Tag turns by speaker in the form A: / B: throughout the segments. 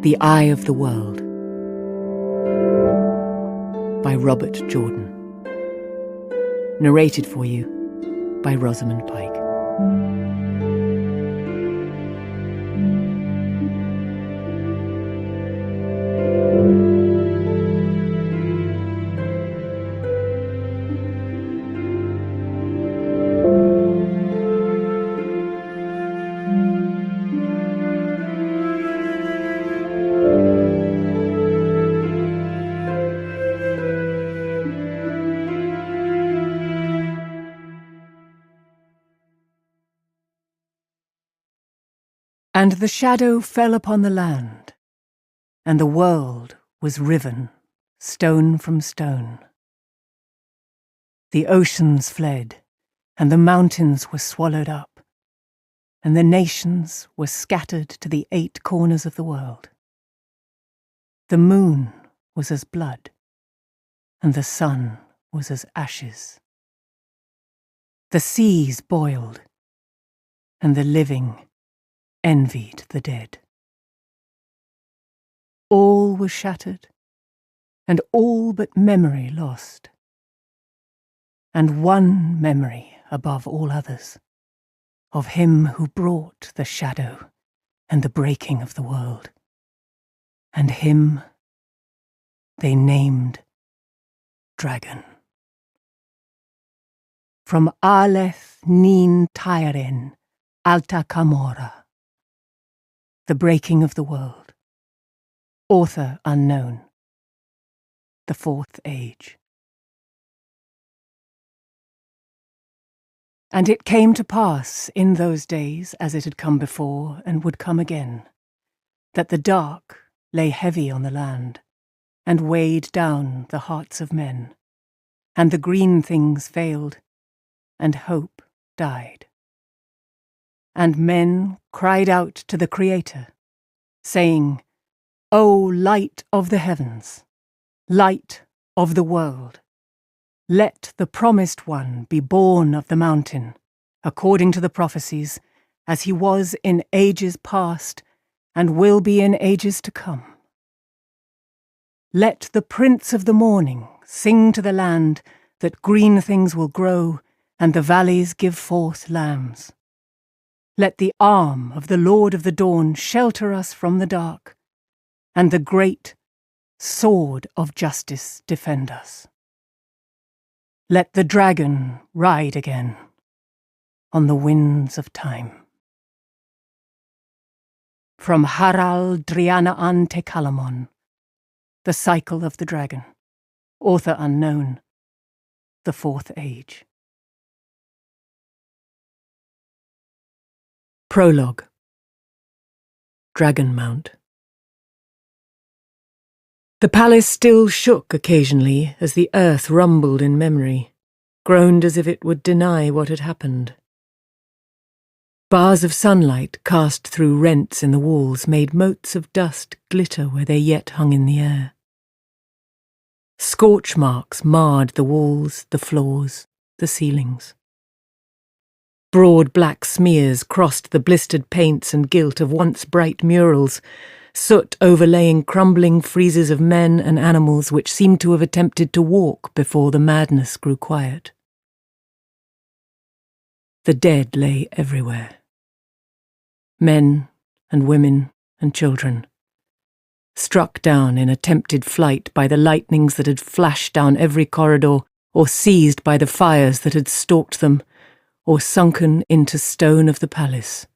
A: The Eye of the World by Robert Jordan. Narrated for you by Rosamund Pike. And the shadow fell upon the land, and the world was riven, stone from stone. The oceans fled, and the mountains were swallowed up, and the nations were scattered to the 8 corners of the world. The moon was as blood, and the sun was as ashes. The seas boiled, and the living envied the dead. All was shattered, and all but memory lost. And one memory above all others, of him who brought the shadow and the breaking of the world. And him they named Dragon. From eyeless nin tairen alta camora. The Breaking of the World. Author unknown. The 4th Age. And it came to pass in those days, as it had come before and would come again, that the dark lay heavy on the land, and weighed down the hearts of men, and the green things failed, and hope died. And men cried out to the Creator, saying, O light of the heavens, light of the world, let the promised one be born of the mountain, according to the prophecies, as he was in ages past, and will be in ages to come. Let the Prince of the morning sing to the land that green things will grow, and the valleys give forth lambs. Let the arm of the Lord of the dawn shelter us from the dark, and the great sword of justice defend us. Let the dragon ride again on the winds of time. From Haral Driana an te Calamon, The Cycle of the Dragon, author unknown, the 4th Age. Prologue. Dragon Mount. The palace still shook occasionally as the earth rumbled in memory, groaned as if it would deny what had happened. Bars of sunlight cast through rents in the walls made motes of dust glitter where they yet hung in the air. Scorch marks marred the walls, the floors, the ceilings. Broad black smears crossed the blistered paints and gilt of once bright murals, soot overlaying crumbling friezes of men and animals which seemed to have attempted to walk before the madness grew quiet. The dead lay everywhere. Men and women and children, struck down in attempted flight by the lightnings that had flashed down every corridor, or seized by the fires that had stalked them, or sunken into stone of the palace,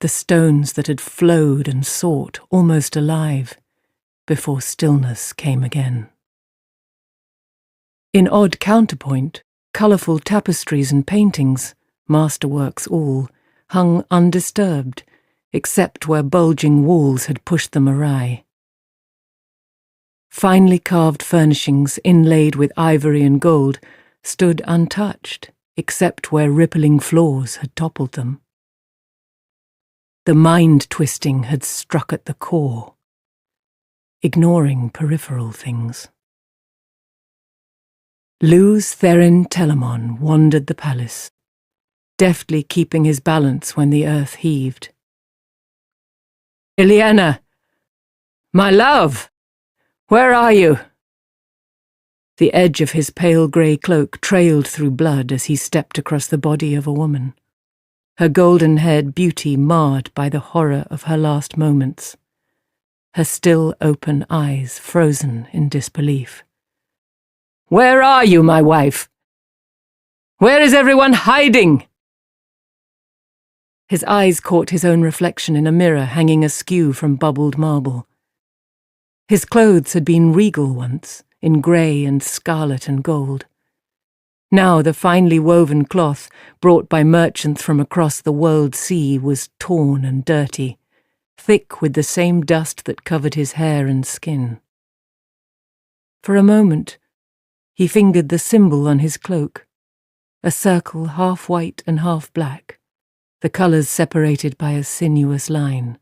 A: the stones that had flowed and sought, almost alive, before stillness came again. In odd counterpoint, colourful tapestries and paintings, masterworks all, hung undisturbed, except where bulging walls had pushed them awry. Finely carved furnishings inlaid with ivory and gold stood untouched, except where rippling floors had toppled them. The mind-twisting had struck at the core, ignoring peripheral things. Luz Therin Telamon wandered the palace, deftly keeping his balance when the earth heaved. "Ileana!" My love! Where are you? The edge of his pale grey cloak trailed through blood as he stepped across the body of a woman, her golden-haired beauty marred by the horror of her last moments, her still open eyes frozen in disbelief. Where are you, my wife? Where is everyone hiding? His eyes caught his own reflection in a mirror hanging askew from bubbled marble. His clothes had been regal once, in grey and scarlet and gold. Now the finely woven cloth, brought by merchants from across the world sea, was torn and dirty, thick with the same dust that covered his hair and skin. For a moment, he fingered the symbol on his cloak, a circle half white and half black, the colours separated by a sinuous line.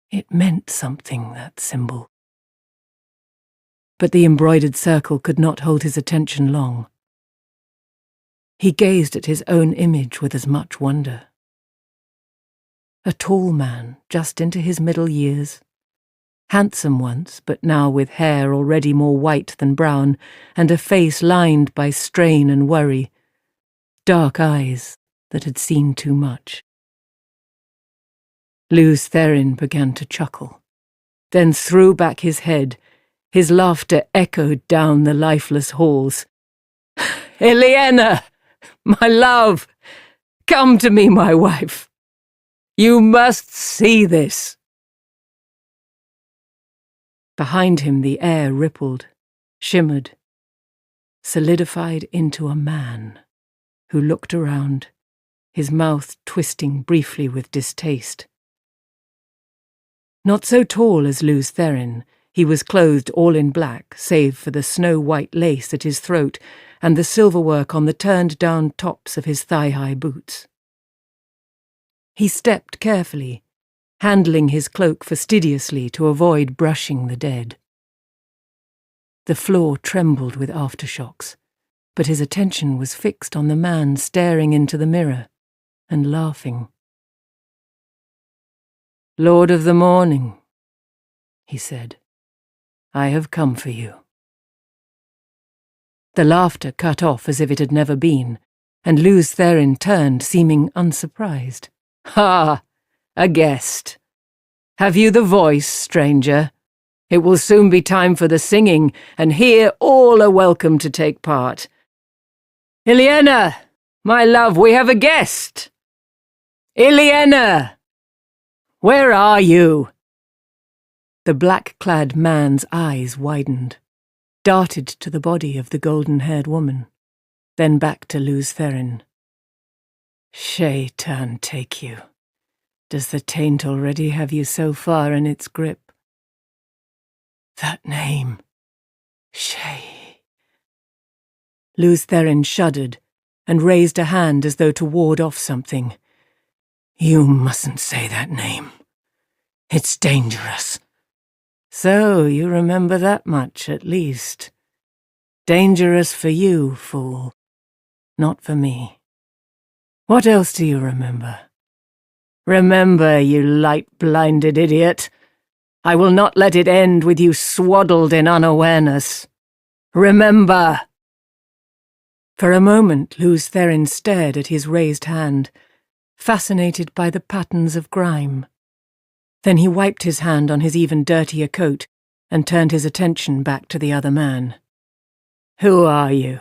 A: It meant something, that symbol. But the embroidered circle could not hold his attention long. He gazed at his own image with as much wonder. A tall man, just into his middle years, handsome once, but now with hair already more white than brown, and a face lined by strain and worry, dark eyes that had seen too much. Luz Therin began to chuckle, then threw back his head. His laughter echoed down the lifeless halls. Eliena, my love, come to me, my wife. You must see this. Behind him the air rippled, shimmered, solidified into a man who looked around, his mouth twisting briefly with distaste. Not so tall as Luz Therin, he was clothed all in black, save for the snow-white lace at his throat and the silverwork on the turned-down tops of his thigh-high boots. He stepped carefully, handling his cloak fastidiously to avoid brushing the dead. The floor trembled with aftershocks, but his attention was fixed on the man staring into the mirror and laughing. Lord of the Morning, he said, I have come for you. The laughter cut off as if it had never been, and Luz Therin turned, seeming unsurprised. Ha! A guest. Have you the voice, stranger? It will soon be time for the singing, and here all are welcome to take part. Eliena, my love, we have a guest. Eliena! Where are you? The black-clad man's eyes widened, darted to the body of the golden-haired woman, then back to Luz Therin. Shaitan take you. Does the taint already have you so far in its grip? That name. Shay. Luz Therin shuddered and raised a hand as though to ward off something. You mustn't say that name. It's dangerous. So you remember that much, at least. Dangerous for you, fool. Not for me. What else do you remember? Remember, you light-blinded idiot. I will not let it end with you swaddled in unawareness. Remember! For a moment, Luz Therin stared at his raised hand, fascinated by the patterns of grime. Then he wiped his hand on his even dirtier coat and turned his attention back to the other man. Who are you?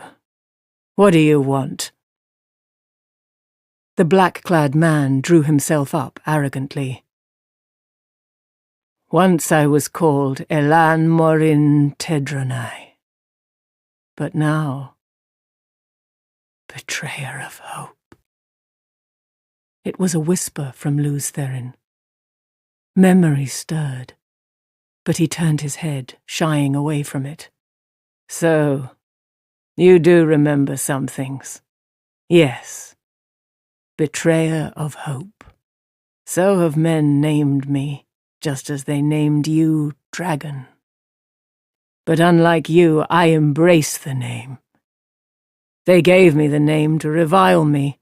A: What do you want? The black-clad man drew himself up arrogantly. Once I was called Elan Morin Tedronai, but now, betrayer of hope. It was a whisper from Luz Therin. Memory stirred, but he turned his head, shying away from it. So, you do remember some things. Yes. Betrayer of hope. So have men named me, just as they named you Dragon. But unlike you, I embrace the name. They gave me the name to revile me,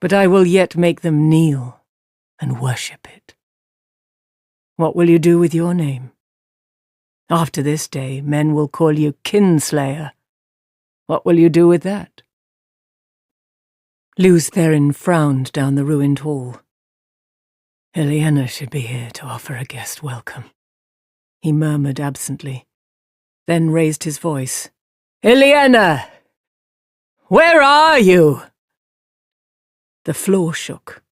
A: but I will yet make them kneel and worship it. What will you do with your name? After this day, men will call you Kinslayer. What will you do with that? Lews Therin frowned down the ruined hall. Ileana should be here to offer a guest welcome, he murmured absently, then raised his voice. Ileana! Where are you? The floor shook.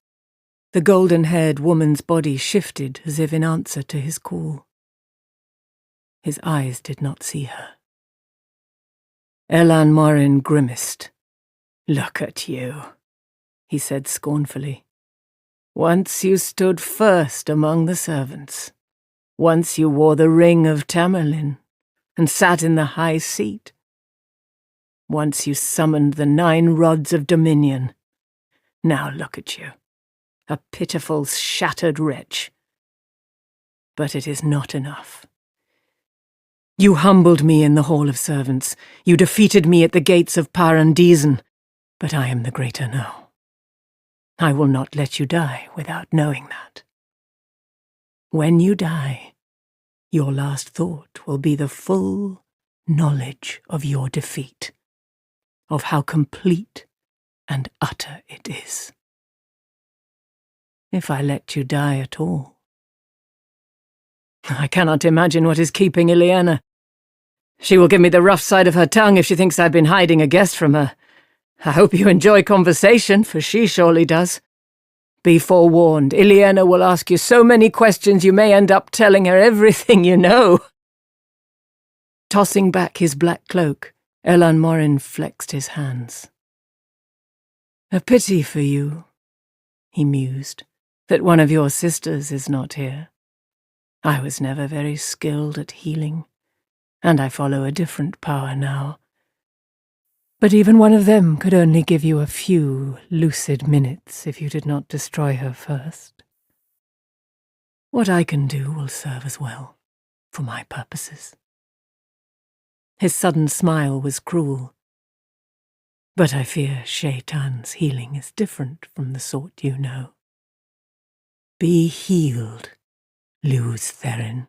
A: The golden-haired woman's body shifted as if in answer to his call. His eyes did not see her. Elan Morin grimaced. Look at you, he said scornfully. Once you stood first among the servants. Once you wore the ring of Tamerlin and sat in the high seat. Once you summoned the 9 rods of dominion. Now look at you, a pitiful, shattered wretch. But it is not enough. You humbled me in the Hall of Servants. You defeated me at the gates of Parandizen. But I am the greater now. I will not let you die without knowing that. When you die, your last thought will be the full knowledge of your defeat, of how complete and utter it is. If I let you die at all. I cannot imagine what is keeping Ileana. She will give me the rough side of her tongue if she thinks I've been hiding a guest from her. I hope you enjoy conversation, for she surely does. Be forewarned, Ileana will ask you so many questions you may end up telling her everything you know. Tossing back his black cloak, Elan Morin flexed his hands. A pity for you, he mused, that one of your sisters is not here. I was never very skilled at healing, and I follow a different power now. But even one of them could only give you a few lucid minutes if you did not destroy her first. What I can do will serve as well, for my purposes. His sudden smile was cruel. But I fear Shaitan's healing is different from the sort you know. Be healed, Lews Therin.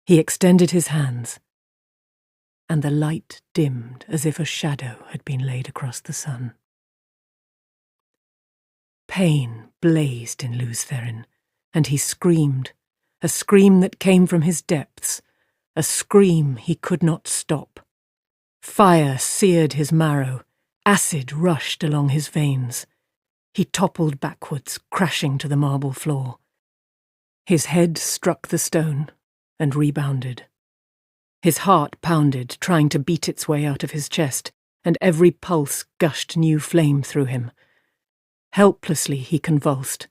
A: He extended his hands, and the light dimmed as if a shadow had been laid across the sun. Pain blazed in Lews Therin, and he screamed, a scream that came from his depths, a scream he could not stop. Fire seared his marrow, acid rushed along his veins. He toppled backwards, crashing to the marble floor. His head struck the stone and rebounded. His heart pounded, trying to beat its way out of his chest, and every pulse gushed new flame through him. Helplessly he convulsed,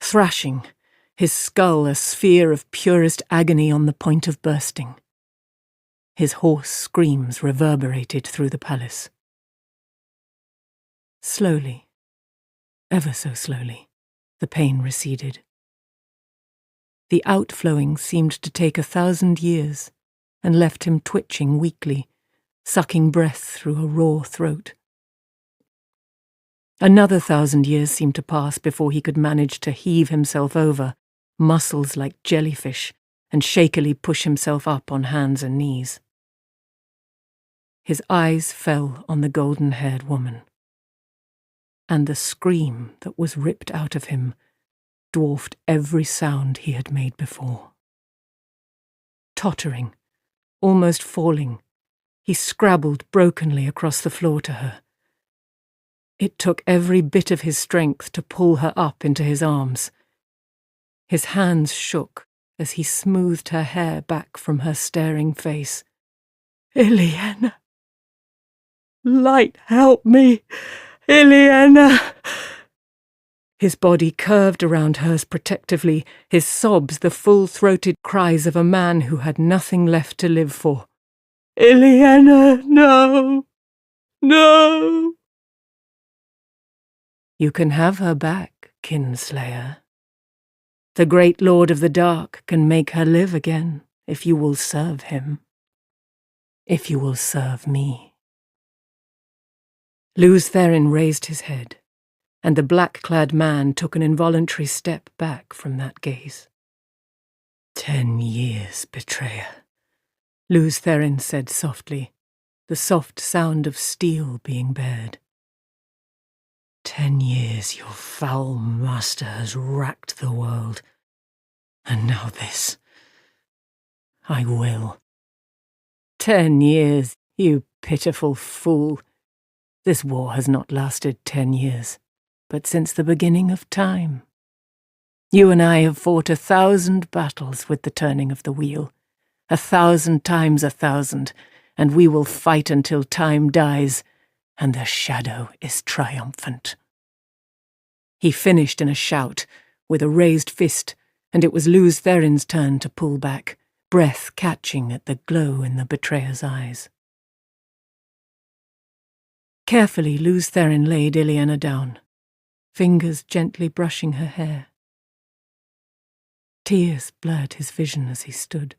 A: thrashing, his skull a sphere of purest agony on the point of bursting. His hoarse screams reverberated through the palace. Slowly, ever so slowly, the pain receded. The outflowing seemed to take 1,000 years, and left him twitching weakly, sucking breath through a raw throat. Another 1,000 years seemed to pass before he could manage to heave himself over, muscles like jellyfish, and shakily push himself up on hands and knees. His eyes fell on the golden-haired woman, and the scream that was ripped out of him dwarfed every sound he had made before. Tottering, almost falling, he scrabbled brokenly across the floor to her. It took every bit of his strength to pull her up into his arms. His hands shook as he smoothed her hair back from her staring face. Ileana! Light, help me! Ileana! His body curved around hers protectively, his sobs the full-throated cries of a man who had nothing left to live for. Ileana, no! No! You can have her back, Kinslayer. The great Lord of the Dark can make her live again, if you will serve him. If you will serve me. Lews Therin raised his head, and the black-clad man took an involuntary step back from that gaze. 10 years, betrayer, Luz Therin said softly, the soft sound of steel being bared. 10 years your foul master has racked the world, and now this. I will. 10 years, you pitiful fool. This war has not lasted 10 years, but since the beginning of time. You and I have fought 1,000 battles with the turning of the wheel, 1,000 times 1,000, and we will fight until time dies, and the shadow is triumphant. He finished in a shout, with a raised fist, and it was Luz Therin's turn to pull back, breath catching at the glow in the betrayer's eyes. Carefully, Luz Therin laid Ileana down, fingers gently brushing her hair. Tears blurred his vision as he stood,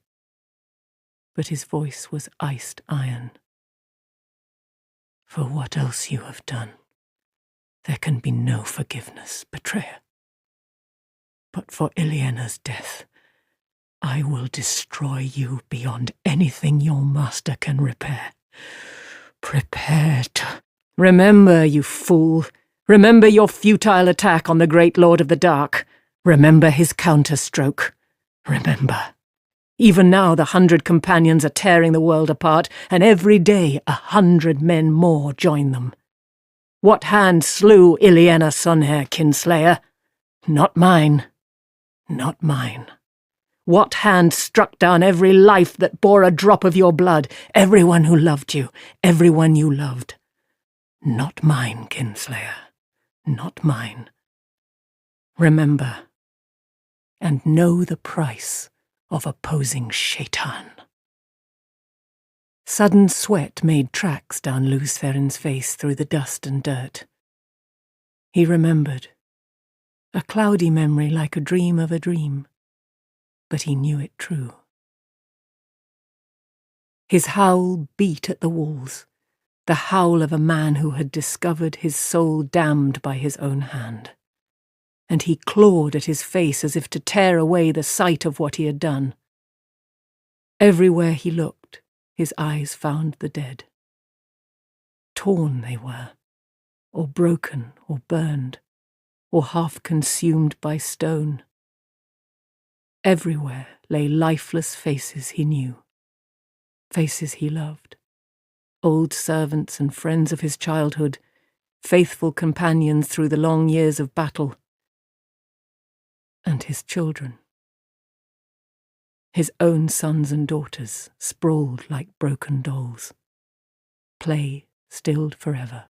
A: but his voice was iced iron. For what else you have done, there can be no forgiveness, betrayer. But for Ileana's death, I will destroy you beyond anything your master can repair. Prepare to... Remember, you fool. Remember your futile attack on the great Lord of the Dark. Remember his counterstroke. Remember. Even now the 100 companions are tearing the world apart, and every day 100 men more join them. What hand slew Ileana Sunhair, Kinslayer? Not mine. Not mine. What hand struck down every life that bore a drop of your blood, everyone who loved you, everyone you loved? Not mine, Kinslayer. Not mine. Remember, and know the price of opposing Shaitan. Sudden sweat made tracks down Luz Therin's face through the dust and dirt. He remembered. A cloudy memory like a dream of a dream, but he knew it true. His howl beat at the walls, the howl of a man who had discovered his soul damned by his own hand. And he clawed at his face as if to tear away the sight of what he had done. Everywhere he looked, his eyes found the dead. Torn they were, or broken, or burned, or half consumed by stone. Everywhere lay lifeless faces he knew, faces he loved, old servants and friends of his childhood, faithful companions through the long years of battle, and his children. His own sons and daughters sprawled like broken dolls. Play stilled forever.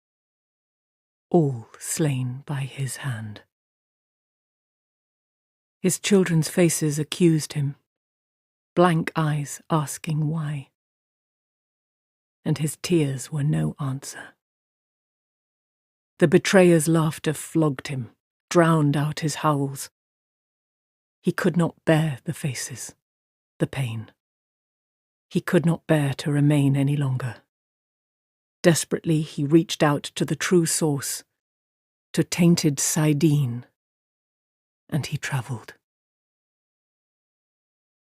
A: All slain by his hand. His children's faces accused him, blank eyes asking why. And his tears were no answer. The betrayer's laughter flogged him, drowned out his howls. He could not bear the faces, the pain. He could not bear to remain any longer. Desperately he reached out to the true source, to tainted Saidin, and he travelled.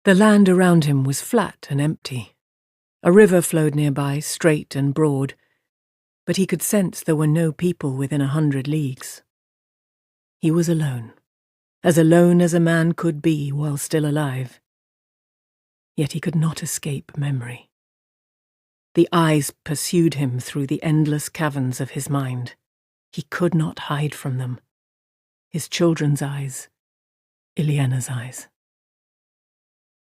A: The land around him was flat and empty. A river flowed nearby, straight and broad, but he could sense there were no people within 100 leagues. He was alone as a man could be while still alive. Yet he could not escape memory. The eyes pursued him through the endless caverns of his mind. He could not hide from them. His children's eyes, Ileana's eyes.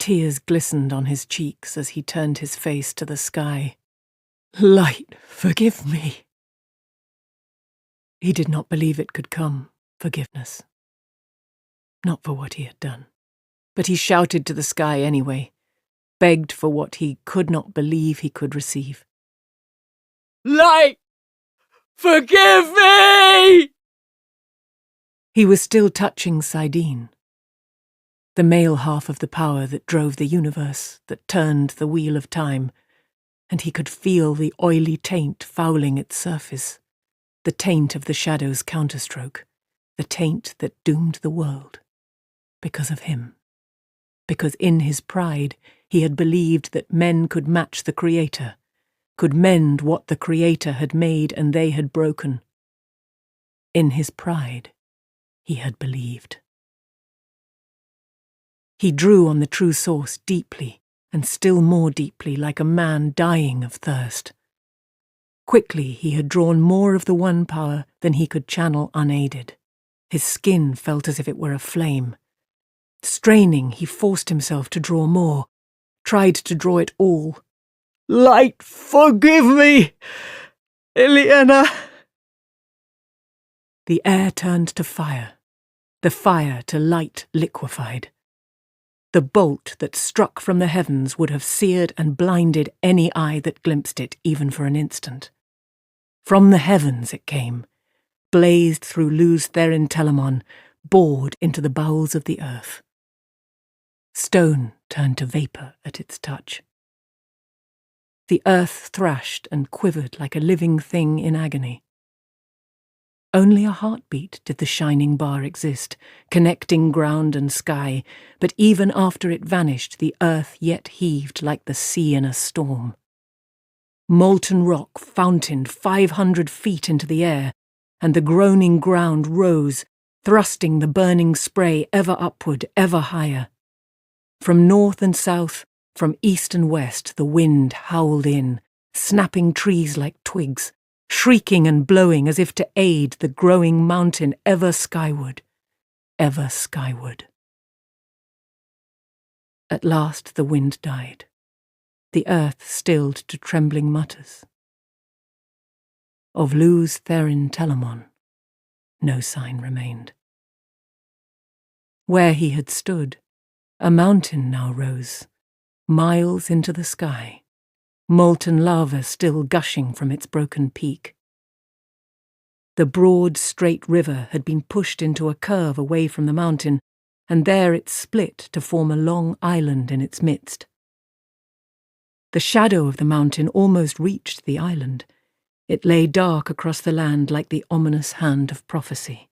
A: Tears glistened on his cheeks as he turned his face to the sky. Light, forgive me. He did not believe it could come, forgiveness. Not for what he had done. But he shouted to the sky anyway, begged for what he could not believe he could receive. Light! Forgive me! He was still touching Saidin, the male half of the power that drove the universe, that turned the wheel of time, and he could feel the oily taint fouling its surface, the taint of the shadow's counterstroke, the taint that doomed the world, because of him, because in his pride he had believed that men could match the Creator, could mend what the Creator had made and they had broken. In his pride, he had believed. He drew on the true source deeply, and still more deeply, like a man dying of thirst. Quickly he had drawn more of the one power than he could channel unaided. His skin felt as if it were aflame. Straining, he forced himself to draw more, tried to draw it all. "Light, forgive me, Ileana!" The air turned to fire, the fire to light liquefied. The bolt that struck from the heavens would have seared and blinded any eye that glimpsed it, even for an instant. From the heavens it came, blazed through Luz Therin Telamon, bored into the bowels of the earth. Stone turned to vapour at its touch. The earth thrashed and quivered like a living thing in agony. Only a heartbeat did the shining bar exist, connecting ground and sky, but even after it vanished, the earth yet heaved like the sea in a storm. Molten rock fountained 500 feet into the air, and the groaning ground rose, thrusting the burning spray ever upward, ever higher. From north and south, from east and west, the wind howled in, snapping trees like twigs, shrieking and blowing as if to aid the growing mountain ever skyward, ever skyward. At last the wind died. The earth stilled to trembling mutters. Of Luz Therin Telamon, no sign remained. Where he had stood, a mountain now rose, miles into the sky, molten lava still gushing from its broken peak. The broad, straight river had been pushed into a curve away from the mountain, and there it split to form a long island in its midst. The shadow of the mountain almost reached the island. It lay dark across the land like the ominous hand of prophecy.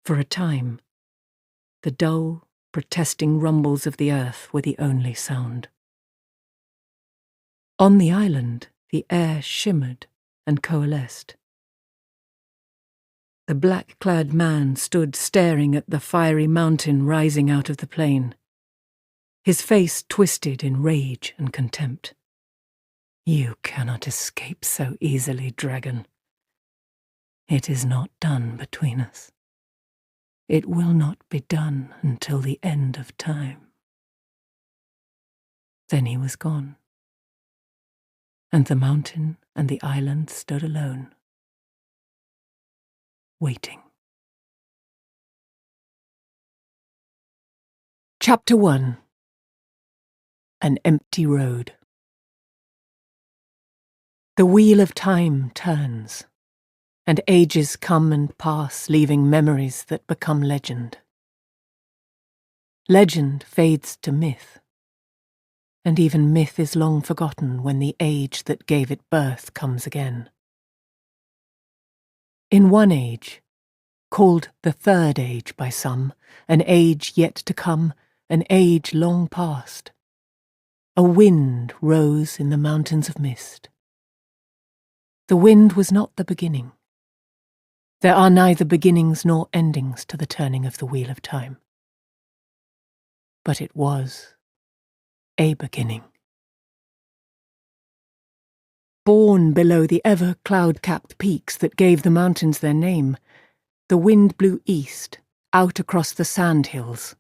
A: For a time, the dull, protesting rumbles of the earth were the only sound. On the island, the air shimmered and coalesced. The black-clad man stood staring at the fiery mountain rising out of the plain. His face twisted in rage and contempt. "You cannot escape so easily, dragon. It is not done between us. It will not be done until the end of time." Then he was gone, and the mountain and the island stood alone, waiting. Chapter 1. An Empty Road. The wheel of time turns, and ages come and pass, leaving memories that become legend. Legend fades to myth, and even myth is long forgotten when the age that gave it birth comes again. In one age, called the Third Age by some, an age yet to come, an age long past, a wind rose in the mountains of mist. The wind was not the beginning. There are neither beginnings nor endings to the turning of the wheel of time. But it was a beginning. Born below the ever cloud-capped peaks that gave the mountains their name, the wind blew east, out across the sandhills,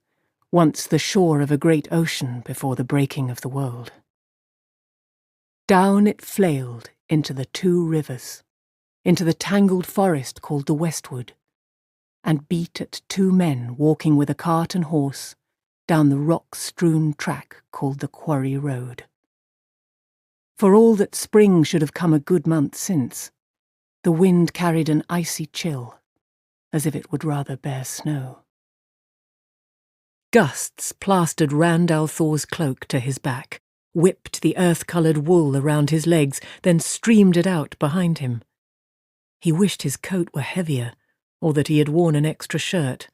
A: once the shore of a great ocean before the breaking of the world. Down it flailed into the two rivers, into the tangled forest called the Westwood, and beat at two men walking with a cart and horse down the rock-strewn track called the Quarry Road. For all that spring should have come a good month since, the wind carried an icy chill, as if it would rather bear snow. Gusts plastered Rand al'Thor's cloak to his back, whipped the earth-coloured wool around his legs, then streamed it out behind him. He wished his coat were heavier, or that he had worn an extra shirt.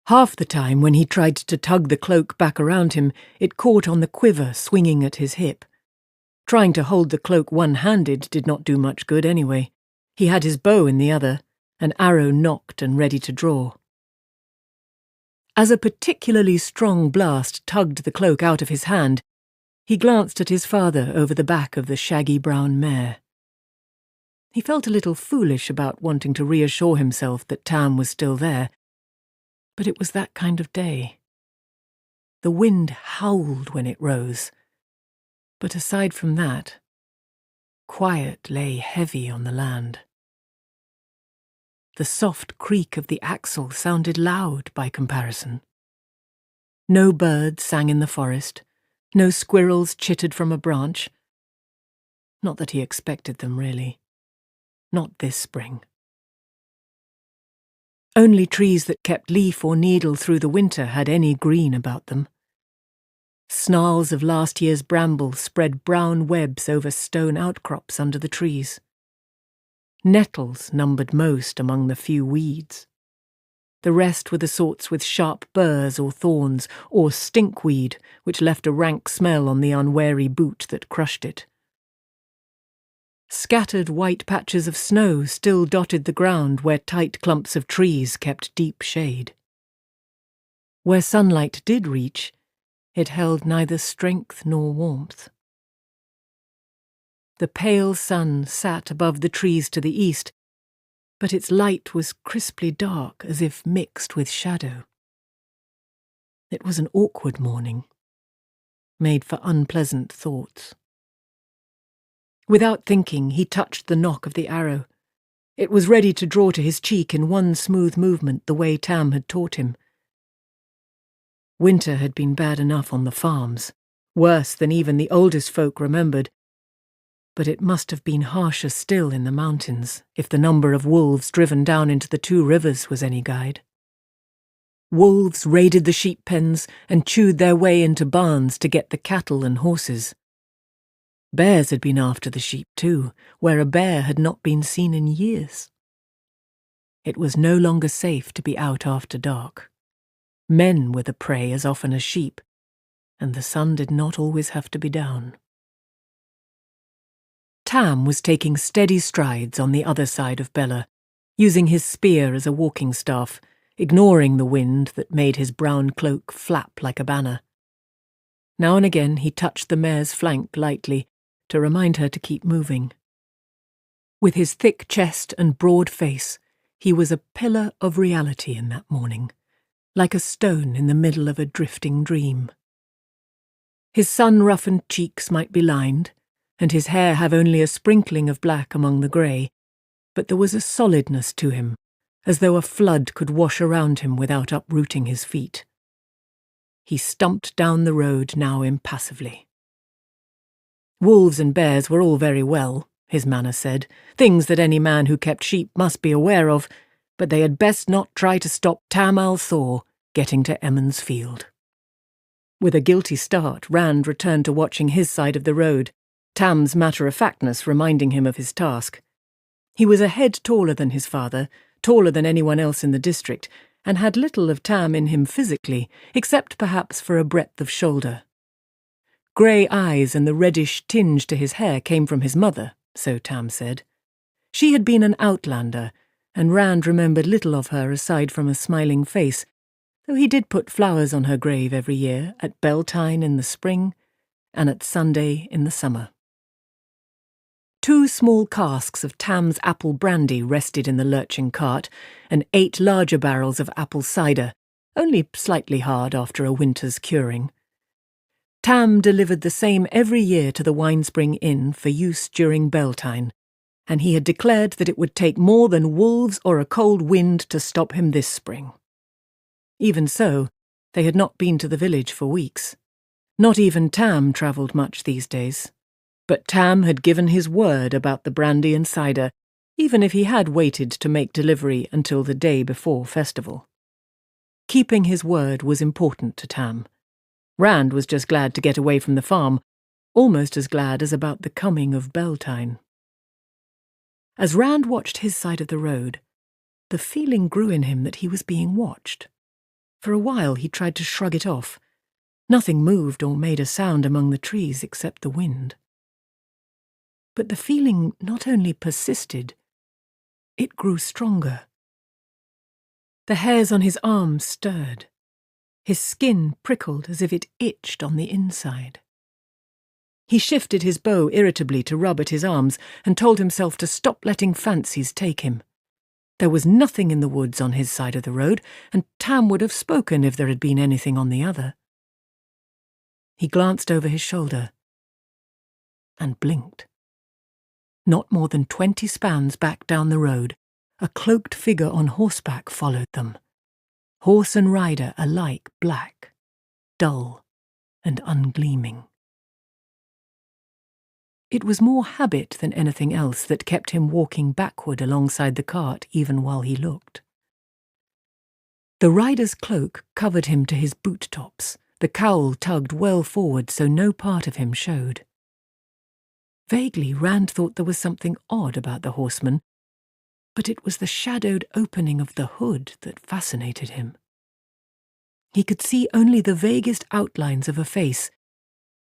A: Half the time when he tried to tug the cloak back around him, it caught on the quiver swinging at his hip. Trying to hold the cloak one-handed did not do much good anyway. He had his bow in the other, an arrow nocked and ready to draw. As a particularly strong blast tugged the cloak out of his hand, he glanced at his father over the back of the shaggy brown mare. He felt a little foolish about wanting to reassure himself that Tam was still there, but it was that kind of day. The wind howled when it rose, but aside from that, quiet lay heavy on the land. The soft creak of the axle sounded loud by comparison. No birds sang in the forest, no squirrels chittered from a branch. Not that he expected them, really. Not this spring. Only trees that kept leaf or needle through the winter had any green about them. Snarls of last year's bramble spread brown webs over stone outcrops under the trees. Nettles numbered most among the few weeds. The rest were the sorts with sharp burrs or thorns, or stinkweed, which left a rank smell on the unwary boot that crushed it. Scattered white patches of snow still dotted the ground where tight clumps of trees kept deep shade. Where sunlight did reach, it held neither strength nor warmth. The pale sun sat above the trees to the east, but its light was crisply dark, as if mixed with shadow. It was an awkward morning, made for unpleasant thoughts. Without thinking, he touched the nock of the arrow. It was ready to draw to his cheek in one smooth movement the way Tam had taught him. Winter had been bad enough on the farms, worse than even the oldest folk remembered, but it must have been harsher still in the mountains, if the number of wolves driven down into the two rivers was any guide. Wolves raided the sheep pens and chewed their way into barns to get the cattle and horses. Bears had been after the sheep too, where a bear had not been seen in years. It was no longer safe to be out after dark. Men were the prey as often as sheep, and the sun did not always have to be down. Tam was taking steady strides on the other side of Bella, using his spear as a walking staff, ignoring the wind that made his brown cloak flap like a banner. Now and again he touched the mare's flank lightly to remind her to keep moving. With his thick chest and broad face, he was a pillar of reality in that morning, like a stone in the middle of a drifting dream. His sun-roughened cheeks might be lined, and his hair have only a sprinkling of black among the grey, but there was a solidness to him, as though a flood could wash around him without uprooting his feet. He stumped down the road now impassively. Wolves and bears were all very well, his manner said, things that any man who kept sheep must be aware of, but they had best not try to stop Tam al-Thor getting to Emmons Field. With a guilty start, Rand returned to watching his side of the road, Tam's matter-of-factness reminding him of his task. He was a head taller than his father, taller than anyone else in the district, and had little of Tam in him physically, except perhaps for a breadth of shoulder. Grey eyes and the reddish tinge to his hair came from his mother, so Tam said. She had been an outlander, and Rand remembered little of her aside from a smiling face, though he did put flowers on her grave every year, at Beltane in the spring, and at Sunday in the summer. 2 small casks of Tam's apple brandy rested in the lurching cart, and 8 larger barrels of apple cider, only slightly hard after a winter's curing. Tam delivered the same every year to the Winespring Inn for use during Beltane, and he had declared that it would take more than wolves or a cold wind to stop him this spring. Even so, they had not been to the village for weeks. Not even Tam travelled much these days. But Tam had given his word about the brandy and cider, even if he had waited to make delivery until the day before festival. Keeping his word was important to Tam. Rand was just glad to get away from the farm, almost as glad as about the coming of Beltane. As Rand watched his side of the road, the feeling grew in him that he was being watched. For a while he tried to shrug it off. Nothing moved or made a sound among the trees except the wind. But the feeling not only persisted, it grew stronger. The hairs on his arms stirred. His skin prickled as if it itched on the inside. He shifted his bow irritably to rub at his arms and told himself to stop letting fancies take him. There was nothing in the woods on his side of the road, and Tam would have spoken if there had been anything on the other. He glanced over his shoulder and blinked. Not more than 20 spans back down the road, a cloaked figure on horseback followed them. Horse and rider alike black, dull, and ungleaming. It was more habit than anything else that kept him walking backward alongside the cart even while he looked. The rider's cloak covered him to his boot tops, the cowl tugged well forward so no part of him showed. Vaguely, Rand thought there was something odd about the horseman, but it was the shadowed opening of the hood that fascinated him. He could see only the vaguest outlines of a face,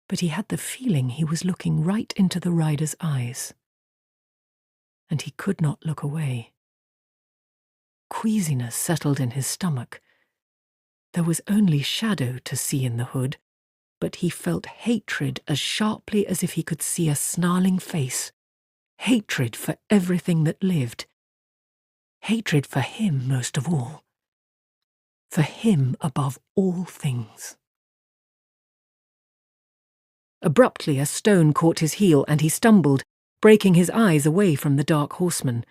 A: but he had the feeling he was looking right into the rider's eyes. And he could not look away. Queasiness settled in his stomach. There was only shadow to see in the hood, but he felt hatred as sharply as if he could see a snarling face. Hatred for everything that lived. Hatred for him most of all. For him above all things. Abruptly, a stone caught his heel and he stumbled, breaking his eyes away from the dark horseman.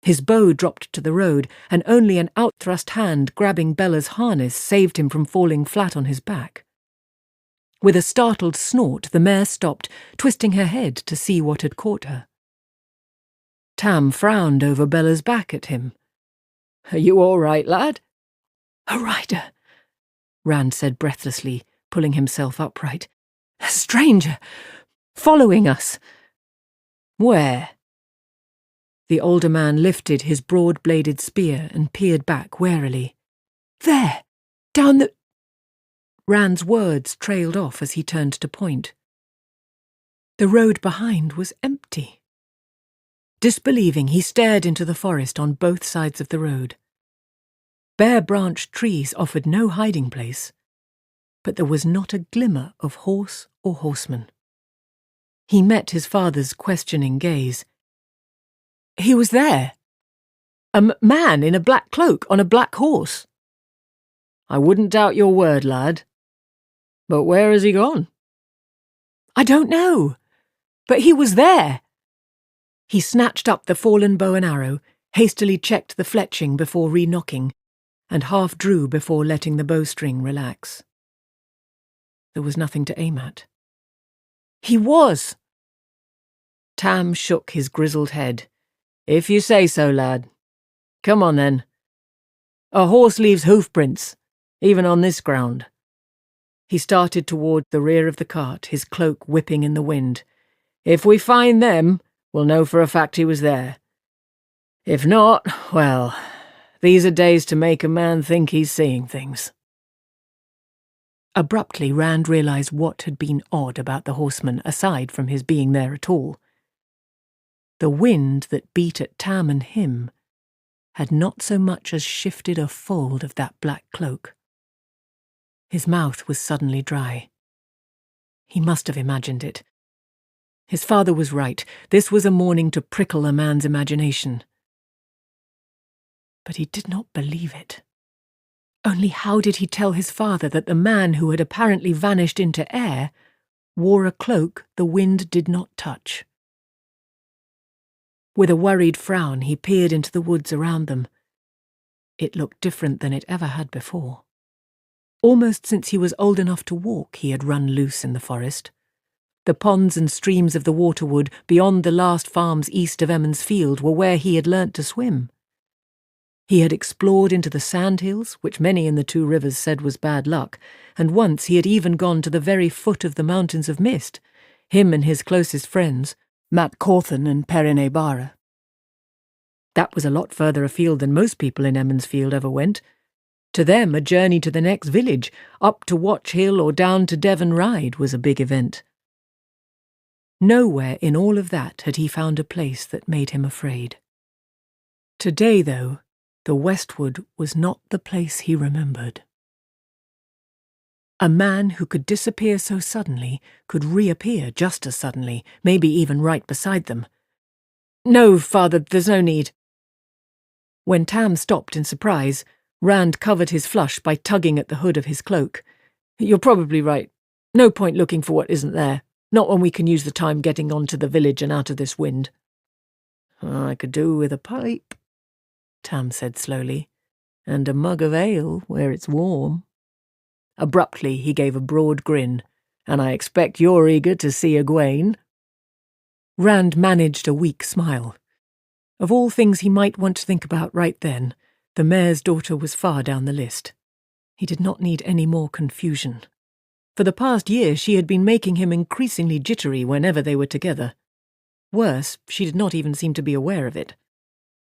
A: His bow dropped to the road, and only an outthrust hand grabbing Bella's harness saved him from falling flat on his back. With a startled snort, the mare stopped, twisting her head to see what had caught her. Tam frowned over Bella's back at him. "Are you all right, lad?" "A rider," Rand said breathlessly, pulling himself upright. "A stranger, following us." "Where?" The older man lifted his broad-bladed spear and peered back warily. "There, down the—" Rand's words trailed off as he turned to point. The road behind was empty. Disbelieving, he stared into the forest on both sides of the road. Bare-branched trees offered no hiding place, but there was not a glimmer of horse or horseman. He met his father's questioning gaze. "He was there. A man in a black cloak on a black horse." "I wouldn't doubt your word, lad. But where has he gone?" "I don't know. But he was there." He snatched up the fallen bow and arrow, hastily checked the fletching before re-knocking, and half drew before letting the bowstring relax. There was nothing to aim at. "He was." Tam shook his grizzled head. "If you say so, lad. Come on, then. A horse leaves hoofprints, even on this ground." He started toward the rear of the cart, his cloak whipping in the wind. "If we find them, we'll know for a fact he was there. If not, well, these are days to make a man think he's seeing things." Abruptly, Rand realized what had been odd about the horseman aside from his being there at all. The wind that beat at Tam and him had not so much as shifted a fold of that black cloak. His mouth was suddenly dry. He must have imagined it. His father was right. This was a morning to prickle a man's imagination. But he did not believe it. Only how did he tell his father that the man who had apparently vanished into air wore a cloak the wind did not touch? With a worried frown, he peered into the woods around them. It looked different than it ever had before. Almost since he was old enough to walk, he had run loose in the forest. The ponds and streams of the waterwood beyond the last farms east of Emmons Field were where he had learnt to swim. He had explored into the sandhills, which many in the Two Rivers said was bad luck, and once he had even gone to the very foot of the Mountains of Mist, him and his closest friends, Matt Cawthon and Perrine Barra. That was a lot further afield than most people in Emmons Field ever went,
B: To them, a journey to the next village, up to Watch Hill or down to Devon Ride, was a big event. Nowhere in all of that had he found a place that made him afraid. Today, though, the Westwood was not the place he remembered. A man who could disappear so suddenly could reappear just as suddenly, maybe even right beside them. "No, Father, there's no need." When Tam stopped in surprise, Rand covered his flush by tugging at the hood of his cloak. "You're probably right. No point looking for what isn't there. Not when we can use the time getting on to the village and out of this wind." "I could do with a pipe," Tam said slowly, "and a mug of ale where it's warm." Abruptly he gave a broad grin. "And I expect you're eager to see Egwene." Rand managed a weak smile. Of all things he might want to think about right then, the mayor's daughter was far down the list. He did not need any more confusion. For the past year she had been making him increasingly jittery whenever they were together. Worse, she did not even seem to be aware of it.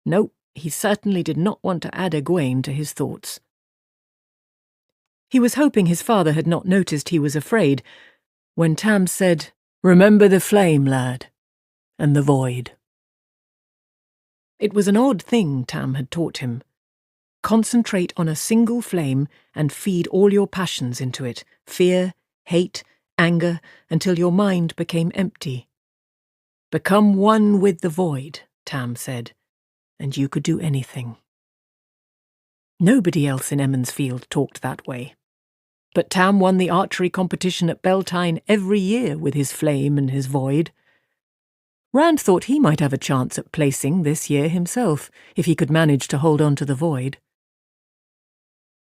B: No, he certainly did not want to add Egwene to his thoughts. He was hoping his father had not noticed he was afraid, when Tam said, "Remember the flame, lad, and the void." It was an odd thing Tam had taught him. Concentrate on a single flame and feed all your passions into it, fear, hate, anger, until your mind became empty. Become one with the void, Tam said, and you could do anything. Nobody else in Emmonsfield talked that way. But Tam won the archery competition at Beltane every year with his flame and his void. Rand thought he might have a chance at placing this year himself, if he could manage to hold on to the void.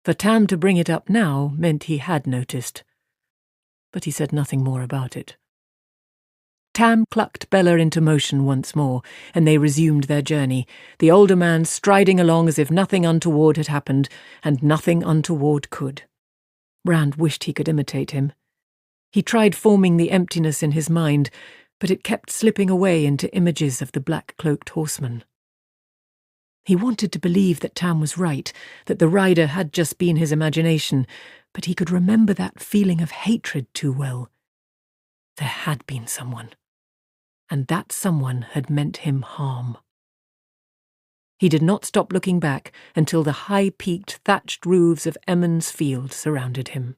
B: For Tam to bring it up now meant he had noticed. But he said nothing more about it. Tam clucked Bella into motion once more, and they resumed their journey, the older man striding along as if nothing untoward had happened, and nothing untoward could. Rand wished he could imitate him. He tried forming the emptiness in his mind, but it kept slipping away into images of the black-cloaked horseman. He wanted to believe that Tam was right, that the rider had just been his imagination, but he could remember that feeling of hatred too well. There had been someone, and that someone had meant him harm. He did not stop looking back until the high-peaked, thatched roofs of Emmonsfield surrounded him.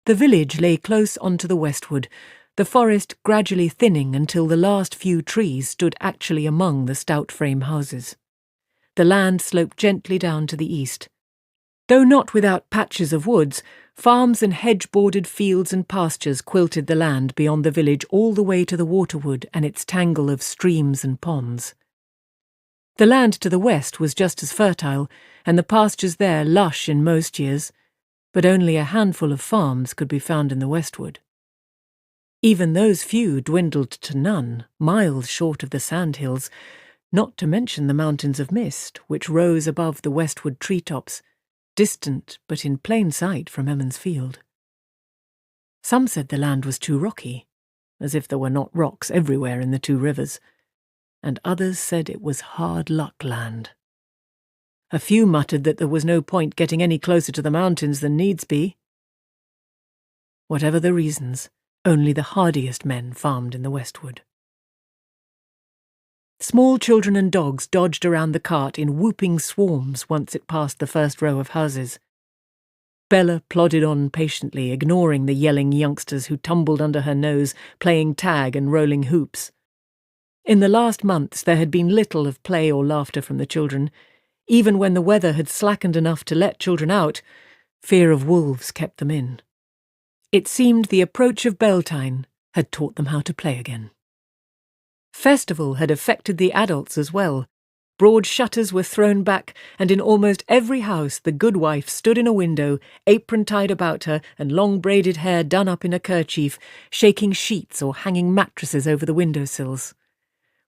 B: The village lay close onto the westward, the forest gradually thinning until the last few trees stood actually among the stout frame houses. The land sloped gently down to the east. Though not without patches of woods, farms and hedge-bordered fields and pastures quilted the land beyond the village all the way to the waterwood and its tangle of streams and ponds. The land to the west was just as fertile, and the pastures there lush in most years, but only a handful of farms could be found in the westward. Even those few dwindled to none, miles short of the sandhills, not to mention the mountains of mist which rose above the westward treetops, distant but in plain sight from Emmonsfield. Some said the land was too rocky, as if there were not rocks everywhere in the two rivers, and others said it was hard luck land. A few muttered that there was no point getting any closer to the mountains than needs be. Whatever the reasons, only the hardiest men farmed in the westward. Small children and dogs dodged around the cart in whooping swarms once it passed the first row of houses. Bella plodded on patiently, ignoring the yelling youngsters who tumbled under her nose, playing tag and rolling hoops. In the last months there had been little of play or laughter from the children. Even when the weather had slackened enough to let children out, fear of wolves kept them in. It seemed the approach of Beltane had taught them how to play again. Festival had affected the adults as well. Broad shutters were thrown back, and in almost every house the goodwife stood in a window, apron tied about her and long braided hair done up in a kerchief, shaking sheets or hanging mattresses over the windowsills.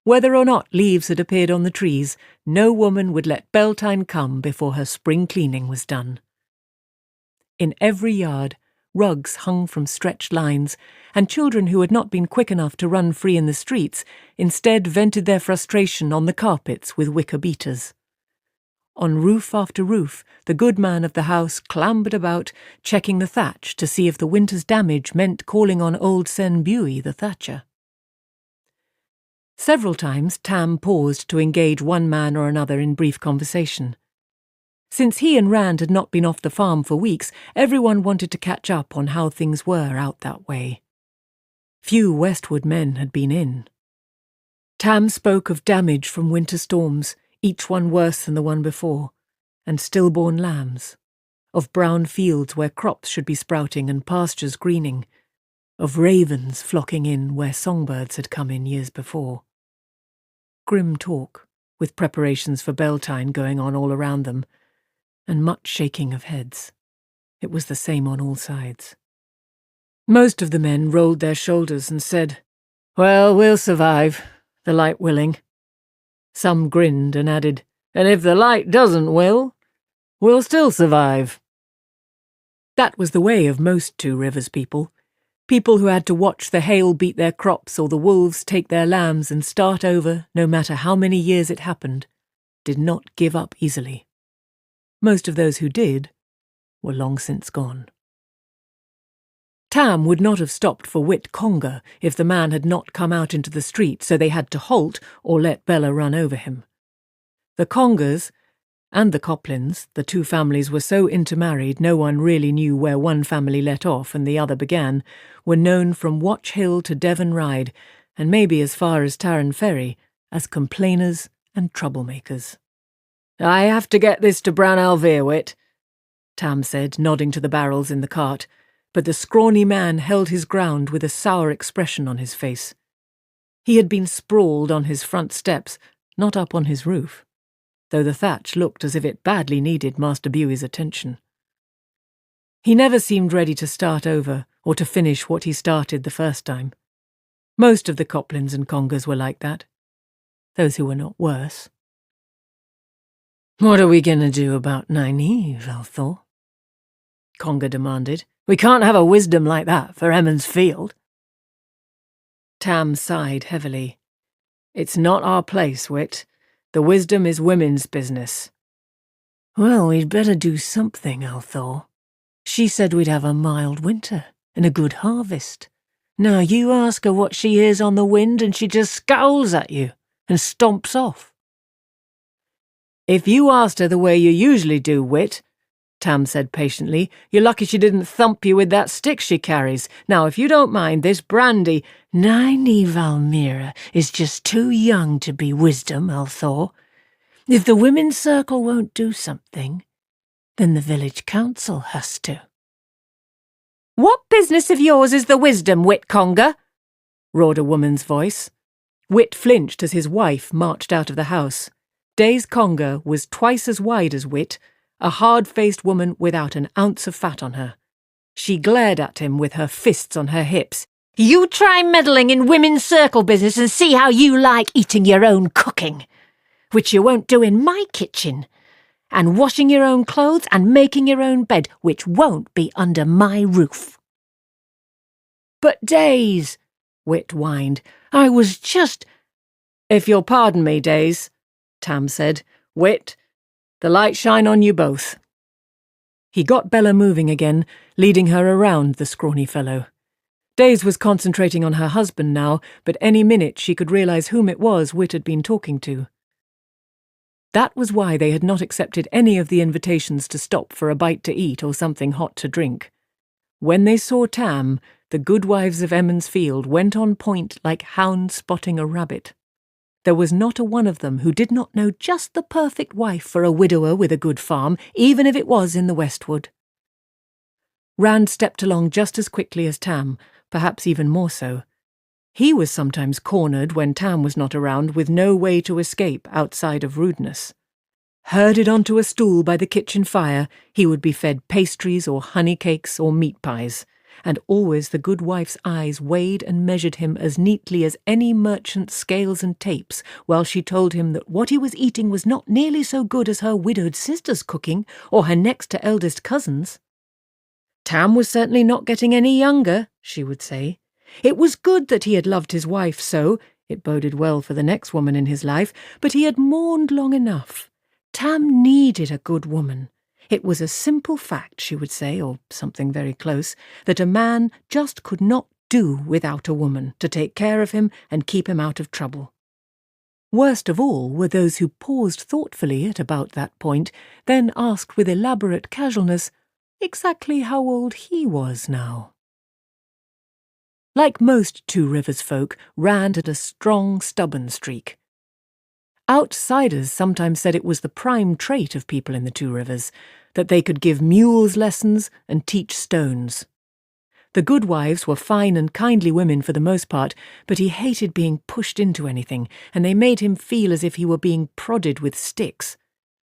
B: Whether or not leaves had appeared on the trees, no woman would let Beltane come before her spring cleaning was done. In every yard, rugs hung from stretched lines, and children who had not been quick enough to run free in the streets instead vented their frustration on the carpets with wicker beaters. On roof after roof, the good man of the house clambered about, checking the thatch to see if the winter's damage meant calling on old Sen Buey, the thatcher. Several times Tam paused to engage one man or another in brief conversation. Since he and Rand had not been off the farm for weeks, everyone wanted to catch up on how things were out that way. Few Westwood men had been in. Tam spoke of damage from winter storms, each one worse than the one before, and stillborn lambs, of brown fields where crops should be sprouting and pastures greening, of ravens flocking in where songbirds had come in years before. Grim talk, with preparations for Beltane going on all around them, and much shaking of heads. It was the same on all sides. Most of the men rolled their shoulders and said, "Well, we'll survive, the light willing." Some grinned and added, "And if the light doesn't will, we'll still survive." That was the way of most Two Rivers people who had to watch the hail beat their crops or the wolves take their lambs and start over, no matter how many years it happened, did not give up easily. Most of those who did were long since gone. Tam would not have stopped for Whit Conger if the man had not come out into the street, so they had to halt or let Bella run over him. The Congers and the Coplins, the two families were so intermarried no one really knew where one family let off and the other began, were known from Watch Hill to Devon Ride, and maybe as far as Tarrant Ferry, as complainers and troublemakers. "I have to get this to Branwell Veer, Whit," Tam said, nodding to the barrels in the cart, but the scrawny man held his ground with a sour expression on his face. He had been sprawled on his front steps, not up on his roof, though the thatch looked as if it badly needed Master Buey's attention. He never seemed ready to start over or to finish what he started the first time. Most of the Coplins and Congers were like that, those who were not worse. "What are we going to do about Nynaeve, Althor?" Conger demanded. "We can't have a wisdom like that for Emmons Field." Tam sighed heavily. "It's not our place, Whit. The wisdom is women's business." "Well, we'd better do something, Althor. She said we'd have a mild winter and a good harvest. Now you ask her what she hears on the wind and she just scowls at you and stomps off." "If you asked her the way you usually do, Whit," Tam said patiently, "you're lucky she didn't thump you with that stick she carries. Now, if you don't mind, this brandy—" "Nynaeve Almira is just too young to be wisdom, Althor. If the women's circle won't do something, then the village council has to."
C: "What business of yours is the wisdom, Whit Conger?" roared a woman's voice. Whit flinched as his wife marched out of the house. Days Conger was twice as wide as Whit, a hard-faced woman without an ounce of fat on her. She glared at him with her fists on her hips.
D: "You try meddling in women's circle business and see how you like eating your own cooking, which you won't do in my kitchen, and washing your own clothes and making your own bed, which won't be under my roof."
C: "But Days," Whit whined, "I was just—" "If you'll pardon me, Days," Tam said. "Whit, the light shine on you both." He got Bella moving again, leading her around the scrawny fellow. Days was concentrating on her husband now, but any minute she could realize whom it was Whit had been talking to. That was why they had not accepted any of the invitations to stop for a bite to eat or something hot to drink. When they saw Tam, the good wives of Emmons Field went on point like hounds spotting a rabbit. There was not a one of them who did not know just the perfect wife for a widower with a good farm, even if it was in the Westwood. Rand stepped along just as quickly as Tam, perhaps even more so. He was sometimes cornered when Tam was not around, with no way to escape outside of rudeness. Herded onto a stool by the kitchen fire, he would be fed pastries or honey cakes or meat pies, and always the good wife's eyes weighed and measured him as neatly as any merchant's scales and tapes, while she told him that what he was eating was not nearly so good as her widowed sister's cooking or her next to eldest cousin's. Tam was certainly not getting any younger, she would say. It was good that he had loved his wife so, it boded well for the next woman in his life, but he had mourned long enough.
B: Tam needed a good woman. It was a simple fact, she would say, or something very close, that a man just could not do without a woman to take care of him and keep him out of trouble. Worst of all were those who paused thoughtfully at about that point, then asked with elaborate casualness exactly how old he was now. Like most Two Rivers folk, Rand had a strong, stubborn streak. Outsiders sometimes said it was the prime trait of people in the Two Rivers, that they could give mules lessons and teach stones. The Goodwives were fine and kindly women for the most part, but he hated being pushed into anything, and they made him feel as if he were being prodded with sticks.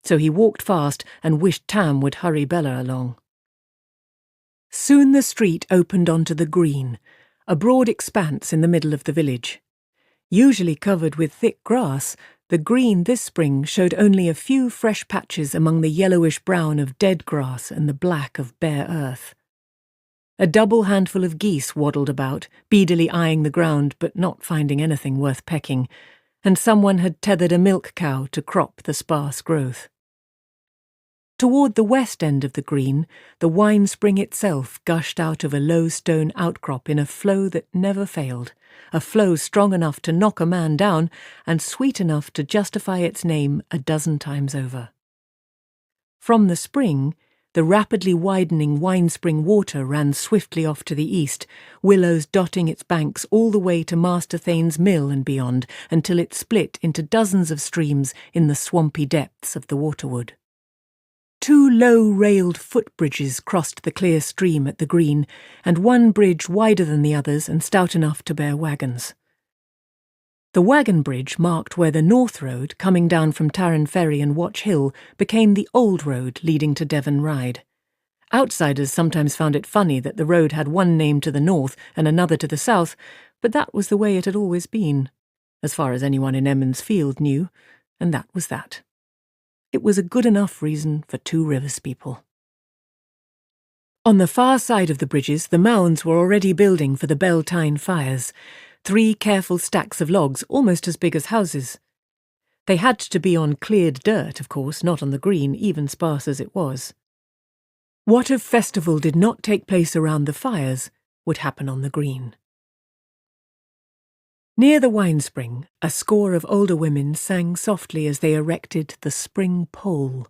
B: So he walked fast and wished Tam would hurry Bella along. Soon the street opened onto the green, a broad expanse in the middle of the village. Usually covered with thick grass, the green this spring showed only a few fresh patches among the yellowish brown of dead grass and the black of bare earth. A double handful of geese waddled about, beadily eyeing the ground but not finding anything worth pecking, and someone had tethered a milk cow to crop the sparse growth. Toward the west end of the green, the wine spring itself gushed out of a low stone outcrop in a flow that never failed, a flow strong enough to knock a man down and sweet enough to justify its name a dozen times over. From the spring, the rapidly widening wine spring water ran swiftly off to the east, willows dotting its banks all the way to Master Thane's mill and beyond, until it split into dozens of streams in the swampy depths of the waterwood. Two low-railed footbridges crossed the clear stream at the green, and one bridge wider than the others and stout enough to bear wagons. The wagon bridge marked where the North Road, coming down from Tarran Ferry and Watch Hill, became the Old Road leading to Devon Ride. Outsiders sometimes found it funny that the road had one name to the north and another to the south, but that was the way it had always been, as far as anyone in Emmons Field knew, and that was that. It was a good enough reason for Two Rivers people. On the far side of the bridges, the mounds were already building for the Beltane fires, 3 careful stacks of logs almost as big as houses. They had to be on cleared dirt, of course, not on the green, even sparse as it was. What of festival did not take place around the fires would happen on the green. Near the wine spring, a score of older women sang softly as they erected the spring pole.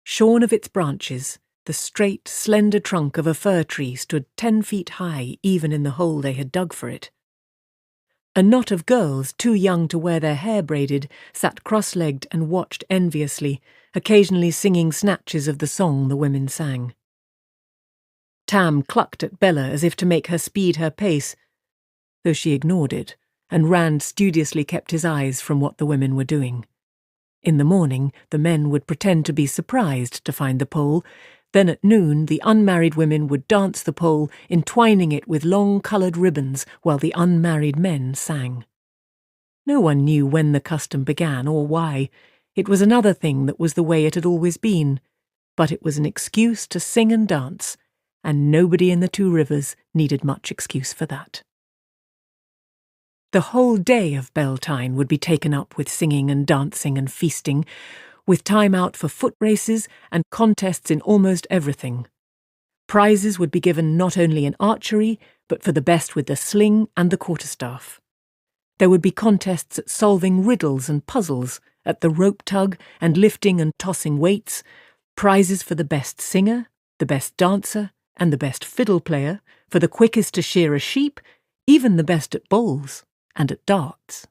B: Shorn of its branches, the straight, slender trunk of a fir tree stood 10 feet high even in the hole they had dug for it. A knot of girls, too young to wear their hair braided, sat cross-legged and watched enviously, occasionally singing snatches of the song the women sang. Tam clucked at Bella as if to make her speed her pace, though she ignored it, and Rand studiously kept his eyes from what the women were doing. In the morning, the men would pretend to be surprised to find the pole. Then at noon, the unmarried women would dance the pole, entwining it with long coloured ribbons while the unmarried men sang. No one knew when the custom began or why. It was another thing that was the way it had always been, but it was an excuse to sing and dance, and nobody in the Two Rivers needed much excuse for that. The whole day of Beltane would be taken up with singing and dancing and feasting, with time out for foot races and contests in almost everything. Prizes would be given not only in archery, but for the best with the sling and the quarterstaff. There would be contests at solving riddles and puzzles, at the rope tug and lifting and tossing weights, prizes for the best singer, the best dancer, and the best fiddle player, for the quickest to shear a sheep, even the best at bowls and at darts.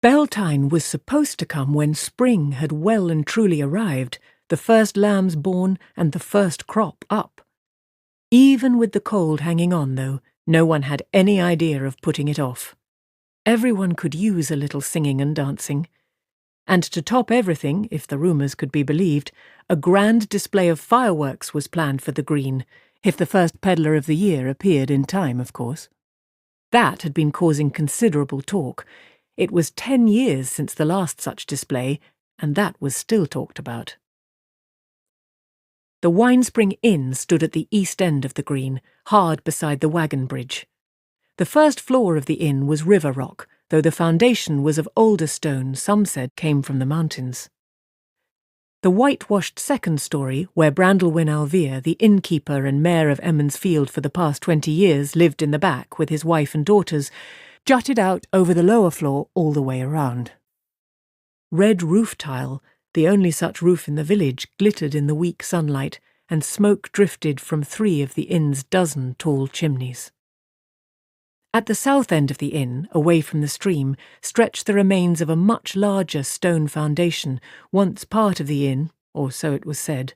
B: Beltane was supposed to come when spring had well and truly arrived, the first lambs born and the first crop up. Even with the cold hanging on, though, no one had any idea of putting it off. Everyone could use a little singing and dancing. And to top everything, if the rumours could be believed, a grand display of fireworks was planned for the green, if the first peddler of the year appeared in time, of course. That had been causing considerable talk. It was 10 years since the last such display, and that was still talked about. The Winespring Inn stood at the east end of the green, hard beside the wagon bridge. The first floor of the inn was river rock, though the foundation was of older stone some said came from the mountains. The whitewashed second story, where Brandlewyn Alvere, the innkeeper and mayor of Emmons Field for the past 20 years, lived in the back with his wife and daughters, jutted out over the lower floor all the way around. Red roof tile, the only such roof in the village, glittered in the weak sunlight, and smoke drifted from 3 of the inn's dozen tall chimneys. At the south end of the inn, away from the stream, stretched the remains of a much larger stone foundation, once part of the inn, or so it was said.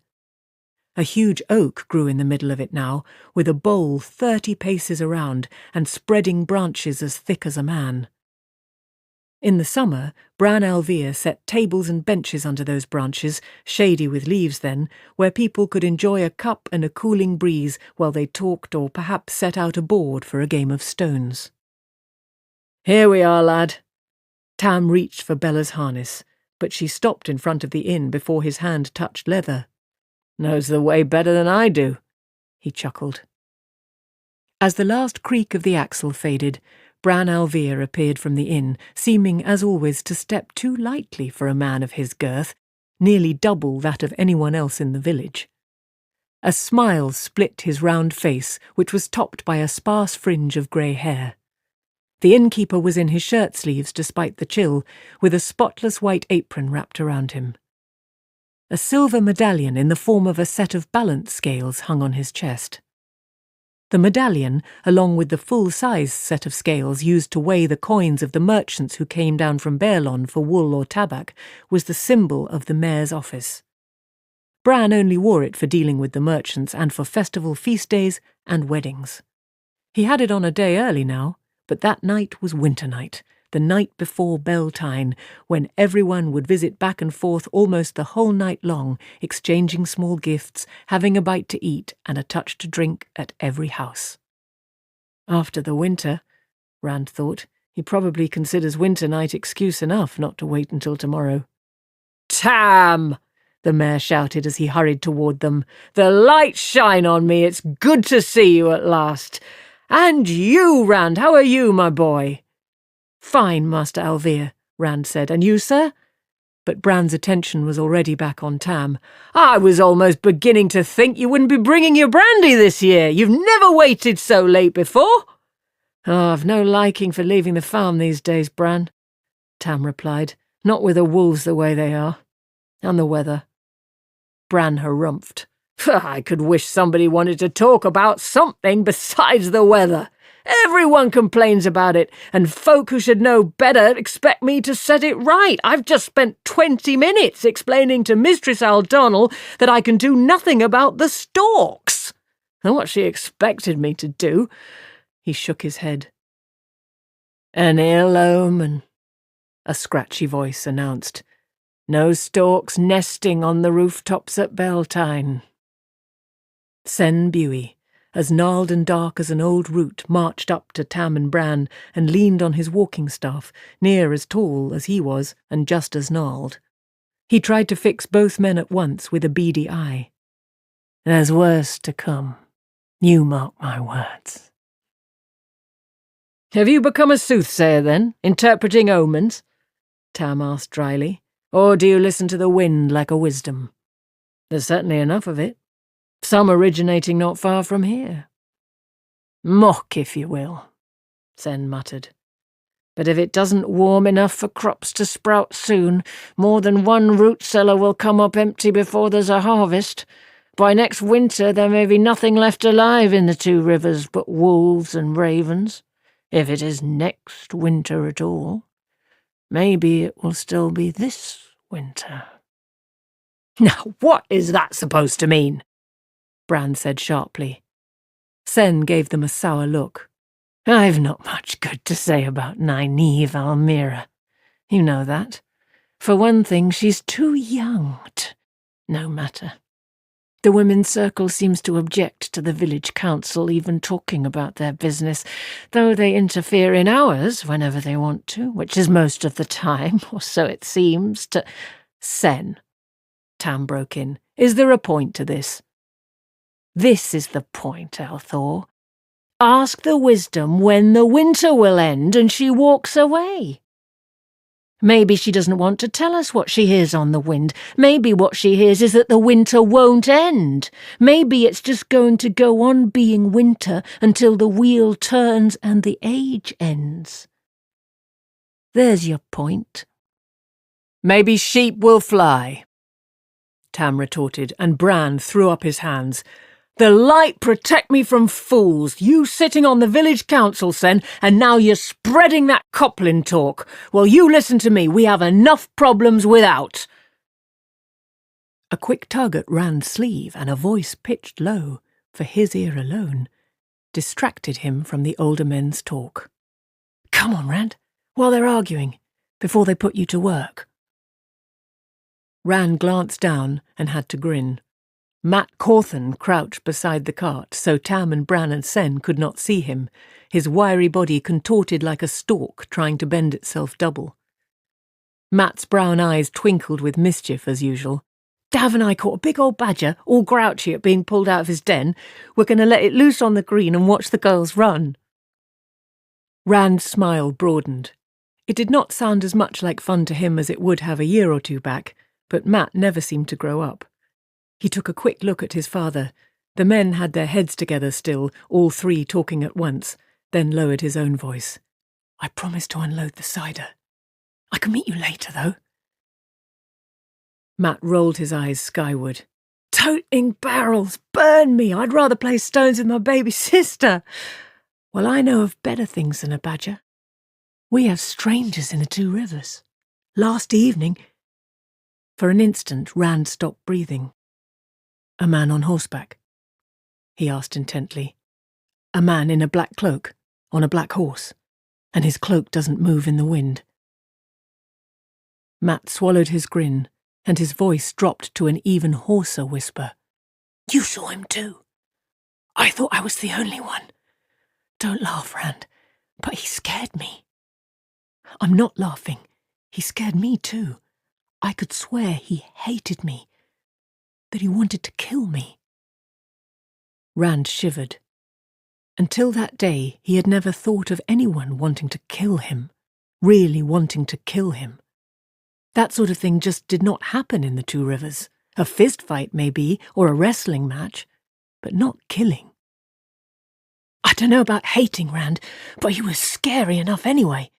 B: A huge oak grew in the middle of it now, with a bole 30 paces around and spreading branches as thick as a man. In the summer, Bran Alvere set tables and benches under those branches, shady with leaves then, where people could enjoy a cup and a cooling breeze while they talked or perhaps set out a board for a game of stones. "Here we are, lad." Tam reached for Bella's harness, but she stopped in front of the inn before his hand touched leather. "Knows the way better than I do," he chuckled. As the last creak of the axle faded, Bran Alvere appeared from the inn, seeming, as always, to step too lightly for a man of his girth, nearly double that of anyone else in the village. A smile split his round face, which was topped by a sparse fringe of grey hair. The innkeeper was in his shirt-sleeves despite the chill, with a spotless white apron wrapped around him. A silver medallion in the form of a set of balance scales hung on his chest. The medallion, along with the full-size set of scales used to weigh the coins of the merchants who came down from Baerlon for wool or tabac, was the symbol of the mayor's office. Bran only wore it for dealing with the merchants and for festival feast days and weddings. He had it on a day early now, but that night was winter night, the night before Beltane, when everyone would visit back and forth almost the whole night long, exchanging small gifts, having a bite to eat and a touch to drink at every house. After the winter, Rand thought, he probably considers winter night excuse enough not to wait until tomorrow. "Tam!" the mayor shouted as he hurried toward them. "The lights shine on me. It's good to see you at last. And you, Rand, how are you, my boy?" "Fine, Master Alvere," Rand said. "And you, sir?" But Bran's attention was already back on Tam. "I was almost beginning to think you wouldn't be bringing your brandy this year. You've never waited so late before." "Oh, I've no liking for leaving the farm these days, Bran," Tam replied. "Not with the wolves the way they are. And the weather." Bran harumphed. "I could wish somebody wanted to talk about something besides the weather. Everyone complains about it, and folk who should know better expect me to set it right. I've just spent 20 minutes explaining to Mistress Aldonal that I can do nothing about the storks. And what she expected me to do." He shook his head. "An ill omen," a scratchy voice announced. "No storks nesting on the rooftops at Beltane." Sen Buey, as gnarled and dark as an old root, marched up to Tam and Bran and leaned on his walking staff, near as tall as he was and just as gnarled. He tried to fix both men at once with a beady eye. "There's worse to come. You mark my words." "Have you become a soothsayer then, interpreting omens?" Tam asked dryly. "Or do you listen to the wind like a wisdom? There's certainly enough of it. Some originating not far from here." "Mock, if you will," Sen muttered. "But if it doesn't warm enough for crops to sprout soon, more than one root cellar will come up empty before there's a harvest. By next winter there may be nothing left alive in the 2 rivers but wolves and ravens, if it is next winter at all. Maybe it will still be this winter." "Now what is that supposed to mean?" Bran said sharply. Sen gave them a sour look. "I've not much good to say about Nynaeve Almira. You know that. For one thing, she's too young no matter. The women's circle seems to object to the village council even talking about their business, though they interfere in ours whenever they want to, which is most of the time, or so it seems to—" "Sen," Tam broke in, "is there a point to this?" "This is the point, Althor.
D: Ask the wisdom when the winter will end and she walks away. Maybe she doesn't want to tell us what she hears on the wind. Maybe what she hears is that the winter won't end. Maybe it's just going to go on being winter until the wheel turns and the age ends. There's your point.
B: Maybe sheep will fly, Tam retorted, and Bran threw up his hands. The light protect me from fools. You sitting on the village council, Sen, and now you're spreading that Coplin talk. Well, you listen to me. We have enough problems without. A quick tug at Rand's sleeve and a voice pitched low, for his ear alone, distracted him from the older men's talk. Come on, Rand, while they're arguing, before they put you to work. Rand glanced down and had to grin. Matt Cawthon crouched beside the cart, so Tam and Bran and Sen could not see him, his wiry body contorted like a stalk trying to bend itself double. Matt's brown eyes twinkled with mischief as usual. Dav and I caught a big old badger, all grouchy at being pulled out of his den. We're going to let it loose on the green and watch the girls run. Rand's smile broadened. It did not sound as much like fun to him as it would have a year or two back, but Matt never seemed to grow up. He took a quick look at his father. The men had their heads together still, all three talking at once, then lowered his own voice. I promised to unload the cider. I can meet you later, though. Matt rolled his eyes skyward. Toting barrels! Burn me! I'd rather play stones with my baby sister. Well, I know of better things than a badger. We have strangers in the Two Rivers. Last evening... For an instant, Rand stopped breathing. A man on horseback? He asked intently. A man in a black cloak, on a black horse, and his cloak doesn't move in the wind. Matt swallowed his grin, and his voice dropped to an even hoarser whisper. You saw him too. I thought I was the only one. Don't laugh, Rand, but he scared me. I'm not laughing. He scared me too. I could swear he hated me, that he wanted to kill me. Rand shivered. Until that day, he had never thought of anyone wanting to kill him, really wanting to kill him. That sort of thing just did not happen in the Two Rivers. A fist fight, maybe, or a wrestling match, but not killing. I don't know about hating Rand, but he was scary enough anyway.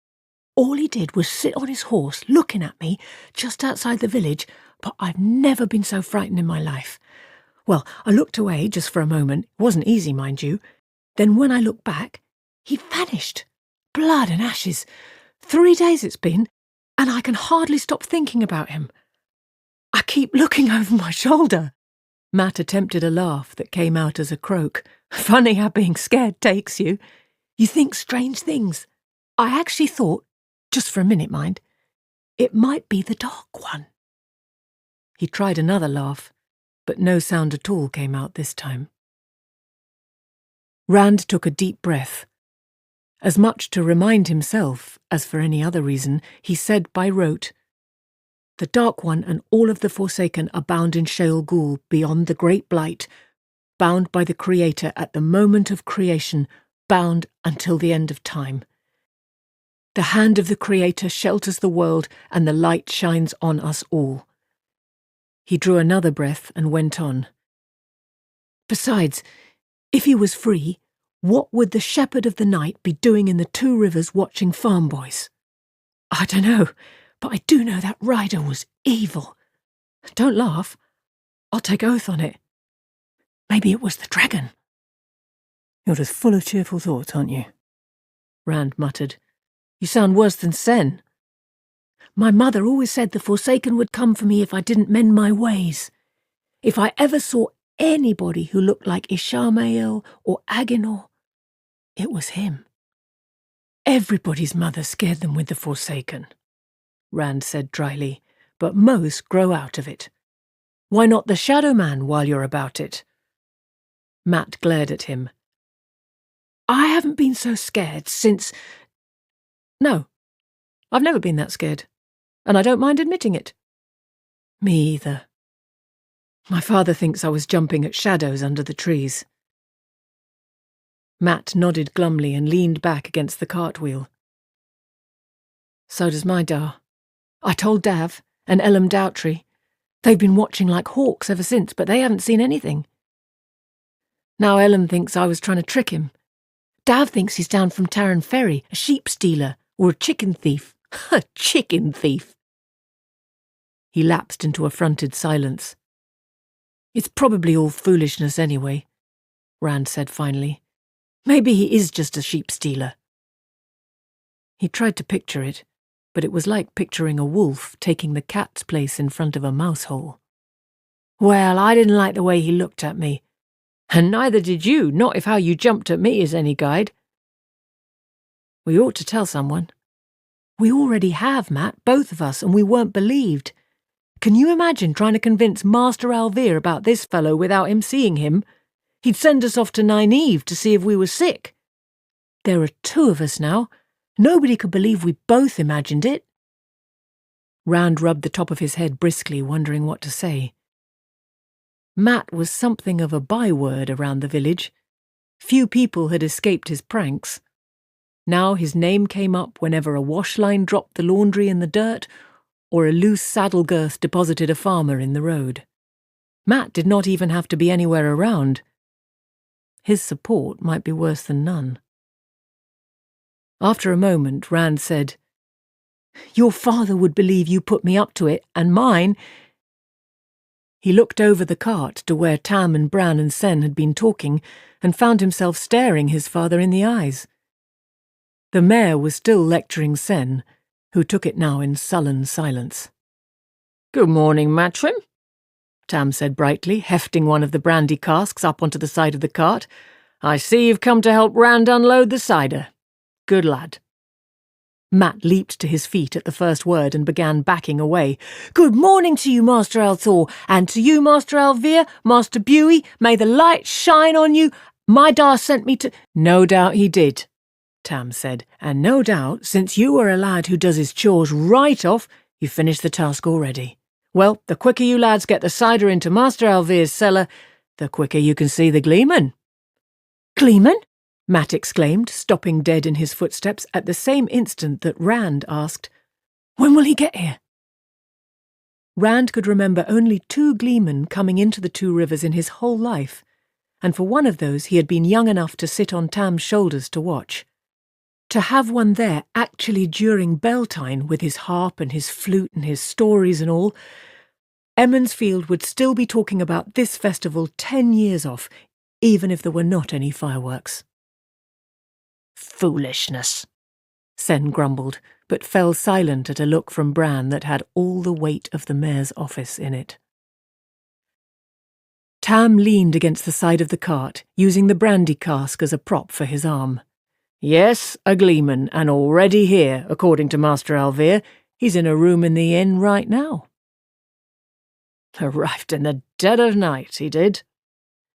B: All he did was sit on his horse looking at me just outside the village, but I've never been so frightened in my life. Well, I looked away just for a moment. It wasn't easy, mind you. Then when I looked back, he'd vanished. Blood and ashes. 3 days it's been, and I can hardly stop thinking about him. I keep looking over my shoulder. Matt attempted a laugh that came out as a croak. Funny how being scared takes you. You think strange things. I actually thought, just for a minute, mind, it might be the Dark One. He tried another laugh, but no sound at all came out this time. Rand took a deep breath. As much to remind himself as for any other reason, he said by rote, The Dark One and all of the Forsaken are bound in Sheol Ghul beyond the Great Blight, bound by the Creator at the moment of creation, bound until the end of time. The hand of the Creator shelters the world and the light shines on us all. He drew another breath and went on. Besides, if he was free, what would the Shepherd of the Night be doing in the Two Rivers watching farm boys? I don't know, but I do know that rider was evil. Don't laugh. I'll take oath on it. Maybe it was the dragon. You're just full of cheerful thoughts, aren't you? Rand muttered. You sound worse than Sen. My mother always said the Forsaken would come for me if I didn't mend my ways. If I ever saw anybody who looked like Ishamael or Agenor, it was him. Everybody's mother scared them with the Forsaken, Rand said dryly, but most grow out of it. Why not the Shadow Man while you're about it? Matt glared at him. I haven't been so scared since... No, I've never been that scared, and I don't mind admitting it. Me either. My father thinks I was jumping at shadows under the trees. Matt nodded glumly and leaned back against the cartwheel. So does my da. I told Dav and Ellum Doubtry. They've been watching like hawks ever since, but they haven't seen anything. Now Ellum thinks I was trying to trick him. Dav thinks he's down from Tarrant Ferry, a sheep stealer or a chicken thief. A chicken thief. He lapsed into affronted silence. It's probably all foolishness anyway, Rand said finally. Maybe he is just a sheep stealer. He tried to picture it, but it was like picturing a wolf taking the cat's place in front of a mouse hole. Well, I didn't like the way he looked at me. And neither did you, not if how you jumped at me is any guide. We ought to tell someone. We already have, Matt, both of us, and we weren't believed. Can you imagine trying to convince Master Alvear about this fellow without him seeing him? He'd send us off to Nynaeve to see if we were sick. There are two of us now. Nobody could believe we both imagined it. Rand rubbed the top of his head briskly, wondering what to say. Matt was something of a byword around the village. Few people had escaped his pranks. Now his name came up whenever a wash line dropped the laundry in the dirt or a loose saddle girth deposited a farmer in the road. Matt did not even have to be anywhere around. His support might be worse than none. After a moment, Rand said, Your father would believe you put me up to it, and mine. He looked over the cart to where Tam and Bran and Sen had been talking and found himself staring his father in the eyes. The mayor was still lecturing Sen, who took it now in sullen silence. Good morning, Matrim, Tam said brightly, hefting one of the brandy casks up onto the side of the cart. I see you've come to help Rand unload the cider. Good lad. Matt leaped to his feet at the first word and began backing away. Good morning to you, Master Althor, and to you, Master Alvear, Master Buey. May the light shine on you. My da sent me to— No doubt he did, Tam said, and no doubt, since you are a lad who does his chores right off, you finished the task already. Well, the quicker you lads get the cider into Master Alvear's cellar, the quicker you can see the Gleeman. Gleeman? Matt exclaimed, stopping dead in his footsteps at the same instant that Rand asked, When will he get here? Rand could remember only 2 Gleemen coming into the 2 rivers in his whole life, and for one of those he had been young enough to sit on Tam's shoulders to watch. To have one there actually during Beltane with his harp and his flute and his stories and all, Emmonsfield would still be talking about this festival 10 years off, even if there were not any fireworks. Foolishness, Sen grumbled, but fell silent at a look from Bran that had all the weight of the mayor's office in it. Tam leaned against the side of the cart, using the brandy cask as a prop for his arm. Yes, a Gleeman, and already here, according to Master Alvear. He's in a room in the inn right now. Arrived in the dead of night, he did.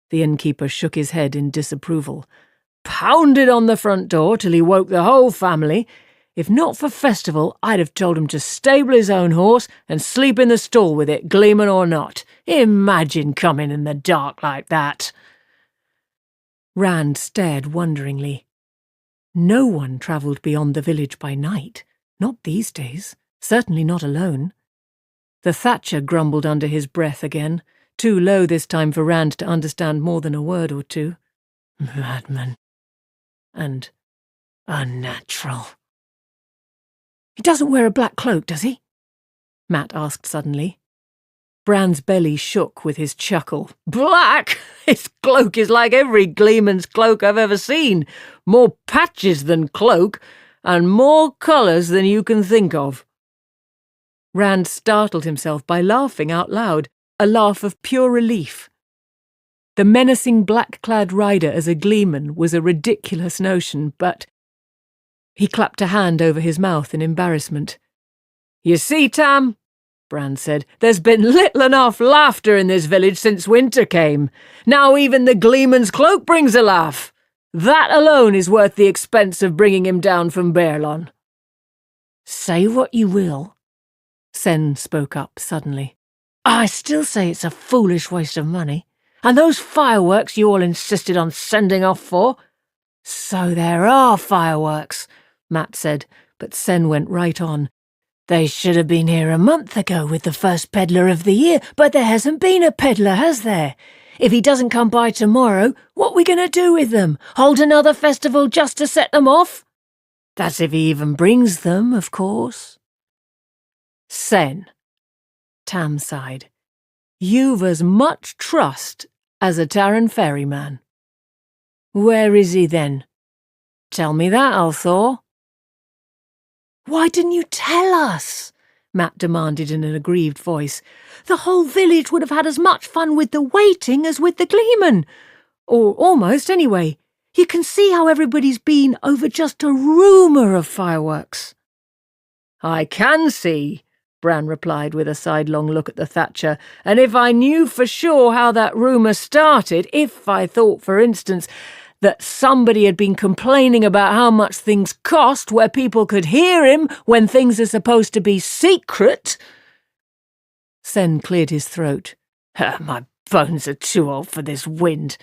B: The innkeeper shook his head in disapproval. Pounded on the front door till he woke the whole family. If not for festival, I'd have told him to stable his own horse and sleep in the stall with it, Gleeman or not. Imagine coming in the dark like that. Rand stared wonderingly. No one travelled beyond the village by night, not these days, certainly not alone. The thatcher grumbled under his breath again, too low this time for Rand to understand more than a word or two. Madman. And unnatural. He doesn't wear a black cloak, does he? Matt asked suddenly. Bran's belly shook with his chuckle. Black? His cloak is like every Gleeman's cloak I've ever seen. More patches than cloak, and more colours than you can think of. Rand startled himself by laughing out loud, a laugh of pure relief. The menacing black-clad rider as a Gleeman was a ridiculous notion, but— He clapped a hand over his mouth in embarrassment. You see, Tam, Bran said, there's been little enough laughter in this village since winter came. Now even the Gleeman's cloak brings a laugh. That alone is worth the expense of bringing him down from Baerlon. Say what you will, Sen spoke up suddenly. I still say it's a foolish waste of money. And those fireworks you all insisted on sending off for?
C: So there are fireworks, Matt said, but Sen went right on. They should have been here a month ago with the first peddler of the year, but there hasn't been a peddler, has there? If he doesn't come by tomorrow, what are we going to do with them? Hold another festival just to set them off? That's if he even brings them, of course. Sen, Tam sighed, you've as much trust as a Taran ferryman. Where is he then? Tell me that, Althor. Why didn't you tell us? Matt demanded in an aggrieved voice. The whole village would have had as much fun with the waiting as with the gleeman. Or almost, anyway. You can see how everybody's been over just a rumour of fireworks. I can see, Bran replied with a sidelong look at the thatcher, and if I knew for sure how that rumour started, if I thought, for instance, that somebody had been complaining about how much things cost where people could hear him when things are supposed to be secret. Sen cleared his throat. My bones are too old for this wind.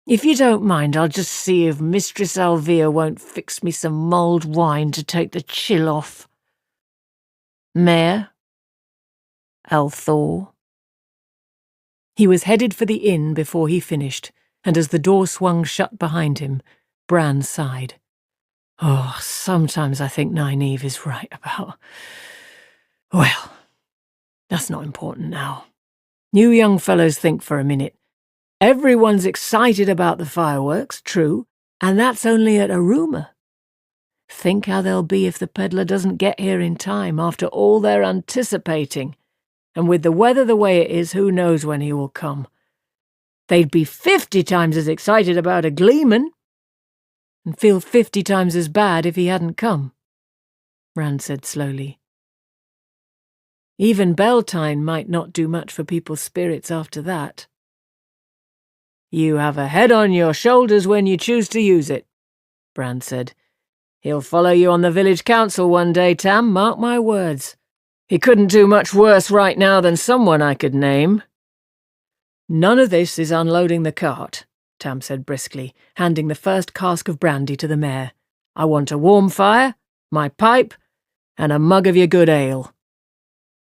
C: If you don't mind, I'll just see if Mistress Alvia won't fix me some mulled wine to take the chill off. Mayor? Althor? He was headed for the inn before he finished, and as the door swung shut behind him, Bran sighed. Oh, sometimes I think Nynaeve is right about... Well, that's not important now. You young fellows think for a minute. Everyone's excited about the fireworks, true, and that's only at a rumour. Think how they'll be if the peddler doesn't get here in time after all they're anticipating. And with the weather the way it is, who knows when he will come. They'd be 50 times as excited about a gleeman, and feel 50 times as bad if he hadn't come, Rand said slowly. Even Beltane might not do much for people's spirits after that. You have a head on your shoulders when you choose to use it, Bran said. He'll follow you on the village council one day, Tam, mark my words. He couldn't do much worse right now than someone I could name. None of this is unloading the cart, Tam said briskly, handing the first cask of brandy to the mayor. I want a warm fire, my pipe, and a mug of your good ale.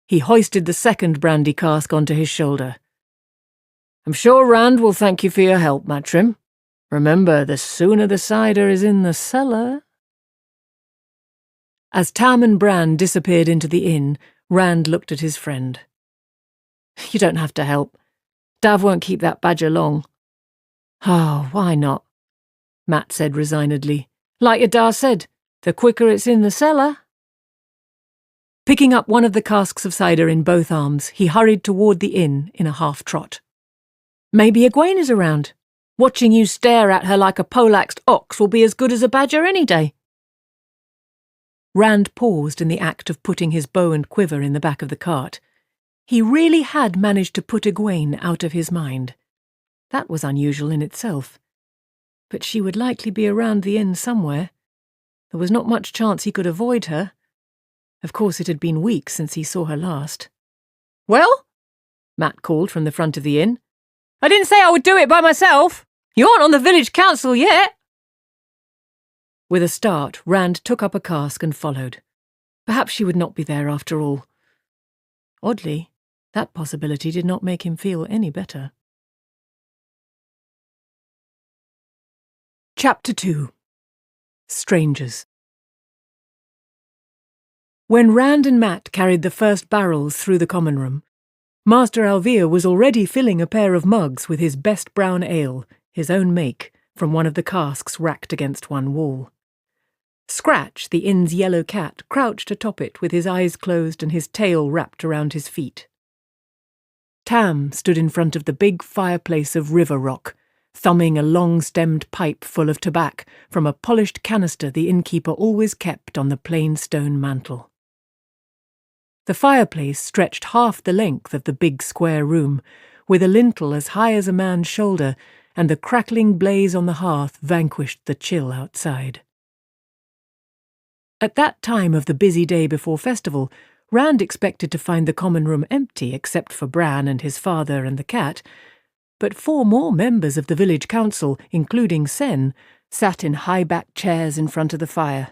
C: He hoisted the second brandy cask onto his shoulder. I'm sure Rand will thank you for your help, Matrim. Remember, the sooner the cider is in the cellar... As Tam and Bran disappeared into the inn, Rand looked at his friend. You don't have to help. Dav won't keep that badger long. Oh, why not? Matt said resignedly. Like Adar said, the quicker it's in the cellar. Picking up one of the casks of cider in both arms, he hurried toward the inn in a half-trot. Maybe Egwene is around. Watching you stare at her like a poleaxed ox will be as good as a badger any day. Rand paused in the act of putting his bow and quiver in the back of the cart. He really had managed to put Egwene out of his mind. That was unusual in itself. But she would likely be around the inn somewhere. There was not much chance he could avoid her. Of course, it had been weeks since he saw her last. Well? Matt called from the front of the inn. I didn't say I would do it by myself. You aren't on the village council yet. With a start, Rand took up a cask and followed. Perhaps she would not be there after all. Oddly, that possibility did not make him feel any better. Chapter 2. Strangers. When Rand and Matt carried the first barrels through the common room, Master Alvir was already filling a pair of mugs with his best brown ale, his own make, from one of the casks racked against one wall. Scratch, the inn's yellow cat, crouched atop it with his eyes closed and his tail wrapped around his feet. Tam stood in front of the big fireplace of river rock, thumbing a long-stemmed pipe full of tobacco from a polished canister the innkeeper always kept on the plain stone mantel. The fireplace stretched half the length of the big square room, with a lintel as high as a man's shoulder, and the crackling blaze on the hearth vanquished the chill outside. At that time of the busy day before festival, Rand expected to find the common room empty except for Bran and his father and the cat, but 4 more members of the village council, including Sen,
B: sat in high-backed chairs in front of the fire,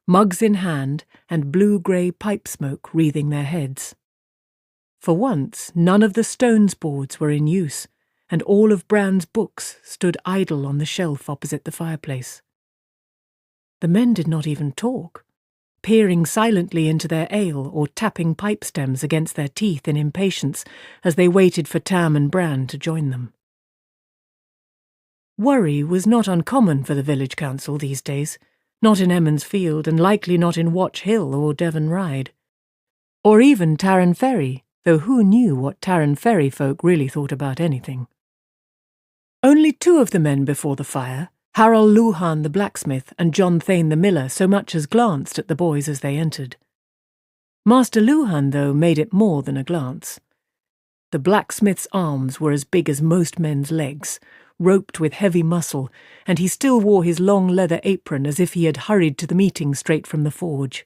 B: mugs in hand and blue-grey pipe smoke wreathing their heads. For once, none of the stones boards were in use, and all of Bran's books stood idle on the shelf opposite the fireplace. The men did not even talk, peering silently into their ale or tapping pipe stems against their teeth in impatience as they waited for Tam and Bran to join them. Worry was not uncommon for the village council these days, not in Emmons Field and likely not in Watch Hill or Devon Ride. Or even Tarran Ferry, though who knew what Tarran Ferry folk really thought about anything. Only two of the men before the fire, Harold Luhan the blacksmith and John Thane the miller, so much as glanced at the boys as they entered. Master Luhan, though, made it more than a glance. The blacksmith's arms were as big as most men's legs, roped with heavy muscle, and he still wore his long leather apron as if he had hurried to the meeting straight from the forge.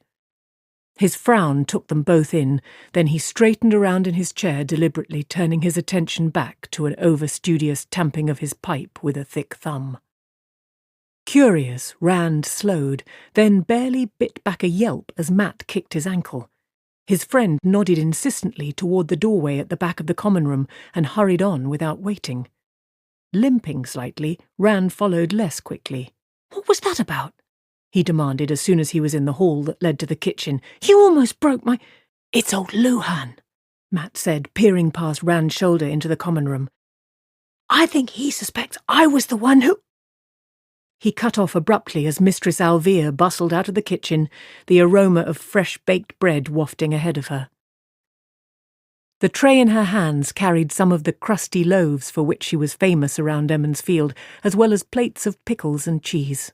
B: His frown took them both in, then he straightened around in his chair, deliberately turning his attention back to an over-studious tamping of his pipe with a thick thumb. Curious, Rand slowed, then barely bit back a yelp as Matt kicked his ankle. His friend nodded insistently toward the doorway at the back of the common room and hurried on without waiting. Limping slightly, Rand followed less quickly.
D: What was that about?
B: He demanded as soon as he was in the hall that led to the kitchen.
D: You almost broke my—
B: It's old Luhan, Matt said, peering past Rand's shoulder into the common room.
D: I think he suspects I was the one who—
B: He cut off abruptly as Mistress Alvia bustled out of the kitchen, the aroma of fresh-baked bread wafting ahead of her. The tray in her hands carried some of the crusty loaves for which she was famous around Emmons Field, as well as plates of pickles and cheese.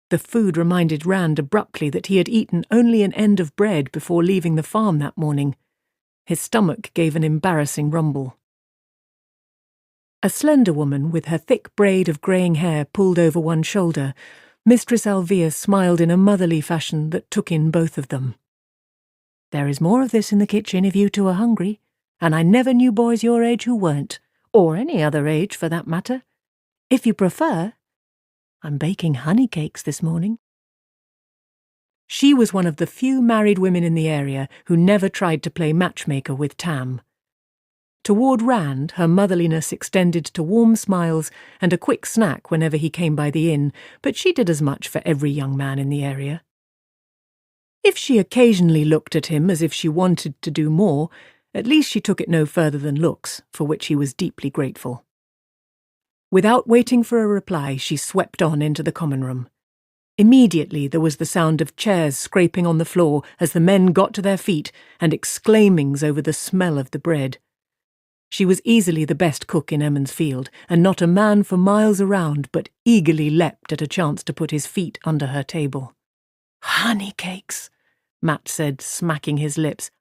B: The food reminded Rand abruptly that he had eaten only an end of bread before leaving the farm that morning. His stomach gave an embarrassing rumble. A slender woman with her thick braid of greying hair pulled over one shoulder, Mistress Alvia smiled in a motherly fashion that took in both of them. There is more of this in the kitchen if you two are hungry, and I never knew boys your age who weren't, or any other age for that matter. If you prefer, I'm baking honey cakes this morning. She was one of the few married women in the area who never tried to play matchmaker with Tam. Toward Rand, her motherliness extended to warm smiles and a quick snack whenever he came by the inn, but she did as much for every young man in the area. If she occasionally looked at him as if she wanted to do more, at least she took it no further than looks, for which he was deeply grateful. Without waiting for a reply, she swept on into the common room. Immediately there was the sound of chairs scraping on the floor as the men got to their feet and exclaimings over the smell of the bread. She was easily the best cook in Emmons Field, and not a man for miles around but eagerly leapt at a chance to put his feet under her table.
D: Honey cakes,
B: Matt said, smacking his lips.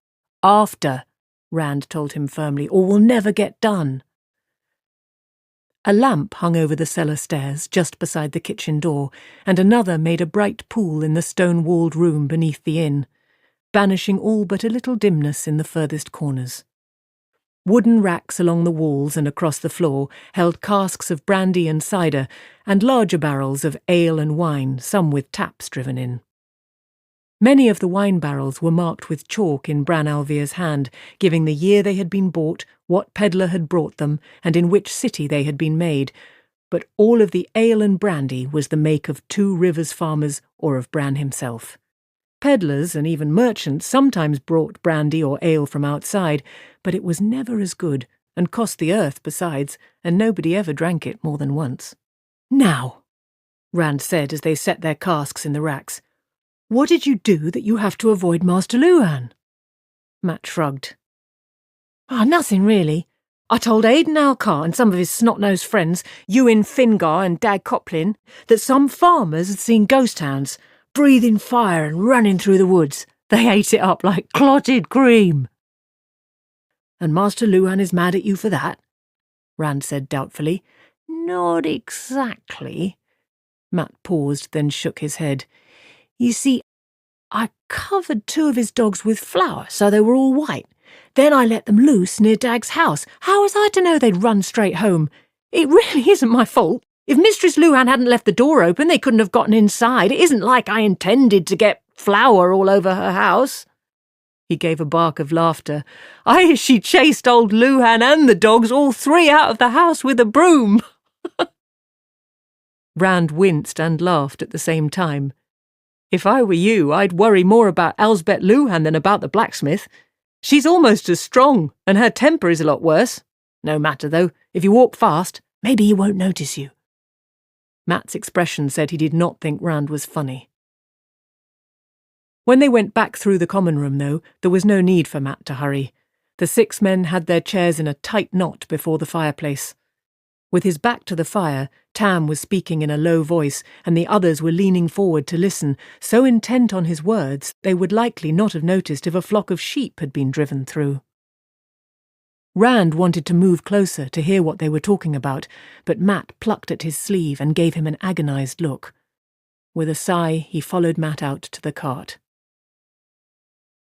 B: After, Rand told him firmly, or we'll never get done. A lamp hung over the cellar stairs just beside the kitchen door, and another made a bright pool in the stone-walled room beneath the inn, banishing all but a little dimness in the furthest corners. Wooden racks along the walls and across the floor held casks of brandy and cider, and larger barrels of ale and wine, some with taps driven in. Many of the wine barrels were marked with chalk in Bran Alvia's hand, giving the year they had been bought, what peddler had brought them, and in which city they had been made, but all of the ale and brandy was the make of Two Rivers farmers or of Bran himself. Peddlers and even merchants sometimes brought brandy or ale from outside, but it was never as good, and cost the earth besides, and nobody ever drank it more than once. "Now," Rand said as they set their casks in the racks, "what did you do that you have to avoid Master Luhan?" Matt shrugged.
D: Nothing really. I told Aidan Alcar and some of his snot-nosed friends, Ewan Fingar and Dag Coplin, that some farmers had seen ghost hounds, breathing fire and running through the woods. They ate it up like clotted cream.
B: "And Master Luhan is mad at you for that?" Rand said doubtfully.
D: Not exactly. Matt paused, then shook his head. You see, I covered two of his dogs with flour so they were all white. Then I let them loose near Dag's house. How was I to know they'd run straight home? It really isn't my fault.
C: If Mistress Luhan hadn't left the door open, they couldn't have gotten inside. It isn't like I intended to get flour all over her house." He gave a bark of laughter. She chased old Luhan and the dogs, all three, out of the house with a broom." Rand winced and laughed at the same time. "If I were you, I'd worry more about Elsbeth Luhan than about the blacksmith. She's almost as strong, and her temper is a lot worse. No matter, though, if you walk fast, maybe he won't notice you." Matt's expression said he did not think Rand was funny. When they went back through the common room, though, there was no need for Matt to hurry. The 6 men had their chairs in a tight knot before the fireplace. With his back to the fire, Tam was speaking in a low voice, and the others were leaning forward to listen, so intent on his words they would likely not have noticed if a flock of sheep had been driven through. Rand wanted to move closer to hear what they were talking about, but Matt plucked at his sleeve and gave him an agonized look. With a sigh, he followed Matt out to the cart.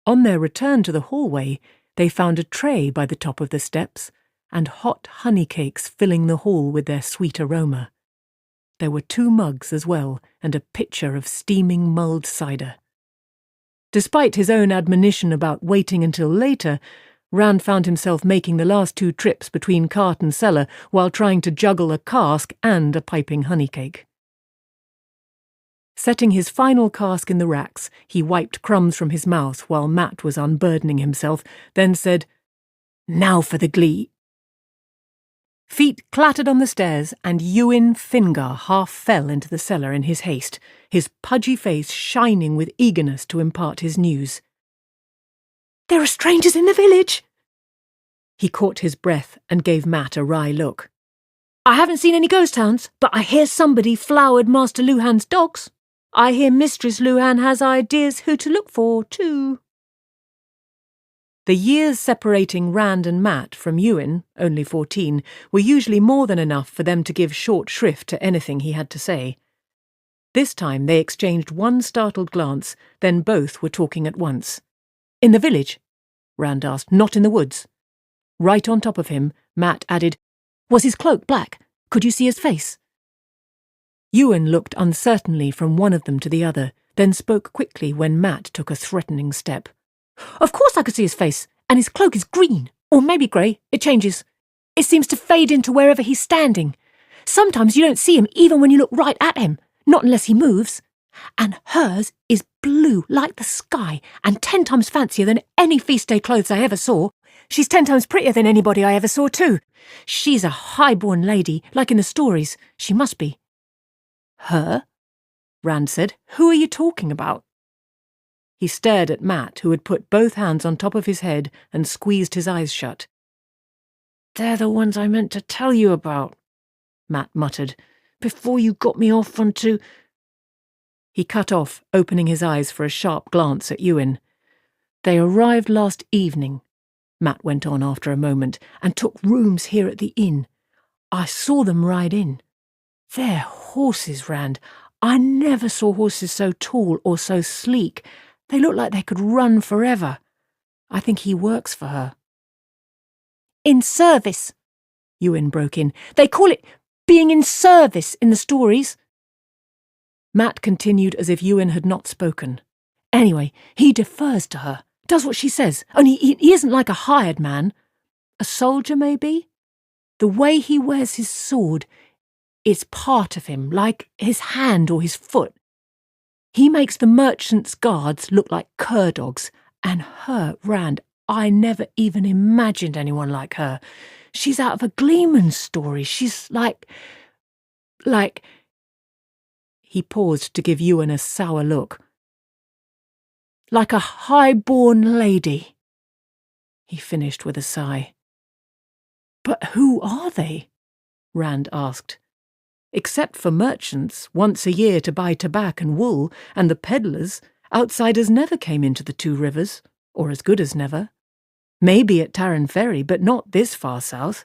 C: On their return to the hallway, they found a tray by the top of the steps, and hot honey cakes filling the hall with their sweet aroma. There were 2 mugs as well, and a pitcher of steaming mulled cider. Despite his own admonition about waiting until later, Rand found himself making the last 2 trips between cart and cellar while trying to juggle a cask and a piping honey cake. Setting his final cask in the racks, he wiped crumbs from his mouth while Matt was unburdening himself, then said, "Now for the glee." Feet clattered on the stairs, and Ewan Fingar half fell into the cellar in his haste, his pudgy face shining with eagerness to impart his news. "There are strangers in the village!" He caught his breath and gave Matt a wry look. "I haven't seen any ghost hounds, but I hear somebody flowered Master Luhan's dogs. I hear Mistress Luhan has ideas who to look for, too." The years separating Rand and Matt from Ewan, only 14, were usually more than enough for them to give short shrift to anything he had to say. This time they exchanged one startled glance, then both were talking at once. "In the village?" Rand asked. "Not in the woods?" Right on top of him, Matt added, "Was his cloak black? Could you see his face?" Ewan looked uncertainly from one of them to the other, then spoke quickly when Matt took a threatening step. "Of course I could see his face, and his cloak is green, or maybe grey. It changes. It seems to fade into wherever he's standing. Sometimes you don't see him even when you look right at him, not unless he moves. And hers is blue like the sky, and 10 times fancier than any feast day clothes I ever saw. She's 10 times prettier than anybody I ever saw, too. She's a high-born lady, like in the stories. She must be." "Her?" Rand said. "Who are you talking about?" He stared at Matt, who had put both hands on top of his head and squeezed his eyes shut. "They're the ones I meant to tell you about," Matt muttered, "before you got me off onto—" He cut off, opening his eyes for a sharp glance at Ewan. "They arrived last evening," Matt went on after a moment, "and took rooms here at the inn. I saw them ride in. They're horses, Rand. I never saw horses so tall or so sleek. They look like they could run forever. I think he works for her." "In service," Ewan broke in. "They call it being in service in the stories." Matt continued as if Ewan had not spoken. "Anyway, he defers to her, does what she says, only he isn't like a hired man. A soldier, maybe? The way he wears his sword, it's part of him, like his hand or his foot. He makes the merchants' guards look like cur dogs, and her, Rand, I never even imagined anyone like her. She's out of a Gleeman story. She's like... He paused to give Ewan a sour look. "Like a high-born lady," he finished with a sigh. "But who are they?" Rand asked. Except for merchants, once a year to buy tobacco and wool, and the peddlers, outsiders never came into the 2 rivers, or as good as never. Maybe at Tarrant Ferry, but not this far south.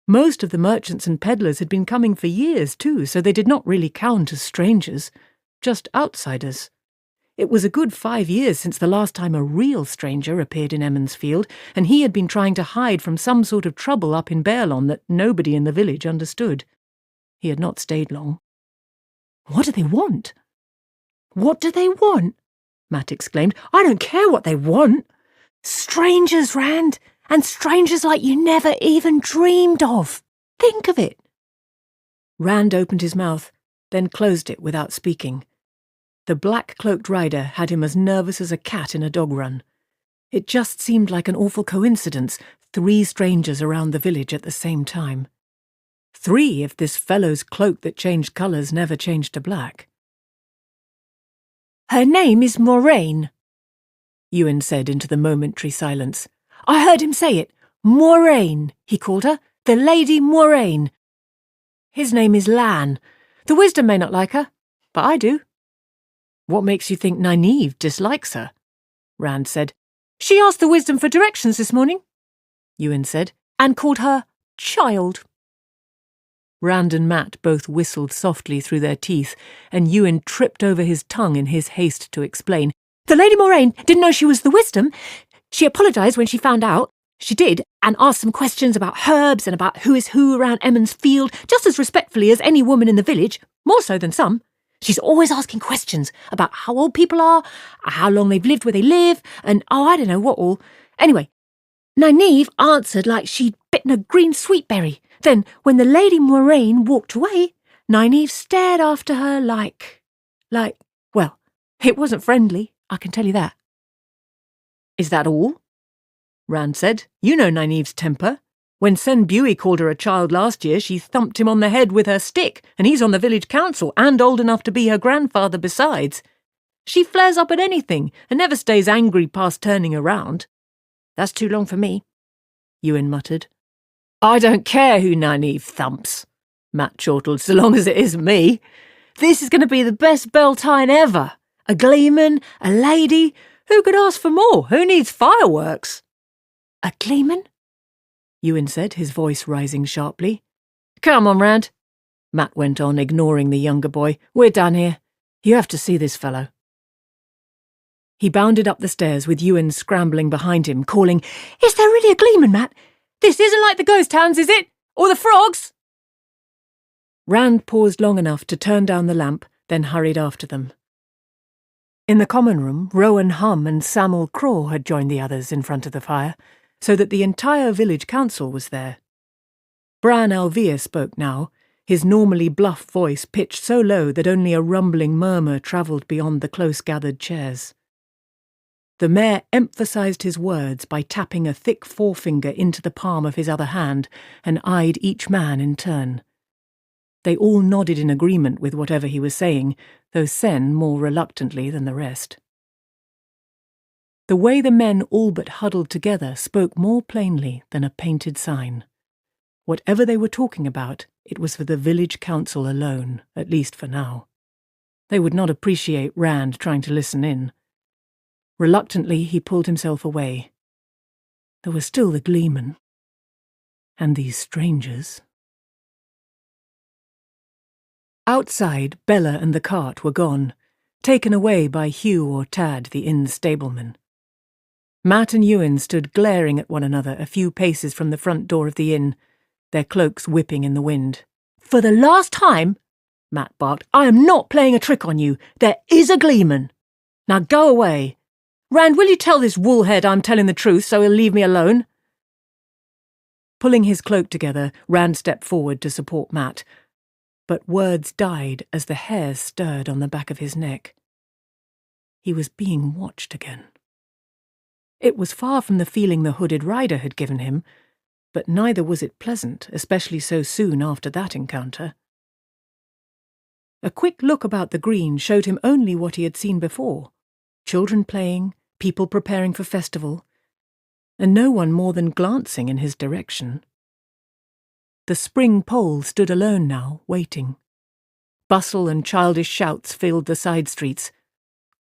C: Most of the merchants and peddlers had been coming for years too, so they did not really count as strangers, just outsiders. It was a good 5 years since the last time a real stranger appeared in Emmonsfield, and he had been trying to hide from some sort of trouble up in Baerlon that nobody in the village understood.
B: He had not stayed long.
C: What do they want? What do they want? Matt exclaimed. I don't care what they want. Strangers, Rand, and strangers like you never even dreamed of. Think of it.
B: Rand opened his mouth, then closed it without speaking. The black-cloaked rider had him as nervous as a cat in a dog run. It just seemed like an awful coincidence, 3 strangers around the village at the same time. 3 if this fellow's cloak that changed colours never changed to black.
C: Her name is Moraine,
B: Ewan said into the momentary silence.
C: I heard him say it. Moraine, he called her. The Lady Moraine. His name is Lan. The Wisdom may not like her, but I do.
B: What makes you think Nynaeve dislikes her? Rand said.
C: She asked the Wisdom for directions this morning,
B: Ewan said,
C: and called her child.
B: Rand and Matt both whistled softly through their teeth, and Ewan tripped over his tongue in his haste to explain.
C: The Lady Moraine didn't know she was the Wisdom. She apologised when she found out. She did, and asked some questions about herbs and about who is who around Emmons Field, just as respectfully as any woman in the village, more so than some. She's always asking questions about how old people are, how long they've lived where they live, and I don't know what all. Anyway, Nynaeve answered like she'd bitten a green sweetberry. Then, when the Lady Moraine walked away, Nynaeve stared after her like, well, it wasn't friendly, I can tell you that.
B: Is that all? Rand said. You know Nynaeve's temper. When Sen Buey called her a child last year, she thumped him on the head with her stick, and he's on the village council, and old enough to be her grandfather besides. She flares up at anything, and never stays angry past turning around.
C: That's too long for me,
B: Ewan muttered.
C: I don't care who Nynaeve thumps, Matt chortled, so long as it isn't me. This is going to be the best Beltane ever. A gleeman, a lady. Who could ask for more? Who needs fireworks? A gleeman?
B: Ewan said, his voice rising sharply.
C: Come on, Rand,
B: Matt went on, ignoring the younger boy. We're done here. You have to see this fellow. He bounded up the stairs with Ewan scrambling behind him, calling,
C: Is there really a gleeman, Matt? This isn't like the ghost towns, is it? Or the frogs?
B: Rand paused long enough to turn down the lamp, then hurried after them. In the common room, Rowan Hum and Samuel Craw had joined the others in front of the fire, so that the entire village council was there. Bran Alvia spoke now, his normally bluff voice pitched so low that only a rumbling murmur travelled beyond the close-gathered chairs. The mayor emphasised his words by tapping a thick forefinger into the palm of his other hand and eyed each man in turn. They all nodded in agreement with whatever he was saying, though Sen more reluctantly than the rest. The way the men all but huddled together spoke more plainly than a painted sign. Whatever they were talking about, it was for the village council alone, at least for now. They would not appreciate Rand trying to listen in. Reluctantly, he pulled himself away. There was still the gleeman. And these strangers. Outside, Bella and the cart were gone, taken away by Hugh or Tad, the inn's stableman. Matt and Ewan stood glaring at one another a few paces from the front door of the inn, their cloaks whipping in the wind.
C: For the last time, Matt barked, I am not playing a trick on you. There is a gleeman. Now go away. Rand, will you tell this woolhead I'm telling the truth so he'll leave me alone?
B: Pulling his cloak together, Rand stepped forward to support Matt, but words died as the hair stirred on the back of his neck. He was being watched again. It was far from the feeling the hooded rider had given him, but neither was it pleasant, especially so soon after that encounter. A quick look about the green showed him only what he had seen before: children playing, people preparing for festival, and no one more than glancing in his direction. The spring pole stood alone now, waiting. Bustle and childish shouts filled the side streets.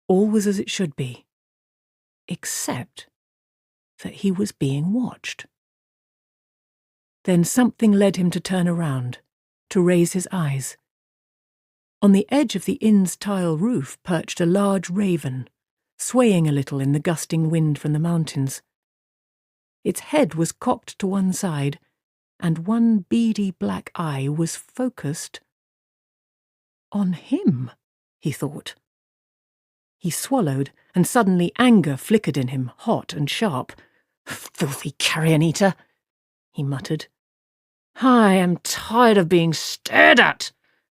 B: All was as it should be, except that he was being watched. Then something led him to turn around, to raise his eyes. On the edge of the inn's tile roof perched a large raven, swaying a little in the gusting wind from the mountains. Its head was cocked to one side, and one beady black eye was focused on him, he thought. He swallowed, and suddenly anger flickered in him, hot and sharp. "Filthy carrion-eater," he muttered.
C: "I am tired of being stared at,"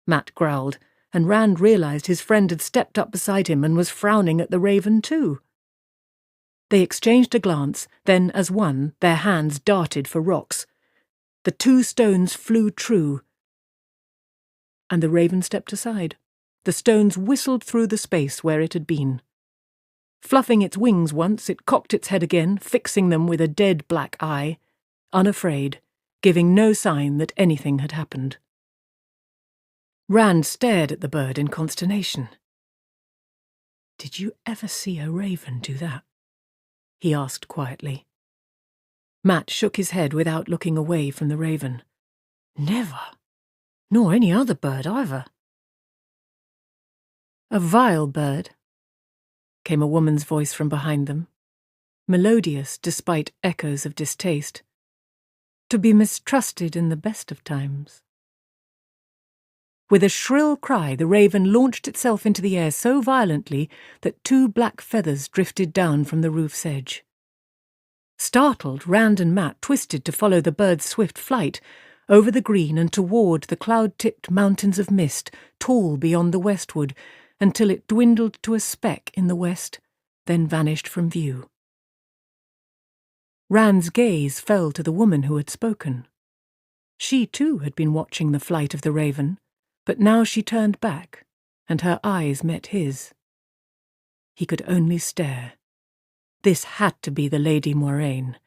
C: Matt growled,
B: and Rand realised his friend had stepped up beside him and was frowning at the raven too. They exchanged a glance, then as one, their hands darted for rocks. The 2 stones flew true, and the raven stepped aside. The stones whistled through the space where it had been. Fluffing its wings once, it cocked its head again, fixing them with a dead black eye, unafraid, giving no sign that anything had happened. Rand stared at the bird in consternation. "Did you ever see a raven do that?" he asked quietly. Matt shook his head without looking away from the raven. "Never. Nor any other bird either." "A vile bird," came a woman's voice from behind them, melodious despite echoes of distaste. "To be mistrusted in the best of times." With a shrill cry, the raven launched itself into the air so violently that 2 black feathers drifted down from the roof's edge. Startled, Rand and Matt twisted to follow the bird's swift flight, over the green and toward the cloud-tipped mountains of mist, tall beyond the westward, until it dwindled to a speck in the west, then vanished from view. Rand's gaze fell to the woman who had spoken. She too had been watching the flight of the raven, but now she turned back, and her eyes met his. He could only stare. This had to be the Lady Moraine,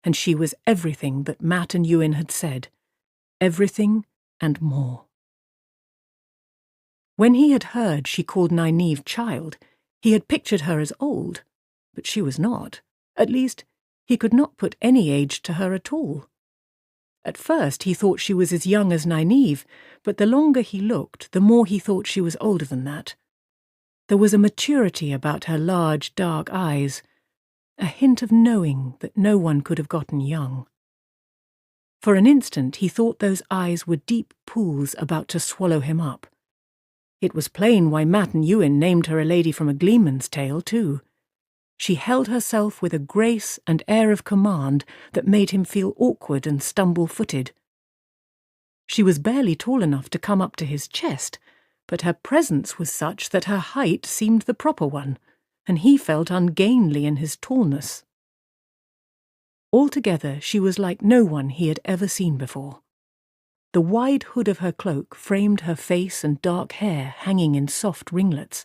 B: and she was everything that Matt and Ewan had said. Everything and more. When he had heard she called Nynaeve child, he had pictured her as old, but she was not. At least, he could not put any age to her at all. At first he thought she was as young as Nynaeve, but the longer he looked, the more he thought she was older than that. There was a maturity about her large, dark eyes, a hint of knowing that no one could have gotten young. For an instant he thought those eyes were deep pools about to swallow him up. It was plain why Matt and Ewan named her a lady from a gleeman's tale, too. She held herself with a grace and air of command that made him feel awkward and stumble-footed. She was barely tall enough to come up to his chest, but her presence was such that her height seemed the proper one, and he felt ungainly in his tallness. Altogether, she was like no one he had ever seen before. The wide hood of her cloak framed her face and dark hair hanging in soft ringlets.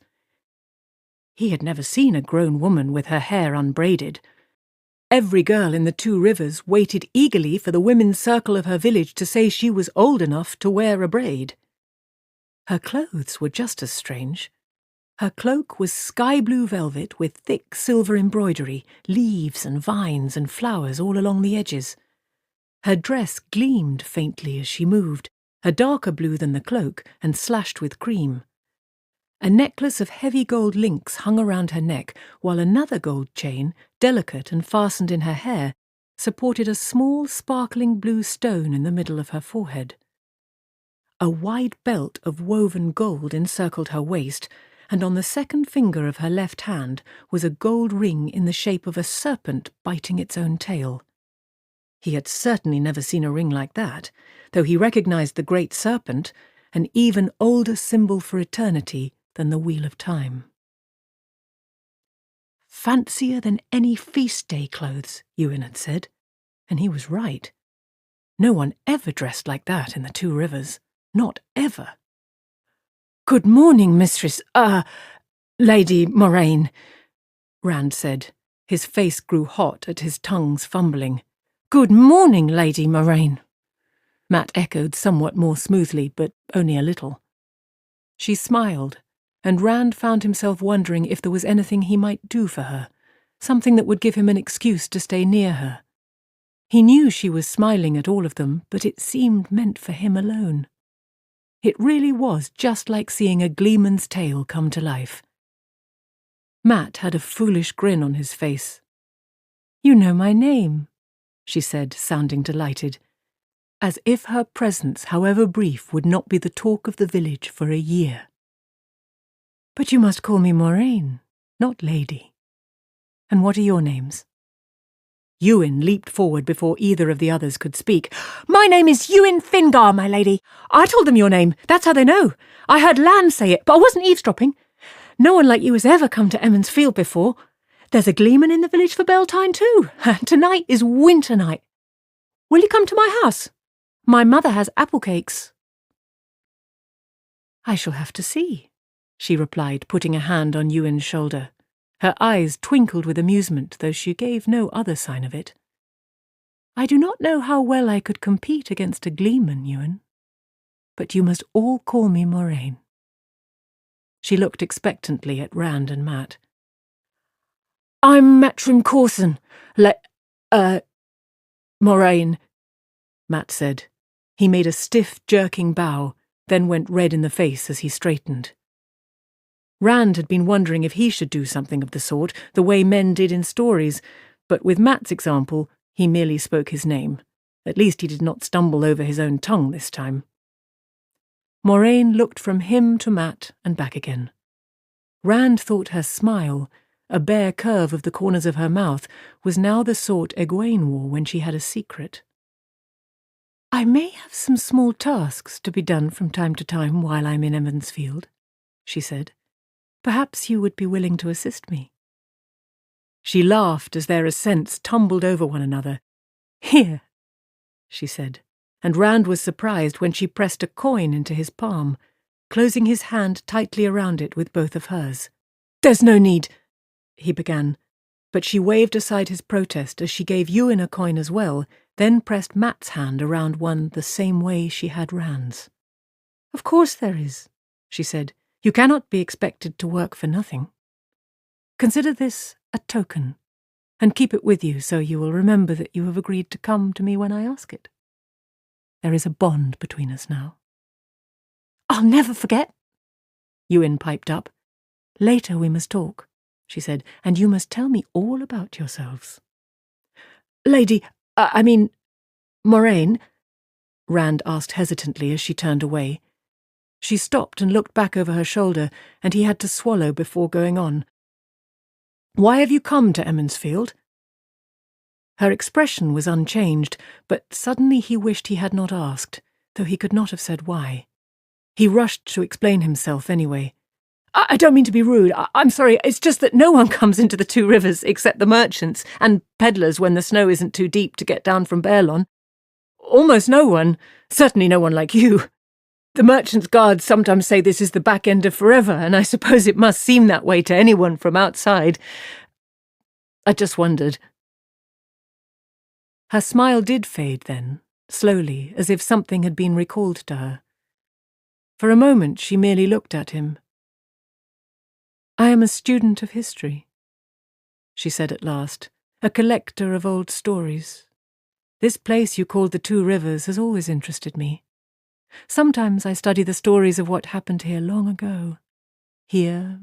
B: He had never seen a grown woman with her hair unbraided. Every girl in the 2 Rivers waited eagerly for the women's circle of her village to say she was old enough to wear a braid. Her clothes were just as strange. Her cloak was sky-blue velvet with thick silver embroidery, leaves and vines and flowers all along the edges. Her dress gleamed faintly as she moved, a darker blue than the cloak and slashed with cream. A necklace of heavy gold links hung around her neck, while another gold chain, delicate and fastened in her hair, supported a small sparkling blue stone in the middle of her forehead. A wide belt of woven gold encircled her waist, and on the second finger of her left hand was a gold ring in the shape of a serpent biting its own tail. He had certainly never seen a ring like that, though he recognized the great serpent, an even older symbol for eternity than the Wheel of Time. Fancier than any feast-day clothes, Ewan had said, and he was right. No one ever dressed like that in the 2 Rivers, not ever. "Good morning, Lady Moraine," Rand said. His face grew hot at his tongue's fumbling. "Good morning, Lady Moraine." Matt echoed somewhat more smoothly, but only a little. She smiled, and Rand found himself wondering if there was anything he might do for her, something that would give him an excuse to stay near her. He knew she was smiling at all of them, but it seemed meant for him alone. It really was just like seeing a gleeman's tale come to life. Matt had a foolish grin on his face. "You know my name," she said, sounding delighted, as if her presence, however brief, would not be the talk of the village for a year. But you must call me Moraine, not Lady. And what are your names? Ewan leaped forward before either of the others could speak.
C: My name is Ewan Fingar, my lady. I told them your name. That's how they know. I heard Lan say it, but I wasn't eavesdropping. No one like you has ever come to Emmons Field before. There's a gleeman in the village for Beltane too. Tonight is winter night. Will you come to my house? My mother has apple cakes.
B: I shall have to see, she replied, putting a hand on Ewan's shoulder. Her eyes twinkled with amusement, though she gave no other sign of it. I do not know how well I could compete against a gleeman, Ewan, but you must all call me Moraine. She looked expectantly at Rand and Matt.
C: I'm Matrim Corson, Moraine,
B: Matt said. He made a stiff, jerking bow, then went red in the face as he straightened. Rand had been wondering if he should do something of the sort, the way men did in stories, but with Matt's example, he merely spoke his name. At least he did not stumble over his own tongue this time. Moraine looked from him to Matt and back again. Rand thought her smile, a bare curve of the corners of her mouth, was now the sort Egwene wore when she had a secret. I may have some small tasks to be done from time to time while I'm in Emmons Field, she said. Perhaps you would be willing to assist me. She laughed as their assents tumbled over one another. Here, she said, and Rand was surprised when she pressed a coin into his palm, closing his hand tightly around it with both of hers.
C: There's no need,
B: he began, but she waved aside his protest as she gave Ewan a coin as well, then pressed Matt's hand around one the same way she had Rand's. Of course there is, she said. You cannot be expected to work for nothing. Consider this a token, and keep it with you so you will remember that you have agreed to come to me when I ask it. There is a bond between us now.
C: I'll never forget,
B: Ewan piped up. Later we must talk, she said, and you must tell me all about yourselves.
C: Moraine,
B: Rand asked hesitantly as she turned away. She stopped and looked back over her shoulder, and he had to swallow before going on. Why have you come to Emmons Field? Her expression was unchanged, but suddenly he wished he had not asked, though he could not have said why. He rushed to explain himself anyway.
C: I don't mean to be rude. I'm sorry. It's just that no one comes into the Two Rivers except the merchants and peddlers when the snow isn't too deep to get down from Baerlon. Almost no one. Certainly no one like you. The merchants' guards sometimes say this is the back end of forever, and I suppose it must seem that way to anyone from outside. I just wondered. Her smile did fade then, slowly, as if something had been recalled to her. For a moment she merely looked at him. I am a student of history, she said at last, a collector of old stories. This place you called the Two Rivers has always interested me. Sometimes I study the stories of what happened here long ago, here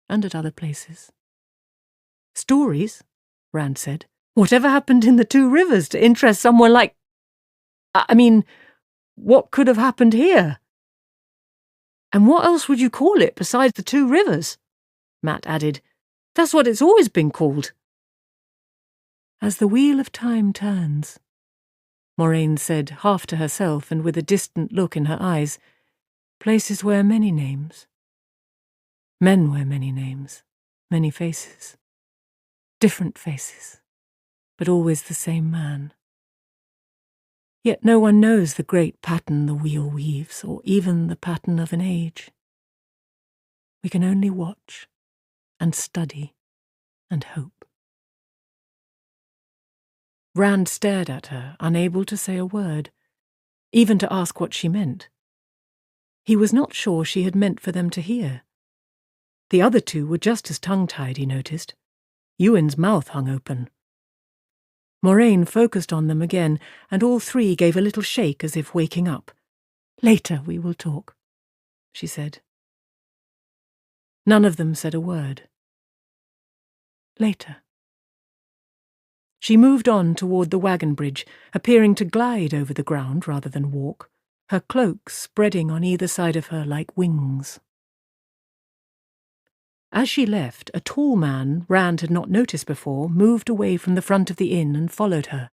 C: and at other places. Stories? Rand said. Whatever happened in the Two Rivers to interest someone like... what could have happened here? And what else would you call it besides the Two Rivers? Matt added. That's what it's always been called. As the wheel of time turns, Moraine said, half to herself and with a distant look in her eyes, places wear many names. Men wear many names, many faces. Different faces, but always the same man. Yet no one knows the great pattern the wheel weaves, or even the pattern of an age. We can only watch and study and hope. Rand stared at her, unable to say a word, even to ask what she meant. He was not sure she had meant for them to hear. The other two were just as tongue-tied, he noticed. Ewan's mouth hung open. Moraine focused on them again, and all three gave a little shake as if waking up. Later we will talk, she said. None of them said a word. Later. She moved on toward the wagon bridge, appearing to glide over the ground rather than walk, her cloak spreading on either side of her like wings.
B: As she left, a tall man Rand had not noticed before moved away from the front of the inn and followed her,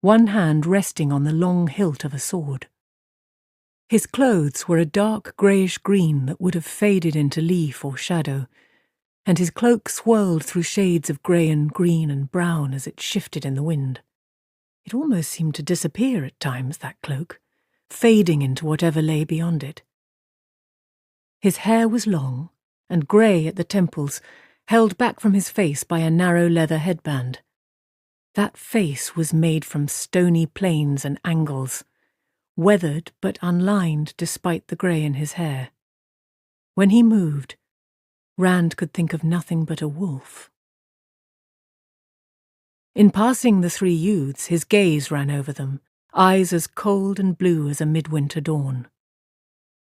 B: one hand resting on the long hilt of a sword. His clothes were a dark greyish-green that would have faded into leaf or shadow, and his cloak swirled through shades of grey and green and brown as it shifted in the wind. It almost seemed to disappear at times, that cloak, fading into whatever lay beyond it. His hair was long and grey at the temples, held back from his face by a narrow leather headband. That face was made from stony planes and angles, weathered but unlined despite the grey in his hair. When he moved, Rand could think of nothing but a wolf. In passing the three youths, his gaze ran over them, eyes as cold and blue as a midwinter dawn.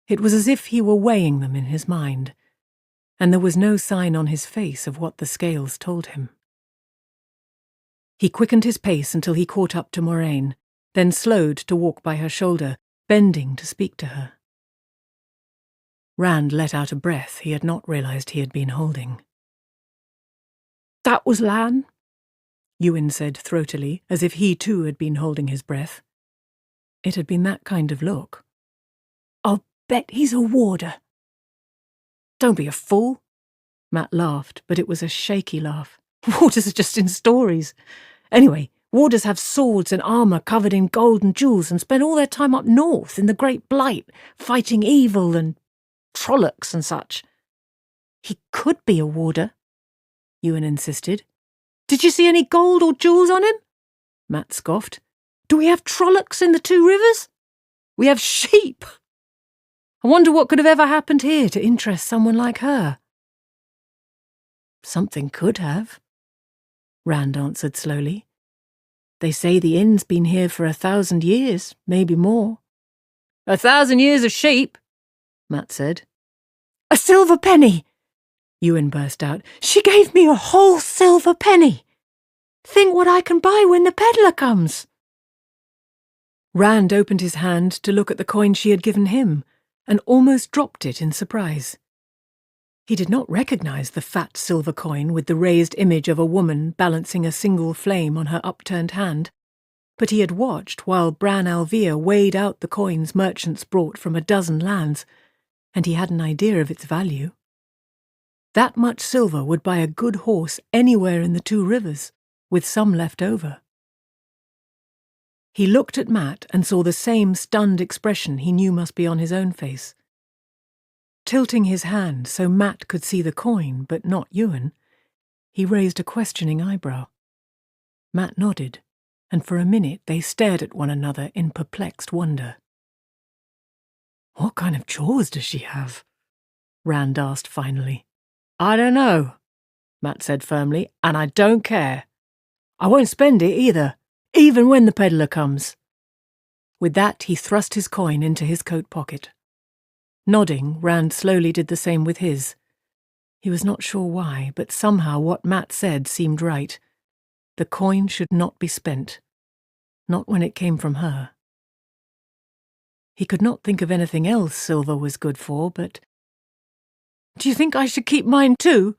B: It was as if he were weighing them in his mind, and there was no sign on his face of what the scales told him. He quickened his pace until he caught up to Moraine, then slowed to walk by her shoulder, bending to speak to her. Rand let out a breath he had not realized he had been holding.
C: "That was Lan?"
B: Ewan said throatily, as if he too had been holding his breath. It had been that kind of look.
C: "I'll bet he's a warder."
B: "Don't be a fool." Matt laughed, but it was a shaky laugh. Warders are just in stories. Anyway, warders have swords and armour covered in gold and jewels and spend all their time up north in the Great Blight, fighting evil and trollocs and such.
C: "He could be a warder,"
B: Ewan insisted.
C: "Did you see any gold or jewels on him?"
B: Matt scoffed.
C: "Do we have trollocs in the Two Rivers?"
B: "We have sheep." I wonder what could have ever happened here to interest someone like her.
C: "Something could have," Rand answered slowly. "They say the inn's been here for 1,000 years, maybe more."
B: 1,000 years of sheep, Matt said.
C: "A silver penny!" Ewan burst out. "She gave me a whole silver penny! Think what I can buy when the peddler comes."
B: Rand opened his hand to look at the coin she had given him, and almost dropped it in surprise. He did not recognize the fat silver coin with the raised image of a woman balancing a single flame on her upturned hand, but he had watched while Bran Alvir weighed out the coins merchants brought from a dozen lands, and he had an idea of its value. That much silver would buy a good horse anywhere in the Two Rivers, with some left over. He looked at Matt and saw the same stunned expression he knew must be on his own face. Tilting his hand so Matt could see the coin, but not Ewan, he raised a questioning eyebrow. Matt nodded, and for a minute they stared at one another in perplexed wonder. "What kind of chores does she have?" Rand asked finally.
C: "I don't know," Matt said firmly, "and I don't care. I won't spend it either, even when the peddler comes."
B: With that, he thrust his coin into his coat pocket. Nodding, Rand slowly did the same with his. He was not sure why, but somehow what Matt said seemed right. The coin should not be spent. Not when it came from her. He could not think of anything else silver was good for, but...
C: "Do you think I should keep mine too?"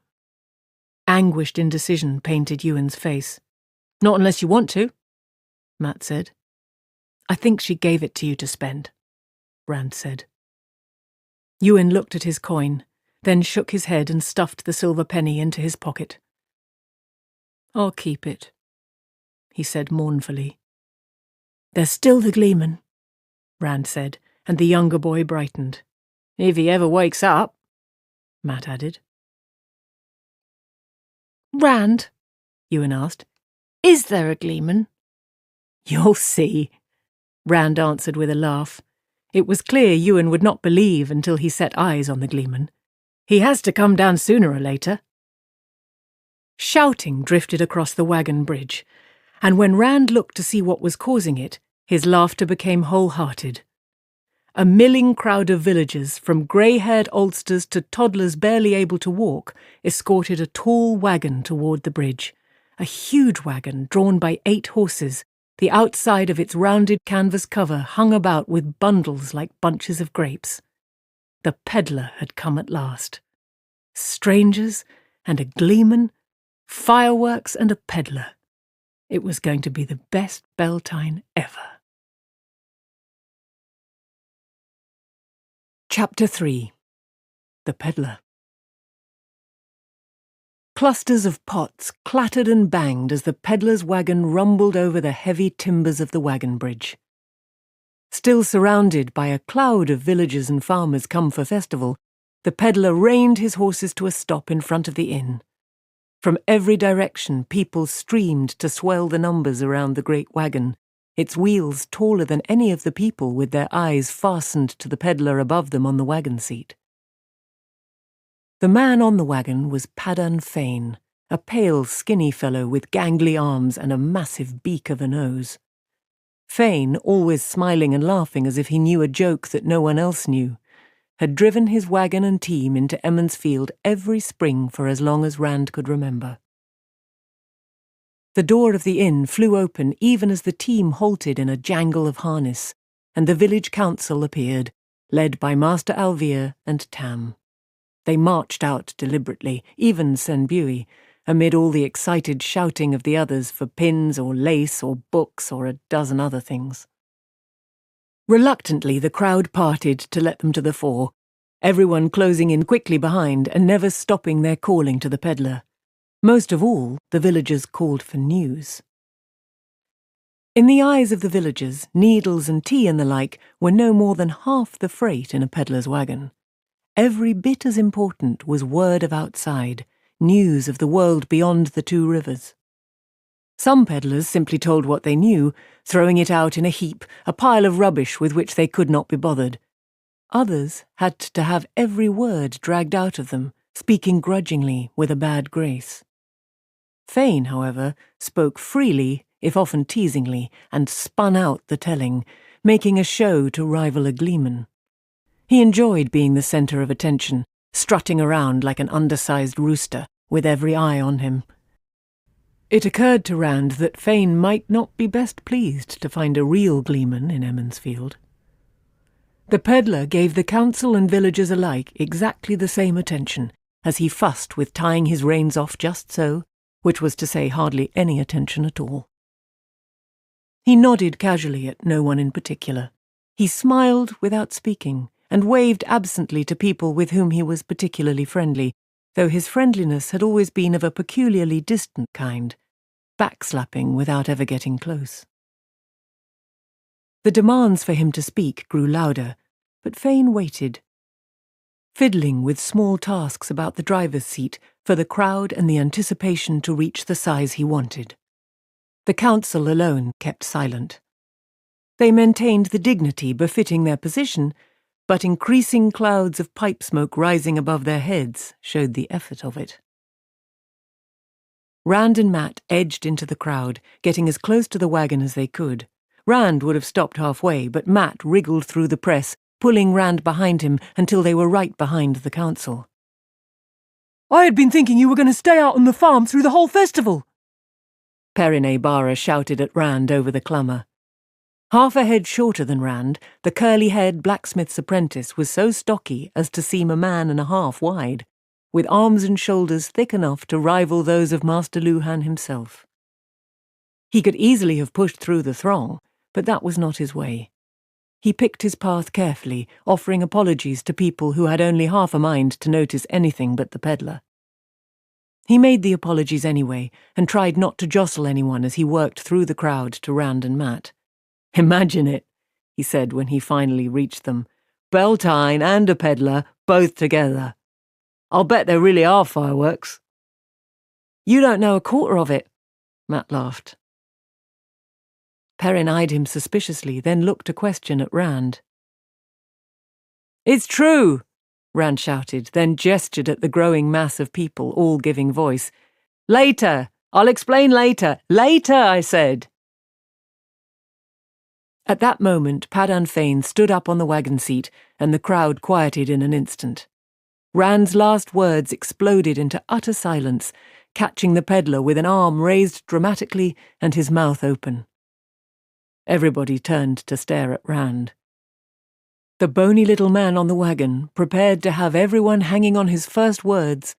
B: Anguished indecision painted Ewan's face.
C: "Not unless you want to,"
B: Matt said. "I think she gave it to you to spend," Rand said. Ewan looked at his coin, then shook his head and stuffed the silver penny into his pocket. "I'll keep it," he said mournfully.
C: "There's still the Gleeman,"
B: Rand said, and the younger boy brightened.
C: "If he ever wakes up,"
B: Matt added.
C: "Rand,"
B: Ewan asked,
C: "is there a Gleeman?"
B: "You'll see," Rand answered with a laugh. It was clear Ewan would not believe until he set eyes on the Gleeman. "He has to come down sooner or later." Shouting drifted across the wagon bridge, and when Rand looked to see what was causing it, his laughter became wholehearted. A milling crowd of villagers, from grey-haired oldsters to toddlers barely able to walk, escorted a tall wagon toward the bridge, a huge wagon drawn by 8 horses. The outside of its rounded canvas cover hung about with bundles like bunches of grapes. The peddler had come at last. Strangers and a gleeman, fireworks and a peddler. It was going to be the best Beltane ever. Chapter 3. The Peddler. Clusters of pots clattered and banged as the peddler's wagon rumbled over the heavy timbers of the wagon bridge. Still surrounded by a cloud of villagers and farmers come for festival, the peddler reined his horses to a stop in front of the inn. From every direction people streamed to swell the numbers around the great wagon, its wheels taller than any of the people with their eyes fastened to the peddler above them on the wagon seat. The man on the wagon was Padan Fain, a pale, skinny fellow with gangly arms and a massive beak of a nose. Fain, always smiling and laughing as if he knew a joke that no one else knew, had driven his wagon and team into Emmonsfield every spring for as long as Rand could remember. The door of the inn flew open even as the team halted in a jangle of harness, and the village council appeared, led by Master Alvir and Tam. They marched out deliberately, even Senbui, amid all the excited shouting of the others for pins or lace or books or a dozen other things. Reluctantly, the crowd parted to let them to the fore, everyone closing in quickly behind and never stopping their calling to the peddler. Most of all, the villagers called for news. In the eyes of the villagers, needles and tea and the like were no more than half the freight in a peddler's wagon. Every bit as important was word of outside, news of the world beyond the two rivers. Some peddlers simply told what they knew, throwing it out in a heap, a pile of rubbish with which they could not be bothered. Others had to have every word dragged out of them, speaking grudgingly with a bad grace. Fain, however, spoke freely, if often teasingly, and spun out the telling, making a show to rival a gleeman. He enjoyed being the centre of attention, strutting around like an undersized rooster, with every eye on him. It occurred to Rand that Fain might not be best pleased to find a real gleeman in Emmonsfield. The peddler gave the council and villagers alike exactly the same attention, as he fussed with tying his reins off just so, which was to say hardly any attention at all. He nodded casually at no one in particular. He smiled without speaking, and waved absently to people with whom he was particularly friendly, though his friendliness had always been of a peculiarly distant kind, backslapping without ever getting close. The demands for him to speak grew louder, but Fain waited, fiddling with small tasks about the driver's seat for the crowd and the anticipation to reach the size he wanted. The council alone kept silent. They maintained the dignity befitting their position, but increasing clouds of pipe smoke rising above their heads showed the effort of it. Rand and Matt edged into the crowd, getting as close to the wagon as they could. Rand would have stopped halfway, but Matt wriggled through the press, pulling Rand behind him until they were right behind the council.
C: "I had been thinking you were going to stay out on the farm through the whole festival,"
B: Perine Bara shouted at Rand over the clamour. Half a head shorter than Rand, the curly-haired blacksmith's apprentice was so stocky as to seem a man and a half wide, with arms and shoulders thick enough to rival those of Master Luhan himself. He could easily have pushed through the throng, but that was not his way. He picked his path carefully, offering apologies to people who had only half a mind to notice anything but the peddler. He made the apologies anyway, and tried not to jostle anyone as he worked through the crowd to Rand and Matt. "Imagine it," he said when he finally reached them. "Beltane and a peddler, both together. I'll bet there really are fireworks." "You don't know a quarter of it," Matt laughed. Perrin eyed him suspiciously, then looked a question at Rand. "It's true," Rand shouted, then gestured at the growing mass of people, all giving voice. "Later! I'll explain later! Later, I said!" At that moment, Padan Fain stood up on the wagon seat, and the crowd quieted in an instant. Rand's last words exploded into utter silence, catching the peddler with an arm raised dramatically and his mouth open. Everybody turned to stare at Rand. The bony little man on the wagon, prepared to have everyone hanging on his first words,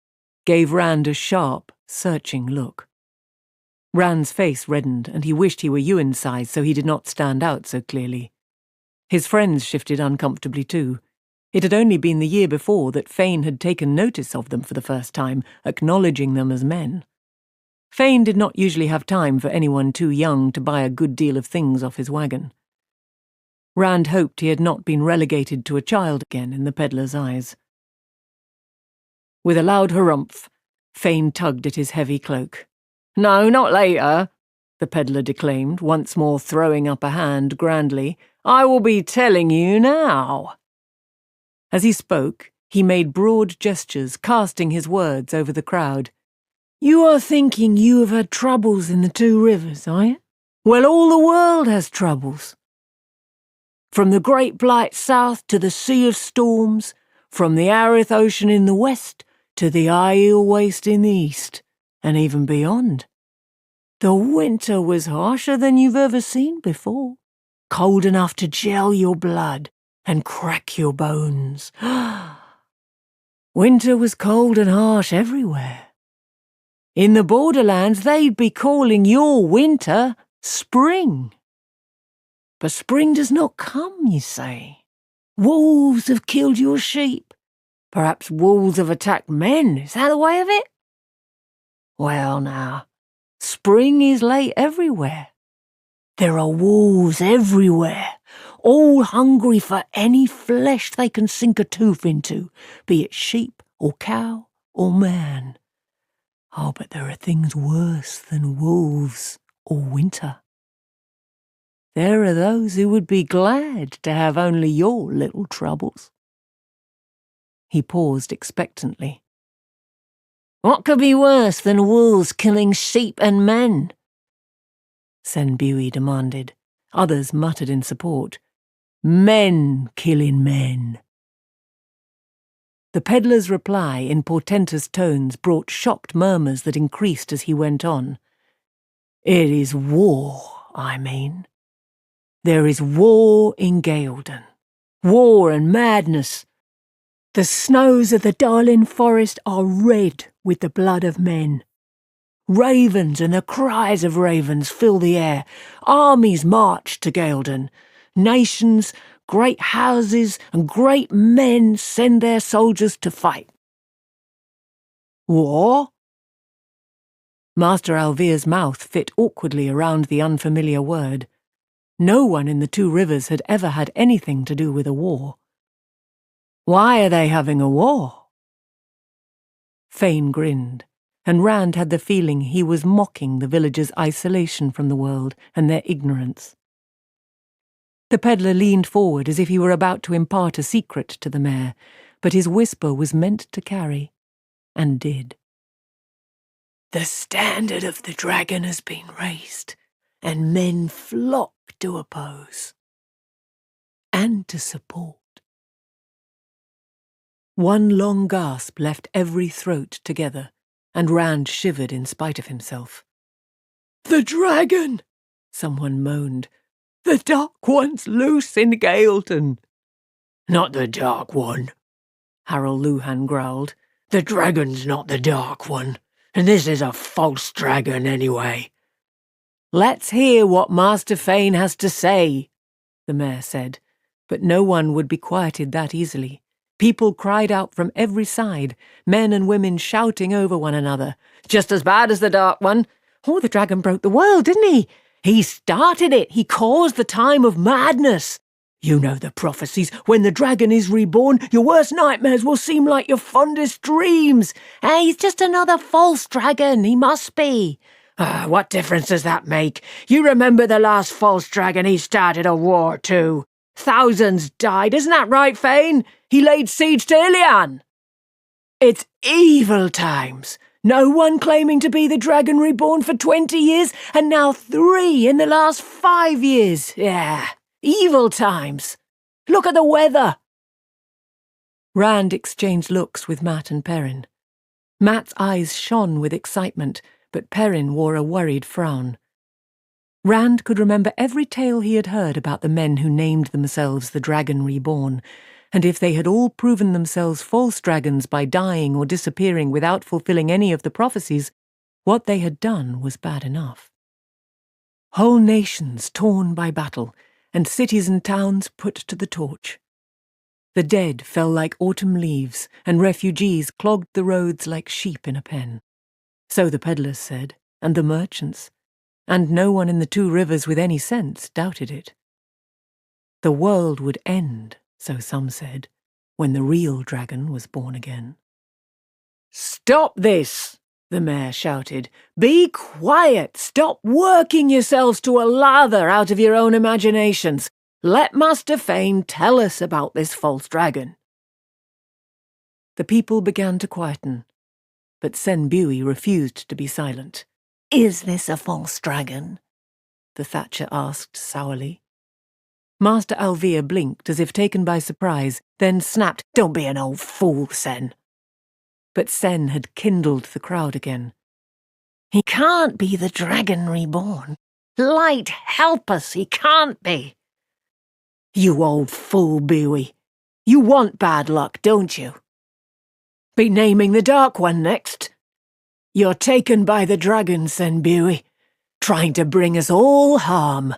B: gave Rand a sharp, searching look. Rand's face reddened, and he wished he were Ewan's size so he did not stand out so clearly. His friends shifted uncomfortably too. It had only been the year before that Fane had taken notice of them for the first time, acknowledging them as men. Fane did not usually have time for anyone too young to buy a good deal of things off his wagon. Rand hoped he had not been relegated to a child again in the peddler's eyes. With a loud harumph, Fane tugged at his heavy cloak. "No, not later," the peddler declaimed, once more throwing up a hand grandly. "I will be telling you now." As he spoke, he made broad gestures, casting his words over the crowd. "You are thinking you have had troubles in the Two Rivers, are you? Well, all the world has troubles. From the Great Blight south to the Sea of Storms, from the Arith Ocean in the west to the Aiel Waste in the east, and even beyond. The winter was harsher than you've ever seen before, cold enough to gel your blood and crack your bones. Winter was cold and harsh everywhere. In the borderlands, they'd be calling your winter spring. But spring does not come, you say. Wolves have killed your sheep. Perhaps wolves have attacked men. Is that the way of it? Well now, spring is late everywhere. There are wolves everywhere, all hungry for any flesh they can sink a tooth into, be it sheep or cow or man. Oh, but there are things worse than wolves or winter. There are those who would be glad to have only your little troubles." He paused expectantly. "What could be worse than wolves killing sheep and men?" Senbui demanded. Others muttered in support. "Men killing men." The peddler's reply in portentous tones brought shocked murmurs that increased as he went on. "It is war, I mean. There is war in Gaelden. War and madness. The snows of the Darlin Forest are red with the blood of men. Ravens and the cries of ravens fill the air. Armies march to Gaelden. Nations, great houses, and great men send their soldiers to fight. War?" Master Alvear's mouth fit awkwardly around the unfamiliar word. No one in the Two Rivers had ever had anything to do with a war. "Why are they having a war?" Fane grinned, and Rand had the feeling he was mocking the villagers' isolation from the world and their ignorance. The peddler leaned forward as if he were about to impart a secret to the mare, but his whisper was meant to carry, and did. "The standard of the dragon has been raised, and men flock to oppose and to support." One long gasp left every throat together, and Rand shivered in spite of himself. "The dragon!" someone moaned. "The Dark One's loose in Gaelden." "Not the Dark One," Harold Luhan growled. "The dragon's not the Dark One, and this is a false dragon anyway." "Let's hear what Master Fane has to say," the mayor said, but no one would be quieted that easily. People cried out from every side, men and women shouting over one another. "Just as bad as the Dark One. Oh, the dragon broke the world, didn't he? He started it. He caused the time of madness. You know the prophecies. When the dragon is reborn, your worst nightmares will seem like your fondest dreams. Hey, he's just another false dragon. He must be. What difference does that make? You remember the last false dragon, he started a war too. Thousands died, isn't that right, Fane? He laid siege to Ilian. It's evil times. No one claiming to be the dragon reborn for 20 years, and now 3 in the last 5 years. Yeah, evil times. Look at the weather." Rand exchanged looks with Matt and Perrin. Matt's eyes shone with excitement, but Perrin wore a worried frown. Rand could remember every tale he had heard about the men who named themselves the Dragon Reborn, and if they had all proven themselves false dragons by dying or disappearing without fulfilling any of the prophecies, what they had done was bad enough. Whole nations torn by battle, and cities and towns put to the torch. The dead fell like autumn leaves, and refugees clogged the roads like sheep in a pen. So the peddlers said, and the merchants, and no one in the 2 rivers with any sense doubted it. The world would end, so some said, when the real dragon was born again.
C: "Stop this!" the mayor shouted. "Be quiet! Stop working yourselves to a lather out of your own imaginations. Let Master Fane tell us about this false dragon."
B: The people began to quieten, but Senbui refused to be silent.
D: "Is this a false dragon?"
B: the thatcher asked sourly. Master Alvia blinked as if taken by surprise, then snapped,
D: "Don't be an old fool, Sen."
B: But Sen had kindled the crowd again.
D: "He can't be the Dragon Reborn. Light, help us, he can't be."
C: "You old fool, Buoy. You want bad luck, don't you? Be naming the Dark One next. You're taken by the dragon, Senbui, trying to bring us all harm."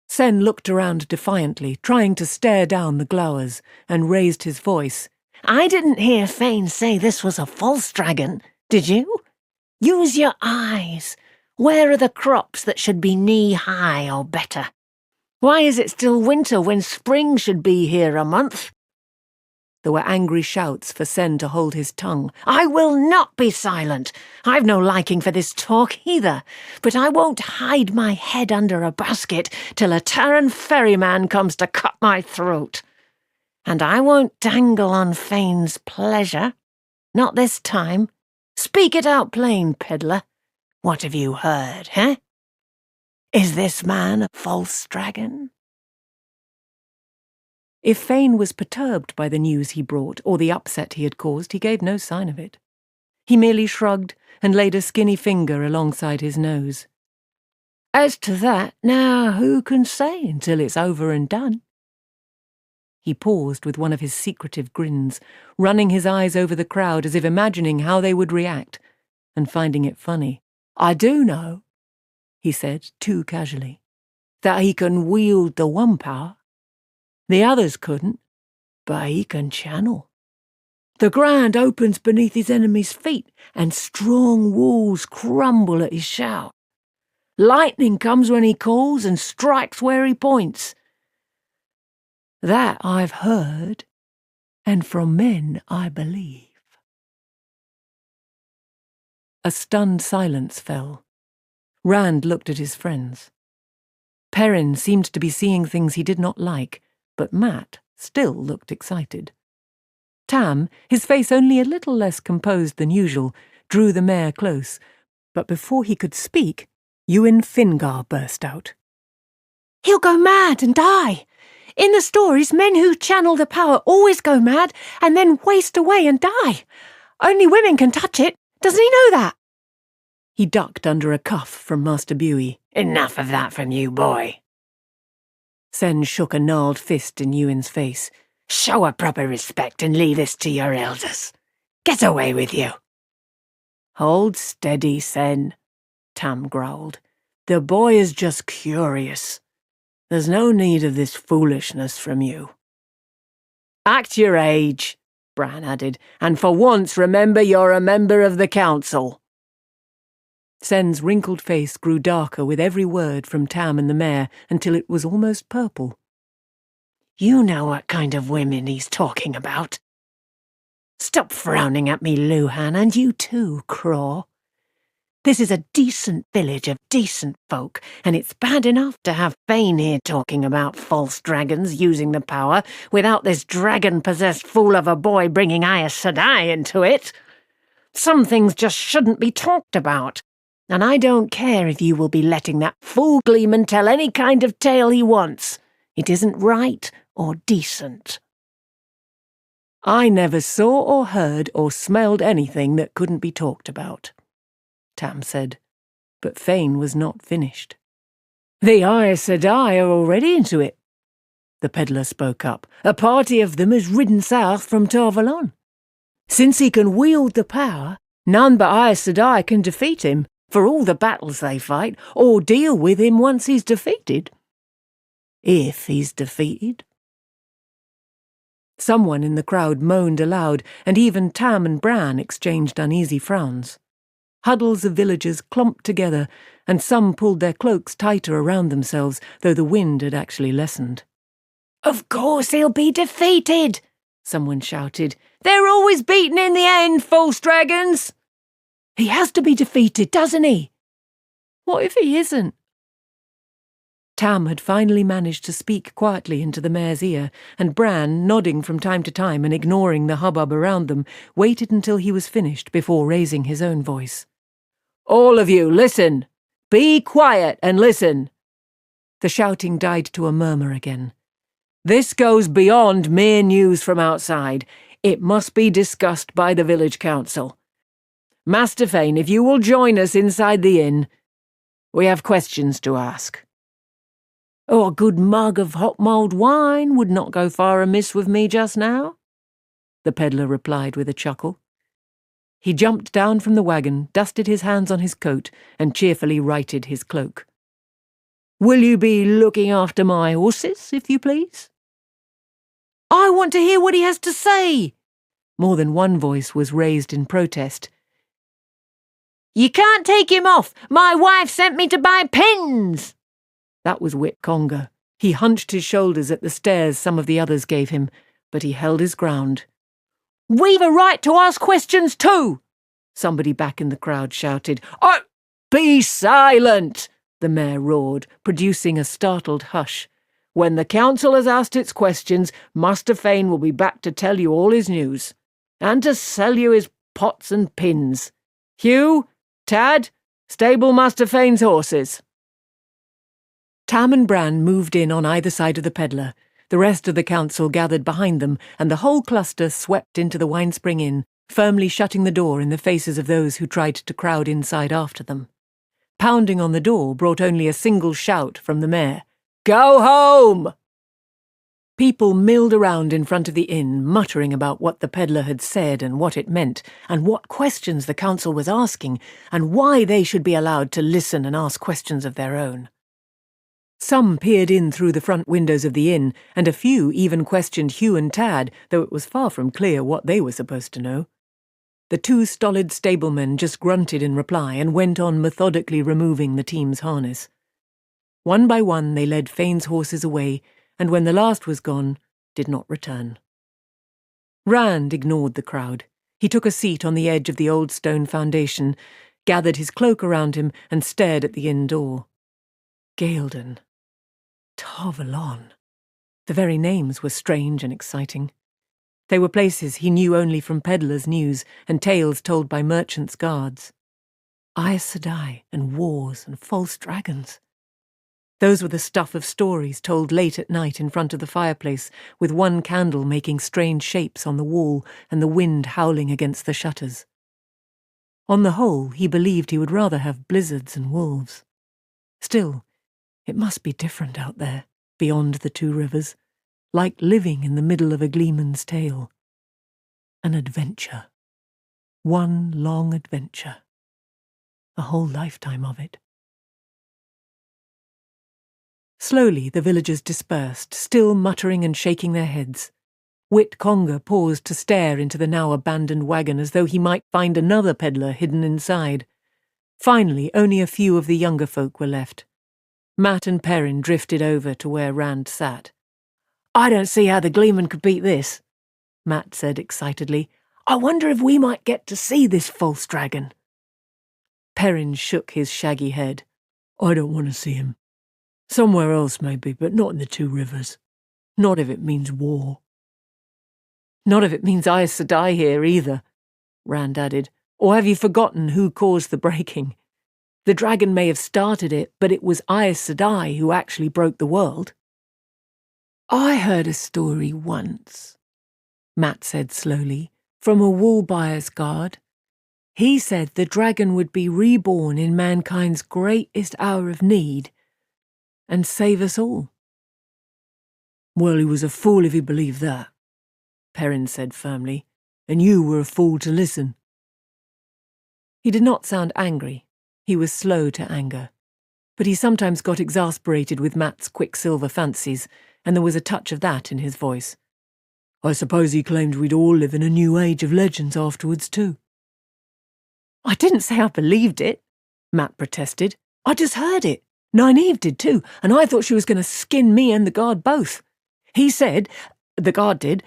B: Sen looked around defiantly, trying to stare down the glowers, and raised his voice.
D: "I didn't hear Fane say this was a false dragon, did you? Use your eyes. Where are the crops that should be knee-high or better? Why is it still winter when spring should be here a month?"
B: There were angry shouts for Sen to hold his tongue.
D: "I will not be silent. I've no liking for this talk either, but I won't hide my head under a basket till a Terran ferryman comes to cut my throat. And I won't dangle on Fane's pleasure. Not this time. Speak it out plain, peddler. What have you heard, eh? Is this man a false dragon?"
B: If Fane was perturbed by the news he brought or the upset he had caused, he gave no sign of it. He merely shrugged and laid a skinny finger alongside his nose.
D: "As to that, now who can say until it's over and done?"
B: He paused with one of his secretive grins, running his eyes over the crowd as if imagining how they would react, and finding it funny.
C: "I do know,"
B: he said, too casually,
C: "that he can wield the one power. The others couldn't, but he can channel. The ground opens beneath his enemy's feet, and strong walls crumble at his shout. Lightning comes when he calls and strikes where he points. That I've heard, and from men I believe."
B: A stunned silence fell. Rand looked at his friends. Perrin seemed to be seeing things he did not like, but Matt still looked excited. Tam, his face only a little less composed than usual, drew the mayor close, but before he could speak, Ewan Fingar burst out.
D: "He'll go mad and die. In the stories, men who channel the power always go mad and then waste away and die. Only women can touch it. Doesn't he know that?"
B: He ducked under a cuff from Master Buoy.
D: "Enough of that from you, boy."
B: Sen shook a gnarled fist in Ewan's face.
D: "Show a proper respect and leave this to your elders. Get away with you."
C: "Hold steady, Sen," Tam growled. "The boy is just curious. There's no need of this foolishness from you." "Act your age," Bran added, "and for once remember you're a member of the council."
B: Sen's wrinkled face grew darker with every word from Tam and the mayor until it was almost purple.
D: "You know what kind of women he's talking about. Stop frowning at me, Luhan, and you too, Craw. This is a decent village of decent folk, and it's bad enough to have Fane here talking about false dragons using the power without this dragon-possessed fool of a boy bringing Aes Sedai into it. Some things just shouldn't be talked about, and I don't care if you will be letting that fool Gleeman tell any kind of tale he wants. It isn't right or decent."
C: "I never saw or heard or smelled anything that couldn't be talked about," Tam said, but Fane was not finished. The Aes Sedai are already into it, the peddler spoke up. A party of them has ridden south from Tarvalon. Since he can wield the power, none but Aes Sedai can defeat him for all the battles they fight, or deal with him once he's defeated. If he's defeated. Someone in the crowd moaned aloud, and even Tam and Bran exchanged uneasy frowns. Huddles of villagers clumped together, and some pulled their cloaks tighter around themselves, though the wind had actually lessened.
D: Of course he'll be defeated, someone shouted. They're always beaten in the end, false dragons.
C: He has to be defeated, doesn't he? What if he isn't? Tam had finally managed to speak quietly into the mare's ear, and Bran, nodding from time to time and ignoring the hubbub around them, waited until he was finished before raising his own voice. All of you, listen! Be quiet and listen! The shouting died to a murmur again. This goes beyond mere news from outside. It must be discussed by the village council. Master Fane, if you will join us inside the inn, we have questions to ask. Oh, a good mug of hot mulled wine would not go far amiss with me just now, the peddler replied with a chuckle. He jumped down from the wagon, dusted his hands on his coat, and cheerfully righted his cloak. Will you be looking after my horses, if you please? I want to hear what he has to say. More than one voice was raised in protest.
D: You can't take him off. My wife sent me to buy pins.
C: That was Whit Conger. He hunched his shoulders at the stares some of the others gave him, but he held his ground.
D: We've a right to ask questions too,
C: somebody back in the crowd shouted. Oh, be silent, the mayor roared, producing a startled hush. When the council has asked its questions, Master Fane will be back to tell you all his news, and to sell you his pots and pins. Hugh, Tad, stable Master Fane's horses. Tam and Bran moved in on either side of the peddler. The rest of the council gathered behind them, and the whole cluster swept into the Winespring Inn, firmly shutting the door in the faces of those who tried to crowd inside after them. Pounding on the door brought only a single shout from the mayor. Go home! People milled around in front of the inn, muttering about what the peddler had said and what it meant, and what questions the council was asking, and why they should be allowed to listen and ask questions of their own. Some peered in through the front windows of the inn, and a few even questioned Hugh and Tad, though it was far from clear what they were supposed to know. The two stolid stablemen just grunted in reply and went on methodically removing the team's harness. One by one they led Fane's horses away, and when the last was gone, did not return. Rand ignored the crowd. He took a seat on the edge of the old stone foundation, gathered his cloak around him, and stared at the inn door. Galen. Tarvalon. The very names were strange and exciting. They were places he knew only from peddlers' news and tales told by merchants' guards. Aes Sedai and wars and false dragons. Those were the stuff of stories told late at night in front of the fireplace, with one candle making strange shapes on the wall and the wind howling against the shutters. On the whole, he believed he would rather have blizzards and wolves. Still, it must be different out there, beyond the two rivers, like living in the middle of a gleeman's tale. An adventure. One long adventure. A whole lifetime of it. Slowly the villagers dispersed, still muttering and shaking their heads. Whit Conger paused to stare into the now abandoned wagon as though he might find another peddler hidden inside. Finally, only a few of the younger folk were left. Matt and Perrin drifted over to where Rand sat. I don't see how the Gleeman could beat this, Matt said excitedly. I wonder if we might get to see this false dragon. Perrin shook his shaggy head. I don't want to see him. Somewhere else maybe, but not in the two rivers. Not if it means war. Not if it means Aes Sedai here either, Rand added. Or have you forgotten who caused the breaking? The dragon may have started it, but it was Aes Sedai who actually broke the world. I heard a story once, Matt said slowly, from a wool buyer's guard. He said the dragon would be reborn in mankind's greatest hour of need,
B: and save us all. Well, he was a fool if he believed that, Perrin said firmly, and you were a fool to listen. He did not sound angry. He was slow to anger. But he sometimes got exasperated with Matt's quicksilver fancies, and there was a touch of that in his voice. I suppose he claimed we'd all live in a new age of legends afterwards, too. I didn't say I believed it, Matt protested. I just heard it. Nynaeve did too, and I thought she was going to skin me and the guard both. He said, the guard did,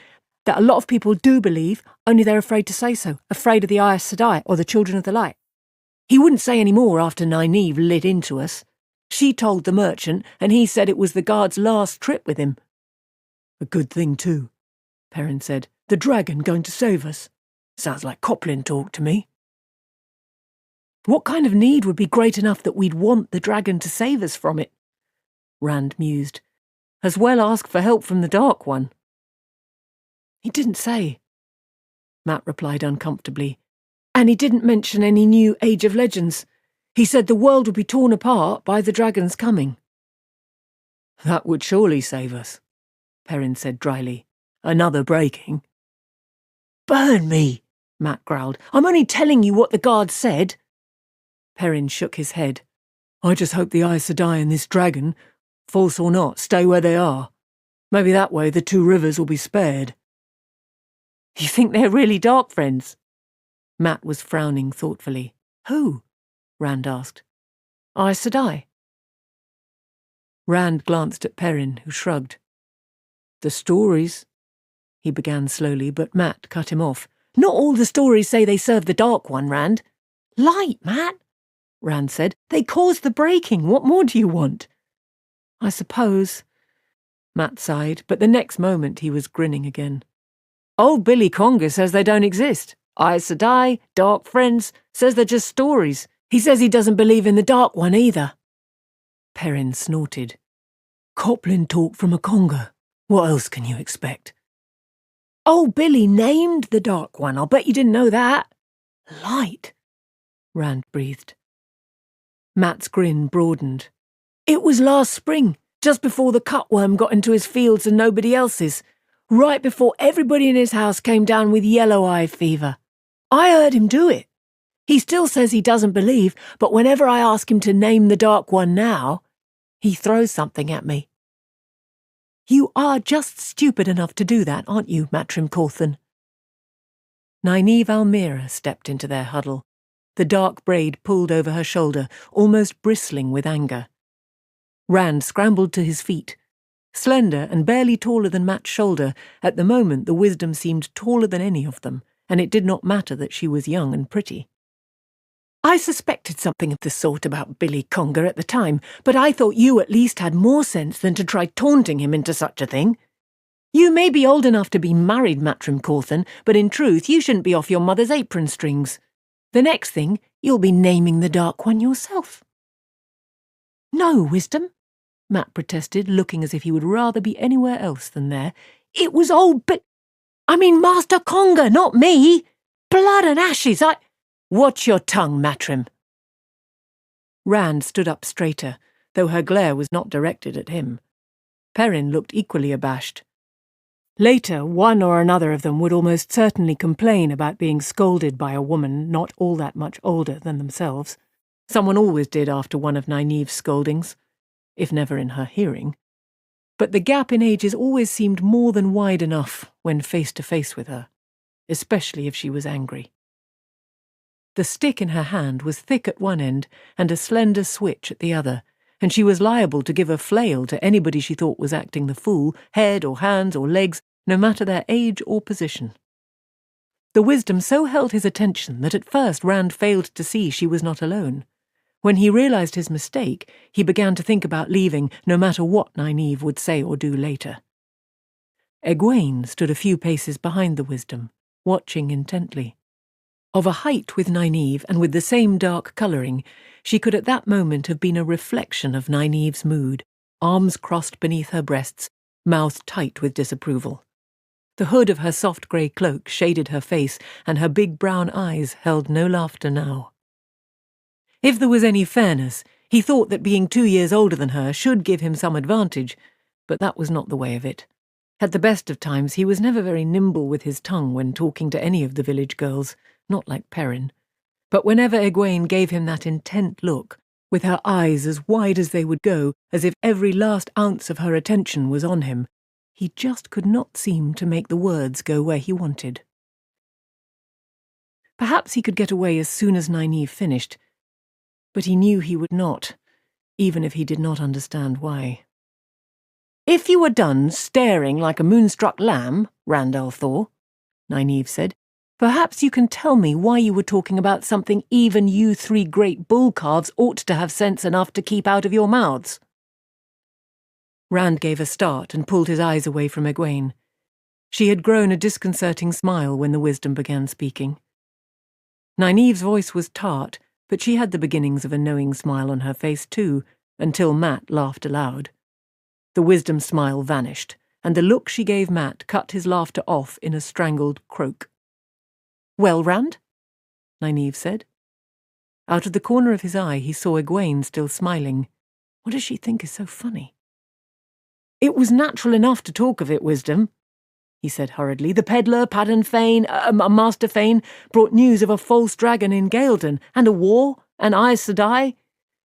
B: that a lot of people do believe, only they're afraid to say so, afraid of the Aes Sedai or the Children of the Light. He wouldn't say any more after Nynaeve lit into us. She told the merchant, and he said it was the guard's last trip with him. A good thing too, Perrin said. The dragon going to save us. Sounds like Copland talk to me. What kind of need would be great enough that we'd want the dragon to save us from it? Rand mused. As well ask for help from the Dark One. He didn't say, Matt replied uncomfortably. And he didn't mention any new Age of Legends. He said the world would be torn apart by the dragon's coming. That would surely save us, Perrin said dryly. Another breaking. Burn me, Matt growled. I'm only telling you what the guard said. Perrin shook his head. I just hope the Aes Sedai and this dragon, false or not, stay where they are. Maybe that way the two rivers will be spared. You think they're really dark friends? Matt was frowning thoughtfully. Who? Rand asked. Aes Sedai. Rand glanced at Perrin, who shrugged. The stories, he began slowly, but Matt cut him off. Not all the stories say they serve the Dark One, Rand. Light, Matt, Rand said. They caused the breaking. What more do you want? I suppose. Matt sighed, but the next moment he was grinning again. Old Billy Conger says they don't exist. Aes Sedai, dark friends, says they're just stories. He says he doesn't believe in the Dark One either. Perrin snorted. Copland talk from a Conger. What else can you expect? Old Billy named the Dark One. I'll bet you didn't know that. Light, Rand breathed. Matt's grin broadened. It was last spring, just before the cutworm got into his fields and nobody else's. Right before everybody in his house came down with yellow-eye fever. I heard him do it. He still says he doesn't believe, but whenever I ask him to name the Dark One now, he throws something at me. You are just stupid enough to do that, aren't you, Matrim Cawthon? Nynaeve Almira stepped into their huddle, the dark braid pulled over her shoulder, almost bristling with anger. Rand scrambled to his feet. Slender and barely taller than Matt's shoulder, at the moment the wisdom seemed taller than any of them, and it did not matter that she was young and pretty. I suspected something of the sort about Billy Conger at the time, but I thought you at least had more sense than to try taunting him into such a thing. You may be old enough to be married, Matrim Cawthon, but in truth you shouldn't be off your mother's apron strings. The next thing, you'll be naming the Dark One yourself. No, Wisdom, Matt protested, looking as if he would rather be anywhere else than there. It was Master Conger, not me. Blood and ashes, Watch your tongue, Matrim. Rand stood up straighter, though her glare was not directed at him. Perrin looked equally abashed. Later, one or another of them would almost certainly complain about being scolded by a woman not all that much older than themselves. Someone always did after one of Nynaeve's scoldings, if never in her hearing. But the gap in ages always seemed more than wide enough when face to face with her, especially if she was angry. The stick in her hand was thick at one end and a slender switch at the other, and she was liable to give a flail to anybody she thought was acting the fool, head or hands or legs, no matter their age or position. The wisdom so held his attention that at first Rand failed to see she was not alone. When he realized his mistake, he began to think about leaving, no matter what Nynaeve would say or do later. Egwene stood a few paces behind the wisdom, watching intently. Of a height with Nynaeve and with the same dark colouring, she could at that moment have been a reflection of Nynaeve's mood, arms crossed beneath her breasts, mouth tight with disapproval. The hood of her soft grey cloak shaded her face, and her big brown eyes held no laughter now. If there was any fairness, He thought that being 2 years older than her should give him some advantage, but that was not the way of it. At the best of times, he was never very nimble with his tongue when talking to any of the village girls, not like Perrin. But whenever Egwene gave him that intent look, with her eyes as wide as they would go, as if every last ounce of her attention was on him, he just could not seem to make the words go where he wanted. Perhaps he could get away as soon as Nynaeve finished, but he knew he would not, even if he did not understand why.
C: "If you were done staring like a moonstruck lamb, Randall Thor," Nynaeve said, "perhaps you can tell me why you were talking about something even you 3 great bull calves ought to have sense enough to keep out of your mouths."
B: Rand gave a start and pulled his eyes away from Egwene. She had grown a disconcerting smile when the wisdom began speaking. Nynaeve's voice was tart, but she had the beginnings of a knowing smile on her face too, until Matt laughed aloud. The wisdom smile vanished, and the look she gave Matt cut his laughter off in a strangled croak.
C: "Well, Rand?"
B: Nynaeve said. Out of the corner of his eye he saw Egwene still smiling. What does she think is so funny?
C: "It was natural enough to talk of it, Wisdom," he said hurriedly. "The peddler, Padden Fane, Master Fane, brought news of a false dragon in Gaelden, and a war, and Aes Sedai.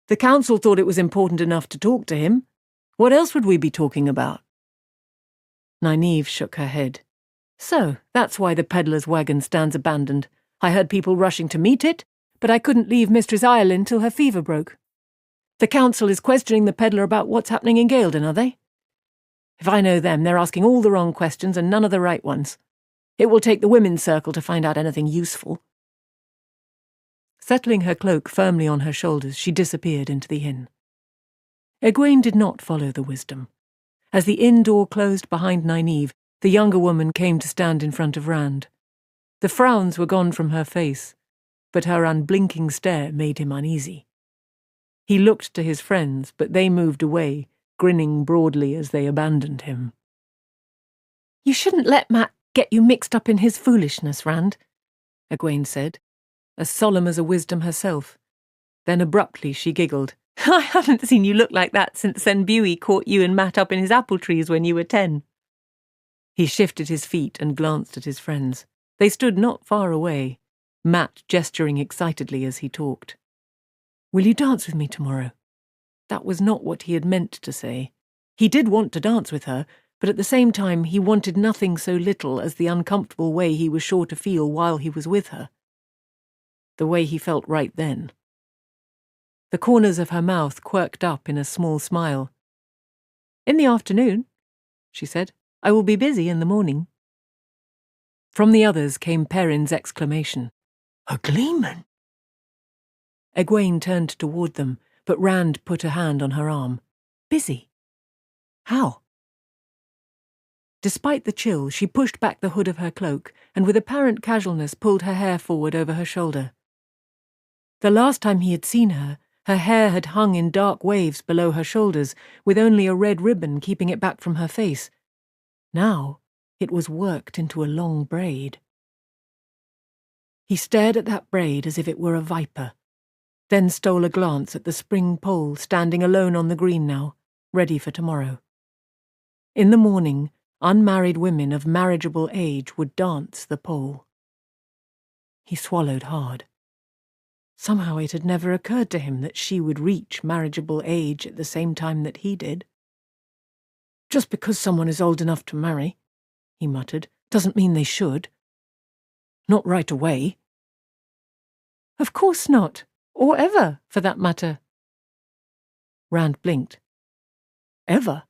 C: The council thought it was important enough to talk to him. What else would we be talking about?"
B: Nynaeve shook her head.
C: "So, that's why the peddler's wagon stands abandoned. I heard people rushing to meet it, but I couldn't leave Mistress Ireland till her fever broke. The council is questioning the peddler about what's happening in Gaelden, are they? If I know them, they're asking all the wrong questions and none of the right ones. It will take the women's circle to find out anything useful."
B: Settling her cloak firmly on her shoulders, she disappeared into the inn. Egwene did not follow the wisdom. As the inn door closed behind Nynaeve, the younger woman came to stand in front of Rand. The frowns were gone from her face, but her unblinking stare made him uneasy. He looked to his friends, but they moved away, grinning broadly as they abandoned him.
C: "You shouldn't let Matt get you mixed up in his foolishness, Rand,"
B: Egwene said, as solemn as a wisdom herself. Then abruptly she giggled.
C: "I haven't seen you look like that since Senbui caught you and Matt up in his apple trees when you were 10.
B: He shifted his feet and glanced at his friends. They stood not far away, Matt gesturing excitedly as he talked. "Will you dance with me tomorrow?" That was not what he had meant to say. He did want to dance with her, but at the same time he wanted nothing so little as the uncomfortable way he was sure to feel while he was with her. The way he felt right then. The corners of her mouth quirked up in a small smile.
C: "In the afternoon," she said. "I will be busy in the morning."
B: From the others came Perrin's exclamation.
C: "A gleeman!"
B: Egwene turned toward them, but Rand put a hand on her arm.
C: "Busy? How?"
B: Despite the chill, she pushed back the hood of her cloak and with apparent casualness pulled her hair forward over her shoulder. The last time he had seen her, her hair had hung in dark waves below her shoulders, with only a red ribbon keeping it back from her face. Now it was worked into a long braid. He stared at that braid as if it were a viper, then stole a glance at the spring pole standing alone on the green now, ready for tomorrow. In the morning, unmarried women of marriageable age would dance the pole. He swallowed hard. Somehow it had never occurred to him that she would reach marriageable age at the same time that he did.
C: "Just because someone is old enough to marry," he muttered, "doesn't mean they should. Not right away."
B: "Of course not, or ever, for that matter."
C: Rand blinked.
B: "Ever?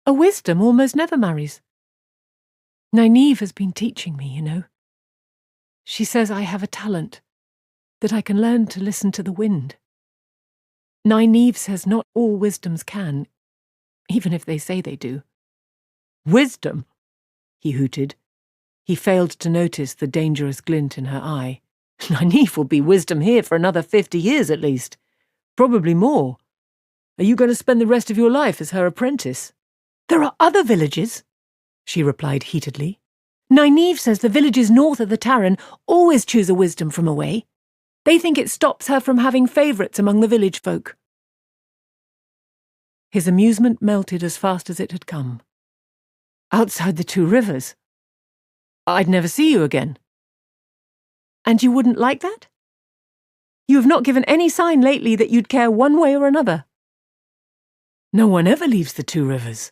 B: A wisdom almost never marries. Nynaeve has been teaching me, you know. She says I have a talent, that I can learn to listen to the wind. Nynaeve says not all wisdoms can, even if they say they do."
C: "Wisdom?"
B: he hooted. He failed to notice the dangerous glint in her eye.
C: "Nynaeve will be wisdom here for another 50 years at least. Probably more. Are you going to spend the rest of your life as her apprentice?" "There are other villages," she replied heatedly. "Nynaeve says the villages north of the Tarran always choose a wisdom from away. They think it stops her from having favourites among the village folk.
B: His amusement melted as fast as it had come. "Outside the 2 rivers? I'd never see you again." "And you wouldn't like that? You have not given any sign lately that you'd care one way or another." "No one ever leaves the 2 rivers,"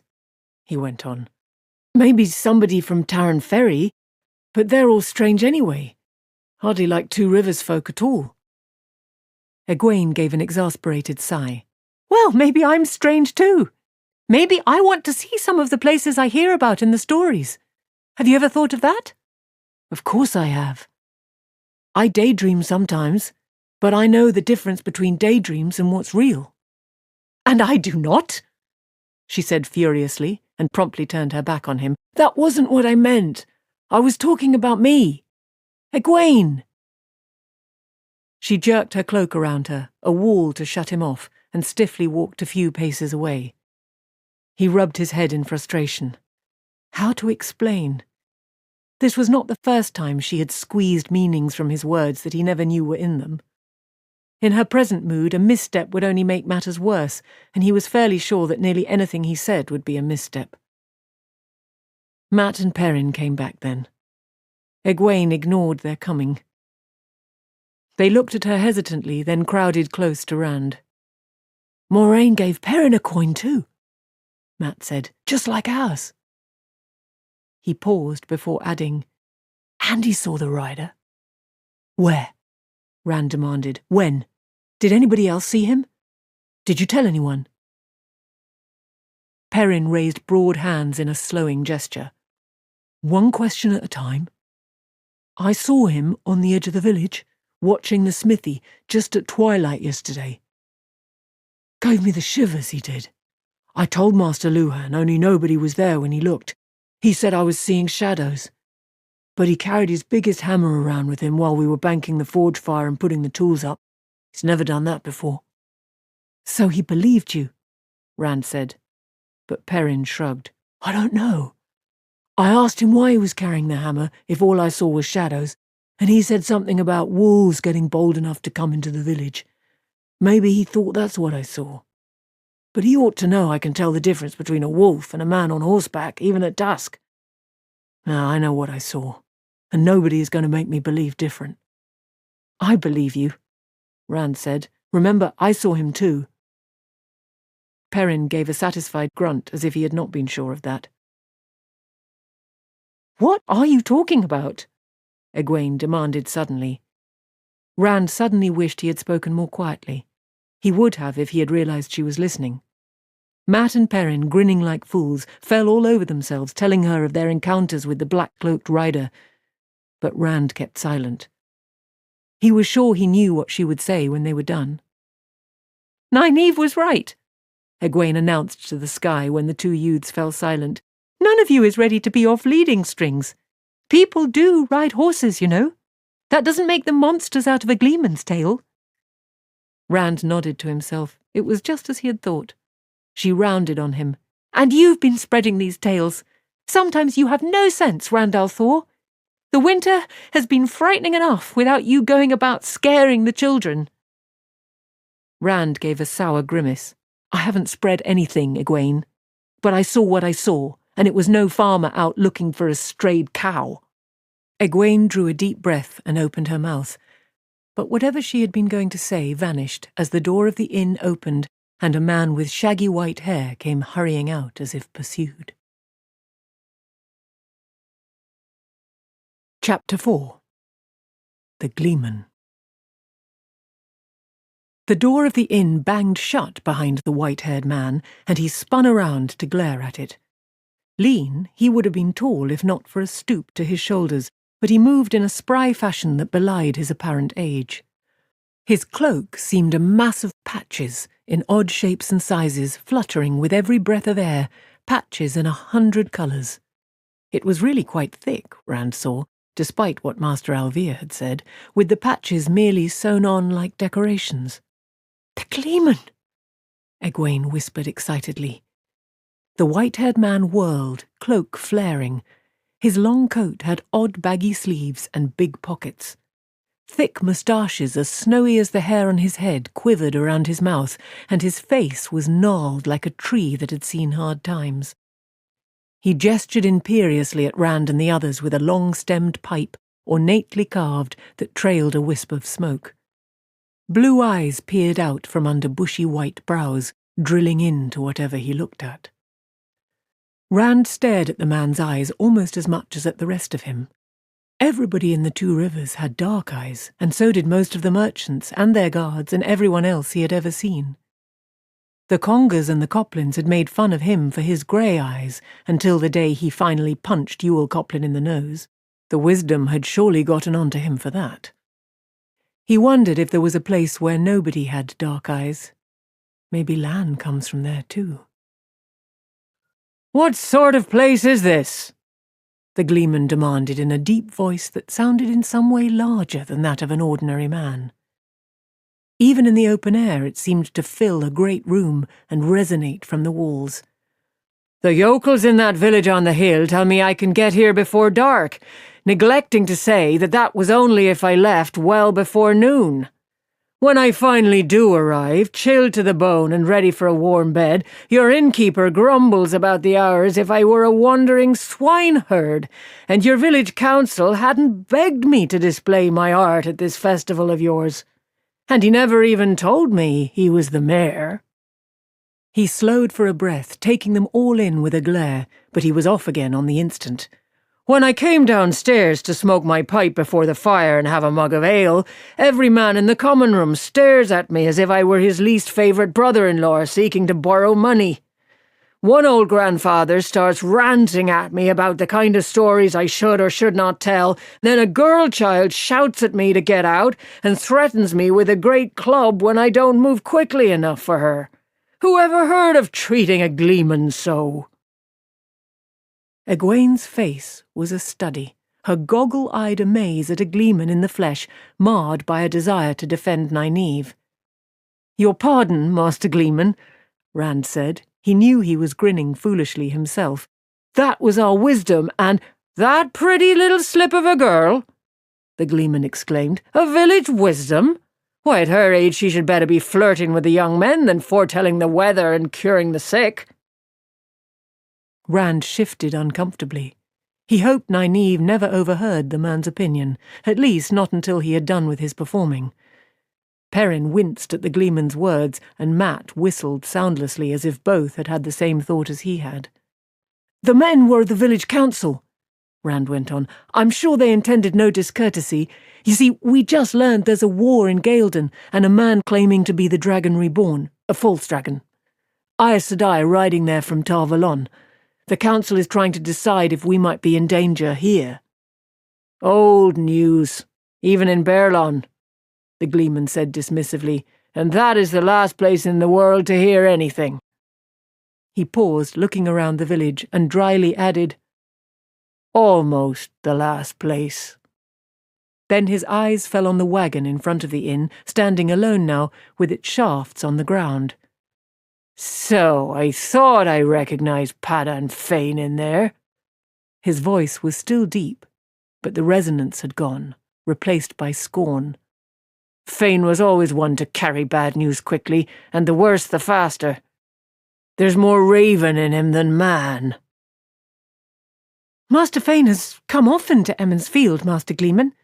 B: he went on. "Maybe somebody from Tarrant Ferry, but they're all strange anyway. Hardly like 2 Rivers folk at all." Egwene gave an exasperated sigh. "Well, maybe I'm strange too. Maybe I want to see some of the places I hear about in the stories. Have you ever thought of that?" "Of course I have. I daydream sometimes, but I know the difference between daydreams and what's real." "And I do not," she said furiously, and promptly turned her back on him. "That wasn't what I meant. I was talking about me. Egwene!" She jerked her cloak around her, a wall to shut him off, and stiffly walked a few paces away. He rubbed his head in frustration. How to explain? This was not the first time she had squeezed meanings from his words that he never knew were in them. In her present mood, a misstep would only make matters worse, and he was fairly sure that nearly anything he said would be a misstep. Mat and Perrin came back then. Egwene ignored their coming. They looked at her hesitantly, then crowded close to Rand. "Moraine gave Perrin a coin too," Mat said, "just like ours." He paused before adding, "And he saw the rider." "Where?" Rand demanded. "When? Did anybody else see him? Did you tell anyone?" Perrin raised broad hands in a slowing gesture. "One question at a time. I saw him on the edge of the village, watching the smithy just at twilight yesterday. Gave me the shivers, he did. I told Master Luhan, only nobody was there when he looked. He said I was seeing shadows. But he carried his biggest hammer around with him while we were banking the forge fire and putting the tools up. He's never done that before." "So he believed you," Rand said. But Perrin shrugged. "I don't know. I asked him why he was carrying the hammer if all I saw was shadows, and he said something about wolves getting bold enough to come into the village. Maybe he thought that's what I saw. But he ought to know I can tell the difference between a wolf and a man on horseback, even at dusk. Now, I know what I saw, and nobody is going to make me believe different." "I believe you," Rand said. "Remember, I saw him too." Perrin gave a satisfied grunt as if he had not been sure of that. "What are you talking about?" Egwene demanded suddenly. Rand suddenly wished he had spoken more quietly. He would have if he had realized she was listening. Mat and Perrin, grinning like fools, fell all over themselves, telling her of their encounters with the black-cloaked rider. But Rand kept silent. He was sure he knew what she would say when they were done. "Nynaeve was right," Egwene announced to the sky when the 2 youths fell silent. "None of you is ready to be off leading strings. People do ride horses, you know. That doesn't make them monsters out of a gleeman's tale." Rand nodded to himself. It was just as he had thought. She rounded on him. "And you've been spreading these tales. Sometimes you have no sense, Randall Thor. The winter has been frightening enough without you going about scaring the children." Rand gave a sour grimace. "I haven't spread anything, Egwene. But I saw what I saw, and it was no farmer out looking for a strayed cow." Egwene drew a deep breath and opened her mouth. But whatever she had been going to say vanished as the door of the inn opened and a man with shaggy white hair came hurrying out as if pursued. Chapter 4. The Gleeman. The door of the inn banged shut behind the white-haired man, and he spun around to glare at it. Lean, he would have been tall if not for a stoop to his shoulders, but he moved in a spry fashion that belied his apparent age. His cloak seemed a mass of patches, in odd shapes and sizes, fluttering with every breath of air, patches in 100 colours. It was really quite thick, Rand saw, despite what Master Alvear had said, with the patches merely sewn on like decorations. "The Gleeman!" Egwene whispered excitedly. The white-haired man whirled, cloak flaring. His long coat had odd baggy sleeves and big pockets. Thick moustaches as snowy as the hair on his head quivered around his mouth, and his face was gnarled like a tree that had seen hard times. He gestured imperiously at Rand and the others with a long-stemmed pipe, ornately carved, that trailed a wisp of smoke. Blue eyes peered out from under bushy white brows, drilling into whatever he looked at. Rand stared at the man's eyes almost as much as at the rest of him. Everybody in the Two Rivers had dark eyes, and so did most of the merchants and their guards and everyone else he had ever seen. The Congers and the Coplins had made fun of him for his grey eyes until the day he finally punched Ewell Coplin in the nose. The wisdom had surely gotten on to him for that. He wondered if there was a place where nobody had dark eyes. Maybe Lan comes from there too.
C: "What sort of place is this?"
B: the Gleeman demanded in a deep voice that sounded in some way larger than that of an ordinary man. Even in the open air it seemed to fill a great room and resonate from the walls.
C: "The yokels in that village on the hill tell me I can get here before dark, neglecting to say that that was only if I left well before noon. When I finally do arrive, chilled to the bone and ready for a warm bed, your innkeeper grumbles about the hours if I were a wandering swineherd, and your village council hadn't begged me to display my art at this festival of yours. And he never even told me he was the mayor."
B: He slowed for a breath, taking them all in with a glare, but he was off again on the instant.
C: "When I came downstairs to smoke my pipe before the fire and have a mug of ale, every man in the common room stares at me as if I were his least favourite brother-in-law seeking to borrow money. One old grandfather starts ranting at me about the kind of stories I should or should not tell, then a girl child shouts at me to get out and threatens me with a great club when I don't move quickly enough for her. Who ever heard of treating a gleeman so?"
B: Egwene's face was a study, her goggle-eyed amaze at a Gleeman in the flesh, marred by a desire to defend Nynaeve.
C: "Your pardon, Master Gleeman,"
B: Rand said. He knew he was grinning foolishly himself.
C: "That was our wisdom, and that pretty little slip of a girl," the Gleeman exclaimed. "A village wisdom? Why, at her age she should better be flirting with the young men than foretelling the weather and curing the sick."
B: Rand shifted uncomfortably. He hoped Nynaeve never overheard the man's opinion, at least not until he had done with his performing. Perrin winced at the Gleeman's words, and Matt whistled soundlessly as if both had had the same thought as he had.
A: "The men were the village council," Rand went on. "I'm sure they intended no discourtesy. You see, we just learned there's a war in Gaelden, and a man claiming to be the dragon reborn, a false dragon. Aes Sedai riding there from Tar Valon. The council is trying to decide if we might be in danger here."
C: "Old news, even in Baerlon," the Gleeman said dismissively, "and that is the last place in the world to hear anything."
B: He paused, looking around the village, and dryly added,
C: "Almost the last place."
B: Then his eyes fell on the wagon in front of the inn, standing alone now, with its shafts on the ground.
C: "So I thought I recognized Padda and Fane in there."
B: His voice was still deep, but the resonance had gone, replaced by scorn.
C: "Fane was always one to carry bad news quickly, and the worse the faster. There's more raven in him than man."
A: "Master Fane has come often to Emond's Field, Master Gleeman,"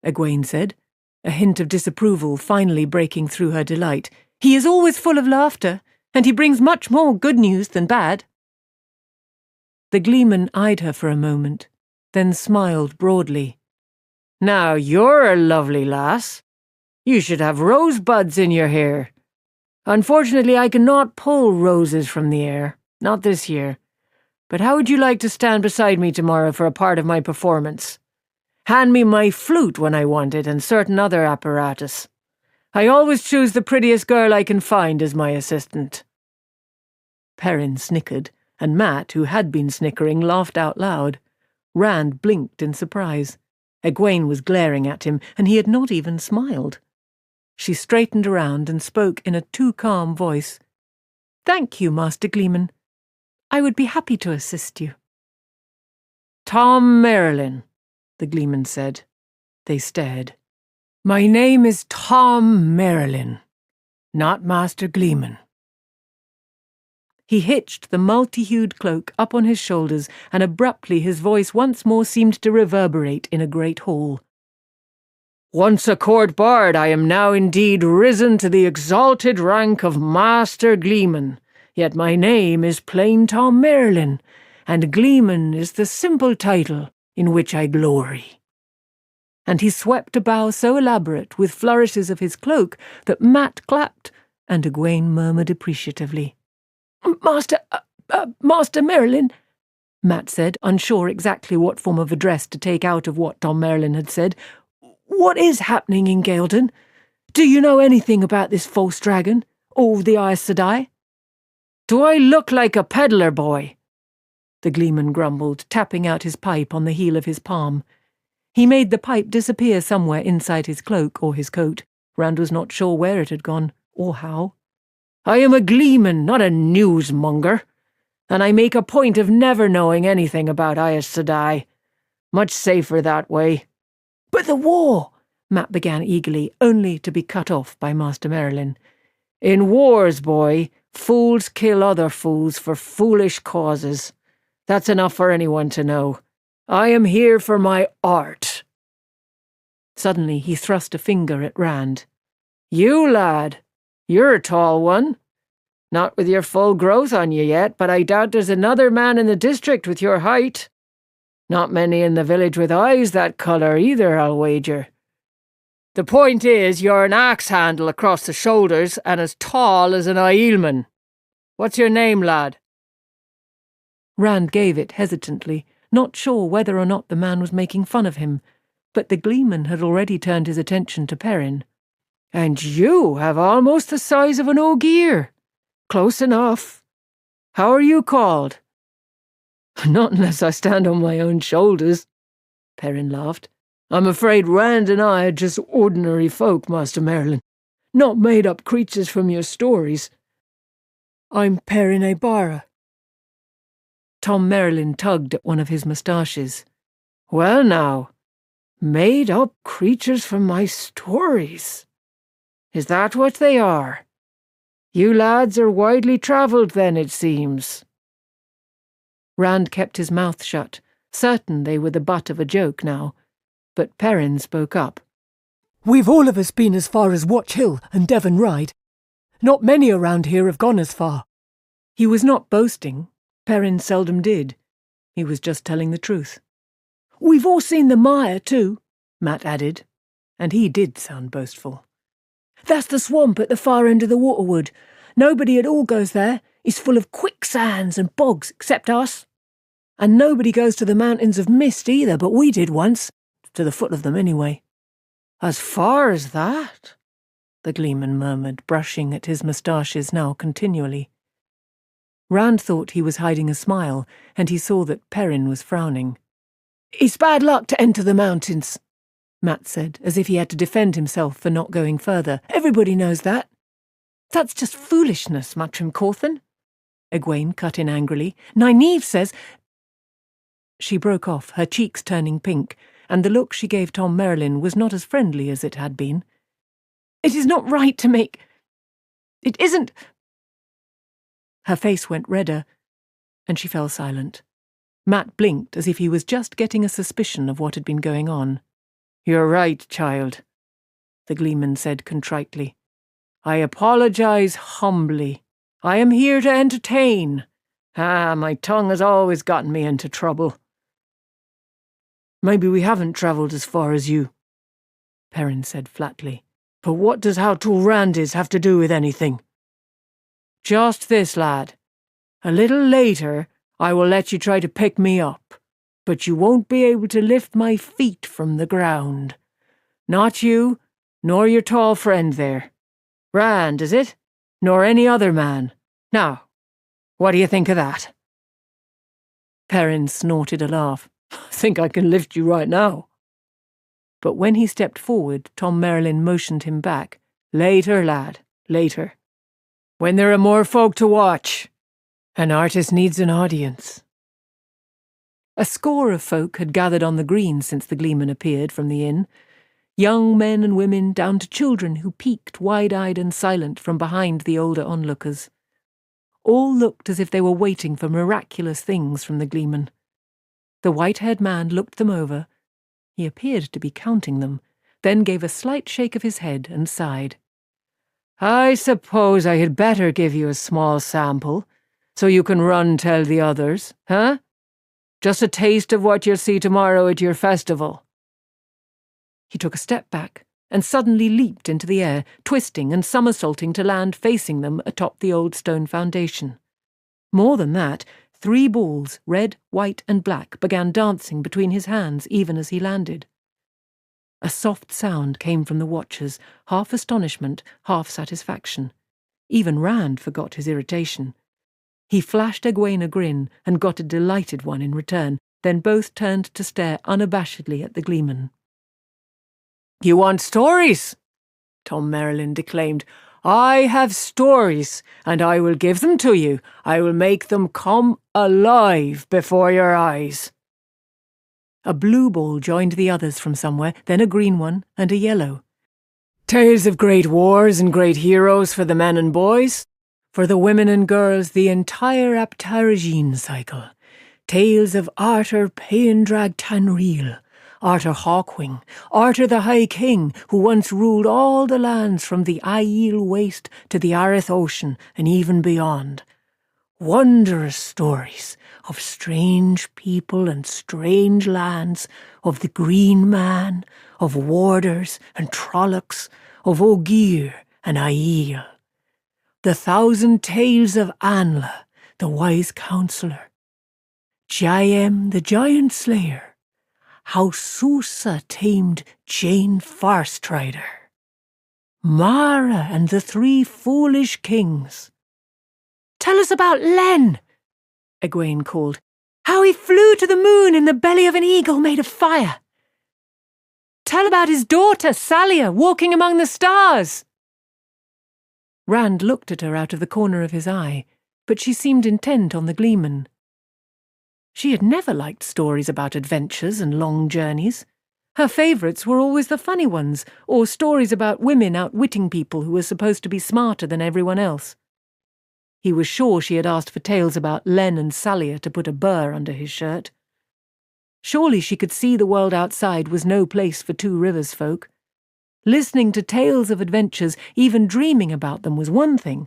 A: Egwene said, a hint of disapproval finally breaking through her delight. "He is always full of laughter, and he brings much more good news than bad."
B: The Gleeman eyed her for a moment, then smiled broadly.
C: "Now you're a lovely lass. You should have rosebuds in your hair. Unfortunately, I cannot pull roses from the air, not this year. But how would you like to stand beside me tomorrow for a part of my performance? Hand me my flute when I want it and certain other apparatus. I always choose the prettiest girl I can find as my assistant."
B: Perrin snickered, and Matt, who had been snickering, laughed out loud. Rand blinked in surprise. Egwene was glaring at him, and he had not even smiled. She straightened around and spoke in a too calm voice.
A: "Thank you, Master Gleeman. I would be happy to assist you."
C: "Tom Merrilin," the Gleeman said.
B: They stared. My name is Tom Merlin, not Master Gleeman. He hitched the multi-hued cloak up on his shoulders, and abruptly his voice once more seemed to reverberate in a great hall. Once a court bard, I am now indeed risen to the exalted rank of Master Gleeman, yet my name is plain Tom Merlin, and Gleeman is the simple title in which I glory. And he swept a bow so elaborate with flourishes of his cloak that Mat clapped, and Egwene murmured appreciatively. Master Merlin, Mat said, unsure exactly what form of address to take out of what Tom Merlin had said. What is happening in Gaeldon? Do you know anything about this false dragon, or the Aes Sedai? Do I look like a peddler boy? The Gleeman grumbled, tapping out his pipe on the heel of his palm. He made the pipe disappear somewhere inside his cloak or his coat. Rand was not sure where it had gone, or how. I am a Gleeman, not a newsmonger, and I make a point of never knowing anything about Aes Sedai. Much safer that way. But the war, Mat began eagerly, only to be cut off by Master Merlin. In wars, boy, fools kill other fools for foolish causes. That's enough for anyone to know. I am here for my art. Suddenly he thrust a finger at Rand. You, lad. You're a tall one. Not with your full growth on you yet, but I doubt there's another man in the district with your height. Not many in the village with eyes that colour either, I'll wager. The point is, you're an axe handle across the shoulders and as tall as an Aielman. What's your name, lad? Rand gave it hesitantly, not sure whether or not the man was making fun of him, but the Gleeman had already turned his attention to Perrin. And you have almost the size of an ogier. Close enough. How are you called? Not unless I stand on my own shoulders, Perrin laughed. I'm afraid Rand and I are just ordinary folk, Master Merlin. Not made-up creatures from your stories. I'm Perrin Aybara. Tom Merlin tugged at one of his moustaches. Well now, made-up creatures from my stories. Is that what they are? You lads are widely travelled then, it seems. Rand kept his mouth shut, certain they were the butt of a joke now, but Perrin spoke up. We've all of us been as far as Watch Hill and Devon Ride. Not many around here have gone as far. He was not boasting. Perrin seldom did. He was just telling the truth. We've all seen the mire, too, Mat added, and he did sound boastful. That's the swamp at the far end of the waterwood. Nobody at all goes there. It's full of quicksands and bogs, except us. And nobody goes to the mountains of mist either, but we did once. To the foot of them, anyway. As far as that? The Gleeman murmured, brushing at his moustaches now continually. Rand thought he was hiding a smile, and he saw that Perrin was frowning. It's bad luck to enter the mountains, Mat said, as if he had to defend himself for not going further. Everybody knows that. That's just foolishness, Matrim Cawthon, Egwene cut in angrily. Nynaeve says... She broke off, her cheeks turning pink, and the look she gave Tom Merlin was not as friendly as it had been. It is not right to make... It isn't... Her face went redder, and she fell silent. Mat blinked as if he was just getting a suspicion of what had been going on. You're right, child, the Gleeman said contritely. I apologize humbly. I am here to entertain. My tongue has always gotten me into trouble. Maybe we haven't travelled as far as you, Perrin said flatly. But what does how tall Rand is have to do with anything? Just this, lad. A little later, I will let you try to pick me up, but you won't be able to lift my feet from the ground. Not you, nor your tall friend there. Rand, is it? Nor any other man. Now, what do you think of that? Perrin snorted a laugh. I think I can lift you right now. But when he stepped forward, Tom Merlin motioned him back. Later, lad, later. When there are more folk to watch. An artist needs an audience. A score of folk had gathered on the green since the Gleeman appeared from the inn. young men and women down to children who peeked wide-eyed and silent from behind the older onlookers. All looked as if they were waiting for miraculous things from the gleeman. The white-haired man looked them over. He appeared to be counting them, then gave a slight shake of his head and sighed. "I suppose I had better give you a small sample, so you can run tell the others, huh? Just a taste of what you'll see tomorrow at your festival." He took a step back and suddenly leaped into the air, twisting and somersaulting to land facing them atop the old stone foundation. More than that, 3 balls, red, white, and black, began dancing between his hands even as he landed. A soft sound came from the watchers, half astonishment, half satisfaction. Even Rand forgot his irritation. He flashed Egwene a grin and got a delighted one in return, then both turned to stare unabashedly at the gleeman. "You want stories?" Tom Merrilin declaimed. "I have stories, and I will give them to you. I will make them come alive before your eyes." A blue ball joined the others from somewhere, then a green one, and a yellow. "Tales of great wars and great heroes for the men and boys. For the women and girls, the entire Aptaragine cycle. Tales of Arthur Paendrag Tanril, Arthur Hawkwing, Arthur the High King, who once ruled all the lands from the Aiel Waste to the Arith Ocean and even beyond. Wondrous stories of strange people and strange lands, of the Green Man, of warders and trollocs, of Ogier and Aiel. The 1,000 tales of Anla, the wise counsellor. Jaem, the giant slayer. How Susa tamed Jane Farstrider. Mara and the 3 foolish kings." "Tell us about Len," Egwene called. "How he flew to the moon in the belly of an eagle made of fire. Tell about his daughter, Salia, walking among the stars." Rand looked at her out of the corner of his eye, but she seemed intent on the gleeman. She had never liked stories about adventures and long journeys. Her favourites were always the funny ones, or stories about women outwitting people who were supposed to be smarter than everyone else. He was sure she had asked for tales about Len and Salia to put a burr under his shirt. Surely she could see the world outside was no place for Two Rivers folk. Listening to tales of adventures, even dreaming about them, was one thing.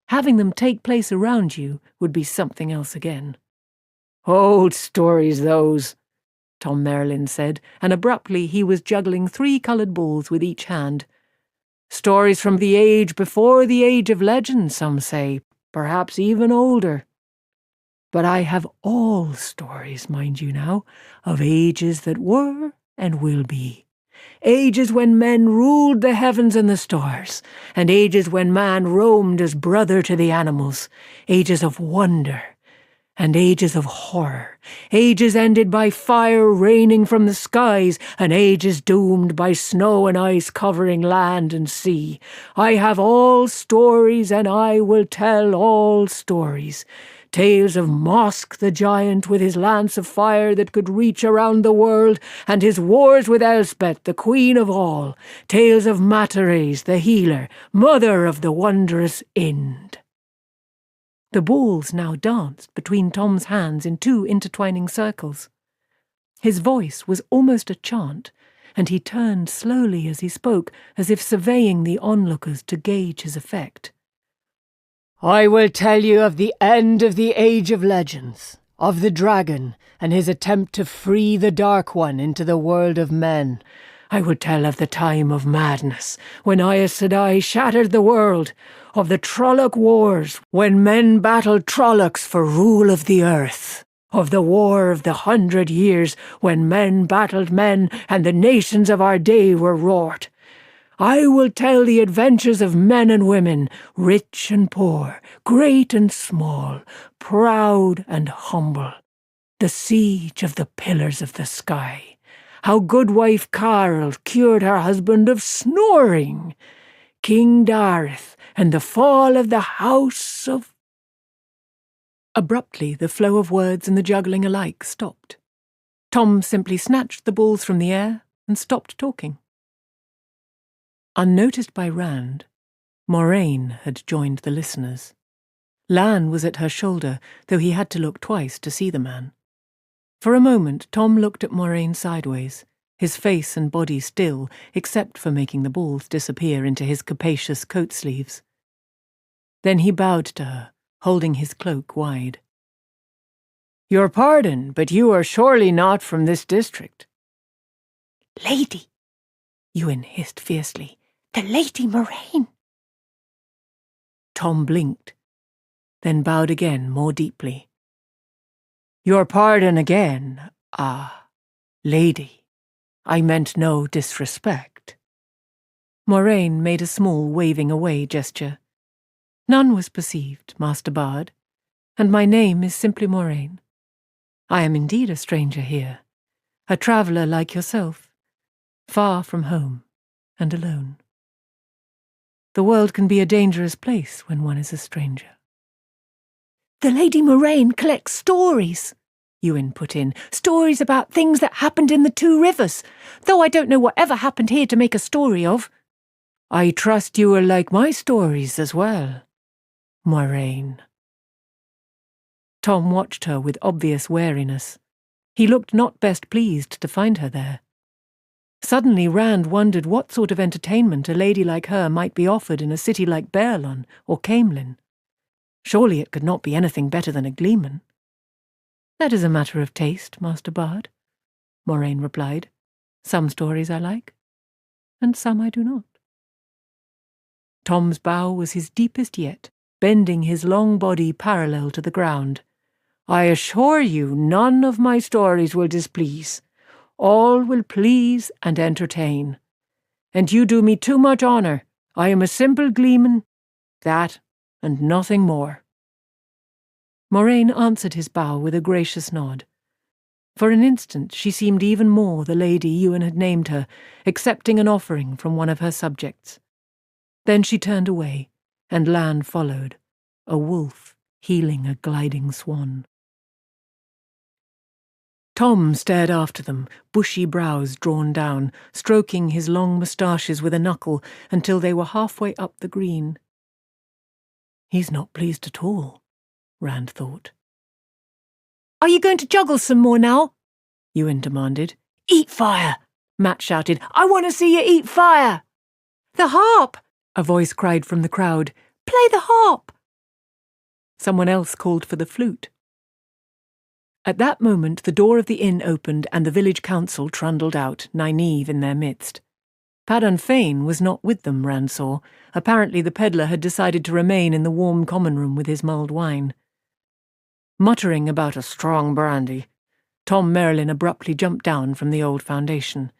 B: Having them take place around you would be something else again. "Old stories, those," Tom Merrilin said, and abruptly he was juggling 3 coloured balls with each hand. "Stories from the age before the age of legend, some say, perhaps even older. But I have all stories, mind you now, of ages that were and will be. Ages when men ruled the heavens and the stars, and ages when man roamed as brother to the animals, ages of wonder, and ages of horror, ages ended by fire raining from the skies, and ages doomed by snow and ice covering land and sea. I have all stories, and I will tell all stories. Tales of Mosk the giant with his lance of fire that could reach around the world, and his wars with Elspeth, the queen of all. Tales of Matares, the healer, mother of the wondrous Ind." The balls now danced between Tom's hands in 2 intertwining circles. His voice was almost a chant, and he turned slowly as he spoke, as if surveying the onlookers to gauge his effect. "I will tell you of the end of the Age of Legends, of the dragon and his attempt to free the Dark One into the world of men. I will tell of the time of madness, when Aes Sedai shattered the world, of the Trolloc Wars, when men battled Trollocs for rule of the earth, of the War of the 100 Years, when men battled men and the nations of our day were wrought. I will tell the adventures of men and women, rich and poor, great and small, proud and humble. The siege of the Pillars of the Sky. How Goodwife Carl cured her husband of snoring. King Dareth and the fall of the House of... Abruptly, the flow of words and the juggling alike stopped. Tom simply snatched the balls from the air and stopped talking. Unnoticed by Rand, Moraine had joined the listeners. Lan was at her shoulder, though he had to look twice to see the man. For a moment, Tom looked at Moraine sideways, his face and body still, except for making the balls disappear into his capacious coat sleeves. Then he bowed to her, holding his cloak wide.
C: "Your pardon, but you are surely not from this district."
D: "Lady,"
B: Ewan hissed fiercely,
D: "the Lady Moraine."
B: Tom blinked, then bowed again more deeply.
C: "Your pardon again, lady. I meant no disrespect."
B: Moraine made a small waving away gesture. "None was perceived, Master Bard, and my name is simply Moraine. I am indeed a stranger here, a traveller like yourself, far from home and alone. The world can be a dangerous place when one is a stranger."
D: "The Lady Moraine collects stories," Ewan put in. "Stories about things that happened in the Two Rivers, though I don't know whatever happened here to make a story of."
C: "I trust you will like my stories as well, Moraine."
B: Tom watched her with obvious wariness. He looked not best pleased to find her there. Suddenly Rand wondered what sort of entertainment a lady like her might be offered in a city like Baerlon or Camelin. Surely it could not be anything better than a gleeman. "That is a matter of taste, Master Bard," Moraine replied. "Some stories I like, and some I do not." Tom's bow was his deepest yet, bending his long body parallel to the ground.
C: "I assure you none of my stories will displease. All will please and entertain. And you do me too much honour. I am a simple gleeman, that and nothing more."
B: Moraine answered his bow with a gracious nod. For an instant she seemed even more the lady Ewan had named her, accepting an offering from one of her subjects. Then she turned away, and Lan followed, a wolf healing a gliding swan. Tom stared after them, bushy brows drawn down, stroking his long moustaches with a knuckle until they were halfway up the green. "He's not pleased at all," Rand thought.
D: "Are you going to juggle some more now?"
B: Ewan demanded.
D: "Eat fire," Matt shouted. "I want to see you eat fire." "The harp,"
B: a voice cried from the crowd.
D: "Play the harp."
B: Someone else called for the flute. At that moment the door of the inn opened and the village council trundled out, Nynaeve in their midst. Padan Fain was not with them, Rand saw. Apparently the peddler had decided to remain in the warm common room with his mulled wine. Muttering about a strong brandy, Tom Merrilin abruptly jumped down from the old foundation.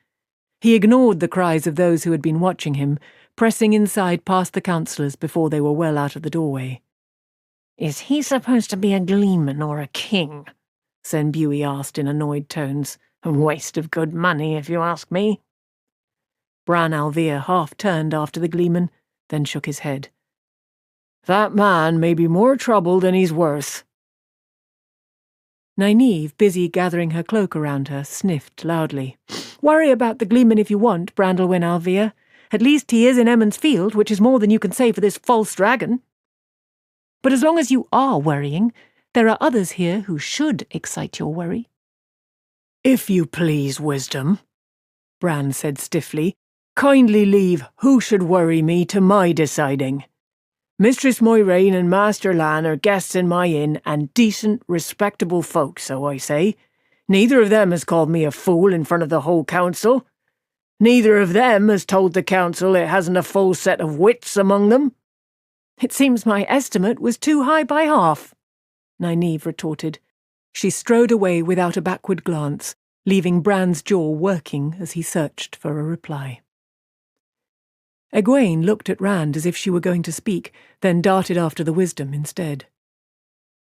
B: He ignored the cries of those who had been watching him, pressing inside past the councillors before they were well out of the doorway.
D: "Is he supposed to be a gleeman or a king?"
B: Sen Buey asked in annoyed tones.
D: "A waste of good money, if you ask me."
B: Bran Alvear half turned after the gleeman, then shook his head.
C: "That man may be more trouble than he's worth."
B: Nynaeve, busy gathering her cloak around her, sniffed loudly. "Worry about the gleeman if you want, Brandlewyn Alvear. At least he is in Emond's Field, which is more than you can say for this false dragon. But as long as you are worrying, there are others here who should excite your worry."
C: "If you please, Wisdom," Bran said stiffly, "kindly leave who should worry me to my deciding. Mistress Moiraine and Master Lan are guests in my inn, and decent, respectable folk, so I say. Neither of them has called me a fool in front of the whole council. Neither of them has told the council it hasn't a full set of wits among them."
B: "It seems my estimate was too high by half," Nynaeve retorted. She strode away without a backward glance, leaving Bran's jaw working as he searched for a reply. Egwene looked at Rand as if she were going to speak, then darted after the wisdom instead.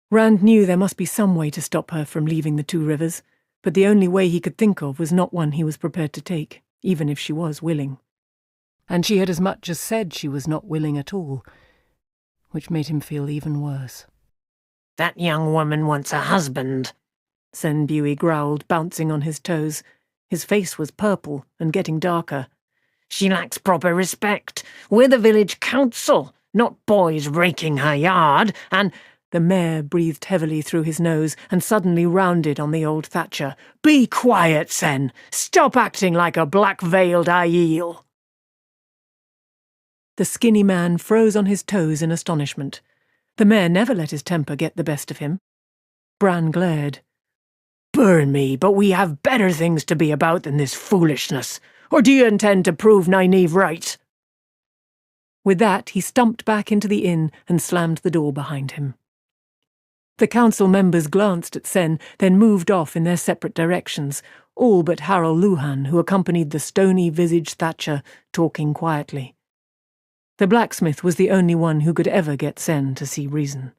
B: Rand knew there must be some way to stop her from leaving the Two Rivers, but the only way he could think of was not one he was prepared to take, even if she was willing. And she had as much as said she was not willing at all, which made him feel even worse.
D: "That young woman wants a husband,"
B: Sen Buey growled, bouncing on his toes. His face was purple and getting darker.
D: She lacks proper respect. We're the village council, not boys raking her yard, and—"
B: The mayor breathed heavily through his nose and suddenly rounded on the old thatcher.
D: "Be quiet, Sen! Stop acting like a black-veiled aiel!"
B: The skinny man froze on his toes in astonishment. The mayor never let his temper get the best of him. Bran glared.
D: "Burn me, but we have better things to be about than this foolishness. Or do you intend to prove Nynaeve right?"
B: With that, he stumped back into the inn and slammed the door behind him. The council members glanced at Sen, then moved off in their separate directions, all but Harold Luhan, who accompanied the stony-visaged Thatcher, talking quietly. The blacksmith was the only one who could ever get Sen to see reason.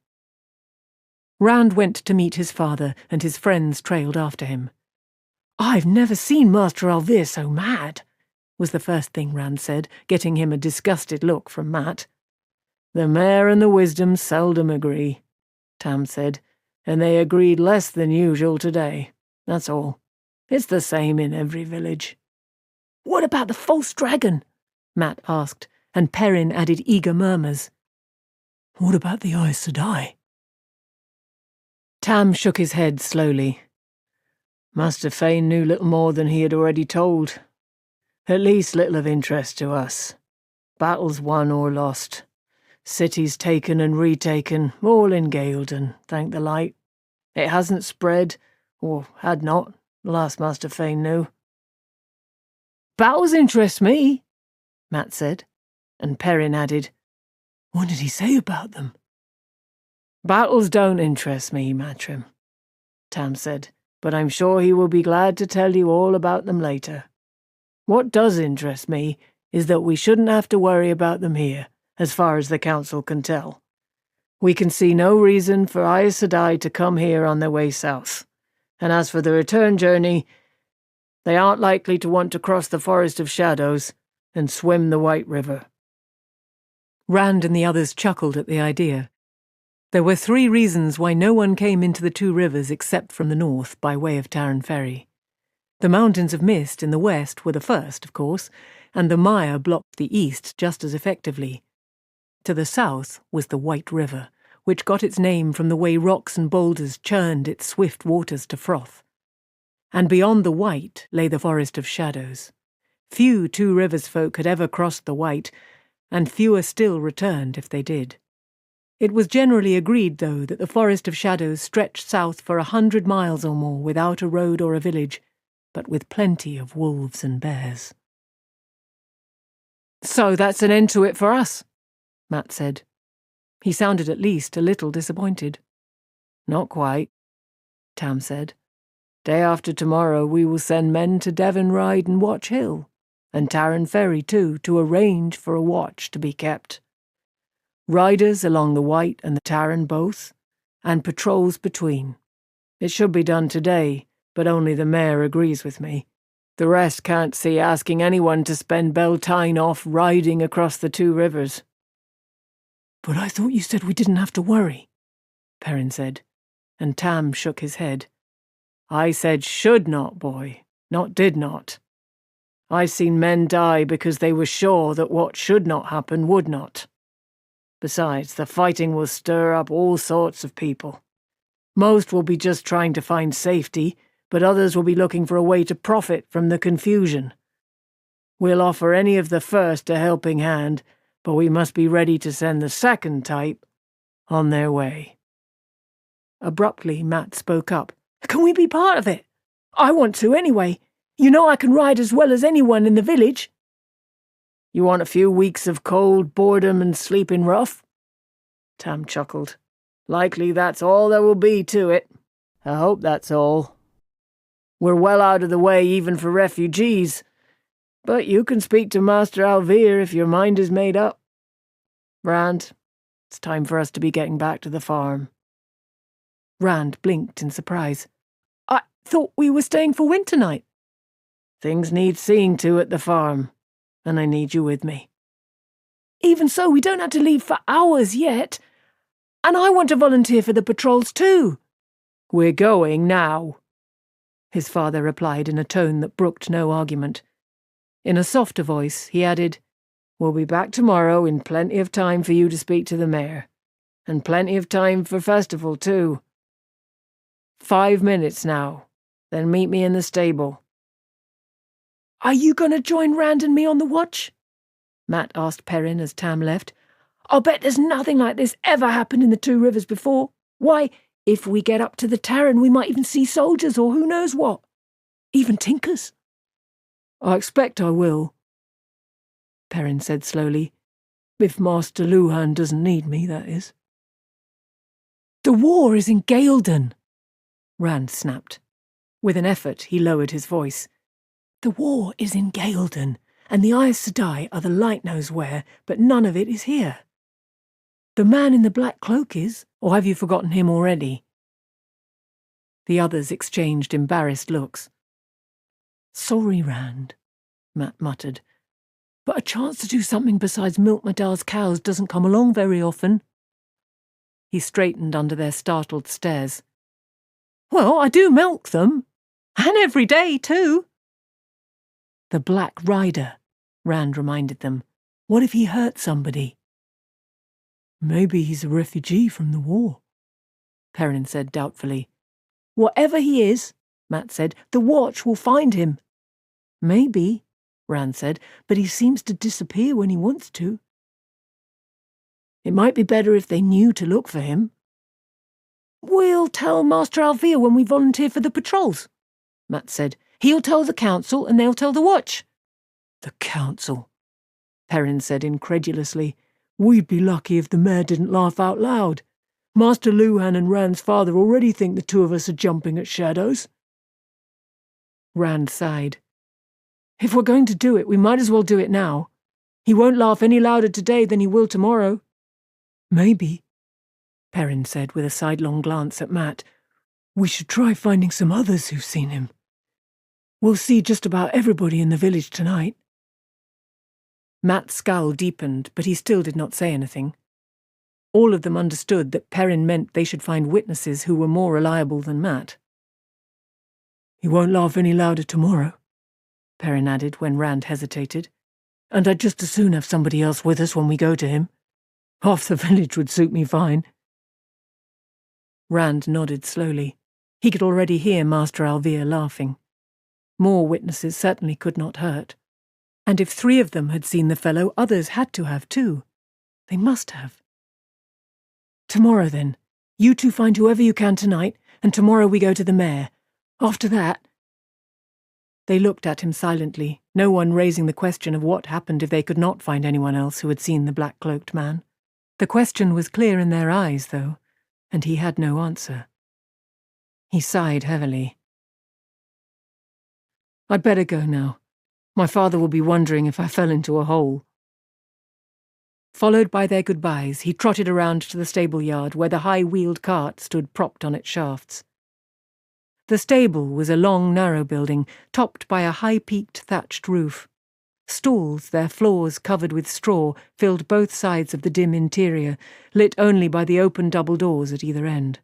B: Rand went to meet his father, and his friends trailed after him.
D: "I've never seen Master Alvear so mad,"
B: was the first thing Rand said, getting him a disgusted look from Matt.
C: "The mayor and the wisdom seldom agree," Tam said, "and they agreed less than usual today. That's all. It's the same in every village."
D: "What about the false dragon?"
B: Matt asked, and Perrin added eager murmurs.
A: "What about the Aes Sedai?"
C: Tam shook his head slowly. Master Fane knew little more than he had already told. At least little of interest to us. Battles won or lost. Cities taken and retaken, all in Gaelden, thank the light. It hasn't spread, or had not, the last Master Fane knew. "Battles interest me," Matt said, and Perrin added,
A: "What did he say about them?"
C: "Battles don't interest me, Matrim," Tam said, "but I'm sure he will be glad to tell you all about them later. What does interest me is that we shouldn't have to worry about them here, as far as the council can tell. We can see no reason for Aes Sedai to come here on their way south, and as for the return journey, they aren't likely to want to cross the Forest of Shadows and swim the White River."
B: Rand and the others chuckled at the idea. There were 3 reasons why no one came into the 2 rivers except from the north by way of Tarren Ferry. The mountains of mist in the west were the first, of course, and the mire blocked the east just as effectively. To the south was the White River, which got its name from the way rocks and boulders churned its swift waters to froth. And beyond the White lay the Forest of Shadows. Few 2 Rivers folk had ever crossed the White, and fewer still returned if they did. It was generally agreed, though, that the Forest of Shadows stretched south for 100 miles or more without a road or a village, but with plenty of wolves and bears.
C: "So that's an end to it for us,"
B: Matt said. He sounded at least a little disappointed.
C: "Not quite," Tam said. "Day after tomorrow we will send men to Devon Ride and Watch Hill, and Tarren Ferry too, to arrange for a watch to be kept. Riders along the White and the Tarren both, and patrols between. It should be done today, but only the mayor agrees with me. The rest can't see asking anyone to spend Beltane off riding across the 2 rivers."
A: "But I thought you said we didn't have to worry,"
C: Perrin said, and Tam shook his head. "I said should not, boy, not did not. I've seen men die because they were sure that what should not happen would not. Besides, the fighting will stir up all sorts of people. Most will be just trying to find safety, but others will be looking for a way to profit from the confusion. We'll offer any of the first a helping hand, but we must be ready to send the second type on their way."
B: Abruptly, Matt spoke up.
D: "Can we be part of it? I want to anyway. You know I can ride as well as anyone in the village."
C: "You want a few weeks of cold, boredom, and sleeping rough?" Tam chuckled. "Likely that's all there will be to it. I hope that's all. We're well out of the way even for refugees, but you can speak to Master Alvear if your mind is made up. Rand, it's time for us to be getting back to the farm."
B: Rand blinked in surprise.
D: "I thought we were staying for winter night."
C: "Things need seeing to at the farm, and I need you with me."
D: "Even so, we don't have to leave for hours yet. And I want to volunteer for the patrols too."
C: "We're going now,"
B: his father replied in a tone that brooked no argument.
C: In a softer voice, he added, "We'll be back tomorrow in plenty of time for you to speak to the mayor. And plenty of time for festival, too. 5 minutes now, then meet me in the stable."
B: "Are you going to join Rand and me on the watch?" Matt asked Perrin as Tam left. "I'll bet there's nothing like this ever happened in the Two Rivers before. Why, if we get up to the Tarrant, we might even see soldiers or who knows what. Even Tinkers."
C: "I expect I will," Perrin said slowly. "If Master Luhan doesn't need me, that is."
B: "The war is in Gaelden,"
C: Rand snapped. With an effort, he lowered his voice.
B: "The war is in Gaelden, and the Aes Sedai are the light knows where, but none of it is here. The man in the black cloak is, or have you forgotten him already?"
C: The others exchanged embarrassed looks.
B: "Sorry, Rand," Matt muttered, "but a chance to do something besides milk Madar's cows doesn't come along very often."
C: He straightened under their startled stares.
B: "Well, I do milk them. And every day, too."
A: "The Black Rider," Rand reminded them. "What if he hurt somebody?"
B: "Maybe he's a refugee from the war,"
C: Perrin said doubtfully.
B: "Whatever he is," Matt said, "the watch will find him."
A: "Maybe," Rand said, "but he seems to disappear when he wants to."
B: "It might be better if they knew to look for him." "We'll tell Master Alvia when we volunteer for the patrols," Matt said. "He'll tell the council and they'll tell the watch."
A: "The council," Perrin said incredulously. "We'd be lucky if the mayor didn't laugh out loud. Master Luhan and Rand's father already think the two of us are jumping at shadows."
C: Rand sighed.
B: "If we're going to do it, we might as well do it now. He won't laugh any louder today than he will tomorrow."
A: "Maybe," Perrin said with a sidelong glance at Matt. "We should try finding some others who've seen him. We'll see just about everybody in the village tonight."
C: Matt's scowl deepened, but he still did not say anything. All of them understood that Perrin meant they should find witnesses who were more reliable than Matt.
A: "He won't laugh any louder tomorrow," Perrin added when Rand hesitated. "And I'd just as soon have somebody else with us when we go to him. Half the village would suit me fine."
C: Rand nodded slowly. He could already hear Master Alvia laughing. More witnesses certainly could not hurt. And if 3 of them had seen the fellow, others had to have too. They must have.
A: "Tomorrow, then. You two find whoever you can tonight, and tomorrow we go to the mayor. After that—"
C: They looked at him silently, no one raising the question of what happened if they could not find anyone else who had seen the black-cloaked man. The question was clear in their eyes, though, and he had no answer. He sighed heavily. "I'd better go now. My father will be wondering if I fell into a hole." Followed by their goodbyes, he trotted around to the stable yard where the high-wheeled cart stood propped on its shafts. The stable was a long, narrow building, topped by a high-peaked thatched roof. Stalls, their floors covered with straw, filled both sides of the dim interior, lit only by the open double doors at either end.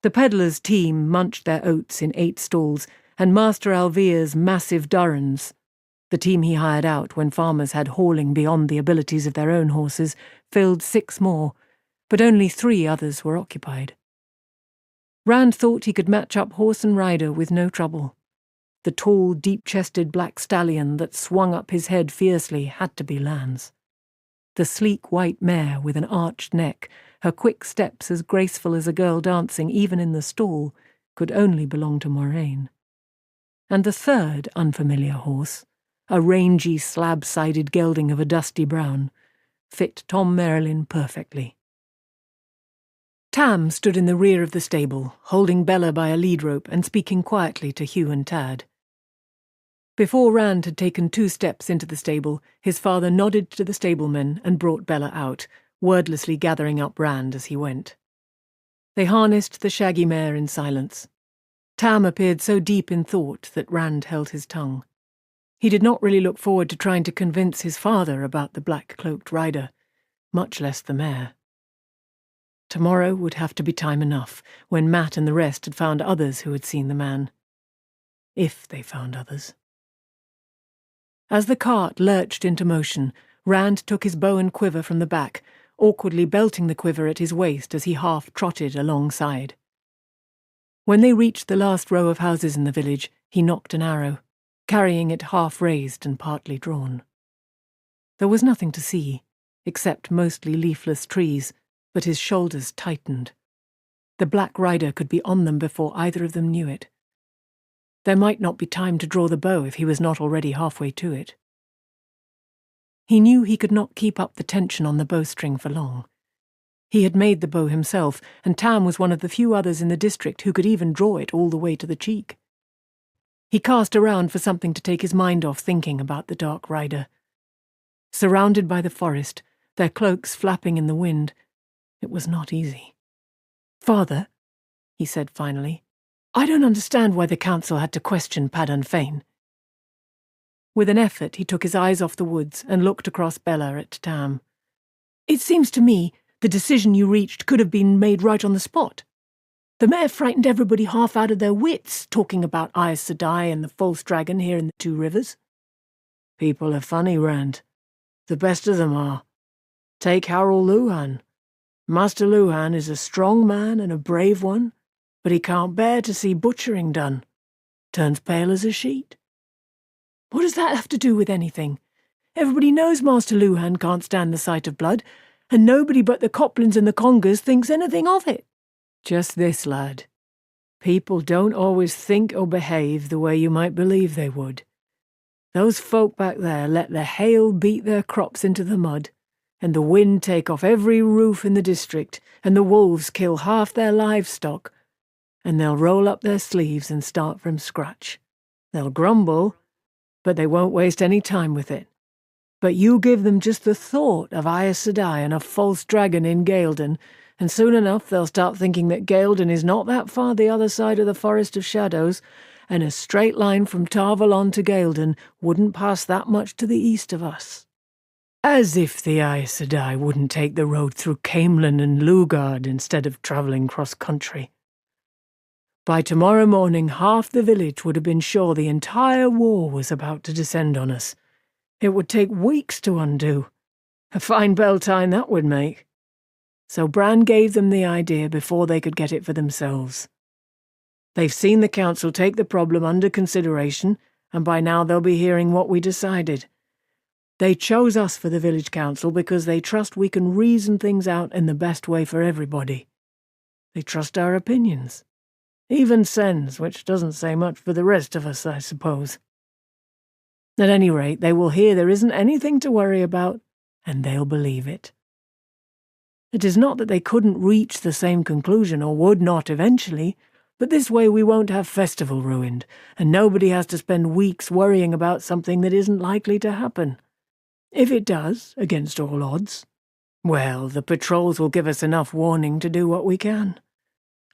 C: The peddlers' team munched their oats in 8 stalls, and Master Alvia's massive Durrans, the team he hired out when farmers had hauling beyond the abilities of their own horses, filled 6 more, but only 3 others were occupied. Rand thought he could match up horse and rider with no trouble. The tall, deep-chested black stallion that swung up his head fiercely had to be Lan's. The sleek white mare with an arched neck, her quick steps as graceful as a girl dancing even in the stall, could only belong to Moraine. And the 3rd unfamiliar horse, a rangy, slab-sided gelding of a dusty brown, fit Tom Merrilin perfectly. Tam stood in the rear of the stable, holding Bella by a lead rope and speaking quietly to Hugh and Tad. Before Rand had taken 2 steps into the stable, his father nodded to the stablemen and brought Bella out, wordlessly gathering up Rand as he went. They harnessed the shaggy mare in silence. Tam appeared so deep in thought that Rand held his tongue. He did not really look forward to trying to convince his father about the black-cloaked rider, much less the mare. Tomorrow would have to be time enough, when Matt and the rest had found others who had seen the man. If they found others.
B: As the cart lurched into motion, Rand took his bow and quiver from the back, awkwardly belting the quiver at his waist as he half-trotted alongside. When they reached the last row of houses in the village, he nocked an arrow, carrying it half-raised and partly drawn. There was nothing to see, except mostly leafless trees, but his shoulders tightened. The Black Rider could be on them before either of them knew it. There might not be time to draw the bow if he was not already halfway to it. He knew he could not keep up the tension on the bowstring for long. He had made the bow himself, and Tam was one of the few others in the district who could even draw it all the way to the cheek. He cast around for something to take his mind off thinking about the Dark Rider. Surrounded by the forest, their cloaks flapping in the wind, it was not easy. "Father," he said finally, "I don't understand why the council had to question Padan Fain." With an effort, he took his eyes off the woods and looked across Bella at Tam. "It seems to me the decision you reached could have been made right on the spot. The mayor frightened everybody half out of their wits, talking about Aes Sedai and the false dragon here in the Two Rivers." "People are funny, Rand. The best of them are. Take Harold Luhan. Master Luhan is a strong man and a brave one, but he can't bear to see butchering done. Turns pale as a sheet." "What does that have to do with anything? Everybody knows Master Luhan can't stand the sight of blood, and nobody but the Coplins and the Congers thinks anything of it." "Just this, lad. People don't always think or behave the way you might believe they would. Those folk back there let the hail beat their crops into the mud, and the wind take off every roof in the district, and the wolves kill half their livestock, and they'll roll up their sleeves and start from scratch. They'll grumble, but they won't waste any time with it. But you give them just the thought of Aes Sedai and a false dragon in Gaelden, and soon enough they'll start thinking that Gaelden is not that far the other side of the Forest of Shadows, and a straight line from Tarvalon to Gaelden wouldn't pass that much to the east of us. As if the Aes Sedai wouldn't take the road through Camelin and Lugard instead of travelling cross-country. By tomorrow morning, half the village would have been sure the entire war was about to descend on us. It would take weeks to undo. A fine Beltane that would make. So Bran gave them the idea before they could get it for themselves. They've seen the council take the problem under consideration, and by now they'll be hearing what we decided. They chose us for the village council because they trust we can reason things out in the best way for everybody. They trust our opinions. Even Sen's, which doesn't say much for the rest of us, I suppose. At any rate, they will hear there isn't anything to worry about, and they'll believe it. It is not that they couldn't reach the same conclusion, or would not eventually, but this way we won't have festival ruined, and nobody has to spend weeks worrying about something that isn't likely to happen. If it does, against all odds, well, the patrols will give us enough warning to do what we can.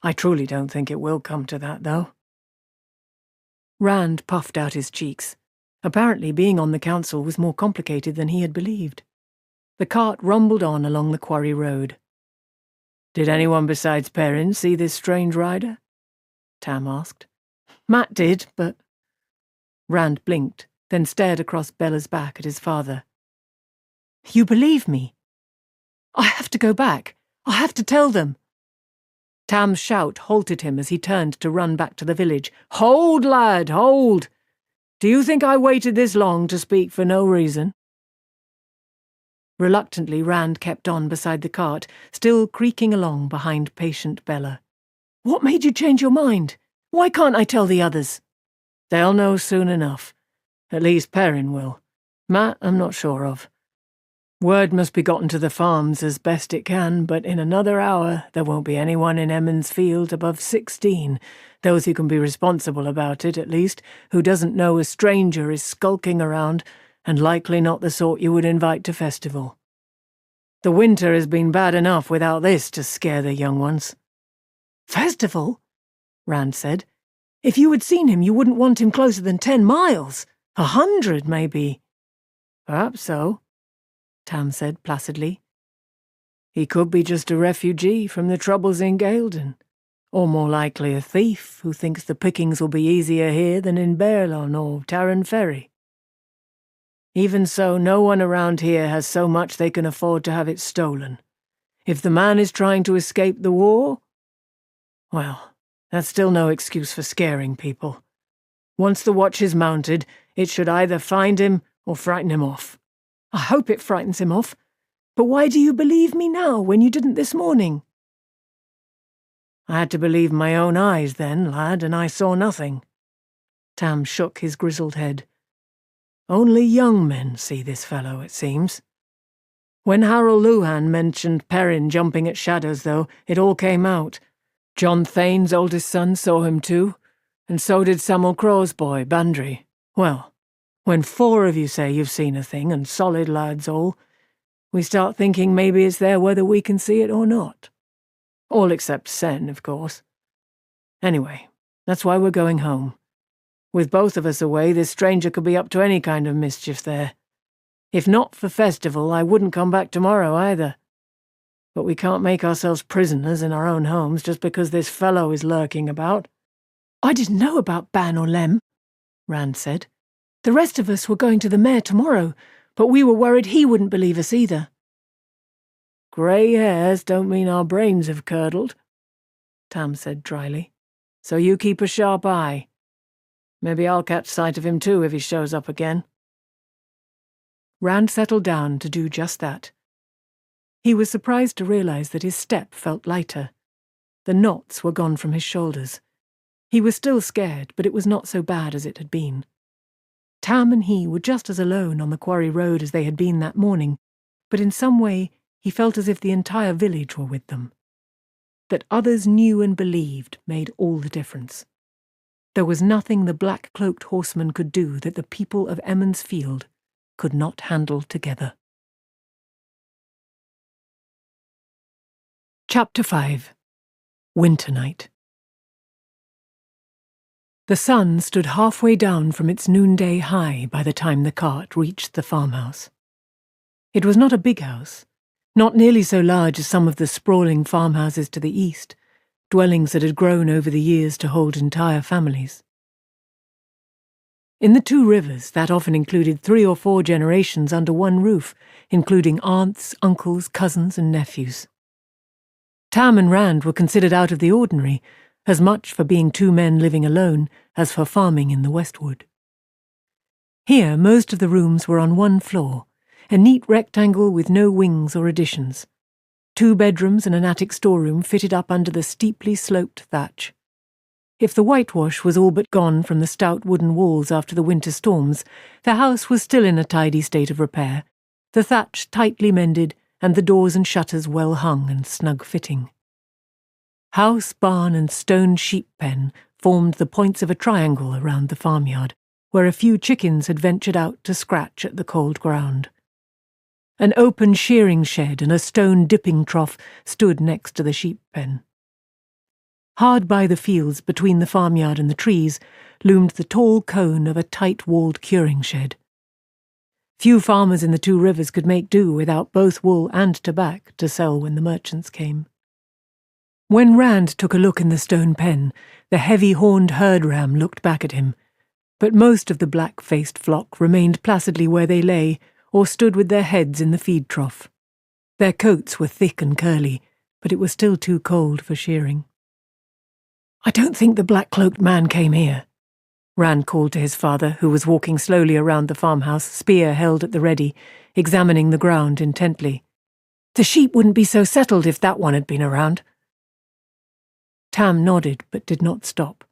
B: I truly don't think it will come to that, though." Rand puffed out his cheeks. Apparently being on the council was more complicated than he had believed. The cart rumbled on along the quarry road. "Did anyone besides Perrin see this strange rider?" Tam asked. "Matt did, but—" Rand blinked, then stared across Bella's back at his father. "You believe me? I have to go back. I have to tell them." Tam's shout halted him as he turned to run back to the village. "Hold, lad, hold! Do you think I waited this long to speak for no reason?" Reluctantly, Rand kept on beside the cart, still creaking along behind patient Bella. "What made you change your mind? Why can't I tell the others?" "They'll know soon enough. At least Perrin will. Matt, I'm not sure of. Word must be gotten to the farms as best it can, but in another hour there won't be anyone in Emmons Field above 16, those who can be responsible about it, at least, who doesn't know a stranger is skulking around, and likely not the sort you would invite to festival. The winter has been bad enough without this to scare the young ones." "Festival?" Rand said. "If you had seen him, you wouldn't want him closer than 10 miles. 100, maybe." "Perhaps so," Tam said placidly. "He could be just a refugee from the troubles in Gaelden, or more likely a thief who thinks the pickings will be easier here than in Baerlon or Taran Ferry."
C: Even so, no one around here has so much they can afford to have it stolen. If the man is trying to escape the war, well, that's still no excuse for scaring people. Once the watch is mounted, it should either find him or frighten him off.
B: I hope it frightens him off. But why do you believe me now when you didn't this morning?
C: I had to believe my own eyes then, lad, and I saw nothing. Tam shook his grizzled head. Only young men see this fellow, it seems. When Harold Luhan mentioned Perrin jumping at shadows, though, it all came out. John Thane's oldest son saw him too, and so did Samuel Crow's boy, Bandry. Well, when 4 of you say you've seen a thing, and solid lads all, we start thinking maybe it's there whether we can see it or not. All except Sen, of course. Anyway, that's why we're going home. With both of us away, this stranger could be up to any kind of mischief there. If not for festival, I wouldn't come back tomorrow either. But we can't make ourselves prisoners in our own homes just because this fellow is lurking about.
B: I didn't know about Ban or Lem, Rand said. The rest of us were going to the mayor tomorrow, but we were worried he wouldn't believe us either.
C: Grey hairs don't mean our brains have curdled, Tam said dryly. So you keep a sharp eye. Maybe I'll catch sight of him too if he shows up again.
B: Rand settled down to do just that. He was surprised to realize that his step felt lighter. The knots were gone from his shoulders. He was still scared, but it was not so bad as it had been. Tam and he were just as alone on the quarry road as they had been that morning, but in some way he felt as if the entire village were with them. That others knew and believed made all the difference. There was nothing the black-cloaked horseman could do that the people of Emmons Field could not handle together. Chapter 5. Winter Night. The sun stood halfway down from its noonday high by the time the cart reached the farmhouse. It was not a big house, not nearly so large as some of the sprawling farmhouses to the east, dwellings that had grown over the years to hold entire families. In the 2 rivers, that often included 3 or 4 generations under one roof, including aunts, uncles, cousins, and nephews. Tam and Rand were considered out of the ordinary, as much for being 2 men living alone as for farming in the Westwood. Here, most of the rooms were on one floor, a neat rectangle with no wings or additions. 2 bedrooms and an attic storeroom fitted up under the steeply sloped thatch. If the whitewash was all but gone from the stout wooden walls after the winter storms, the house was still in a tidy state of repair, the thatch tightly mended and the doors and shutters well hung and snug-fitting. House, barn and stone sheep pen formed the points of a triangle around the farmyard, where a few chickens had ventured out to scratch at the cold ground. An open shearing shed and a stone dipping trough stood next to the sheep pen. Hard by the fields between the farmyard and the trees loomed the tall cone of a tight-walled curing shed. Few farmers in the 2 rivers could make do without both wool and tobacco to sell when the merchants came. When Rand took a look in the stone pen, the heavy-horned herd ram looked back at him, but most of the black-faced flock remained placidly where they lay or stood with their heads in the feed trough. Their coats were thick and curly, but it was still too cold for shearing. "I don't think the black-cloaked man came here," Rand called to his father, who was walking slowly around the farmhouse, spear held at the ready, examining the ground intently. "The sheep wouldn't be so settled if that one had been around." Tam nodded, but did not stop.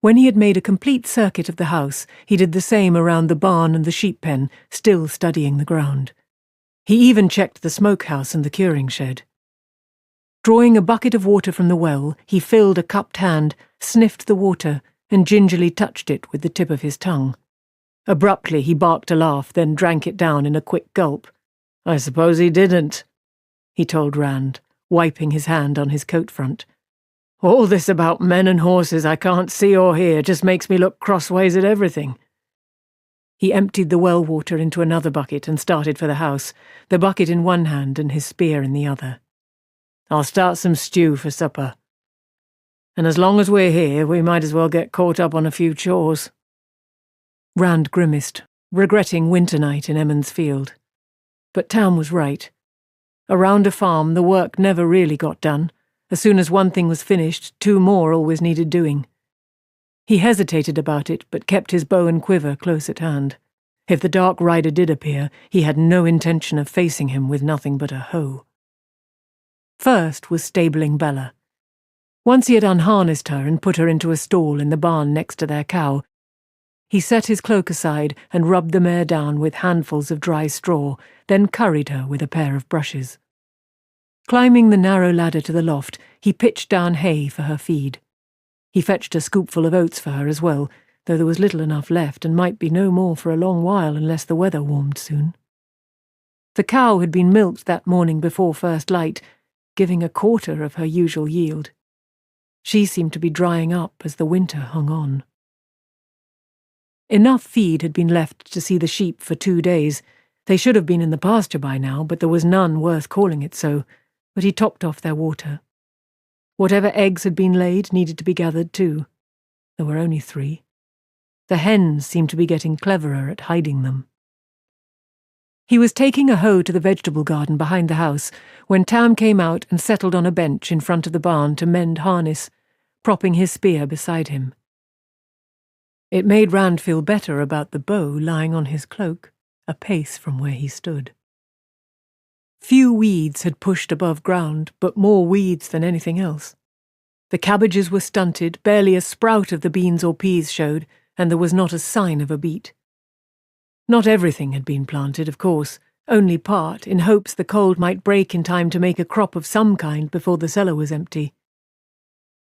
B: When he had made a complete circuit of the house, he did the same around the barn and the sheep pen, still studying the ground. He even checked the smokehouse and the curing shed. Drawing a bucket of water from the well, he filled a cupped hand, sniffed the water, and gingerly touched it with the tip of his tongue. Abruptly he barked a laugh, then drank it down in a quick gulp. "I suppose he didn't," he told Rand, wiping his hand on his coat front. "All this about men and horses I can't see or hear just makes me look crossways at everything." He emptied the well water into another bucket and started for the house, the bucket in one hand and his spear in the other. "I'll start some stew for supper. And as long as we're here, we might as well get caught up on a few chores." Rand grimaced, regretting winter night in Emmons Field. But Tam was right. Around a farm, the work never really got done. As soon as one thing was finished, two more always needed doing. He hesitated about it, but kept his bow and quiver close at hand. If the dark rider did appear, he had no intention of facing him with nothing but a hoe. First was stabling Bella. Once he had unharnessed her and put her into a stall in the barn next to their cow, he set his cloak aside and rubbed the mare down with handfuls of dry straw, then curried her with a pair of brushes. Climbing the narrow ladder to the loft, he pitched down hay for her feed. He fetched a scoopful of oats for her as well, though there was little enough left and might be no more for a long while unless the weather warmed soon. The cow had been milked that morning before first light, giving a quarter of her usual yield. She seemed to be drying up as the winter hung on. Enough feed had been left to see the sheep for 2 days. They should have been in the pasture by now, but there was none worth calling it so, but he topped off their water. Whatever eggs had been laid needed to be gathered too. There were only 3. The hens seemed to be getting cleverer at hiding them. He was taking a hoe to the vegetable garden behind the house when Tam came out and settled on a bench in front of the barn to mend harness, propping his spear beside him. It made Rand feel better about the bow lying on his cloak, a pace from where he stood. Few weeds had pushed above ground, but more weeds than anything else. The cabbages were stunted, barely a sprout of the beans or peas showed, and there was not a sign of a beet. Not everything had been planted, of course, only part, in hopes the cold might break in time to make a crop of some kind before the cellar was empty.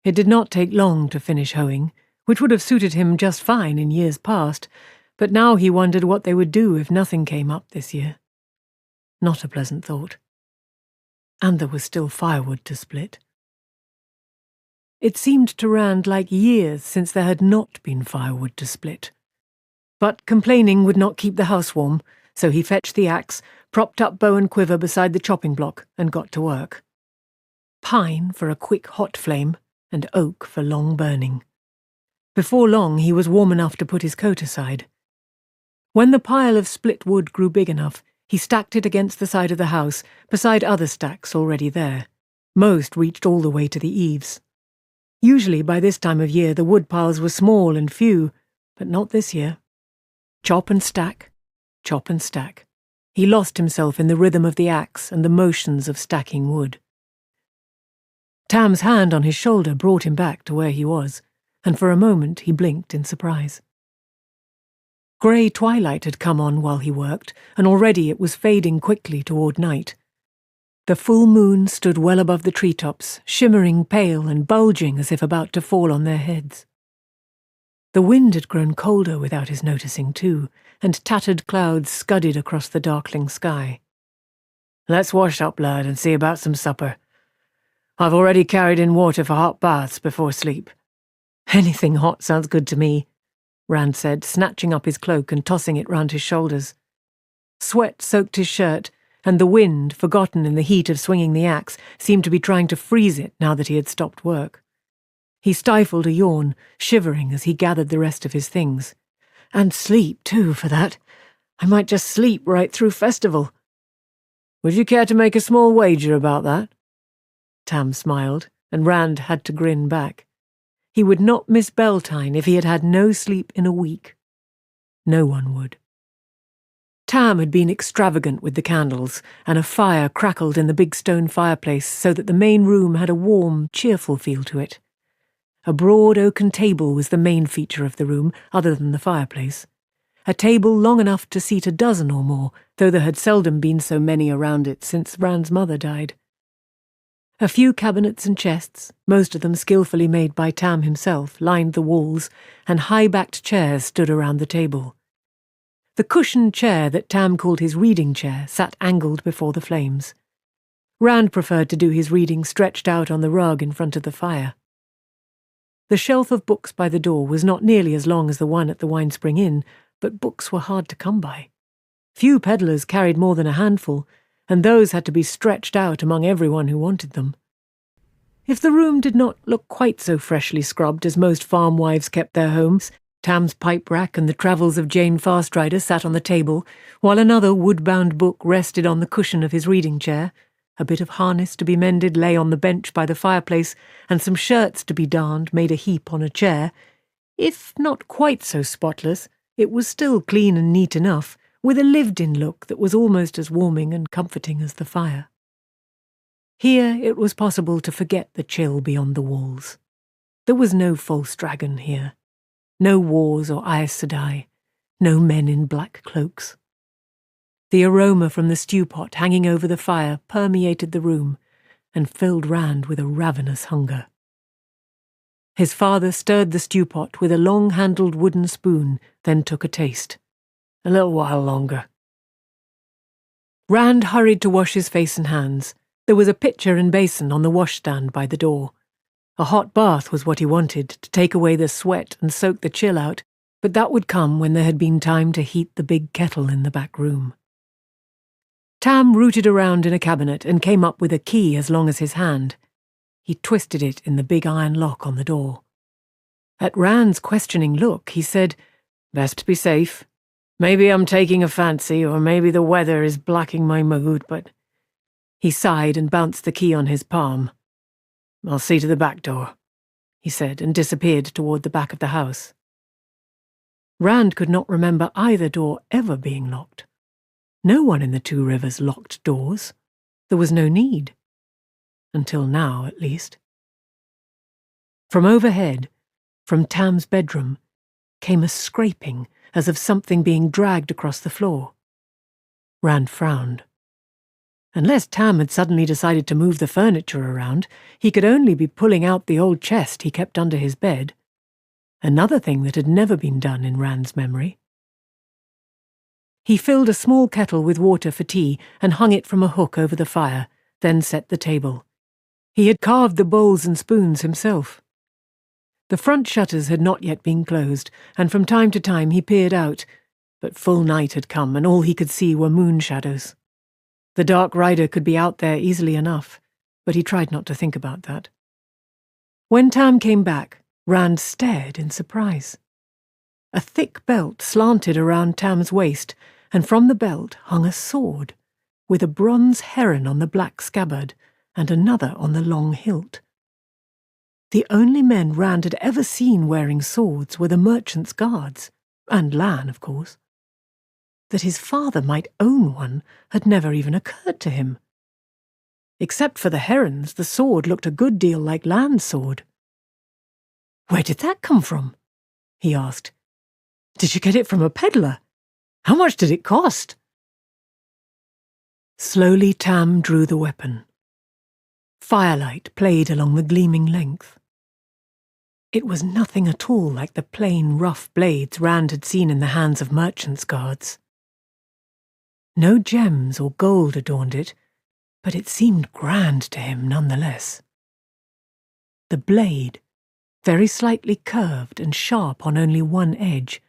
B: It did not take long to finish hoeing, which would have suited him just fine in years past, but now he wondered what they would do if nothing came up this year. Not a pleasant thought. And there was still firewood to split. It seemed to Rand like years since there had not been firewood to split. But complaining would not keep the house warm, so he fetched the axe, propped up bow and quiver beside the chopping block, and got to work. Pine for a quick hot flame, and oak for long burning. Before long he was warm enough to put his coat aside. When the pile of split wood grew big enough, he stacked it against the side of the house, beside other stacks already there. Most reached all the way to the eaves. Usually by this time of year the wood piles were small and few, but not this year. Chop and stack, chop and stack. He lost himself in the rhythm of the axe and the motions of stacking wood. Tam's hand on his shoulder brought him back to where he was, and for a moment he blinked in surprise. Grey twilight had come on while he worked, and already it was fading quickly toward night. The full moon stood well above the treetops, shimmering pale and bulging as if about to fall on their heads. The wind had grown colder without his noticing too, and tattered clouds scudded across the darkling sky. "Let's wash up, lad, and see about some supper. I've already carried in water for hot baths before sleep." "Anything hot sounds good to me," Rand said, snatching up his cloak and tossing it round his shoulders. Sweat soaked his shirt, and the wind, forgotten in the heat of swinging the axe, seemed to be trying to freeze it now that he had stopped work. He stifled a yawn, shivering as he gathered the rest of his things. "And sleep, too, for that. I might just sleep right through festival." "Would you care to make a small wager about that?" Tam smiled, and Rand had to grin back. He would not miss Beltane if he had had no sleep in a week. No one would. Tam had been extravagant with the candles, and a fire crackled in the big stone fireplace so that the main room had a warm, cheerful feel to it. A broad oaken table was the main feature of the room, other than the fireplace. A table long enough to seat a dozen or more, though there had seldom been so many around it since Rand's mother died. A few cabinets and chests, most of them skillfully made by Tam himself, lined the walls, and high-backed chairs stood around the table. The cushioned chair that Tam called his reading chair sat angled before the flames. Rand preferred to do his reading stretched out on the rug in front of the fire. The shelf of books by the door was not nearly as long as the one at the Wine Spring Inn, but books were hard to come by. Few peddlers carried more than a handful, and those had to be stretched out among everyone who wanted them. If the room did not look quite so freshly scrubbed as most farm wives kept their homes, Tam's pipe rack and the travels of Jane Fastrider sat on the table, while another wood-bound book rested on the cushion of his reading chair. A bit of harness to be mended lay on the bench by the fireplace, and some shirts to be darned made a heap on a chair. If not quite so spotless, it was still clean and neat enough, with a lived-in look that was almost as warming and comforting as the fire. Here it was possible to forget the chill beyond the walls. There was no false dragon here, no wars or Aes Sedai, no men in black cloaks. The aroma from the stew pot hanging over the fire permeated the room and filled Rand with a ravenous hunger. His father stirred the stew pot with a long-handled wooden spoon, then took a taste. A little while longer. Rand hurried to wash his face and hands. There was a pitcher and basin on the washstand by the door. A hot bath was what he wanted, to take away the sweat and soak the chill out, but that would come when there had been time to heat the big kettle in the back room. Tam rooted around in a cabinet and came up with a key as long as his hand. He twisted it in the big iron lock on the door. At Rand's questioning look, he said, "Best be safe. Maybe I'm taking a fancy, or maybe the weather is blacking my mood, but—" He sighed and bounced the key on his palm. "I'll see to the back door," he said, and disappeared toward the back of the house. Rand could not remember either door ever being locked. No one in the Two Rivers locked doors. There was no need. Until now, at least. From overhead, from Tam's bedroom, came a scraping as of something being dragged across the floor. Rand frowned. Unless Tam had suddenly decided to move the furniture around, he could only be pulling out the old chest he kept under his bed. Another thing that had never been done in Rand's memory. He filled a small kettle with water for tea and hung it from a hook over the fire, then set the table. He had carved the bowls and spoons himself. The front shutters had not yet been closed, and from time to time he peered out, but full night had come and all he could see were moon shadows. The Dark Rider could be out there easily enough, but he tried not to think about that. When Tam came back, Rand stared in surprise. A thick belt slanted around Tam's waist, and from the belt hung a sword, with a bronze heron on the black scabbard and another on the long hilt. The only men Rand had ever seen wearing swords were the merchant's guards, and Lan, of course. That his father might own one had never even occurred to him. Except for the herons, the sword looked a good deal like Lan's sword. "Where did that come from?" he asked. "Did you get it from a peddler? How much did it cost?" Slowly Tam drew the weapon. Firelight played along the gleaming length. It was nothing at all like the plain, rough blades Rand had seen in the hands of merchants' guards. No gems or gold adorned it, but it seemed grand to him nonetheless. The blade, very slightly curved and sharp on only one edge,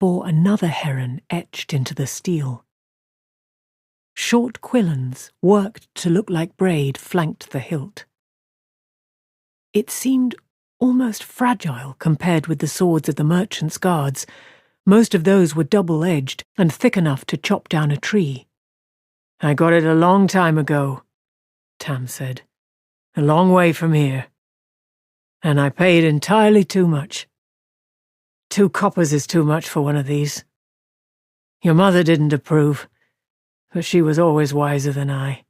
B: bore another heron etched into the steel. Short quillons, worked to look like braid, flanked the hilt. It seemed almost fragile compared with the swords of the merchants' guards. Most of those were double-edged and thick enough to chop down a tree. "I got it a long time ago," Tam said. "A long way from here. And I paid entirely too much. 2 coppers is too much for one of these. Your mother didn't approve, but she was always wiser than I.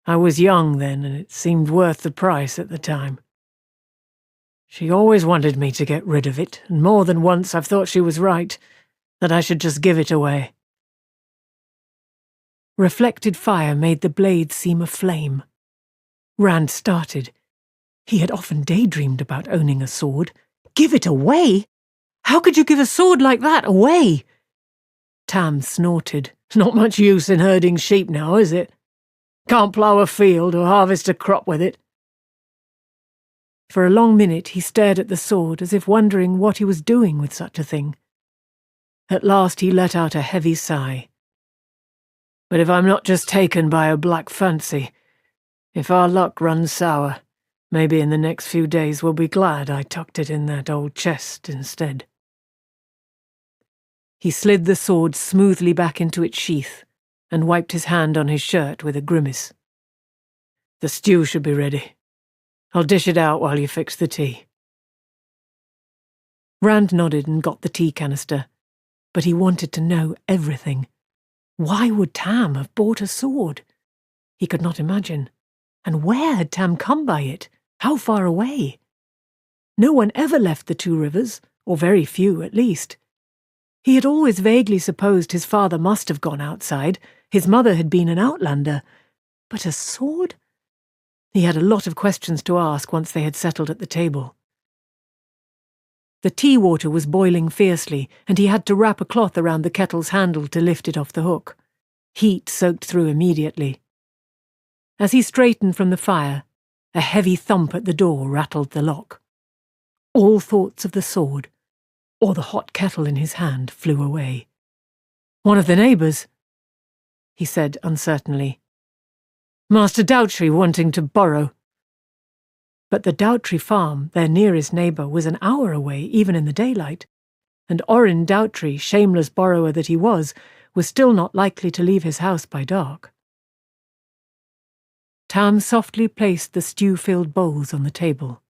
B: I was young then, and it seemed worth the price at the time. She always wanted me to get rid of it, and more than once I've thought she was right, that I should just give it away." Reflected fire made the blade seem aflame. Rand started. He had often daydreamed about owning a sword. Give it away? How could you give a sword like that away? Tam snorted. "Not much use in herding sheep now, is it? Can't plough a field or harvest a crop with it." For a long minute he stared at the sword as if wondering what he was doing with such a thing. At last he let out a heavy sigh. "But if I'm not just taken by a black fancy, if our luck runs sour, Maybe in the next few days we'll be glad I tucked it in that old chest instead. He slid the sword smoothly back into its sheath and wiped his hand on his shirt with a grimace. The stew should be ready. I'll dish it out while you fix the tea. Rand nodded and got the tea canister, but he wanted to know everything. Why would Tam have bought a sword? He could not imagine. And where had Tam come by it? How far away? No one ever left the Two Rivers, or very few at least. He had always vaguely supposed his father must have gone outside. His mother had been an outlander. But a sword? He had a lot of questions to ask once they had settled at the table. The tea water was boiling fiercely, and he had to wrap a cloth around the kettle's handle to lift it off the hook. Heat soaked through immediately. As he straightened from the fire, a heavy thump at the door rattled the lock. All thoughts of the sword, or the hot kettle in his hand, flew away. "One of the neighbours," he said uncertainly. "Master Doubtry wanting to borrow." But the Doubtry farm, their nearest neighbour, was an hour away, even in the daylight, and Orrin Doubtry, shameless borrower that he was still not likely to leave his house by dark. Tam softly placed the stew-filled bowls on the table.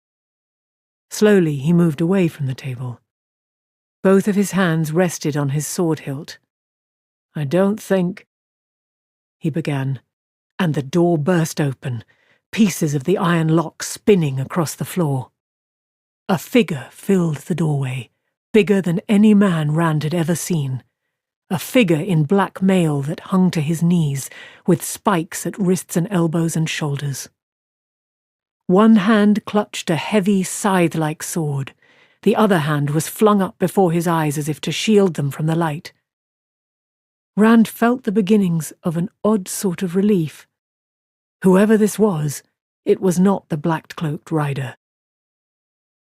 B: Slowly he moved away from the table. Both of his hands rested on his sword hilt. "I don't think—" he began, and the door burst open, pieces of the iron lock spinning across the floor. A figure filled the doorway, bigger than any man Rand had ever seen. A figure in black mail that hung to his knees, with spikes at wrists and elbows and shoulders. One hand clutched a heavy, scythe-like sword. The other hand was flung up before his eyes as if to shield them from the light. Rand felt the beginnings of an odd sort of relief. Whoever this was, it was not the black-cloaked rider.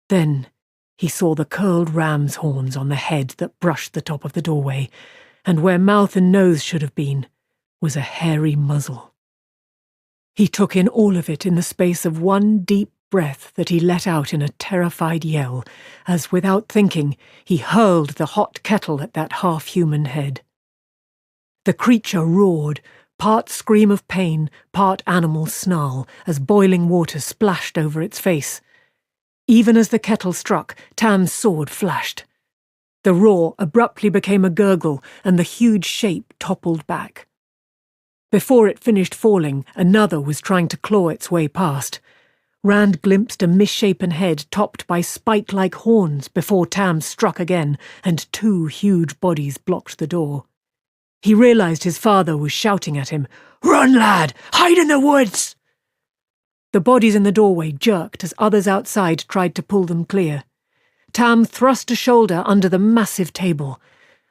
B: Then he saw the curled ram's horns on the head that brushed the top of the doorway, and where mouth and nose should have been was a hairy muzzle. He took in all of it in the space of one deep breath that he let out in a terrified yell, as, without thinking, he hurled the hot kettle at that half-human head. The creature roared, part scream of pain, part animal snarl, as boiling water splashed over its face. Even as the kettle struck, Tam's sword flashed. The roar abruptly became a gurgle, and the huge shape toppled back. Before it finished falling, another was trying to claw its way past. Rand glimpsed a misshapen head topped by spike-like horns before Tam struck again, and two huge bodies blocked the door. He realized his father was shouting at him, "Run, lad! Hide in the woods!" The bodies in the doorway jerked as others outside tried to pull them clear. Tam thrust a shoulder under the massive table.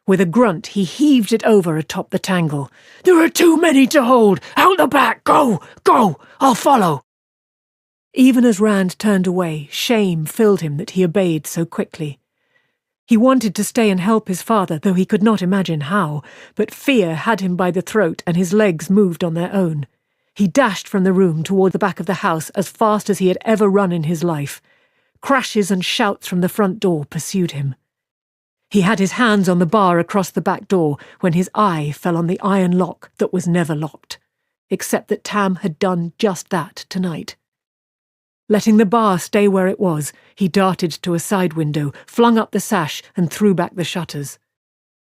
B: With a grunt, he heaved it over atop the tangle. "There are too many to hold! Out the back! Go! Go! I'll follow!" Even as Rand turned away, shame filled him that he obeyed so quickly. He wanted to stay and help his father, though he could not imagine how, but fear had him by the throat and his legs moved on their own. He dashed from the room toward the back of the house as fast as he had ever run in his life. Crashes and shouts from the front door pursued him. He had his hands on the bar across the back door when his eye fell on the iron lock that was never locked, except that Tam had done just that tonight. Letting the bar stay where it was, he darted to a side window, flung up the sash, and threw back the shutters.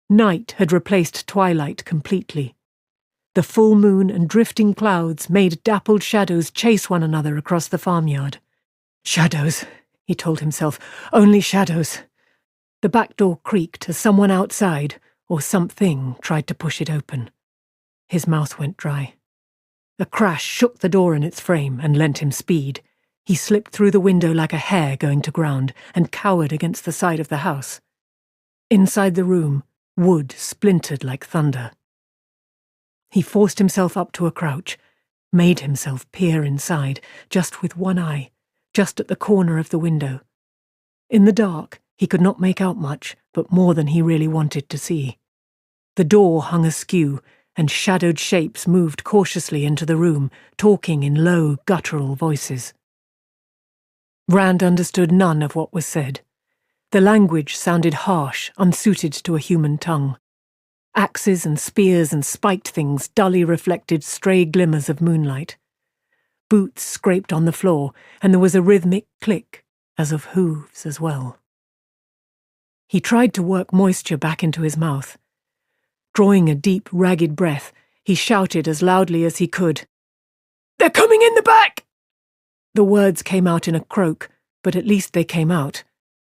B: Night had replaced twilight completely. The full moon and drifting clouds made dappled shadows chase one another across the farmyard. "Shadows," he told himself, "only shadows." The back door creaked as someone outside, or something, tried to push it open. His mouth went dry. A crash shook the door in its frame and lent him speed. He slipped through the window like a hare going to ground and cowered against the side of the house. Inside the room, wood splintered like thunder. He forced himself up to a crouch, made himself peer inside, just with one eye, just at the corner of the window. In the dark, he could not make out much, but more than he really wanted to see. The door hung askew, and shadowed shapes moved cautiously into the room, talking in low, guttural voices. Rand understood none of what was said. The language sounded harsh, unsuited to a human tongue. Axes and spears and spiked things dully reflected stray glimmers of moonlight. Boots scraped on the floor, and there was a rhythmic click, as of hooves as well. He tried to work moisture back into his mouth. Drawing a deep, ragged breath, he shouted as loudly as he could, "They're coming in the back!" The words came out in a croak, but at least they came out.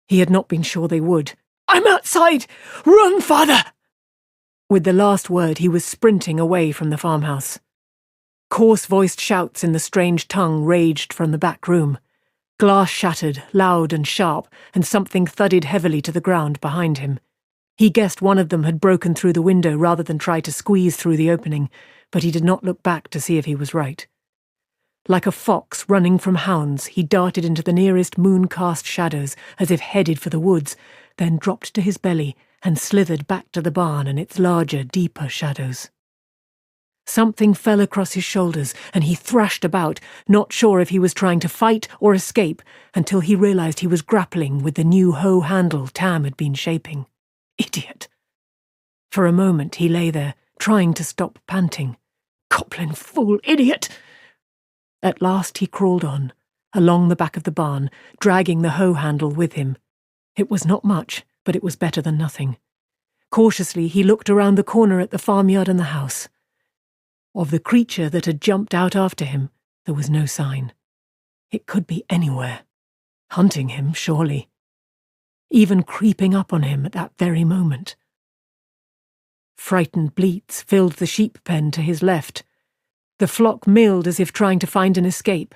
B: He had not been sure they would. "I'm outside! Run, father!" With the last word, he was sprinting away from the farmhouse. Coarse-voiced shouts in the strange tongue raged from the back room. Glass shattered, loud and sharp, and something thudded heavily to the ground behind him. He guessed one of them had broken through the window rather than try to squeeze through the opening, but he did not look back to see if he was right. Like a fox running from hounds, he darted into the nearest moon-cast shadows as if headed for the woods, then dropped to his belly and slithered back to the barn and its larger, deeper shadows. Something fell across his shoulders, and he thrashed about, not sure if he was trying to fight or escape, until he realized he was grappling with the new hoe handle Tam had been shaping. Idiot! For a moment he lay there, trying to stop panting. Goblin fool idiot! At last he crawled on, along the back of the barn, dragging the hoe handle with him. It was not much, but it was better than nothing. Cautiously he looked around the corner at the farmyard and the house. Of the creature that had jumped out after him, there was no sign. It could be anywhere. Hunting him, surely. Even creeping up on him at that very moment. Frightened bleats filled the sheep pen to his left. The flock milled as if trying to find an escape.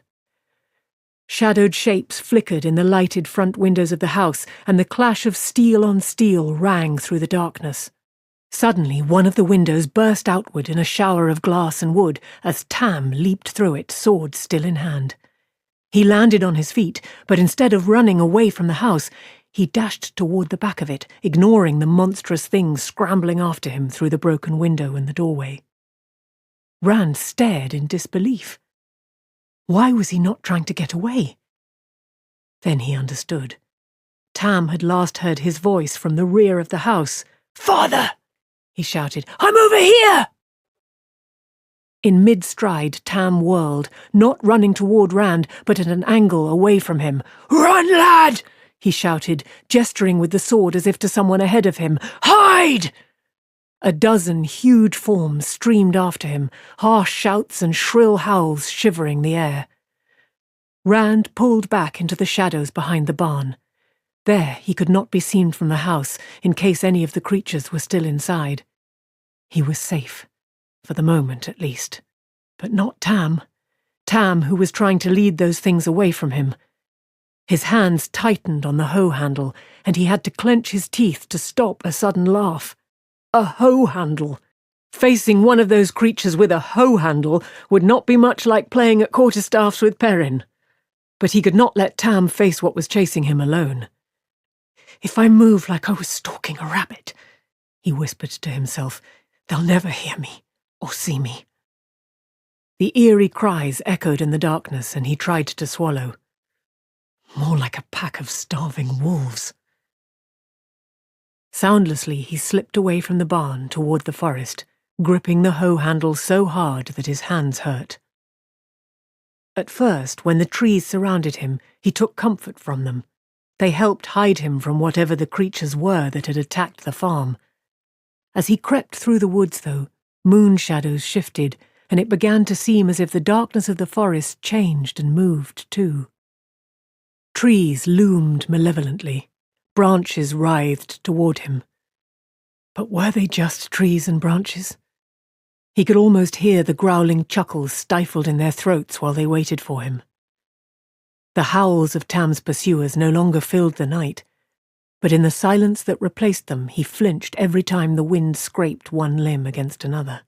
B: Shadowed shapes flickered in the lighted front windows of the house, and the clash of steel on steel rang through the darkness. Suddenly, one of the windows burst outward in a shower of glass and wood as Tam leaped through it, sword still in hand. He landed on his feet, but instead of running away from the house, he dashed toward the back of it, ignoring the monstrous things scrambling after him through the broken window and the doorway. Rand stared in disbelief. Why was he not trying to get away? Then he understood. Tam had last heard his voice from the rear of the house. "Father!" he shouted. "I'm over here!" In mid-stride, Tam whirled, not running toward Rand, but at an angle away from him. "Run, lad!" he shouted, gesturing with the sword as if to someone ahead of him. "Hide!" A dozen huge forms streamed after him, harsh shouts and shrill howls shivering the air. Rand pulled back into the shadows behind the barn. There he could not be seen from the house, in case any of the creatures were still inside. He was safe, for the moment at least. But not Tam. Tam, who was trying to lead those things away from him. His hands tightened on the hoe handle, and he had to clench his teeth to stop a sudden laugh. A hoe handle! Facing one of those creatures with a hoe handle would not be much like playing at quarterstaffs with Perrin. But he could not let Tam face what was chasing him alone. "If I move like I was stalking a rabbit," he whispered to himself, "they'll never hear me or see me." The eerie cries echoed in the darkness, and he tried to swallow. More like a pack of starving wolves. Soundlessly, he slipped away from the barn toward the forest, gripping the hoe handle so hard that his hands hurt. At first, when the trees surrounded him, he took comfort from them. They helped hide him from whatever the creatures were that had attacked the farm. As he crept through the woods, though, moon shadows shifted, and it began to seem as if the darkness of the forest changed and moved too. Trees loomed malevolently, branches writhed toward him. But were they just trees and branches? He could almost hear the growling chuckles stifled in their throats while they waited for him. The howls of Tam's pursuers no longer filled the night, but in the silence that replaced them he flinched every time the wind scraped one limb against another.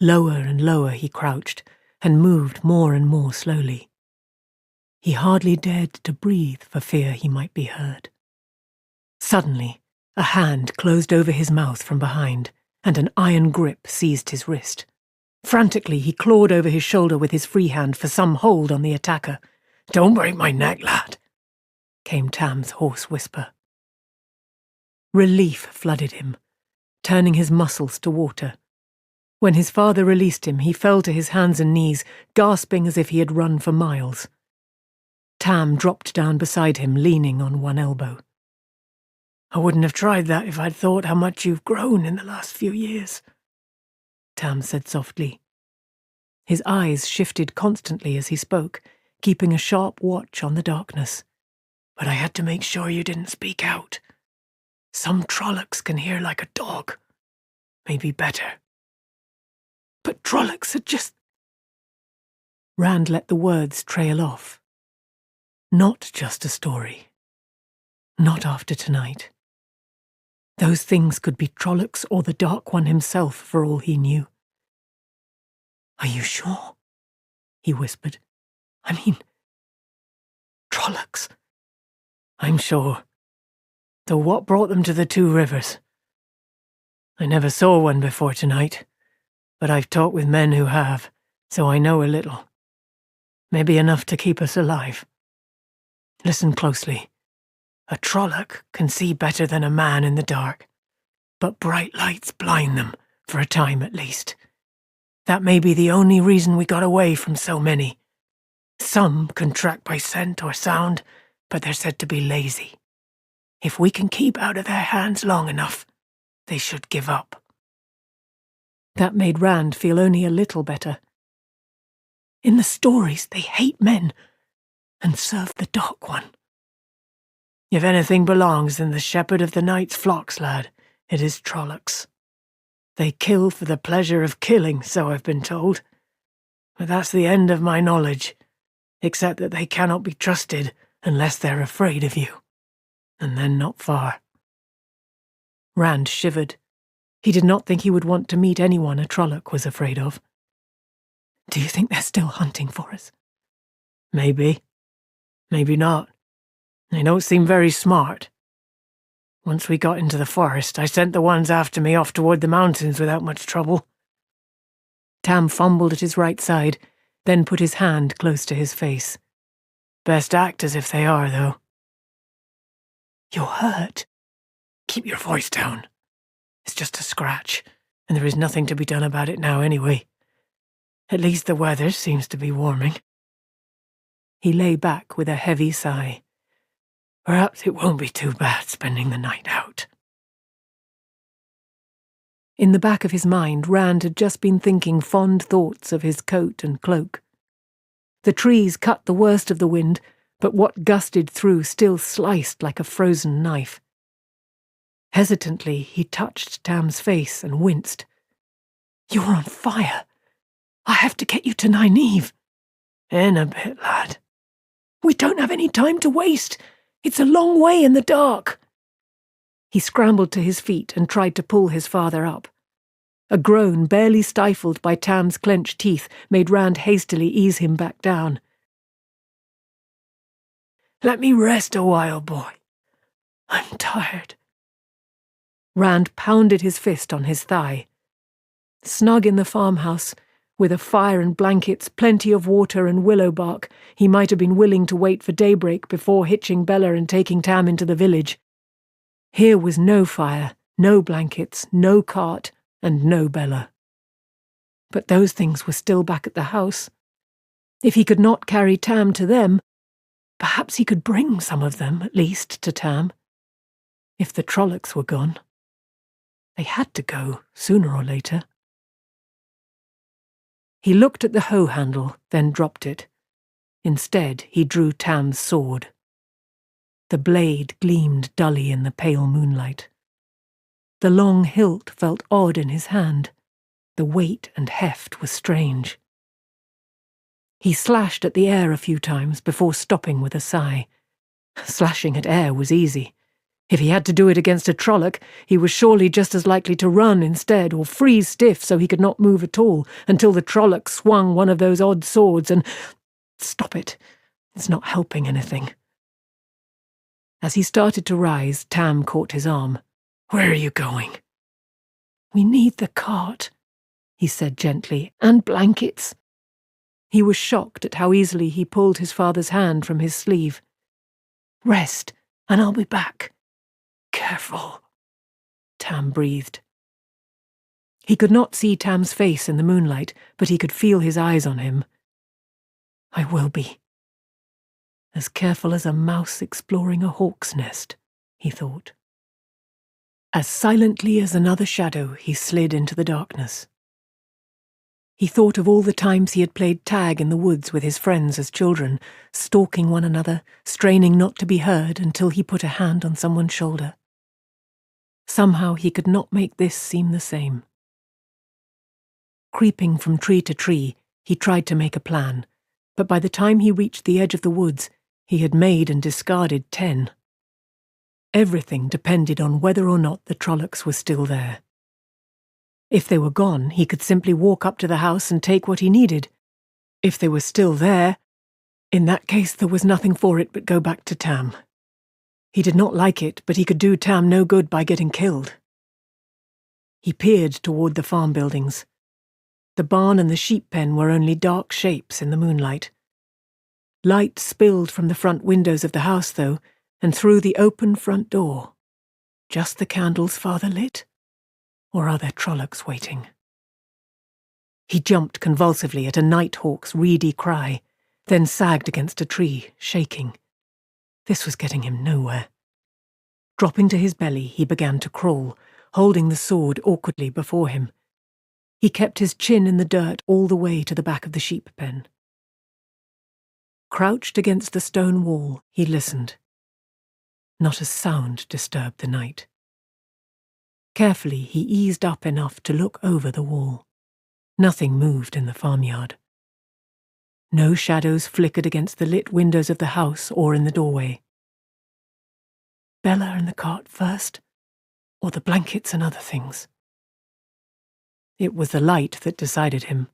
B: Lower and lower he crouched, and moved more and more slowly. He hardly dared to breathe for fear he might be heard. Suddenly, a hand closed over his mouth from behind, and an iron grip seized his wrist. Frantically, he clawed over his shoulder with his free hand for some hold on the attacker. Don't break my neck, lad, came Tam's hoarse whisper. Relief flooded him, turning his muscles to water. When his father released him, he fell to his hands and knees, gasping as if he had run for miles. Tam dropped down beside him, leaning on one elbow. I wouldn't have tried that if I'd thought how much you've grown in the last few years, Tam said softly. His eyes shifted constantly as he spoke, keeping a sharp watch on the darkness. But I had to make sure you didn't speak out. Some Trollocs can hear like a dog. Maybe better. But Trollocs are just... Rand let the words trail off. Not just a story. Not after tonight. Those things could be Trollocs or the Dark One himself, for all he knew. Are you sure? He whispered. I mean, Trollocs. I'm sure. Though what brought them to the Two Rivers? I never saw one before tonight, but I've talked with men who have, so I know a little. Maybe enough to keep us alive. Listen closely. A Trolloc can see better than a man in the dark, but bright lights blind them, for a time at least. That may be the only reason we got away from so many. Some can track by scent or sound, but they're said to be lazy. If we can keep out of their hands long enough, they should give up. That made Rand feel only a little better. In the stories, they hate men and serve the Dark One. If anything belongs in the shepherd of the night's flocks, lad, it is Trollocs. They kill for the pleasure of killing, so I've been told. But that's the end of my knowledge, except that they cannot be trusted unless they're afraid of you. And then not far. Rand shivered. He did not think he would want to meet anyone a Trolloc was afraid of. Do you think they're still hunting for us? Maybe. Maybe not. They don't seem very smart. Once we got into the forest, I sent the ones after me off toward the mountains without much trouble. Tam fumbled at his right side, then put his hand close to his face. Best act as if they are, though. You're hurt. Keep your voice down. It's just a scratch, and there is nothing to be done about it now anyway. At least the weather seems to be warming. He lay back with a heavy sigh. Perhaps it won't be too bad spending the night out. In the back of his mind, Rand had just been thinking fond thoughts of his coat and cloak. The trees cut the worst of the wind, but what gusted through still sliced like a frozen knife. Hesitantly, he touched Tam's face and winced. You're on fire. I have to get you to Nynaeve. In a bit, lad. We don't have any time to waste. It's a long way in the dark. He scrambled to his feet and tried to pull his father up. A groan, barely stifled by Tam's clenched teeth, made Rand hastily ease him back down. Let me rest a while, boy. I'm tired. Rand pounded his fist on his thigh. Snug in the farmhouse, with a fire and blankets, plenty of water and willow bark, he might have been willing to wait for daybreak before hitching Bella and taking Tam into the village. Here was no fire, no blankets, no cart, and no Bella. But those things were still back at the house. If he could not carry Tam to them, perhaps he could bring some of them, at least, to Tam. If the Trollocs were gone. They had to go, sooner or later. He looked at the hoe handle, then dropped it. Instead, he drew Tam's sword. The blade gleamed dully in the pale moonlight. The long hilt felt odd in his hand. The weight and heft were strange. He slashed at the air a few times before stopping with a sigh. Slashing at air was easy. If he had to do it against a Trolloc, he was surely just as likely to run instead, or freeze stiff so he could not move at all, until the Trolloc swung one of those odd swords and... Stop it. It's not helping anything. As he started to rise, Tam caught his arm. Where are you going? We need the cart, he said gently, and blankets. He was shocked at how easily he pulled his father's hand from his sleeve. "Rest, and I'll be back. Careful," Tam breathed. He could not see Tam's face in the moonlight, but he could feel his eyes on him. "I will be. As careful as a mouse exploring a hawk's nest," he thought. As silently as another shadow, he slid into the darkness. He thought of all the times he had played tag in the woods with his friends as children, stalking one another, straining not to be heard until he put a hand on someone's shoulder. Somehow he could not make this seem the same. Creeping from tree to tree, he tried to make a plan, but by the time he reached the edge of the woods, he had made and discarded 10. Everything depended on whether or not the Trollocs were still there. If they were gone, he could simply walk up to the house and take what he needed. If they were still there, in that case there was nothing for it but go back to Tam. He did not like it, but he could do Tam no good by getting killed. He peered toward the farm buildings. The barn and the sheep pen were only dark shapes in the moonlight. Light spilled from the front windows of the house, though, and through the open front door. Just the candles father lit? Or are there Trollocs waiting? He jumped convulsively at a nighthawk's reedy cry, then sagged against a tree, shaking. This was getting him nowhere. Dropping to his belly, he began to crawl, holding the sword awkwardly before him. He kept his chin in the dirt all the way to the back of the sheep pen. Crouched against the stone wall, he listened. Not a sound disturbed the night. Carefully, he eased up enough to look over the wall. Nothing moved in the farmyard. No shadows flickered against the lit windows of the house or in the doorway. Bella and the cart first, or the blankets and other things? It was the light that decided him.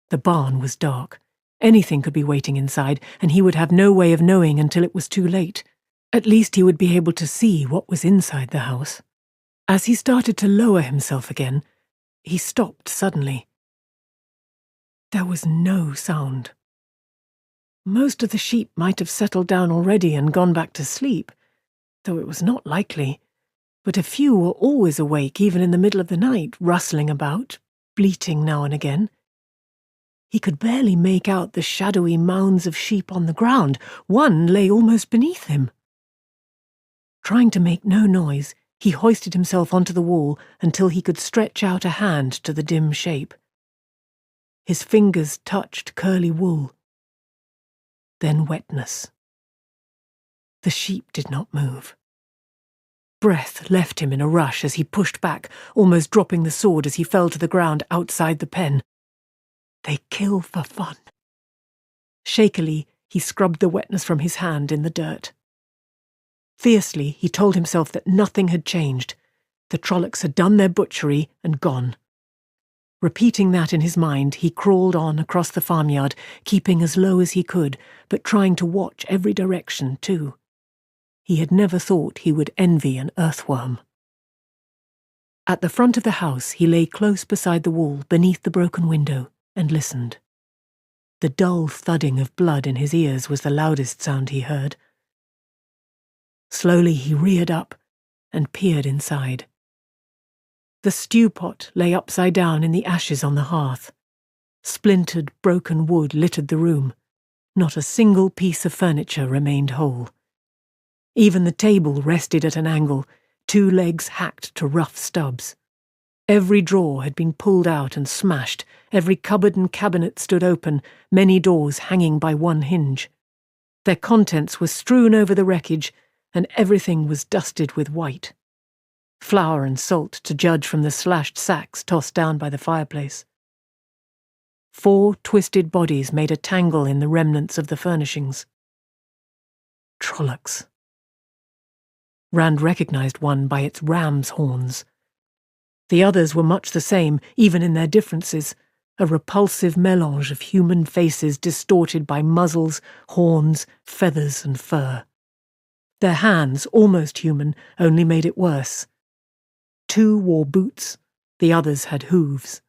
B: The barn was dark. Anything could be waiting inside, and he would have no way of knowing until it was too late. At least he would be able to see what was inside the house. As he started to lower himself again, he stopped suddenly. There was no sound. Most of the sheep might have settled down already and gone back to sleep, though it was not likely, but a few were always awake even in the middle of the night, rustling about, bleating now and again. He could barely make out the shadowy mounds of sheep on the ground. One lay almost beneath him. Trying to make no noise, he hoisted himself onto the wall until he could stretch out a hand to the dim shape. His fingers touched curly wool. Then wetness. The sheep did not move. Breath left him in a rush as he pushed back, almost dropping the sword as he fell to the ground outside the pen. They kill for fun. Shakily, he scrubbed the wetness from his hand in the dirt. Fiercely, he told himself that nothing had changed. The Trollocs had done their butchery and gone. Repeating that in his mind, he crawled on across the farmyard, keeping as low as he could, but trying to watch every direction, too. He had never thought he would envy an earthworm. At the front of the house, he lay close beside the wall, beneath the broken window, and listened. The dull thudding of blood in his ears was the loudest sound he heard. Slowly he reared up and peered inside. The stew pot lay upside down in the ashes on the hearth. Splintered, broken wood littered the room. Not a single piece of furniture remained whole. Even the table rested at an angle, 2 legs hacked to rough stubs. Every drawer had been pulled out and smashed, every cupboard and cabinet stood open, many doors hanging by one hinge. Their contents were strewn over the wreckage, and everything was dusted with white. Flour and salt, to judge from the slashed sacks tossed down by the fireplace. 4 twisted bodies made a tangle in the remnants of the furnishings. Trollocs. Rand recognized one by its ram's horns. The others were much the same, even in their differences, a repulsive melange of human faces distorted by muzzles, horns, feathers, and fur. Their hands, almost human, only made it worse. 2 wore boots, the others had hooves.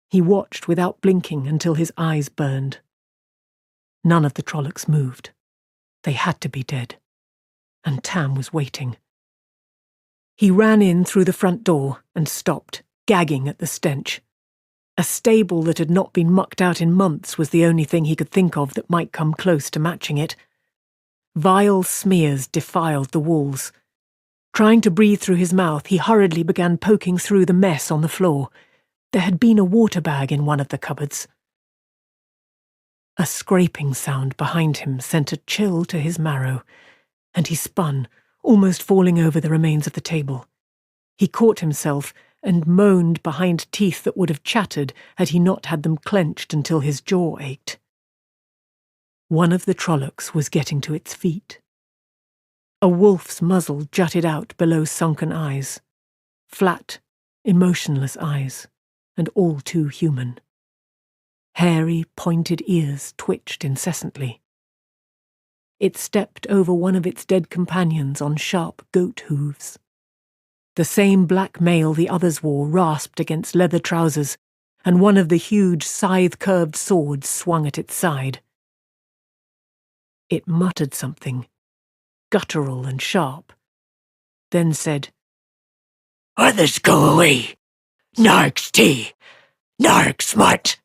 B: He watched without blinking until his eyes burned. None of the Trollocs moved. They had to be dead. And Tam was waiting. He ran in through the front door and stopped, gagging at the stench. A stable that had not been mucked out in months was the only thing he could think of that might come close to matching it. Vile smears defiled the walls. Trying to breathe through his mouth, he hurriedly began poking through the mess on the floor. There had been a water bag in one of the cupboards. A scraping sound behind him sent a chill to his marrow, and he spun, almost falling over the remains of the table. He caught himself and moaned behind teeth that would have chattered had he not had them clenched until his jaw ached. One of the Trollocs was getting to its feet. A wolf's muzzle jutted out below sunken eyes. Flat, emotionless eyes, and all too human. Hairy, pointed ears twitched incessantly. It stepped over one of its dead companions on sharp goat hooves. The same black mail the others wore rasped against leather trousers, and one of the huge scythe-curved swords swung at its side. It muttered something, guttural and sharp, then said,
C: "Others go away! Nark's tea! Nark smut!"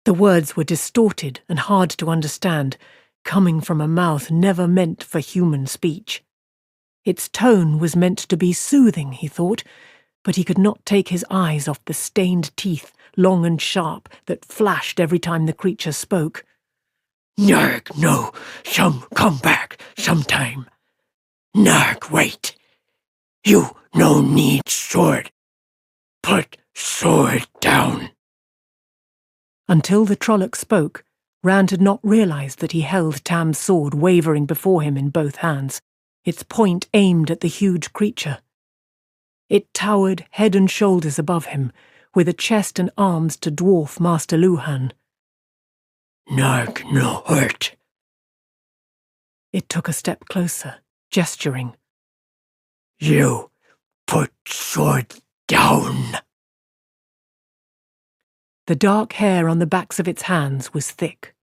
B: The words were distorted and hard to understand, coming from a mouth never meant for human speech. Its tone was meant to be soothing, he thought, but he could not take his eyes off the stained teeth, long and sharp, that flashed every time the creature spoke.
C: Nark no, some come back sometime. Nark wait. You no need sword. Put sword down.
B: Until the Trolloc spoke, Rand had not realized that he held Tam's sword wavering before him in both hands, its point aimed at the huge creature. It towered head and shoulders above him, with a chest and arms to dwarf Master Luhan.
C: Nark no hurt.
B: It took a step closer, gesturing.
C: You put sword down.
B: The dark hair on the backs of its hands was thick,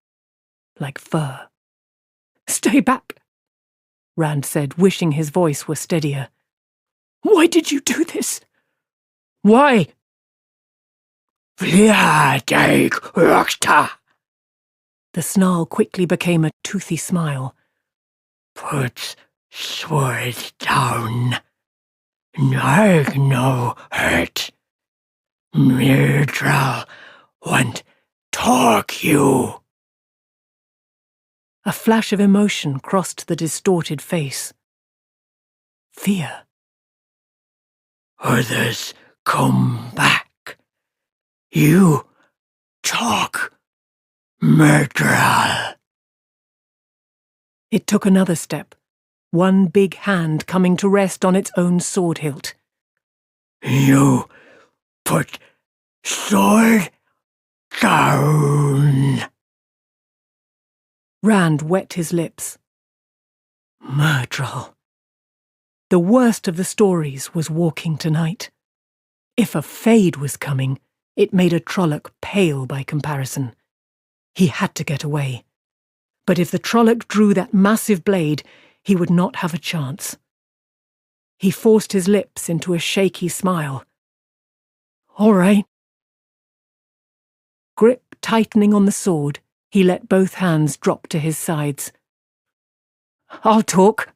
B: like fur.
A: "Stay back,"
B: Rand said, wishing his voice were steadier.
A: "Why did you do this?
C: Why? Vliadig Rokta.
B: The snarl quickly became a toothy smile.
C: Put sword down. Nark no hurt. Myrdral want talk you.
B: A flash of emotion crossed the distorted face. Fear.
C: Others come back. You talk. Myrdral.
B: It took another step, one big hand coming to rest on its own sword hilt.
C: You put sword down.
B: Rand wet his lips. Myrdral. The worst of the stories was walking tonight. If a fade was coming, it made a Trolloc pale by comparison. He had to get away. But if the Trolloc drew that massive blade, he would not have a chance. He forced his lips into a shaky smile. All right. Grip tightening on the sword, he let both hands drop to his sides. I'll talk.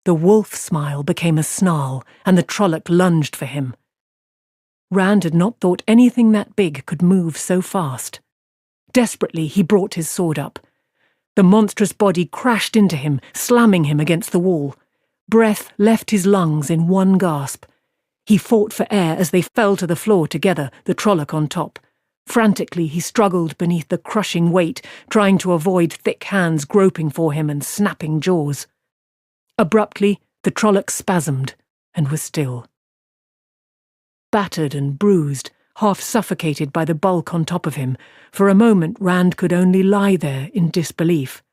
B: The wolf smile became a snarl, and the Trolloc lunged for him. Rand had not thought anything that big could move so fast. Desperately, he brought his sword up. The monstrous body crashed into him, slamming him against the wall. Breath left his lungs in one gasp. He fought for air as they fell to the floor together, the Trolloc on top. Frantically, he struggled beneath the crushing weight, trying to avoid thick hands groping for him and snapping jaws. Abruptly, the Trolloc spasmed and was still. Battered and bruised, half suffocated by the bulk on top of him, for a moment Rand could only lie there in disbelief.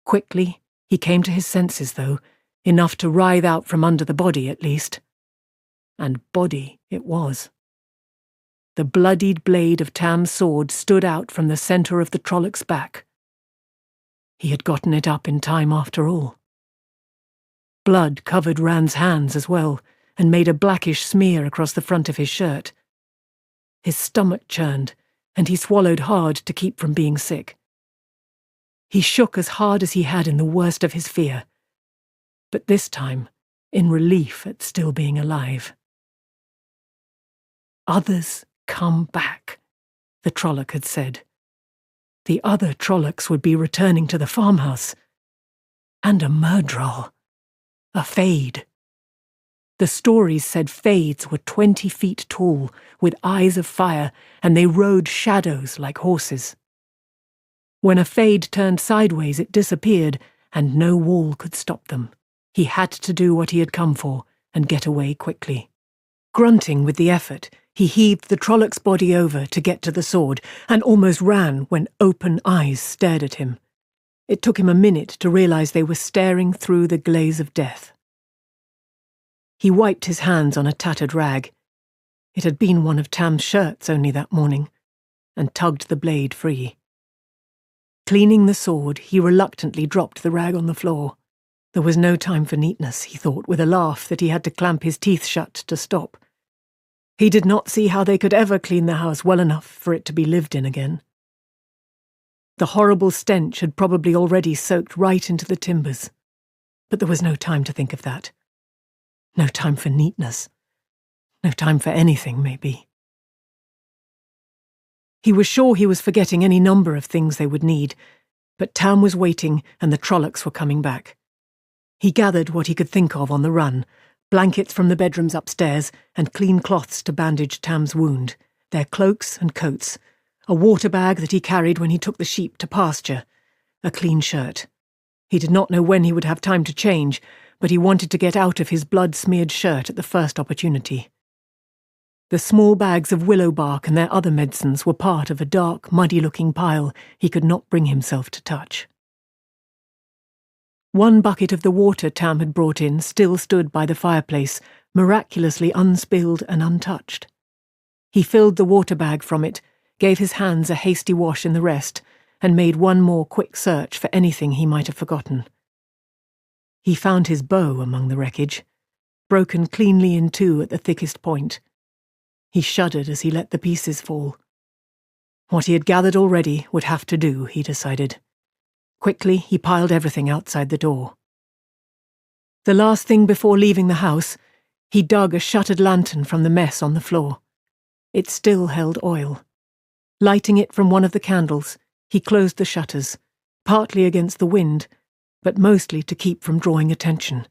B: Quickly, he came to his senses, though, enough to writhe out from under the body at least. And body it was. the bloodied blade of Tam's sword stood out from the centre of the Trollocs' back. He had gotten it up in time after all. Blood covered Rand's hands as well, and made a blackish smear across the front of his shirt. His stomach churned, and he swallowed hard to keep from being sick. He shook as hard as he had in the worst of his fear, but this time in relief at still being alive. Others come back, the Trolloc had said. The other Trollocs would be returning to the farmhouse. And a Myrddraal. A Fade. The stories said Fades were 20 feet tall, with eyes of fire, and they rode shadows like horses. When a Fade turned sideways, it disappeared, and no wall could stop them. He had to do what he had come for, and get away quickly. Grunting with the effort, he heaved the Trolloc's body over to get to the sword, and almost ran when open eyes stared at him. It took him a minute to realize they were staring through the glaze of death. He wiped his hands on a tattered rag. It had been one of Tam's shirts only that morning, and tugged the blade free. Cleaning the sword, he reluctantly dropped the rag on the floor. There was no time for neatness, he thought, with a laugh that he had to clamp his teeth shut to stop. He did not see how they could ever clean the house well enough for it to be lived in again. The horrible stench had probably already soaked right into the timbers, but there was no time to think of that. No time for neatness. No time for anything, maybe. He was sure he was forgetting any number of things they would need, but Tam was waiting and the Trollocs were coming back. He gathered what he could think of on the run, blankets from the bedrooms upstairs and clean cloths to bandage Tam's wound, their cloaks and coats, a water bag that he carried when he took the sheep to pasture, a clean shirt. He did not know when he would have time to change, but he wanted to get out of his blood-smeared shirt at the first opportunity. The small bags of willow bark and their other medicines were part of a dark, muddy-looking pile he could not bring himself to touch. One bucket of the water Tam had brought in still stood by the fireplace, miraculously unspilled and untouched. He filled the water bag from it, gave his hands a hasty wash in the rest, and made one more quick search for anything he might have forgotten. He found his bow among the wreckage, broken cleanly in two at the thickest point. He shuddered as he let the pieces fall. What he had gathered already would have to do, he decided. Quickly, he piled everything outside the door. The last thing before leaving the house, he dug a shuttered lantern from the mess on the floor. It still held oil. Lighting it from one of the candles, he closed the shutters, partly against the wind, but mostly to keep from drawing attention,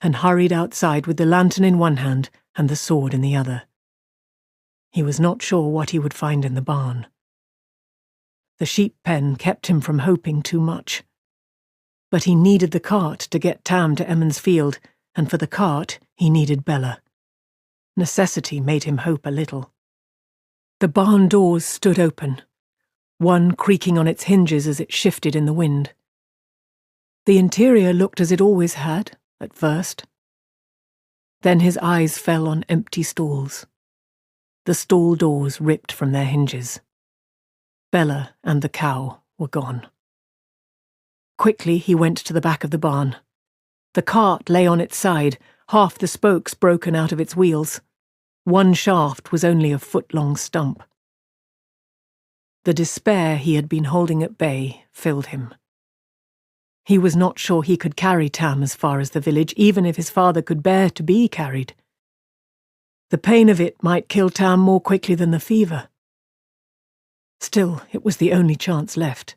B: and hurried outside with the lantern in one hand and the sword in the other. He was not sure what he would find in the barn. The sheep pen kept him from hoping too much. But he needed the cart to get Tam to Emmons Field, and for the cart he needed Bella. Necessity made him hope a little. The barn doors stood open, one creaking on its hinges as it shifted in the wind. The interior looked as it always had, at first. Then his eyes fell on empty stalls. The stall doors ripped from their hinges. Bella and the cow were gone. Quickly he went to the back of the barn. The cart lay on its side, half the spokes broken out of its wheels. One shaft was only a foot-long stump. The despair he had been holding at bay filled him. He was not sure he could carry Tam as far as the village, even if his father could bear to be carried. The pain of it might kill Tam more quickly than the fever. Still, it was the only chance left.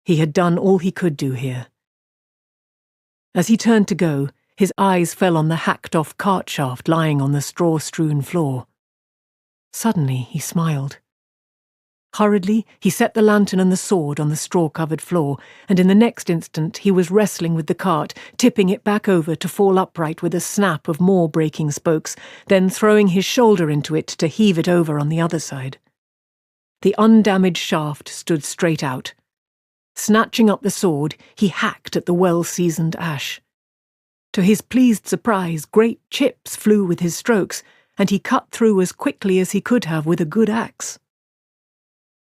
B: He had done all he could do here. As he turned to go, his eyes fell on the hacked-off cart shaft lying on the straw-strewn floor. Suddenly he smiled. Hurriedly, he set the lantern and the sword on the straw-covered floor, and in the next instant he was wrestling with the cart, tipping it back over to fall upright with a snap of more breaking spokes, then throwing his shoulder into it to heave it over on the other side. The undamaged shaft stood straight out. Snatching up the sword, he hacked at the well-seasoned ash. To his pleased surprise, great chips flew with his strokes, and he cut through as quickly as he could have with a good axe.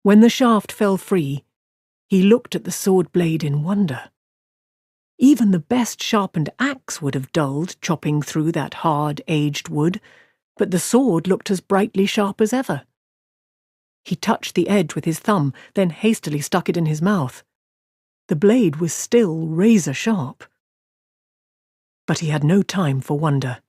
B: When the shaft fell free, he looked at the sword blade in wonder. Even the best sharpened axe would have dulled chopping through that hard, aged wood, but the sword looked as brightly sharp as ever. He touched the edge with his thumb, then hastily stuck it in his mouth. The blade was still razor-sharp. But he had no time for wonder.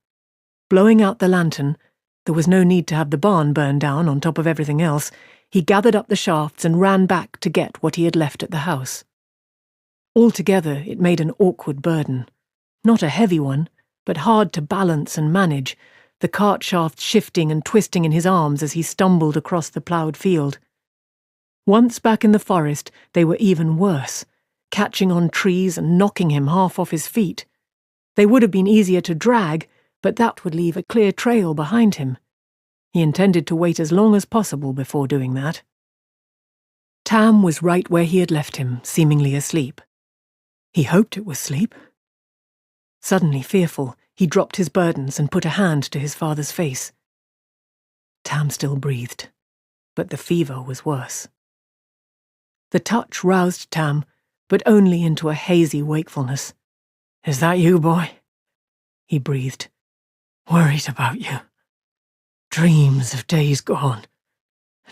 B: Blowing out the lantern, there was no need to have the barn burn down on top of everything else, he gathered up the shafts and ran back to get what he had left at the house. Altogether, it made an awkward burden. Not a heavy one, but hard to balance and manage, the cart shaft shifting and twisting in his arms as he stumbled across the ploughed field. Once back in the forest, they were even worse, catching on trees and knocking him half off his feet. They would have been easier to drag, but that would leave a clear trail behind him. He intended to wait as long as possible before doing that. Tam was right where he had left him, seemingly asleep. He hoped it was sleep. Suddenly fearful, he dropped his burdens and put a hand to his father's face. Tam still breathed, but the fever was worse. The touch roused Tam, but only into a hazy wakefulness. "Is that you, boy?" he breathed. "Worried about you. Dreams of days gone.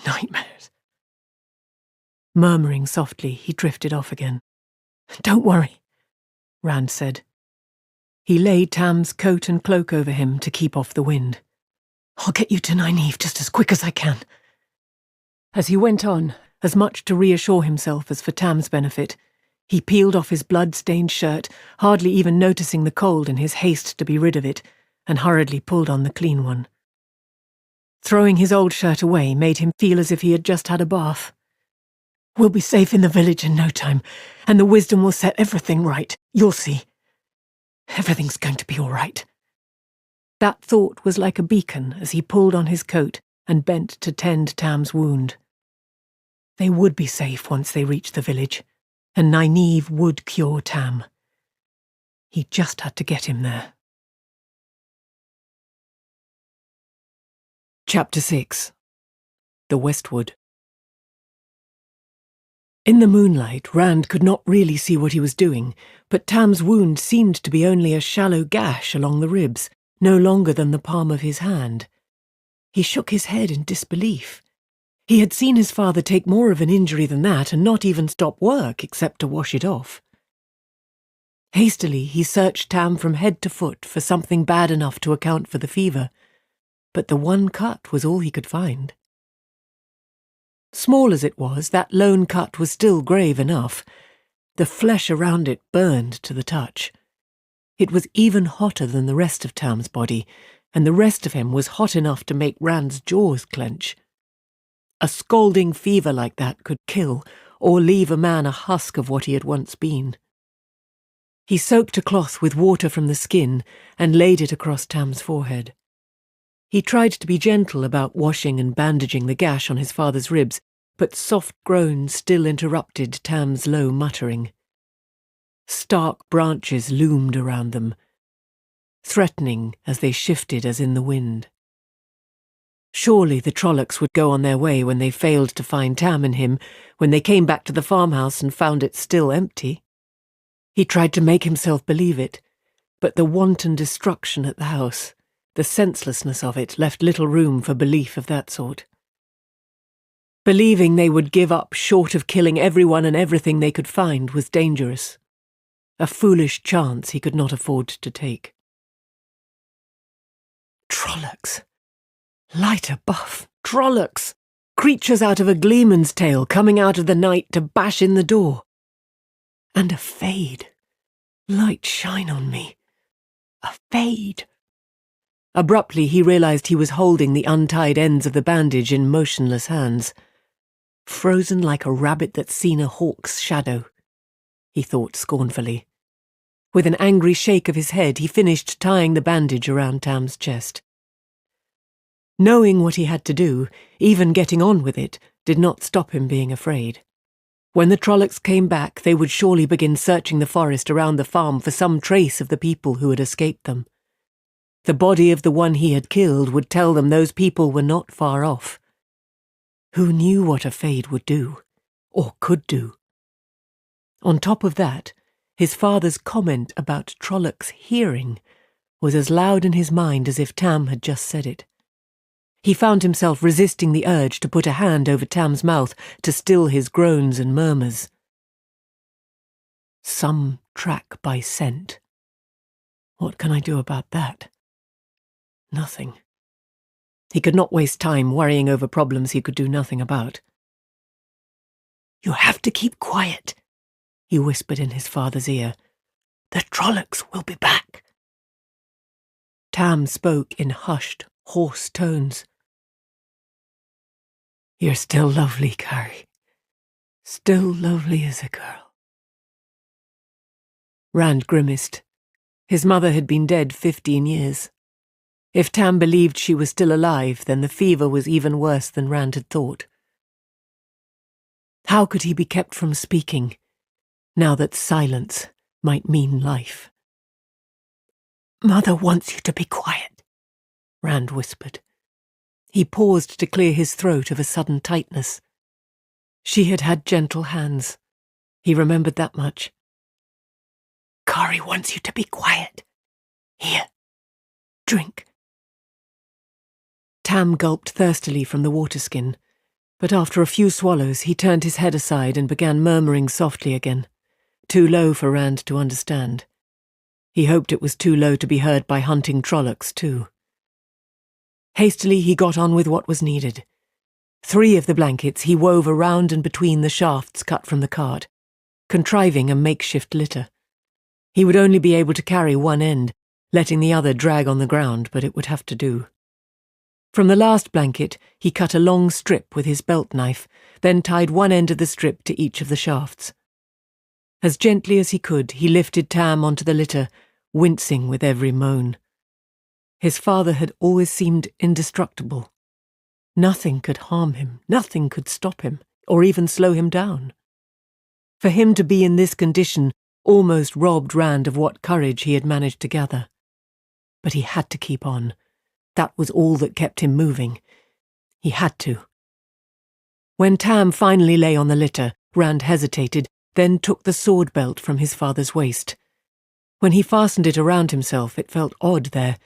B: Nightmares." Murmuring softly, he drifted off again. "Don't worry," Rand said. He laid Tam's coat and cloak over him to keep off the wind. "I'll get you to Nynaeve just as quick as I can." As he went on, as much to reassure himself as for Tam's benefit, he peeled off his blood-stained shirt, hardly even noticing the cold in his haste to be rid of it, and hurriedly pulled on the clean one. Throwing his old shirt away made him feel as if he had just had a bath. "We'll be safe in the village in no time, and the wisdom will set everything right. You'll see. Everything's going to be all right." That thought was like a beacon as he pulled on his coat and bent to tend Tam's wound. They would be safe once they reached the village, and Nynaeve would cure Tam. He just had to get him there. Chapter 6. The Westwood. In the moonlight, Rand could not really see what he was doing, but Tam's wound seemed to be only a shallow gash along the ribs, no longer than the palm of his hand. He shook his head in disbelief. He had seen his father take more of an injury than that and not even stop work except to wash it off. Hastily, he searched Tam from head to foot for something bad enough to account for the fever, but the one cut was all he could find. Small as it was, that lone cut was still grave enough. The flesh around it burned to the touch. It was even hotter than the rest of Tam's body, and the rest of him was hot enough to make Rand's jaws clench. A scalding fever like that could kill, or leave a man a husk of what he had once been. He soaked a cloth with water from the skin and laid it across Tam's forehead. He tried to be gentle about washing and bandaging the gash on his father's ribs, but soft groans still interrupted Tam's low muttering. Stark branches loomed around them, threatening as they shifted as in the wind. Surely the Trollocs would go on their way when they failed to find Tam and him, when they came back to the farmhouse and found it still empty. He tried to make himself believe it, but the wanton destruction at the house, the senselessness of it, left little room for belief of that sort. Believing they would give up short of killing everyone and everything they could find was dangerous. A foolish chance he could not afford to take. Trollocs. Lighter buff. Trollocs. Creatures out of a gleeman's tale coming out of the night to bash in the door. And a fade. Light shine on me. A fade. Abruptly he realized he was holding the untied ends of the bandage in motionless hands. Frozen like a rabbit that's seen a hawk's shadow, he thought scornfully. With an angry shake of his head, he finished tying the bandage around Tam's chest. Knowing what he had to do, even getting on with it, did not stop him being afraid. When the Trollocs came back, they would surely begin searching the forest around the farm for some trace of the people who had escaped them. The body of the one he had killed would tell them those people were not far off. Who knew what a fade would do, or could do? On top of that, his father's comment about Trollocs hearing was as loud in his mind as if Tam had just said it. He found himself resisting the urge to put a hand over Tam's mouth to still his groans and murmurs. Some track by scent. What can I do about that? Nothing. He could not waste time worrying over problems he could do nothing about. "You have to keep quiet," he whispered in his father's ear. "The Trollocs will be back." Tam spoke in hushed, hoarse tones. "You're still lovely, Carrie. Still lovely as a girl." Rand grimaced. His mother had been dead 15 years. If Tam believed she was still alive, then the fever was even worse than Rand had thought. How could he be kept from speaking, now that silence might mean life? "Mother wants you to be quiet," Rand whispered. He paused to clear his throat of a sudden tightness. She had had gentle hands. He remembered that much. "Kari wants you to be quiet. Here, drink." Tam gulped thirstily from the water skin, but after a few swallows he turned his head aside and began murmuring softly again, too low for Rand to understand. He hoped it was too low to be heard by hunting Trollocs too. Hastily he got on with what was needed. 3 of the blankets he wove around and between the shafts cut from the cart, contriving a makeshift litter. He would only be able to carry one end, letting the other drag on the ground, but it would have to do. From the last blanket, he cut a long strip with his belt knife, then tied one end of the strip to each of the shafts. As gently as he could, he lifted Tam onto the litter, wincing with every moan. His father had always seemed indestructible. Nothing could harm him, nothing could stop him, or even slow him down. For him to be in this condition almost robbed Rand of what courage he had managed to gather. But he had to keep on. That was all that kept him moving. He had to. When Tam finally lay on the litter, Rand hesitated, then took the sword belt from his father's waist. When he fastened it around himself, it felt odd there.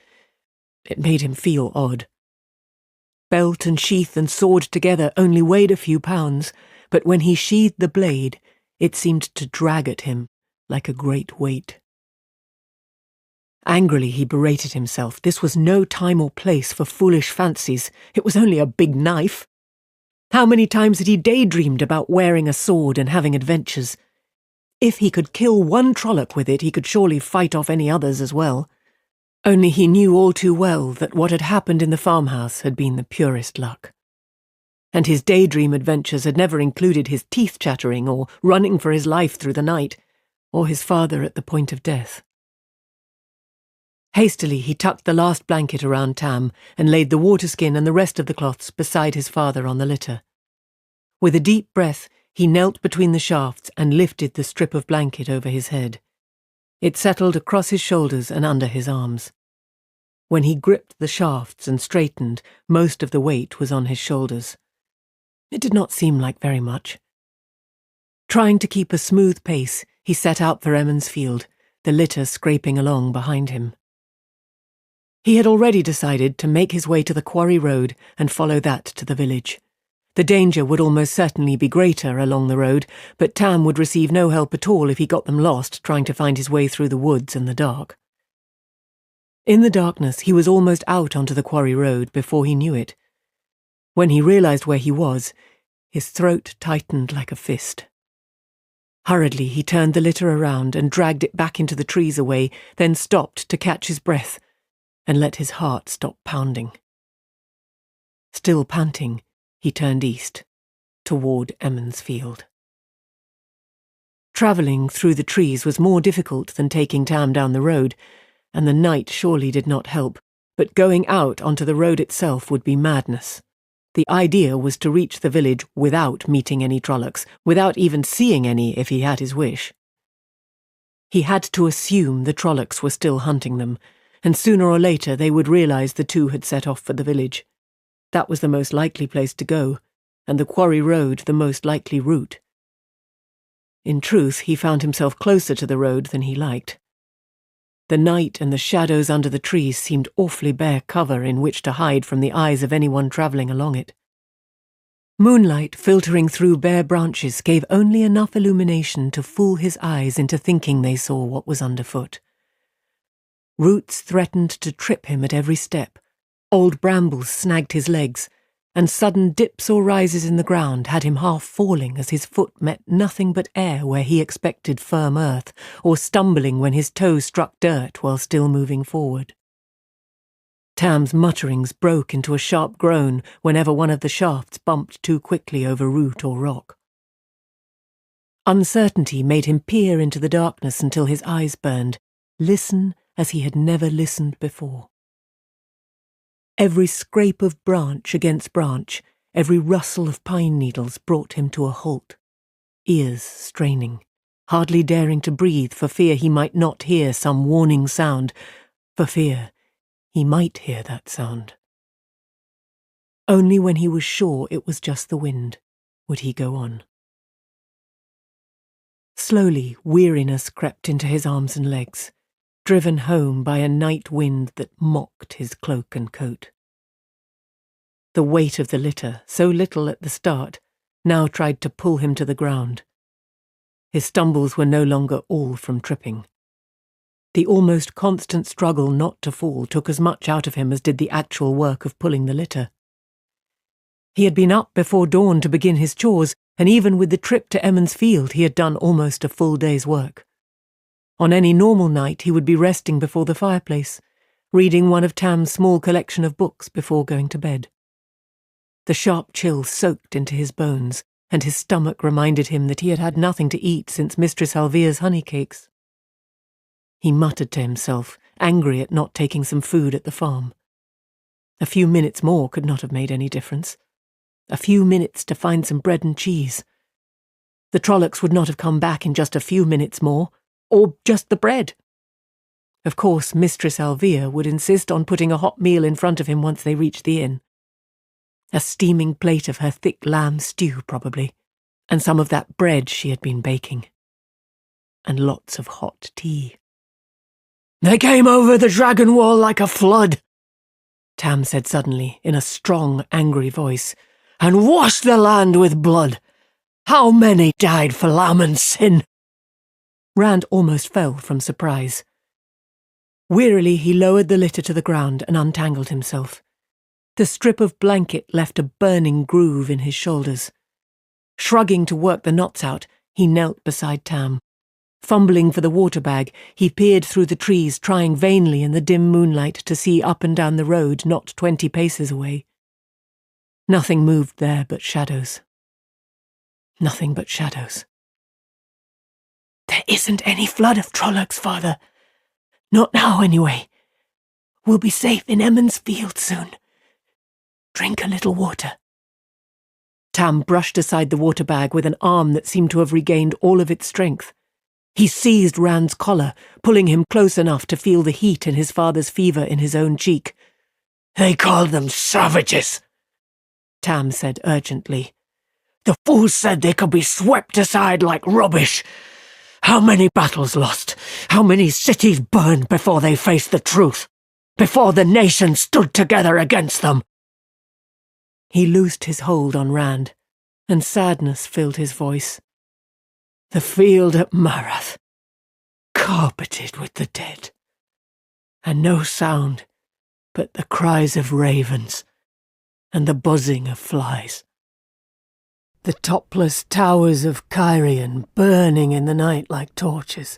B: It made him feel odd. Belt and sheath and sword together only weighed a few pounds, but when he sheathed the blade, it seemed to drag at him like a great weight. Angrily he berated himself. This was no time or place for foolish fancies. It was only a big knife. How many times had he daydreamed about wearing a sword and having adventures? If he could kill one Trolloc with it, he could surely fight off any others as well. Only he knew all too well that what had happened in the farmhouse had been the purest luck. And his daydream adventures had never included his teeth chattering or running for his life through the night, or his father at the point of death. Hastily he tucked the last blanket around Tam and laid the waterskin and the rest of the cloths beside his father on the litter. With a deep breath, he knelt between the shafts and lifted the strip of blanket over his head. It settled across his shoulders and under his arms. When he gripped the shafts and straightened, most of the weight was on his shoulders. It did not seem like very much. Trying to keep a smooth pace, he set out for Emmons Field, the litter scraping along behind him. He had already decided to make his way to the quarry road and follow that to the village. The danger would almost certainly be greater along the road, but Tam would receive no help at all if he got them lost trying to find his way through the woods in the dark. In the darkness, he was almost out onto the quarry road before he knew it. When he realized where he was, his throat tightened like a fist. Hurriedly, he turned the litter around and dragged it back into the trees away, then stopped to catch his breath and let his heart stop pounding. Still panting, he turned east, toward Emmons Field. Travelling through the trees was more difficult than taking Tam down the road, and the night surely did not help, but going out onto the road itself would be madness. The idea was to reach the village without meeting any Trollocs, without even seeing any if he had his wish. He had to assume the Trollocs were still hunting them, and sooner or later they would realize the two had set off for the village. That was the most likely place to go, and the quarry road the most likely route. In truth, he found himself closer to the road than he liked. The night and the shadows under the trees seemed awfully bare cover in which to hide from the eyes of anyone travelling along it. Moonlight filtering through bare branches gave only enough illumination to fool his eyes into thinking they saw what was underfoot. Roots threatened to trip him at every step, old brambles snagged his legs, and sudden dips or rises in the ground had him half falling as his foot met nothing but air where he expected firm earth, or stumbling when his toe struck dirt while still moving forward. Tam's mutterings broke into a sharp groan whenever one of the shafts bumped too quickly over root or rock. Uncertainty made him peer into the darkness until his eyes burned, listen as he had never listened before. Every scrape of branch against branch, every rustle of pine needles brought him to a halt, ears straining, hardly daring to breathe for fear he might not hear some warning sound, for fear he might hear that sound. Only when he was sure it was just the wind would he go on. Slowly, weariness crept into his arms and legs, driven home by a night wind that mocked his cloak and coat. The weight of the litter, so little at the start, now tried to pull him to the ground. His stumbles were no longer all from tripping. The almost constant struggle not to fall took as much out of him as did the actual work of pulling the litter. He had been up before dawn to begin his chores, and even with the trip to Emmons Field he had done almost a full day's work. On any normal night he would be resting before the fireplace, reading one of Tam's small collection of books before going to bed. The sharp chill soaked into his bones, and his stomach reminded him that he had had nothing to eat since Mistress Alvea's honey cakes. He muttered to himself, angry at not taking some food at the farm. A few minutes more could not have made any difference. A few minutes to find some bread and cheese. The Trollocs would not have come back in just a few minutes more, or just the bread. Of course, Mistress Alvea would insist on putting a hot meal in front of him once they reached the inn. A steaming plate of her thick lamb stew, probably, and some of that bread she had been baking. And lots of hot tea. "They came over the dragon wall like a flood," Tam said suddenly, in a strong, angry voice, "and washed the land with blood. How many died for Laman's sin?" Rand almost fell from surprise. Wearily he lowered the litter to the ground and untangled himself. The strip of blanket left a burning groove in his shoulders. Shrugging to work the knots out, he knelt beside Tam. Fumbling for the water bag, he peered through the trees, trying vainly in the dim moonlight to see up and down the road not 20 paces away. Nothing moved there but shadows. Nothing but shadows. "There isn't any flood of Trollocs, Father. Not now, anyway. We'll be safe in Emmons Field soon. Drink a little water." Tam brushed aside the water bag with an arm that seemed to have regained all of its strength. He seized Rand's collar, pulling him close enough to feel the heat in his father's fever in his own cheek. "They called them savages," Tam said urgently. "The fools said they could be swept aside like rubbish. How many battles lost? How many cities burned before they faced the truth? Before the nation stood together against them?" He loosed his hold on Rand, and sadness filled his voice. "The field at Marath, carpeted with the dead, and no sound but the cries of ravens and the buzzing of flies. The topless towers of Kyrian burning in the night like torches.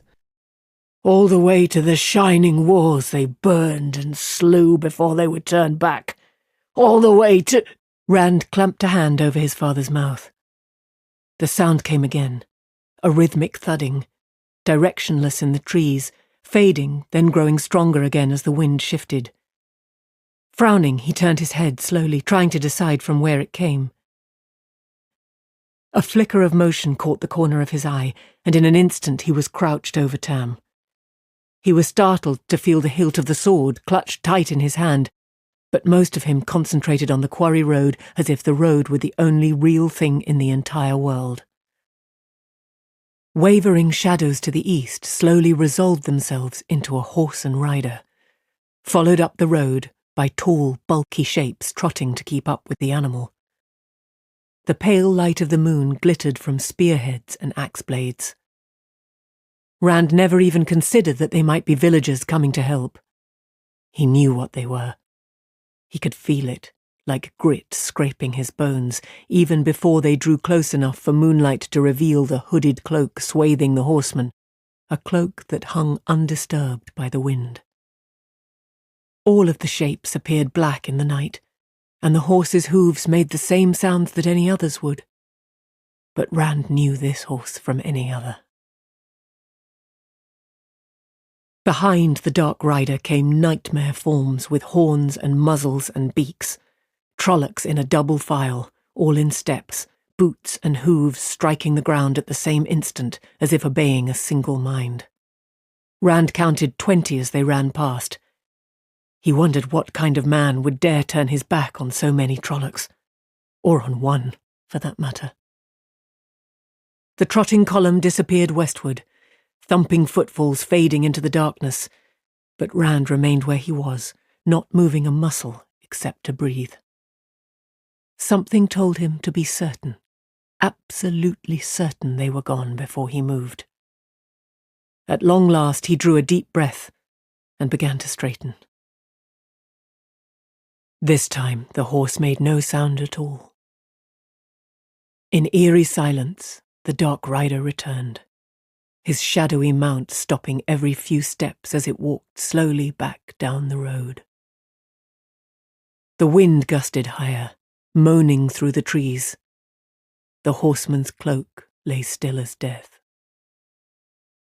B: All the way to the shining walls they burned and slew before they would turn back. All the way to—" Rand clamped a hand over his father's mouth. The sound came again, a rhythmic thudding, directionless in the trees, fading, then growing stronger again as the wind shifted. Frowning, he turned his head slowly, trying to decide from where it came. A flicker of motion caught the corner of his eye, and in an instant he was crouched over Tam. He was startled to feel the hilt of the sword clutched tight in his hand, but most of him concentrated on the quarry road as if the road were the only real thing in the entire world. Wavering shadows to the east slowly resolved themselves into a horse and rider, followed up the road by tall, bulky shapes trotting to keep up with the animal. The pale light of the moon glittered from spearheads and axe blades. Rand never even considered that they might be villagers coming to help. He knew what they were. He could feel it, like grit scraping his bones, even before they drew close enough for moonlight to reveal the hooded cloak swathing the horseman, a cloak that hung undisturbed by the wind. All of the shapes appeared black in the night, and the horses' hooves made the same sounds that any others would. But Rand knew this horse from any other. Behind the dark rider came nightmare forms with horns and muzzles and beaks, Trollocs in a double file, all in steps, boots and hooves striking the ground at the same instant as if obeying a single mind. Rand counted 20 as they ran past. He wondered what kind of man would dare turn his back on so many Trollocs, or on one, for that matter. The trotting column disappeared westward, thumping footfalls fading into the darkness, but Rand remained where he was, not moving a muscle except to breathe. Something told him to be certain, absolutely certain they were gone before he moved. At long last he drew a deep breath and began to straighten. This time the horse made no sound at all. In eerie silence, the dark rider returned, his shadowy mount stopping every few steps as it walked slowly back down the road. The wind gusted higher, moaning through the trees. The horseman's cloak lay still as death.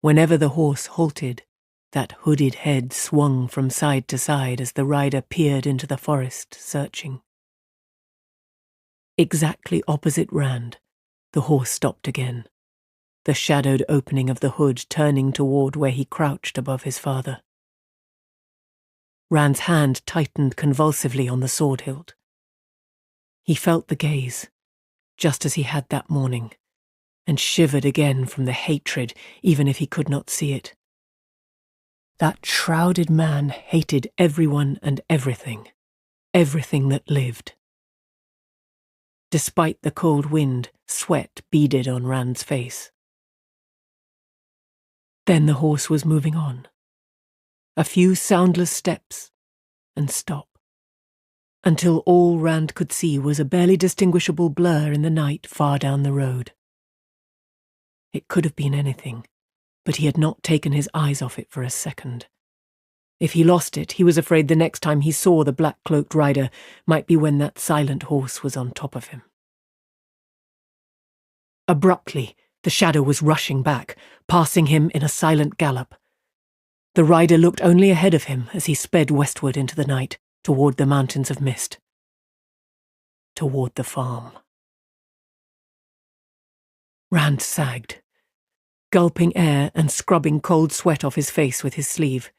B: Whenever the horse halted, that hooded head swung from side to side as the rider peered into the forest, searching. Exactly opposite Rand, the horse stopped again, the shadowed opening of the hood turning toward where he crouched above his father. Rand's hand tightened convulsively on the sword hilt. He felt the gaze, just as he had that morning, and shivered again from the hatred, even if he could not see it. That shrouded man hated everyone and everything that lived. Despite the cold wind, sweat beaded on Rand's face. Then the horse was moving on. A few soundless steps, and stop, until all Rand could see was a barely distinguishable blur in the night far down the road. It could have been anything, but he had not taken his eyes off it for a second. If he lost it, he was afraid the next time he saw the black-cloaked rider might be when that silent horse was on top of him. Abruptly, the shadow was rushing back, passing him in a silent gallop. The rider looked only ahead of him as he sped westward into the night, toward the mountains of mist. Toward the farm. Rand sagged, gulping air and scrubbing cold sweat off his face with his sleeve.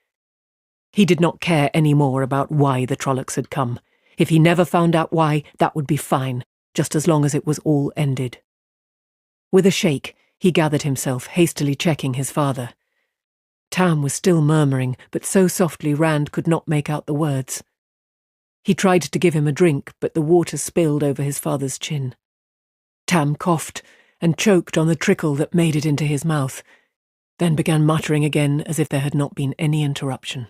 B: He did not care any more about why the Trollocs had come. If he never found out why, that would be fine, just as long as it was all ended. With a shake, he gathered himself, hastily checking his father. Tam was still murmuring, but so softly Rand could not make out the words. He tried to give him a drink, but the water spilled over his father's chin. Tam coughed and choked on the trickle that made it into his mouth, then began muttering again as if there had not been any interruption.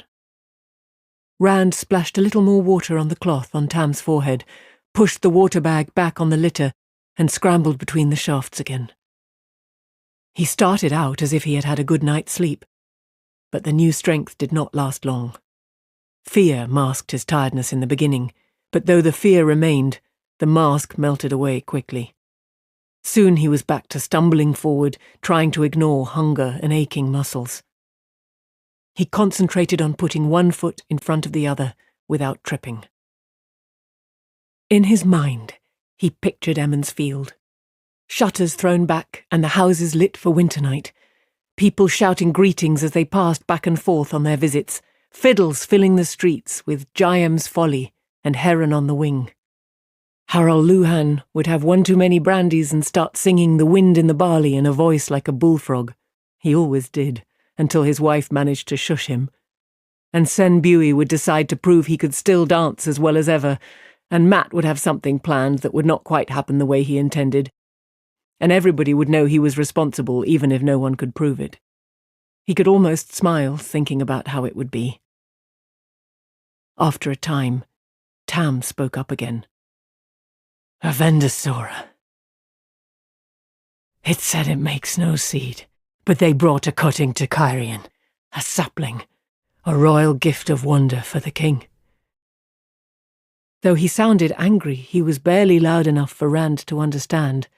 B: Rand splashed a little more water on the cloth on Tam's forehead, pushed the water bag back on the litter, and scrambled between the shafts again. He started out as if he had had a good night's sleep, but the new strength did not last long. Fear masked his tiredness in the beginning, but though the fear remained, the mask melted away quickly. Soon he was back to stumbling forward, trying to ignore hunger and aching muscles. He concentrated on putting one foot in front of the other without tripping. In his mind, he pictured Emmons Field. Shutters thrown back and the houses lit for winter night, people shouting greetings as they passed back and forth on their visits, fiddles filling the streets with Jaim's Folly and Heron on the Wing. Harald Luhan would have one too many brandies and start singing The Wind in the Barley in a voice like a bullfrog. He always did, until his wife managed to shush him. And Sen Bui would decide to prove he could still dance as well as ever, and Matt would have something planned that would not quite happen the way he intended. And everybody would know he was responsible even if no one could prove it. He could almost smile thinking about how it would be. After a time, Tam spoke up again. Avendasora. It said it makes no seed, but they brought a cutting to Kyrian, a sapling, a royal gift of wonder for the king. Though he sounded angry, he was barely loud enough for Rand to understand.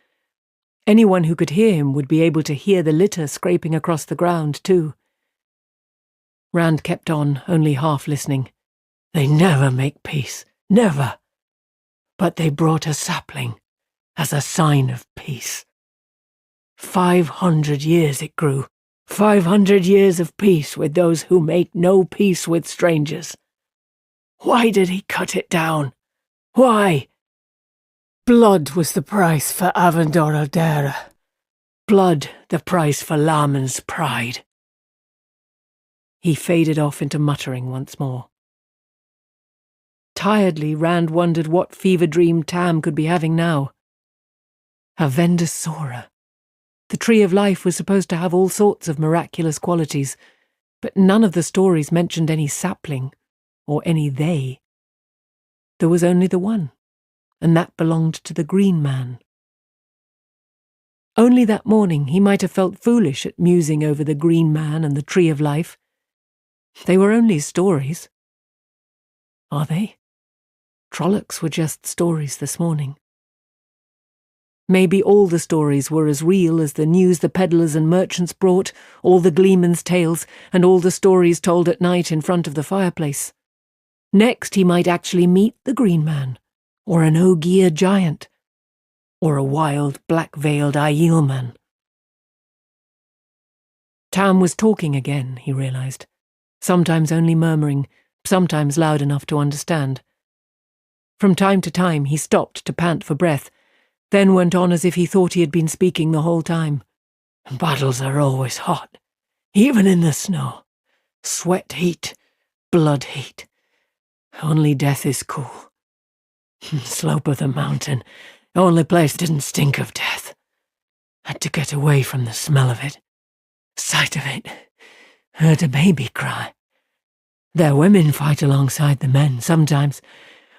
B: Anyone who could hear him would be able to hear the litter scraping across the ground, too. Rand kept on, only half listening. They never make peace, never. But they brought a sapling as a sign of peace. 500 years it grew. 500 years of peace with those who make no peace with strangers. Why did he cut it down? Why? Blood was the price for Avendor Aldera. Blood the price for Laman's pride. He faded off into muttering once more. Tiredly, Rand wondered what fever dream Tam could be having now. Avendasora. The Tree of Life was supposed to have all sorts of miraculous qualities, but none of the stories mentioned any sapling, or any they. There was only the one, and that belonged to the Green Man. Only that morning he might have felt foolish at musing over the Green Man and the Tree of Life. They were only stories. Are they? Trollocs were just stories this morning. Maybe all the stories were as real as the news the peddlers and merchants brought, all the gleemen's tales, and all the stories told at night in front of the fireplace. Next he might actually meet the Green Man, or an Ogier giant, or a wild, black-veiled Aielman. Tam was talking again, he realized, sometimes only murmuring, sometimes loud enough to understand. From time to time he stopped to pant for breath, then went on as if he thought he had been speaking the whole time. Battles are always hot, even in the snow. Sweat heat, blood heat. Only death is cool. Slope of the mountain, only place didn't stink of death. Had to get away from the smell of it, sight of it. Heard a baby cry. Their women fight alongside the men sometimes,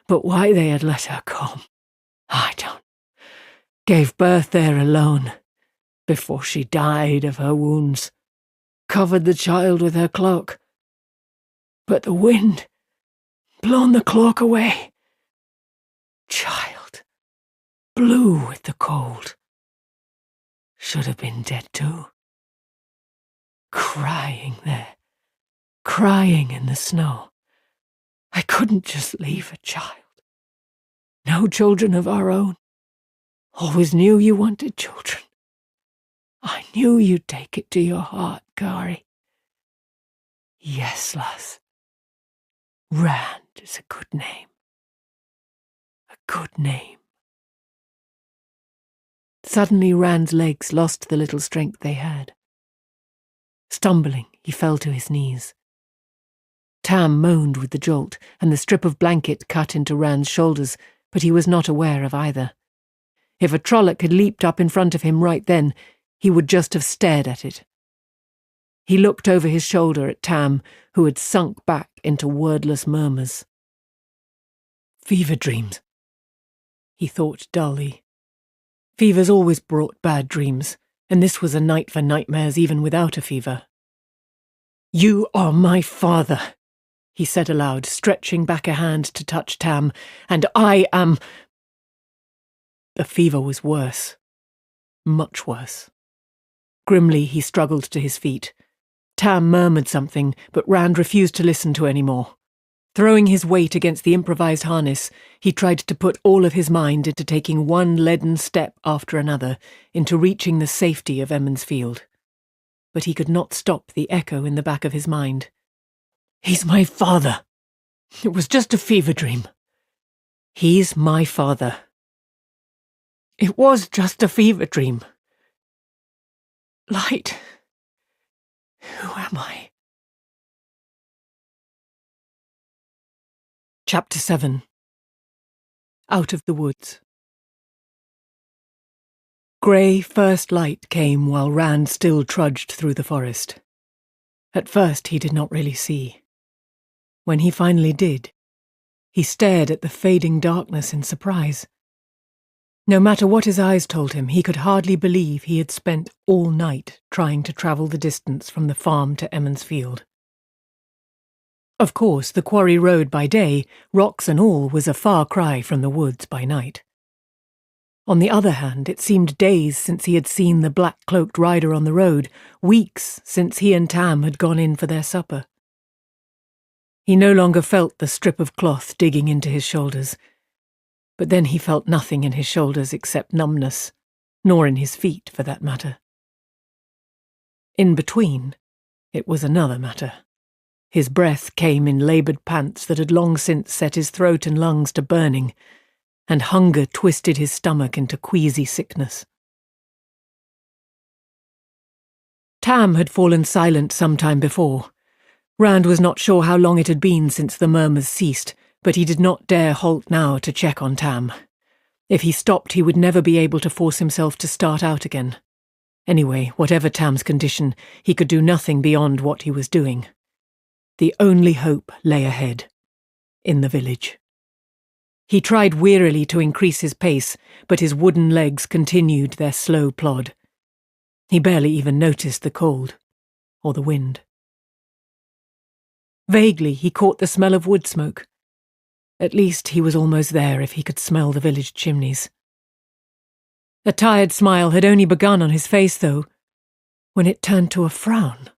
B: but why they had let her come, I don't. Gave birth there alone, before she died of her wounds. Covered the child with her cloak. But the wind, blown the cloak away. Child, blue with the cold. Should have been dead too. Crying there, crying in the snow. I couldn't just leave a child. No children of our own. Always knew you wanted children. I knew you'd take it to your heart, Kari. Yes, lass. Rand is a good name. A good name. Suddenly Rand's legs lost the little strength they had. Stumbling, he fell to his knees. Tam moaned with the jolt, and the strip of blanket cut into Rand's shoulders, but he was not aware of either. If a Trolloc had leaped up in front of him right then, he would just have stared at it. He looked over his shoulder at Tam, who had sunk back into wordless murmurs. Fever dreams, he thought dully. Fevers always brought bad dreams, and this was a night for nightmares even without a fever. You are my father, he said aloud, stretching back a hand to touch Tam, and I am... The fever was worse. Much worse. Grimly he struggled to his feet. Tam murmured something, but Rand refused to listen to any more. Throwing his weight against the improvised harness, he tried to put all of his mind into taking one leaden step after another, into reaching the safety of Emmons Field. but he could not stop the echo in the back of his mind. "He's my father. It was just a fever dream." "He's my father." "It was just a fever dream." "Light. Who am I?" Chapter 7. Out of the Woods. Grey first light came while Rand still trudged through the forest. At first he did not really see. When he finally did, he stared at the fading darkness in surprise. No matter what his eyes told him, he could hardly believe he had spent all night trying to travel the distance from the farm to Emmons Field. Of course, the quarry road by day, rocks and all, was a far cry from the woods by night. On the other hand, it seemed days since he had seen the black-cloaked rider on the road, weeks since he and Tam had gone in for their supper. He no longer felt the strip of cloth digging into his shoulders, but then he felt nothing in his shoulders except numbness, nor in his feet, for that matter. In between, it was another matter. His breath came in laboured pants that had long since set his throat and lungs to burning, and hunger twisted his stomach into queasy sickness. Tam had fallen silent some time before. Rand was not sure how long it had been since the murmurs ceased, but he did not dare halt now to check on Tam. If he stopped, he would never be able to force himself to start out again. Anyway, whatever Tam's condition, he could do nothing beyond what he was doing. The only hope lay ahead, in the village. He tried wearily to increase his pace, but his wooden legs continued their slow plod. He barely even noticed the cold, or the wind. Vaguely, he caught the smell of wood smoke. At least he was almost there if he could smell the village chimneys. A tired smile had only begun on his face, though, when it turned to a frown.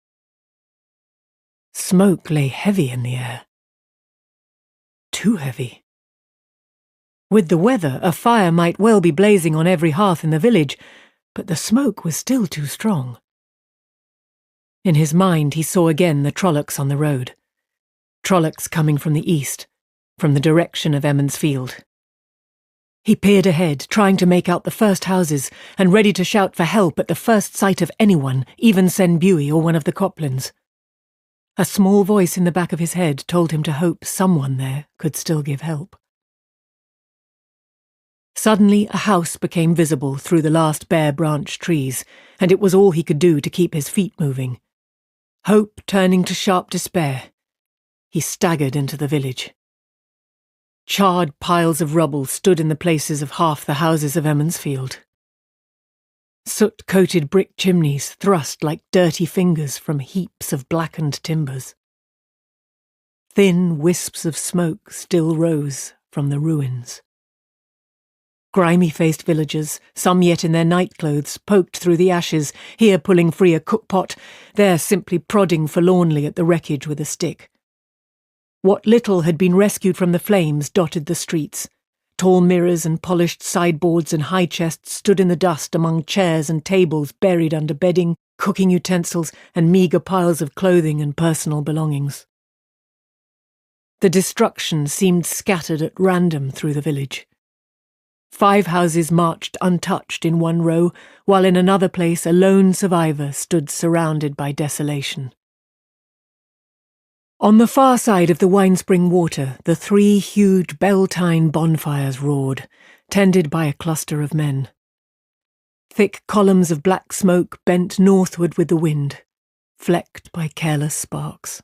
B: Smoke lay heavy in the air. Too heavy. With the weather, a fire might well be blazing on every hearth in the village, but the smoke was still too strong. In his mind, he saw again the Trollocs on the road. Trollocs coming from the east, from the direction of Emmons Field. He peered ahead, trying to make out the first houses, and ready to shout for help at the first sight of anyone, even Senbui or one of the Coplins. A small voice in the back of his head told him to hope someone there could still give help. Suddenly, a house became visible through the last bare branch trees, and it was all he could do to keep his feet moving. Hope turning to sharp despair, he staggered into the village. Charred piles of rubble stood in the places of half the houses of Emmons Field. Soot-coated brick chimneys thrust like dirty fingers from heaps of blackened timbers. Thin wisps of smoke still rose from the ruins. Grimy-faced villagers, some yet in their nightclothes, poked through the ashes, here pulling free a cookpot, there simply prodding forlornly at the wreckage with a stick. What little had been rescued from the flames dotted the streets. Tall mirrors and polished sideboards and high chests stood in the dust among chairs and tables buried under bedding, cooking utensils, and meagre piles of clothing and personal belongings. The destruction seemed scattered at random through the village. 5 houses marched untouched in one row, while in another place a lone survivor stood surrounded by desolation. On the far side of the Winespring Water, the 3 huge Beltane bonfires roared, tended by a cluster of men. Thick columns of black smoke bent northward with the wind, flecked by careless sparks.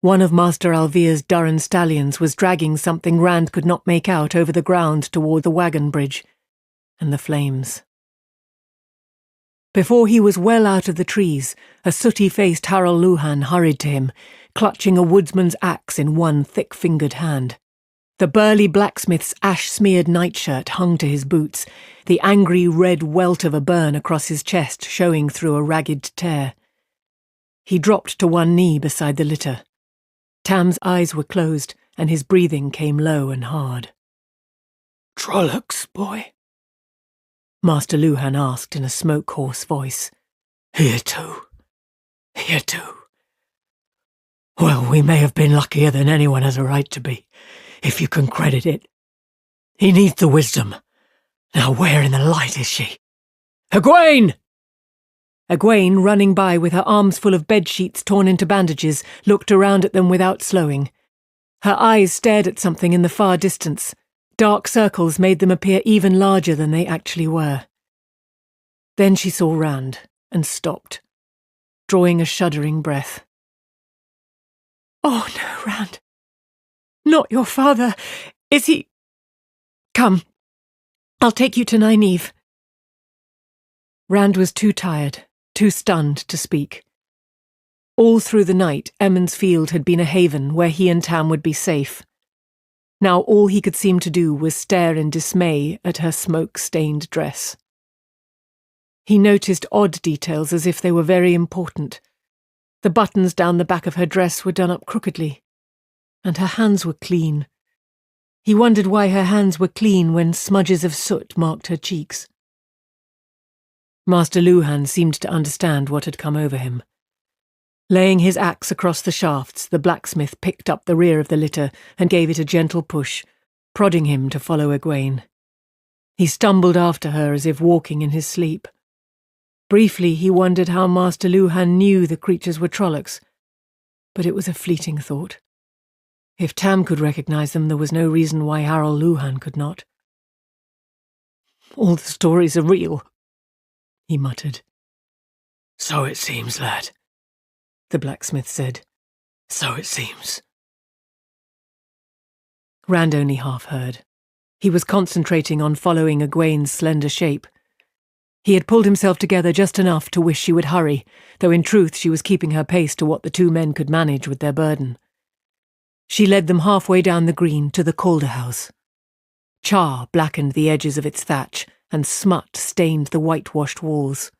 B: One of Master Alvear's Durran stallions was dragging something Rand could not make out over the ground toward the wagon bridge, and the flames. Before he was well out of the trees, a sooty-faced Harald Luhan hurried to him, clutching a woodsman's axe in one thick-fingered hand. The burly blacksmith's ash-smeared nightshirt hung to his boots, the angry red welt of a burn across his chest showing through a ragged tear. He dropped to one knee beside the litter. Tam's eyes were closed, and his breathing came low and hard.
E: "Trollocs, boy?"
B: Master Luhan asked in a smoke-hoarse voice.
E: "Here too." Here too. Well, we may have been luckier than anyone has a right to be, if you can credit it. He needs the wisdom. Now where in the light is she? Egwene!
B: Egwene, running by with her arms full of bedsheets torn into bandages, looked around at them without slowing. Her eyes stared at something in the far distance. Dark circles made them appear even larger than they actually were. Then she saw Rand and stopped, drawing a shuddering breath.
A: Oh no, Rand. Not your father. Is he... Come. I'll take you to Nynaeve.
B: Rand was too tired, too stunned to speak. All through the night, Emond's Field had been a haven where he and Tam would be safe. Now all he could seem to do was stare in dismay at her smoke-stained dress. He noticed odd details as if they were very important. The buttons down the back of her dress were done up crookedly, and her hands were clean. He wondered why her hands were clean when smudges of soot marked her cheeks. Master Luhan seemed to understand what had come over him. Laying his axe across the shafts, the blacksmith picked up the rear of the litter and gave it a gentle push, prodding him to follow Egwene. He stumbled after her as if walking in his sleep. Briefly he wondered how Master Luhan knew the creatures were Trollocs, but it was a fleeting thought. If Tam could recognize them, there was no reason why Harol Luhan could not. "All the stories are real," he muttered.
E: So it seems, lad,
B: the blacksmith said.
E: So it seems.
B: Rand only half heard. He was concentrating on following Egwene's slender shape. He had pulled himself together just enough to wish she would hurry, though in truth she was keeping her pace to what the two men could manage with their burden. She led them halfway down the green to the Calder house. Char blackened the edges of its thatch, and smut stained the whitewashed walls.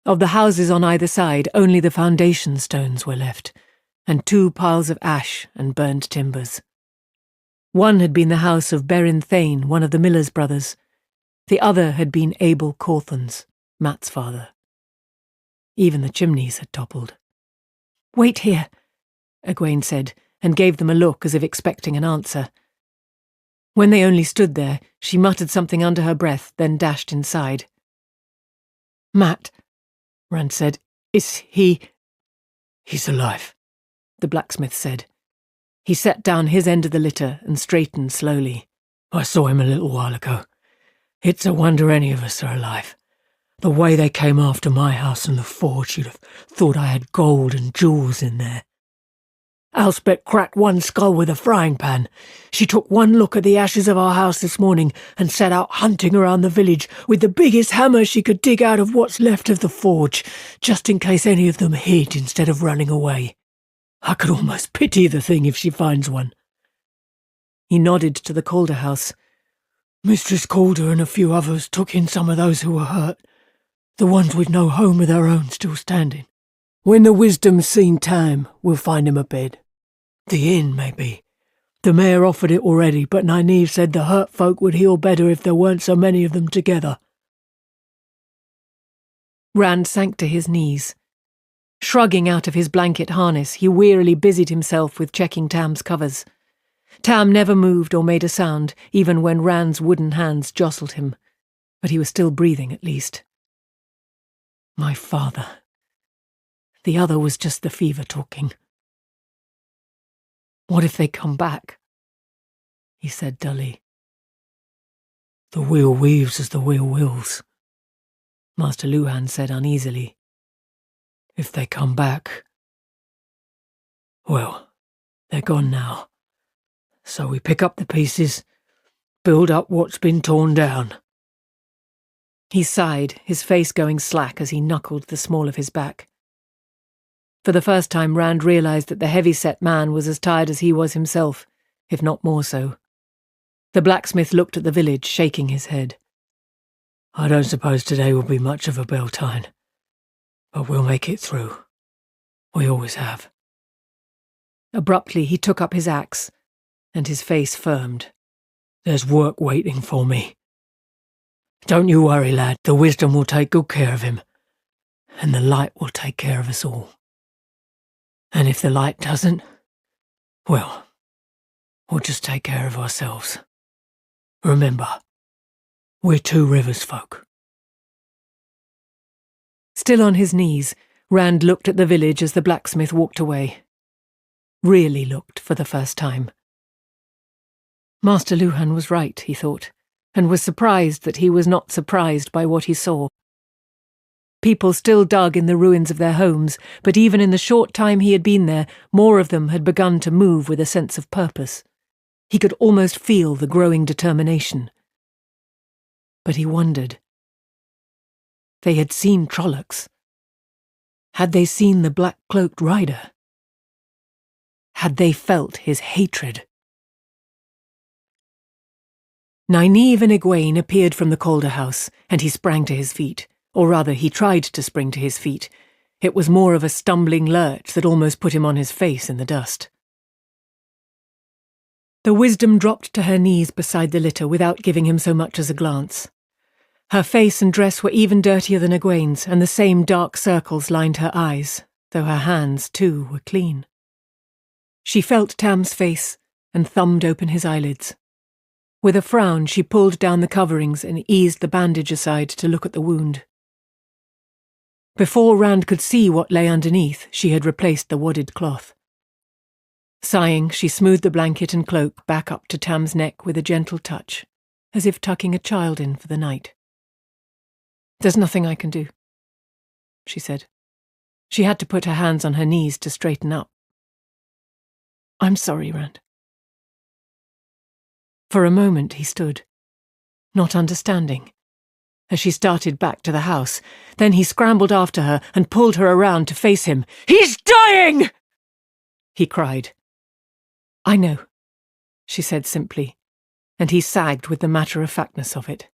B: Of the houses on either side, only the foundation stones were left, and 2 piles of ash and burned timbers. One had been the house of Berin Thane, one of the miller's brothers. The other had been Abel Cawthon's, Mat's father. Even the chimneys had toppled. "Wait here," Egwene said, and gave them a look as if expecting an answer. When they only stood there, she muttered something under her breath, then dashed inside.
A: "Mat," Rand said, "is he—"
E: "He's alive,"
B: the blacksmith said. He set down his end of the litter and straightened slowly.
E: "I saw him a little while ago. It's a wonder any of us are alive. The way they came after my house and the forge, you'd have thought I had gold and jewels in there. Elspeth cracked one skull with a frying pan. She took one look at the ashes of our house this morning and set out hunting around the village with the biggest hammer she could dig out of what's left of the forge, just in case any of them hid instead of running away. I could almost pity the thing if she finds one."
B: He nodded to the Calder house.
E: "Mistress Calder and a few others took in some of those who were hurt, the ones with no home of their own still standing. When the wisdom's seen time, we'll find him a bed. The inn, maybe. The mayor offered it already, but Nynaeve said the hurt folk would heal better if there weren't so many of them together."
B: Rand sank to his knees. Shrugging out of his blanket harness, he wearily busied himself with checking Tam's covers. Tam never moved or made a sound, even when Rand's wooden hands jostled him, but he was still breathing at least. My father. The other was just the fever talking. "What if they come back?" he said dully.
E: "The wheel weaves as the wheel wills,"
B: Master Luhan said uneasily.
E: "If they come back, well, they're gone now. So we pick up the pieces, build up what's been torn down."
B: He sighed, his face going slack as he knuckled the small of his back. For the first time, Rand realized that the heavy-set man was as tired as he was himself, if not more so. The blacksmith looked at the village, shaking his head.
E: "I don't suppose today will be much of a Beltane, but we'll make it through. We always have."
B: Abruptly, he took up his axe, and his face firmed.
E: "There's work waiting for me. Don't you worry, lad. The wisdom will take good care of him, and the light will take care of us all." And if the light doesn't, well, we'll just take care of ourselves. Remember, we're two rivers folk.
B: Still on his knees, Rand looked at the village as the blacksmith walked away. Really looked for the first time. Master Luhan was right, he thought, and was surprised that he was not surprised by what he saw. People still dug in the ruins of their homes, but even in the short time he had been there, more of them had begun to move with a sense of purpose. He could almost feel the growing determination. But he wondered. They had seen Trollocs. Had they seen the black-cloaked rider? Had they felt his hatred? Nynaeve and Egwene appeared from the Calder house, and he sprang to his feet. Or rather, he tried to spring to his feet. It was more of a stumbling lurch that almost put him on his face in the dust. The wisdom dropped to her knees beside the litter without giving him so much as a glance. Her face and dress were even dirtier than Egwene's, and the same dark circles lined her eyes, though her hands, too, were clean. She felt Tam's face and thumbed open his eyelids. With a frown, she pulled down the coverings and eased the bandage aside to look at the wound. Before Rand could see what lay underneath, she had replaced the wadded cloth. Sighing, she smoothed the blanket and cloak back up to Tam's neck with a gentle touch, as if tucking a child in for the night. "There's nothing I can do," she said. She had to put her hands on her knees to straighten up. "I'm sorry, Rand." For a moment he stood, not understanding, as she started back to the house. Then he scrambled after her and pulled her around to face him. "He's dying!" he cried. "I know," she said simply, and he sagged with the matter-of-factness of it.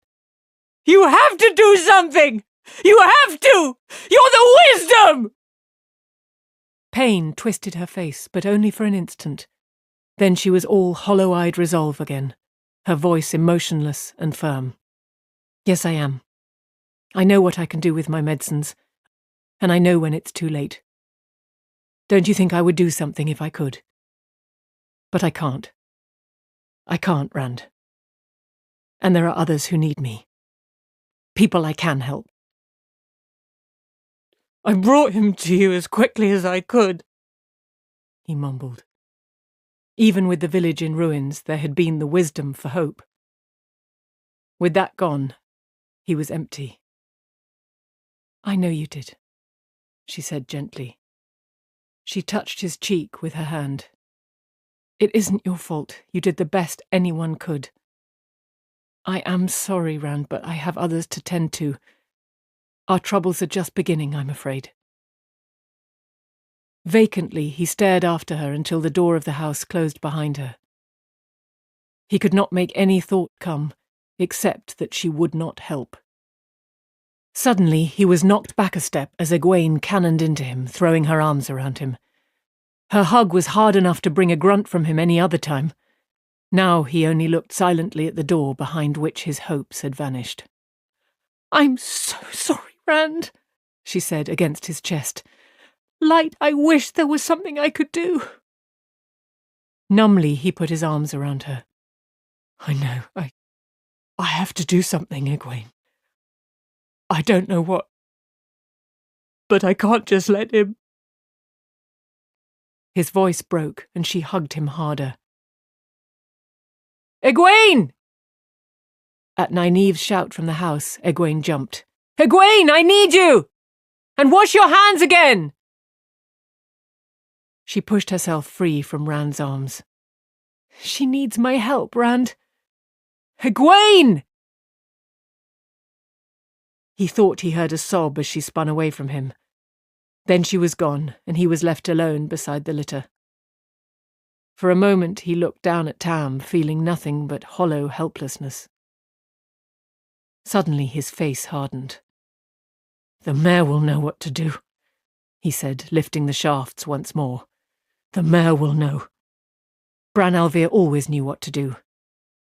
B: "You have to do something! You have to! You're the wisdom!" Pain twisted her face, but only for an instant. Then she was all hollow-eyed resolve again, her voice emotionless and firm. "Yes, I am. I know what I can do with my medicines, and I know when it's too late. Don't you think I would do something if I could? But I can't. I can't, Rand. And there are others who need me. People I can help." "I brought him to you as quickly as I could," he mumbled. Even with the village in ruins, there had been the wisdom for hope. With that gone, he was empty. "I know you did," she said gently. She touched his cheek with her hand. "It isn't your fault. You did the best anyone could. I am sorry, Rand, but I have others to tend to. Our troubles are just beginning, I'm afraid." Vacantly, he stared after her until the door of the house closed behind her. He could not make any thought come, except that she would not help. Suddenly, he was knocked back a step as Egwene cannoned into him, throwing her arms around him. Her hug was hard enough to bring a grunt from him any other time. Now he only looked silently at the door behind which his hopes had vanished. "I'm so sorry, Rand," she said against his chest. "Light, I wish there was something I could do." Numbly, he put his arms around her. "I know, I have to do something, Egwene. I don't know what, but I can't just let him." His voice broke, and she hugged him harder. "Egwene!" At Nynaeve's shout from the house, Egwene jumped. "Egwene, I need you! And wash your hands again!" She pushed herself free from Rand's arms. "She needs my help, Rand. Egwene!" He thought he heard a sob as she spun away from him. Then she was gone, and he was left alone beside the litter. For a moment he looked down at Tam, feeling nothing but hollow helplessness. Suddenly his face hardened. "The mayor will know what to do," he said, lifting the shafts once more. "The mayor will know." Bran Alvir always knew what to do.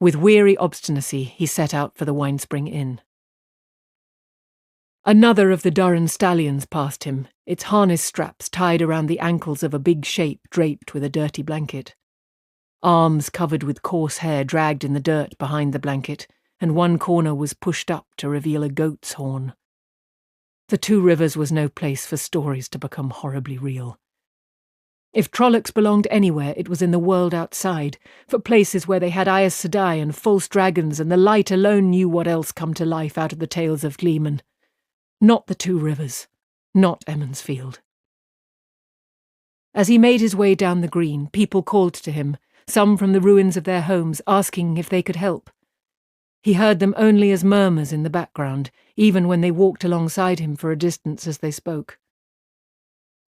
B: With weary obstinacy, he set out for the Winespring Inn. Another of the Durran stallions passed him, its harness straps tied around the ankles of a big shape draped with a dirty blanket. Arms covered with coarse hair dragged in the dirt behind the blanket, and one corner was pushed up to reveal a goat's horn. The Two Rivers was no place for stories to become horribly real. If Trollocs belonged anywhere, it was in the world outside, for places where they had Aes Sedai and false dragons, and the light alone knew what else come to life out of the tales of Gleeman. Not the Two Rivers, not Emmonsfield. As he made his way down the green, people called to him, some from the ruins of their homes, asking if they could help. He heard them only as murmurs in the background, even when they walked alongside him for a distance as they spoke.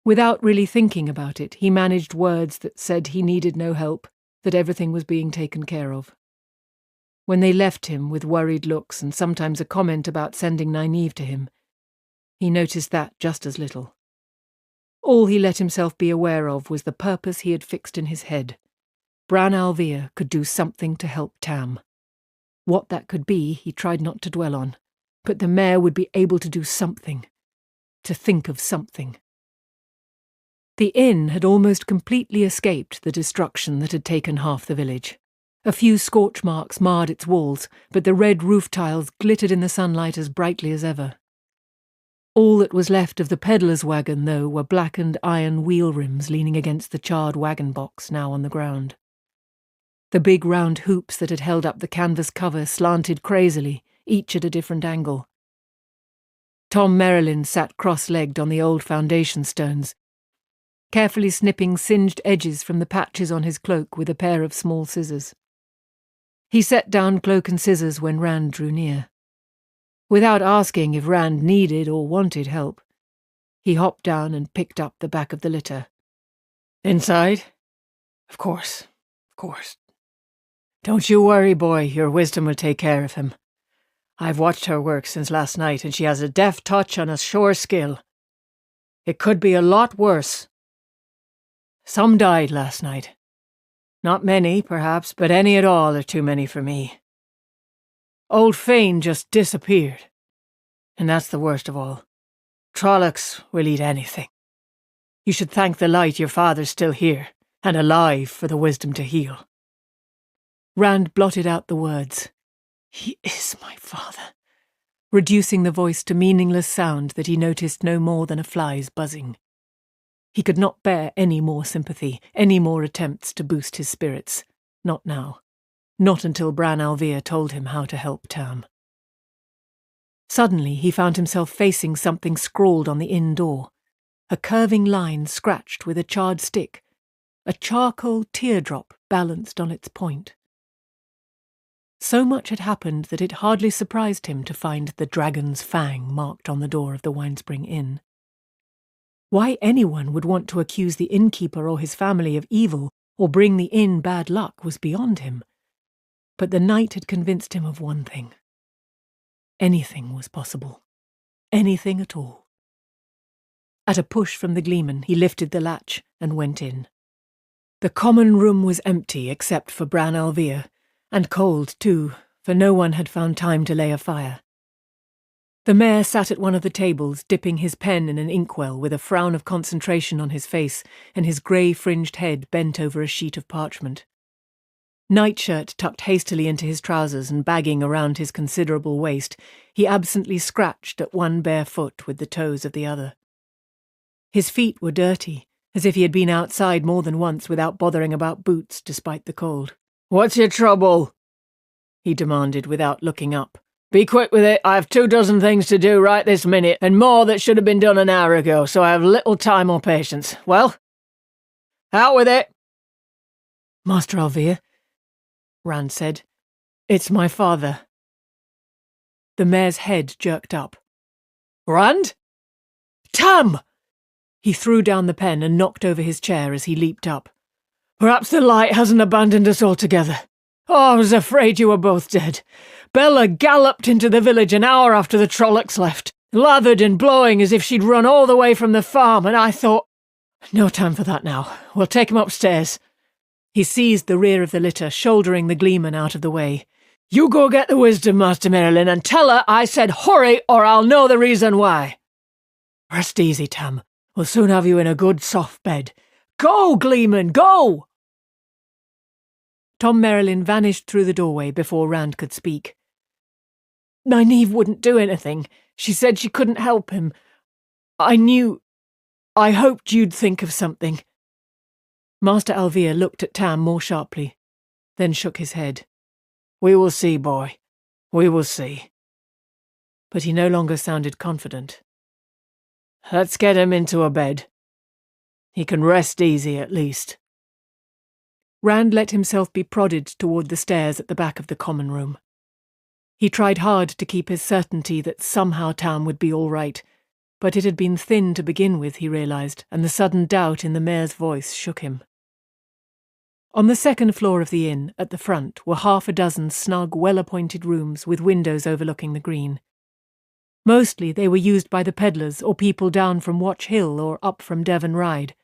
B: Without really thinking about it, he managed words that said he needed no help, that everything was being taken care of. When they left him with worried looks and sometimes a comment about sending Nynaeve to him, he noticed that just as little. All he let himself be aware of was the purpose he had fixed in his head. Bran al'Vir could do something to help Tam. What that could be, he tried not to dwell on, but the mayor would be able to do something, to think of something. The inn had almost completely escaped the destruction that had taken half the village. A few scorch marks marred its walls, but the red roof tiles glittered in the sunlight as brightly as ever. All that was left of the peddler's wagon, though, were blackened iron wheel rims leaning against the charred wagon box now on the ground. The big round hoops that had held up the canvas cover slanted crazily, each at a different angle. Tom Merrilin sat cross-legged on the old foundation stones, carefully snipping singed edges from the patches on his cloak with a pair of small scissors. He set down cloak and scissors when Rand drew near. Without asking if Rand needed or wanted help, he hopped down and picked up the back of the litter.
E: Inside? Of course. Don't you worry, boy, your wisdom will take care of him. I've watched her work since last night, and she has a deft touch and a sure skill. It could be a lot worse. Some died last night. Not many, perhaps, but any at all are too many for me. Old Fane just disappeared. And that's the worst of all. Trollocs will eat anything. You should thank the light your father's still here, and alive for the wisdom to heal.
B: Rand blotted out the words. He is my father, reducing the voice to meaningless sound that he noticed no more than a fly's buzzing. He could not bear any more sympathy, any more attempts to boost his spirits. Not now. Not until Bran al'Vir told him how to help Tam. Suddenly he found himself facing something scrawled on the inn door. A curving line scratched with a charred stick. A charcoal teardrop balanced on its point. So much had happened that it hardly surprised him to find the dragon's fang marked on the door of the Winespring Inn. Why anyone would want to accuse the innkeeper or his family of evil or bring the inn bad luck was beyond him. But the night had convinced him of one thing. Anything was possible. Anything at all. At a push from the gleeman, he lifted the latch and went in. The common room was empty except for Bran al'Vir, and cold too, for no one had found time to lay a fire. The mayor sat at one of the tables, dipping his pen in an inkwell with a frown of concentration on his face and his grey-fringed head bent over a sheet of parchment. Nightshirt tucked hastily into his trousers and bagging around his considerable waist, he absently scratched at one bare foot with the toes of the other. His feet were dirty, as if he had been outside more than once without bothering about boots despite the cold.
E: "What's your trouble?" he demanded without looking up. "Be quick with it. I have 24 things to do right this minute, and more that should have been done an hour ago, so I have little time or patience. Well? Out with it!"
B: "Master al'Vir," Rand said, "it's my father." The mayor's head jerked up.
E: "Rand?
B: "Tam!" He threw down the pen and knocked over his chair as he leaped up.
E: Perhaps the light hasn't abandoned us altogether. Oh, I was afraid you were both dead. Bella galloped into the village an hour after the Trollocs left, lathered and blowing as if she'd run all the way from the farm, and I thought, no time for that now. We'll take him upstairs."
B: He seized the rear of the litter, shouldering the gleeman out of the way.
E: "You go get the wisdom, Master Merrilin, and tell her I said hurry or I'll know the reason why."
B: "Rest easy, Tam.
E: We'll soon have you in a good soft bed. Go, Gleeman, go!"
B: Tom Merrillin vanished through the doorway before Rand could speak. "Nynaeve wouldn't do anything. She said she couldn't help him. I hoped you'd think of something." Master Alvia looked at Tam more sharply, then shook his head.
E: "We will see, boy. We will see."
B: But he no longer sounded confident.
E: "Let's get him into a bed. He can rest easy at least."
B: Rand let himself be prodded toward the stairs at the back of the common room. He tried hard to keep his certainty that somehow Tam would be all right, but it had been thin to begin with, he realized, and the sudden doubt in the mayor's voice shook him. On the second floor of the inn, at the front, were 6 snug, well-appointed rooms with windows overlooking the green. Mostly they were used by the peddlers or people down from Watch Hill or up from Devon Ride,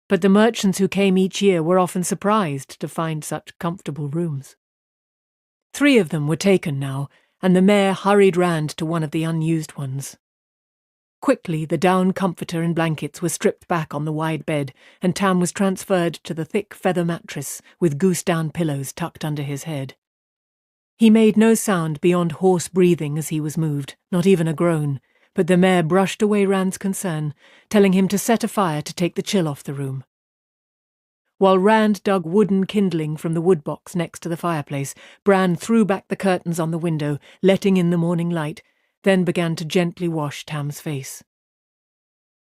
B: but the merchants who came each year were often surprised to find such comfortable rooms. 3 of them were taken now, and the mayor hurried Rand to one of the unused ones. Quickly, the down comforter and blankets were stripped back on the wide bed, and Tam was transferred to the thick feather mattress with goose-down pillows tucked under his head. He made no sound beyond hoarse breathing as he was moved, not even a groan, but the mayor brushed away Rand's concern, telling him to set a fire to take the chill off the room. While Rand dug wooden kindling from the woodbox next to the fireplace, Bran threw back the curtains on the window, letting in the morning light, then began to gently wash Tam's face.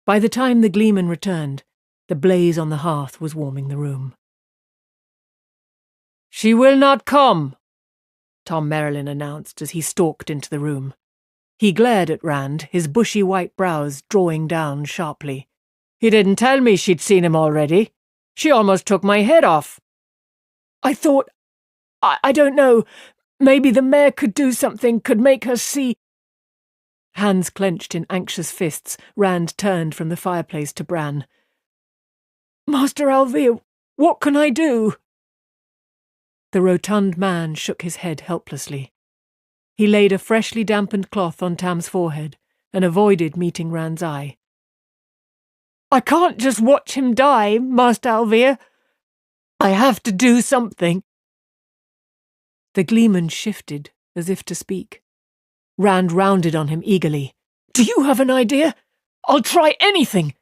B: By the time the Gleeman returned, the blaze on the hearth was warming the room.
C: "She will not come," Tom Merrillin announced as he stalked into the room. He glared at Rand, his bushy white brows drawing down sharply. "You didn't tell me she'd seen him already. She almost took my head off."
B: "I thought... I don't know. Maybe the mayor could do something, could make her see..." Hands clenched in anxious fists, Rand turned from the fireplace to Bran. "Master Alvia, what can I do?" The rotund man shook his head helplessly. He laid a freshly dampened cloth on Tam's forehead and avoided meeting Rand's eye. "I can't just watch him die, Master Alvia. I have to do something." The Gleeman shifted, as if to speak. Rand rounded on him eagerly. "Do you have an idea? I'll try anything."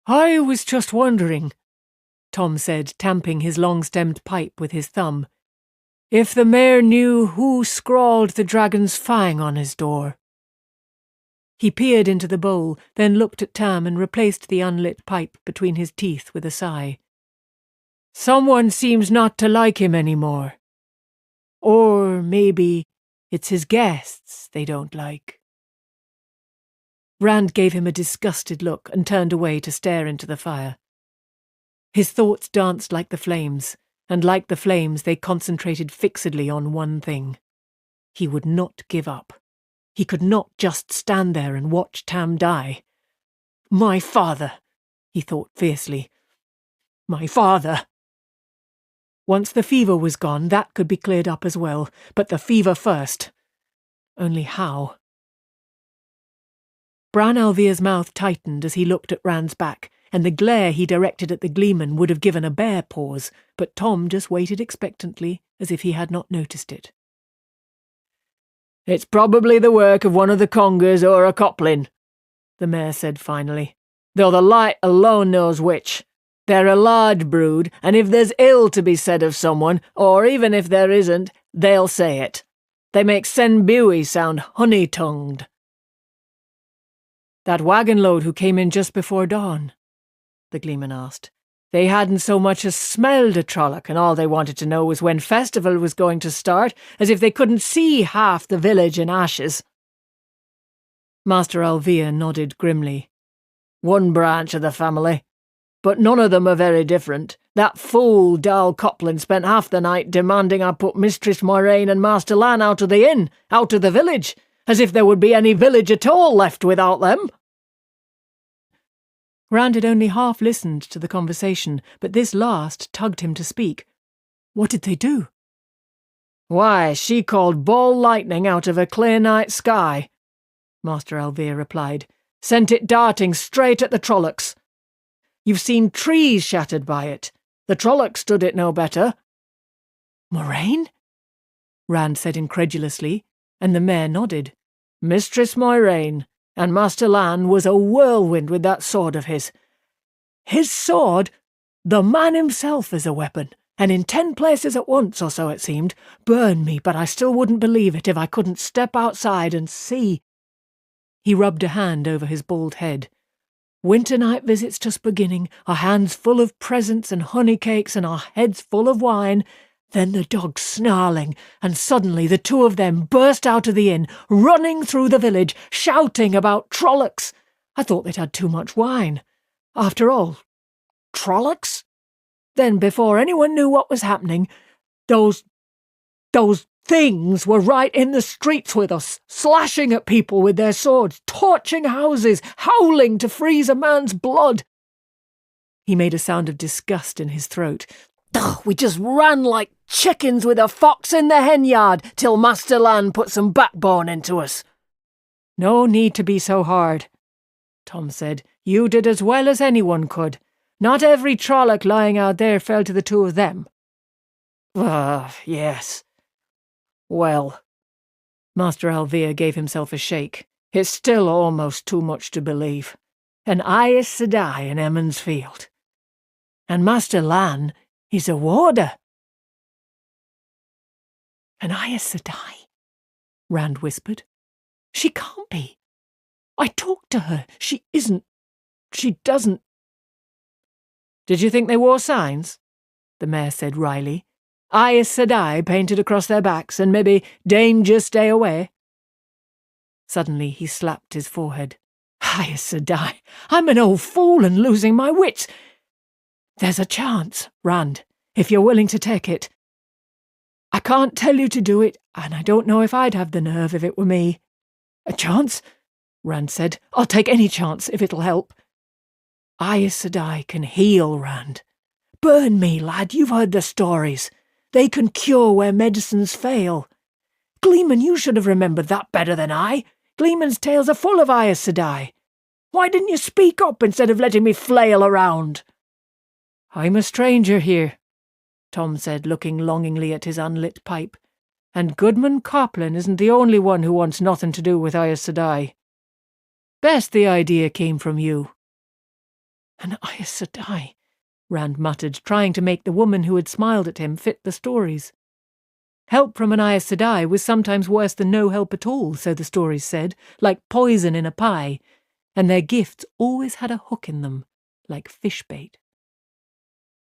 B: "I was just wondering," Tom said, tamping his long-stemmed pipe with his thumb, "if the mayor knew who scrawled the dragon's fang on his door." He peered into the bowl, then looked at Tam and replaced the unlit pipe between his teeth with a sigh. "Someone seems not to like him anymore. Or maybe it's his guests they don't like." Rand gave him a disgusted look and turned away to stare into the fire. His thoughts danced like the flames, and like the flames they concentrated fixedly on one thing. He would not give up. He could not just stand there and watch Tam die. "My father," he thought fiercely. "My father." Once the fever was gone, that could be cleared up as well, but the fever first. Only how? Bran Alvia's mouth tightened as he looked at Rand's back, and the glare he directed at the Gleeman would have given a bear pause, but Tom just waited expectantly, as if he had not noticed it.
C: "It's probably the work of one of the congers or a coplin," the mayor said finally, "though the light alone knows which. They're a large brood, and if there's ill to be said of someone, or even if there isn't, they'll say it. They make Senbui sound honey-tongued."
B: "That wagon load who came in just before dawn?" the Gleeman asked.
C: "They hadn't so much as smelled a Trolloc, and all they wanted to know was when festival was going to start, as if they couldn't see half the village in ashes."
B: Master Alvia nodded grimly.
C: "One branch of the family. But none of them are very different. That fool Dal Coplin spent half the night demanding I put Mistress Moraine and Master Lan out of the inn, out of the village, as if there would be any village at all left without them."
B: Rand had only half listened to the conversation, but this last tugged him to speak. "What did they do?"
C: "Why, she called ball lightning out of a clear night sky," Master Alvia replied, Sent it darting straight at the Trollocs. You've seen trees shattered by it. The Trollocs stood it no better."
B: "Moraine?" Rand said incredulously, and the mayor nodded.
C: "Mistress Moiraine, and Master Lan was a whirlwind with that sword of his. His sword, the man himself is a weapon, and in 10 places at once, or so it seemed, burned me, but I still wouldn't believe it if I couldn't step outside and see."
B: He rubbed a hand over his bald head.
C: "Winter night visits just beginning, our hands full of presents and honey cakes and our heads full of wine, then the dogs snarling, and suddenly the 2 of them burst out of the inn, running through the village, shouting about Trollocs. I thought they'd had too much wine. After all, Trollocs? Then before anyone knew what was happening, those things were right in the streets with us, slashing at people with their swords, torching houses, howling to freeze a man's blood."
B: He made a sound of disgust in his throat.
C: "We just ran like chickens with a fox in the hen yard till Master Lan put some backbone into us."
B: "No need to be so hard," Tom said. "You did as well as anyone could. Not every Trolloc lying out there fell to the 2 of them."
C: Yes. Well," Master Alvia gave himself a shake, "it's still almost too much to believe. An Aes Sedai in Emond's Field. And Master Lan is a warder."
B: "An Aes Sedai?" Rand whispered. "She can't be. I talked to her. She isn't. She doesn't."
C: "Did you think they wore signs?" the mayor said wryly. "Aes Sedai painted across their backs, and maybe 'Danger, stay away'?"
B: Suddenly he slapped his forehead.
C: "Aes Sedai, I'm an old fool and losing my wits. There's a chance, Rand, if you're willing to take it. I can't tell you to do it, and I don't know if I'd have the nerve if it were me." "A chance?" Rand said. "I'll take any chance if it'll help." "Aes Sedai can heal, Rand. Burn me, lad, you've heard the stories. They can cure where medicines fail. Gleeman, you should have remembered that better than I. Gleeman's tales are full of Aes Sedai. Why didn't you speak up instead of letting me flail around?"
B: "I'm a stranger here," Tom said, looking longingly at his unlit pipe, "and Goodman Coplin isn't the only one who wants nothing to do with Aes Sedai. Best the idea came from you."
C: "An Aes Sedai,"
B: Rand muttered, trying to make the woman who had smiled at him fit the stories. Help from an Aes Sedai was sometimes worse than no help at all, so the stories said, like poison in a pie, and their gifts always had a hook in them, like fish bait.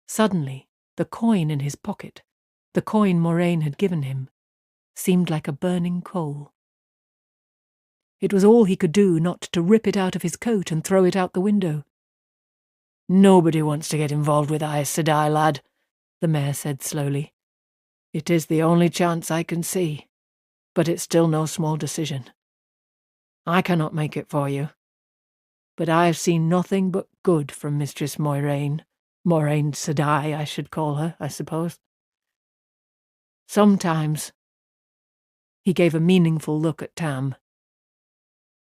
B: Suddenly, the coin in his pocket, the coin Moraine had given him, seemed like a burning coal. It was all he could do not to rip it out of his coat and throw it out the window.
C: "Nobody wants to get involved with Aes Sedai, lad," the mayor said slowly. "It is the only chance I can see, but it's still no small decision. I cannot make it for you, but I have seen nothing but good from Mistress Moiraine Sedai, I should call her, I suppose. Sometimes," he gave a meaningful look at Tam,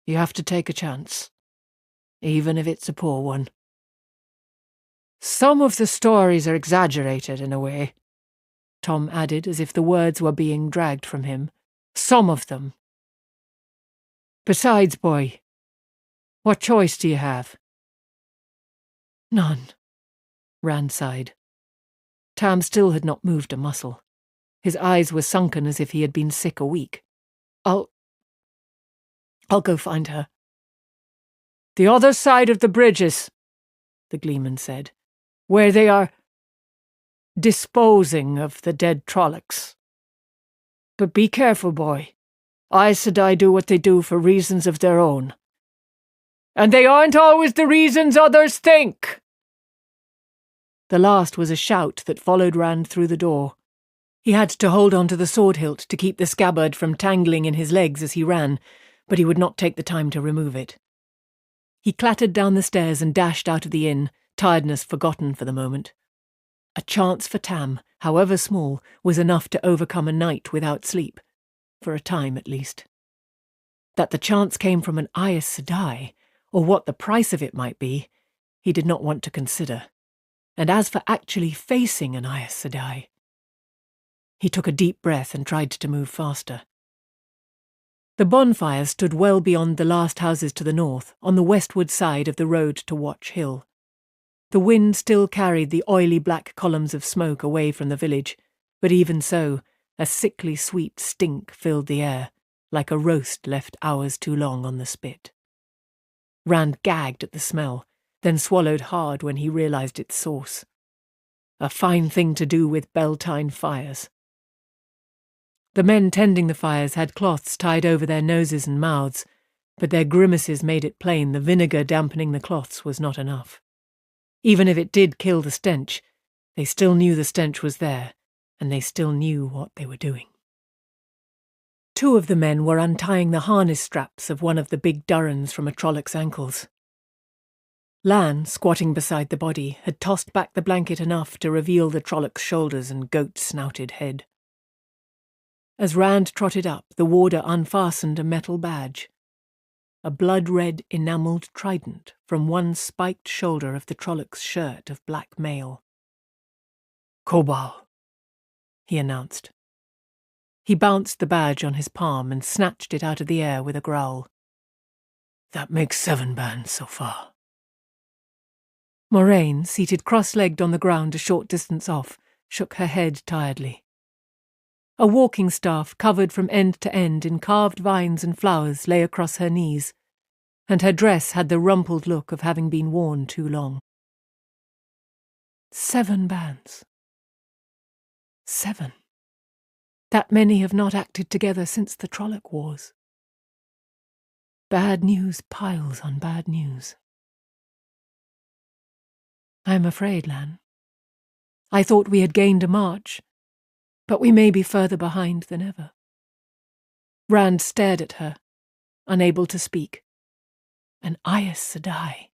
C: "you have to take a chance, even if it's a poor one. Some of the stories are exaggerated in a way," Tom added, as if the words were being dragged from him. "Some of them. Besides, boy, what choice do you have?"
B: "None," Rand sighed. Tam still had not moved a muscle. His eyes were sunken as if he had been sick a week.
C: I'll go find her." "The other side of the bridges," the Gleeman said, "where they are disposing of the dead Trollocs. But be careful, boy. Aes Sedai do what they do for reasons of their own. And they aren't always the reasons others think."
B: The last was a shout that followed Rand through the door. He had to hold on to the sword hilt to keep the scabbard from tangling in his legs as he ran, but he would not take the time to remove it. He clattered down the stairs and dashed out of the inn, tiredness forgotten for the moment. A chance for Tam, however small, was enough to overcome a night without sleep, for a time at least. That the chance came from an Aes Sedai or what the price of it might be, he did not want to consider. And as for actually facing an Aes Sedai, he took a deep breath and tried to move faster. The bonfire stood well beyond the last houses to the north, on the westward side of the road to Watch Hill. The wind still carried the oily black columns of smoke away from the village, but even so, a sickly sweet stink filled the air, like a roast left hours too long on the spit. Rand gagged at the smell, then swallowed hard when he realized its source. A fine thing to do with Beltane fires. The men tending the fires had cloths tied over their noses and mouths, but their grimaces made it plain the vinegar dampening the cloths was not enough. Even if it did kill the stench, they still knew the stench was there, and they still knew what they were doing. 2 of the men were untying the harness straps of one of the big durrans from a Trollocs' ankles. Lan, squatting beside the body, had tossed back the blanket enough to reveal the Trollocs' shoulders and goat-snouted head. As Rand trotted up, the warder unfastened a metal badge, a blood-red enamelled trident from one spiked shoulder of the Trollocs' shirt of black mail. "Kobal," he announced. He bounced the badge on his palm and snatched it out of the air with a growl. "That makes 7 bands so far." Moraine, seated cross-legged on the ground a short distance off, shook her head tiredly. A walking staff covered from end to end in carved vines and flowers lay across her knees, and her dress had the rumpled look of having been worn too long. 7 bands. 7. That many have not acted together since the Trolloc Wars. Bad news piles on bad news. I'm afraid, Lan. I thought we had gained a march, but we may be further behind than ever. Rand stared at her, unable to speak. An Aes Sedai.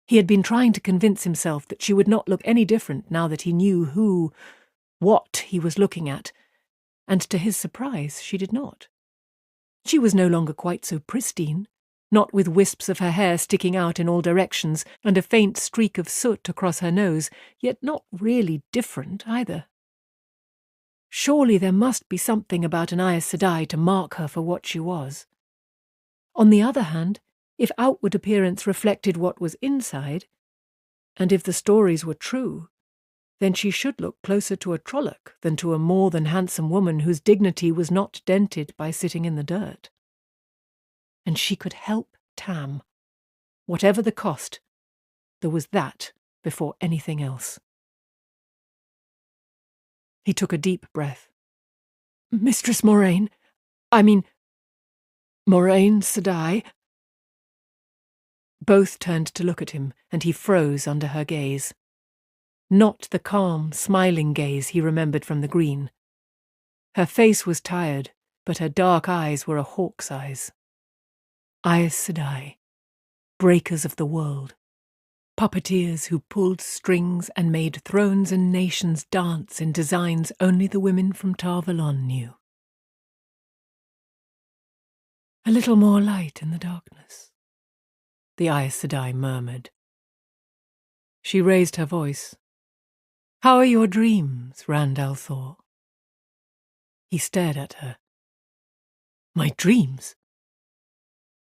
B: He had been trying to convince himself that she would not look any different now that he knew what he was looking at, and to his surprise she did not. She was no longer quite so pristine, not with wisps of her hair sticking out in all directions and a faint streak of soot across her nose, yet not really different either. Surely there must be something about an Aes Sedai to mark her for what she was. On the other hand, if outward appearance reflected what was inside, and if the stories were true, then she should look closer to a Trolloc than to a more than handsome woman whose dignity was not dented by sitting in the dirt. And she could help Tam. Whatever the cost, there was that before anything else. He took a deep breath. "Mistress Moraine, Moraine Sedai." Both turned to look at him, and he froze under her gaze. Not the calm, smiling gaze he remembered from the green. Her face was tired, but her dark eyes were a hawk's eyes. Aes Sedai, breakers of the world, puppeteers who pulled strings and made thrones and nations dance in designs only the women from Tar Valon knew. "A little more light in the darkness," the Aes Sedai murmured. She raised her voice. "How are your dreams, Rand al'Thor?" He stared at her. "My dreams?"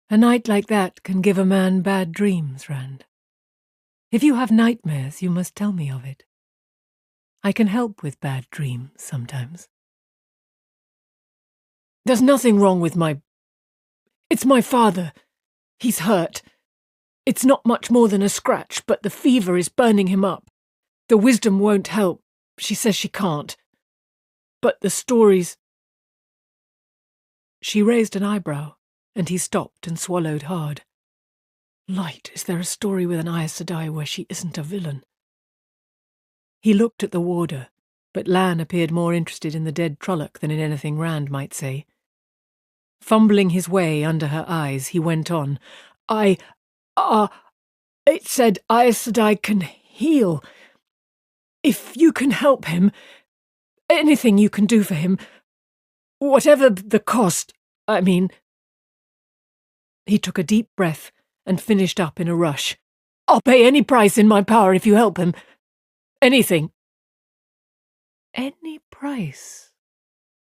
B: "A night like that can give a man bad dreams, Rand. If you have nightmares, you must tell me of it. I can help with bad dreams sometimes." "There's nothing wrong with It's my father. He's hurt. It's not much more than a scratch, but the fever is burning him up. The wisdom won't help. She says she can't. But the stories..." She raised an eyebrow, and he stopped and swallowed hard. Light, is there a story with an Aes Sedai where she isn't a villain? He looked at the warder, but Lan appeared more interested in the dead Trolloc than in anything Rand might say. Fumbling his way under her eyes, he went on. It said Aes Sedai can heal. If you can help him, anything you can do for him, whatever the cost, He took a deep breath and finished up in a rush. "I'll pay any price in my power if you help him. Anything." "Any price?"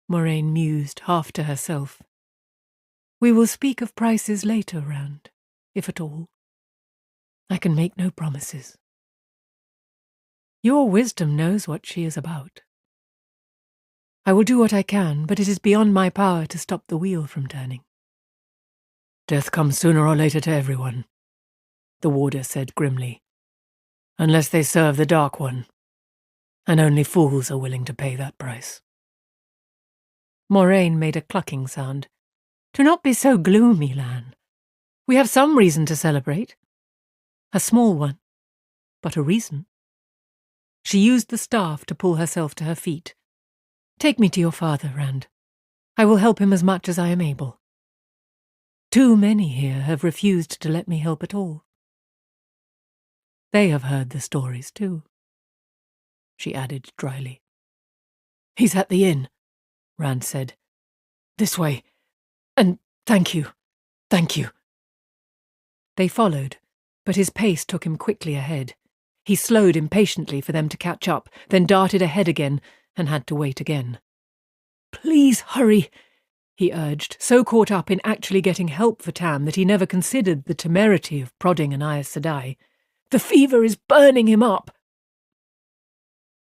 B: Moraine mused, half to herself. "We will speak of prices later, Rand, if at all. I can make no promises. Your wisdom knows what she is about. I will do what I can, but it is beyond my power to stop the wheel from turning." "Death comes sooner or later to everyone," the warder said grimly, "unless they serve the Dark One, and only fools are willing to pay that price." Moraine made a clucking sound. "Do not be so gloomy, Lan. We have some reason to celebrate. A small one, but a reason." She used the staff to pull herself to her feet. "Take me to your father, Rand. I will help him as much as I am able. Too many here have refused to let me help at all. They have heard the stories too," she added dryly. "He's at the inn," Rand said. "This way. And thank you. Thank you." They followed, but his pace took him quickly ahead. He slowed impatiently for them to catch up, then darted ahead again and had to wait again. "Please hurry," he urged, so caught up in actually getting help for Tam that he never considered the temerity of prodding an Aes Sedai. "The fever is burning him up."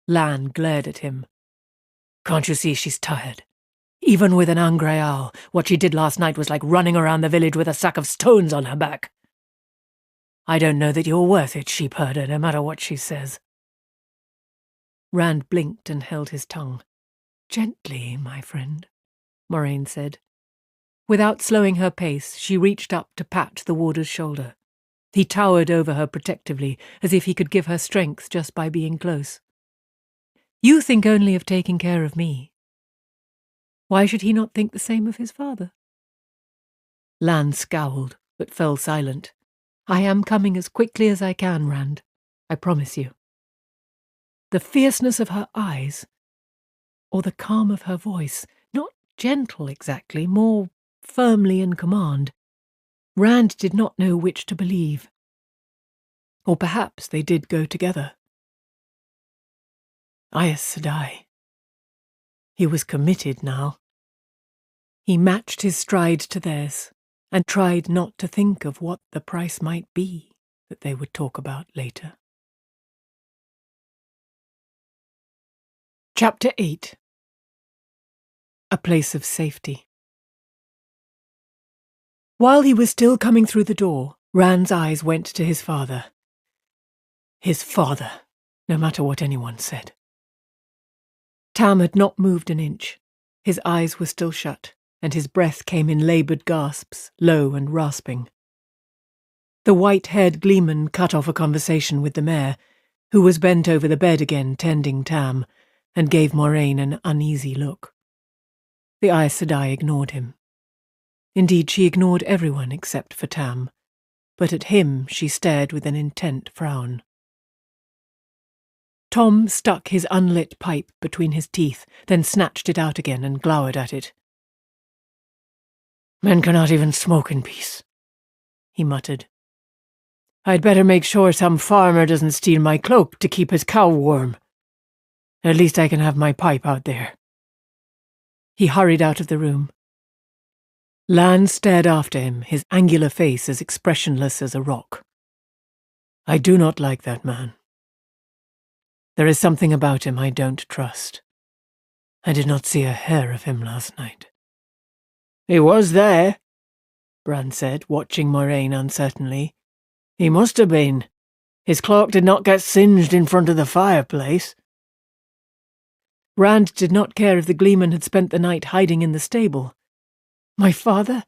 B: Lan glared at him. "Can't you see she's tired? Even with an Angreal, what she did last night was like running around the village with a sack of stones on her back. I don't know that you're worth it, sheep herder, no matter what she says." Rand blinked and held his tongue. "Gently, my friend," Moraine said. Without slowing her pace, she reached up to pat the warder's shoulder. He towered over her protectively, as if he could give her strength just by being close. "You think only of taking care of me. Why should he not think the same of his father?" Lan scowled, but fell silent. "I am coming as quickly as I can, Rand. I promise you." The fierceness of her eyes, or the calm of her voice, not gentle exactly, more firmly in command. Rand did not know which to believe. Or perhaps they did go together. Aes Sedai. He was committed now. He matched his stride to theirs, and tried not to think of what the price might be that they would talk about later. Chapter 8. A place of safety. While he was still coming through the door, Rand's eyes went to his father. His father, no matter what anyone said. Tam had not moved an inch. His eyes were still shut, and his breath came in laboured gasps, low and rasping. The white-haired gleeman cut off a conversation with the mayor, who was bent over the bed again tending Tam, and gave Moraine an uneasy look. The Aes Sedai ignored him. Indeed, she ignored everyone except for Tam, but at him she stared with an intent frown. Tom stuck his unlit pipe between his teeth, then snatched it out again and glowered at it. "Men cannot even smoke in peace," he muttered. "I'd better make sure some farmer doesn't steal my cloak to keep his cow warm. At least I can have my pipe out there." He hurried out of the room. Lan stared after him, his angular face as expressionless as a rock. "I do not like that man. There is something about him I don't trust. I did not see a hair of him last night." "He was there," Bran said, watching Moraine uncertainly. "He must have been. His cloak did not get singed in front of the fireplace." Rand did not care if the gleeman had spent the night hiding in the stable. "My father?"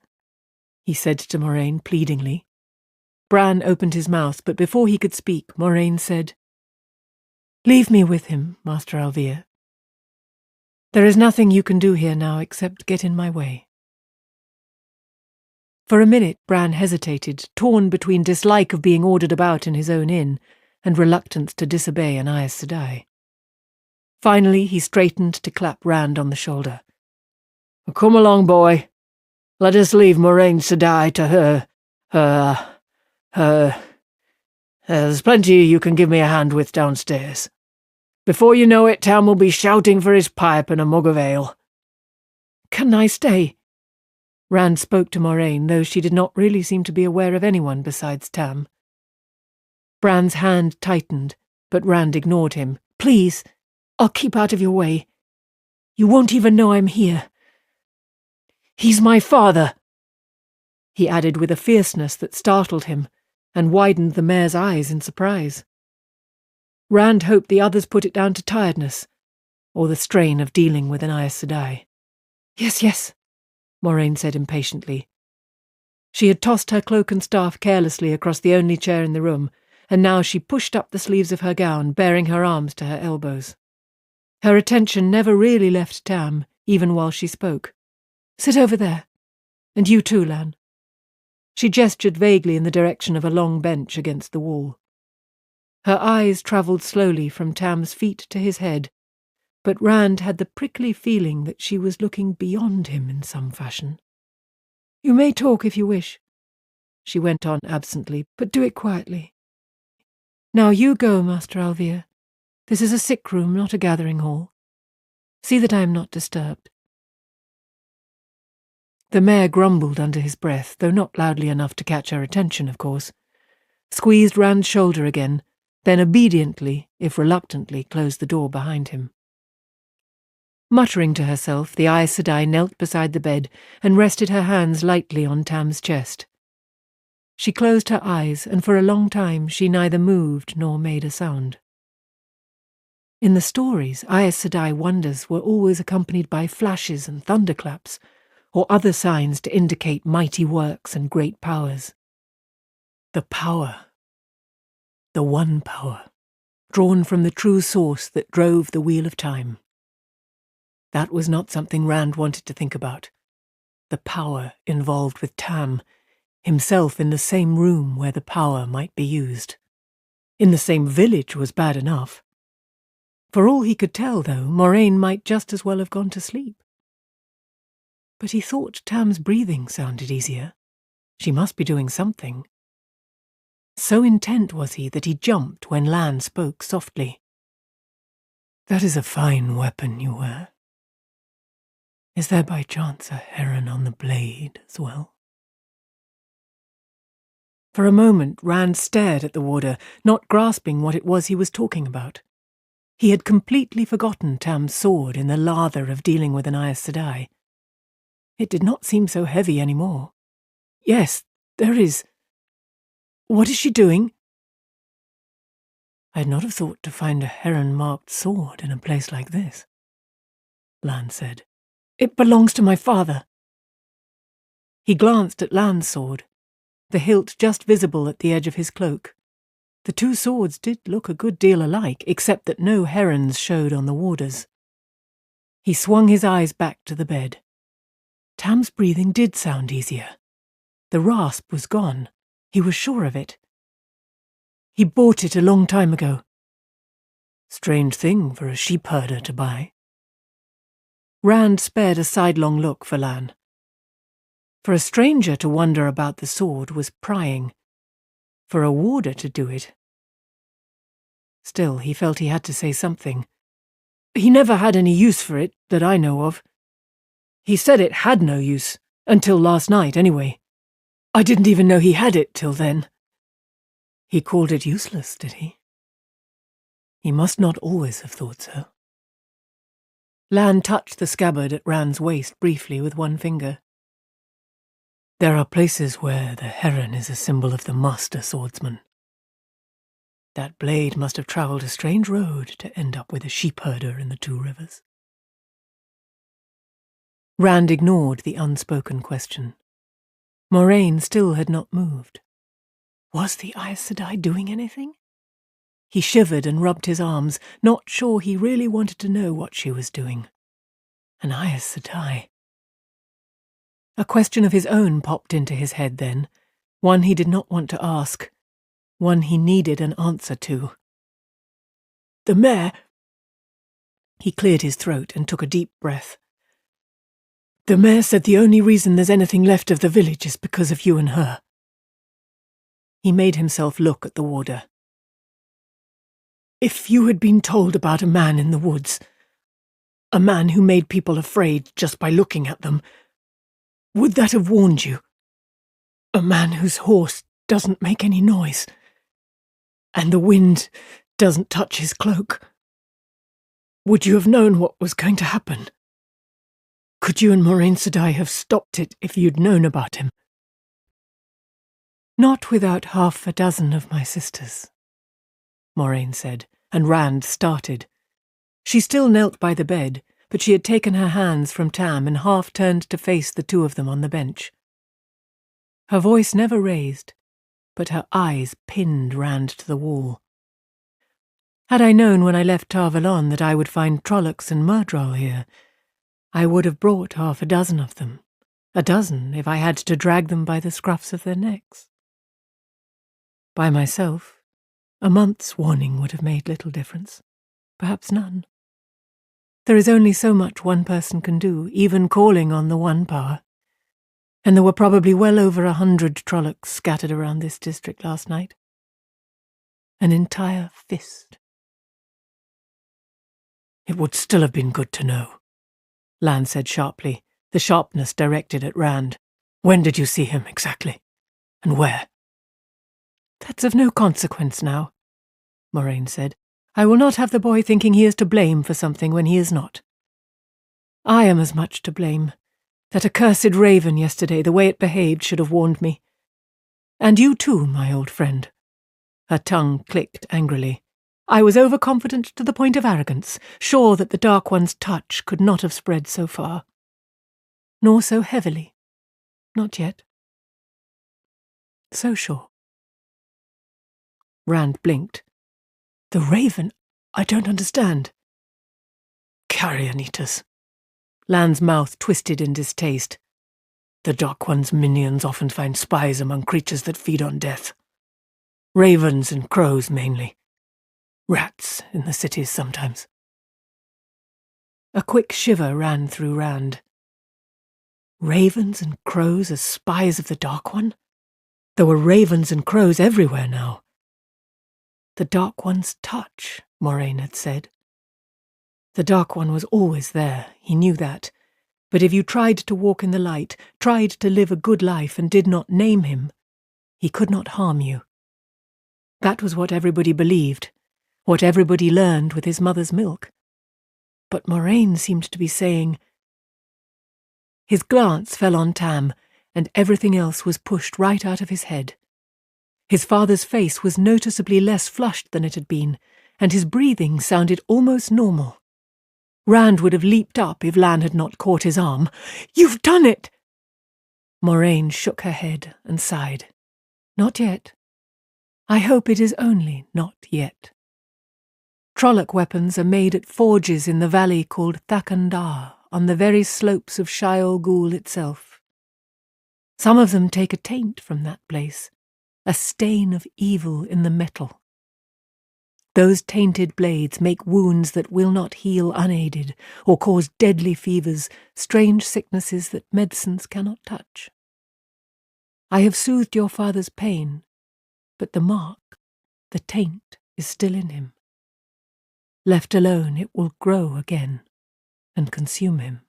B: he said to Moraine pleadingly. Bran opened his mouth, but before he could speak, Moraine said, "Leave me with him, Master Alvir. There is nothing you can do here now except get in my way." For a minute Bran hesitated, torn between dislike of being ordered about in his own inn and reluctance to disobey an Aes Sedai. Finally he straightened to clap Rand on the shoulder. "Come along, boy. Let us leave Moraine Sedai to her
C: There's plenty you can give me a hand with downstairs. Before you know it, Tam will be shouting for his pipe and a mug of ale."
B: "Can I stay?" Rand spoke to Moraine, though she did not really seem to be aware of anyone besides Tam. Bran's hand tightened, but Rand ignored him. "Please, I'll keep out of your way. You won't even know I'm here. He's my father," he added with a fierceness that startled him and widened the mayor's eyes in surprise. Rand hoped the others put it down to tiredness, or the strain of dealing with an Aes Sedai. Yes, Moraine said impatiently. She had tossed her cloak and staff carelessly across the only chair in the room, and now she pushed up the sleeves of her gown, baring her arms to her elbows. Her attention never really left Tam, even while she spoke. "Sit over there. And you too, Lan." She gestured vaguely in the direction of a long bench against the wall. Her eyes travelled slowly from Tam's feet to his head, but Rand had the prickly feeling that she was looking beyond him in some fashion. "You may talk if you wish," she went on absently, "but do it quietly. Now you go, Master Alvier. This is a sick room, not a gathering hall. See that I am not disturbed." The mayor grumbled under his breath, though not loudly enough to catch her attention, of course, squeezed Rand's shoulder again, then obediently, if reluctantly, closed the door behind him. Muttering to herself, the Aes Sedai knelt beside the bed and rested her hands lightly on Tam's chest. She closed her eyes, and for a long time she neither moved nor made a sound. In the stories, Aes Sedai wonders were always accompanied by flashes and thunderclaps, or other signs to indicate mighty works and great powers. The power. The one power, drawn from the true source that drove the wheel of time. That was not something Rand wanted to think about. The power involved with Tam, himself in the same room where the power might be used. In the same village was bad enough. For all he could tell, though, Moraine might just as well have gone to sleep. But he thought Tam's breathing sounded easier. She must be doing something. So intent was he that he jumped when Lan spoke softly. "That is a fine weapon you wear. Is there by chance a heron on the blade as well?" For a moment Rand stared at the warder, not grasping what it was he was talking about. He had completely forgotten Tam's sword in the lather of dealing with an Aes Sedai. It did not seem so heavy any more. "Yes, there is. What is she doing?" "I'd not have thought to find a heron-marked sword in a place like this," Lan said. "It belongs to my father." He glanced at Lan's sword, the hilt just visible at the edge of his cloak. The two swords did look a good deal alike, except that no herons showed on the warder's. He swung his eyes back to the bed. Tam's breathing did sound easier. The rasp was gone. He was sure of it. "He bought it a long time ago." "Strange thing for a sheep herder to buy." Rand spared a sidelong look for Lan. For a stranger to wonder about the sword was prying. For a warder to do it. Still, he felt he had to say something. "He never had any use for it, that I know of. He said it had no use, until last night anyway. I didn't even know he had it till then." "He called it useless, did he? He must not always have thought so." Lan touched the scabbard at Rand's waist briefly with one finger. "There are places where the heron is a symbol of the master swordsman. That blade must have travelled a strange road to end up with a sheep herder in the Two Rivers." Rand ignored the unspoken question. Moraine still had not moved. Was the Aes Sedai doing anything? He shivered and rubbed his arms, not sure he really wanted to know what she was doing. An Aes Sedai. A question of his own popped into his head then, one he did not want to ask, one he needed an answer to. "The mayor—" He cleared his throat and took a deep breath. "The mayor said the only reason there's anything left of the village is because of you and her." He made himself look at the warder. If you had been told about a man in the woods, a man who made people afraid just by looking at them, would that have warned you? A man whose horse doesn't make any noise, and the wind doesn't touch his cloak. Would you have known what was going to happen? Could you and Moraine Sedai have stopped it if you'd known about him?
A: Not without half a dozen of my sisters,
B: Moraine said, and Rand started. She still knelt by the bed, but she had taken her hands from Tam and half turned to face the two of them on the bench. Her voice never raised, but her eyes pinned Rand to the wall. Had I known when I left Tarvalon that I would find Trollocs and Myrddraal here, I would have brought half a dozen of them, a dozen if I had to drag them by the scruffs of their necks. By myself, a month's warning would have made little difference, perhaps none. There is only so much one person can do, even calling on the one power. And there were probably well over 100 Trollocs scattered around this district last night. An entire fist.
E: It would still have been good to know, Lan said sharply, the sharpness directed at Rand. When did you see him exactly? And where?
A: That's of no consequence now, Moraine said. I will not have the boy thinking he is to blame for something when he is not. I am as much to blame. That accursed raven yesterday, the way it behaved, should have warned me. And you too, my old friend. Her tongue clicked angrily. I was overconfident to the point of arrogance, sure that the Dark One's touch could not have spread so far. Nor so heavily. Not yet. So sure. Rand blinked. The raven? I don't understand.
E: Carrion eaters.
B: Lan's mouth twisted in distaste.
E: The Dark One's minions often find spies among creatures that feed on death. Ravens and crows mainly. Rats in the cities sometimes.
B: A quick shiver ran through Rand. Ravens and crows as spies of the Dark One? There were ravens and crows everywhere now. The Dark One's touch, Moraine had said. The Dark One was always there, he knew that. But if you tried to walk in the light, tried to live a good life and did not name him, he could not harm you. That was what everybody believed, what everybody learned with his mother's milk. But Moraine seemed to be saying... His glance fell on Tam, and everything else was pushed right out of his head. His father's face was noticeably less flushed than it had been, and his breathing sounded almost normal. Rand would have leaped up if Lan had not caught his arm. "You've done it!" Moraine shook her head and sighed. "Not yet. I hope it is only not yet. Trolloc weapons are made at forges in the valley called Thakandar, on the very slopes of Shaiol Ghul itself. Some of them take a taint from that place, a stain of evil in the metal. Those tainted blades make wounds that will not heal unaided, or cause deadly fevers, strange sicknesses that medicines cannot touch. I have soothed your father's pain, but the mark, the taint, is still in him. Left alone, it will grow again and consume him."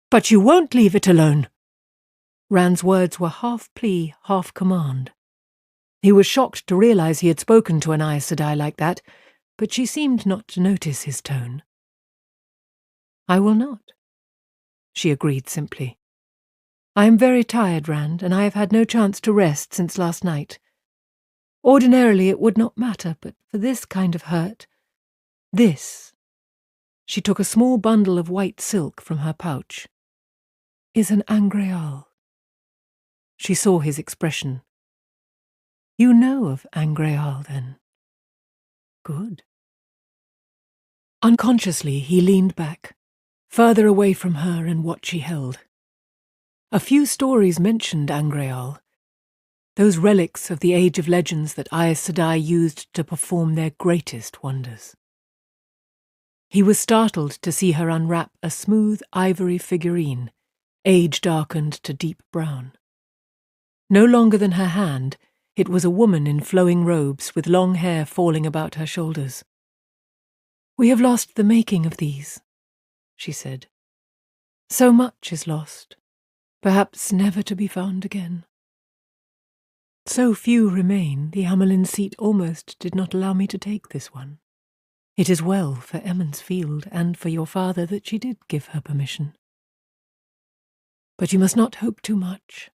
B: "But you won't leave it alone!" Rand's words were half plea, half command. He was shocked to realize he had spoken to an Aes Sedai like that, but she seemed not to notice his tone. "I will not," she agreed simply. "I am very tired, Rand, and I have had no chance to rest since last night. Ordinarily it would not matter, but for this kind of hurt, this," she took a small bundle of white silk from her pouch, "is an angreal." She saw his expression. "You know of angreal, then?" "Good." Unconsciously he leaned back, further away from her and what she held. A few stories mentioned angreal, those relics of the age of legends that Aes Sedai used to perform their greatest wonders. He was startled to see her unwrap a smooth ivory figurine, age-darkened to deep brown. No longer than her hand, it was a woman in flowing robes with long hair falling about her shoulders. "We have lost the making of these," she said. "So much is lost, perhaps never to be found again. So few remain, the Hamelin seat almost did not allow me to take this one. It is well for Emmonsfield and for your father that she did give her permission. But you must not hope too much.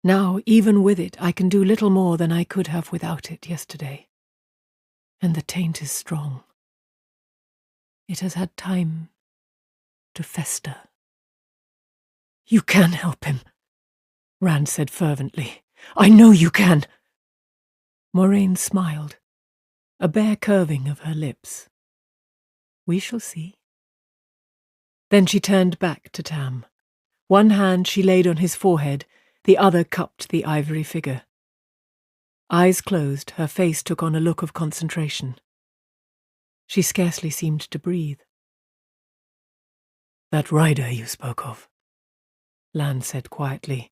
B: Now, even with it, I can do little more than I could have without it yesterday. And the taint is strong. It has had time to fester." "You can help him," Rand said fervently. "I know you can." Moraine smiled, a bare curving of her lips. "We shall see." Then she turned back to Tam. One hand she laid on his forehead, the other cupped the ivory figure. Eyes closed, her face took on a look of concentration. She scarcely seemed to breathe. "That rider you spoke of," Lan said quietly.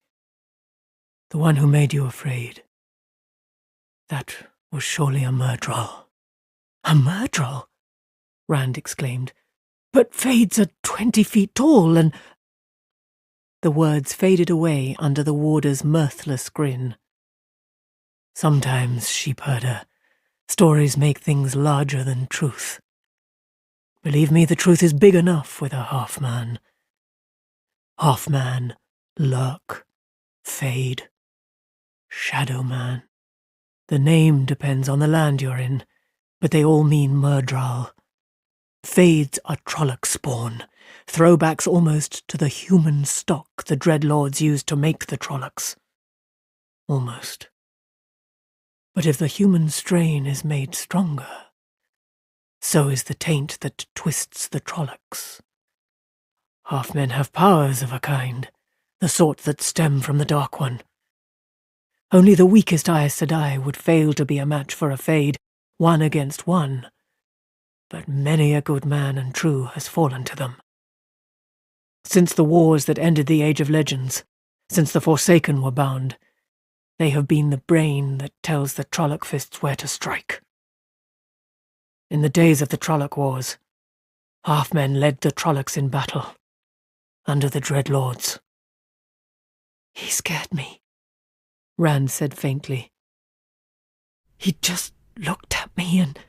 B: "The one who made you afraid. That was surely a Myrddraal." "A Myrddraal?" Rand exclaimed. "But Fades are 20 feet tall and—" The words faded away under the warder's mirthless grin. "Sometimes, sheepherder, stories make things larger than truth. Believe me, the truth is big enough with a half-man. Half-man, lurk, fade, shadow man. The name depends on the land you're in, but they all mean Myrddraal. Fades are Trolloc spawn, throwbacks almost to the human stock the Dreadlords used to make the Trollocs. Almost. But if the human strain is made stronger, so is the taint that twists the Trollocs. Half-men have powers of a kind, the sort that stem from the Dark One. Only the weakest Aes Sedai would fail to be a match for a Fade, 1 against 1. But many a good man and true has fallen to them. Since the wars that ended the Age of Legends, since the Forsaken were bound, they have been the brain that tells the Trolloc fists where to strike. In the days of the Trolloc Wars, half-men led the Trollocs in battle, under the Dreadlords. "He scared me," Rand said faintly. "He just looked at me and—"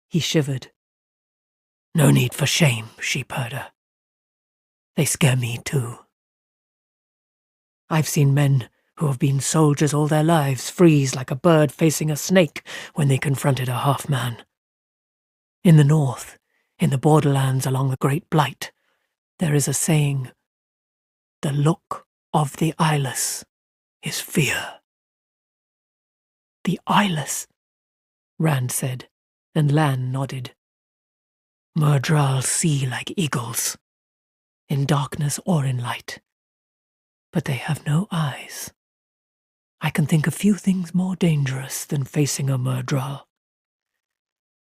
B: He shivered. "No need for shame, sheepherder. They scare me too. I've seen men who have been soldiers all their lives freeze like a bird facing a snake when they confronted a half-man. In the north, in the borderlands along the Great Blight, there is a saying, 'The look of the eyeless is fear.'" "The eyeless," Rand said, and Lan nodded. "Myrddraal see like eagles, in darkness or in light, but they have no eyes. I can think of few things more dangerous than facing a Myrddraal.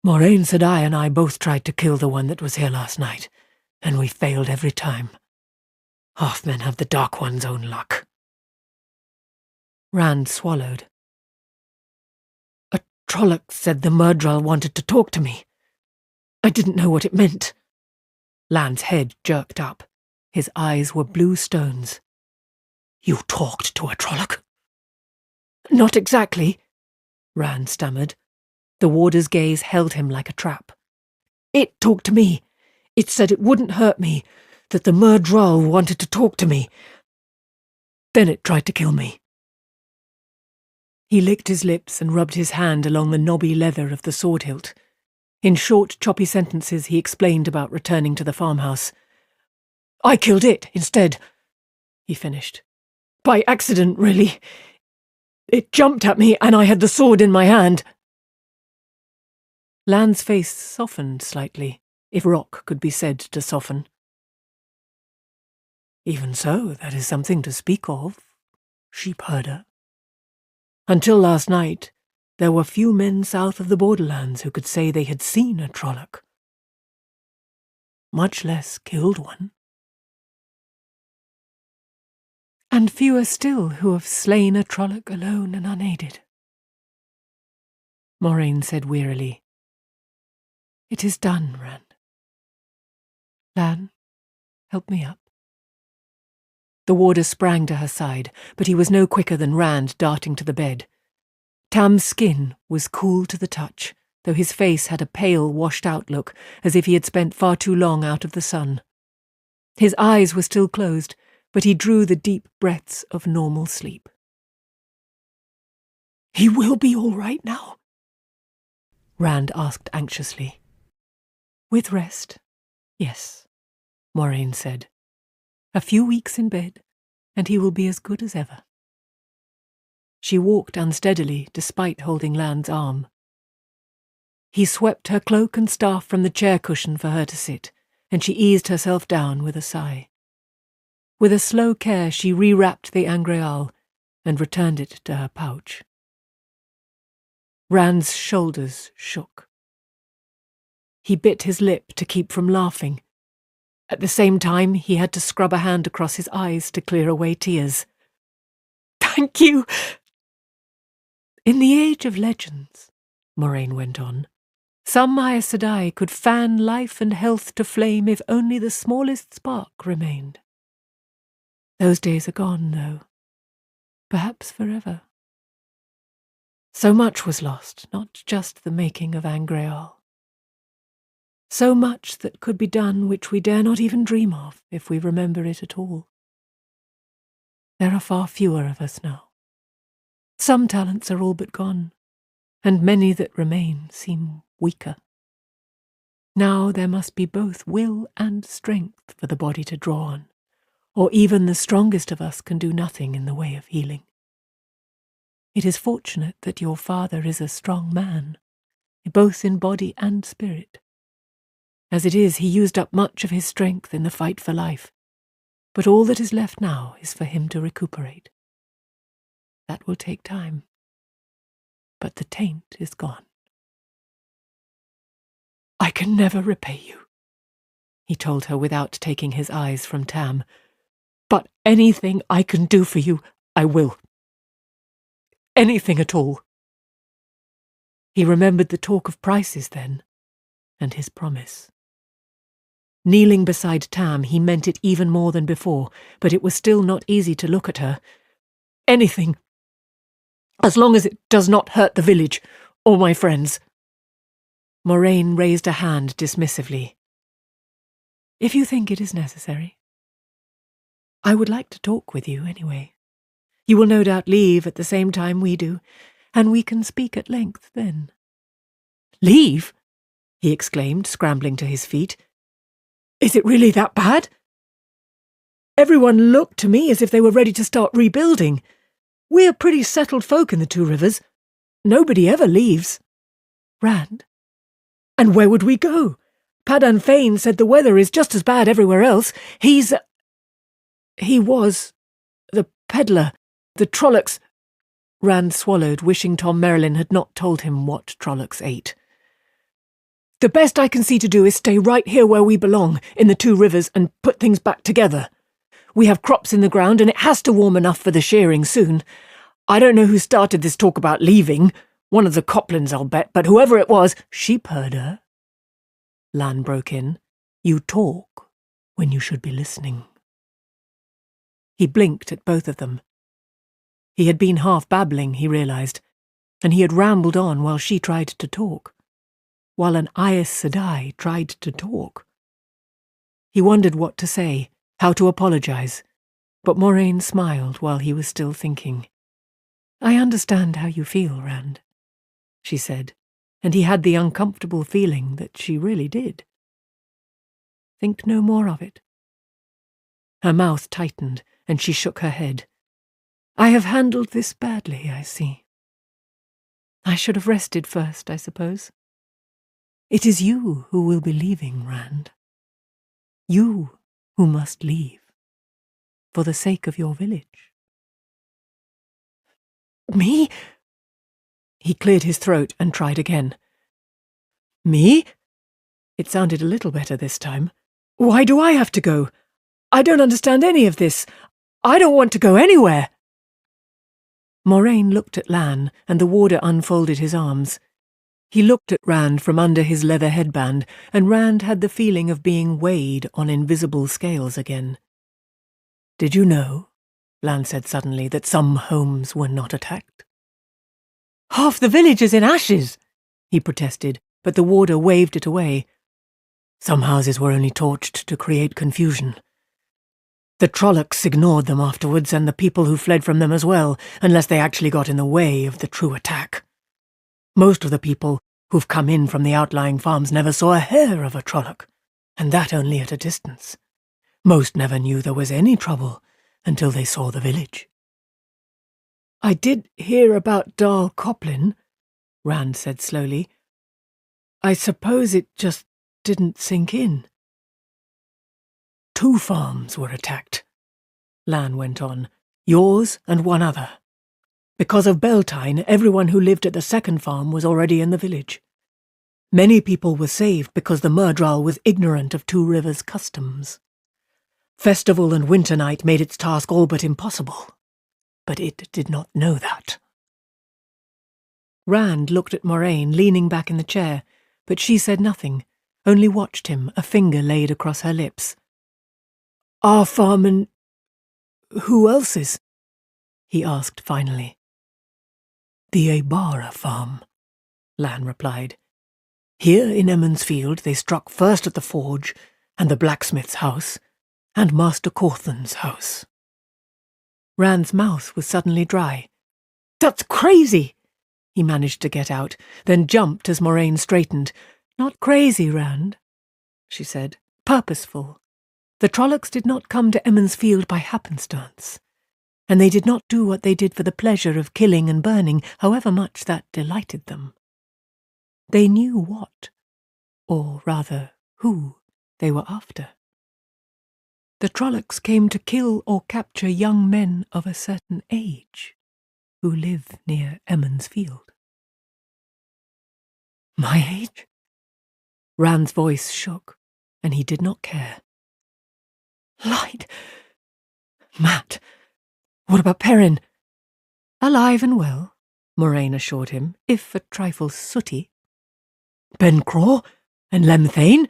B: Moraine Sedai and I both tried to kill the one that was here last night, and we failed every time. Half-men have the Dark One's own luck." Rand swallowed. "A Trolloc said the Myrddraal wanted to talk to me. I didn't know what it meant." Lan's head jerked up. His eyes were blue stones. "You talked to a Trolloc?" "Not exactly," Rand stammered. The warder's gaze held him like a trap. "It talked to me. It said it wouldn't hurt me, that the Myrddraal wanted to talk to me. Then it tried to kill me." He licked his lips and rubbed his hand along the knobby leather of the sword hilt. In short, choppy sentences he explained about returning to the farmhouse. "I killed it instead," he finished. "By accident, really. It jumped at me and I had the sword in my hand." Lan's face softened slightly, if rock could be said to soften. "Even so, that is something to speak of, sheepherder. Until last night, there were few men south of the borderlands who could say they had seen a Trolloc, much less killed one." And fewer still who have slain a Trolloc alone and unaided. Moraine said wearily, "It is done, Rand. Lan, help me up." The warder sprang to her side, but he was no quicker than Rand darting to the bed. Tam's skin was cool to the touch, though his face had a pale, washed-out look, as if he had spent far too long out of the sun. His eyes were still closed, but he drew the deep breaths of normal sleep. "He will be all right now?" Rand asked anxiously. "With rest, yes," Moraine said. "A few weeks in bed, and he will be as good as ever." She walked unsteadily, despite holding Lan's arm. He swept her cloak and staff from the chair cushion for her to sit, and she eased herself down with a sigh. With a slow care she rewrapped the angreal and returned it to her pouch. Rand's shoulders shook. He bit his lip to keep from laughing. At the same time, he had to scrub a hand across his eyes to clear away tears. "Thank you!" "In the age of legends," Moraine went on, "some Aes Sedai could fan life and health to flame if only the smallest spark remained. Those days are gone, though. Perhaps forever. So much was lost, not just the making of angreal. So much that could be done which we dare not even dream of, if we remember it at all. There are far fewer of us now. Some talents are all but gone, and many that remain seem weaker. Now there must be both will and strength for the body to draw on, or even the strongest of us can do nothing in the way of healing. It is fortunate that your father is a strong man, both in body and spirit. As it is, he used up much of his strength in the fight for life, but all that is left now is for him to recuperate. That will take time, but the taint is gone." "I can never repay you," he told her without taking his eyes from Tam. "But anything I can do for you, I will. Anything at all." He remembered the talk of prices then, and his promise. Kneeling beside Tam, he meant it even more than before, but it was still not easy to look at her. "Anything, as long as it does not hurt the village, or my friends." Moraine raised a hand dismissively. "If you think it is necessary. I would like to talk with you anyway. You will no doubt leave at the same time we do, and we can speak at length then." "Leave?" he exclaimed, scrambling to his feet. "Is it really that bad? Everyone looked to me as if they were ready to start rebuilding. We're pretty settled folk in the Two Rivers. Nobody ever leaves." "Rand? And where would we go? Padan Fain said the weather is just as bad everywhere else. He was the peddler, the Trollocs—" Rand swallowed, wishing Tom Merrilin had not told him what Trollocs ate. "The best I can see to do is stay right here where we belong, in the Two Rivers, and put things back together. We have crops in the ground, and it has to warm enough for the shearing soon. I don't know who started this talk about leaving. One of the Coplans, I'll bet, but whoever it was—" "Sheep herder," Lan broke in. "You talk when you should be listening." He blinked at both of them. He had been half babbling, he realized, and he had rambled on while she tried to talk. While an Aes Sedai tried to talk. He wondered what to say, how to apologize, but Moraine smiled while he was still thinking. "I understand how you feel, Rand," she said, and he had the uncomfortable feeling that she really did. "Think no more of it." Her mouth tightened, and she shook her head. "I have handled this badly, I see. I should have rested first, I suppose. It is you who will be leaving, Rand. You who must leave, for the sake of your village." "Me?" He cleared his throat and tried again. "Me?" It sounded a little better this time. "Why do I have to go? I don't understand any of this.
E: I don't want to go anywhere.
B: Moraine looked at Lan, and the warder unfolded his arms. He looked at Rand from under his leather headband, and Rand had the feeling of being weighed on invisible scales again. "Did you know," Lan said suddenly, "that some homes were not attacked?"
E: "Half the village is in ashes,"
B: he protested, but the warder waved it away. "Some houses were only torched to create confusion. The Trollocs ignored them afterwards, and the people who fled from them as well, unless they actually got in the way of the true attack. Most of the people who've come in from the outlying farms never saw a hair of a Trolloc, and that only at a distance. Most never knew there was any trouble until they saw the village."
E: "I did hear about Darl Coplin," Rand said slowly. "I suppose it just didn't sink in."
B: 2 farms were attacked," Lan went on, "yours and one other. Because of Beltane, everyone who lived at the second farm was already in the village. Many people were saved because the Myrddraal was ignorant of Two Rivers' customs. Festival and Winter Night made its task all but impossible, but it did not know that." Rand looked at Moraine leaning back in the chair, but she said nothing, only watched him, a finger laid across her lips.
E: "Our farm and who else's?"
B: he asked finally. "The Abara farm," Lan replied. "Here in Emmonsfield they struck first at the forge and the blacksmith's house and Master Corthan's house." Rand's mouth was suddenly dry.
E: "That's crazy!"
B: he managed to get out, then jumped as Moraine straightened. "Not crazy, Rand," she said. "Purposeful. The Trollocs did not come to Emmonsfield by happenstance, and they did not do what they did for the pleasure of killing and burning, however much that delighted them. They knew what, or rather who, they were after. The Trollocs came to kill or capture young men of a certain age who live near Emmonsfield."
E: "My age?"
B: Rand's voice shook, and he did not care.
E: "Light. Matt. What about Perrin?"
B: "Alive and well," Moraine assured him, if a trifle sooty.
E: "Ben Craw and Lem Thane?"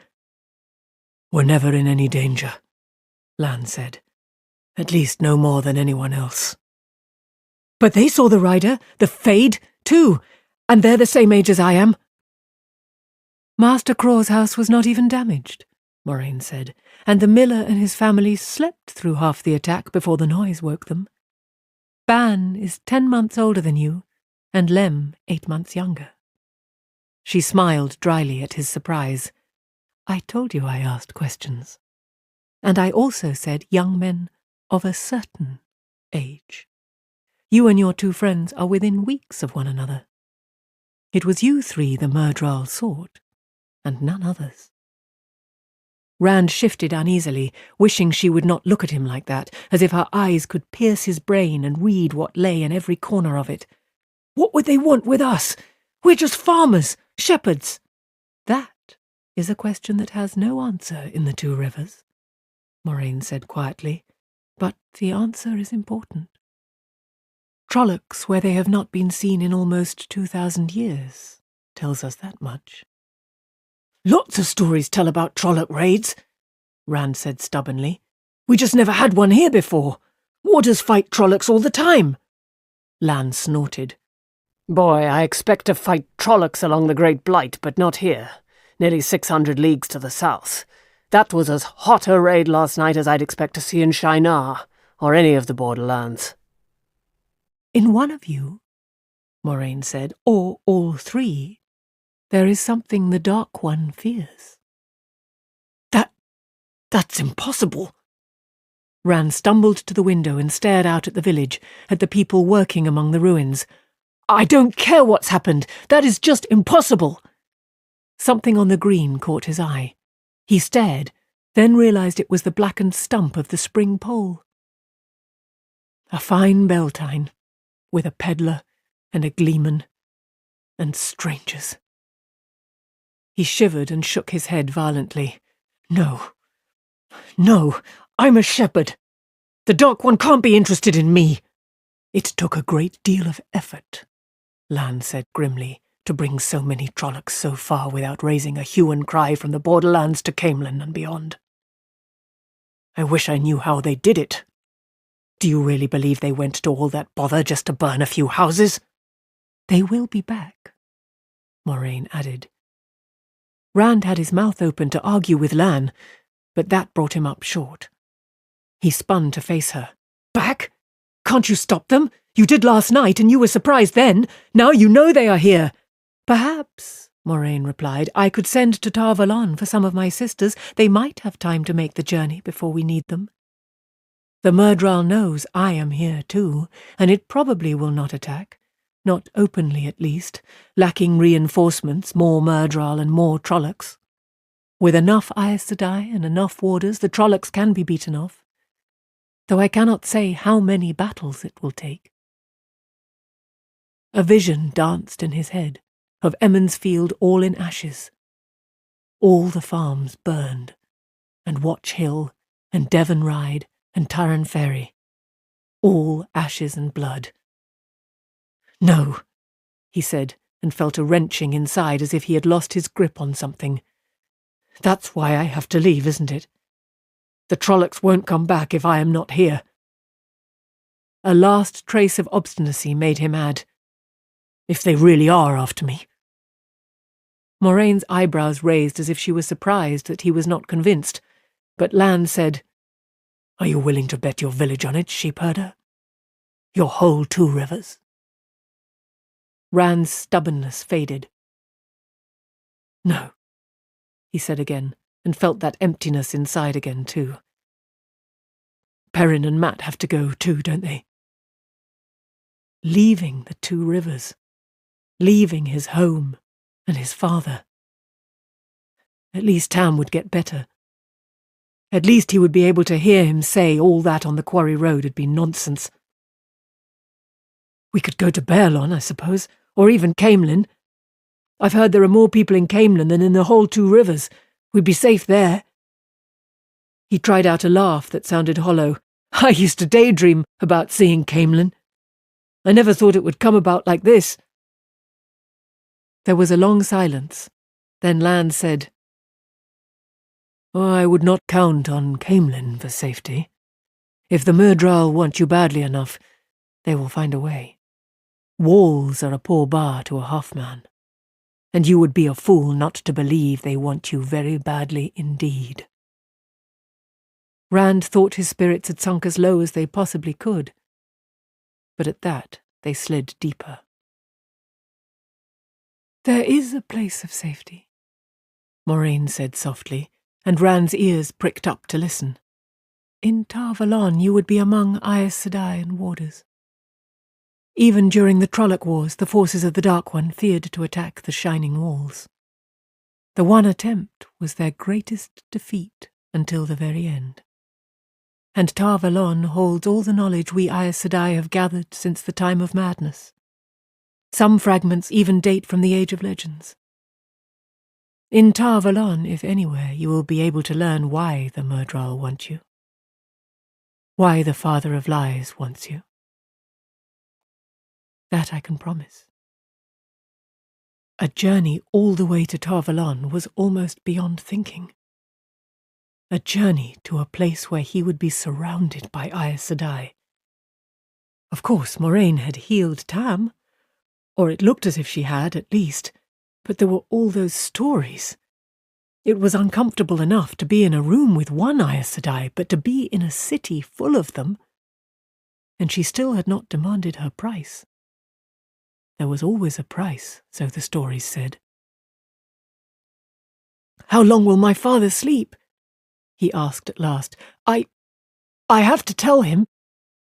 B: "Were never in any danger," Lan said. "At least no more than anyone else."
E: "But they saw the rider, the Fade, too, and they're the same age as I am."
B: "Master Craw's house was not even damaged," Moraine said, "and the miller and his family slept through half the attack before the noise woke them. Ban is 10 months older than you, and Lem 8 months younger." She smiled dryly at his surprise. "I told you I asked questions. And I also said young men of a certain age. You and your 2 friends are within weeks of one another. It was you 3 the Myrddraal sought, and none others." Rand shifted uneasily, wishing she would not look at him like that, as if her eyes could pierce his brain and read what lay in every corner of it.
E: "What would they want with us? We're just farmers, shepherds."
B: "That is a question that has no answer in the Two Rivers," Moraine said quietly, "but the answer is important. Trollocs, where they have not been seen in almost 2,000 years, tells us that much."
E: "Lots of stories tell about Trolloc raids," Rand said stubbornly. "We just never had one here before. Warders fight Trollocs all the time."
B: Lan snorted.
C: "Boy, I expect to fight Trollocs along the Great Blight, but not here, nearly 600 leagues to the south. That was as hot a raid last night as I'd expect to see in Shinar, or any of the borderlands."
B: "In one of you," Moraine said, "or all 3, there is something the Dark One fears."
E: That's impossible."
B: Rand stumbled to the window and stared out at the village, at the people working among the ruins.
E: "I don't care what's happened. That is just impossible."
B: Something on the green caught his eye. He stared, then realized it was the blackened stump of the spring pole. A fine Beltane, with a peddler and a gleeman, and strangers. He shivered and shook his head violently.
E: No, I'm a shepherd." The Dark One can't be interested in me.
B: It took a great deal of effort, Lan said grimly, to bring so many Trollocs so far without raising a hue and cry from the borderlands to Camelin and beyond. I wish I knew how they did it. Do you really believe they went to all that bother just to burn a few houses? They will be back, Moraine added. Rand had his mouth open to argue with Lan, but that brought him up short. He spun to face her. Back? Can't you stop them? You did last night, and you were surprised then. Now you know they are here. Perhaps, Moraine replied, I could send to Tar Valon for some of my sisters. They might have time to make the journey before we need them. The Myrddraal knows I am here too, and it probably will not attack. Not openly, at least, lacking reinforcements, more Myrddraal and more Trollocs. With enough Aes Sedai and enough warders, the Trollocs can be beaten off, though I cannot say how many battles it will take. A vision danced in his head, of Emond's Field all in ashes. All the farms burned, and Watch Hill, and Devon Ride, and Turren Ferry. All ashes and blood. No, he said, and felt a wrenching inside as if he had lost his grip on something. That's why I have to leave, isn't it? The Trollocs won't come back if I am not here. A last trace of obstinacy made him add, if they really are after me. Moraine's eyebrows raised as if she was surprised that he was not convinced, but Lan said, Are you willing to bet your village on it, sheepherder? Your whole 2 rivers? Rand's stubbornness faded. No, he said again, and felt that emptiness inside again too. Perrin and Mat have to go too, don't they? Leaving the 2 rivers. Leaving his home and his father. At least Tam would get better. At least he would be able to hear him say all that on the quarry road had been nonsense. We could go to Baerlon, I suppose, or even Camelin. I've heard there are more people in Camelin than in the whole 2 rivers. We'd be safe there. He tried out a laugh that sounded hollow. I used to daydream about seeing Camelin. I never thought it would come about like this. There was a long silence. Then Lan said, I would not count on Camelin for safety. If the Myrddraal want you badly enough, they will find a way. Walls are a poor bar to a half-man, and you would be a fool not to believe they want you very badly indeed. Rand thought his spirits had sunk as low as they possibly could, but at that they slid deeper. There is a place of safety, Moraine said softly, and Rand's ears pricked up to listen. In Tar Valon you would be among Aes Sedai and warders. Even during the Trolloc Wars, the forces of the Dark One feared to attack the Shining Walls. The one attempt was their greatest defeat until the very end. And Tar Valon holds all the knowledge we Aes Sedai have gathered since the time of madness. Some fragments even date from the Age of Legends. In Tar Valon, if anywhere, you will be able to learn why the Myrddraal want you. Why the Father of Lies wants you. That I can promise. A journey all the way to Tar Valon was almost beyond thinking. A journey to a place where he would be surrounded by Aes Sedai. Of course, Moraine had healed Tam, or it looked as if she had, at least, but there were all those stories. It was uncomfortable enough to be in a room with one Aes Sedai, but to be in a city full of them. And she still had not demanded her price. There was always a price, so the stories said. How long will my father sleep? He asked at last. I have to tell him.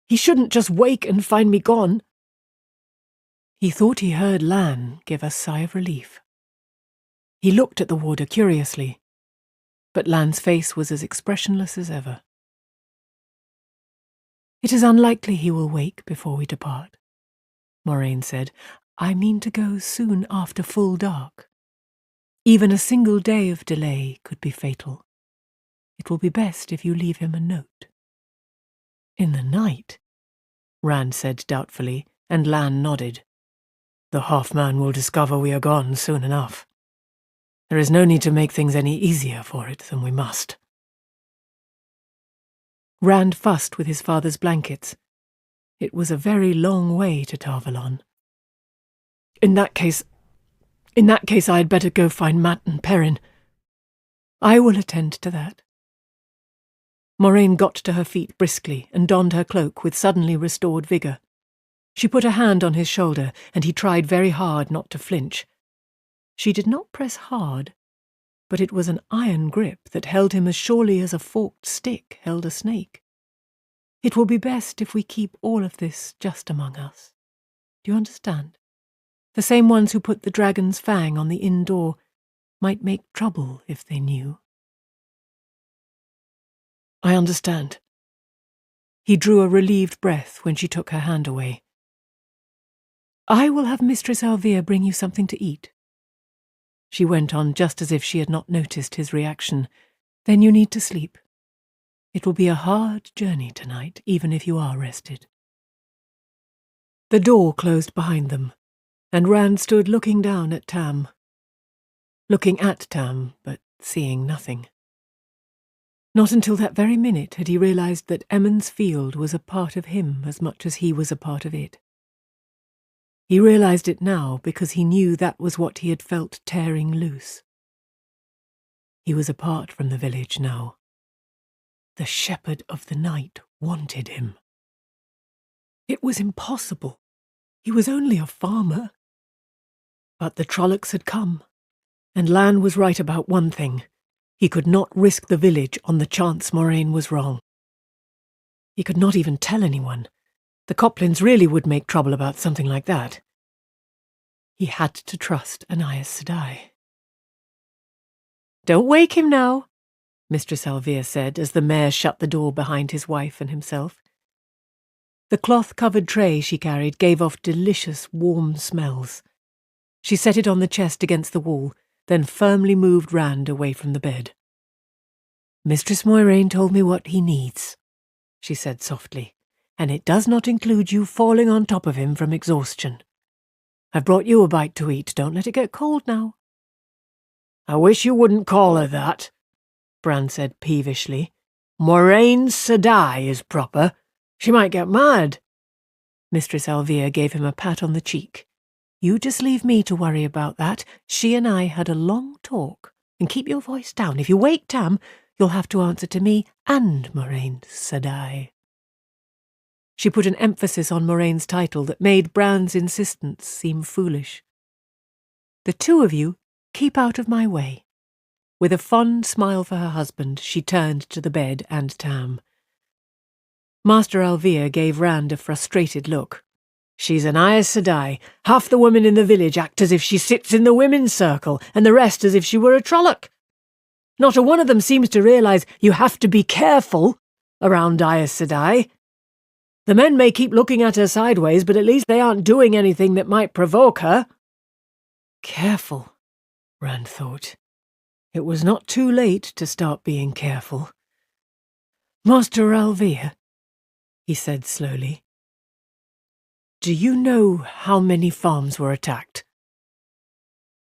B: He shouldn't just wake and find me gone. He thought he heard Lan give a sigh of relief. He looked at the warder curiously, but Lan's face was as expressionless as ever. It is unlikely he will wake before we depart, Moraine said. I mean to go soon after full dark. Even a single day of delay could be fatal. It will be best if you leave him a note. In the night? Rand said doubtfully, and Lan nodded. The half-man will discover we are gone soon enough. There is no need to make things any easier for it than we must. Rand fussed with his father's blankets. It was a very long way to Tarvalon. In that case I had better go find Matt and Perrin. I will attend to that. Moraine got to her feet briskly and donned her cloak with suddenly restored vigour. She put a hand on his shoulder, and he tried very hard not to flinch. She did not press hard, but it was an iron grip that held him as surely as a forked stick held a snake. It will be best if we keep all of this just among us. Do you understand? The same ones who put the dragon's fang on the inn door might make trouble if they knew. I understand. He drew a relieved breath when she took her hand away. I will have Mistress Alvia bring you something to eat. She went on just as if she had not noticed his reaction. Then you need to sleep. It will be a hard journey tonight, even if you are rested. The door closed behind them, and Rand stood looking down at Tam. Looking at Tam, but seeing nothing. Not until that very minute had he realized that Emond's field was a part of him as much as he was a part of it. He realized it now because he knew that was what he had felt tearing loose. He was apart from the village now. The shepherd of the night wanted him. It was impossible. He was only a farmer. But the Trollocs had come, and Lan was right about one thing. He could not risk the village on the chance Moraine was wrong. He could not even tell anyone. The Coplins really would make trouble about something like that. He had to trust Aes Sedai. Don't wake him now, Mistress Alvia said as the mayor shut the door behind his wife and himself. The cloth-covered tray she carried gave off delicious, warm smells. She set it on the chest against the wall, then firmly moved Rand away from the bed. Mistress Moiraine told me what he needs, she said softly, and it does not include you falling on top of him from exhaustion. I've brought you a bite to eat. Don't let it get cold now. I wish you wouldn't call her that, Bran said peevishly. Moraine Sedai is proper. She might get mad. Mistress Alvia gave him a pat on the cheek. You just leave me to worry about that. She and I had a long talk. And keep your voice down. If you wake Tam, you'll have to answer to me and Moraine Sedai. She put an emphasis on Moraine's title that made Bran's insistence seem foolish. The two of you keep out of my way. With a fond smile for her husband, she turned to the bed and Tam. Master Alvia gave Rand a frustrated look. She's an Aes Sedai. Half the women in the village act as if she sits in the women's circle, and the rest as if she were a Trolloc. Not a one of them seems to realise you have to be careful around Aes Sedai. The men may keep looking at her sideways, but at least they aren't doing anything that might provoke her. Careful, Rand thought. It was not too late to start being careful. Master Alvia, he said slowly. Do you know how many farms were attacked?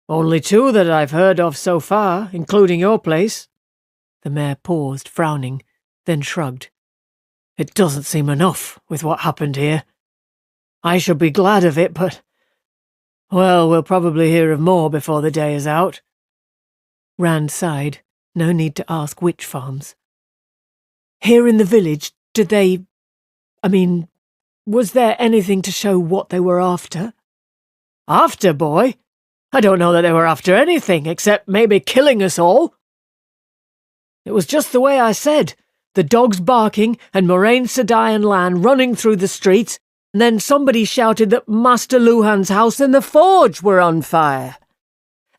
B: Only 2 that I've heard of so far, including your place. The mayor paused, frowning, then shrugged. It doesn't seem enough with what happened here. I should be glad of it, but... well, we'll probably hear of more before the day is out. Rand sighed. No need to ask which farms. Here in the village, did they... was there anything to show what they were after? After, boy? I don't know that they were after anything, except maybe killing us all. It was just the way I said. The dogs barking, and Moraine Sedai and Lan running through the streets, and then somebody shouted that Master Luhan's house and the forge were on fire.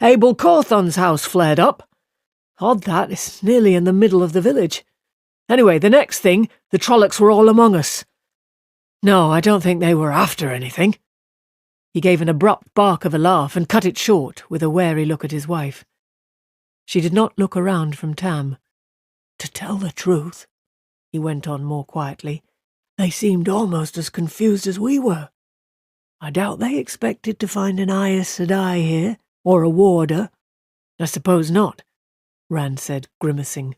B: Abel Cawthon's house flared up. Odd that, it's nearly in the middle of the village. Anyway, the next thing, the Trollocs were all among us. No, I don't think they were after anything. He gave an abrupt bark of a laugh and cut it short with a wary look at his wife. She did not look around from Tam. To tell the truth, he went on more quietly,
E: They seemed almost as confused as we were. I doubt they expected to find an Aes Sedai here, or a warder. I suppose not, Rand said, grimacing.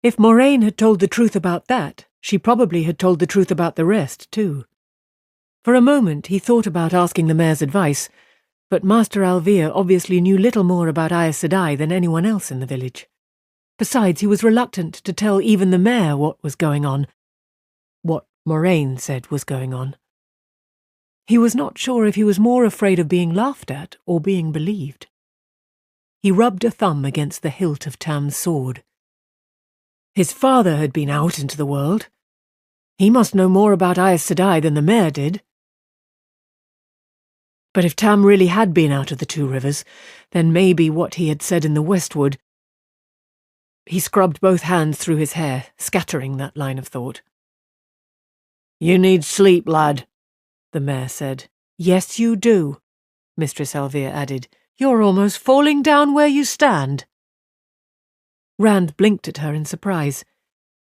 B: If Moraine had told the truth about that, she probably had told the truth about the rest, too. For a moment he thought about asking the mayor's advice, but Master Alvear obviously knew little more about Aes Sedai than anyone else in the village. Besides, he was reluctant to tell even the mayor what was going on, what Moraine said was going on. He was not sure if he was more afraid of being laughed at or being believed. He rubbed a thumb against the hilt of Tam's sword. His father had been out into the world. He must know more about Aes Sedai than the mayor did. But if Tam really had been out of the Two Rivers, then maybe what he had said in the Westwood— He scrubbed both hands through his hair, scattering that line of thought.
C: You need sleep, lad, the mayor said.
B: Yes, you do, Mistress Alvear added. You're almost falling down where you stand. Rand blinked at her in surprise.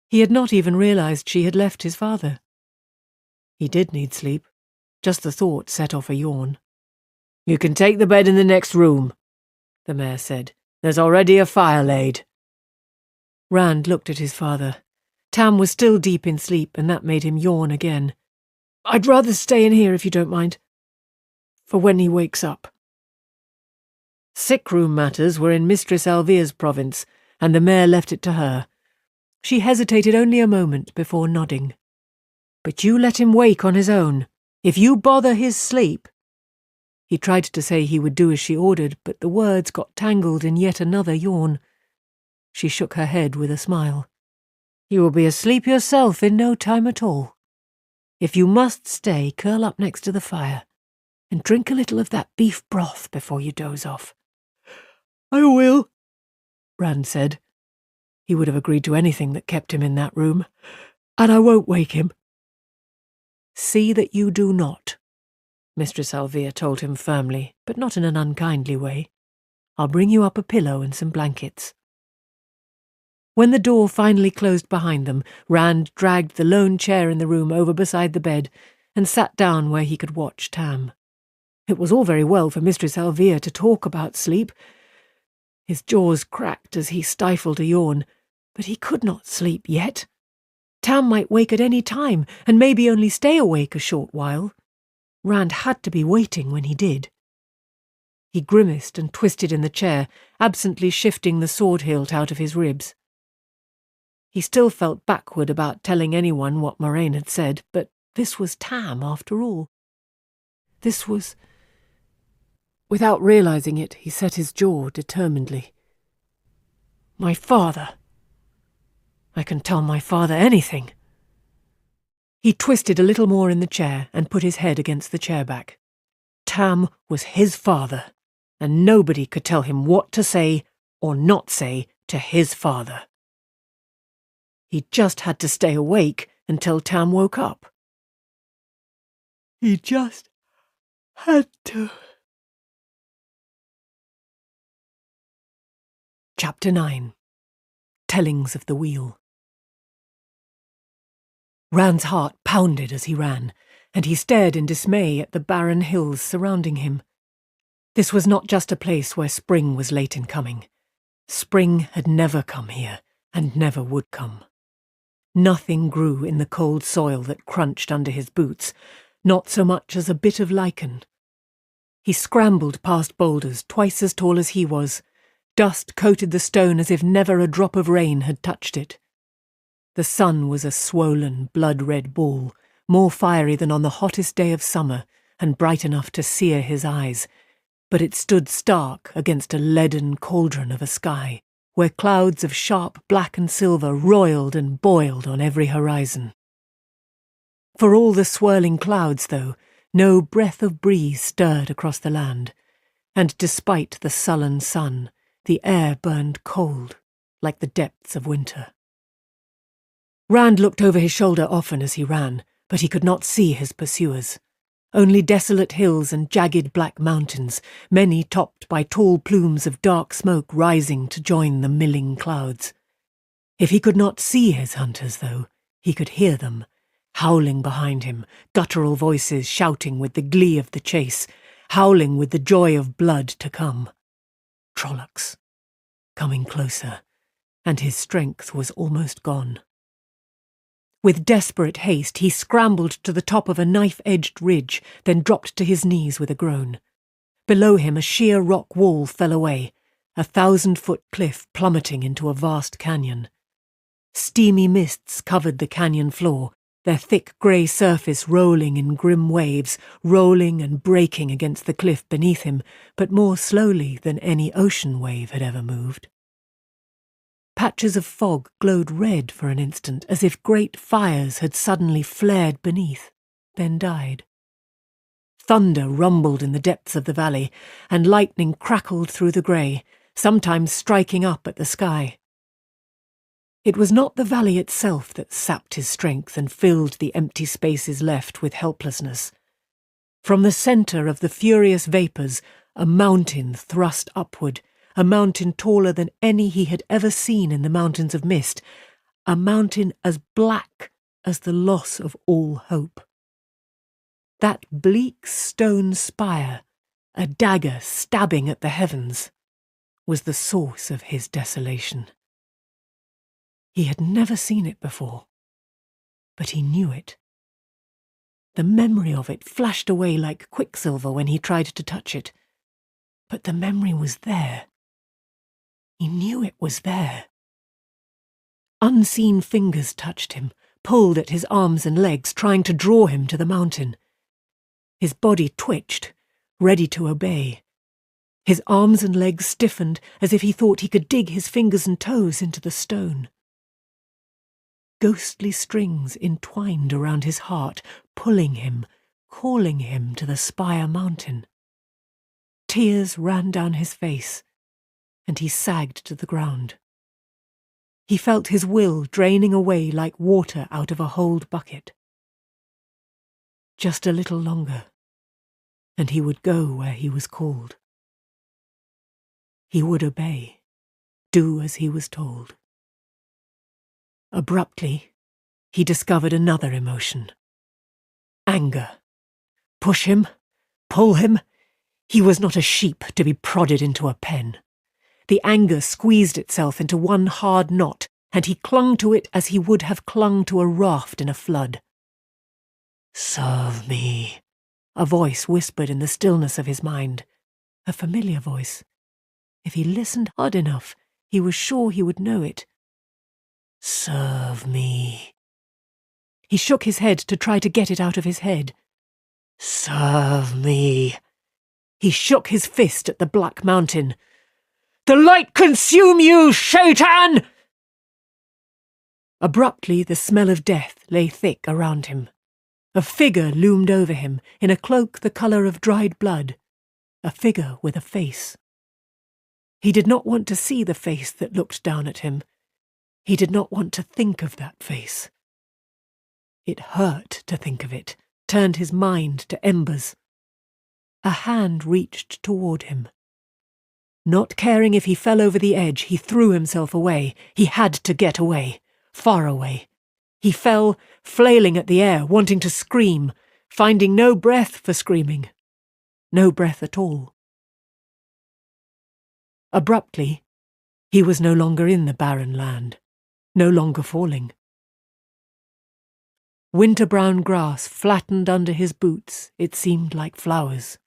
B: He had not even realized she had left his father. He did need sleep. Just the thought set off a yawn.
C: You can take the bed in the next room, the mayor said. There's already a fire laid.
B: Rand looked at his father. Tam was still deep in sleep, and that made him yawn again. I'd rather stay in here if you don't mind. For when he wakes up. Sick-room matters were in Mistress Alvear's province, and the mayor left it to her. She hesitated only a moment before nodding. But you let him wake on his own. If you bother his sleep— He tried to say he would do as she ordered, but the words got tangled in yet another yawn. She shook her head with a smile. You will be asleep yourself in no time at all. If you must stay, curl up next to the fire, and drink a little of that beef broth before you doze off. I will, Rand said. He would have agreed to anything that kept him in that room. And I won't wake him. See that you do not, Mistress Alvear told him firmly, but not in an unkindly way. I'll bring you up a pillow and some blankets. When the door finally closed behind them, Rand dragged the lone chair in the room over beside the bed and sat down where he could watch Tam. It was all very well for Mistress Alvear to talk about sleep. His jaws cracked as he stifled a yawn, but he could not sleep yet. Tam might wake at any time, and maybe only stay awake a short while. Rand had to be waiting when he did. He grimaced and twisted in the chair, absently shifting the sword hilt out of his ribs. He still felt backward about telling anyone what Moraine had said, but this was Tam, after all. This was— Without realizing it, he set his jaw determinedly. My father. I can tell my father anything. He twisted a little more in the chair and put his head against the chair back. Tam was his father, and nobody could tell him what to say or not say to his father. He just had to stay awake until Tam woke up. He just had to. Chapter 9. Tellings of the Wheel. Rand's heart pounded as he ran, and he stared in dismay at the barren hills surrounding him. This was not just a place where spring was late in coming. Spring had never come here, and never would come. Nothing grew in the cold soil that crunched under his boots, not so much as a bit of lichen. He scrambled past boulders twice as tall as he was. Dust coated the stone as if never a drop of rain had touched it. The sun was a swollen, blood-red ball, more fiery than on the hottest day of summer, and bright enough to sear his eyes, but it stood stark against a leaden cauldron of a sky, where clouds of sharp black and silver roiled and boiled on every horizon. For all the swirling clouds, though, no breath of breeze stirred across the land, and despite the sullen sun, the air burned cold, like the depths of winter. Rand looked over his shoulder often as he ran, but he could not see his pursuers. Only desolate hills and jagged black mountains, many topped by tall plumes of dark smoke rising to join the milling clouds. If he could not see his hunters, though, He could hear them, howling behind him, guttural voices shouting with the glee of the chase, howling with the joy of blood to come. Trollocs, coming closer, and his strength was almost gone. With desperate haste, he scrambled to the top of a knife-edged ridge, then dropped to his knees with a groan. Below him a sheer rock wall fell away, a 1,000-foot cliff plummeting into a vast canyon. Steamy mists covered the canyon floor, their thick grey surface rolling in grim waves, rolling and breaking against the cliff beneath him, but more slowly than any ocean wave had ever moved. Patches of fog glowed red for an instant, as if great fires had suddenly flared beneath, then died. Thunder rumbled in the depths of the valley, and lightning crackled through the grey, sometimes striking up at the sky. It was not the valley itself that sapped his strength and filled the empty spaces left with helplessness. From the centre of the furious vapours, a mountain thrust upward, a mountain taller than any he had ever seen in the mountains of mist, a mountain as black as the loss of all hope. That bleak stone spire, a dagger stabbing at the heavens, was the source of his desolation. He had never seen it before, but he knew it. The memory of it flashed away like quicksilver when he tried to touch it, but the memory was there. He knew it was there. Unseen fingers touched him, pulled at his arms and legs, trying to draw him to the mountain. His body twitched, ready to obey. His arms and legs stiffened as if he thought he could dig his fingers and toes into the stone. Ghostly strings entwined around his heart, pulling him, calling him to the spire mountain. Tears ran down his face, and he sagged to the ground. He felt his will draining away like water out of a holed bucket. Just a little longer, and he would go where he was called. He would obey, do as he was told. Abruptly, he discovered another emotion. Anger. Push him, pull him. He was not a sheep to be prodded into a pen. The anger squeezed itself into one hard knot, and he clung to it as he would have clung to a raft in a flood. "Serve me," a voice whispered in the stillness of his mind. A familiar voice. If he listened hard enough, he was sure he would know it. "Serve me." He shook his head to try to get it out of his head. "Serve me." He shook his fist at the black mountain. "The light consume you, Shaitan!" Abruptly, the smell of death lay thick around him. A figure loomed over him, in a cloak the colour of dried blood. A figure with a face. He did not want to see the face that looked down at him. He did not want to think of that face. It hurt to think of it, turned his mind to embers. A hand reached toward him. Not caring if he fell over the edge, he threw himself away. He had to get away, far away. He fell, flailing at the air, wanting to scream, finding no breath for screaming. No breath at all. Abruptly, he was no longer in the barren land, no longer falling. Winter-brown grass flattened under his boots, it seemed like flowers.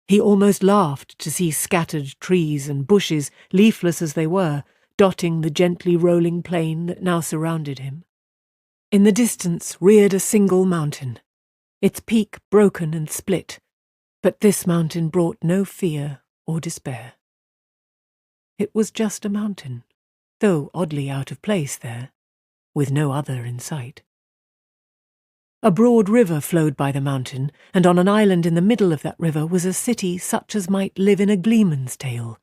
B: He almost laughed to see scattered trees and bushes, leafless as they were, dotting the gently rolling plain that now surrounded him. In the distance reared a single mountain, its peak broken and split, but this mountain brought no fear or despair. It was just a mountain, though oddly out of place there, with no other in sight. A broad river flowed by the mountain, and on an island in the middle of that river was a city such as might live in a gleeman's tale.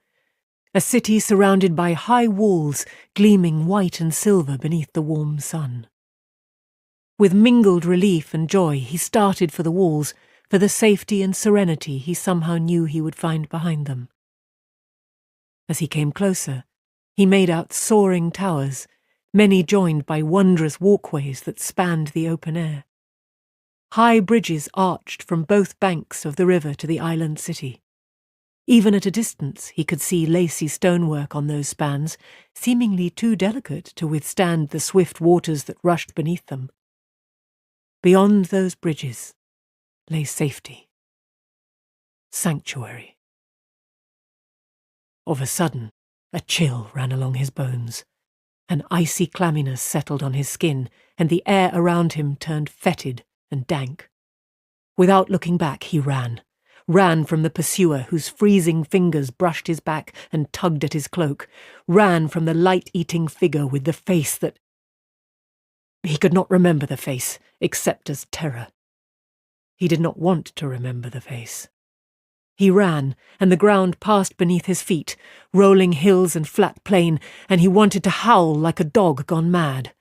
B: A city surrounded by high walls, gleaming white and silver beneath the warm sun. With mingled relief and joy he started for the walls, for the safety and serenity he somehow knew he would find behind them. As he came closer, he made out soaring towers, many joined by wondrous walkways that spanned the open air. High bridges arched from both banks of the river to the island city. Even at a distance he could see lacy stonework on those spans, seemingly too delicate to withstand the swift waters that rushed beneath them. Beyond those bridges lay safety. Sanctuary. Of a sudden, a chill ran along his bones. An icy clamminess settled on his skin, and the air around him turned fetid and dank. Without looking back, he ran from the pursuer whose freezing fingers brushed his back and tugged at his cloak, ran from the light-eating figure with the face that... He could not remember the face, except as terror. He did not want to remember the face. He ran, and the ground passed beneath his feet, rolling hills and flat plain, and he wanted to howl like a dog gone mad.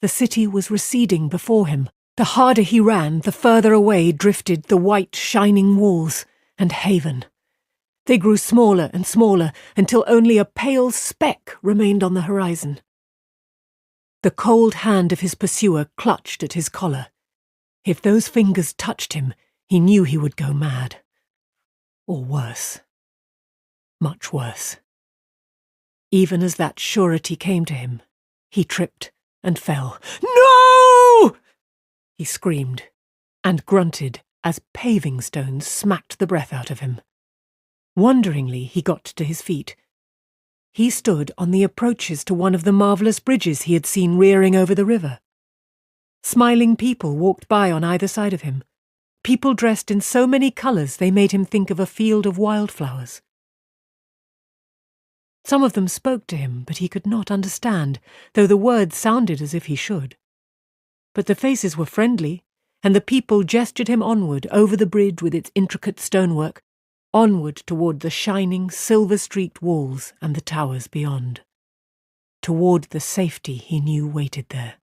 B: The city was receding before him. The harder he ran, the further away drifted the white, shining walls and haven. They grew smaller and smaller until only a pale speck remained on the horizon. The cold hand of his pursuer clutched at his collar. If those fingers touched him, he knew he would go mad. Or worse. Much worse. Even as that surety came to him, he tripped and fell. "No!" he screamed, and grunted as paving stones smacked the breath out of him. Wonderingly, he got to his feet. He stood on the approaches to one of the marvellous bridges he had seen rearing over the river. Smiling people walked by on either side of him, people dressed in so many colours they made him think of a field of wildflowers. Some of them spoke to him, but he could not understand, though the words sounded as if he should. But the faces were friendly, and the people gestured him onward over the bridge with its intricate stonework, onward toward the shining, silver-streaked walls and the towers beyond, toward the safety he knew waited there.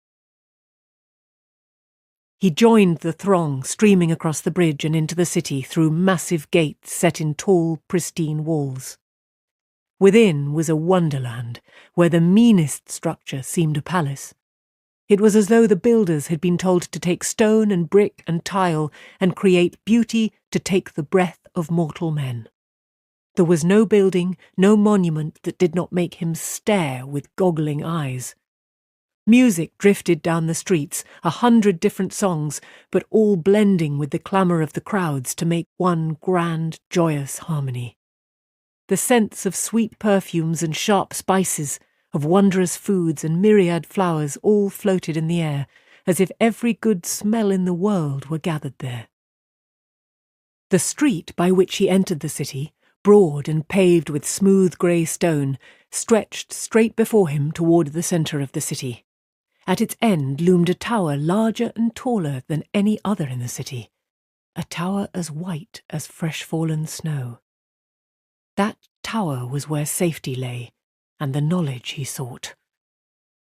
B: He joined the throng streaming across the bridge and into the city through massive gates set in tall, pristine walls. Within was a wonderland, where the meanest structure seemed a palace. It was as though the builders had been told to take stone and brick and tile and create beauty to take the breath of mortal men. There was no building, no monument that did not make him stare with goggling eyes. Music drifted down the streets, 100 different songs, but all blending with the clamour of the crowds to make one grand, joyous harmony. The scents of sweet perfumes and sharp spices, of wondrous foods and myriad flowers all floated in the air, as if every good smell in the world were gathered there. The street by which he entered the city, broad and paved with smooth grey stone, stretched straight before him toward the centre of the city. At its end loomed a tower larger and taller than any other in the city, a tower as white as fresh-fallen snow. That tower was where safety lay, and the knowledge he sought.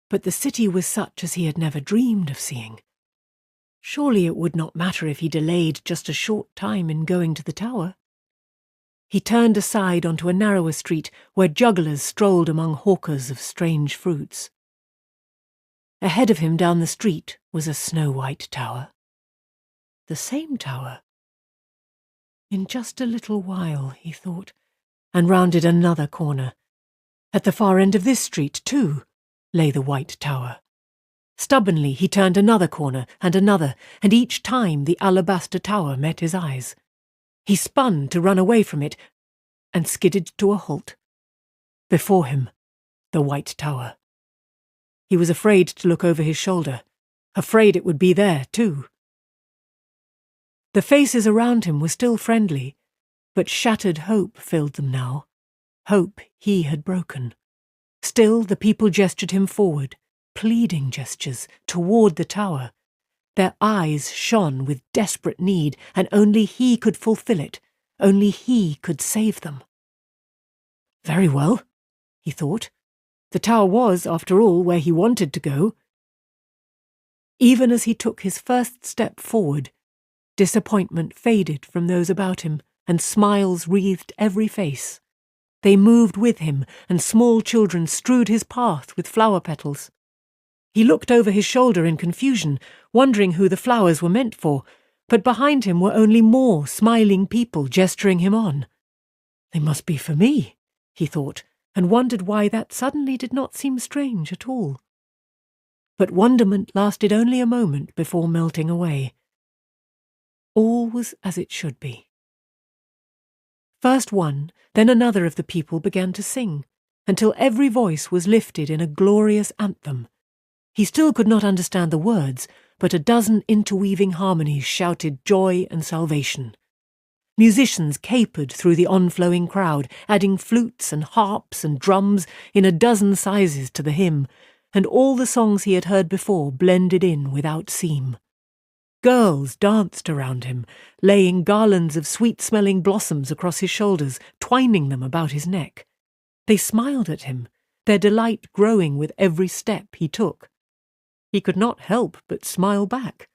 B: But the city was such as he had never dreamed of seeing. Surely it would not matter if he delayed just a short time in going to the tower. He turned aside onto a narrower street where jugglers strolled among hawkers of strange fruits. Ahead of him down the street was a snow-white tower. The same tower. In just a little while, he thought, and rounded another corner. At the far end of this street, too, lay the white tower. Stubbornly he turned another corner, and each time the alabaster tower met his eyes. He spun to run away from it, and skidded to a halt. Before him, the white tower. He was afraid to look over his shoulder, afraid it would be there, too. The faces around him were still friendly, but shattered hope filled them now, hope he had broken. Still the people gestured him forward, pleading gestures, toward the tower. Their eyes shone with desperate need, and only he could fulfill it, only he could save them. Very well, he thought. The tower was, after all, where he wanted to go. Even as he took his first step forward, disappointment faded from those about him, and smiles wreathed every face. They moved with him, and small children strewed his path with flower petals. He looked over his shoulder in confusion, wondering who the flowers were meant for, but behind him were only more smiling people gesturing him on. They must be for me, he thought, and wondered why that suddenly did not seem strange at all. But wonderment lasted only a moment before melting away. All was as it should be. First one, then another of the people began to sing, until every voice was lifted in a glorious anthem. He still could not understand the words, but a dozen interweaving harmonies shouted joy and salvation. Musicians capered through the onflowing crowd, adding flutes and harps and drums in a dozen sizes to the hymn, and all the songs he had heard before blended in without seam. Girls danced around him, laying garlands of sweet-smelling blossoms across his shoulders, twining them about his neck. They smiled at him, their delight growing with every step he took. He could not help but smile back.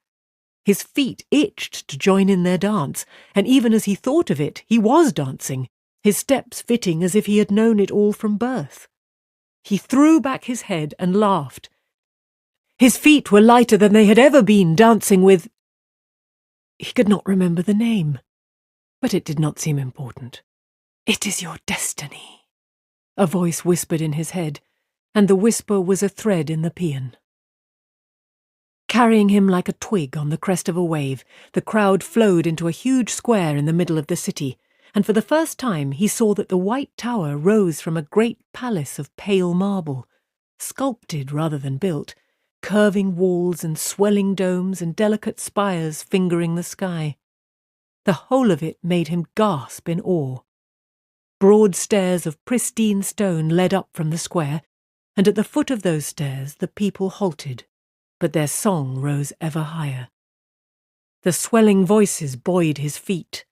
B: His feet itched to join in their dance, and even as he thought of it, he was dancing, his steps fitting as if he had known it all from birth. He threw back his head and laughed. His feet were lighter than they had ever been, dancing with... He could not remember the name, but it did not seem important. "It is your destiny," a voice whispered in his head, and the whisper was a thread in the paean. Carrying him like a twig on the crest of a wave, the crowd flowed into a huge square in the middle of the city, and for the first time he saw that the White Tower rose from a great palace of pale marble, sculpted rather than built, curving walls and swelling domes and delicate spires fingering the sky. The whole of it made him gasp in awe. Broad stairs of pristine stone led up from the square, and at the foot of those stairs the people halted, but their song rose ever higher. The swelling voices buoyed his feet.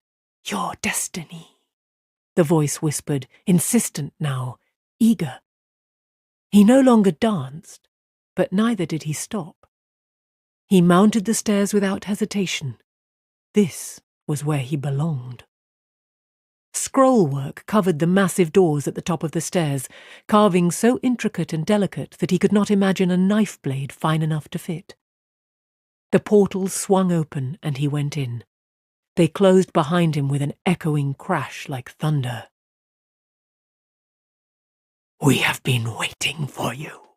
B: "Your destiny," the voice whispered, insistent now, eager. He no longer danced, but neither did he stop. He mounted the stairs without hesitation. This was where he belonged. Scrollwork covered the massive doors at the top of the stairs, carving so intricate and delicate that he could not imagine a knife blade fine enough to fit. The portals swung open and he went in. They closed behind him with an echoing crash like thunder. "We have been waiting for you,"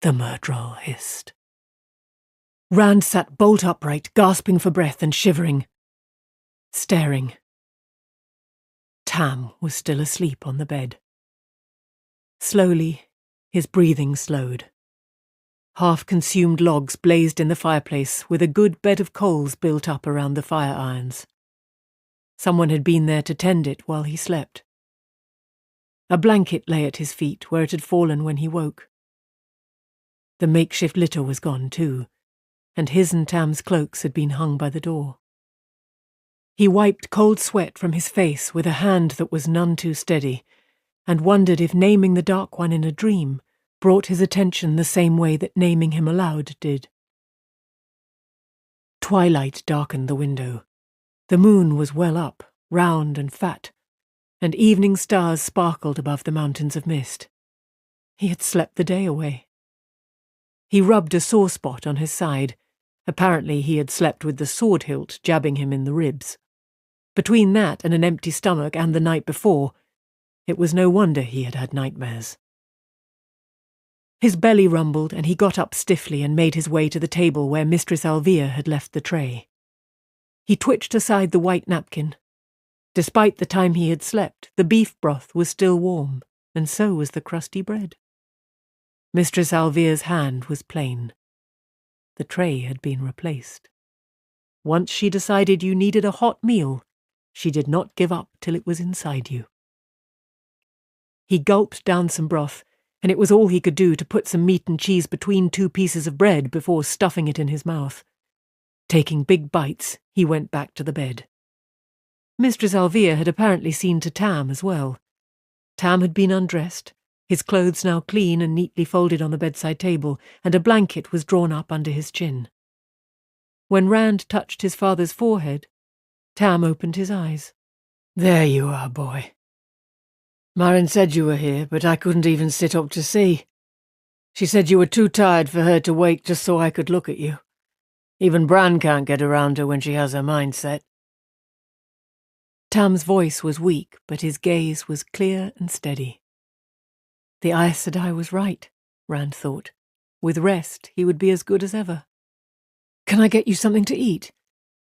B: the murderer hissed. Rand sat bolt upright, gasping for breath and shivering, staring. Tam was still asleep on the bed. Slowly, his breathing slowed. Half-consumed logs blazed in the fireplace, with a good bed of coals built up around the fire irons. Someone had been there to tend it while he slept. A blanket lay at his feet where it had fallen when he woke. The makeshift litter was gone too, and his and Tam's cloaks had been hung by the door. He wiped cold sweat from his face with a hand that was none too steady, and wondered if naming the Dark One in a dream brought his attention the same way that naming him aloud did. Twilight darkened the window. The moon was well up, round and fat, and evening stars sparkled above the mountains of mist. He had slept the day away. He rubbed a sore spot on his side. Apparently he had slept with the sword hilt jabbing him in the ribs. Between that and an empty stomach and the night before, it was no wonder he had had nightmares. His belly rumbled and he got up stiffly and made his way to the table where Mistress Alvia had left the tray. He twitched aside the white napkin. Despite the time he had slept, the beef broth was still warm, and so was the crusty bread. Mistress Alvia's hand was plain. The tray had been replaced. Once she decided you needed a hot meal, she did not give up till it was inside you. He gulped down some broth, and it was all he could do to put some meat and cheese between two pieces of bread before stuffing it in his mouth. Taking big bites, he went back to the bed. Mistress Alvia had apparently seen to Tam as well. Tam had been undressed, his clothes now clean and neatly folded on the bedside table, and a blanket was drawn up under his chin. When Rand touched his father's forehead, Tam opened his eyes.
E: "There you are, boy. Marin said you were here, but I couldn't even sit up to see.
C: She said you were too tired for her to wake just so I could look at you. Even Bran can't get around her when she has her mind set.
B: Tam's voice was weak, but his gaze was clear and steady. The Aes Sedai was right, Rand thought. With rest, he would be as good as ever. Can I get you something to eat?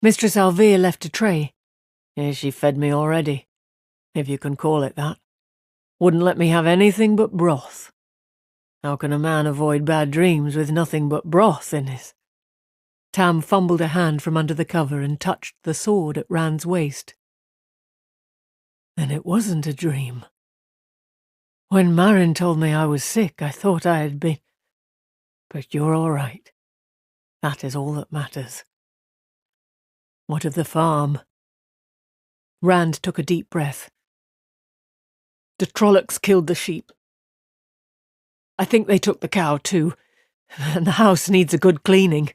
B: Mistress Alvear left a tray.
C: She fed me already, if you can call it that. Wouldn't let me have anything but broth. How can a man avoid bad dreams with nothing but broth in his?
B: Tam fumbled a hand from under the cover and touched the sword at Rand's waist. Then it wasn't a dream. When Marin told me I was sick, I thought I had been. But you're all right. That is all that matters. What of the farm? Rand took a deep breath. The Trollocs killed the sheep. I think they took the cow too, and the house needs a good cleaning.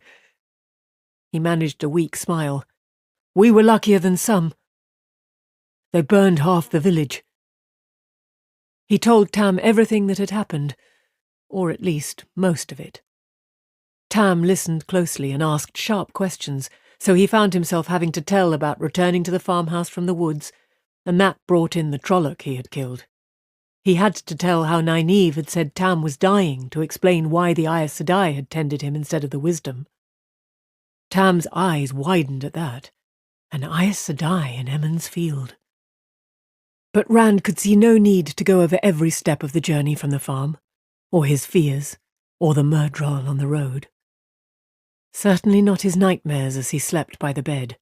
B: He managed a weak smile. We were luckier than some. They burned half the village. He told Tam everything that had happened, or at least most of it. Tam listened closely and asked sharp questions, so he found himself having to tell about returning to the farmhouse from the woods, and that brought in the Trolloc he had killed. He had to tell how Nynaeve had said Tam was dying to explain why the Aes Sedai had tended him instead of the wisdom. Tam's eyes widened at that. An Aes Sedai in Emond's Field. But Rand could see no need to go over every step of the journey from the farm, or his fears, or the murdral on the road. Certainly not his nightmares as he slept by the bed.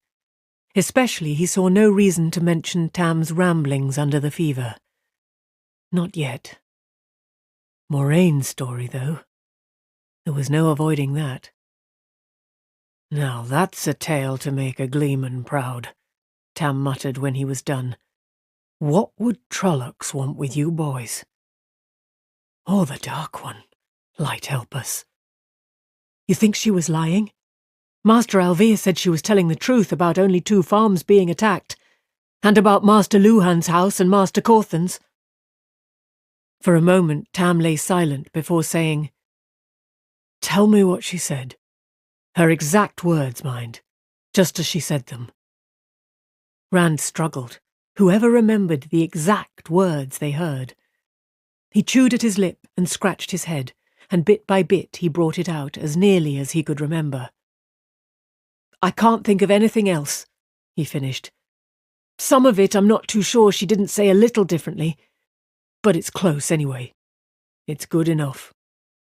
B: Especially he saw no reason to mention Tam's ramblings under the fever. Not yet. Moraine's story, though. There was no avoiding that. Now that's a tale to make a gleeman proud, Tam muttered when he was done. What would Trollocs want with you boys? Or the Dark One, light help us. You think she was lying? Master Alvear said she was telling the truth about only 2 farms being attacked, and about Master Luhan's house and Master Cawthon's. For a moment Tam lay silent before saying, Tell me what she said. Her exact words, mind, just as she said them. Rand struggled. Whoever remembered the exact words they heard? He chewed at his lip and scratched his head, and bit by bit he brought it out as nearly as he could remember. I can't think of anything else, he finished. Some of it I'm not too sure she didn't say a little differently, but it's close anyway. It's good enough.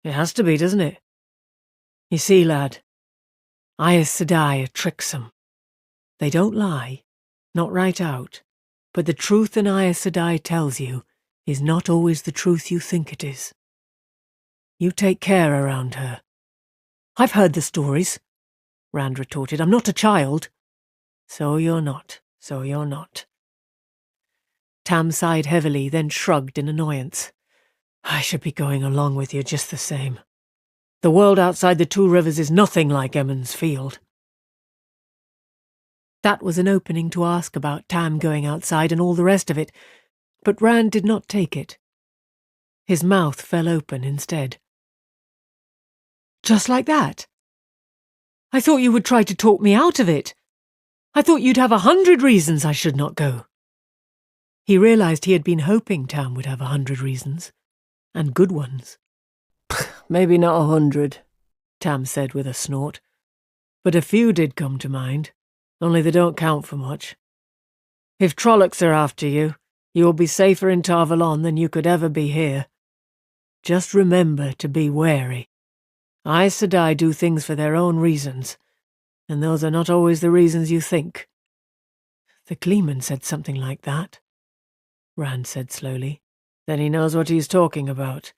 B: It has to be, doesn't it? You see, lad, Aes Sedai are tricksome. They don't lie, not right out. But the truth an Aes Sedai tells you is not always the truth you think it is. You take care around her. I've heard the stories, Rand retorted. I'm not a child. So you're not, so you're not. Tam sighed heavily, then shrugged in annoyance. I should be going along with you just the same. The world outside the 2 rivers is nothing like Emond's Field. That was an opening to ask about Tam going outside and all the rest of it, but Rand did not take it. His mouth fell open instead. Just like that? I thought you would try to talk me out of it. I thought you'd have 100 reasons I should not go. He realized he had been hoping Tam would have 100 reasons, and good ones.
C: Maybe not 100, Tam said with a snort, but a few did come to mind. Only they don't count for much. If Trollocs are after you, you will be safer in Tar Valon than you could ever be here. Just remember to be wary. Aes Sedai do things for their own reasons, and those are not always the reasons you think.
B: The Gleeman said something like that, Rand said slowly.
C: Then he knows what he's talking about.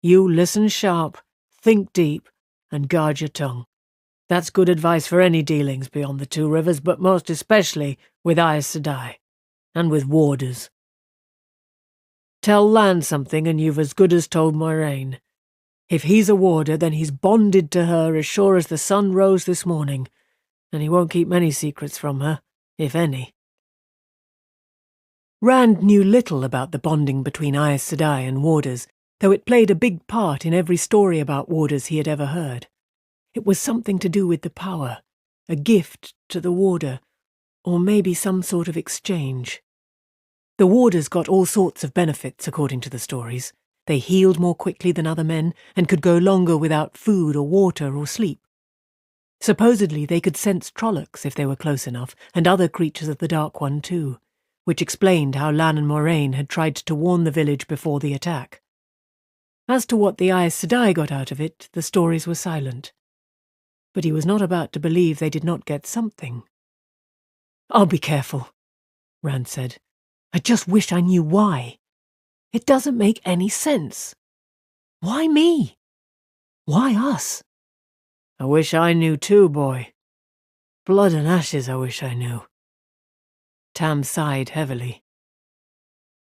C: You listen sharp, think deep, and guard your tongue. That's good advice for any dealings beyond the 2 rivers, but most especially with Aes Sedai, and with warders. Tell Lan something and you've as good as told Moiraine. If he's a warder, then he's bonded to her as sure as the sun rose this morning, and he won't keep many secrets from her, if any.
B: Rand knew little about the bonding between Aes Sedai and warders, though it played a big part in every story about warders he had ever heard. It was something to do with the power, a gift to the warder, or maybe some sort of exchange. The warders got all sorts of benefits, according to the stories. They healed more quickly than other men and could go longer without food or water or sleep. Supposedly they could sense Trollocs if they were close enough, and other creatures of the Dark One too, which explained how Lan and Moraine had tried to warn the village before the attack. As to what the Aes Sedai got out of it, the stories were silent. But he was not about to believe they did not get something. "I'll be careful," Rand said. "I just wish I knew why. It doesn't make any sense. Why me? Why us?" "I wish I knew too, boy. Blood and ashes I wish I knew." Tam sighed heavily.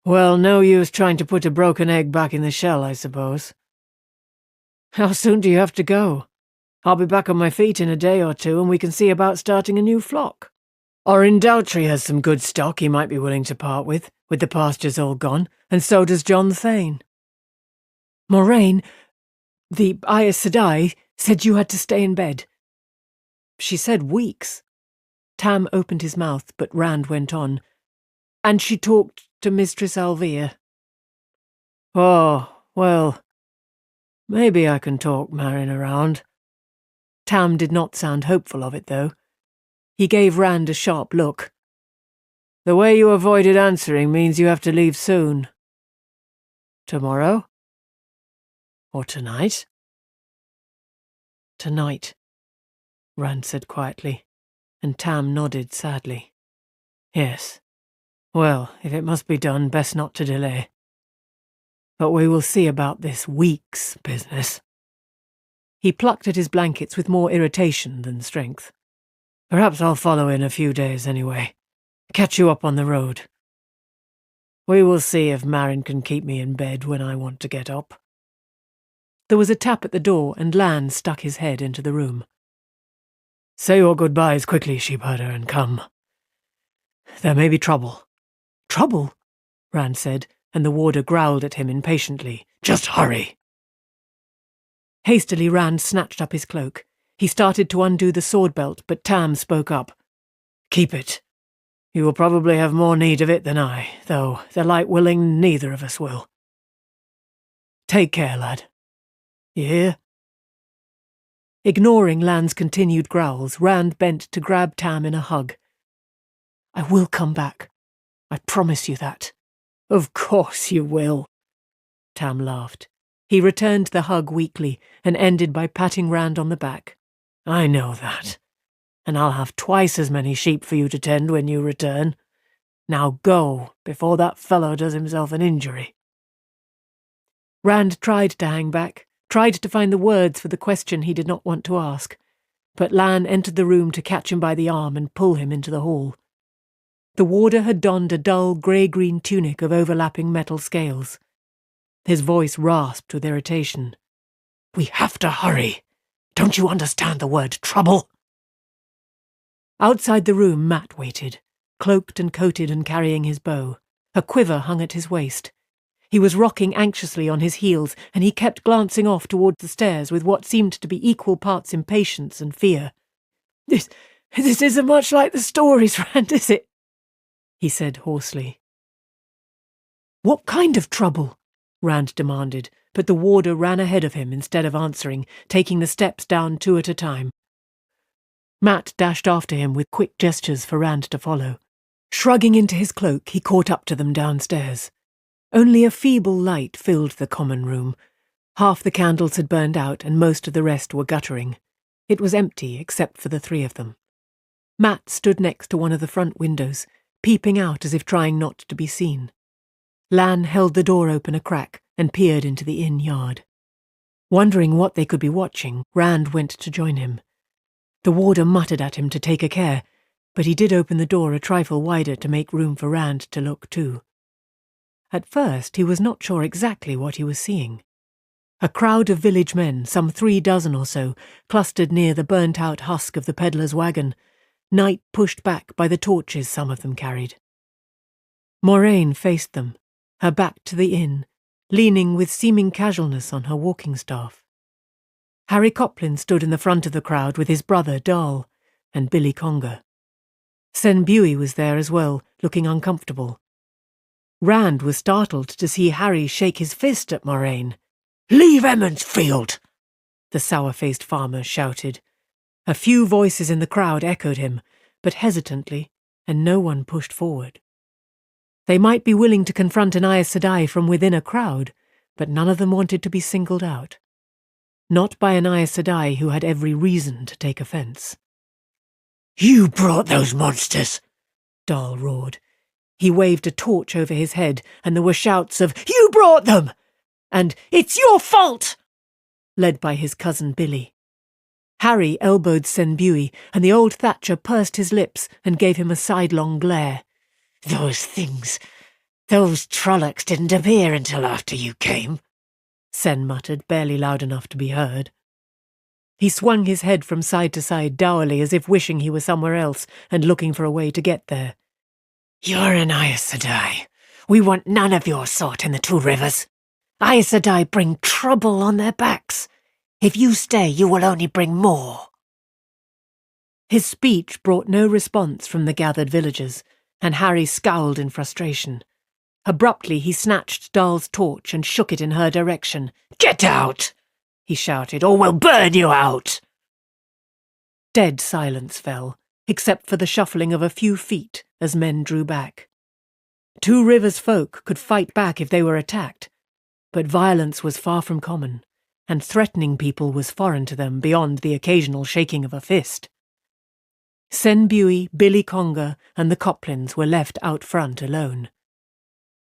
B: "Well, no use trying to put a broken egg back in the shell, I suppose. How soon do you have to go? I'll be back on my feet in a day or two and we can see about starting a new flock. Orin Daltrey has some good stock he might be willing to part with the pastures all gone, and so does John Thane." "Moraine, the Aes Sedai said you had to stay in bed." "She said weeks." Tam opened his mouth, but Rand went on. "And she talked to Mistress Alvia." "Oh, well, maybe I can talk Marin around." Tam did not sound hopeful of it, though. He gave Rand a sharp look. "The way you avoided answering means you have to leave soon. Tomorrow? Or tonight?" "Tonight," Rand said quietly, and Tam nodded sadly. "Yes. Well, if it must be done, best not to delay. But we will see about this week's business." He plucked at his blankets with more irritation than strength. "Perhaps I'll follow in a few days anyway. Catch you up on the road. We will see if Marin can keep me in bed when I want to get up." There was a tap at the door, and Lan stuck his head into the room. "Say your goodbyes quickly, sheepherder, and come. There may be trouble." "Trouble?" Rand said, and the warder growled at him impatiently. "Just hurry!" Hastily Rand snatched up his cloak. He started to undo the sword belt, but Tam spoke up. "Keep it. You will probably have more need of it than I, though, the light willing, neither of us will. Take care, lad. You hear?" Ignoring Lan's continued growls, Rand bent to grab Tam in a hug. "I will come back. I promise you that." "Of course you will," Tam laughed. He returned the hug weakly and ended by patting Rand on the back. "I know that. And I'll have twice as many sheep for you to tend when you return. Now go, before that fellow does himself an injury." Rand tried to hang back, tried to find the words for the question he did not want to ask, but Lan entered the room to catch him by the arm and pull him into the hall. The warder had donned a dull grey-green tunic of overlapping metal scales. His voice rasped with irritation. "We have to hurry. Don't you understand the word trouble?" Outside the room, Matt waited, cloaked and coated and carrying his bow. A quiver hung at his waist. He was rocking anxiously on his heels, and he kept glancing off towards the stairs with what seemed to be equal parts impatience and fear. This isn't much like the stories, Rand, is it?" he said hoarsely. "What kind of trouble?" Rand demanded, but the warder ran ahead of him instead of answering, taking the steps down 2 at a time. Matt dashed after him with quick gestures for Rand to follow. Shrugging into his cloak, he caught up to them downstairs. Only a feeble light filled the common room. Half the candles had burned out, and most of the rest were guttering. It was empty except for the 3 of them. Matt stood next to one of the front windows, peeping out as if trying not to be seen. Lan held the door open a crack and peered into the inn yard. Wondering what they could be watching, Rand went to join him. The warder muttered at him to take a care, but he did open the door a trifle wider to make room for Rand to look too. At first he was not sure exactly what he was seeing. A crowd of village men, some 3 dozen or so, clustered near the burnt-out husk of the peddler's wagon, night pushed back by the torches some of them carried. Moraine faced them, her back to the inn, leaning with seeming casualness on her walking staff. Harry Coplin stood in the front of the crowd with his brother Dal and Billy Conger. Sen Buey was there as well, looking uncomfortable. Rand was startled to see Harry shake his fist at Moraine.
E: "Leave Emmonsfield!"
B: the sour-faced farmer shouted. A few voices in the crowd echoed him, but hesitantly, and no one pushed forward. They might be willing to confront an Aes Sedai from within a crowd, but none of them wanted to be singled out. Not by an Aes Sedai who had every reason to take offence.
E: "You brought those monsters!"
B: Dal roared. He waved a torch over his head, and there were shouts of, "You brought them!" and "It's your fault!" led by his cousin Billy. Harry elbowed Sen Buey, and the old thatcher pursed his lips and gave him a sidelong glare.
E: "Those Trollocs didn't appear until after you came,"
B: Sen muttered, barely loud enough to be heard. He swung his head from side to side dourly as if wishing he were somewhere else and looking for a way to get there.
E: "You're an Aes Sedai. We want none of your sort in the Two Rivers. Aes Sedai bring trouble on their backs. If you stay, you will only bring more."
B: His speech brought no response from the gathered villagers, and Harry scowled in frustration. Abruptly he snatched Dal's torch and shook it in her direction.
E: "Get out!" he shouted, "or we'll burn you out!"
B: Dead silence fell, except for the shuffling of a few feet as men drew back. Two Rivers folk could fight back if they were attacked, but violence was far from common, and threatening people was foreign to them beyond the occasional shaking of a fist. Sen Buey, Billy Conger, and the Coplins were left out front alone.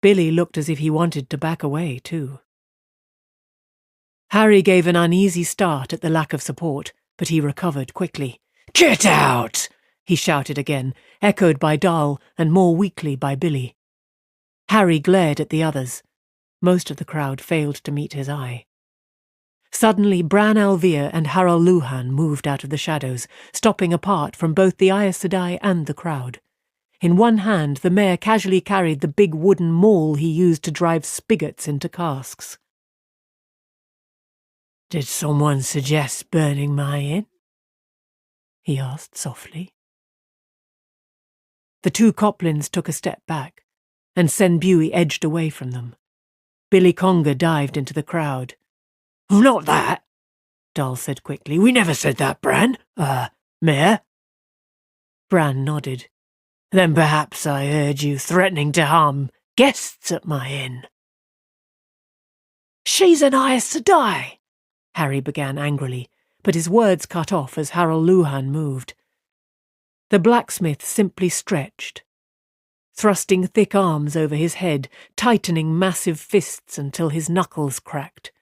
B: Billy looked as if he wanted to back away too. Harry gave an uneasy start at the lack of support, but he recovered quickly.
E: "Get out!"
B: he shouted again, echoed by Dal and more weakly by Billy. Harry glared at the others. Most of the crowd failed to meet his eye. Suddenly Bran Alvear and Harald Luhan moved out of the shadows, stopping apart from both the Aes Sedai and the crowd. In one hand the mayor casually carried the big wooden maul he used to drive spigots into casks.
E: "Did someone suggest burning my inn?"
B: he asked softly. The two Coplins took a step back, and Sen Buey edged away from them. Billy Conger dived into the crowd.
E: "Not that," Dal said quickly. "We never said that, Bran. Mayor?"
B: Bran nodded.
E: "Then perhaps I heard you threatening to harm guests at my inn."
C: "She's an Aes Sedai,"
B: Harry began angrily, but his words cut off as Harald Luhan moved. The blacksmith simply stretched, thrusting thick arms over his head, tightening massive fists until his knuckles cracked.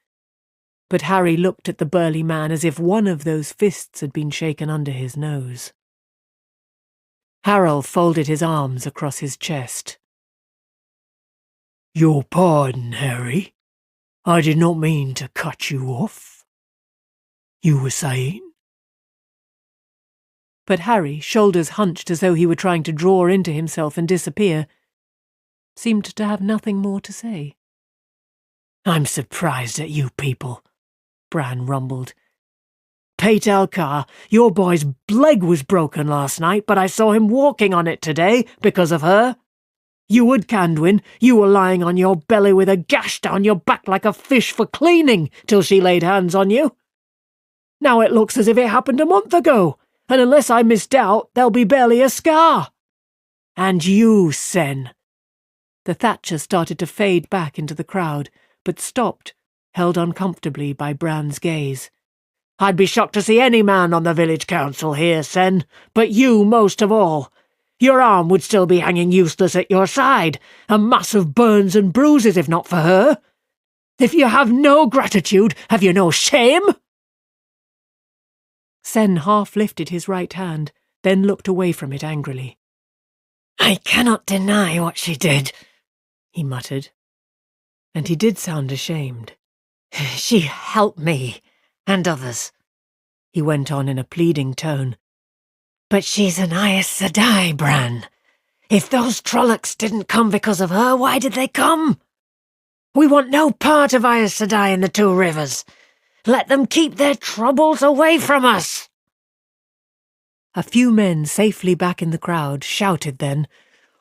B: But Harry looked at the burly man as if one of those fists had been shaken under his nose. Harald folded his arms across his chest.
E: "Your pardon, Harry. I did not mean to cut you off. You were saying?"
B: But Harry, shoulders hunched as though he were trying to draw into himself and disappear, seemed to have nothing more to say.
E: "I'm surprised at you people," Bran rumbled. "Pate Elkar, your boy's leg was broken last night, but I saw him walking on it today because of her. You and Candwin, you were lying on your belly with a gash down your back like a fish for cleaning till she laid hands on you. Now it looks as if it happened a month ago, and unless I misdoubt, there'll be barely a scar. And you, Sen."
B: The thatcher started to fade back into the crowd, but stopped, held uncomfortably by Bran's gaze.
E: "I'd be shocked to see any man on the village council here, Sen, but you most of all. Your arm would still be hanging useless at your side, a mass of burns and bruises if not for her. If you have no gratitude, have you no shame?"
B: Sen half lifted his right hand, then looked away from it angrily.
E: "I cannot deny what she did," he muttered.
B: And he did sound ashamed.
E: "She helped me, and others," he went on in a pleading tone. "But she's an Aes Sedai, Bran. If those Trollocs didn't come because of her, why did they come?
D: We want no part of Aes Sedai and the Two Rivers. Let them keep their troubles away from us.
B: A few men safely back in the crowd shouted then,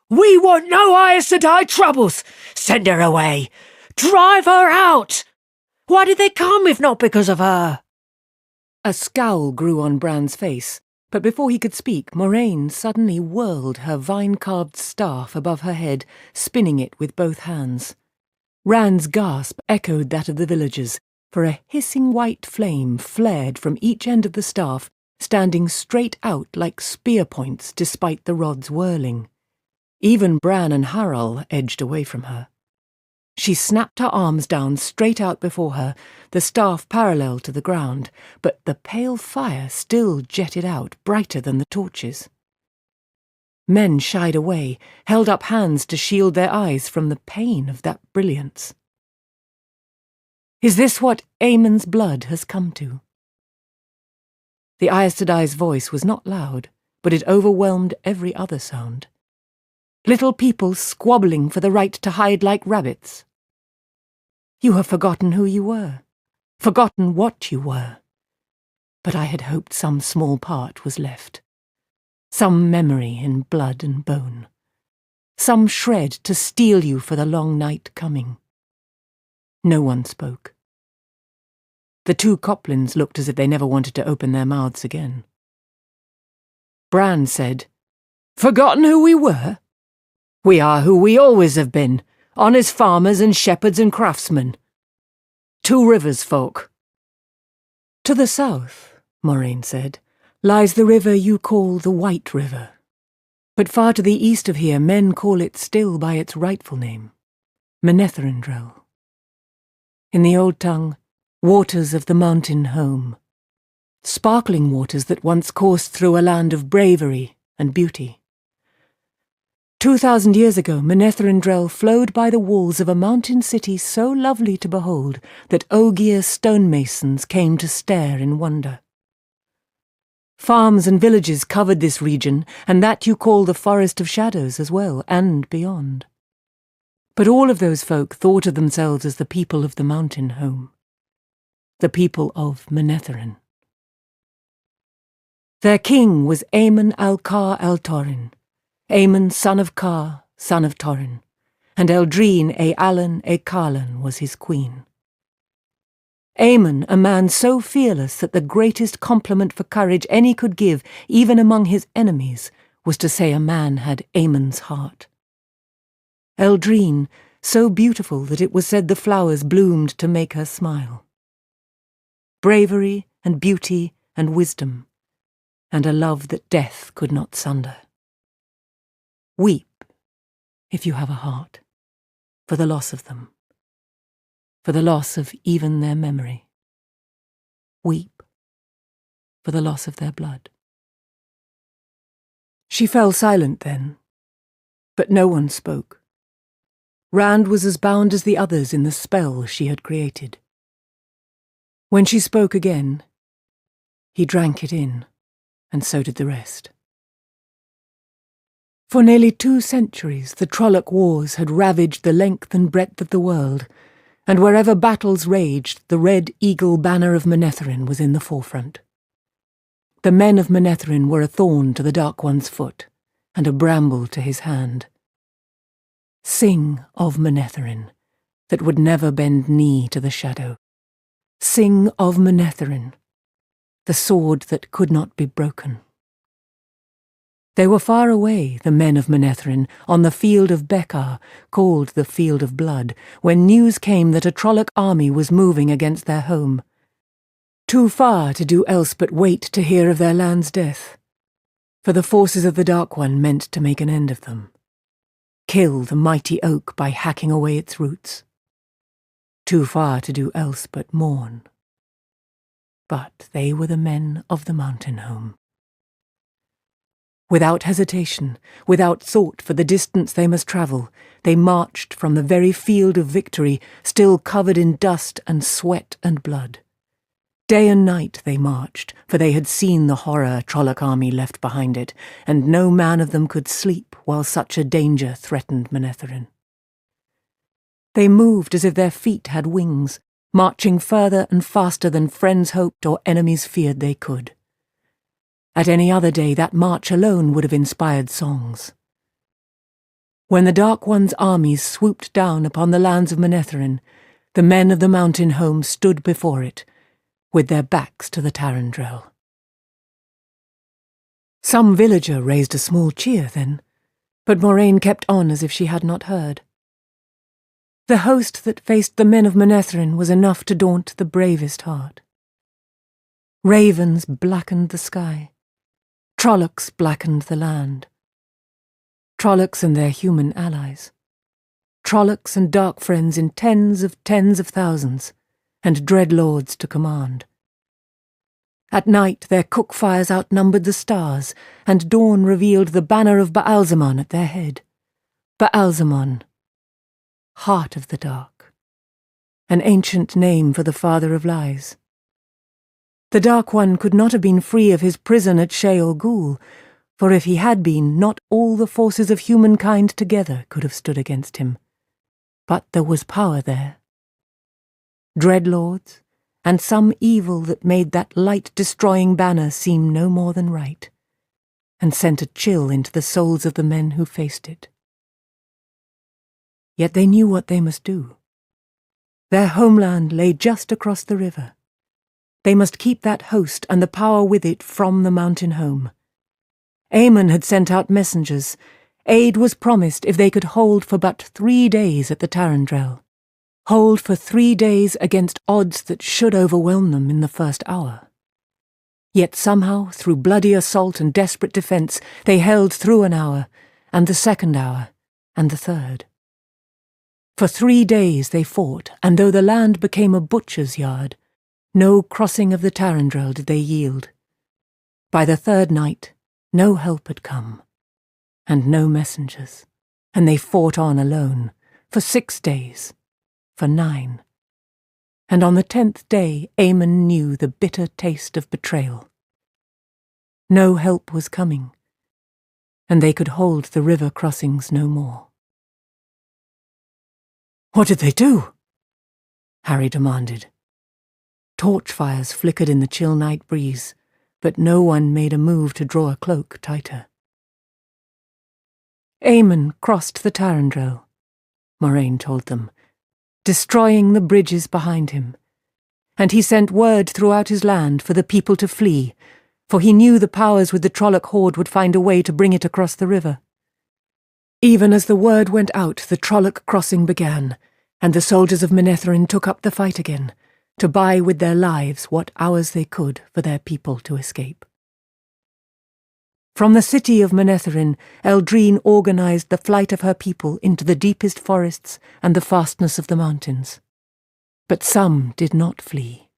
B: "We want no Aes Sedai troubles! Send her away! Drive her out! Why did they come if not because of her?" A scowl grew on Bran's face, but before he could speak, Moraine suddenly whirled her vine-carved staff above her head, spinning it with both hands. Rand's gasp echoed that of the villagers, for a hissing white flame flared from each end of the staff, standing straight out like spear points despite the rod's whirling. Even Bran and Harald edged away from her. She snapped her arms down straight out before her, the staff parallel to the ground, but the pale fire still jetted out brighter than the torches. Men shied away, held up hands to shield their eyes from the pain of that brilliance. Is this what Aemon's blood has come to? The Aes Sedai's voice was not loud, but it overwhelmed every other sound. Little people squabbling for the right to hide like rabbits. You have forgotten who you were, forgotten what you were. But I had hoped some small part was left. Some memory in blood and bone. Some shred to steel you for the long night coming. No one spoke. The two Coplins looked as if they never wanted to open their mouths again. Bran said, "Forgotten who we were? We are who we always have been, honest farmers and shepherds and craftsmen. Two Rivers folk." "To the south," Moraine said, "lies the river you call the White River. But far to the east of here men call it still by its rightful name, Menetherindrel. In the old tongue, waters of the mountain home. Sparkling waters that once coursed through a land of bravery and beauty. 2,000 years ago, Menetherindrel flowed by the walls of a mountain city so lovely to behold that Ogier stonemasons came to stare in wonder. Farms and villages covered this region, and that you call the Forest of Shadows as well, and beyond. But all of those folk thought of themselves as the people of the mountain home. The people of Menetherin. Their king was Aemon Alcar Altorin, Aemon son of Car, son of Torin, and Eldrine Allan Carlan was his queen. Aemon, a man so fearless that the greatest compliment for courage any could give, even among his enemies, was to say a man had Aemon's heart. Eldrine, so beautiful that it was said the flowers bloomed to make her smile. Bravery and beauty and wisdom, and a love that death could not sunder. Weep, if you have a heart, for the loss of them, for the loss of even their memory. Weep, for the loss of their blood. She fell silent then, but no one spoke. Rand was as bound as the others in the spell she had created. When she spoke again, he drank it in, and so did the rest. For nearly 2 centuries the Trolloc Wars had ravaged the length and breadth of the world, and wherever battles raged, the red eagle banner of Menetherin was in the forefront. The men of Menetherin were a thorn to the Dark One's foot, and a bramble to his hand. Sing of Menetherin, that would never bend knee to the shadow. Sing of Menetherin, the sword that could not be broken. They were far away, the men of Menetherin, on the field of Bekar, called the Field of Blood, when news came that a Trolloc army was moving against their home. Too far to do else but wait to hear of their land's death, for the forces of the Dark One meant to make an end of them. Kill the mighty oak by hacking away its roots. Too far to do else but mourn. But they were the men of the mountain home. Without hesitation, without thought for the distance they must travel, they marched from the very field of victory, still covered in dust and sweat and blood. Day and night they marched, for they had seen the horror Trolloc army left behind it, and no man of them could sleep while such a danger threatened Menetherin. They moved as if their feet had wings, marching further and faster than friends hoped or enemies feared they could. At any other day, that march alone would have inspired songs. When the Dark One's armies swooped down upon the lands of Manetheren, the men of the mountain home stood before it, with their backs to the Tarandrel. Some villager raised a small cheer then, but Moraine kept on as if she had not heard. The host that faced the men of Manetheren was enough to daunt the bravest heart. Ravens blackened the sky. Trollocs blackened the land. Trollocs and their human allies. Trollocs and dark friends in tens of thousands, and dreadlords to command. At night their cook fires outnumbered the stars, and dawn revealed the banner of Baalzamon at their head. Baalzamon, Heart of the Dark, an ancient name for the father of lies. The Dark One could not have been free of his prison at Sheol Ghul, for if he had been, not all the forces of humankind together could have stood against him. But there was power there. Dreadlords, and some evil that made that light-destroying banner seem no more than right, and sent a chill into the souls of the men who faced it. Yet they knew what they must do. Their homeland lay just across the river. They must keep that host and the power with it from the mountain home. Aemon had sent out messengers. Aid was promised if they could hold for but 3 days at the Tarandrel. Hold for 3 days against odds that should overwhelm them in the first hour. Yet somehow, through bloody assault and desperate defence, they held through an hour, and the second hour, and the third. For 3 days they fought, and though the land became a butcher's yard, no crossing of the Tarandrel did they yield. By the third night, no help had come, and no messengers, and they fought on alone, for 6 days, for 9. And on the 10th day Aemon knew the bitter taste of betrayal. No help was coming, and they could hold the river crossings no more. "What did they do?" Harry demanded. Torch fires flickered in the chill night breeze, but no one made a move to draw a cloak tighter. Aemon crossed the Tarandrel, Moraine told them, destroying the bridges behind him, and he sent word throughout his land for the people to flee, for he knew the powers with the Trolloc horde would find a way to bring it across the river. Even as the word went out, the Trolloc crossing began, and the soldiers of Manetheren took up the fight again, to buy with their lives what hours they could for their people to escape. From the city of Manetheren, Eldrine organised the flight of her people into the deepest forests and the fastness of the mountains. But some did not flee.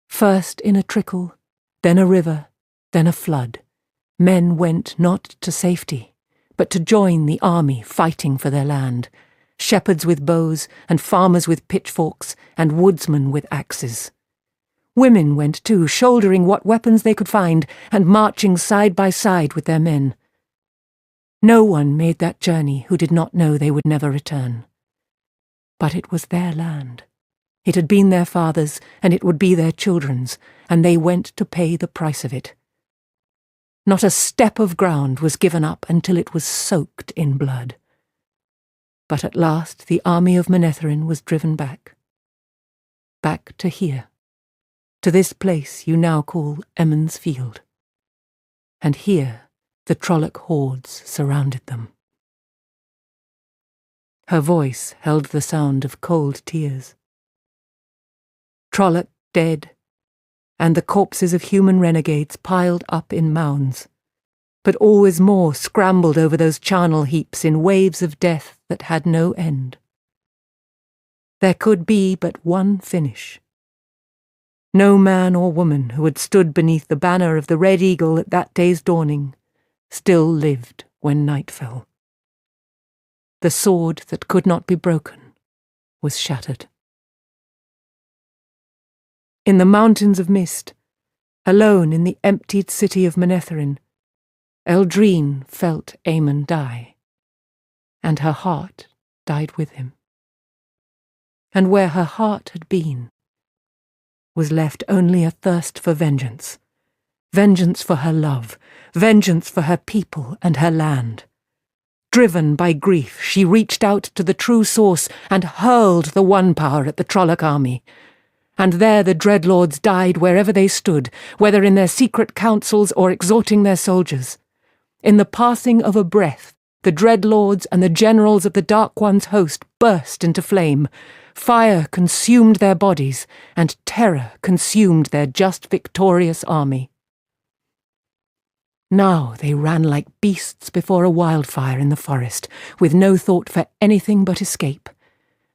B: First in a trickle, then a river, then a flood, men went not to safety, but to join the army fighting for their land, shepherds with bows, and farmers with pitchforks, and woodsmen with axes. Women went too, shouldering what weapons they could find, and marching side by side with their men. No one made that journey who did not know they would never return. But it was their land. It had been their fathers', and it would be their children's, and they went to pay the price of it. Not a step of ground was given up until it was soaked in blood. But at last the army of Manetheren was driven back. Back to here, to this place you now call Emond's Field. And here the Trolloc hordes surrounded them. Her voice held the sound of cold tears. Trolloc dead, and the corpses of human renegades piled up in mounds, but always more scrambled over those charnel heaps in waves of death that had no end. There could be but one finish. No man or woman who had stood beneath the banner of the Red Eagle at that day's dawning still lived when night fell. The sword that could not be broken was shattered. In the mountains of mist, alone in the emptied city of Manetheren, Eldrine felt Aemon die, and her heart died with him. and where her heart had been was left only a thirst for vengeance. Vengeance for her love, vengeance for her people and her land. Driven by grief, she reached out to the true source and hurled the one power at the Trolloc army. And there the dreadlords died wherever they stood, whether in their secret councils or exhorting their soldiers. In the passing of a breath, the dreadlords and the generals of the Dark One's host burst into flame. Fire consumed their bodies, and terror consumed their just victorious army. Now they ran like beasts before a wildfire in the forest, with no thought for anything but escape.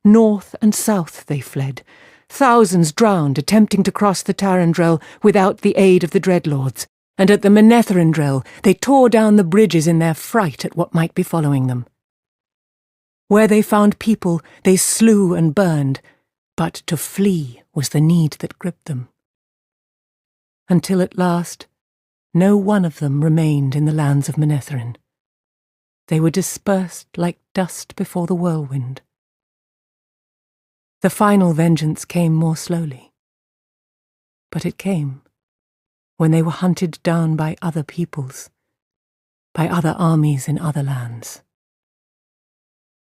B: North and south they fled. Thousands drowned attempting to cross the Tarandrel without the aid of the dreadlords, and at the Manethorindrel they tore down the bridges in their fright at what might be following them. Where they found people, they slew and burned, but to flee was the need that gripped them. Until at last, no one of them remained in the lands of Manethorin. They were dispersed like dust before the whirlwind. The final vengeance came more slowly. But it came when they were hunted down by other peoples, by other armies in other lands.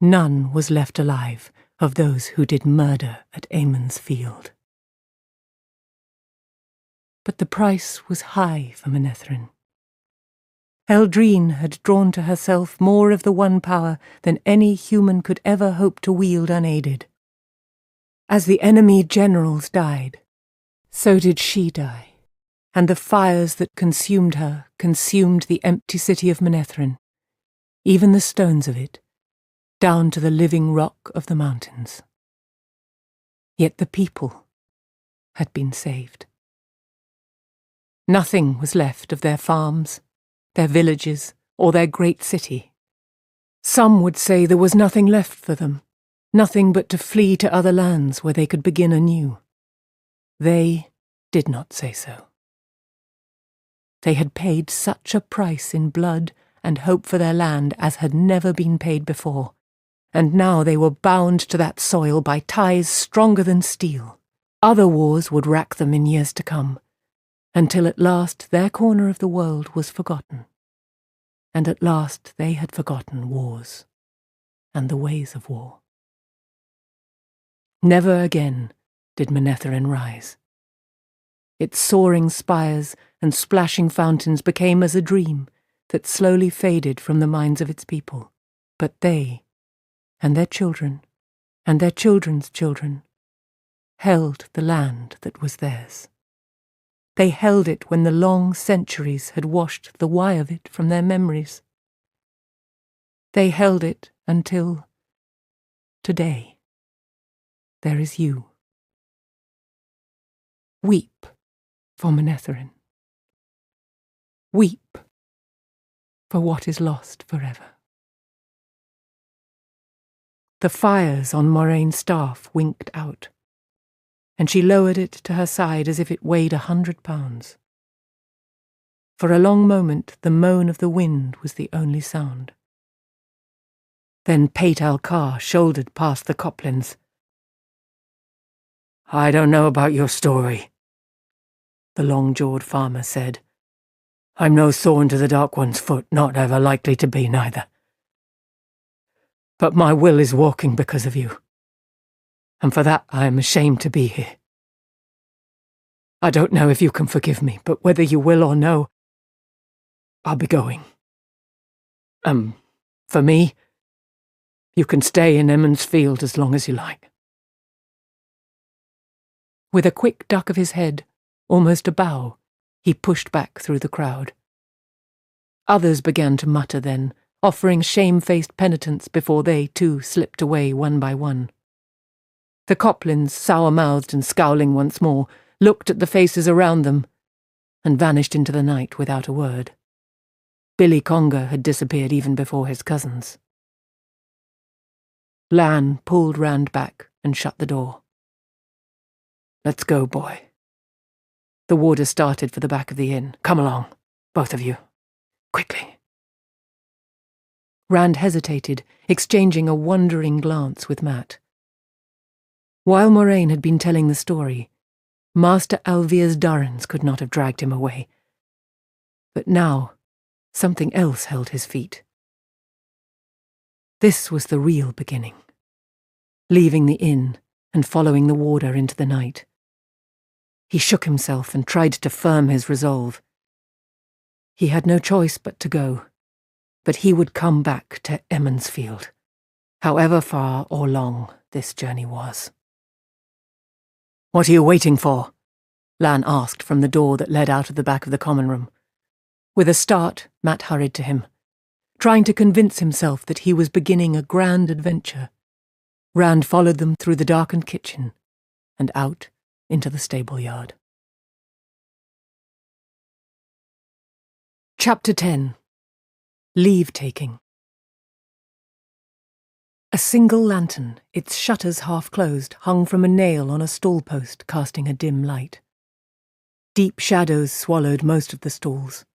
B: None was left alive of those who did murder at Aemon's field. But the price was high for Manethrin. Eldrine had drawn to herself more of the one power than any human could ever hope to wield unaided. As the enemy generals died, so did she die, and the fires that consumed her consumed the empty city of Manethrin, even the stones of it, down to the living rock of the mountains. Yet the people had been saved. Nothing was left of their farms, their villages, or their great city. Some would say there was nothing left for them, nothing but to flee to other lands where they could begin anew. They did not say so. They had paid such a price in blood and hope for their land as had never been paid before, and now they were bound to that soil by ties stronger than steel. Other wars would rack them in years to come, until at last their corner of the world was forgotten, and at last they had forgotten wars and the ways of war. Never again did Manethrin rise. Its soaring spires and splashing fountains became as a dream that slowly faded from the minds of its people, but they, and their children, and their children's children, held the land that was theirs. They held it when the long centuries had washed the why of it from their memories. They held it until today there is you. Weep for Manethrin. Weep for what is lost forever. The fires on Moraine's staff winked out, and she lowered it to her side as if it weighed 100 pounds. For a long moment the moan of the wind was the only sound. Then Pate Alcar shouldered past the Coplins. "I don't know about your story," the long-jawed farmer said. "I'm no thorn to the Dark One's foot, not ever likely to be neither. But my will is walking because of you, and for that I am ashamed to be here. I don't know if you can forgive me, but whether you will or no, I'll be going. For me, you can stay in Aemon's field as long as you like." With a quick duck of his head, almost a bow, he pushed back through the crowd. Others began to mutter then, offering shame-faced penitence before they, too, slipped away one by one. The Coplins, sour-mouthed and scowling once more, looked at the faces around them, and vanished into the night without a word. Billy Conger had disappeared even before his cousins. Lan pulled Rand back and shut the door. "Let's go, boy." The warder started for the back of the inn. "Come along, both of you. Quickly." Rand hesitated, exchanging a wondering glance with Matt. While Moraine had been telling the story, Master Alvir's Durrans could not have dragged him away. But now, something else held his feet. This was the real beginning. Leaving the inn and following the warder into the night. He shook himself and tried to firm his resolve. He had no choice but to go, but he would come back to Emmonsfield, however far or long this journey was. "What are you waiting for?" Lan asked from the door that led out of the back of the common room. With a start, Matt hurried to him, trying to convince himself that he was beginning a grand adventure. Rand followed them through the darkened kitchen and out into the stable yard. Chapter 10. Leave-taking. A single lantern, its shutters half closed, hung from a nail on a stall post, casting a dim light. Deep shadows swallowed most of the stalls.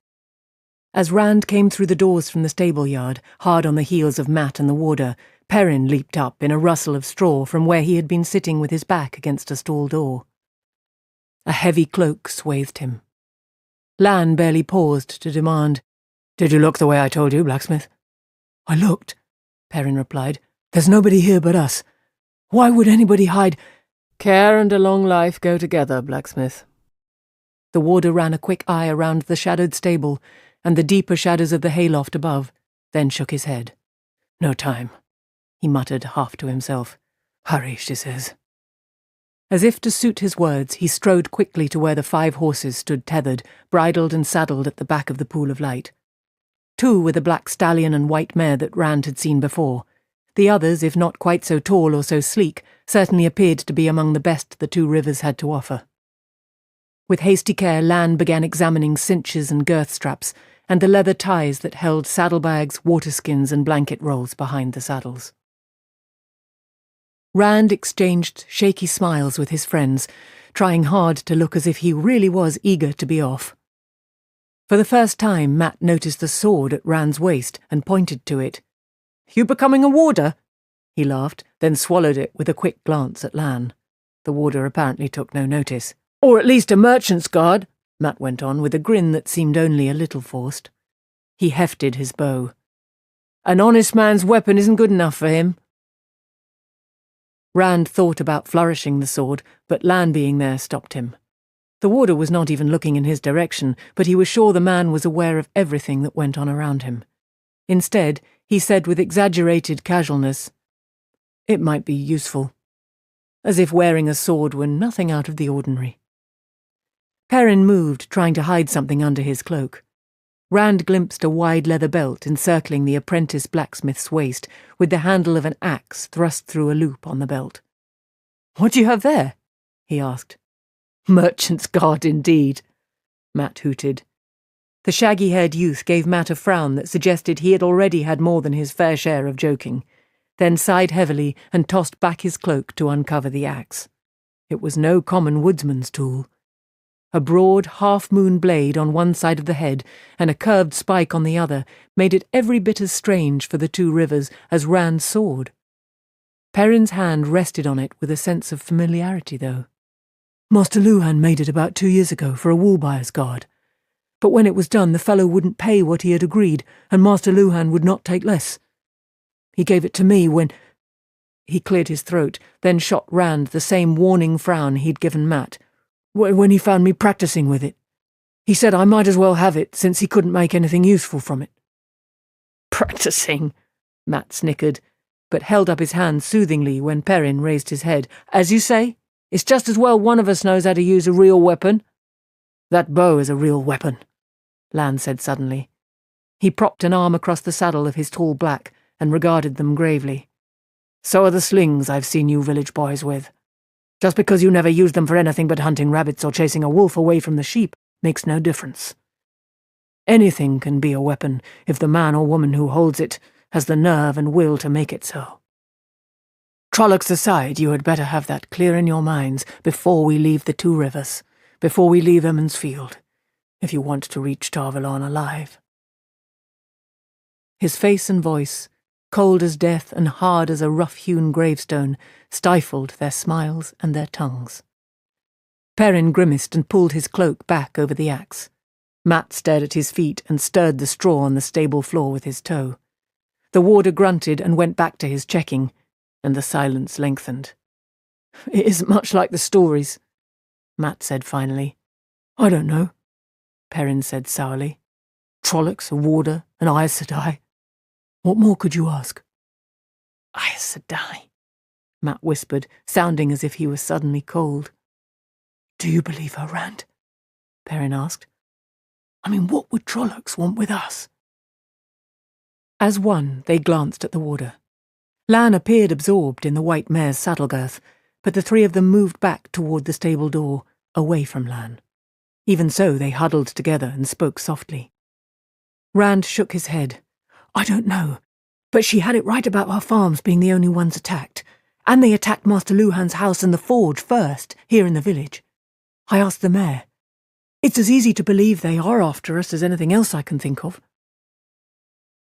B: As Rand came through the doors from the stable yard, hard on the heels of Matt and the warder, Perrin leaped up in a rustle of straw from where he had been sitting with his back against a stall door. A heavy cloak swathed him. Lan barely paused to demand, "Did you look the way I told you, blacksmith?" "I looked," Perrin replied. "There's nobody here but us. Why would anybody hide—"
C: "Care and a long life go together, blacksmith."
B: The warder ran a quick eye around the shadowed stable and the deeper shadows of the hayloft above, then shook his head. "No time," he muttered half to himself. "Hurry, she says." As if to suit his words, he strode quickly to where the 5 horses stood tethered, bridled and saddled at the back of the pool of light. 2 were the black stallion and white mare that Rand had seen before. The others, if not quite so tall or so sleek, certainly appeared to be among the best the 2 rivers had to offer. With hasty care, Lan began examining cinches and girth straps, and the leather ties that held saddlebags, waterskins and blanket rolls behind the saddles. Rand exchanged shaky smiles with his friends, trying hard to look as if he really was eager to be off. For the first time, Matt noticed the sword at Rand's waist and pointed to it. "You becoming a warder?" He laughed, then swallowed it with a quick glance at Lan. The warder apparently took no notice. "Or at least a merchant's guard," Matt went on, with a grin that seemed only a little forced. He hefted his bow. "An honest man's weapon isn't good enough for him." Rand thought about flourishing the sword, but Lan being there stopped him. The warder was not even looking in his direction, but he was sure the man was aware of everything that went on around him. Instead, he said with exaggerated casualness, "It might be useful," as if wearing a sword were nothing out of the ordinary. Perrin moved, trying to hide something under his cloak. Rand glimpsed a wide leather belt encircling the apprentice blacksmith's waist, with the handle of an axe thrust through a loop on the belt. "What do you have there?" he asked. "Merchant's guard, indeed," Matt hooted. The shaggy-haired youth gave Matt a frown that suggested he had already had more than his fair share of joking, then sighed heavily and tossed back his cloak to uncover the axe. It was no common woodsman's tool. A broad, half-moon blade on one side of the head and a curved spike on the other made it every bit as strange for the 2 rivers as Rand's sword. Perrin's hand rested on it with a sense of familiarity, though. "Master Luhan made it about 2 years ago for a wool buyer's guard. But when it was done, the fellow wouldn't pay what he had agreed, and Master Luhan would not take less. He gave it to me when—" He cleared his throat, then shot Rand the same warning frown he'd given Matt, "when he found me practicing with it. He said I might as well have it, since he couldn't make anything useful from it." "Practicing?" Matt snickered, but held up his hand soothingly when Perrin raised his head. "As you say, it's just as well one of us knows how to use a real weapon." "That bow is a real weapon," Lan said suddenly. He propped an arm across the saddle of his tall black and regarded them gravely. "So are the slings I've seen you village boys with. Just because you never used them for anything but hunting rabbits or chasing a wolf away from the sheep makes no difference. Anything can be a weapon if the man or woman who holds it has the nerve and will to make it so. Trollocs aside, you had better have that clear in your minds before we leave the 2 rivers, before we leave Emmonsfield, if you want to reach Tarvalon alive." His face and voice, cold as death and hard as a rough-hewn gravestone, stifled their smiles and their tongues. Perrin grimaced and pulled his cloak back over the axe. Matt stared at his feet and stirred the straw on the stable floor with his toe. The warder grunted and went back to his checking, and the silence lengthened. "It isn't much like the stories," Matt said finally. "I don't know," Perrin said sourly. "Trollocs, a warder, an Aes Sedai. What more could you ask?" "Aes Sedai," Matt whispered, sounding as if he was suddenly cold. "Do you believe her, Rand?" Perrin asked. "I mean, what would Trollocs want with us?" As one, they glanced at the warder. Lan appeared absorbed in the white mare's saddle girth, but the three of them moved back toward the stable door, away from Lan. Even so, they huddled together and spoke softly. Rand shook his head. "I don't know, but she had it right about our farms being the only ones attacked, and they attacked Master Luhan's house and the forge first, here in the village. I asked the mayor. It's as easy to believe they are after us as anything else I can think of."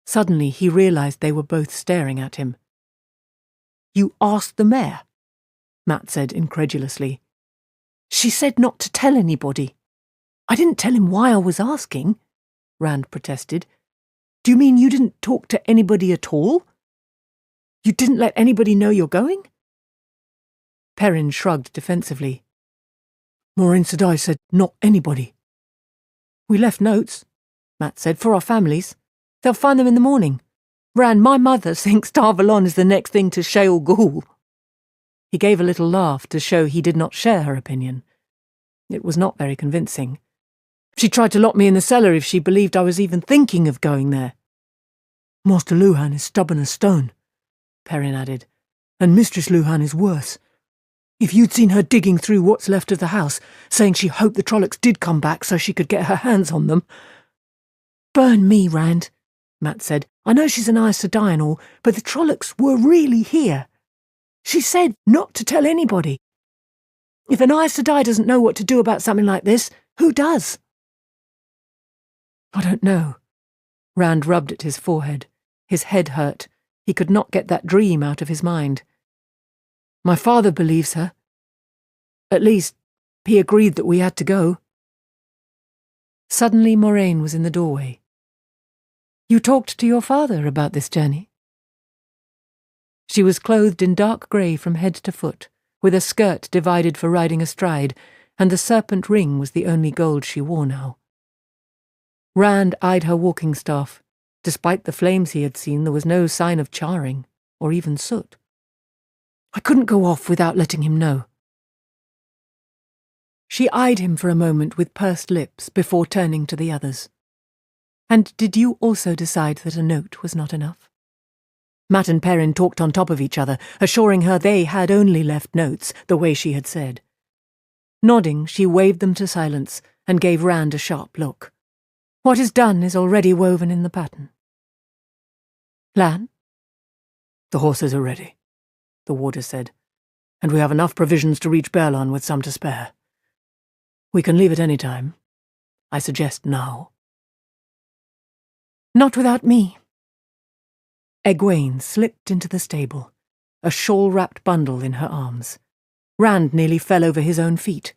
B: Suddenly he realized they were both staring at him. "You asked the mayor?" Matt said incredulously. "She said not to tell anybody." "I didn't tell him why I was asking," Rand protested. "Do you mean you didn't talk to anybody at all? You didn't let anybody know you're going?" Perrin shrugged defensively. "Moraine Sedai said not anybody." "We left notes," Matt said, "for our families. They'll find them in the morning. Rand, my mother thinks Tarvalon is the next thing to Sheol Ghul." He gave a little laugh to show he did not share her opinion. It was not very convincing. "She tried to lock me in the cellar if she believed I was even thinking of going there." "Master Luhan is stubborn as stone," Perrin added, "and Mistress Luhan is worse. If you'd seen her digging through what's left of the house, saying she hoped the Trollocs did come back so she could get her hands on them." "Burn me, Rand," Matt said. "I know she's an Aes Sedai and all, but the Trollocs were really here. She said not to tell anybody. If an Aes Sedai doesn't know what to do about something like this, who does?" "I don't know." Rand rubbed at his forehead. His head hurt. He could not get that dream out of his mind. "My father believes her. At least, he agreed that we had to go." Suddenly Moraine was in the doorway. "You talked to your father about this journey?" She was clothed in dark grey from head to foot, with a skirt divided for riding astride, and the serpent ring was the only gold she wore now. Rand eyed her walking staff. Despite the flames he had seen, there was no sign of charring, or even soot. "I couldn't go off without letting him know." She eyed him for a moment with pursed lips before turning to the others. "And did you also decide that a note was not enough?" Matt and Perrin talked on top of each other, assuring her they had only left notes, the way she had said. Nodding, she waved them to silence and gave Rand a sharp look. "What is done is already woven in the pattern." "Lan?" "The horses are ready," the warder said, "and we have enough provisions to reach Berlon with some to spare. We can leave at any time. I suggest now." "Not without me." Egwene slipped into the stable, a shawl-wrapped bundle in her arms. Rand nearly fell over his own feet.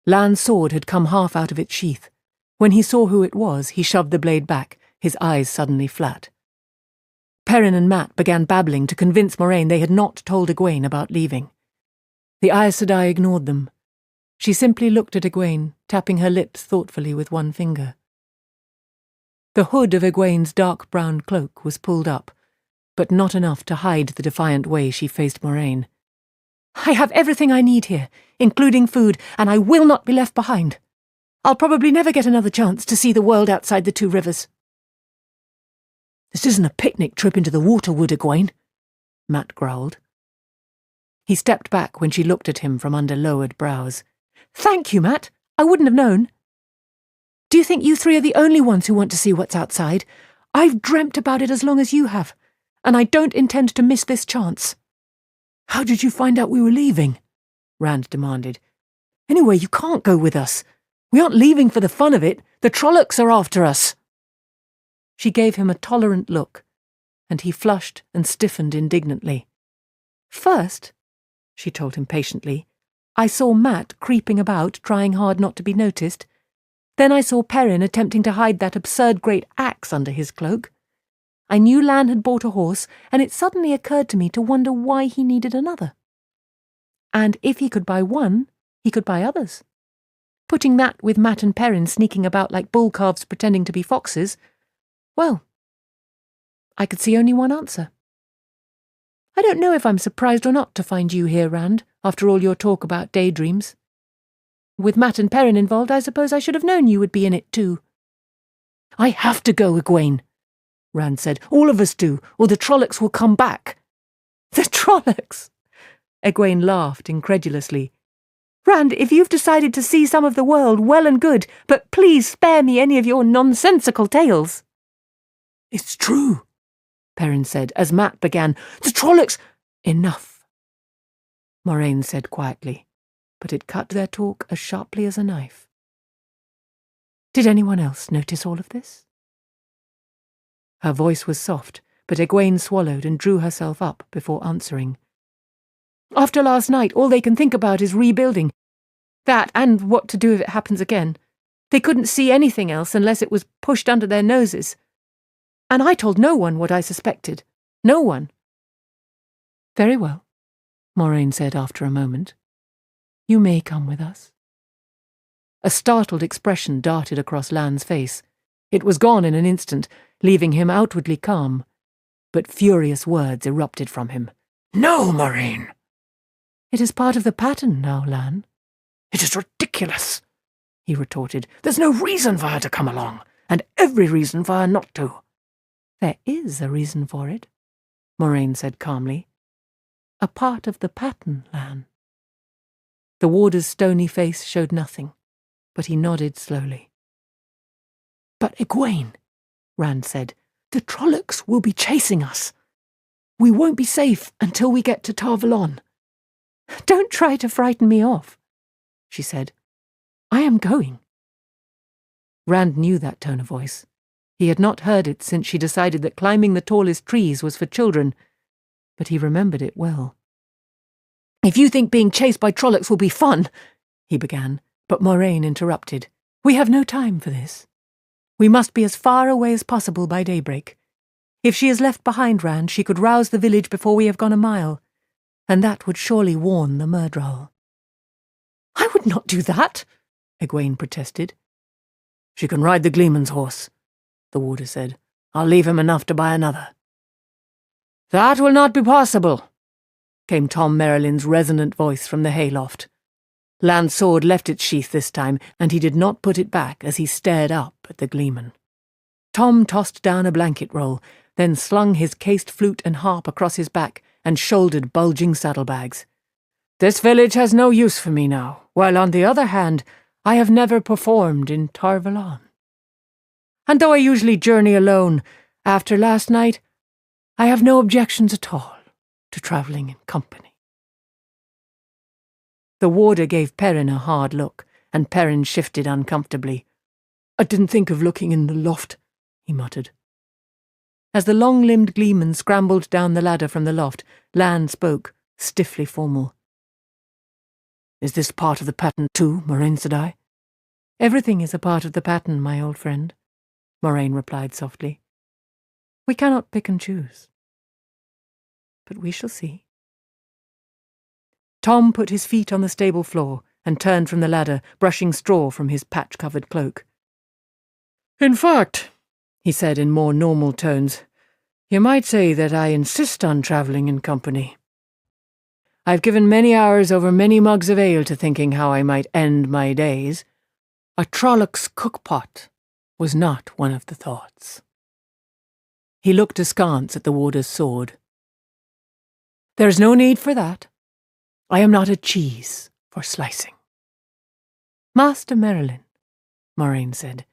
B: Lan's sword had come half out of its sheath. When he saw who it was, he shoved the blade back, his eyes suddenly flat. Perrin and Matt began babbling to convince Moraine they had not told Egwene about leaving. The Aes Sedai ignored them. She simply looked at Egwene, tapping her lips thoughtfully with one finger. The hood of Egwene's dark brown cloak was pulled up, but not enough to hide the defiant way she faced Moraine. "I have everything I need here, including food, and I will not be left behind. I'll probably never get another chance to see the world outside the Two Rivers." "This isn't a picnic trip into the Waterwood, Egwene," Matt growled. He stepped back when she looked at him from under lowered brows. "Thank you, Matt. I wouldn't have known. Do you think you three are the only ones who want to see what's outside? I've dreamt about it as long as you have, and I don't intend to miss this chance." "How did you find out we were leaving?" Rand demanded. "Anyway, you can't go with us. We aren't leaving for the fun of it. The Trollocs are after us." She gave him a tolerant look, and he flushed and stiffened indignantly. "First," she told him patiently, "I saw Matt creeping about, trying hard not to be noticed. Then I saw Perrin attempting to hide that absurd great axe under his cloak. I knew Lan had bought a horse, and it suddenly occurred to me to wonder why he needed another. And if he could buy one, he could buy others. Putting that with Matt and Perrin sneaking about like bull calves pretending to be foxes, well, I could see only one answer. I don't know if I'm surprised or not to find you here, Rand, after all your talk about daydreams. With Matt and Perrin involved, I suppose I should have known you would be in it too." "I have to go, Egwene," Rand said. "All of us do, or the Trollocs will come back." "The Trollocs?" Egwene laughed incredulously. "Rand, if you've decided to see some of the world, well and good, but please spare me any of your nonsensical tales."
E: "It's true,"
B: Perrin said, as Matt began. "The Trollocs—" "Enough," Moraine said quietly, but it cut their talk as sharply as a knife. "Did anyone else notice all of this?" Her voice was soft, but Egwene swallowed and drew herself up before answering. "After last night, all they can think about is rebuilding. That, and what to do if it happens again. They couldn't see anything else unless it was pushed under their noses. And I told no one what I suspected. No one." "Very well," Moraine said after a moment. "You may come with us." A startled expression darted across Lan's face. It was gone in an instant, leaving him outwardly calm, but furious words erupted from him.
E: "No, Moraine!"
B: "It is part of the pattern now, Lan."
E: "It is ridiculous," he retorted. "There's no reason for her to come along, and every reason for her not to."
B: "There is a reason for it," Moraine said calmly. "A part of the pattern, Lan." The warder's stony face showed nothing, but he nodded slowly.
E: "But Egwene," Rand said, "the Trollocs will be chasing us. We won't be safe until we get to Tar Valon."
B: "Don't try to frighten me off," she said. "I am going." Rand knew that tone of voice. He had not heard it since she decided that climbing the tallest trees was for children, but he remembered it well.
C: "If you think being chased by Trollocs will be fun," he began,
B: but Moraine interrupted. "We have no time for this. We must be as far away as possible by daybreak. If she is left behind, Rand, she could rouse the village before we have gone a mile, and that would surely warn the Myrddraal."
C: "I would not do that,"
B: Egwene protested.
E: "She can ride the Gleeman's horse," the warder said. "I'll leave him enough to buy another."
C: "That will not be possible,"
B: came Tom Merrilin's resonant voice from the hayloft. Lan's sword left its sheath this time, and he did not put it back as he stared up at the Gleeman. Tom tossed down a blanket roll, then slung his cased flute and harp across his back and shouldered bulging saddlebags.
C: "This village has no use for me now, while on the other hand, I have never performed in Tar Valon. And though I usually journey alone, after last night, I have no objections at all to travelling in company."
B: The warder gave Perrin a hard look, and Perrin shifted uncomfortably.
E: "I didn't think of looking in the loft," he muttered.
B: As the long-limbed Gleeman scrambled down the ladder from the loft, Lan spoke, stiffly formal.
E: "Is this part of the pattern too, Moraine Sedai?"
B: "Everything is a part of the pattern, my old friend," Moraine replied softly. "We cannot pick and choose. But we shall see." Tom put his feet on the stable floor and turned from the ladder, brushing straw from his patch-covered cloak.
C: "In fact," he said in more normal tones, "you might say that I insist on travelling in company. I've given many hours over many mugs of ale to thinking how I might end my days. A Trolloc's cookpot was not one of the thoughts."
B: He looked askance at the warder's sword.
C: "There's no need for that.
B: I am not a cheese for slicing." "Master Merrilin," Moraine said,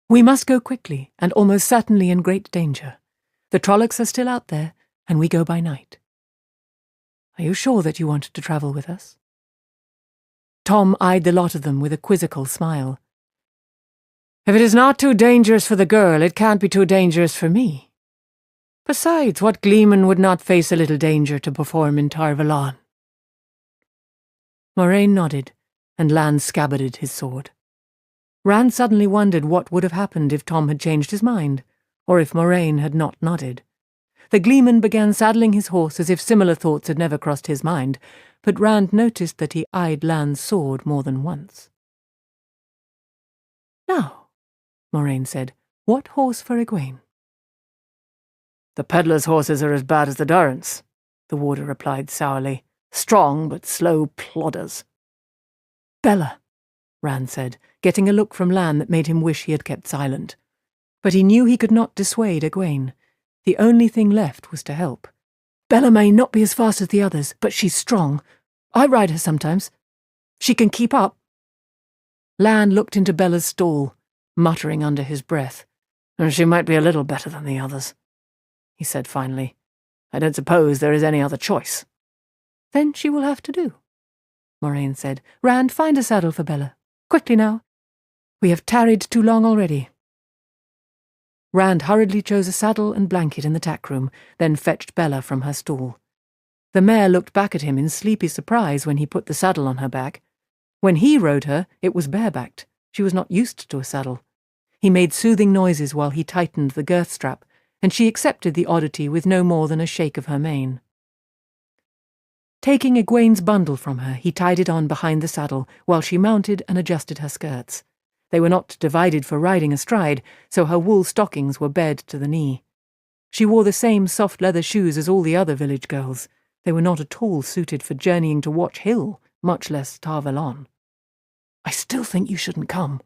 B: "we must go quickly, and almost certainly in great danger. The Trollocs are still out there, and we go by night. Are you sure that you want to travel with us?" Tom eyed the lot of them with a quizzical smile.
C: "If it is not too dangerous for the girl, it can't be too dangerous for me.
B: Besides, what gleeman would not face a little danger to perform in Tar-Valon? Moraine nodded, and Lan scabbarded his sword. Rand suddenly wondered what would have happened if Tom had changed his mind, or if Moraine had not nodded. The gleeman began saddling his horse as if similar thoughts had never crossed his mind, but Rand noticed that he eyed Lan's sword more than once. "Now," Moraine said, "what horse for Egwene?"
C: "The peddler's horses are as bad as the Durrants," the warder replied sourly. "Strong, but slow plodders."
B: "Bella," Rand said, getting a look from Lan that made him wish he had kept silent. But he knew he could not dissuade Egwene. The only thing left was to help. "Bella may not be as fast as the others, but she's strong. I ride her sometimes. She can keep up." Lan looked into Bella's stall, muttering under his breath.
C: "And she might be a little better than the others," he said finally. "I don't suppose there is any other choice."
B: "Then she will have to do," Moraine said. "Rand, find a saddle for Bella. Quickly now. We have tarried too long already." Rand hurriedly chose a saddle and blanket in the tack room, then fetched Bella from her stall. The mare looked back at him in sleepy surprise when he put the saddle on her back. When he rode her, it was barebacked. She was not used to a saddle. He made soothing noises while he tightened the girth strap, and she accepted the oddity with no more than a shake of her mane. Taking Egwene's bundle from her, he tied it on behind the saddle while she mounted and adjusted her skirts. They were not divided for riding astride, so her wool stockings were bared to the knee. She wore the same soft leather shoes as all the other village girls. They were not at all suited for journeying to Watch Hill, much less Tar-Valon. "I still think you shouldn't come,"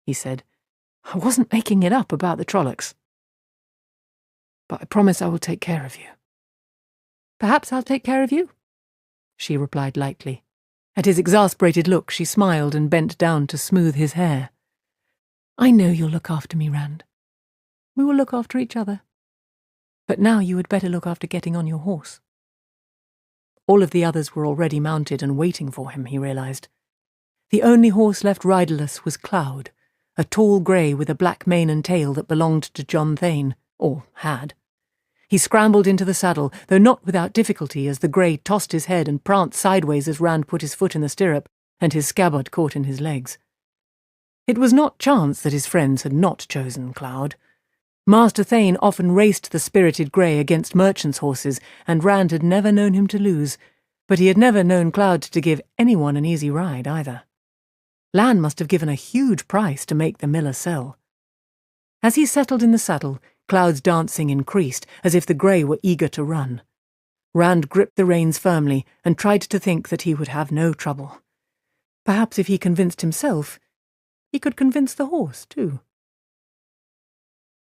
B: he said. "I wasn't making it up about the Trollocs. But I promise I will take care of you." "Perhaps I'll take care of you," she replied lightly. At his exasperated look, she smiled and bent down to smooth his hair. "I know you'll look after me, Rand. We will look after each other. But now you had better look after getting on your horse." All of the others were already mounted and waiting for him, he realized. The only horse left riderless was Cloud, a tall grey with a black mane and tail that belonged to John Thane, or had. He scrambled into the saddle, though not without difficulty, as the grey tossed his head and pranced sideways as Rand put his foot in the stirrup, and his scabbard caught in his legs. It was not chance that his friends had not chosen Cloud. Master Thane often raced the spirited grey against merchants' horses, and Rand had never known him to lose, but he had never known Cloud to give anyone an easy ride either. Lan must have given a huge price to make the miller sell. As he settled in the saddle, Cloud's dancing increased, as if the grey were eager to run. Rand gripped the reins firmly and tried to think that he would have no trouble. Perhaps if he convinced himself, he could convince the horse, too.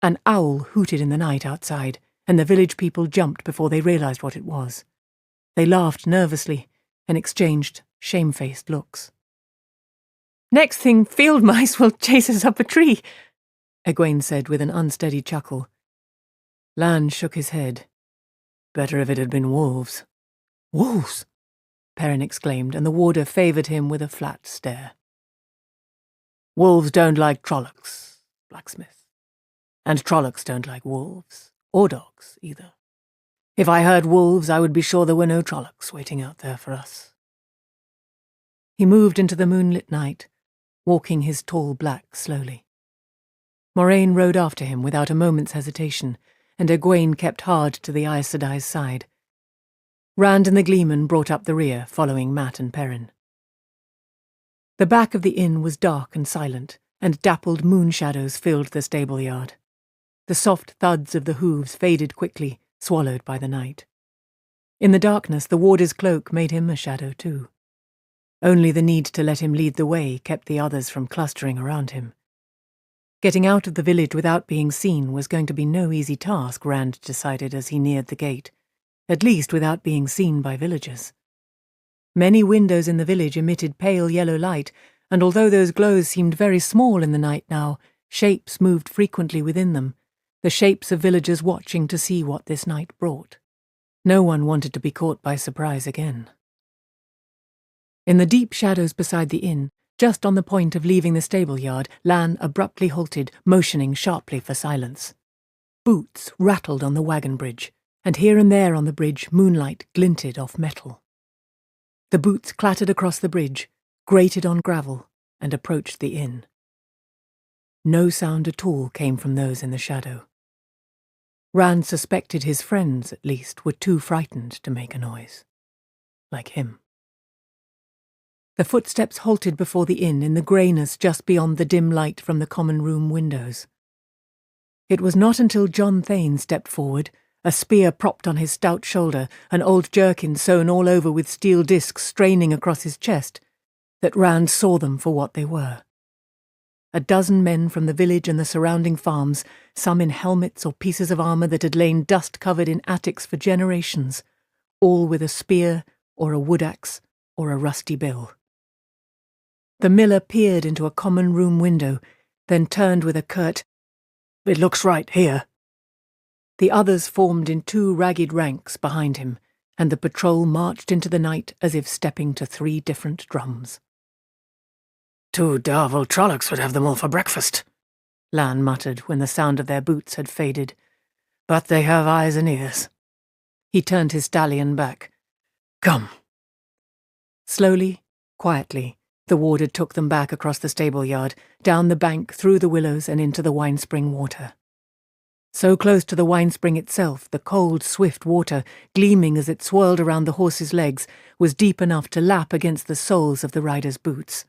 B: An owl hooted in the night outside, and the village people jumped before they realized what it was. They laughed nervously and exchanged shamefaced looks. "Next thing, field mice will chase us up a tree," Egwene said with an unsteady chuckle. Lan shook his head. "Better if it had been wolves." "Wolves?" Perrin exclaimed, and the warder favoured him with a flat stare. "Wolves don't like Trollocs, blacksmith. And Trollocs don't like wolves, or dogs, either. If I heard wolves, I would be sure there were no Trollocs waiting out there for us." He moved into the moonlit night, walking his tall black slowly. Moraine rode after him without a moment's hesitation, and Egwene kept hard to the Aes Sedai's side. Rand and the gleeman brought up the rear, following Mat and Perrin. The back of the inn was dark and silent, and dappled moon shadows filled the stable yard. The soft thuds of the hooves faded quickly, swallowed by the night. In the darkness, the warder's cloak made him a shadow too. Only the need to let him lead the way kept the others from clustering around him. Getting out of the village without being seen was going to be no easy task, Rand decided as he neared the gate, at least without being seen by villagers. Many windows in the village emitted pale yellow light, and although those glows seemed very small in the night now, shapes moved frequently within them, the shapes of villagers watching to see what this night brought. No one wanted to be caught by surprise again. In the deep shadows beside the inn, just on the point of leaving the stable yard, Lan abruptly halted, motioning sharply for silence. Boots rattled on the wagon bridge, and here and there on the bridge moonlight glinted off metal. The boots clattered across the bridge, grated on gravel, and approached the inn. No sound at all came from those in the shadow. Rand suspected his friends, at least, were too frightened to make a noise. Like him. The footsteps halted before the inn in the greyness just beyond the dim light from the common room windows. It was not until John Thane stepped forward, a spear propped on his stout shoulder, an old jerkin sewn all over with steel discs straining across his chest, that Rand saw them for what they were. A dozen men from the village and the surrounding farms, some in helmets or pieces of armour that had lain dust-covered in attics for generations, all with a spear or a wood-axe or a rusty bill. The miller peered into a common room window, then turned with a curt, "It looks right here." The others formed in two ragged ranks behind him, and the patrol marched into the night as if stepping to 3 different drums.
E: "Two Darvel Trollocs would have them all for breakfast,"
B: Lan muttered when the sound of their boots had faded. "But they have eyes and ears." He turned his stallion back.
E: "Come."
B: Slowly, quietly, the warder took them back across the stable yard, down the bank, through the willows and into the wine-spring water. So close to the wine-spring itself, the cold, swift water, gleaming as it swirled around the horses' legs, was deep enough to lap against the soles of the riders' boots.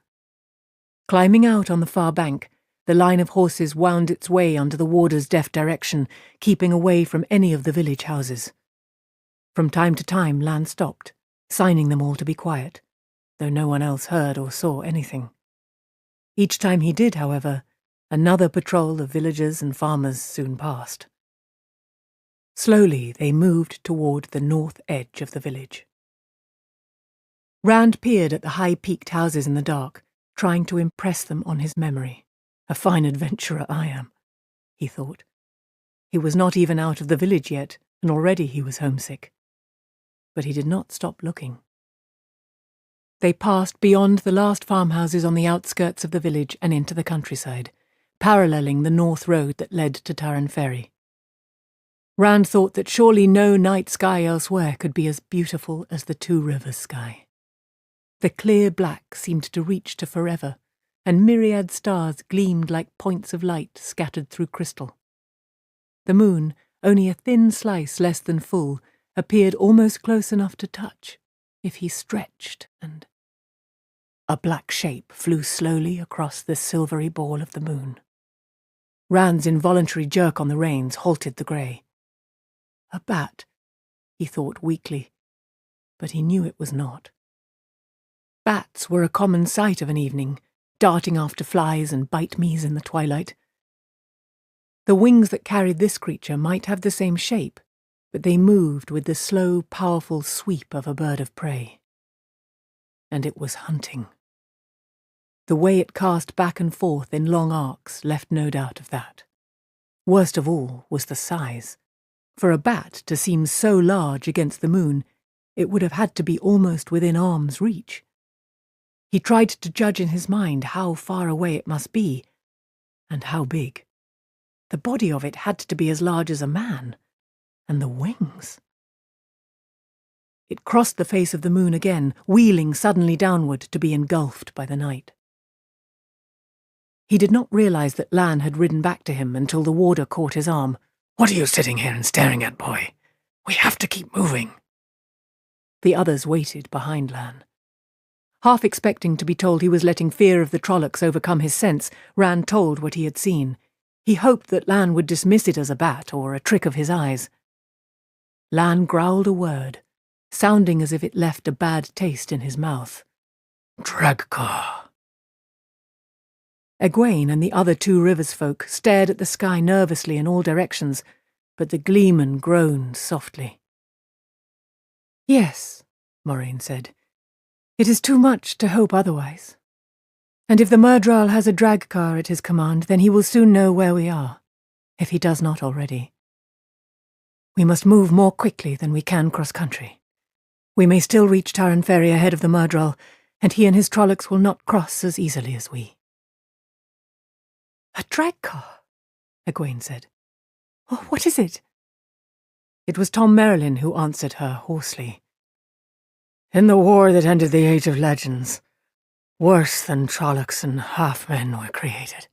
B: Climbing out on the far bank, the line of horses wound its way under the warder's deft direction, keeping away from any of the village houses. From time to time, Lan stopped, signing them all to be quiet, though no one else heard or saw anything. Each time he did, however, another patrol of villagers and farmers soon passed. Slowly they moved toward the north edge of the village. Rand peered at the high-peaked houses in the dark, trying to impress them on his memory. A fine adventurer I am, he thought. He was not even out of the village yet, and already he was homesick. But he did not stop looking. They passed beyond the last farmhouses on the outskirts of the village and into the countryside, paralleling the north road that led to Tarren Ferry. Rand thought that surely no night sky elsewhere could be as beautiful as the Two Rivers sky. The clear black seemed to reach to forever, and myriad stars gleamed like points of light scattered through crystal. The moon, only a thin slice less than full, appeared almost close enough to touch, if he stretched and... A black shape flew slowly across the silvery ball of the moon. Rand's involuntary jerk on the reins halted the grey. A bat, he thought weakly, but he knew it was not. Bats were a common sight of an evening, darting after flies and bite-me's in the twilight. The wings that carried this creature might have the same shape, but they moved with the slow, powerful sweep of a bird of prey. And it was hunting. The way it cast back and forth in long arcs left no doubt of that. Worst of all was the size. For a bat to seem so large against the moon, it would have had to be almost within arm's reach. He tried to judge in his mind how far away it must be, and how big. The body of it had to be as large as a man, and the wings. It crossed the face of the moon again, wheeling suddenly downward to be engulfed by the night. He did not realize that Lan had ridden back to him until the warder caught his arm.
E: "What are you sitting here and staring at, boy? We have to keep moving."
B: The others waited behind Lan. Half expecting to be told he was letting fear of the Trollocs overcome his sense, Rand told what he had seen. He hoped that Lan would dismiss it as a bat or a trick of his eyes. Lan growled a word, sounding as if it left a bad taste in his mouth.
E: "Dragcar."
B: Egwene and the other Two Rivers folk stared at the sky nervously in all directions, but the gleeman groaned softly. "Yes," Moraine said. "It is too much to hope otherwise. And if the Murdral has a drag car at his command, then he will soon know where we are, if he does not already. We must move more quickly than we can cross-country. We may still reach Tarren Ferry ahead of the Murdral, and he and his Trollocs will not cross as easily as we." "A drag car," Egwene said.
A: Oh, what is it?
B: It was Tom Merrilin who answered her hoarsely. In the war that ended the Age of Legends, worse than Trollocs and half-men were created.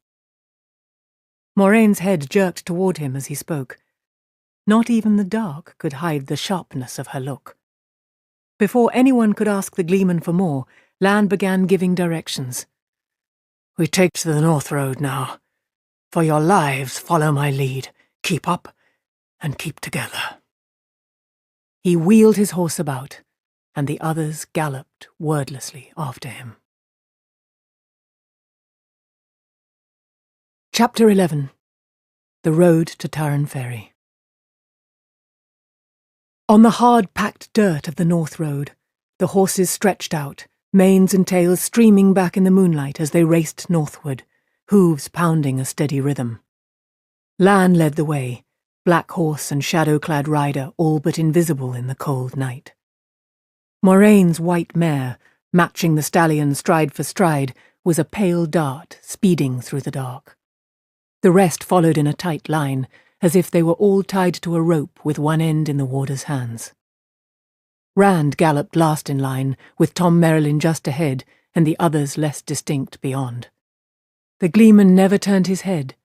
A: Moraine's head jerked toward him as he spoke. Not even the dark could hide the sharpness of her look. Before anyone could ask the Gleeman for more, Lan began giving directions.
E: We take to the North Road now. For your lives, follow my lead. Keep up and keep together.
A: He wheeled his horse about, and the others galloped wordlessly after him. Chapter 11. The Road to Tarren Ferry. On the hard-packed dirt of the North Road, the horses stretched out, manes and tails streaming back in the moonlight as they raced northward, hooves pounding a steady rhythm. Lan led the way, black horse and shadow-clad rider all but invisible in the cold night. Moraine's white mare, matching the stallion stride for stride, was a pale dart speeding through the dark. The rest followed in a tight line, as if they were all tied to a rope with one end in the warder's hands. Rand galloped last in line, with Tom Merrilin just ahead and the others less distinct beyond. The Gleeman never turned his head,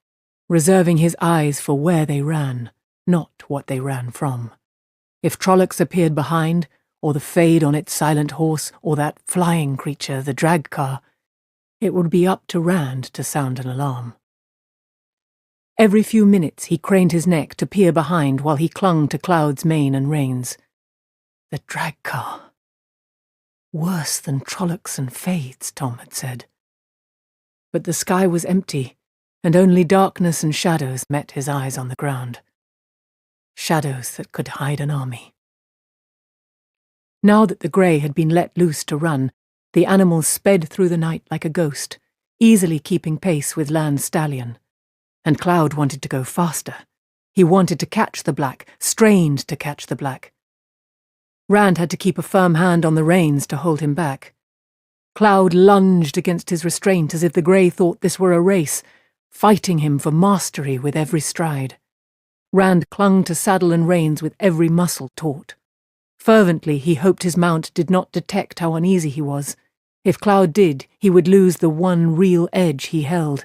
A: reserving his eyes for where they ran, not what they ran from. If Trollocs appeared behind, or the Fade on its silent horse, or that flying creature, the drag car, it would be up to Rand to sound an alarm. Every few minutes he craned his neck to peer behind while he clung to Cloud's mane and reins. The drag car. Worse than Trollocs and Fades, Tom had said. But the sky was empty, and only darkness and shadows met his eyes on the ground. Shadows that could hide an army. Now that the grey had been let loose to run, the animal sped through the night like a ghost, easily keeping pace with Lan's stallion. And Cloud wanted to go faster. He wanted to catch the black, strained to catch the black. Rand had to keep a firm hand on the reins to hold him back. Cloud lunged against his restraint as if the grey thought this were a race, fighting him for mastery with every stride. Rand clung to saddle and reins with every muscle taut. Fervently he hoped his mount did not detect how uneasy he was. If Cloud did, he would lose the one real edge he held,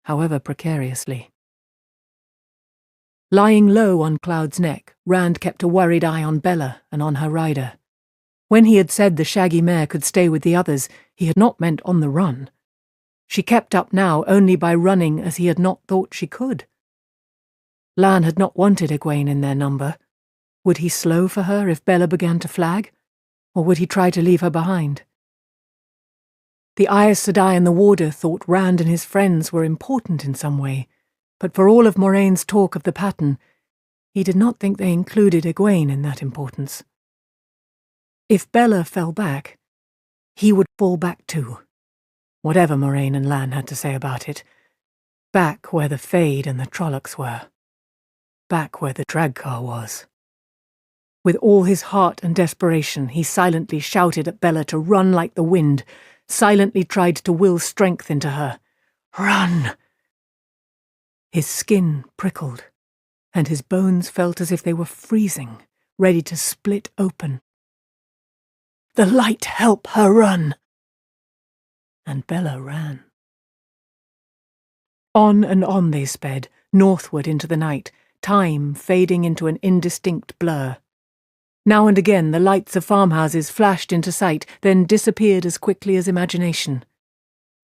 A: however precariously. Lying low on Cloud's neck, Rand kept a worried eye on Bella and on her rider. When he had said the shaggy mare could stay with the others, he had not meant on the run. She kept up now only by running as he had not thought she could. Lan had not wanted Egwene in their number. Would he slow for her if Bella began to flag, or would he try to leave her behind? The Aes Sedai and the warder thought Rand and his friends were important in some way, but for all of Moraine's talk of the pattern, he did not think they included Egwene in that importance. If Bella fell back, he would fall back too, whatever Moraine and Lan had to say about it, back where the Fade and the Trollocs were, back where the drag car was. With all his heart and desperation, he silently shouted at Bella to run like the wind, silently tried to will strength into her. Run! His skin prickled, and his bones felt as if they were freezing, ready to split open. The light help her run! And Bella ran. On and on they sped, northward into the night, time fading into an indistinct blur. Now and again the lights of farmhouses flashed into sight, then disappeared as quickly as imagination.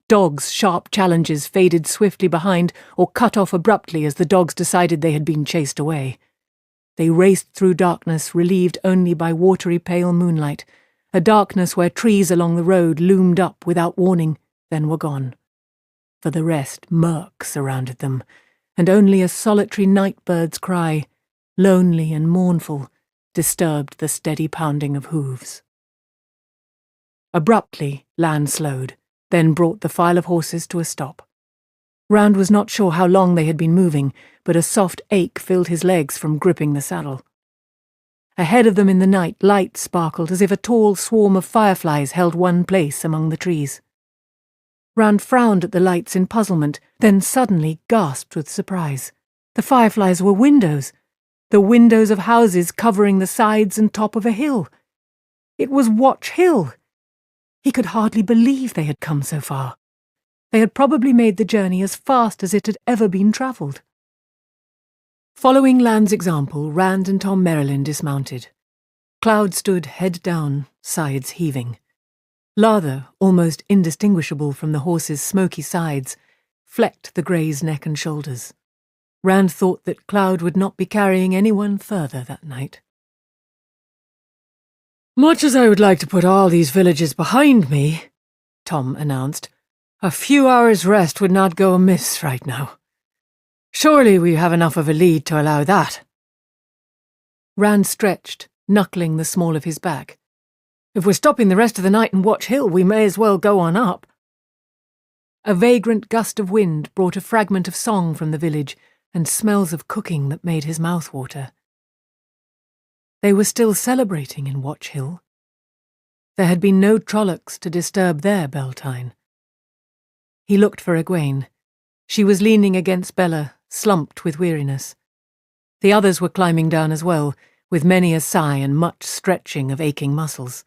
A: Dogs' sharp challenges faded swiftly behind or cut off abruptly as the dogs decided they had been chased away. They raced through darkness relieved only by watery pale moonlight, a darkness where trees along the road loomed up without warning, then were gone. For the rest, murk surrounded them, and only a solitary night bird's cry, lonely and mournful, disturbed the steady pounding of hooves. Abruptly, Lan slowed, then brought the file of horses to a stop. Rand was not sure how long they had been moving, but a soft ache filled his legs from gripping the saddle. Ahead of them in the night, light sparkled as if a tall swarm of fireflies held one place among the trees. Rand frowned at the lights in puzzlement, then suddenly gasped with surprise. The fireflies were windows, the windows of houses covering the sides and top of a hill. It was Watch Hill. He could hardly believe they had come so far. They had probably made the journey as fast as it had ever been travelled. Following Lan's example, Rand and Tom Merrilin dismounted. Cloud stood head down, sides heaving. Lather, almost indistinguishable from the horse's smoky sides, flecked the grey's neck and shoulders. Rand thought that Cloud would not be carrying anyone further that night.
E: "Much as I would like to put all these villages behind me," Tom announced, "a few hours' rest would not go amiss right now. Surely we have enough of a lead to allow that."
A: Rand stretched, knuckling the small of his back. "If we're stopping the rest of the night in Watch Hill, we may as well go on up." A vagrant gust of wind brought a fragment of song from the village and smells of cooking that made his mouth water. They were still celebrating in Watch Hill. There had been no Trollocs to disturb their Beltane. He looked for Egwene. She was leaning against Bella, slumped with weariness. The others were climbing down as well, with many a sigh and much stretching of aching muscles.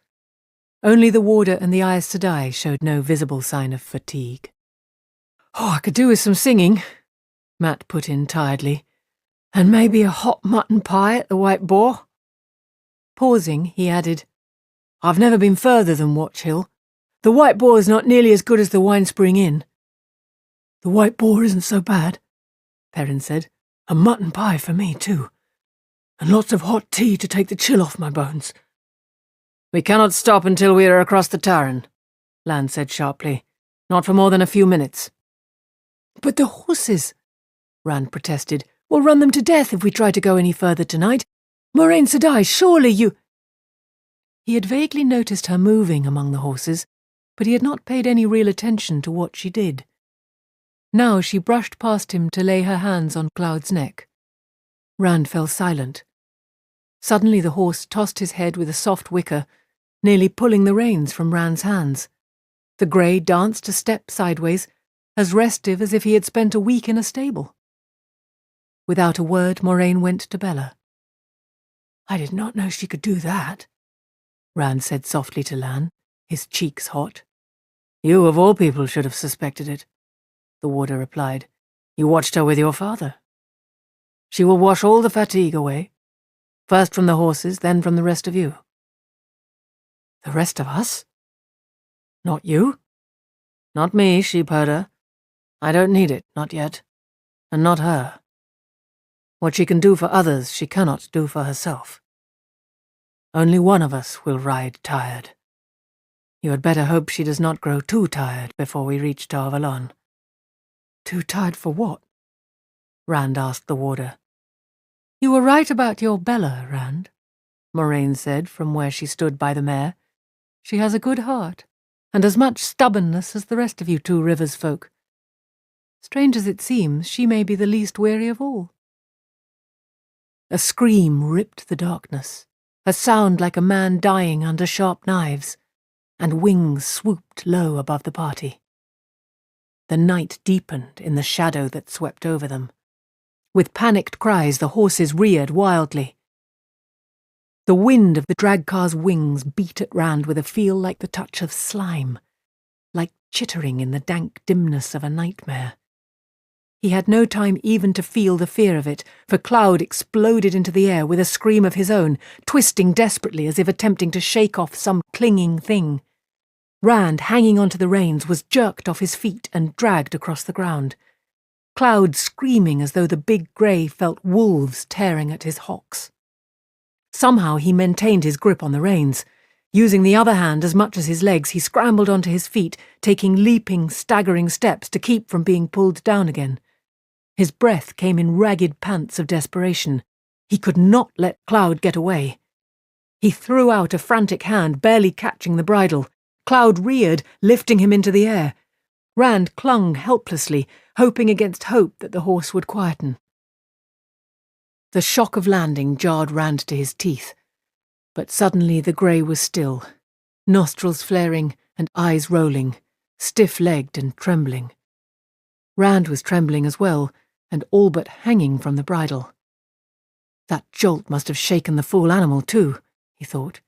A: Only the warder and the Aes Sedai showed no visible sign of fatigue.
E: "Oh, I could do with some singing," Matt put in tiredly. "And maybe a hot mutton pie at the White Boar."
A: Pausing, he added,
E: "I've never been further than Watch Hill. The White Boar is not nearly as good as the Wine Spring Inn."
F: "The White Boar isn't so bad," Perrin said. "A mutton pie for me, too. And lots of hot tea to take the chill off my bones."
E: "We cannot stop until we are across the Tarn," Lan said sharply. "Not for more than a few minutes."
A: "But the horses," Rand protested. "We'll run them to death if we try to go any further tonight. Moraine Sedai, surely you—" He had vaguely noticed her moving among the horses, but he had not paid any real attention to what she did. Now she brushed past him to lay her hands on Cloud's neck. Rand fell silent. Suddenly the horse tossed his head with a soft whicker, nearly pulling the reins from Rand's hands. The grey danced a step sideways, as restive as if he had spent a week in a stable. Without a word, Moraine went to Bella.
F: "I did not know she could do that,"
A: Rand said softly to Lan, his cheeks hot.
E: "You, of all people, should have suspected it," the warder replied. "You watched her with your father. She will wash all the fatigue away, first from the horses, then from the rest of you."
F: "The rest of us? Not you?"
E: "Not me, sheepherder. I don't need it, not yet. And not her. What she can do for others, she cannot do for herself. Only one of us will ride tired. You had better hope she does not grow too tired before we reach Tarvalon."
A: "Too tired for what?"
E: Rand asked the warder.
A: "You were right about your Bella, Rand," Moraine said from where she stood by the mare. "She has a good heart, and as much stubbornness as the rest of you Two Rivers folk. Strange as it seems, she may be the least weary of all." A scream ripped the darkness, a sound like a man dying under sharp knives, and wings swooped low above the party. The night deepened in the shadow that swept over them. With panicked cries, the horses reared wildly. The wind of the dragcar's wings beat at Rand with a feel like the touch of slime, like chittering in the dank dimness of a nightmare. He had no time even to feel the fear of it, for Cloud exploded into the air with a scream of his own, twisting desperately as if attempting to shake off some clinging thing. Rand, hanging onto the reins, was jerked off his feet and dragged across the ground. Cloud screaming as though the big grey felt wolves tearing at his hocks. Somehow he maintained his grip on the reins. Using the other hand as much as his legs, he scrambled onto his feet, taking leaping, staggering steps to keep from being pulled down again. His breath came in ragged pants of desperation. He could not let Cloud get away. He threw out a frantic hand, barely catching the bridle. Cloud reared, lifting him into the air. Rand clung helplessly, hoping against hope that the horse would quieten. The shock of landing jarred Rand to his teeth, but suddenly the grey was still, nostrils flaring and eyes rolling, stiff-legged and trembling. Rand was trembling as well,
B: and all but hanging from the bridle. That jolt must have shaken the fool animal too, he thought.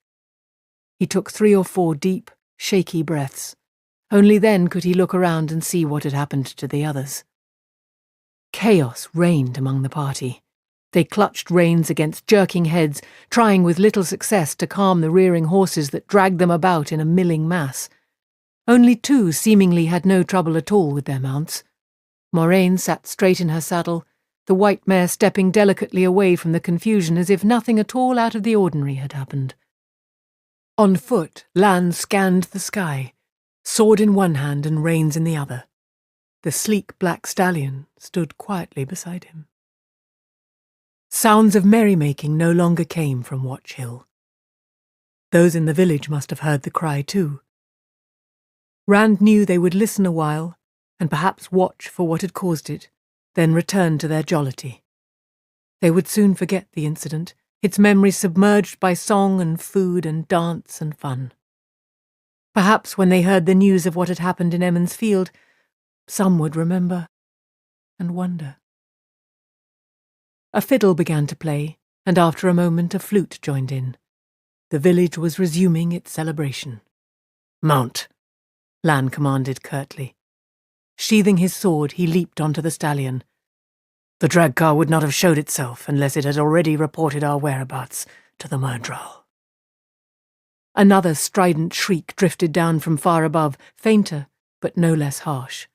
B: He took 3 or 4 deep, shaky breaths. Only then could he look around and see what had happened to the others. Chaos reigned among the party. They clutched reins against jerking heads, trying with little success to calm the rearing horses that dragged them about in a milling mass. Only 2 seemingly had no trouble at all with their mounts. Moraine sat straight in her saddle, the white mare stepping delicately away from the confusion as if nothing at all out of the ordinary had happened. On foot, Lan scanned the sky, sword in one hand and reins in the other. The sleek black stallion stood quietly beside him. Sounds of merrymaking no longer came from Watch Hill. Those in the village must have heard the cry too. Rand knew they would listen a while, and perhaps watch for what had caused it, then return to their jollity. They would soon forget the incident, its memory submerged by song and food and dance and fun. Perhaps when they heard the news of what had happened in Emmons Field, some would remember and wonder. A fiddle began to play, and after a moment a flute joined in. The village was resuming its celebration. "Mount," Lan commanded curtly. Sheathing his sword, he leaped onto the stallion. The drag car would not have showed itself unless it had already reported our whereabouts to the Murdral. Another strident shriek drifted down from far above, fainter, but no less harsh.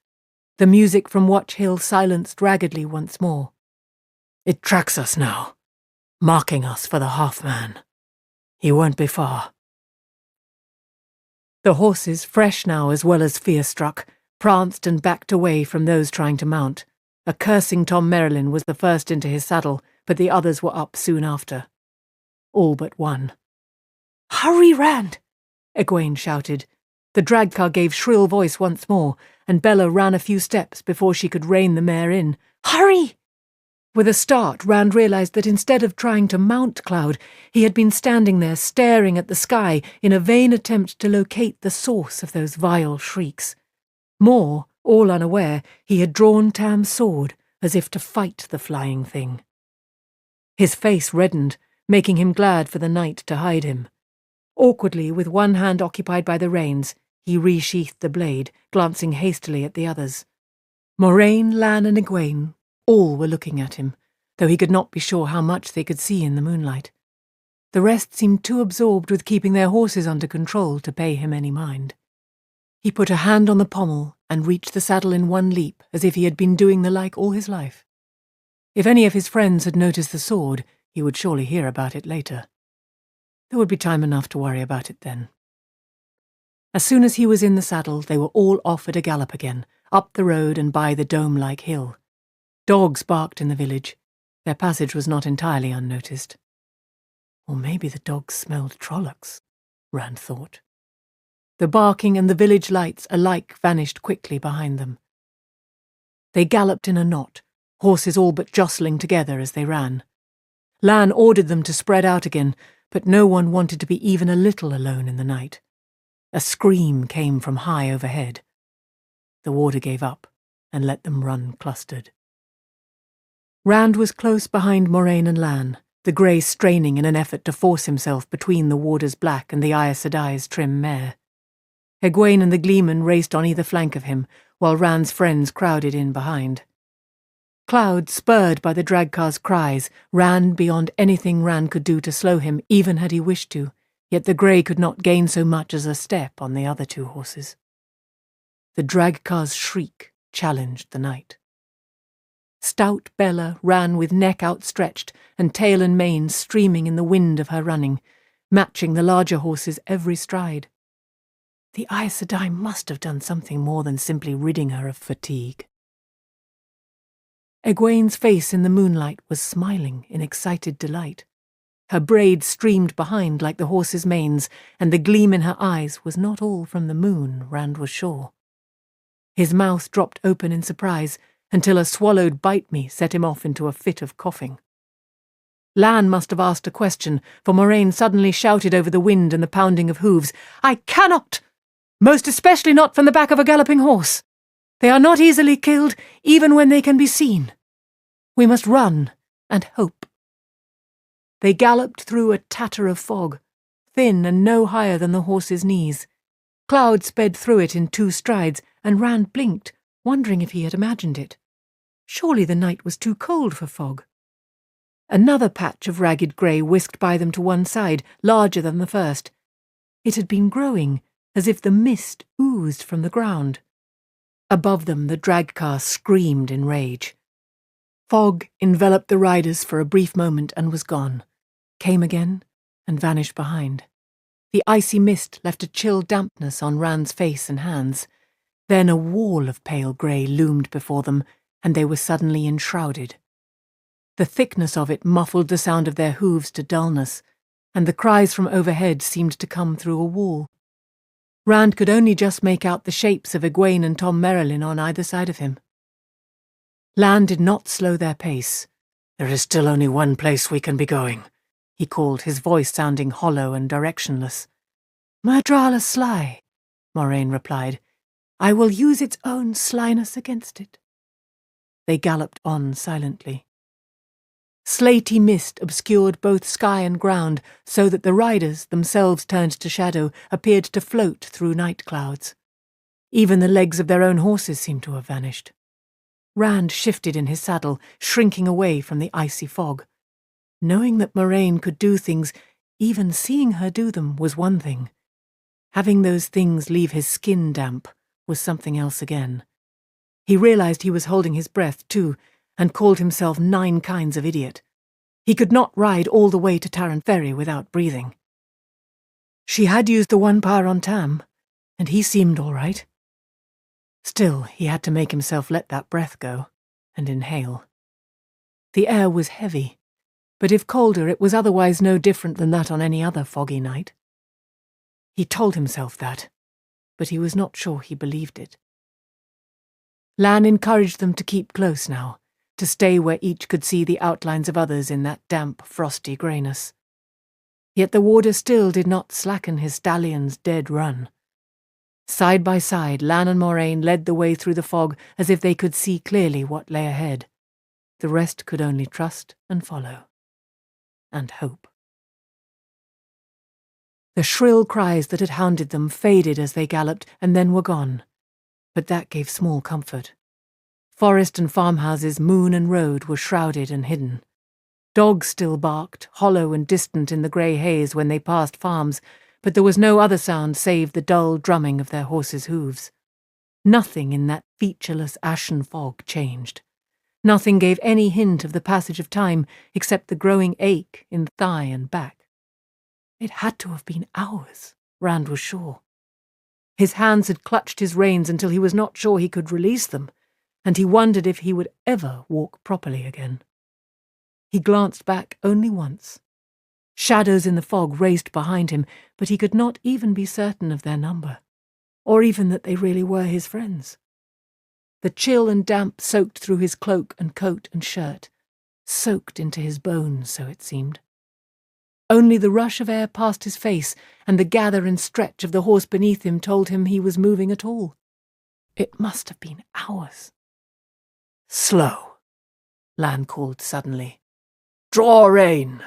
B: The music from Watch Hill silenced raggedly once more. It tracks us now, marking us for the half-man. He won't be far. The horses, fresh now as well as fear-struck, pranced and backed away from those trying to mount. A cursing Tom Merrilin was the first into his saddle, but the others were up soon after. All but one. "Hurry, Rand!" Egwene shouted. The drag car gave shrill voice once more, and Bella ran a few steps before she could rein the mare in. "Hurry!" With a start, Rand realized that instead of trying to mount Cloud, he had been standing there staring at the sky in a vain attempt to locate the source of those vile shrieks. More, all unaware, he had drawn Tam's sword, as if to fight the flying thing. His face reddened, making him glad for the night to hide him. Awkwardly, with one hand occupied by the reins, he resheathed the blade, glancing hastily at the others. Moraine, Lan, and Egwene, all were looking at him, though he could not be sure how much they could see in the moonlight. The rest seemed too absorbed with keeping their horses under control to pay him any mind. He put a hand on the pommel and reached the saddle in one leap, as if he had been doing the like all his life. If any of his friends had noticed the sword, he would surely hear about it later. There would be time enough to worry about it then. As soon as he was in the saddle, they were all off at a gallop again, up the road and by the dome-like hill. Dogs barked in the village. Their passage was not entirely unnoticed. Or maybe the dogs smelled Trollocs, Rand thought. The barking and the village lights alike vanished quickly behind them. They galloped in a knot, horses all but jostling together as they ran. Lan ordered them to spread out again, but no one wanted to be even a little alone in the night. A scream came from high overhead. The warder gave up and let them run clustered. Rand was close behind Moraine and Lan, the grey straining in an effort to force himself between the warder's black and the Aes Sedai's trim mare. Egwene and the Gleeman raced on either flank of him, while Rand's friends crowded in behind. Cloud, spurred by the dragcar's cries, ran beyond anything Rand could do to slow him, even had he wished to, yet the grey could not gain so much as a step on the other 2 horses. The dragcar's shriek challenged the night. Stout Bella ran with neck outstretched and tail and mane streaming in the wind of her running, matching the larger horses every stride. The Aes Sedai must have done something more than simply ridding her of fatigue. Egwene's face in the moonlight was smiling in excited delight. Her braid streamed behind like the horses' manes, and the gleam in her eyes was not all from the moon, Rand was sure. His mouth dropped open in surprise, until a swallowed bite-me set him off into a fit of coughing. Lan must have asked a question, for Moraine suddenly shouted over the wind and the pounding of hooves, "I cannot! Most especially not from the back of a galloping horse. They are not easily killed, even when they can be seen." We must run and hope. They galloped through a tatter of fog, thin and no higher than the horses' knees. Cloud sped through it in 2 strides, and Rand blinked, wondering if he had imagined it. Surely the night was too cold for fog. Another patch of ragged grey whisked by them to one side, larger than the first. It had been growing, as if the mist oozed from the ground. Above them the drag car screamed in rage. Fog enveloped the riders for a brief moment and was gone, came again and vanished behind. The icy mist left a chill dampness on Rand's face and hands. Then a wall of pale grey loomed before them, and they were suddenly enshrouded. The thickness of it muffled the sound of their hooves to dullness, and the cries from overhead seemed to come through a wall. Rand could only just make out the shapes of Egwene and Tom Merrilin on either side of him. Lan did not slow their pace.
F: "There is still only one place we can be going,"
B: he called, his voice sounding hollow and directionless.
A: "Murdrala sly," Moraine replied. "I will use its own slyness against it."
B: They galloped on silently. Slaty mist obscured both sky and ground, so that the riders, themselves turned to shadow, appeared to float through night clouds. Even the legs of their own horses seemed to have vanished. Rand shifted in his saddle, shrinking away from the icy fog. Knowing that Moraine could do things, even seeing her do them, was one thing. Having those things leave his skin damp was something else again. He realized he was holding his breath, too, and called himself 9 kinds of idiot. He could not ride all the way to Tarrant Ferry without breathing. She had used the 1 power on Tam, and he seemed all right. Still, he had to make himself let that breath go, and inhale. The air was heavy, but if colder, it was otherwise no different than that on any other foggy night. He told himself that, but he was not sure he believed it. Lan encouraged them to keep close now, to stay where each could see the outlines of others in that damp, frosty greyness. Yet the warder still did not slacken his stallion's dead run. Side by side, Lan and Moraine led the way through the fog as if they could see clearly what lay ahead. The rest could only trust and follow. And hope. The shrill cries that had hounded them faded as they galloped and then were gone. But that gave small comfort. Forest and farmhouses, moon and road were shrouded and hidden. Dogs still barked, hollow and distant in the grey haze when they passed farms, but there was no other sound save the dull drumming of their horses' hooves. Nothing in that featureless ashen fog changed. Nothing gave any hint of the passage of time except the growing ache in thigh and back. It had to have been hours, Rand was sure. His hands had clutched his reins until he was not sure he could release them, and he wondered if he would ever walk properly again. He glanced back only once. Shadows in the fog raced behind him, but he could not even be certain of their number, or even that they really were his friends. The chill and damp soaked through his cloak and coat and shirt, soaked into his bones, so it seemed. Only the rush of air past his face and the gather and stretch of the horse beneath him told him he was moving at all. It must have been hours.
F: "Slow," Lan called suddenly. "Draw rein."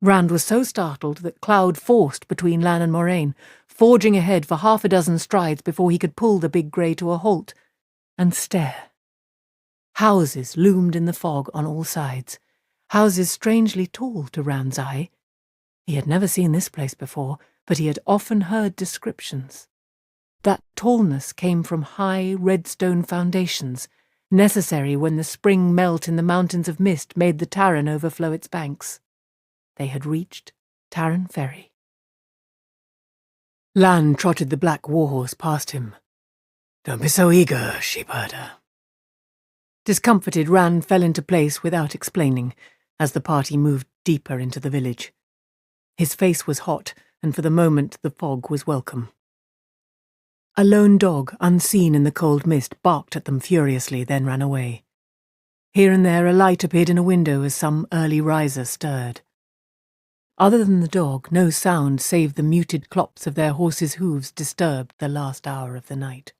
B: Rand was so startled that Cloud forced between Lan and Moraine, forging ahead for 6 strides before he could pull the big grey to a halt and stare. Houses loomed in the fog on all sides, houses strangely tall to Rand's eye. He had never seen this place before, but he had often heard descriptions. That tallness came from high red-stone foundations, necessary when the spring melt in the mountains of mist made the Tarrant overflow its banks. They had reached Tarrant Ferry. Lan trotted the black warhorse past him.
F: "Don't be so eager, sheepherder."
B: Discomfited, Rand fell into place without explaining, as the party moved deeper into the village. His face was hot, and for the moment the fog was welcome. A lone dog, unseen in the cold mist, barked at them furiously, then ran away. Here and there a light appeared in a window as some early riser stirred. Other than the dog, no sound save the muted clops of their horses' hooves disturbed the last hour of the night.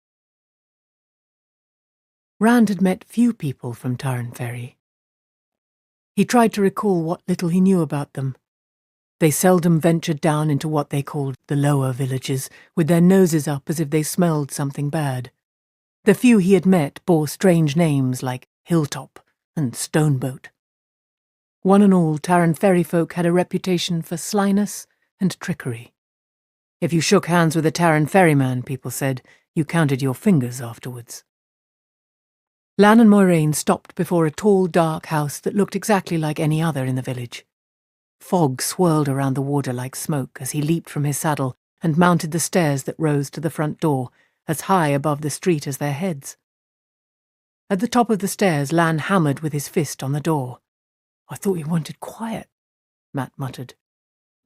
B: Rand had met few people from Tarrant Ferry. He tried to recall what little he knew about them. They seldom ventured down into what they called the lower villages, with their noses up as if they smelled something bad. The few he had met bore strange names like Hilltop and Stoneboat. One and all, Tarrant Ferry folk had a reputation for slyness and trickery. If you shook hands with a Tarrant Ferryman, people said, you counted your fingers afterwards. Lan and Moiraine stopped before a tall, dark house that looked exactly like any other in the village. Fog swirled around the warder like smoke as he leaped from his saddle and mounted the stairs that rose to the front door, as high above the street as their heads. At the top of the stairs, Lan hammered with his fist on the door. "I thought you wanted quiet," Matt muttered.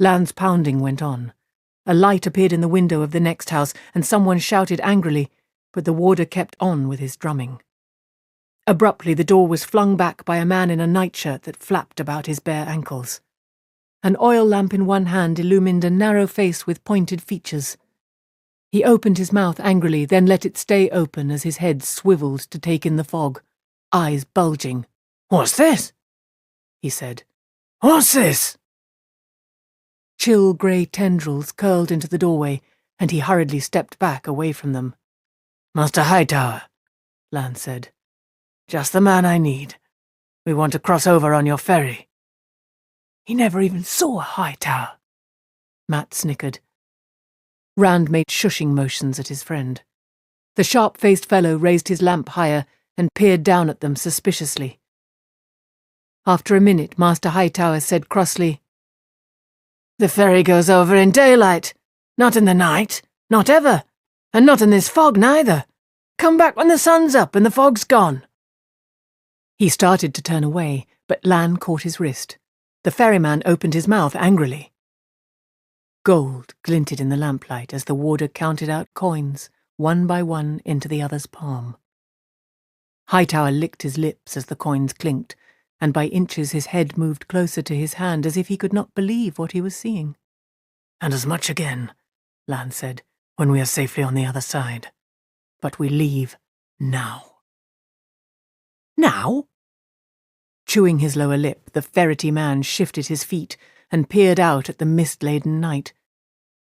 B: Lan's pounding went on. A light appeared in the window of the next house, and someone shouted angrily, but the warder kept on with his drumming. Abruptly, the door was flung back by a man in a nightshirt that flapped about his bare ankles. An oil lamp in one hand illumined a narrow face with pointed features. He opened his mouth angrily, then let it stay open as his head swiveled to take in the fog, eyes bulging. "What's this?" he said. "What's this?" Chill grey tendrils curled into the doorway, and he hurriedly stepped back away from them. "Master Hightower," Lan said. "Just the man I need. We want to cross over on your ferry." "He never even saw a Hightower," Matt snickered. Rand made shushing motions at his friend. The sharp-faced fellow raised his lamp higher and peered down at them suspiciously. After a minute, Master Hightower said crossly, "The ferry goes over in daylight, not in the night, not ever, and not in this fog neither. Come back when the sun's up and the fog's gone." He started to turn away, but Lan caught his wrist. The ferryman opened his mouth angrily. Gold glinted in the lamplight as the warder counted out coins, one by one, into the other's palm. Hightower licked his lips as the coins clinked, and by inches his head moved closer to his hand as if he could not believe what he was seeing. "And as much again," Lan said, "when we are safely on the other side. But we leave now." "Now?" Chewing his lower lip, the ferrety man shifted his feet and peered out at the mist-laden night,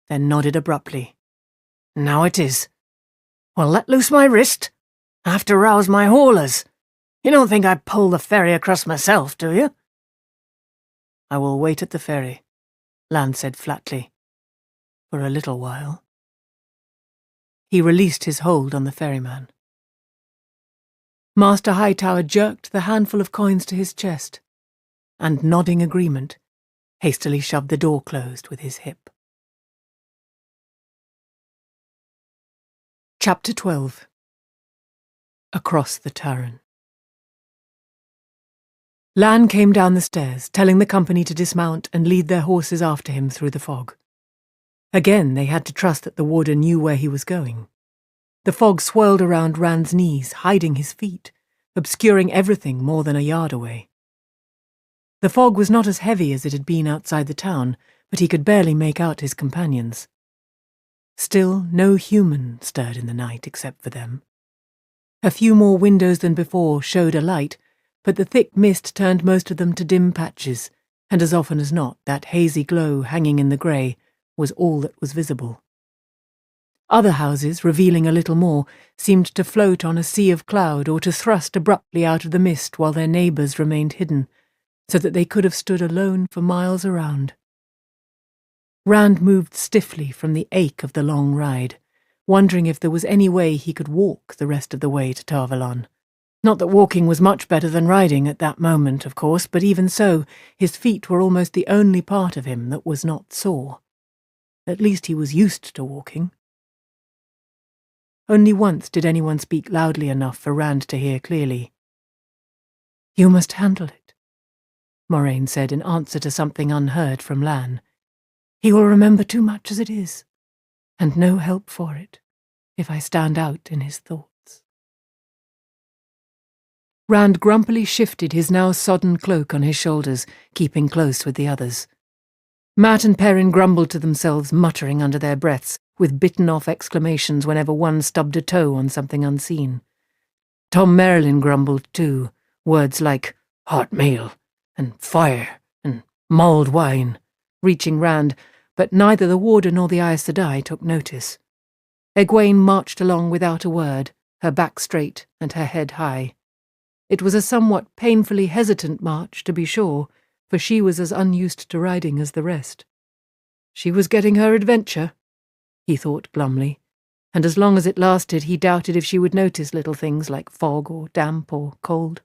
B: then nodded abruptly. "Now it is. Well, let loose my wrist. I have to rouse my haulers. You don't think I'd pull the ferry across myself, do you?" "I will wait at the ferry," Lan said flatly. "For a little while." He released his hold on the ferryman. Master Hightower jerked the handful of coins to his chest, and, nodding agreement, hastily shoved the door closed with his hip. Chapter 12. Across the Tarrant. Lan came down the stairs, telling the company to dismount and lead their horses after him through the fog. Again, they had to trust that the warder knew where he was going. The fog swirled around Rand's knees, hiding his feet, obscuring everything more than a yard away. The fog was not as heavy as it had been outside the town, but he could barely make out his companions. Still, no human stirred in the night except for them. A few more windows than before showed a light, but the thick mist turned most of them to dim patches, and as often as not that hazy glow hanging in the grey was all that was visible. Other houses, revealing a little more, seemed to float on a sea of cloud or to thrust abruptly out of the mist while their neighbours remained hidden, so that they could have stood alone for miles around. Rand moved stiffly from the ache of the long ride, wondering if there was any way he could walk the rest of the way to Tarvalon. Not that walking was much better than riding at that moment, of course, but even so, his feet were almost the only part of him that was not sore. At least he was used to walking. Only once did anyone speak loudly enough for Rand to hear clearly. "You must handle it," Moiraine said in answer to something unheard from Lan. "He will remember too much as it is, and no help for it, if I stand out in his thoughts." Rand grumpily shifted his now sodden cloak on his shoulders, keeping close with the others. Matt and Perrin grumbled to themselves, muttering under their breaths, with bitten-off exclamations whenever one stubbed a toe on something unseen. Tom Merrillin grumbled too, words like hot meal and fire and mulled wine, reaching round, but neither the warder nor the Aes Sedai took notice. Egwene marched along without a word, her back straight and her head high. It was a somewhat painfully hesitant march, to be sure, for she was as unused to riding as the rest. She was getting her adventure, he thought glumly, and as long as it lasted he doubted if she would notice little things like fog or damp or cold.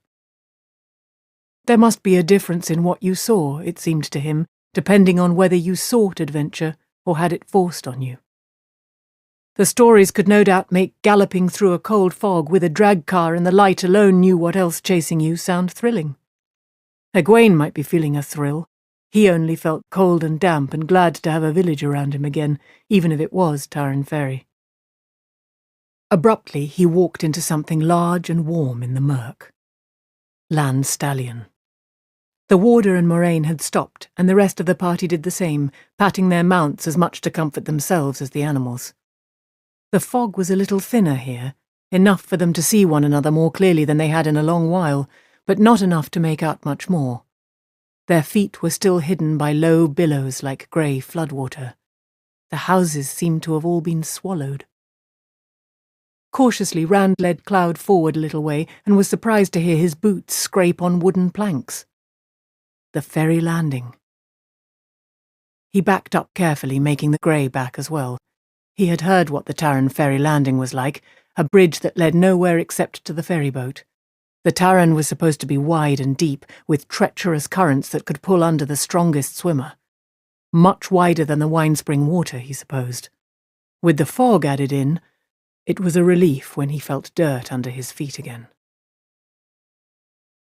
B: There must be a difference in what you saw, it seemed to him, depending on whether you sought adventure or had it forced on you. The stories could no doubt make galloping through a cold fog with a drag car and the light alone knew what else chasing you sound thrilling. Egwene might be feeling a thrill. He only felt cold and damp and glad to have a village around him again, even if it was Tarren Ferry. Abruptly he walked into something large and warm in the murk. Lan's stallion. The warder and Moraine had stopped, and the rest of the party did the same, patting their mounts as much to comfort themselves as the animals. The fog was a little thinner here, enough for them to see one another more clearly than they had in a long while, but not enough to make out much more. Their feet were still hidden by low billows like grey floodwater. The houses seemed to have all been swallowed. Cautiously Rand led Cloud forward a little way and was surprised to hear his boots scrape on wooden planks. The ferry landing. He backed up carefully, making the grey back as well. He had heard what the Tarren ferry landing was like, a bridge that led nowhere except to the ferry boat. The Tarren was supposed to be wide and deep, with treacherous currents that could pull under the strongest swimmer. Much wider than the Winespring water, he supposed. With the fog added in, it was a relief when he felt dirt under his feet again.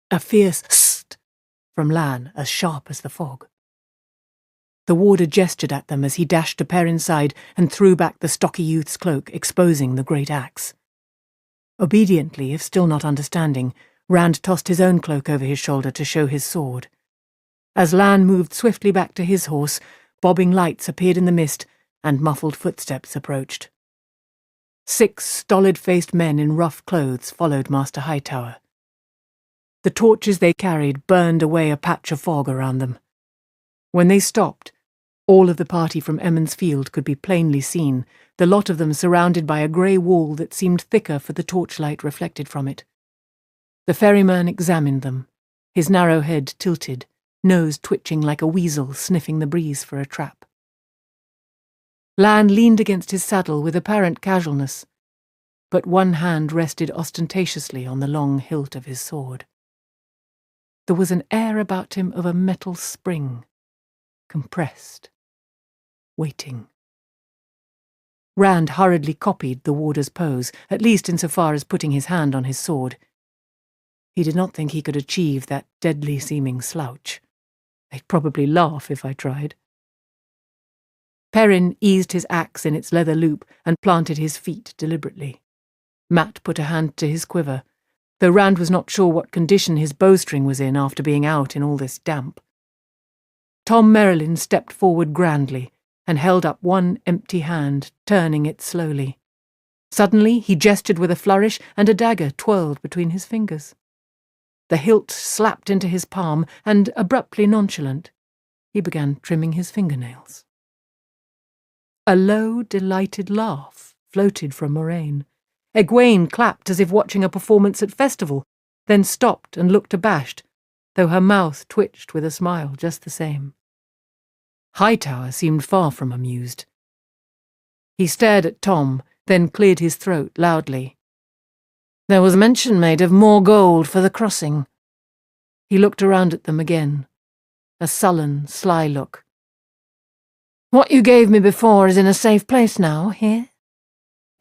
B: A fierce "sst" from Lan, as sharp as the fog. The warder gestured at them as he dashed a pair inside and threw back the stocky youth's cloak, exposing the great axe. Obediently, if still not understanding, Rand tossed his own cloak over his shoulder to show his sword. As Lan moved swiftly back to his horse, bobbing lights appeared in the mist and muffled footsteps approached. 6 stolid-faced men in rough clothes followed Master Hightower. The torches they carried burned away a patch of fog around them. When they stopped, all of the party from Emond's Field could be plainly seen, the lot of them surrounded by a grey wall that seemed thicker for the torchlight reflected from it. The ferryman examined them, his narrow head tilted, nose twitching like a weasel sniffing the breeze for a trap. Lan leaned against his saddle with apparent casualness, but one hand rested ostentatiously on the long hilt of his sword. There was an air about him of a metal spring, compressed, waiting. Rand hurriedly copied the warder's pose, at least insofar as putting his hand on his sword. He did not think he could achieve that deadly-seeming slouch. They'd probably laugh if I tried. Perrin eased his axe in its leather loop and planted his feet deliberately. Mat put a hand to his quiver, though Rand was not sure what condition his bowstring was in after being out in all this damp. Tom Merrillin stepped forward grandly and held up one empty hand, turning it slowly. Suddenly he gestured with a flourish and a dagger twirled between his fingers. The hilt slapped into his palm and, abruptly nonchalant, he began trimming his fingernails. A low, delighted laugh floated from Moraine. Egwene clapped as if watching a performance at festival, then stopped and looked abashed, though her mouth twitched with a smile just the same. Hightower seemed far from amused. He stared at Tom, then cleared his throat loudly. There was mention made of more gold for the crossing. He looked around at them again, a sullen, sly look. What you gave me before is in a safe place now, here.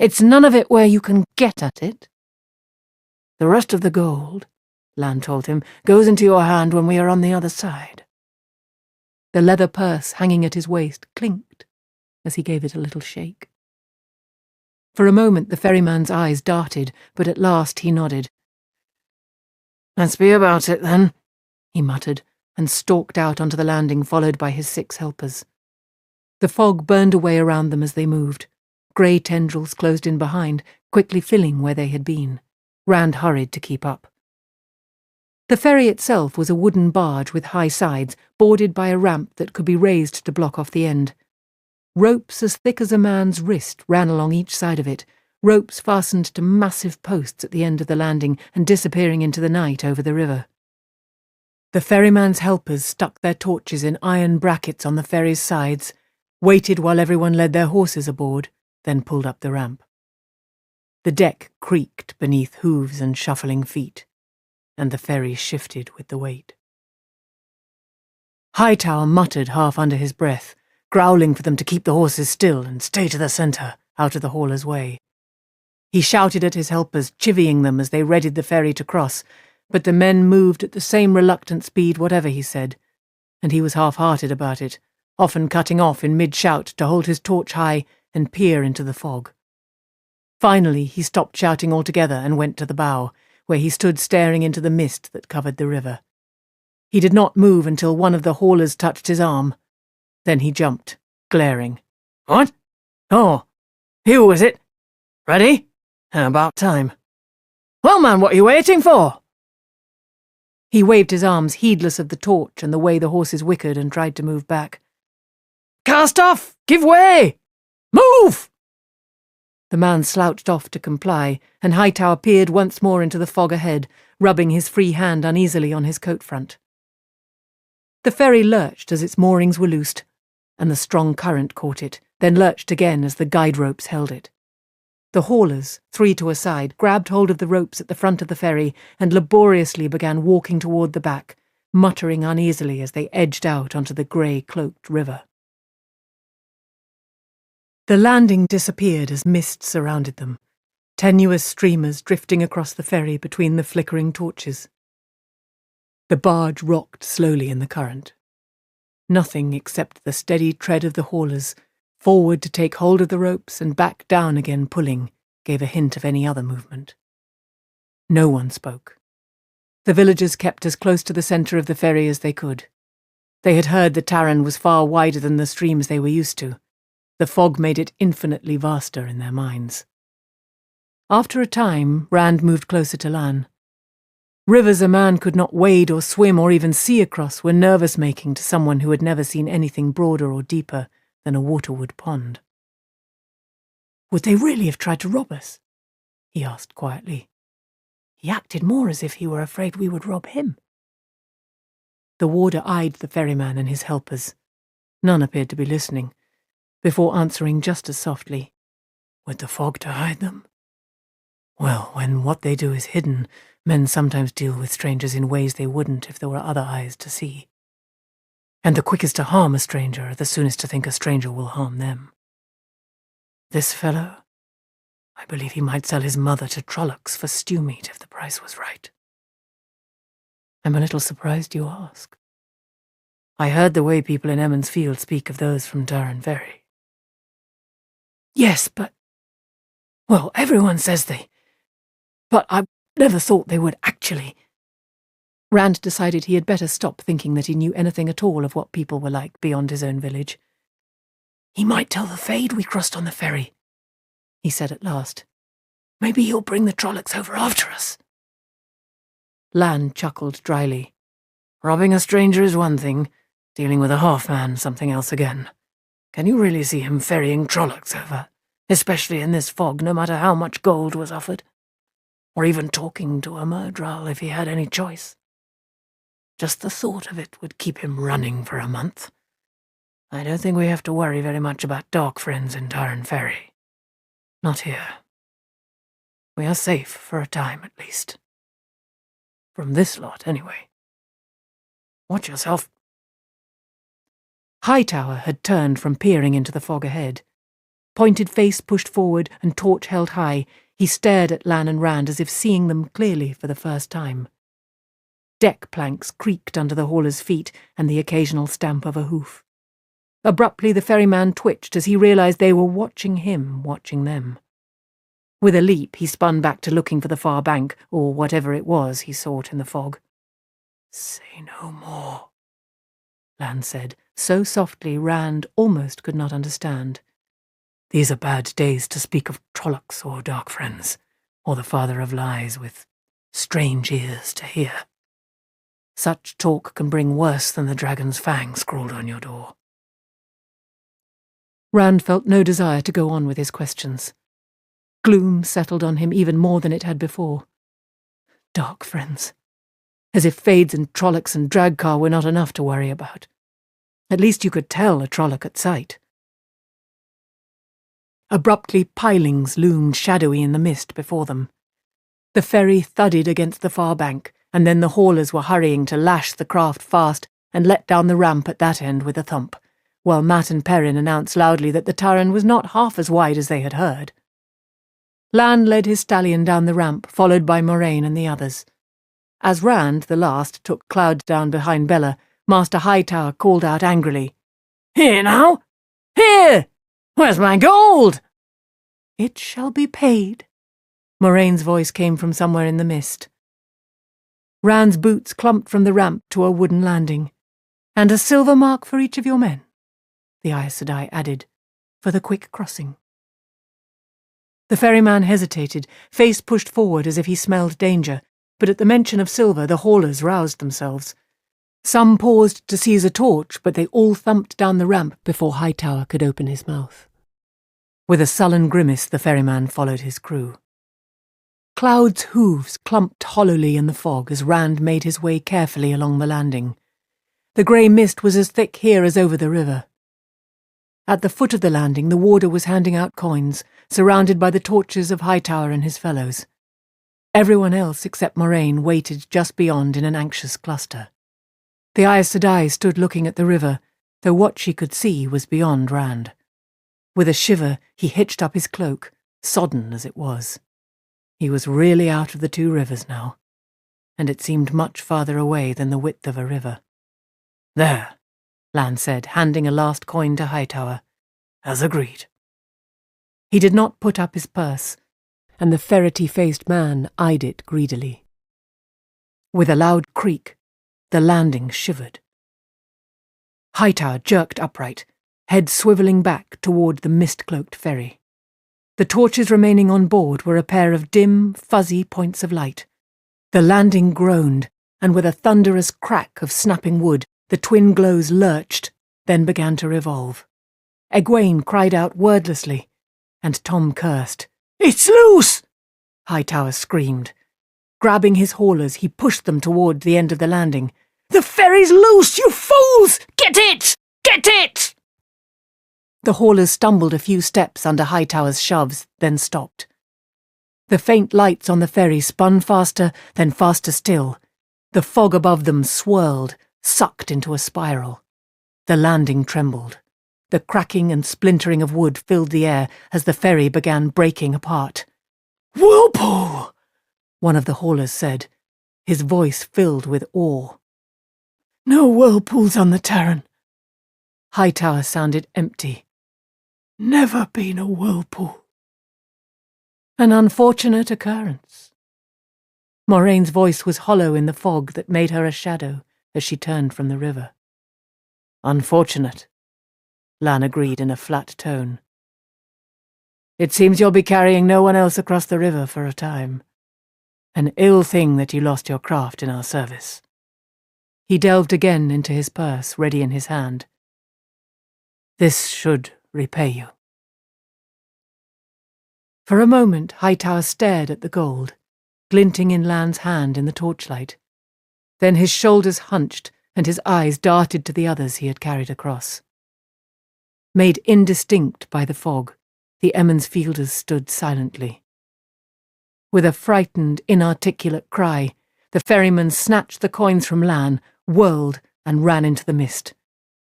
B: It's none of it where you can get at it. The rest of the gold, Lan told him, goes into your hand when we are on the other side. The leather purse hanging at his waist clinked as he gave it a little shake. For a moment the ferryman's eyes darted, but at last he nodded. Let's be about it, then, he muttered, and stalked out onto the landing, followed by his 6 helpers. The fog burned away around them as they moved. Grey tendrils closed in behind, quickly filling where they had been. Rand hurried to keep up. The ferry itself was a wooden barge with high sides, boarded by a ramp that could be raised to block off the end. Ropes as thick as a man's wrist ran along each side of it, ropes fastened to massive posts at the end of the landing and disappearing into the night over the river. The ferryman's helpers stuck their torches in iron brackets on the ferry's sides, waited while everyone led their horses aboard, then pulled up the ramp. The deck creaked beneath hooves and shuffling feet, and the ferry shifted with the weight. Hightower muttered half under his breath, growling for them to keep the horses still and stay to the centre, out of the hauler's way. He shouted at his helpers, chivying them as they readied the ferry to cross, but the men moved at the same reluctant speed whatever he said, and he was half-hearted about it, often cutting off in mid-shout to hold his torch high and peer into the fog. Finally he stopped shouting altogether and went to the bow, where he stood staring into the mist that covered the river. He did not move until one of the haulers touched his arm. Then he jumped, glaring. "What? Oh, you was it? Ready? About time. Well, man, what are you waiting for?" He waved his arms, heedless of the torch and the way the horses whickered, and tried to move back. "Cast off! Give way! Move!" The man slouched off to comply, and Hightower peered once more into the fog ahead, rubbing his free hand uneasily on his coat front. The ferry lurched as its moorings were loosed, and the strong current caught it, then lurched again as the guide ropes held it. The haulers, 3 to a side, grabbed hold of the ropes at the front of the ferry and laboriously began walking toward the back, muttering uneasily as they edged out onto the grey-cloaked river. The landing disappeared as mist surrounded them, tenuous streamers drifting across the ferry between the flickering torches. The barge rocked slowly in the current. Nothing except the steady tread of the haulers, forward to take hold of the ropes and back down again pulling, gave a hint of any other movement. No one spoke. The villagers kept as close to the centre of the ferry as they could. They had heard the Taran was far wider than the streams they were used to. The fog made it infinitely vaster in their minds. After a time, Rand moved closer to Lan. Rivers a man could not wade or swim or even see across were nervous-making to someone who had never seen anything broader or deeper than a waterwood pond. "Would they really have tried to rob us?" he asked quietly. "He acted more as if he were afraid we would rob him." The warder eyed the ferryman and his helpers. None appeared to be listening, before answering just as softly, "With the fog to hide them? Well, when what they do is hidden, men sometimes deal with strangers in ways they wouldn't if there were other eyes to see. And the quickest to harm a stranger are the soonest to think a stranger will harm them. This fellow, I believe he might sell his mother to Trollocs for stew meat if the price was right. I'm a little surprised you ask. I heard the way people in Emmons Field speak of those from Durham Ferry." "Yes, but... well, everyone says they... but I never thought they would actually..." Rand decided he had better stop thinking that he knew anything at all of what people were like beyond his own village. "He might tell the Fade we crossed on the ferry," he said at last. "Maybe he'll bring the Trollocs over after us." Lan chuckled dryly. "Robbing a stranger is one thing, dealing with a half-man something else again. Can you really see him ferrying Trollocs over, especially in this fog, no matter how much gold was offered? Or even talking to a Murdral if he had any choice? Just the thought of it would keep him running for a month. I don't think we have to worry very much about dark friends in Durham Ferry. Not here. We are safe for a time, at least. From this lot, anyway. Watch yourself." Hightower had turned from peering into the fog ahead. Pointed face pushed forward and torch held high, he stared at Lan and Rand as if seeing them clearly for the first time. Deck planks creaked under the hauler's feet and the occasional stamp of a hoof. Abruptly the ferryman twitched as he realized they were watching him, watching them. With a leap he spun back to looking for the far bank, or whatever it was he sought in the fog. "Say no more," Lan said, so softly Rand almost could not understand. "These are bad days to speak of Trollocs or dark friends.
F: or the father of lies with strange ears to hear. Such talk can bring worse than the dragon's fang scrawled on your door.
B: Rand felt no desire to go on with his questions. Gloom settled on him even more than it had before. Dark friends. As if fades and trollocs and dragcar were not enough to worry about. At least you could tell a trolloc at sight. Abruptly, pilings loomed shadowy in the mist before them. The ferry thudded against the far bank, and then the haulers were hurrying to lash the craft fast and let down the ramp at that end with a thump, while Matt and Perrin announced loudly that the Taran was not half as wide as they had heard. Lan led his stallion down the ramp, followed by Moraine and the others. As Rand, the last, took Cloud down behind Bella, Master Hightower called out angrily, "Here now! Here! Where's my gold?"
A: "It shall be paid," Moraine's voice came from somewhere in the mist. Rand's boots clumped from the ramp to a wooden landing. "And a silver mark for each of your men," the Aes Sedai added, "for the quick crossing." The ferryman hesitated, face pushed forward as if he smelled danger, but at the mention of silver the haulers roused themselves. Some paused to seize a torch, but they all thumped down the ramp before Hightower could open his mouth. With a sullen grimace the ferryman followed his crew. Cloud's hooves clumped hollowly in the fog as Rand made his way carefully along the landing. The grey mist was as thick here as over the river. At the foot of the landing the warder was handing out coins, surrounded by the torches of Hightower and his fellows. Everyone else except Moraine waited just beyond in an anxious cluster. The Aes Sedai stood looking at the river, though what she could see was beyond Rand. With a shiver he hitched up his cloak, sodden as it was. He was really out of the two rivers now, and it seemed much farther away than the width of a river. "There," Lan said, handing a last coin to Hightower, "as agreed." He did not put up his purse, and the ferrety-faced man eyed it greedily. With a loud creak, the landing shivered. Hightower jerked upright, head swivelling back toward the mist-cloaked ferry. The torches remaining on board were a pair of dim, fuzzy points of light. The landing groaned, and with a thunderous crack of snapping wood, the twin glows lurched, then began to revolve. Egwene cried out wordlessly, and Tom cursed. "It's loose!" Hightower screamed. Grabbing his haulers, he pushed them toward the end of the landing. "The ferry's loose, you fools! Get it! Get it!" The haulers stumbled a few steps under Hightower's shoves, then stopped. The faint lights on the ferry spun faster, then faster still. The fog above them swirled, sucked into a spiral. The landing trembled. The cracking and splintering of wood filled the air as the ferry began breaking apart. "Whirlpool!" one of the haulers said, his voice filled with awe. "No whirlpools on the Taran." Hightower sounded empty. "Never been a whirlpool." "An unfortunate occurrence." Moraine's voice was hollow in the fog that made her a shadow as she turned from the river. "Unfortunate," Lan agreed in a flat tone. "It seems you'll be carrying no one else across the river for a time. An ill thing that you lost your craft in our service." He delved again into his purse, ready in his hand. "This should repay you." For a moment Hightower stared at the gold, glinting in Lan's hand in the torchlight. Then his shoulders hunched and his eyes darted to the others he had carried across. Made indistinct by the fog, the Emmons Fielders stood silently. With a frightened, inarticulate cry, the ferryman snatched the coins from Lan, whirled, and ran into the mist.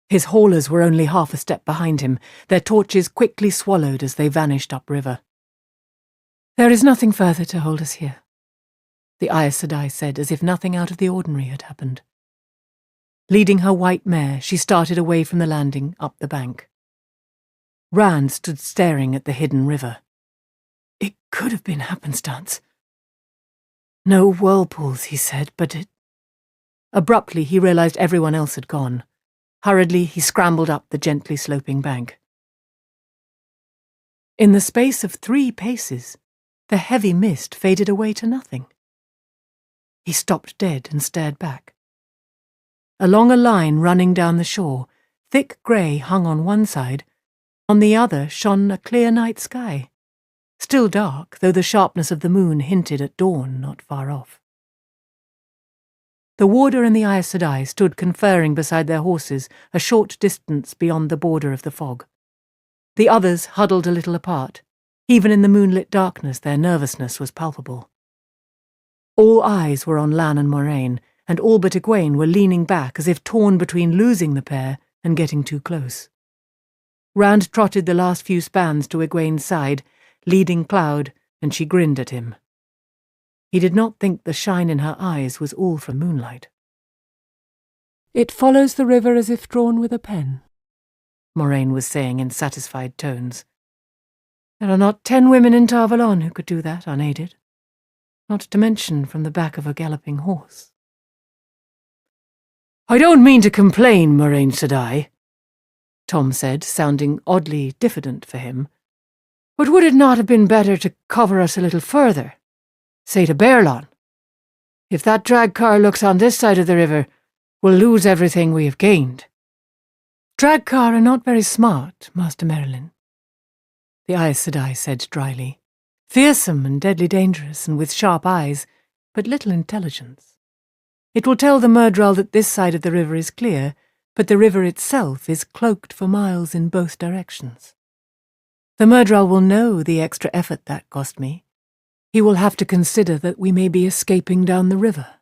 A: His haulers were only half a step behind him, their torches quickly swallowed as they vanished upriver. "There is nothing further to hold us here," the Aes Sedai said, as if nothing out of the ordinary had happened. Leading her white mare, she started away from the landing, up the bank. Rand stood staring at the hidden river. It could have been happenstance. "No whirlpools," he said, but it... Abruptly he realized everyone else had gone. Hurriedly he scrambled up the gently sloping bank. In the space of 3 paces,
B: the heavy mist faded away to nothing. He stopped dead and stared back. Along a line running down the shore, thick grey hung on one side, on the other shone a clear night sky, still dark, though the sharpness of the moon hinted at dawn not far off. The warder and the Aes Sedai stood conferring beside their horses a short distance beyond the border of the fog. The others huddled a little apart. Even in the moonlit darkness their nervousness was palpable. All eyes were on Lan and Moraine, and all but Egwene were leaning back as if torn between losing the pair and getting too close. Rand trotted the last few spans to Egwene's side, leading Cloud, and she grinned at him. He did not think the shine in her eyes was all from moonlight.
A: "It follows the river as if drawn with a pen,"
B: Moraine was saying in satisfied tones. "There are not 10 women in Tar Valon who could do that unaided, not to mention from the back of a galloping horse." "I don't mean to complain, Moraine Sedai," Tom said, sounding oddly diffident for him. "But would it not have been better to cover us a little further? Say to Baerlon. If that drag car looks on this side of the river, we'll lose everything we have gained."
A: "Drag car are not very smart, Master Merlin,"
B: the Aes Sedai said dryly. "Fearsome and deadly dangerous, and with sharp eyes, but little intelligence. It will tell the Myrddraal that this side of the river is clear, but the river itself is cloaked for miles in both directions. The Myrddraal will know the extra effort that cost me. He will have to consider that we may be escaping down the river,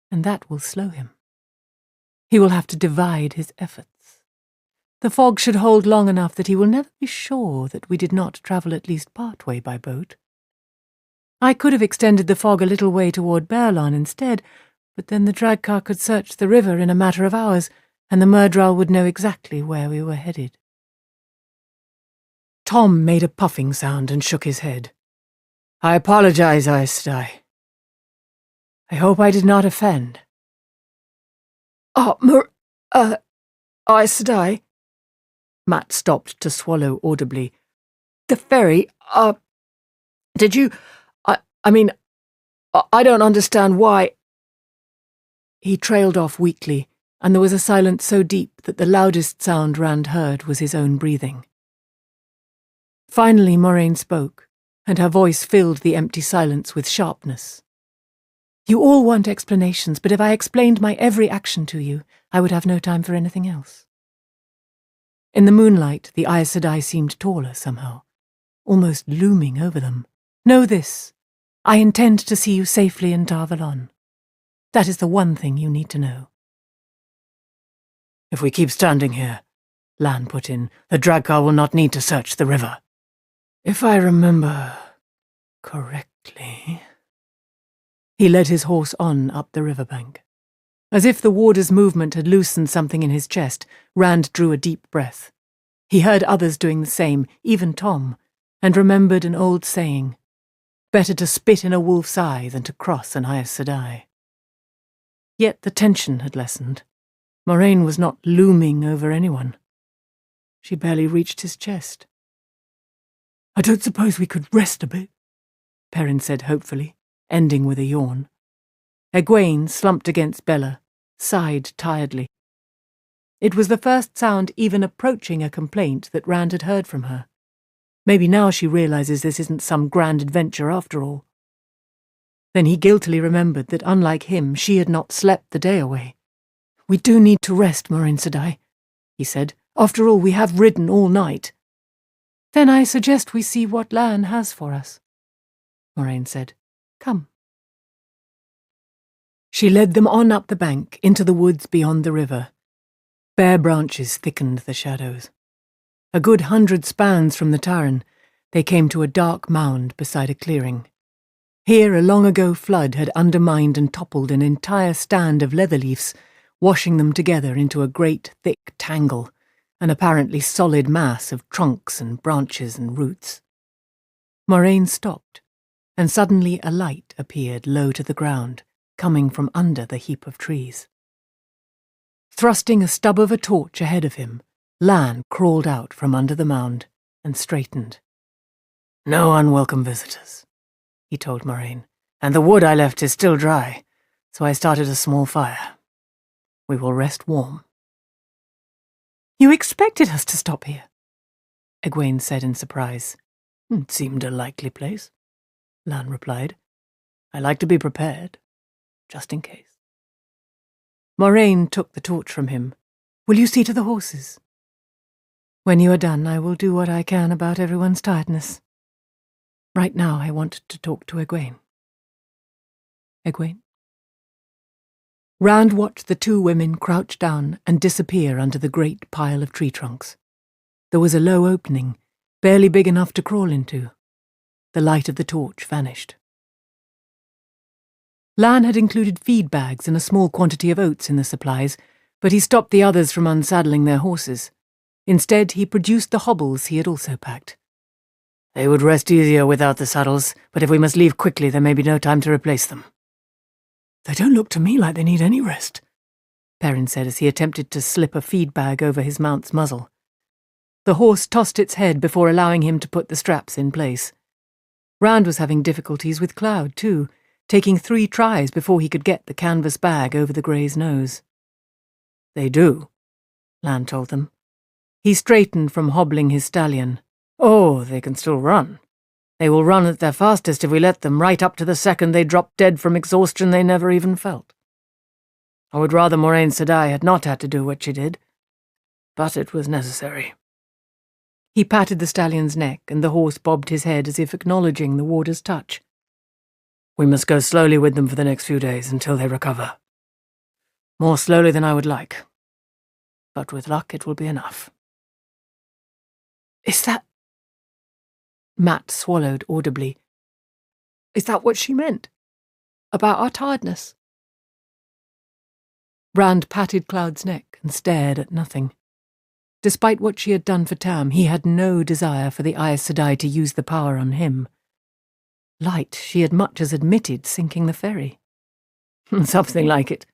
B: and that will slow him. He will have to divide his efforts. The fog should hold long enough that he will never be sure that we did not travel at least part way by boat. I could have extended the fog a little way toward Baerlon instead, but then the drag car could search the river in a matter of hours, and the Myrddraal would know exactly where we were headed." Tom made a puffing sound and shook his head. "I apologize, Aes Sedai. I hope I did not offend." Aes Sedai." Matt stopped to swallow audibly. "The ferry, did you... I mean, I don't understand why..." He trailed off weakly, and there was a silence so deep that the loudest sound Rand heard was his own breathing. Finally Moraine spoke, and her voice filled the empty silence with sharpness. "You all want explanations, but if I explained my every action to you, I would have no time for anything else." In the moonlight, the Aes Sedai seemed taller somehow, almost looming over them. "Know this. I intend to see you safely in Tar Valon. That is the one thing you need to know." "If we keep standing here," Lan put in, "the drag car will not need to search the river. If I remember correctly..." He led his horse on up the riverbank. As if the warder's movement had loosened something in his chest, Rand drew a deep breath. He heard others doing the same, even Tom, and remembered an old saying, "Better to spit in a wolf's eye than to cross an Aes Sedai." Yet the tension had lessened. Moraine was not looming over anyone. She barely reached his chest. "I don't suppose we could rest a bit," Perrin said hopefully, ending with a yawn. Egwene, slumped against Bella, sighed tiredly. It was the first sound even approaching a complaint that Rand had heard from her. Maybe now she realizes this isn't some grand adventure after all. Then he guiltily remembered that unlike him, she had not slept the day away. "We do need to rest, Moraine Sedai," he said. "After all, we have ridden all night." "Then I suggest we see what Lan has for us," Moraine said. "Come." She led them on up the bank, into the woods beyond the river. Bare branches thickened the shadows. A good 100 spans from the tarn, they came to a dark mound beside a clearing. Here a long-ago flood had undermined and toppled an entire stand of leatherleafs, washing them together into a great, thick tangle, an apparently solid mass of trunks and branches and roots. Moraine stopped, and suddenly a light appeared low to the ground, coming from under the heap of trees. Thrusting a stub of a torch ahead of him, Lan crawled out from under the mound and straightened. "No unwelcome visitors,"
A: he told Moraine, "and the wood I left is still dry, so I started a small fire. We will rest warm." "You expected us to stop here?" Egwene said in surprise. "It seemed a likely place," Lan replied. "I like to be prepared, just in case." Moraine took the torch from him. "Will you see to the horses?" "When you are done, I will do what I can about everyone's tiredness. Right now, I want to talk to Egwene." "Egwene?" Rand watched the two women crouch down and disappear under the great pile of tree trunks. There was a low opening, barely big enough to crawl into. The light of the torch vanished. Lan had included feed bags and a small quantity of oats in the supplies, but he stopped the others from unsaddling their horses. Instead, he produced the hobbles he had also packed. "They would rest easier without the saddles, but if we must leave quickly, there may be no time to replace them."
F: "They don't look to me like they need any rest,"
A: Perrin said as he attempted to slip a feed bag over his mount's muzzle. The horse tossed its head before allowing him to put the straps in place. Rand was having difficulties with Cloud, too, taking 3 tries before he could get the canvas bag over the grey's nose. "They do," Lan told them. He straightened from hobbling his stallion. "Oh, they can still run. They will run at their fastest if we let them, right up to the second they drop dead from exhaustion they never even felt. I would rather Moraine Sedai had not had to do what she did, but it was necessary." He patted the stallion's neck, and the horse bobbed his head as if acknowledging the warder's touch. "We must go slowly with them for the next few days until they recover. More slowly than I would like, but with luck it will be enough."
F: "Is that—"
A: Matt swallowed audibly.
F: "Is that what she meant? About our tiredness?"
A: Rand patted Cloud's neck and stared at nothing. Despite what she had done for Tam, he had no desire for the Aes Sedai to use the power on him. Light, she had much as admitted sinking the ferry. "Something like it."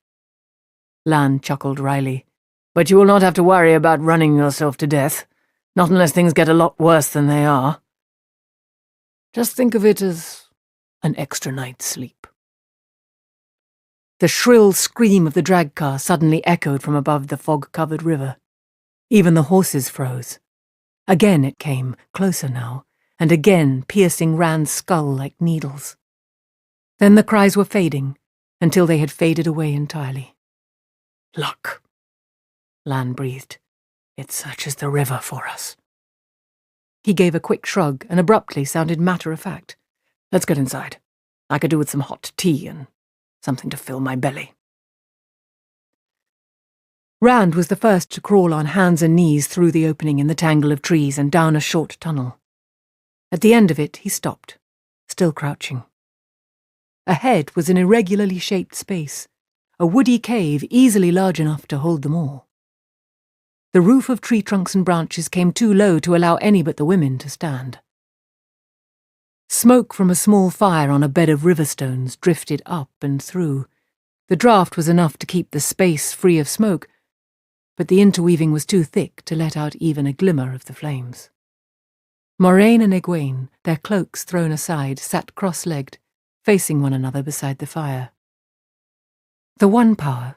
A: Lan chuckled wryly. "But you will not have to worry about running yourself to death, not unless things get a lot worse than they are. Just think of it as an extra night's sleep." The shrill scream of the drag car suddenly echoed from above the fog-covered river. Even the horses froze. Again it came, closer now, and again piercing Rand's skull like needles. Then the cries were fading, until they had faded away entirely. "Luck," Lan breathed. "It searches the river for us." He gave a quick shrug and abruptly sounded matter-of-fact. "Let's get inside. I could do with some hot tea and something to fill my belly." Rand was the first to crawl on hands and knees through the opening in the tangle of trees and down a short tunnel. At the end of it, he stopped, still crouching. Ahead was an irregularly shaped space, a woody cave easily large enough to hold them all. The roof of tree trunks and branches came too low to allow any but the women to stand. Smoke from a small fire on a bed of river stones drifted up and through. The draught was enough to keep the space free of smoke, but the interweaving was too thick to let out even a glimmer of the flames. Moraine and Egwene, their cloaks thrown aside, sat cross-legged, facing one another beside the fire. "The one power,"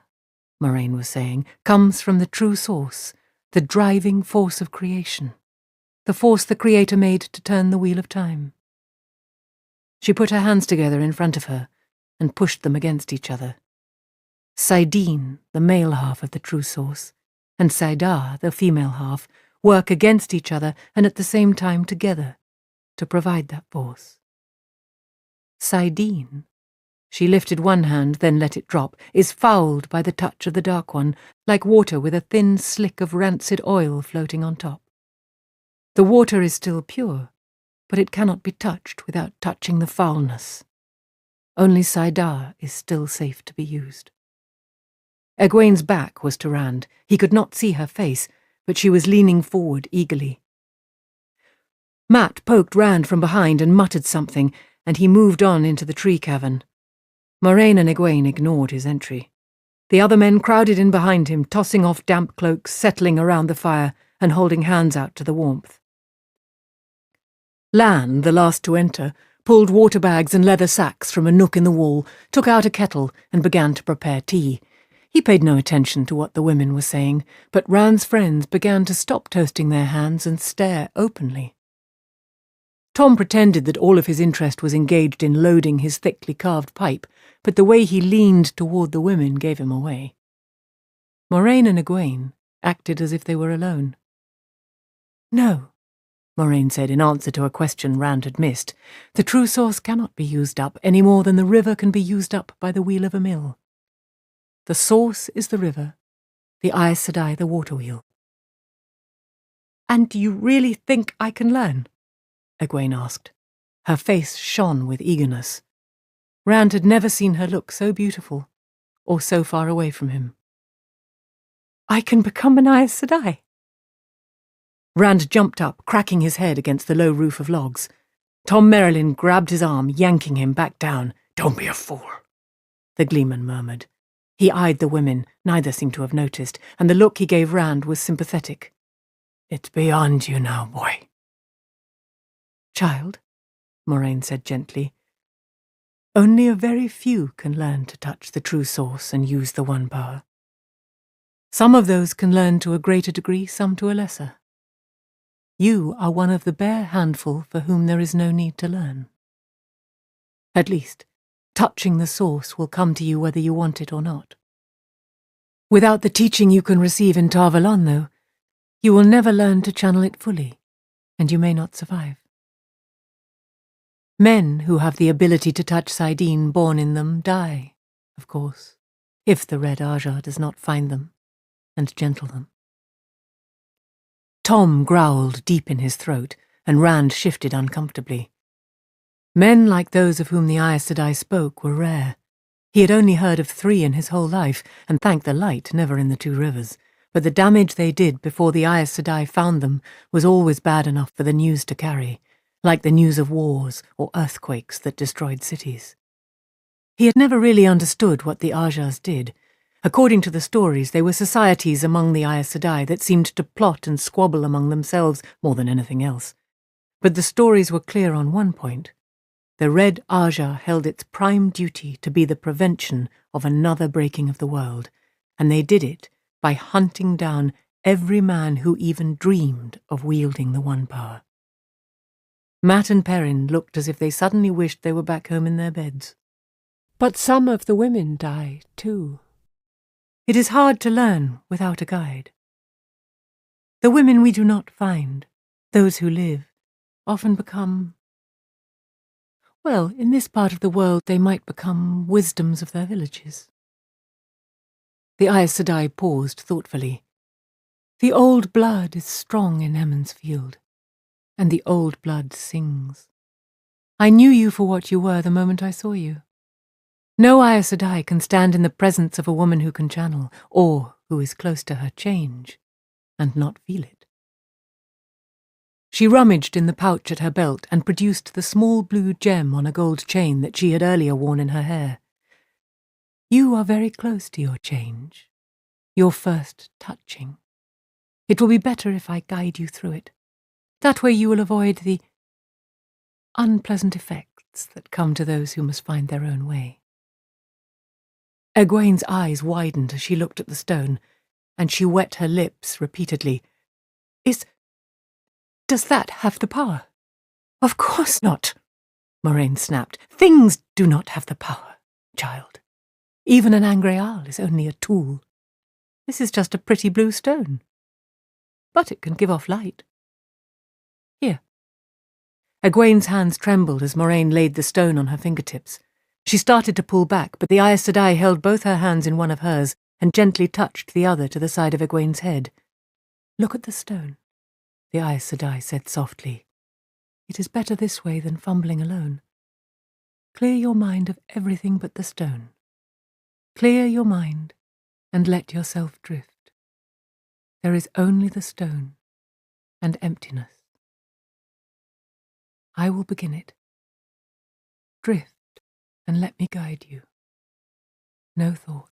A: Moraine was saying, "comes from the true source, the driving force of creation, the force the Creator made to turn the wheel of time." She put her hands together in front of her and pushed them against each other. Saidin, the male half of the true source, and Saidar, the female half, work against each other and at the same time together to provide that force. Saidin, she lifted one hand, then let it drop, is fouled by the touch of the Dark One, like water with a thin slick of rancid oil floating on top. The water is still pure, but it cannot be touched without touching the foulness. Only Saidar is still safe to be used. Egwene's back was to Rand. He could not see her face, but she was leaning forward eagerly. Matt poked Rand from behind and muttered something, and he moved on into the tree cavern. Moraine and Egwene ignored his entry. The other men crowded in behind him, tossing off damp cloaks, settling around the fire, and holding hands out to the warmth. Lan, the last to enter,
B: pulled water bags and leather sacks from a nook in the wall, took out a kettle and began to prepare tea. He paid no attention to what the women were saying, but Rand's friends began to stop toasting their hands and stare openly. Tom pretended that all of his interest was engaged in loading his thickly carved pipe, but the way he leaned toward the women gave him away. Moraine and Egwene acted as if they were alone. "No," Moraine said in answer to a question Rand had missed. "The true source cannot be used up any more than the river can be used up by the wheel of a mill. The source is the river, the Aes Sedai the water wheel." "And do you really think I can learn?" Egwene asked. Her face shone with eagerness. Rand had never seen her look so beautiful, or so far away from him. "I can become an Aes Sedai." Rand jumped up, cracking his head against the low roof of logs. Tom Merrilin grabbed his arm, yanking him back down. "Don't be a fool," the gleeman murmured. He eyed the women, neither seemed to have noticed, and the look he gave Rand was sympathetic. "It's beyond you now, boy." "Child," Moraine said gently, "only a very few can learn to touch the true source and use the one power. Some of those can learn to a greater degree, some to a lesser. You are one of the bare handful for whom there is no need to learn. At least, touching the source will come to you whether you want it or not. Without the teaching you can receive in Tar Valon, though, you will never learn to channel it fully, and you may not survive. Men who have the ability to touch Saidin born in them die, of course, if the Red Aja does not find them and gentle them." Tom growled deep in his throat, and Rand shifted uncomfortably. Men like those of whom the Aes Sedai spoke were rare. He had only heard of 3 in his whole life, and thank the light, never in the 2 rivers. But the damage they did before the Aes Sedai found them was always bad enough for the news to carry, like the news of wars or earthquakes that destroyed cities. He had never really understood what the Ajas did. According to the stories, they were societies among the Aes Sedai that seemed to plot and squabble among themselves more than anything else. But the stories were clear on one point. The Red Aja held its prime duty to be the prevention of another breaking of the world, and they did it by hunting down every man who even dreamed of wielding the one power. Mat and Perrin looked as if they suddenly wished they were back home in their beds. But some of the women die, too. It is hard to learn without a guide. The women we do not find, those who live, often become... Well, in this part of the world they might become wisdoms of their villages. The Aes Sedai paused thoughtfully. The old blood is strong in Emond's Field, and the old blood sings. I knew you for what you were the moment I saw you. No Aes Sedai can stand in the presence of a woman who can channel, or who is close to her change, and not feel it. She rummaged in the pouch at her belt and produced the small blue gem on a gold chain that she had earlier worn in her hair. You are very close to your change, your first touching. It will be better if I guide you through it. That way you will avoid the unpleasant effects that come to those who must find their own way. Egwene's eyes widened as she looked at the stone, and she wet her lips repeatedly. Does that have the power? Of course not, Moraine snapped. Things do not have the power, child. Even an Angreal is only a tool. This is just a pretty blue stone. But it can give off light. Here. Egwene's hands trembled as Moraine laid the stone on her fingertips. She started to pull back, but the Aes Sedai held both her hands in one of hers and gently touched the other to the side of Egwene's head. Look at the stone, the Aes Sedai said softly. It is better this way than fumbling alone. Clear your mind of everything but the stone. Clear your mind and let yourself drift. There is only the stone and emptiness. I will begin it. Drift and let me guide you. No thought.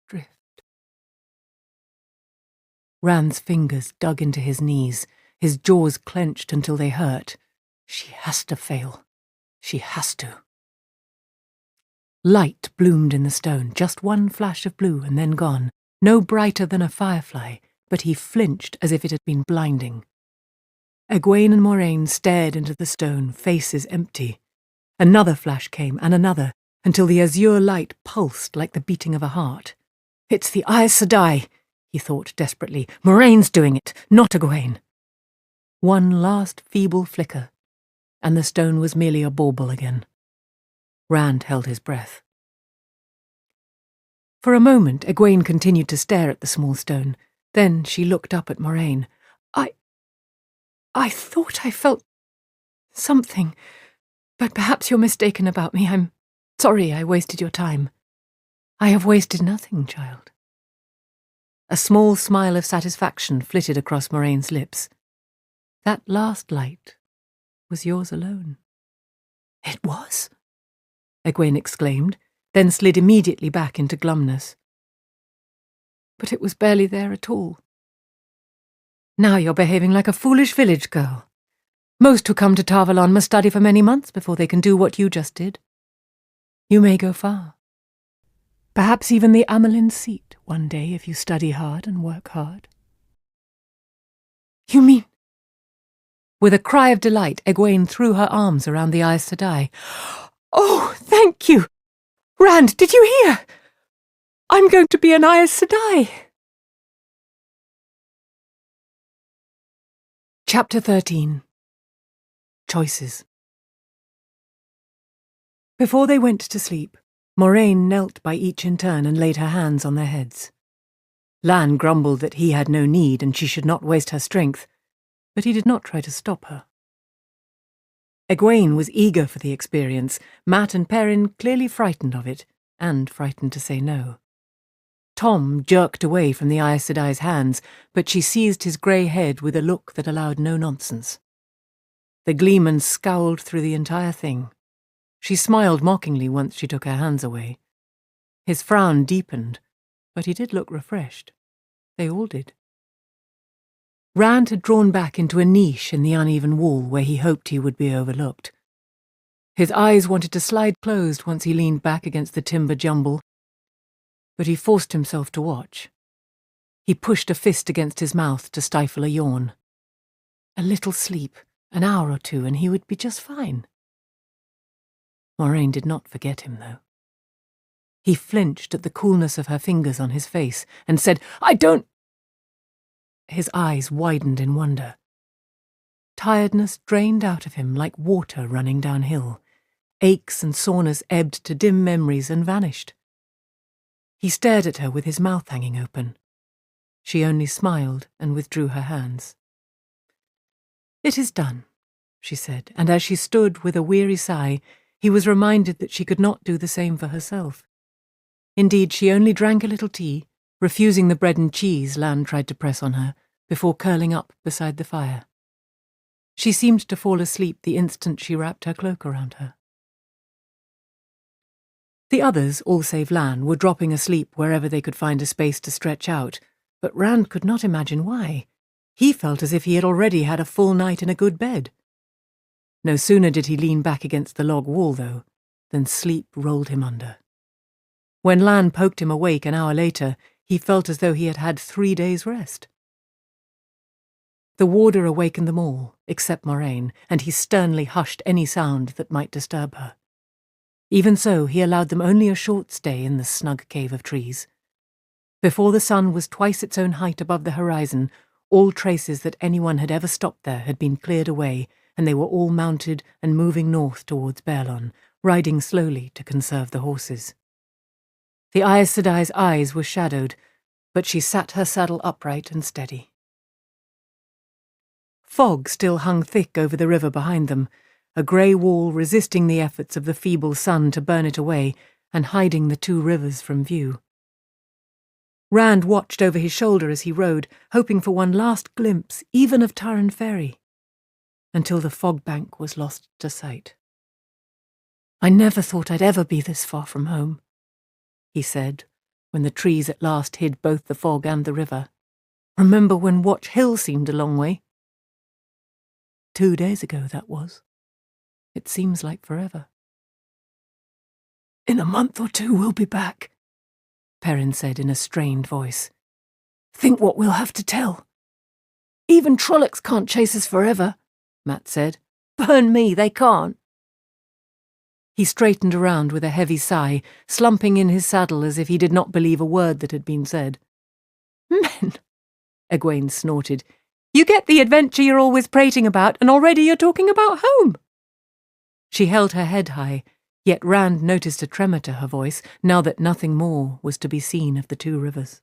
B: Drift. Rand's fingers dug into his knees, his jaws clenched until they hurt. She has to fail. She has to. Light bloomed in the stone, just one flash of blue and then gone, no brighter than a firefly, but he flinched as if it had been blinding. Egwene and Moraine stared into the stone, faces empty. Another flash came, and another, until the azure light pulsed like the beating of a heart. "It's the Aes Sedai," he thought desperately. "Moraine's doing it, not Egwene." One last feeble flicker, and the stone was merely a bauble again. Rand held his breath. For a moment, Egwene continued to stare at the small stone. Then she looked up at Moraine. I thought I felt something, but perhaps you're mistaken about me. I'm sorry I wasted your time." "I have wasted nothing, child." A small smile of satisfaction flitted across Moraine's lips. That last light was yours alone. "It was?" Egwene exclaimed, then slid immediately back into glumness. "But it was barely there at all. Now you're behaving like a foolish village girl. Most who come to Tarvalon must study for many months before they can do what you just did. You may go far. Perhaps even the Amelin's seat one day if you study hard and work hard." "You mean—" With a cry of delight, Egwene threw her arms around the Aes Sedai. "Oh, thank you! Rand, did you hear? I'm going to be an Aes Sedai!" Chapter 13. Choices. Before they went to sleep, Moraine knelt by each in turn and laid her hands on their heads. Lan grumbled that he had no need and she should not waste her strength, but he did not try to stop her. Egwene was eager for the experience, Mat and Perrin clearly frightened of it, and frightened to say no. Tom jerked away from the Aes Sedai's hands, but she seized his grey head with a look that allowed no nonsense. The gleeman scowled through the entire thing. She smiled mockingly once she took her hands away. His frown deepened, but he did look refreshed. They all did. Rand had drawn back into a niche in the uneven wall where he hoped he would be overlooked. His eyes wanted to slide closed once he leaned back against the timber jumble, but he forced himself to watch. He pushed a fist against his mouth to stifle a yawn. A little sleep, an hour or two, and he would be just fine. Moraine did not forget him, though. He flinched at the coolness of her fingers on his face and said, "I don't—" His eyes widened in wonder. Tiredness drained out of him like water running downhill. Aches and soreness ebbed to dim memories and vanished. He stared at her with his mouth hanging open. She only smiled and withdrew her hands. "It is done," she said, and as she stood with a weary sigh, he was reminded that she could not do the same for herself. Indeed, she only drank a little tea, refusing the bread and cheese Lan tried to press on her, before curling up beside the fire. She seemed to fall asleep the instant she wrapped her cloak around her. The others, all save Lan, were dropping asleep wherever they could find a space to stretch out, but Rand could not imagine why. He felt as if he had already had a full night in a good bed. No sooner did he lean back against the log wall, though, than sleep rolled him under. When Lan poked him awake an hour later, he felt as though he had had 3 days' rest. The warder awakened them all, except Moraine, and he sternly hushed any sound that might disturb her. Even so, he allowed them only a short stay in the snug cave of trees. Before the sun was twice its own height above the horizon, all traces that anyone had ever stopped there had been cleared away, and they were all mounted and moving north towards Baerlon, riding slowly to conserve the horses. The Aes Sedai's eyes were shadowed, but she sat her saddle upright and steady. Fog still hung thick over the river behind them, a grey wall resisting the efforts of the feeble sun to burn it away and hiding the 2 rivers from view. Rand watched over his shoulder as he rode, hoping for one last glimpse, even of Tarren Ferry, until the fog bank was lost to sight. "I never thought I'd ever be this far from home," he said, when the trees at last hid both the fog and the river. "Remember when Watch Hill seemed a long way?" 2 days ago, that was. It seems like forever.
F: In a month or two we'll be back, Perrin said in a strained voice. Think what we'll have to tell.
C: Even Trollocs can't chase us forever, Matt said. Burn me, they can't.
B: He straightened around with a heavy sigh, slumping in his saddle as if he did not believe a word that had been said.
C: Men,
B: Egwene snorted. You get the adventure you're always prating about, and already you're talking about home. She held her head high, yet Rand noticed a tremor to her voice now that nothing more was to be seen of the two rivers.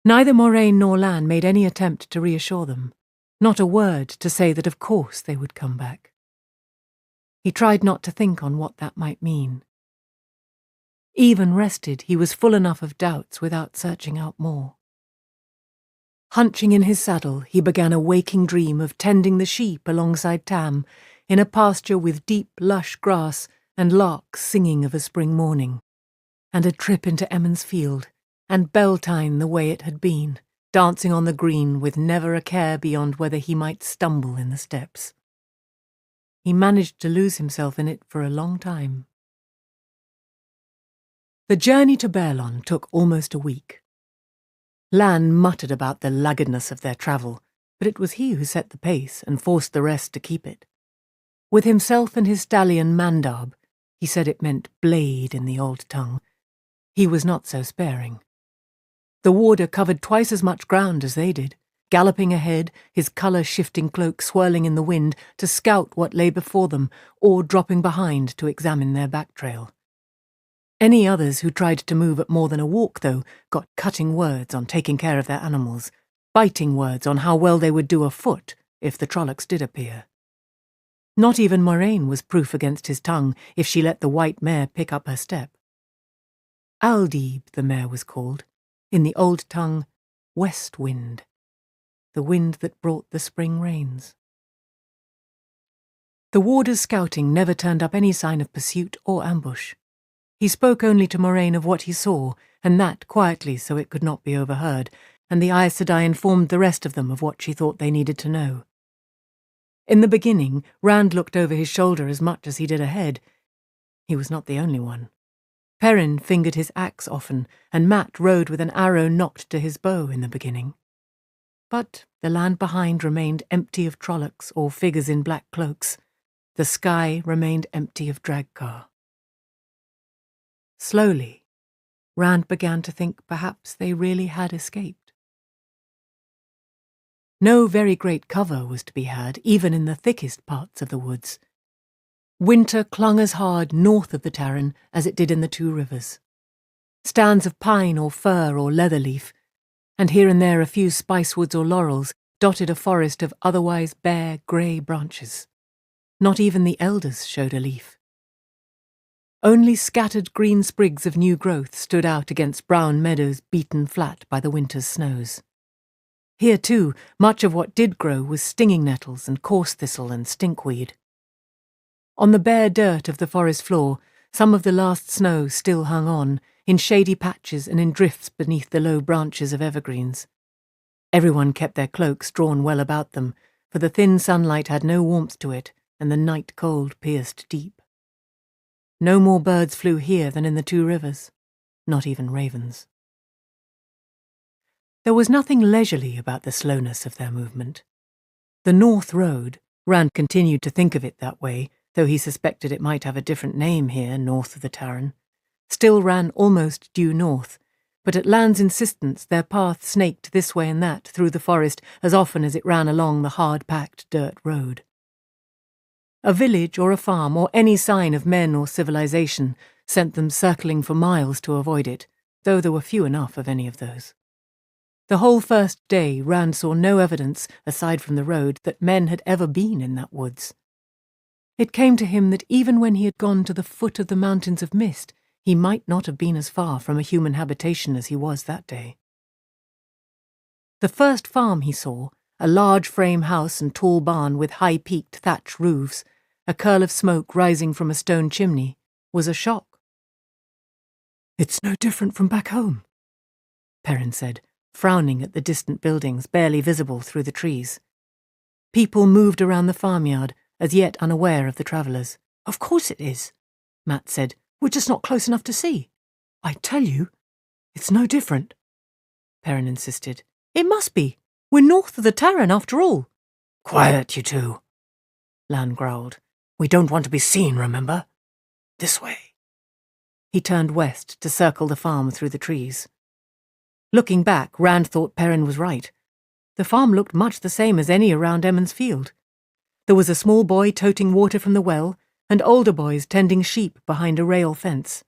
B: Neither Moraine nor Lan made any attempt to reassure them, not a word to say that of course they would come back. He tried not to think on what that might mean. Even rested, he was full enough of doubts without searching out more. Hunching in his saddle, he began a waking dream of tending the sheep alongside Tam, in a pasture with deep, lush grass and larks singing of a spring morning, and a trip into Emond's Field, and Beltane the way it had been, dancing on the green with never a care beyond whether he might stumble in the steps. He managed to lose himself in it for a long time. The journey to Baerlon took almost a week. Lan muttered about the laggardness of their travel, but it was he who set the pace and forced the rest to keep it. With himself and his stallion Mandab, he said it meant blade in the old tongue, he was not so sparing. The warder covered twice as much ground as they did, galloping ahead, his colour-shifting cloak swirling in the wind to scout what lay before them, or dropping behind to examine their back trail. Any others who tried to move at more than a walk, though, got cutting words on taking care of their animals, biting words on how well they would do afoot if the Trollocs did appear. Not even Moraine was proof against his tongue if she let the white mare pick up her step. Aldeeb, the mare was called, in the old tongue, West Wind, the wind that brought the spring rains. The warder's scouting never turned up any sign of pursuit or ambush. He spoke only to Moraine of what he saw, and that quietly so it could not be overheard, and the Aes Sedai informed the rest of them of what she thought they needed to know. In the beginning, Rand looked over his shoulder as much as he did ahead. He was not the only one. Perrin fingered his axe often, and Mat rode with an arrow nocked to his bow in the beginning. But the land behind remained empty of Trollocs or figures in black cloaks. The sky remained empty of dragcar. Slowly, Rand began to think perhaps they really had escaped. No very great cover was to be had, even in the thickest parts of the woods. Winter clung as hard north of the Tarren as it did in the two rivers. Stands of pine or fir or leather leaf, and here and there a few spicewoods or laurels, dotted a forest of otherwise bare grey branches. Not even the elders showed a leaf. Only scattered green sprigs of new growth stood out against brown meadows beaten flat by the winter's snows. Here, too, much of what did grow was stinging nettles and coarse thistle and stinkweed. On the bare dirt of the forest floor, some of the last snow still hung on, in shady patches and in drifts beneath the low branches of evergreens. Everyone kept their cloaks drawn well about them, for the thin sunlight had no warmth to it, and the night cold pierced deep. No more birds flew here than in the two rivers, not even ravens. There was nothing leisurely about the slowness of their movement. The North Road, Rand continued to think of it that way, though he suspected it might have a different name here north of the Tarren, still ran almost due north, but at Lan's insistence their path snaked this way and that through the forest as often as it ran along the hard-packed dirt road. A village or a farm or any sign of men or civilization sent them circling for miles to avoid it, though there were few enough of any of those. The whole first day Rand saw no evidence, aside from the road, that men had ever been in that woods. It came to him that even when he had gone to the foot of the mountains of mist, he might not have been as far from a human habitation as he was that day. The first farm he saw, a large frame house and tall barn with high-peaked thatch roofs, a curl of smoke rising from a stone chimney, was a shock.
F: "It's no different from back home,"
B: Perrin said, frowning at the distant buildings barely visible through the trees. People moved around the farmyard, as yet unaware of the travellers.
F: Of course it is, Matt said. We're just not close enough to see. I tell you, it's no different,
B: Perrin insisted.
F: It must be. We're north of the Terran after all.
E: Quiet, you two, Lan growled. We don't want to be seen, remember? This way.
B: He turned west to circle the farm through the trees. Looking back, Rand thought Perrin was right. The farm looked much the same as any around Emmons Field. There was a small boy toting water from the well, and older boys tending sheep behind a rail fence.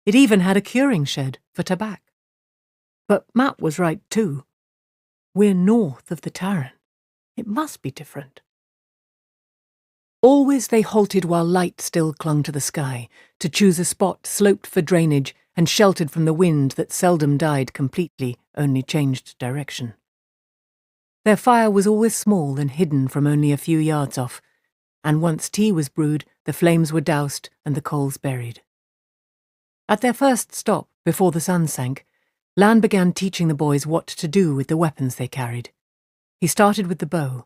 B: It even had a curing shed for tobacco. But Matt was right too. We're north of the Terran. It must be different. Always they halted while light still clung to the sky, to choose a spot sloped for drainage and sheltered from the wind that seldom died completely, only changed direction. Their fire was always small and hidden from only a few yards off, and once tea was brewed, the flames were doused and the coals buried. At their first stop, before the sun sank, Lan began teaching the boys what to do with the weapons they carried. He started with the bow.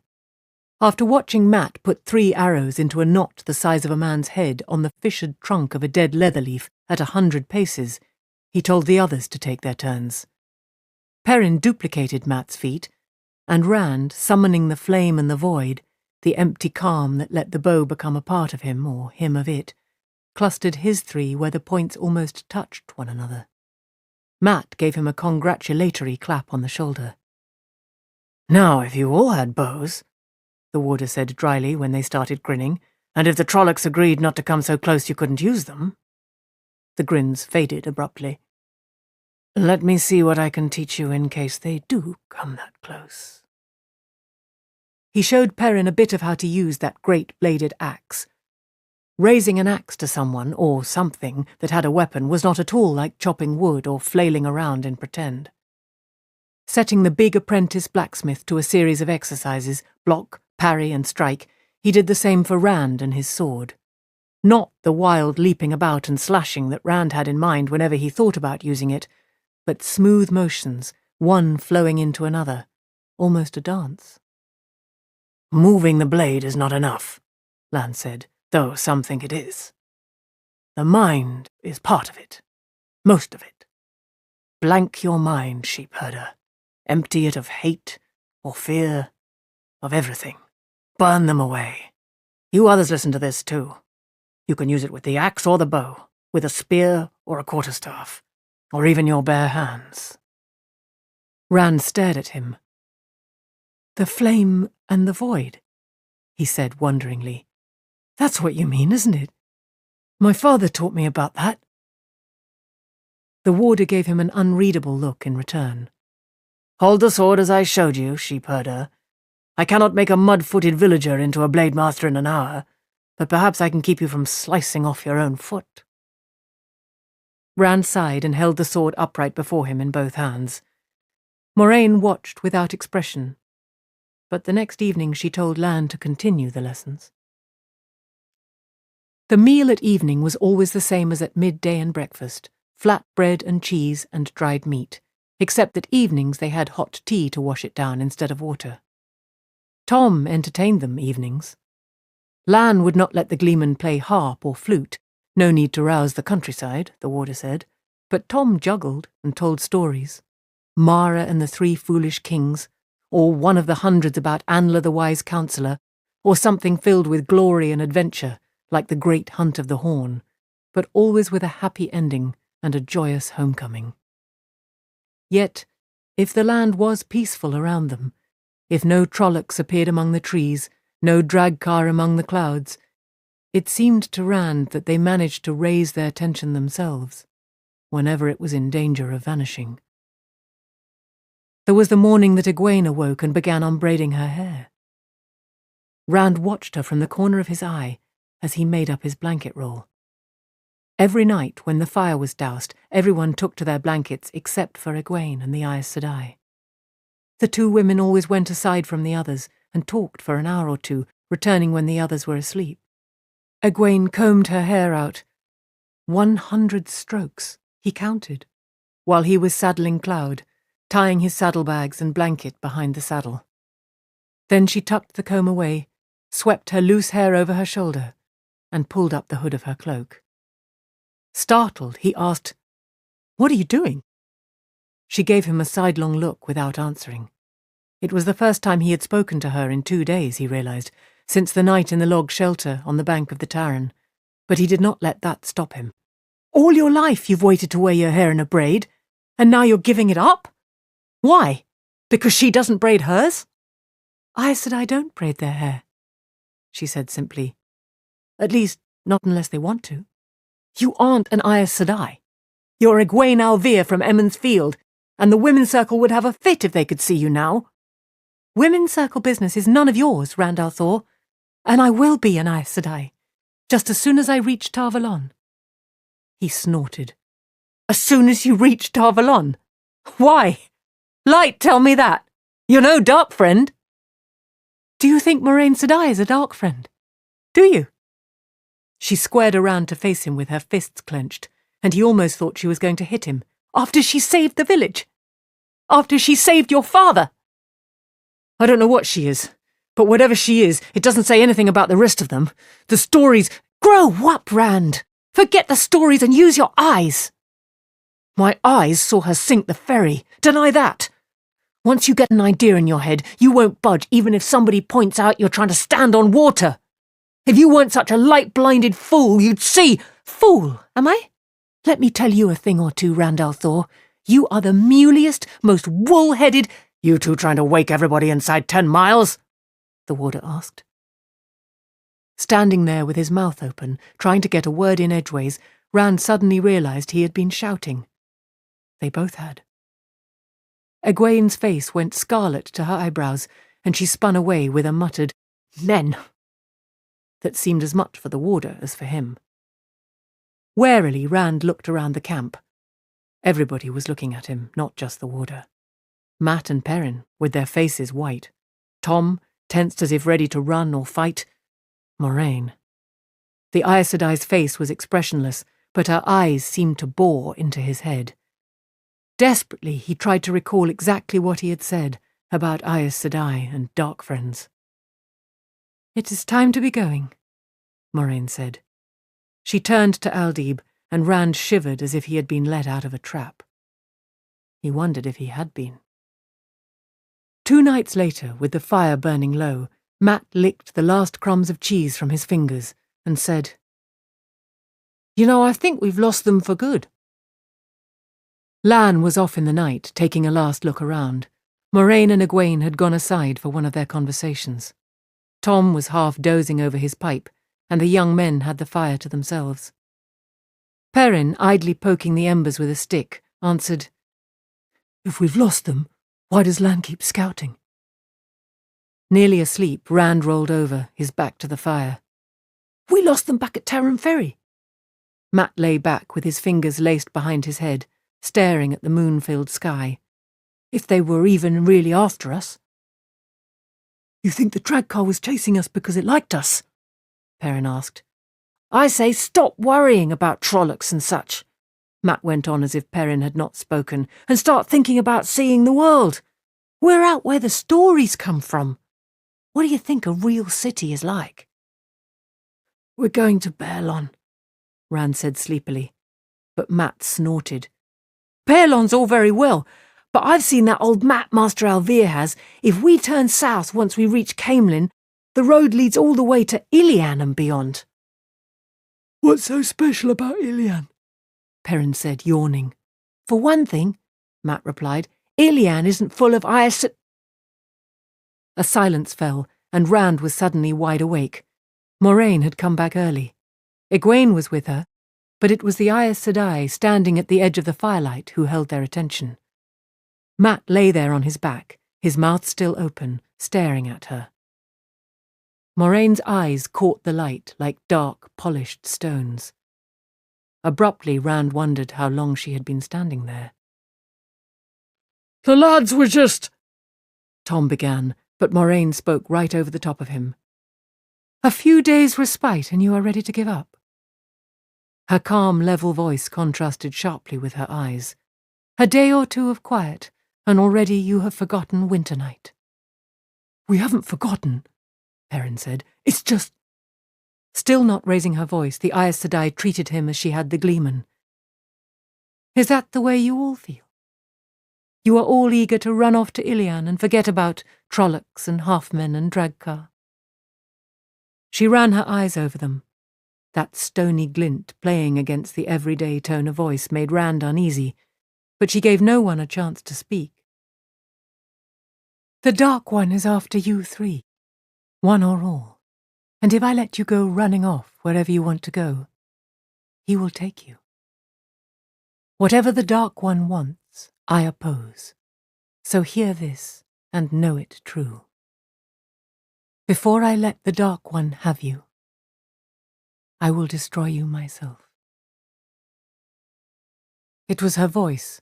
B: After watching Matt put 3 arrows into a knot the size of a man's head on the fissured trunk of a dead leather leaf at 100 paces, he told the others to take their turns. Perrin duplicated Matt's feat, and Rand, summoning the flame and the void, the empty calm that let the bow become a part of him or him of it, clustered his 3 where the points almost touched one another. Matt gave him a congratulatory clap on the shoulder.
E: Now, if you all had bows, the warder said dryly when they started grinning, and if the Trollocs agreed not to come so close you couldn't use them.
B: The grins faded abruptly.
E: Let me see what I can teach you in case they do come that close.
B: He showed Perrin a bit of how to use that great bladed axe. Raising an axe to someone, or something, that had a weapon was not at all like chopping wood or flailing around in pretend. Setting the big apprentice blacksmith to a series of exercises, block, parry and strike, he did the same for Rand and his sword. Not the wild leaping about and slashing that Rand had in mind whenever he thought about using it, but smooth motions, one flowing into another, almost a dance.
E: Moving the blade is not enough, Lan said, though some think it is. The mind is part of it, most of it. Blank your mind, sheepherder. Empty it of hate or fear, of everything. Burn them away. You others listen to this too. You can use it with the axe or the bow, with a spear or a quarterstaff, or even your bare hands.
B: Rand stared at him. The flame and the void, he said wonderingly. That's what you mean, isn't it? My father taught me about that. The warder gave him an unreadable look in return.
E: Hold the sword as I showed you, sheepherder. I cannot make a mud-footed villager into a blade master in an hour, but perhaps I can keep you from slicing off your own foot.
B: Rand sighed and held the sword upright before him in both hands. Moraine watched without expression, but the next evening she told Lan to continue the lessons. The meal at evening was always the same as at midday and breakfast, flat bread and cheese and dried meat, except that evenings they had hot tea to wash it down instead of water. Tom entertained them evenings. Lan would not let the gleeman play harp or flute, no need to rouse the countryside, the warder said, but Tom juggled and told stories. Mara and the 3 Foolish Kings, or one of the hundreds about Anla the Wise Counsellor, or something filled with glory and adventure, like the Great Hunt of the Horn, but always with a happy ending and a joyous homecoming. Yet, if the land was peaceful around them, if no Trollocs appeared among the trees, no drag car among the clouds, it seemed to Rand that they managed to raise their tension themselves, whenever it was in danger of vanishing. There was the morning that Egwene awoke and began unbraiding her hair. Rand watched her from the corner of his eye as he made up his blanket roll. Every night, when the fire was doused, everyone took to their blankets except for Egwene and the Aes Sedai. The 2 women always went aside from the others and talked for an hour or 2, returning when the others were asleep. Egwene combed her hair out. 100 strokes, he counted, while he was saddling Cloud, tying his saddlebags and blanket behind the saddle. Then she tucked the comb away, swept her loose hair over her shoulder, and pulled up the hood of her cloak. Startled, he asked, "What are you doing?" She gave him a sidelong look without answering. It was the first time he had spoken to her in 2 days, he realized, since the night in the log shelter on the bank of the Tarn, but he did not let that stop him. "All your life you've waited to wear your hair in a braid, and now you're giving it up? Why? Because she doesn't braid hers?" "I said I don't braid their hair," she said simply. "At least, not unless they want to." "You aren't an Aes Sedai. You're Egwene Alvear from Emond's Field, and the Women's Circle would have a fit if they could see you now." "Women's Circle business is none of yours, Rand al'Thor, and I will be an Aes Sedai, just as soon as I reach Tar Valon." He snorted. "As soon as you reach Tar Valon? Why? Light, tell me that. You're no dark friend." "Do you think Moraine Sedai is a dark friend? Do you?" She squared around to face him with her fists clenched, and he almost thought she was going to hit him. "After she saved the village? After she saved your father?" "I don't know what she is, but whatever she is, it doesn't say anything about the rest of them. The stories—" "Grow up, Rand! Forget the stories and use your eyes!" "My eyes saw her sink the ferry. Deny that. Once you get an idea in your head, you won't budge even if somebody points out you're trying to stand on water. If you weren't such a light-blinded fool, you'd see—" "Fool, am I? Let me tell you a thing or two, Rand al'Thor. You are the muleyest, most wool-headed—" "You two trying to wake everybody inside 10 miles?" the warder asked. Standing there with his mouth open, trying to get a word in edgeways, Rand suddenly realized he had been shouting. They both had. Egwene's face went scarlet to her eyebrows, and she spun away with a muttered, "Men!" that seemed as much for the warder as for him. Warily, Rand looked around the camp. Everybody was looking at him, not just the warder. Mat and Perrin, with their faces white. Tom, tensed as if ready to run or fight. Moraine. The Aes Sedai's face was expressionless, but her eyes seemed to bore into his head. Desperately, he tried to recall exactly what he had said about Aes Sedai and dark friends. "It is time to be going," Moraine said. She turned to Aldib, and Rand shivered as if he had been let out of a trap. He wondered if he had been. 2 nights later, with the fire burning low, Mat licked the last crumbs of cheese from his fingers and said, "You know, I think we've lost them for good." Lan was off in the night, taking a last look around. Moraine and Egwene had gone aside for one of their conversations. Tom was half dozing over his pipe, and the young men had the fire to themselves. Perrin, idly poking the embers with a stick, answered,
F: "If we've lost them, why does Lan keep scouting?"
B: Nearly asleep, Rand rolled over, his back to the fire.
F: "We lost them back at Tarren Ferry."
B: Mat lay back with his fingers laced behind his head, staring at the moon-filled sky.
F: "If they were even really after us." "You think the drag car was chasing us because it liked us?" Perrin asked.
D: "I say stop worrying about Trollocs and such,"
B: Mat went on as if Perrin had not spoken,
D: "and start thinking about seeing the world. We're out where the stories come from. What do you think a real city is like?"
F: "We're going to Baerlon,"
B: Rand said sleepily, but Mat snorted.
D: "Baerlon's all very well, but I've seen that old map Master Alvear has. If we turn south once we reach Camelin, the road leads all the way to Ilian and beyond."
F: "What's so special about Ilian?"
B: Perrin said, yawning.
D: "For one thing," Mat replied, "Ilian isn't full of Aes..."
B: A silence fell, and Rand was suddenly wide awake. Moraine had come back early. Egwene was with her, but it was the Aes Sedai standing at the edge of the firelight who held their attention. Mat lay there on his back, his mouth still open, staring at her. Moraine's eyes caught the light like dark, polished stones. Abruptly, Rand wondered how long she had been standing there.
E: "The lads were just—"
B: Tom began, but Moraine spoke right over the top of him. "A few days' respite and you are ready to give up?" Her calm, level voice contrasted sharply with her eyes. "A day or two of quiet, and already you have forgotten Winter Night."
F: "We haven't forgotten,"
B: Perrin said. It's just... Still not raising her voice, the Aes Sedai treated him as she had the Gleeman. Is that the way you all feel? You are all eager to run off to Ilian and forget about Trollocs and Halfmen and Dragcar. She ran her eyes over them. That stony glint playing against the everyday tone of voice made Rand uneasy, but she gave no one a chance to speak. The Dark One is after you three, one or all, and if I let you go running off wherever you want to go, he will take you. Whatever the Dark One wants, I oppose, so hear this and know it true. Before I let the Dark One have you, I will destroy you myself. It was her voice,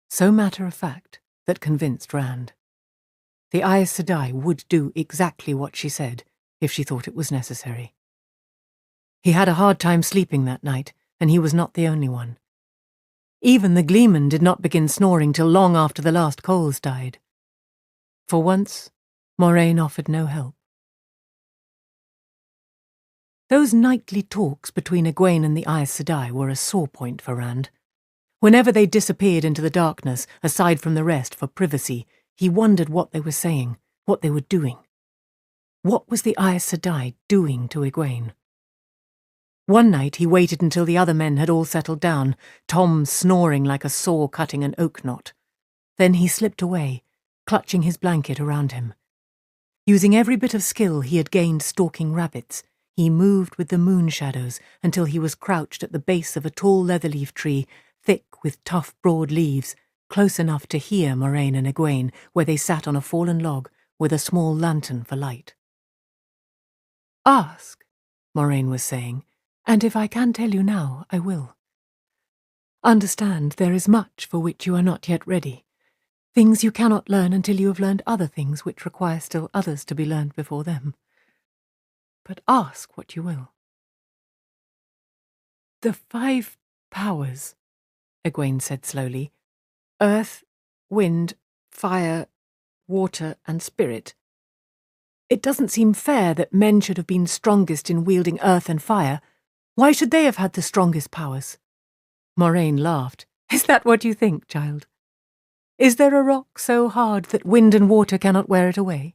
B: so matter-of-fact, that convinced Rand. The Aes Sedai would do exactly what she said if she thought it was necessary. He had a hard time sleeping that night, and he was not the only one. Even the Gleeman did not begin snoring till long after the last coals died. For once, Moraine offered no help. Those nightly talks between Egwene and the Aes Sedai were a sore point for Rand. Whenever they disappeared into the darkness, aside from the rest for privacy, he wondered what they were saying, what they were doing. What was the Aes Sedai doing to Egwene? One night he waited until the other men had all settled down, Tom snoring like a saw cutting an oak knot. Then he slipped away, clutching his blanket around him. Using every bit of skill he had gained stalking rabbits, he moved with the moon shadows until he was crouched at the base of a tall leatherleaf tree, thick with tough broad leaves, close enough to hear Moraine and Egwene, where they sat on a fallen log with a small lantern for light. Ask, Moraine was saying, and if I can tell you now, I will. Understand there is much for which you are not yet ready. Things you cannot learn until you have learned other things which require still others to be learned before them. But ask what you will. The 5 powers, Egwene said slowly, earth, wind, fire, water, and spirit. It doesn't seem fair that men should have been strongest in wielding earth and fire. Why should they have had the strongest powers? Moraine laughed. Is that what you think, child? Is there a rock so hard that wind and water cannot wear it away?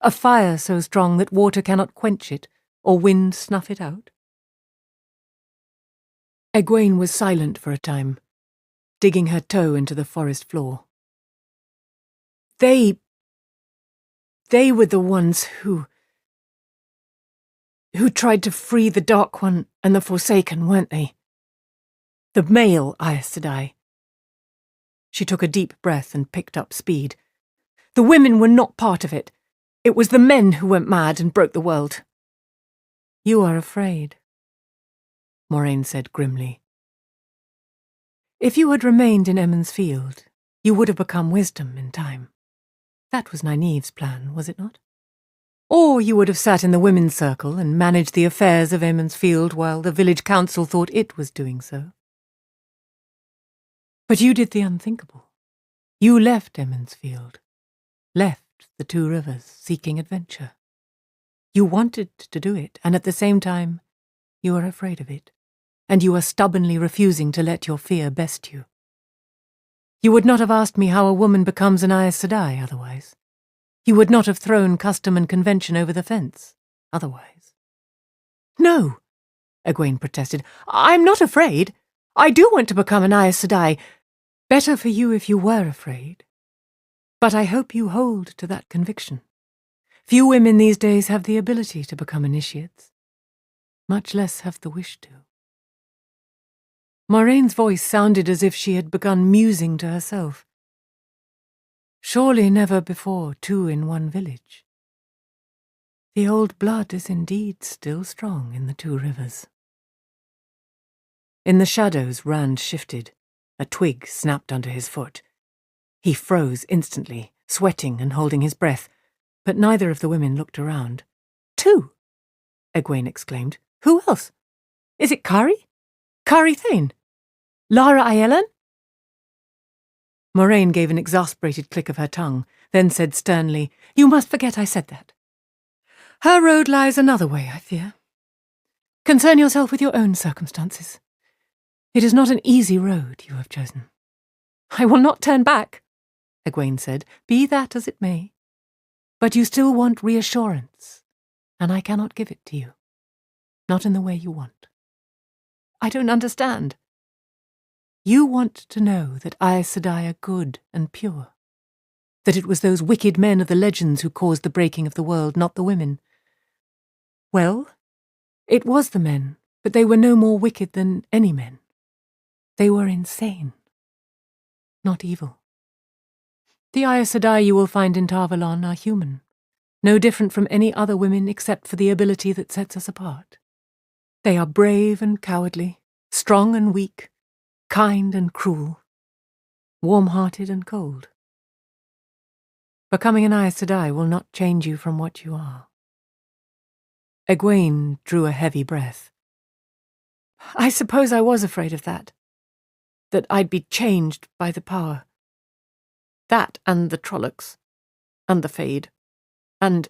B: A fire so strong that water cannot quench it, or wind snuff it out? Egwene was silent for a time, digging her toe into the forest floor. They were the ones who tried to free the Dark One and the Forsaken, weren't they? The male Aes Sedai. She took a deep breath and picked up speed. The women were not part of it. It was the men who went mad and broke the world. You are afraid, Moraine said grimly. If you had remained in Emond's Field, you would have become wisdom in time. That was Nynaeve's plan, was it not? Or you would have sat in the women's circle and managed the affairs of Emond's Field while the village council thought it was doing so. But you did the unthinkable. You left Emond's Field, left the 2 rivers seeking adventure. You wanted to do it, and at the same time, you are afraid of it, and you are stubbornly refusing to let your fear best you. You would not have asked me how a woman becomes an Aes Sedai otherwise. You would not have thrown custom and convention over the fence otherwise. No, Egwene protested. I'm not afraid. I do want to become an Aes Sedai. Better for you if you were afraid. But I hope you hold to that conviction. Few women these days have the ability to become initiates, much less have the wish to. Moraine's voice sounded as if she had begun musing to herself. Surely never before 2 in one village. The old blood is indeed still strong in the 2 rivers. In the shadows, Rand shifted. A twig snapped under his foot. He froze instantly, sweating and holding his breath, but neither of the women looked around. 2? Egwene exclaimed. Who else? Is it Kari? Kari Thane? Lara Aiellan? Moraine gave an exasperated click of her tongue, then said sternly, You must forget I said that.
A: Her road lies another way, I fear. Concern yourself with your own circumstances. It is not an easy road you have chosen. I will not turn back, Egwene said, be that as it may. But you still want reassurance, and I cannot give it to you. Not in the way you want. I don't understand. You want to know that Aes Sedai are good and pure. That it was those wicked men of the legends who caused the breaking of the world, not the women. Well, it was the men, but they were no more wicked than any men. They were insane, not evil. The Aes Sedai you will find in Tar Valon are human, no different from any other women except for the ability that sets us apart. They are brave and cowardly, strong and weak, kind and cruel, warm-hearted and cold. Becoming an Aes Sedai will not change you from what you are. Egwene drew a heavy breath. I suppose I was afraid of that I'd be changed by the power. That and the Trollocs, and the Fade, and...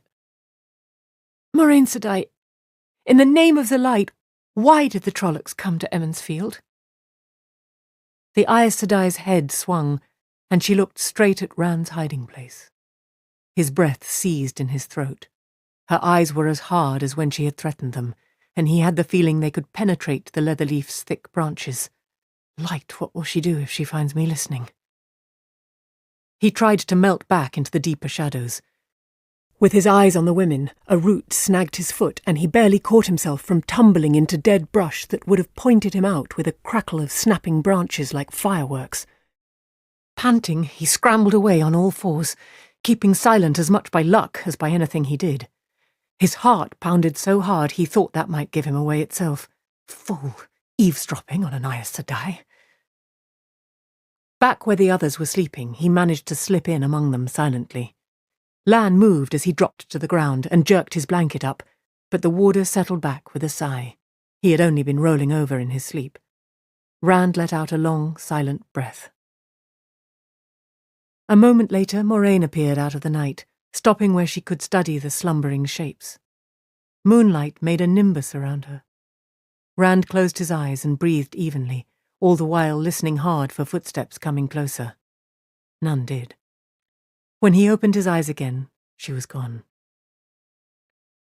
A: Moraine Sedai, in the name of the light, why did the Trollocs come to Emond's Field? The Aes Sedai's head swung, and she looked straight at Rand's hiding place. His breath seized in his throat. Her eyes were as hard as when she had threatened them, and he had the feeling they could penetrate the leatherleaf's thick branches. Light, what will she do if she finds me listening? He tried to melt back into the deeper shadows. With his eyes on the women, a root snagged his foot, and he barely caught himself from tumbling into dead brush that would have pointed him out with a crackle of snapping branches like fireworks. Panting, he scrambled away on all fours, keeping silent as much by luck as by anything he did. His heart pounded so hard he thought that might give him away itself. Fool, eavesdropping on an Aes Sedai. Back where the others were sleeping, he managed to slip in among them silently. Lan moved as he dropped to the ground and jerked his blanket up, but the warder settled back with a sigh. He had only been rolling over in his sleep. Rand let out a long, silent breath. A moment later, Moraine appeared out of the night, stopping where she could study the slumbering shapes. Moonlight made a nimbus around her. Rand closed his eyes and breathed evenly, all the while listening hard for footsteps coming closer. None did. When he opened his eyes again, she was gone.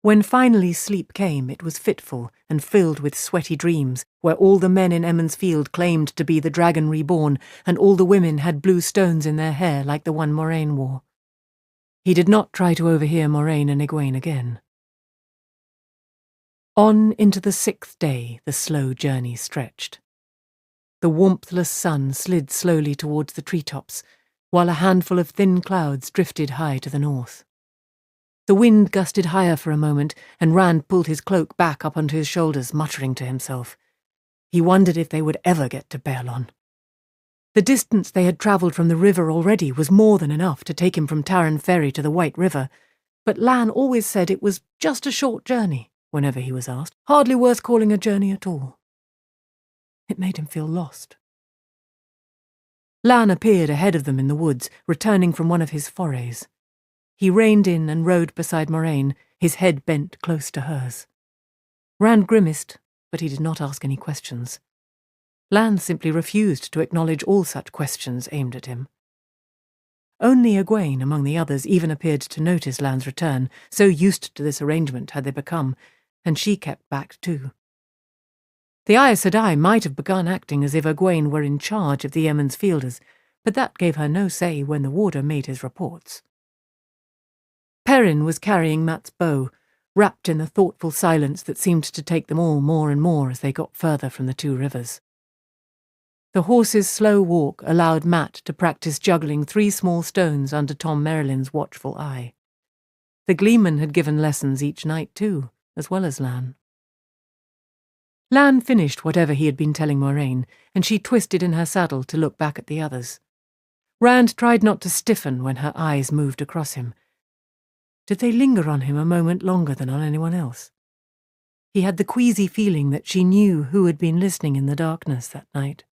A: When finally sleep came, it was fitful and filled with sweaty dreams, where all the men in Emond's Field claimed to be the dragon reborn, and all the women had blue stones in their hair like the one Moraine wore. He did not try to overhear Moraine and Egwene again. On into the 6th day the slow journey stretched. The warmthless sun slid slowly towards the treetops, while a handful of thin clouds drifted high to the north. The wind gusted higher for a moment, and Rand pulled his cloak back up onto his shoulders, muttering to himself. He wondered if they would ever get to Baerlon. The distance they had travelled from the river already was more than enough to take him from Tarren Ferry to the White River, but Lan always said it was just a short journey, whenever he was asked, hardly worth calling a journey at all. It made him feel lost. Lan appeared ahead of them in the woods, returning from one of his forays. He reined in and rode beside Moraine, his head bent close to hers. Rand grimaced, but he did not ask any questions. Lan simply refused to acknowledge all such questions aimed at him. Only Egwene among the others even appeared to notice Lan's return, so used to this arrangement had they become, and she kept back too. The Aes Sedai might have begun acting as if Egwene were in charge of the Emond's Fielders, but that gave her no say when the warder made his reports. Perrin was carrying Mat's bow, wrapped in the thoughtful silence that seemed to take them all more and more as they got further from the two rivers. The horse's slow walk allowed Mat to practice juggling 3 small stones under Tom Merrilin's watchful eye. The gleeman had given lessons each night too, as well as Lan. Lan finished whatever he had been telling Moraine, and she twisted in her saddle to look back at the others. Rand tried not to stiffen when her eyes moved across him. Did they linger on him a moment longer than on anyone else? He had the queasy feeling that she knew who had been listening in the darkness that night.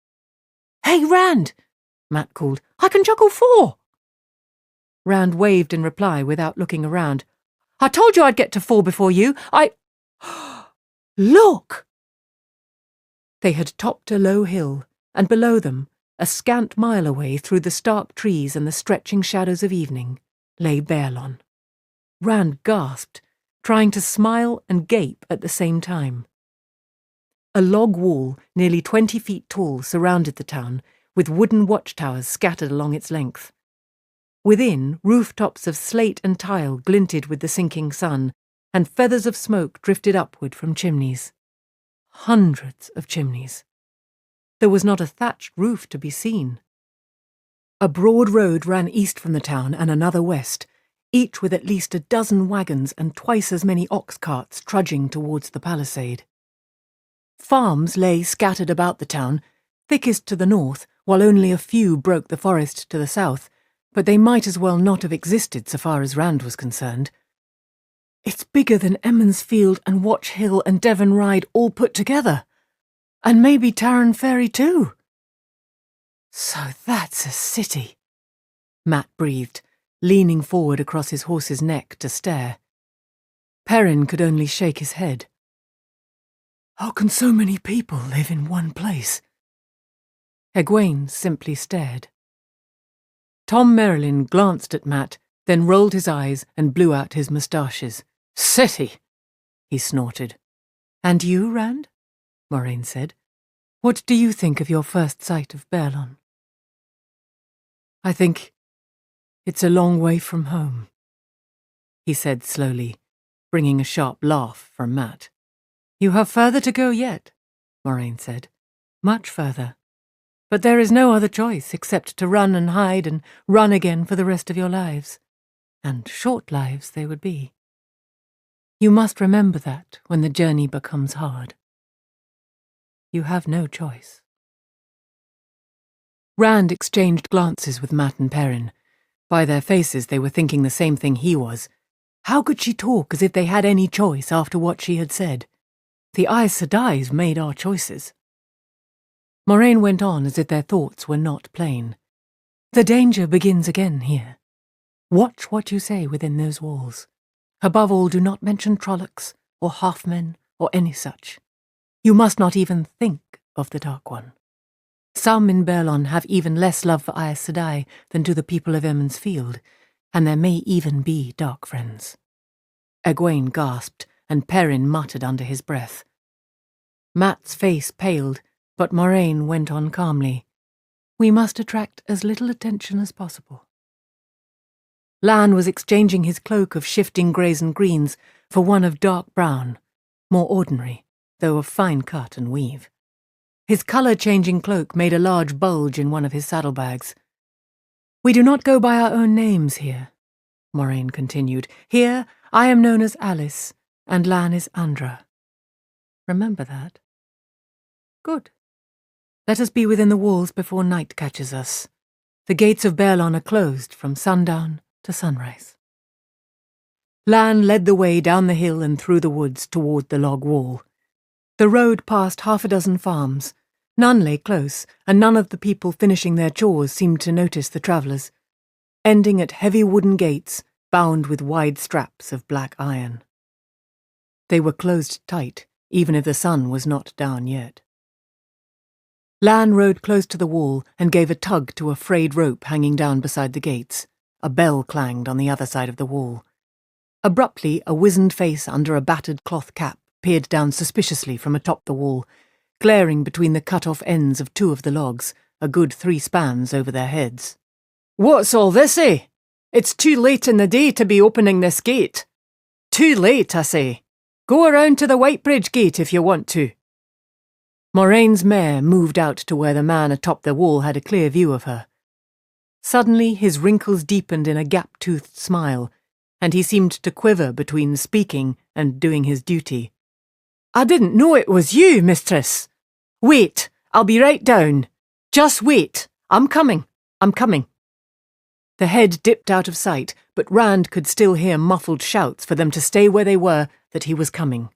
A: "Hey, Rand!" Mat called. "I can juggle 4!" Rand waved in reply without looking around.
C: I told you I'd get to 4 before you. Look!
B: They had topped a low hill, and below them, a scant mile away through the stark trees and the stretching shadows of evening, lay Bearlon. Rand gasped, trying to smile and gape at the same time. A log wall, nearly 20 feet tall, surrounded the town, with wooden watchtowers scattered along its length. Within, rooftops of slate and tile glinted with the sinking sun, and feathers of smoke drifted upward from chimneys. Hundreds of chimneys. There was not a thatched roof to be seen. A broad road ran east from the town and another west, each with at least a dozen wagons and twice as many ox carts trudging towards the palisade. Farms lay scattered about the town, thickest to the north, while only a few broke the forest to the south, but they might as well not have existed so far as Rand was concerned. It's bigger than Emmons Field and Watch Hill and Devon Ride all put together. And maybe Tarrant Ferry too. So that's a city, Matt breathed, leaning forward across his horse's neck to stare. Perrin could only shake his head. How can so many people live in one place? Egwene simply stared. Tom Merrilin glanced at Matt, then rolled his eyes and blew out his moustaches. City, he snorted. And you, Rand? Moraine said. What do you think of your first sight of Bearlon? I think it's a long way from home, he said slowly, bringing a sharp laugh from Matt. You have further to go yet, Moraine said. Much further. But there is no other choice except to run and hide and run again for the rest of your lives. And short lives they would be. You must remember that when the journey becomes hard. You have no choice. Rand exchanged glances with Matt and Perrin. By their faces they were thinking the same thing he was. How could she talk as if they had any choice after what she had said? The Aes Sedai's made our choices. Moraine went on as if their thoughts were not plain. The danger begins again here. Watch what you say within those walls. Above all, do not mention Trollocs, or half-men, or any such. You must not even think of the Dark One. Some in Bearlon have even less love for Aes Sedai than do the people of Emmons Field, and there may even be dark friends. Egwene gasped, and Perrin muttered under his breath. Matt's face paled, but Moraine went on calmly. We must attract as little attention as possible. Lan was exchanging his cloak of shifting greys and greens for one of dark brown, more ordinary, though of fine cut and weave. His colour-changing cloak made a large bulge in one of his saddlebags. We do not go by our own names here, Moraine continued. Here I am known as Alice, and Lan is Andra. Remember that. Good. Let us be within the walls before night catches us. The gates of Bearlon are closed from sundown to sunrise. Lan led the way down the hill and through the woods toward the log wall. The road passed half a dozen farms. None lay close, and none of the people finishing their chores seemed to notice the travellers, ending at heavy wooden gates bound with wide straps of black iron. They were closed tight, even if the sun was not down yet. Lan rode close to the wall and gave a tug to a frayed rope hanging down beside the gates. A bell clanged on the other side of the wall. Abruptly, a wizened face under a battered cloth cap peered down suspiciously from atop the wall, glaring between the cut-off ends of 2 of the logs, a good 3 spans over their heads.
C: What's all this, eh? It's too late in the day to be opening this gate. Too late, I say. Go around to the Whitebridge gate if you want to. Moraine's mare moved out to where the man atop the wall had a clear view of her. Suddenly his wrinkles deepened in a gap-toothed smile, and he seemed to quiver between speaking and doing his duty. I didn't know it was you, mistress. Wait, I'll be right down. Just wait. I'm coming. The head dipped out of sight, but Rand could still hear muffled shouts for them to stay where they were, that he was coming.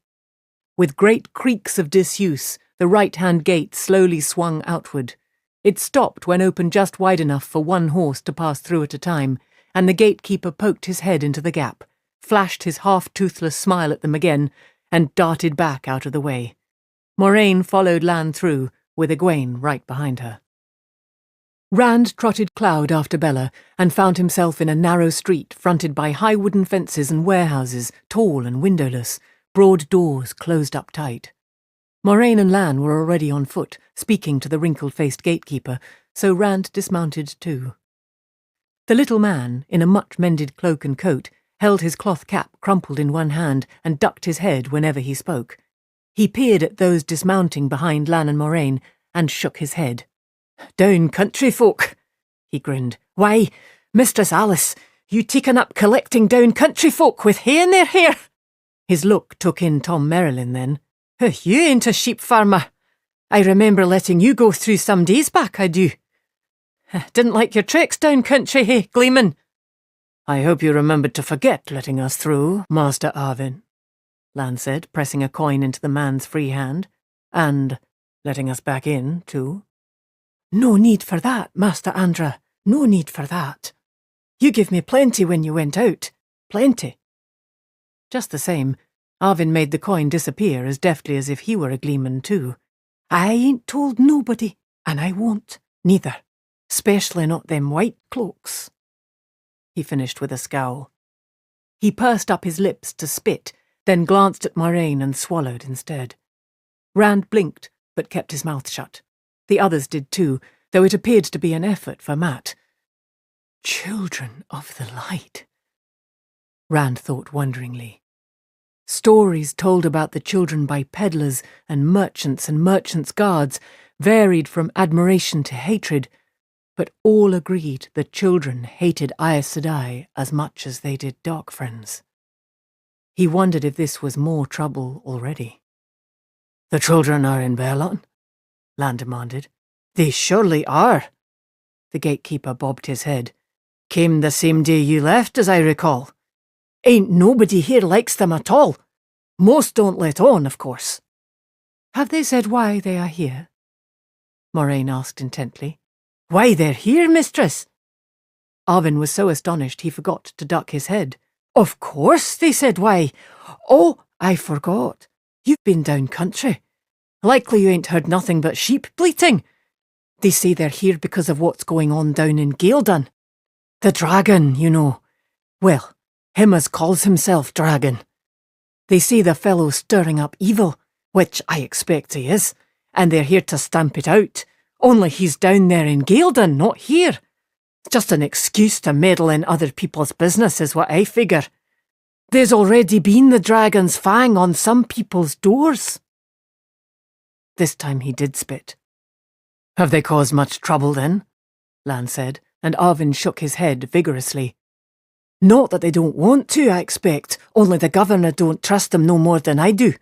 C: With great creaks of disuse, the right-hand gate slowly swung outward. It stopped when opened just wide enough for one horse to pass through at a time, and the gatekeeper poked his head into the gap,
B: flashed his half-toothless smile at them again, and darted back out of the way. Moraine followed Lan through, with Egwene right behind her. Rand trotted Cloud after Bella and found himself in a narrow street fronted by high wooden fences and warehouses, tall and windowless, broad doors closed up tight. Moraine and Lan were already on foot, speaking to the wrinkled-faced gatekeeper, so Rand dismounted too. The little man, in a much-mended cloak and coat, held his cloth cap crumpled in one hand and ducked his head whenever he spoke. He peered at those dismounting behind Lan and Moraine and shook his head. "Down country folk," he grinned. "Why, Mistress Alice, you taken up collecting down country folk with hay in their hair?" His look took in Tom Merrilin then. "You ain't a sheep farmer. I remember letting you go through some days back, I do. Didn't like your tricks down country, hey, Gleeman?" "I hope you remembered to forget letting us through, Master Arvin," Lan said, pressing a coin into the man's free hand. "And letting us back in, too." "No need for that, Master Andra. No need for that. You give me plenty when you went out. Plenty." Just the same, Arvin made the coin disappear as deftly as if he were a gleeman too. "I ain't told nobody, and I won't, neither. Specially not them white cloaks," he finished with a scowl. He pursed up his lips to spit, then glanced at Moraine and swallowed instead. Rand blinked, but kept his mouth shut. The others did too, though it appeared to be an effort for Mat. Children of the light, Rand thought wonderingly. Stories told about the children by peddlers and merchants' guards varied from admiration to hatred, but all agreed the children hated Aes Sedai as much as they did Dark Friends. He wondered if this was more trouble already. "The children are in Baerlon?" Lan demanded. "They surely are." The gatekeeper bobbed his head. "Came the same day you left, as I recall. Ain't nobody here likes them at all. Most don't let on, of course." "Have they said why they are here?" Moraine asked intently. "Why they're here, mistress?" Arvin was so astonished he forgot to duck his head. "Of course they said why. Oh, I forgot. You've been down country. Likely you ain't heard nothing but sheep bleating. They say they're here because of what's going on down in Gaeldon. The dragon, you know. Well, him as calls himself dragon. They say the fellow's stirring up evil, which I expect he is, and they're here to stamp it out. Only he's down there in Gaeldon, not here. Just an excuse to meddle in other people's business is what I figure. There's already been the dragon's fang on some people's doors." This time he did spit. "Have they caused much trouble then?" Lan said, and Arvin shook his head vigorously. "Not that they don't want to, I expect, only the governor don't trust them no more than I do.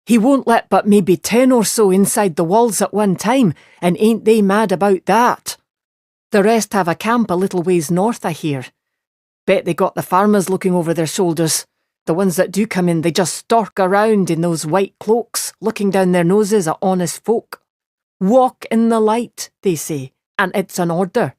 B: He won't let but maybe 10 or so inside the walls at one time, and ain't they mad about that? The rest have a camp a little ways north, I hear. Bet they got the farmers looking over their shoulders. The ones that do come in, they just stalk around in those white cloaks, looking down their noses at honest folk. Walk in the light, they say, and it's an order.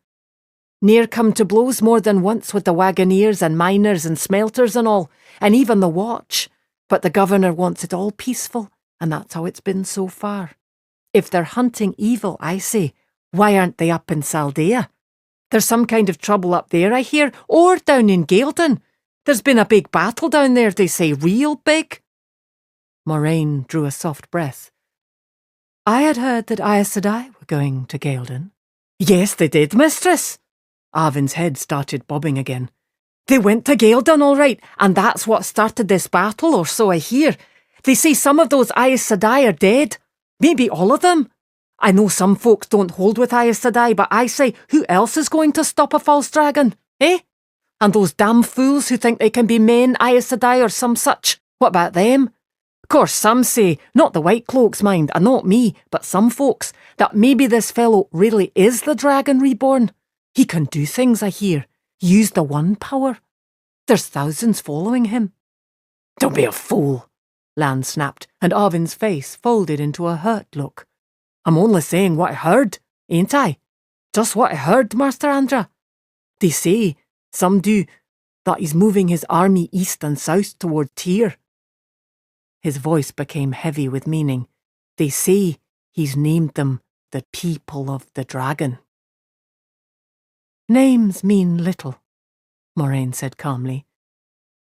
B: Ne'er come to blows more than once with the wagoneers and miners and smelters and all, and even the watch. But the governor wants it all peaceful, and that's how it's been so far. If they're hunting evil, I say, why aren't they up in Saldea? There's some kind of trouble up there, I hear, or down in Gaeldon. There's been a big battle down there, they say, real big." Moraine drew a soft breath. "I had heard that Aes Sedai were going to Gaeldon." "Yes, they did, mistress." Arvin's head started bobbing again. "They went to Gaeldon all right, and that's what started this battle, or so I hear. They say some of those Aes Sedai are dead. Maybe all of them. I know some folks don't hold with Aes Sedai, but I say, who else is going to stop a false dragon, eh? And those damn fools who think they can be men Aes Sedai or some such, what about them? Of course, some say, not the white cloaks, mind, and not me, but some folks, that maybe this fellow really is the dragon reborn. He can do things, I hear. Use the one power. There's thousands following him." "Don't be a fool," Lan snapped, and Arvin's face folded into a hurt look. "I'm only saying what I heard, ain't I? Just what I heard, Master Andra. They say, some do, that he's moving his army east and south toward Tyr. His voice became heavy with meaning. They say he's named them the people of the dragon. Names mean little, Moraine said calmly.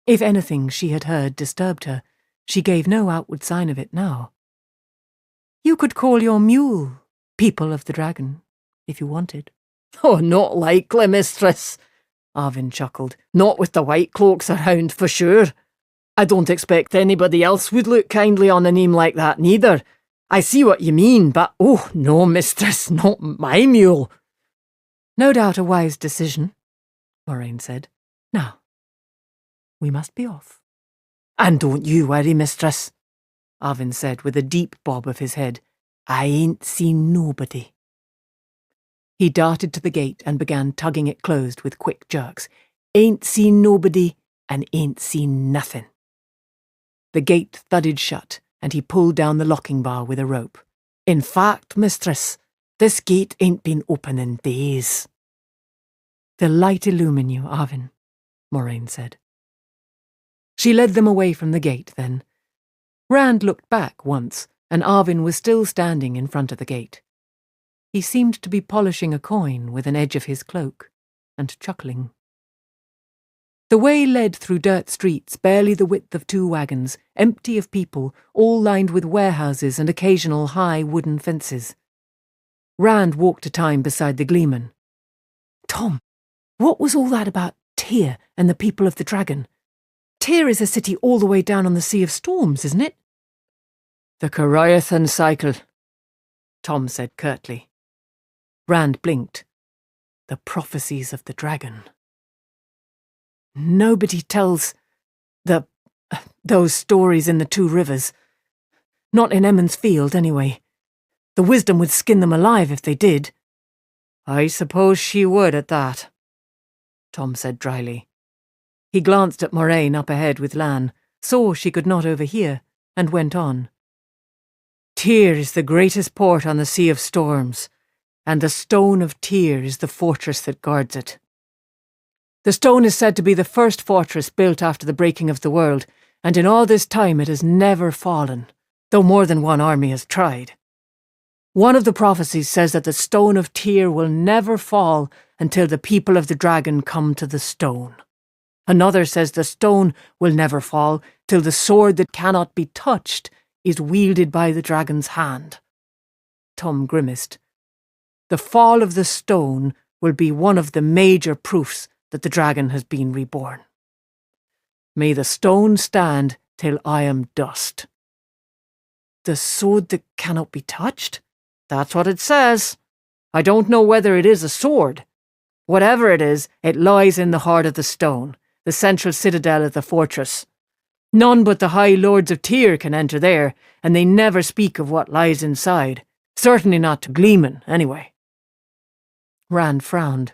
B: If anything she had heard disturbed her, she gave no outward sign of it now. You could call your mule people of the dragon, if you wanted.
C: Oh, not likely, mistress, Arvin chuckled. Not with the white cloaks around, for sure. I don't expect anybody else would look kindly on a name like that, neither. I see what you mean, but oh, no, mistress, not my mule.
B: No doubt a wise decision, Moraine said. Now, we must be off.
C: And don't you worry, mistress,
B: Arvin said with a deep bob of his head. I ain't seen nobody. He darted to the gate and began tugging it closed with quick jerks. Ain't seen nobody and ain't seen nothing. The gate thudded shut, and he pulled down the locking bar with a rope. In fact, mistress, this gate ain't been open in days. The light illumine you, Arvin, Moraine said. She led them away from the gate then. Rand looked back once, and Arvin was still standing in front of the gate. He seemed to be polishing a coin with an edge of his cloak, and chuckling. The way led through dirt streets barely the width of 2 wagons, empty of people, all lined with warehouses and occasional high wooden fences. Rand walked a time beside the gleeman. Tom, what was all that about Tyr and the people of the dragon? Tyr is a city all the way down on the Sea of Storms, isn't it?
C: The Coriathan cycle,
B: Tom said curtly. Rand blinked. The prophecies of the dragon. Nobody tells those stories in the 2 rivers. Not in Emond's Field, anyway. The wisdom would skin them alive if they did.
C: I suppose she would at that,
B: Tom said dryly. He glanced at Moraine up ahead with Lan, saw she could not overhear, and went on.
C: Tyr is the greatest port on the Sea of Storms, and the Stone of Tyr is the fortress that guards it. The stone is said to be the first fortress built after the breaking of the world, and in all this time it has never fallen, though more than one army has tried. One of the prophecies says that the Stone of Tyr will never fall until the people of the dragon come to the stone. Another says the stone will never fall till the sword that cannot be touched is wielded by the dragon's hand.
B: Tom grimaced.
C: The fall of the stone will be one of the major proofs that the dragon has been reborn. May the stone stand till I am dust.
B: The sword that cannot be touched?
C: That's what it says. I don't know whether it is a sword. Whatever it is, it lies in the heart of the stone, the central citadel of the fortress. None but the high lords of Tyr can enter there, and they never speak of what lies inside. Certainly not to Gleeman, anyway.
B: Rand frowned.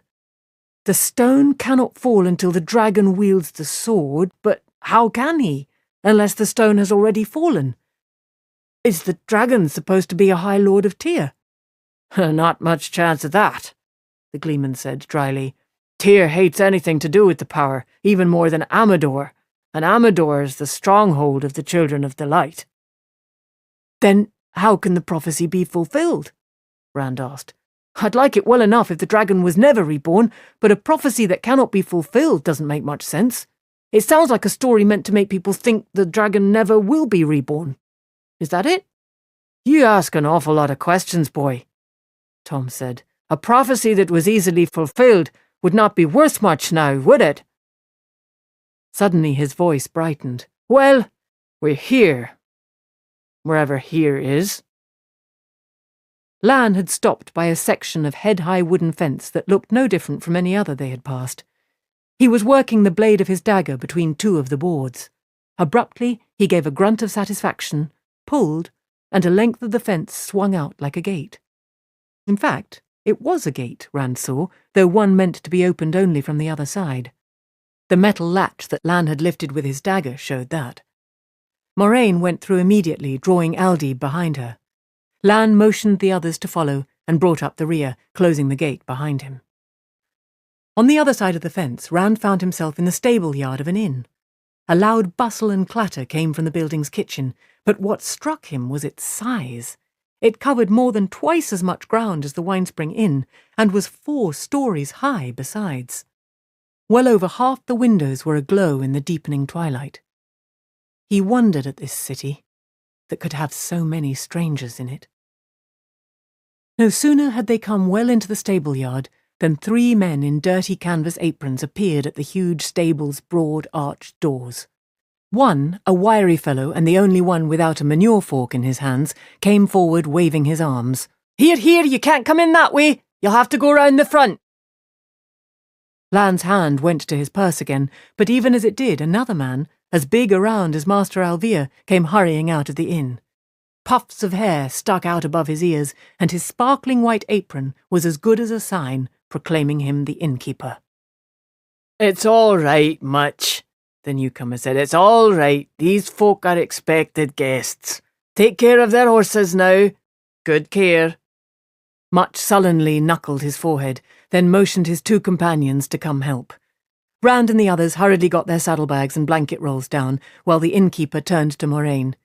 B: The stone cannot fall until the dragon wields the sword, but how can he, unless the stone has already fallen? Is the dragon supposed to be a High Lord of Tyr?
C: Not much chance of that, the Gleeman said dryly. Tyr hates anything to do with the power, even more than Amador, and Amador is the stronghold of the Children of the Light.
B: Then how can the prophecy be fulfilled? Rand asked.
C: I'd like it well enough if the dragon was never reborn, but a prophecy that cannot be fulfilled doesn't make much sense. It sounds like a story meant to make people think the dragon never will be reborn. Is that it? You ask an awful lot of questions, boy, Tom said. A prophecy that was easily fulfilled would not be worth much now, would it?
B: Suddenly his voice brightened.
C: Well, we're here. Wherever here is.
B: Lan had stopped by a section of head-high wooden fence that looked no different from any other they had passed. He was working the blade of his dagger between 2 of the boards. Abruptly, he gave a grunt of satisfaction, pulled, and a length of the fence swung out like a gate. In fact, it was a gate, Rand saw, though one meant to be opened only from the other side. The metal latch that Lan had lifted with his dagger showed that. Moraine went through immediately, drawing Aldib behind her. Lan motioned the others to follow and brought up the rear, closing the gate behind him. On the other side of the fence, Rand found himself in the stable yard of an inn. A loud bustle and clatter came from the building's kitchen, but what struck him was its size. It covered more than twice as much ground as the Winespring Inn, and was 4 stories high besides. Well over half the windows were aglow in the deepening twilight. He wondered at this city that could have so many strangers in it. No sooner had they come well into the stable yard than 3 men in dirty canvas aprons appeared at the huge stable's broad arched doors. One, a wiry fellow and the only one without a manure fork in his hands, came forward waving his arms.
C: Here, here, you can't come in that way. You'll have to go round the front.
B: Lan's hand went to his purse again, but even as it did, another man, as big around as Master Alvir, came hurrying out of the inn. Puffs of hair stuck out above his ears, and his sparkling white apron was as good as a sign proclaiming him the innkeeper.
C: It's all right, Much, the newcomer said. It's all right. These folk are expected guests. Take care of their horses now. Good care.
B: Much sullenly knuckled his forehead, then motioned his 2 companions to come help. Rand and the others hurriedly got their saddlebags and blanket rolls down, while the innkeeper turned to Moraine.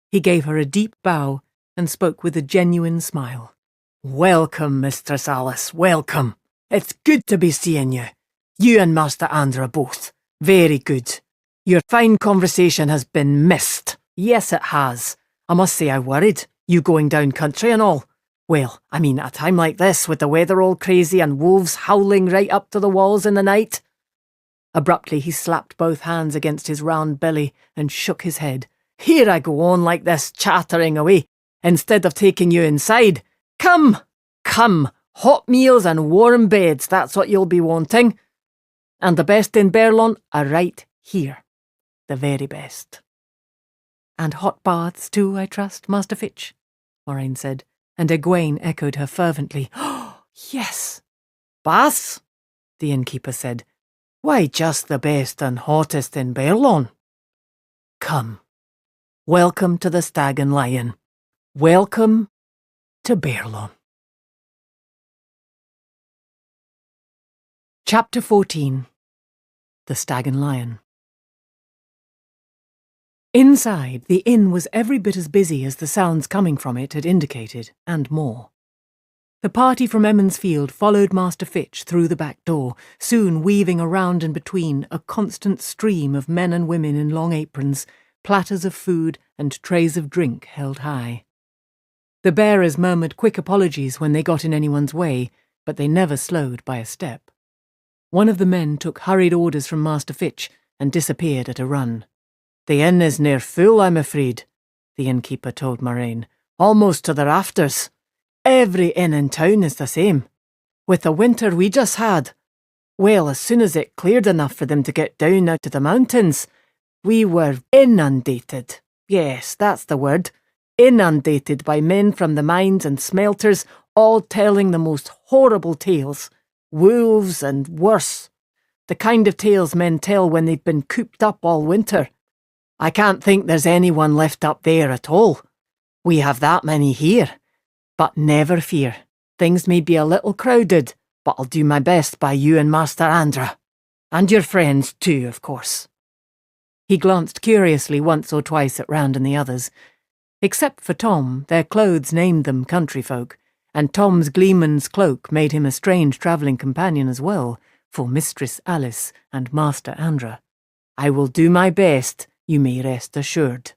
B: He gave her a deep bow and spoke with a genuine smile.
C: Welcome, Mistress Alice, welcome. It's good to be seeing you. You and Master Andra both. Very good. Your fine conversation has been missed. Yes, it has. I must say I worried, you going down country and all. Well, I mean, at a time like this, with the weather all crazy and wolves howling right up to the walls in the night.
B: Abruptly he slapped both hands against his round belly and shook his head.
C: Here I go on like this, chattering away, instead of taking you inside. Come, come, hot meals and warm beds, that's what you'll be wanting. And the best in Berlon are right here. The very best.
B: And hot baths too, I trust, Master Fitch, Moraine said, and Egwene echoed her fervently.
C: Oh, yes. Baths? The innkeeper said. Why, just the best and hottest in Berlon. Come. Welcome to the Stag and Lion. Welcome to Berlon.
B: Chapter 14. The Stag and Lion. Inside, the inn was every bit as busy as the sounds coming from it had indicated, and more. The party from Emmons Field followed Master Fitch through the back door, soon weaving around and between a constant stream of men and women in long aprons, platters of food and trays of drink held high. The bearers murmured quick apologies when they got in anyone's way, but they never slowed by a step. One of the men took hurried orders from Master Fitch and disappeared at a run.
C: The inn is near full, I'm afraid, the innkeeper told Moraine. Almost to the rafters. Every inn in town is the same. With the winter we just had, well, as soon as it cleared enough for them to get down out of the mountains, we were inundated. Yes, that's the word. Inundated by men from the mines and smelters, all telling the most horrible tales. Wolves and worse. The kind of tales men tell when they've been cooped up all winter. I can't think there's anyone left up there at all. We have that many here. But never fear. Things may be a little crowded, but I'll do my best by you and Master Andra. And your friends too, of course.
B: He glanced curiously once or twice at Rand and the others. Except for Tom, their clothes named them country folk, and Tom's gleeman's cloak made him a strange travelling companion as well, for Mistress Alice and Master Andra.
C: I will do my best, you may rest assured.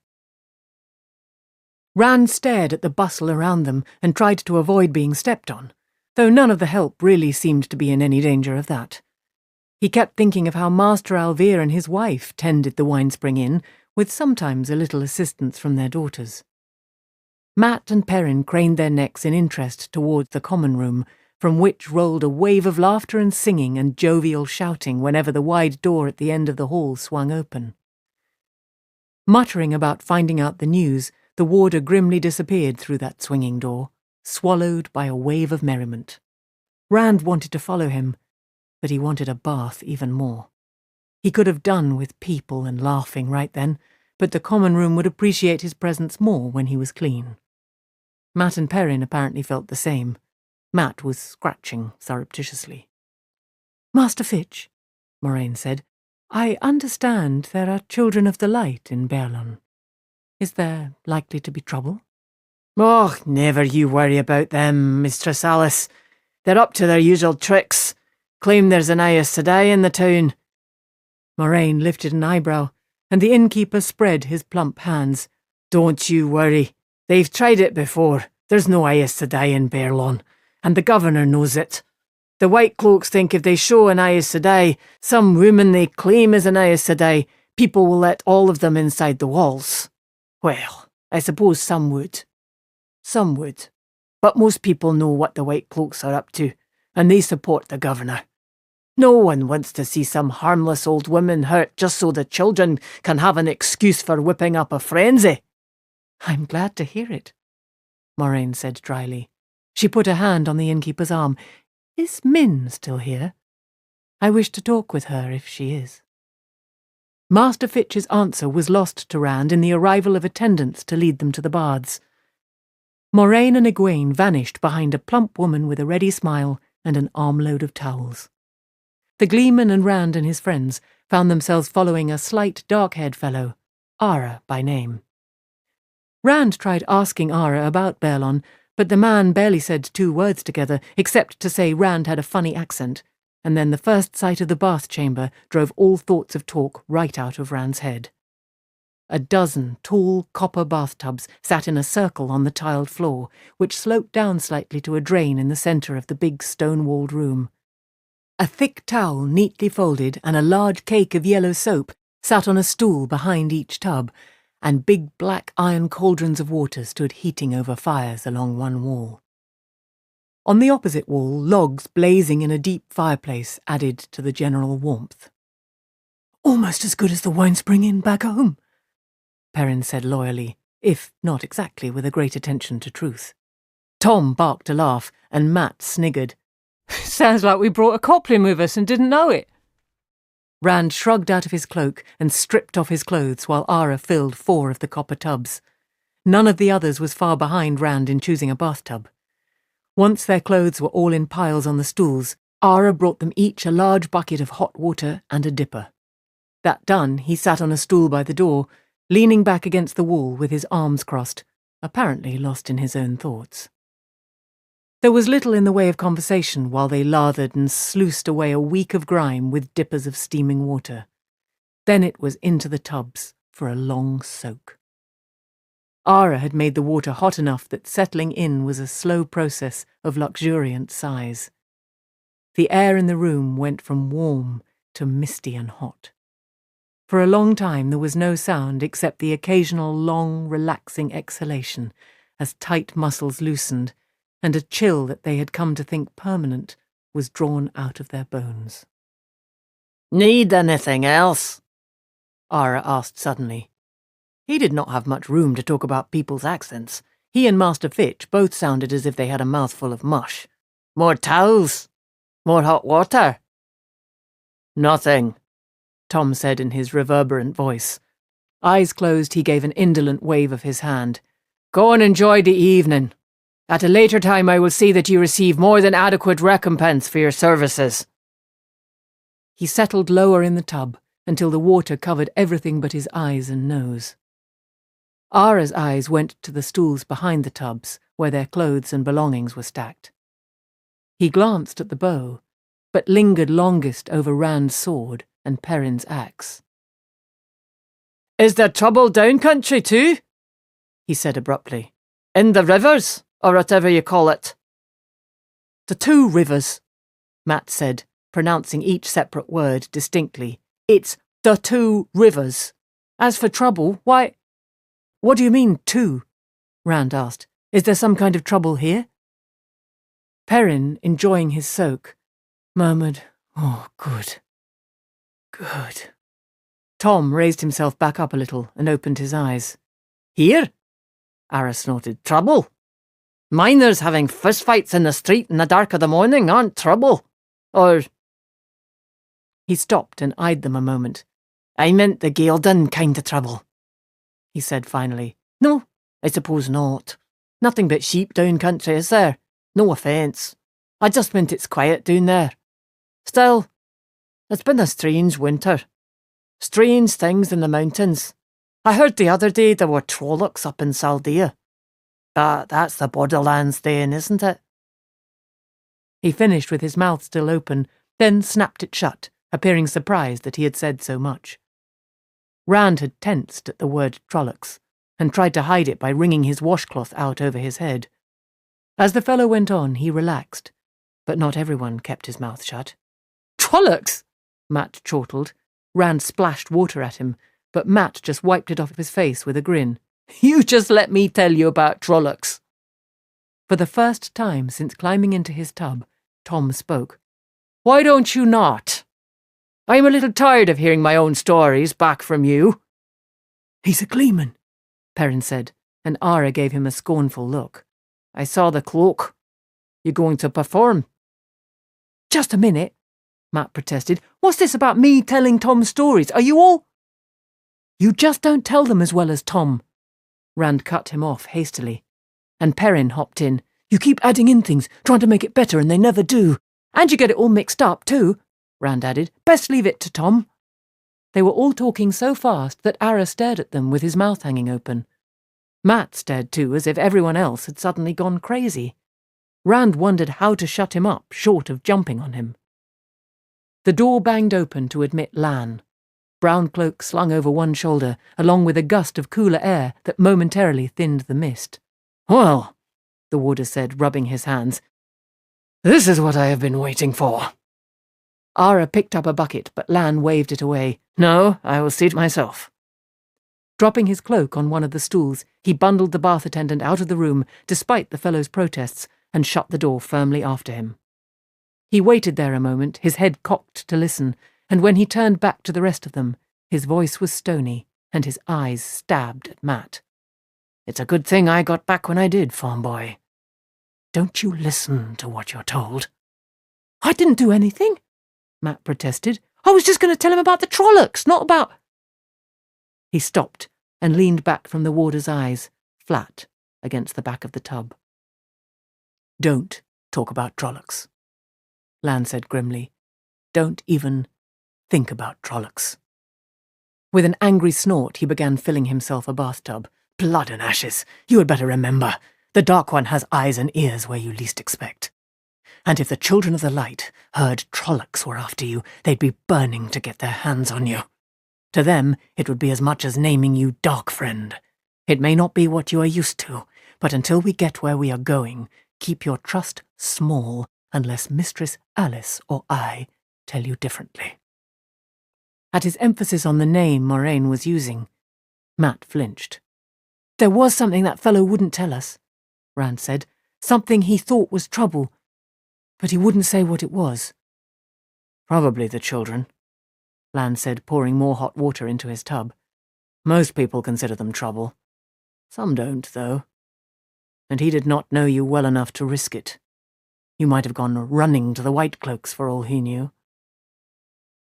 B: Rand stared at the bustle around them and tried to avoid being stepped on, though none of the help really seemed to be in any danger of that. He kept thinking of how Master Alvir and his wife tended the Winespring Inn, with sometimes a little assistance from their daughters. Mat and Perrin craned their necks in interest towards the common room, from which rolled a wave of laughter and singing and jovial shouting whenever the wide door at the end of the hall swung open. Muttering about finding out the news, the warder grimly disappeared through that swinging door, swallowed by a wave of merriment. Rand wanted to follow him, but he wanted a bath even more. He could have done with people and laughing right then, but the common room would appreciate his presence more when he was clean. Mat and Perrin apparently felt the same. Mat was scratching surreptitiously. Master Fitch, Moraine said, I understand there are children of the light in Berlin. Is there likely to be trouble?
C: Oh, never you worry about them, Mistress Alice. They're up to their usual tricks. Claim there's an Aes Sedai in the town.
B: Moraine lifted an eyebrow, and the innkeeper spread his plump hands.
C: Don't you worry. They've tried it before. There's no Aes Sedai in Berlin, and the governor knows it. The White Cloaks think if they show an Aes Sedai, some woman they claim is an Aes Sedai, people will let all of them inside the walls. Well, I suppose some would. Some would. But most people know what the White Cloaks are up to, and they support the governor. No one wants to see some harmless old woman hurt just so the children can have an excuse for whipping up a frenzy.
B: I'm glad to hear it, Moraine said dryly. She put a hand on the innkeeper's arm. Is Min still here? I wish to talk with her if she is. Master Fitch's answer was lost to Rand in the arrival of attendants to lead them to the baths. Moraine and Egwene vanished behind a plump woman with a ready smile and an armload of towels. The Gleeman and Rand and his friends found themselves following a slight, dark-haired fellow, Ara by name. Rand tried asking Ara about Berlin, but the man barely said 2 words together, except to say Rand had a funny accent, and then the first sight of the bath chamber drove all thoughts of talk right out of Rand's head. A dozen tall copper bathtubs sat in a circle on the tiled floor, which sloped down slightly to a drain in the centre of the big stone-walled room. A thick towel neatly folded and a large cake of yellow soap sat on a stool behind each tub, and big black iron cauldrons of water stood heating over fires along one wall. On the opposite wall, logs blazing in a deep fireplace added to the general warmth.
F: Almost as good as the wine spring inn back home,
B: Perrin said loyally, if not exactly with a great attention to truth. Tom barked a laugh, and Matt sniggered.
C: Sounds like we brought a Coplin with us and didn't know it.
B: Rand shrugged out of his cloak and stripped off his clothes while Ara filled 4 of the copper tubs. None of the others was far behind Rand in choosing a bathtub. Once their clothes were all in piles on the stools, Ara brought them each a large bucket of hot water and a dipper. That done, he sat on a stool by the door, leaning back against the wall with his arms crossed, apparently lost in his own thoughts. There was little in the way of conversation while they lathered and sluiced away a week of grime with dippers of steaming water. Then it was into the tubs for a long soak. Ara had made the water hot enough that settling in was a slow process of luxuriant sighs. The air in the room went from warm to misty and hot. For a long time there was no sound except the occasional long, relaxing exhalation as tight muscles loosened, and a chill that they had come to think permanent was drawn out of their bones.
C: Need anything else? Ara asked suddenly. He did not have much room to talk about people's accents. He and Master Fitch both sounded as if they had a mouthful of mush. More towels? More hot water? Nothing, Tom said in his reverberant voice. Eyes closed, he gave an indolent wave of his hand. Go and enjoy the evening. At a later time I will see that you receive more than adequate recompense for your services.
B: He settled lower in the tub until the water covered everything but his eyes and nose. Ara's eyes went to the stools behind the tubs, where their clothes and belongings were stacked. He glanced at the bow, but lingered longest over Rand's sword and Perrin's axe.
C: Is there trouble down country too? He said abruptly. In the rivers, or whatever you call it.
B: The 2 rivers, Matt said, pronouncing each separate word distinctly. It's the 2 rivers. As for trouble, why... What do you mean, 2? Rand asked. Is there some kind of trouble here? Perrin, enjoying his soak, murmured, Oh, good. Good. Tom raised himself back up a little and opened his eyes.
C: Here? Ara snorted. Trouble? Miners having fistfights in the street in the dark of the morning aren't trouble. Or...
B: He stopped and eyed them a moment.
C: I meant the Gaeldon kind of trouble, he said finally. No, I suppose not. Nothing but sheep down country, is there? No offence. I just meant it's quiet down there. Still, It's been a strange winter. Strange things in the mountains. I heard the other day there were Trollocs up in Saldea. That's the Borderlands then, isn't it?
B: He finished with his mouth still open, then snapped it shut, appearing surprised that he had said so much. Rand had tensed at the word Trollocs, and tried to hide it by wringing his washcloth out over his head. As the fellow went on, he relaxed, but not everyone kept his mouth shut.
C: Trollocs?
B: Matt chortled. Rand splashed water at him, but Matt just wiped it off his face with a grin.
C: You just let me tell you about Trollocs.
B: For the first time since climbing into his tub, Tom spoke.
C: Why don't you not? I'm a little tired of hearing my own stories back from you.
F: He's a gleeman,
B: Perrin said, and Ara gave him a scornful look.
C: I saw the cloak. You going to perform?
B: Just a minute, Matt protested. What's this about me telling Tom stories? Are you all... You just don't tell them as well as Tom. Rand cut him off hastily, and Perrin hopped in.
F: You keep adding in things, trying to make it better, and they never do.
B: And you get it all mixed up, too, Rand added. Best leave it to Tom. They were all talking so fast that Ara stared at them with his mouth hanging open. Matt stared too, as if everyone else had suddenly gone crazy. Rand wondered how to shut him up, short of jumping on him. The door banged open to admit Lan, brown cloak slung over one shoulder, along with a gust of cooler air that momentarily thinned the mist.
C: Well,
B: the warder said, rubbing his hands.
C: This is what I have been waiting for.
B: Ara picked up a bucket, but Lan waved it away.
C: No, I will see it myself.
B: Dropping his cloak on one of the stools, he bundled the bath attendant out of the room, despite the fellow's protests, and shut the door firmly after him. He waited there a moment, his head cocked to listen, and when he turned back to the rest of them, his voice was stony, and his eyes stabbed at Matt.
C: It's a good thing I got back when I did, farm boy.
F: Don't you listen to what you're told.
B: I didn't do anything, Matt protested. I was just going to tell him about the Trollocs, not about... He stopped and leaned back from the warder's eyes, flat against the back of the tub.
F: Don't talk about Trollocs, Lan said grimly. Don't even think about Trollocs.
B: With an angry snort, he began filling himself a bathtub.
F: Blood and ashes, you had better remember. The Dark One has eyes and ears where you least expect. And if the Children of the Light heard Trollocs were after you, they'd be burning to get their hands on you. To them, it would be as much as naming you Dark Friend. It may not be what you are used to, but until we get where we are going, keep your trust small unless Mistress Alice or I tell you differently.
B: At his emphasis on the name Moraine was using, Matt flinched.
F: There was something that fellow wouldn't tell us, Rand said. Something he thought was trouble, but he wouldn't say what it was.
B: Probably the children, Lan said, pouring more hot water into his tub. Most people consider them trouble. Some don't, though. And he did not know you well enough to risk it. You might have gone running to the White Cloaks for all he knew.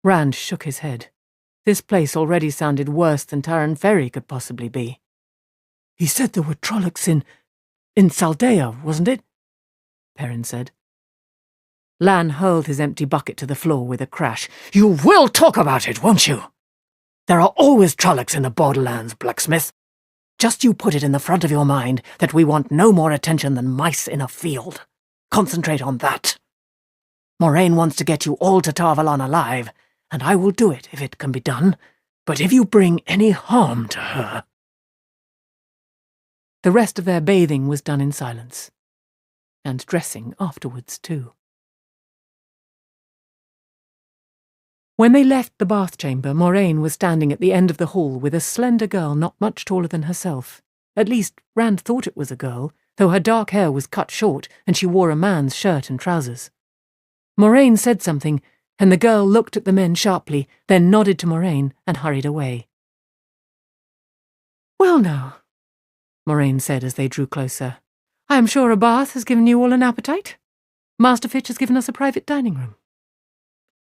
B: Rand shook his head. This place already sounded worse than Taran Ferry could possibly be.
F: He said there were Trollocs in Saldea, wasn't it? Perrin said.
B: Lan hurled his empty bucket to the floor with a crash.
F: You will talk about it, won't you? There are always Trollocs in the Borderlands, Blacksmith. Just you put it in the front of your mind that we want no more attention than mice in a field. Concentrate on that. Moraine wants to get you all to Tarvalon alive, and I will do it if it can be done. But if you bring any harm to her...
B: The rest of their bathing was done in silence, and dressing afterwards too. When they left the bath chamber, Moraine was standing at the end of the hall with a slender girl not much taller than herself. At least, Rand thought it was a girl, though her dark hair was cut short and she wore a man's shirt and trousers. Moraine said something, and the girl looked at the men sharply, then nodded to Moraine and hurried away. "Well now," Moraine said as they drew closer, "I am sure a bath has given you all an appetite. Master Fitch has given us a private dining room."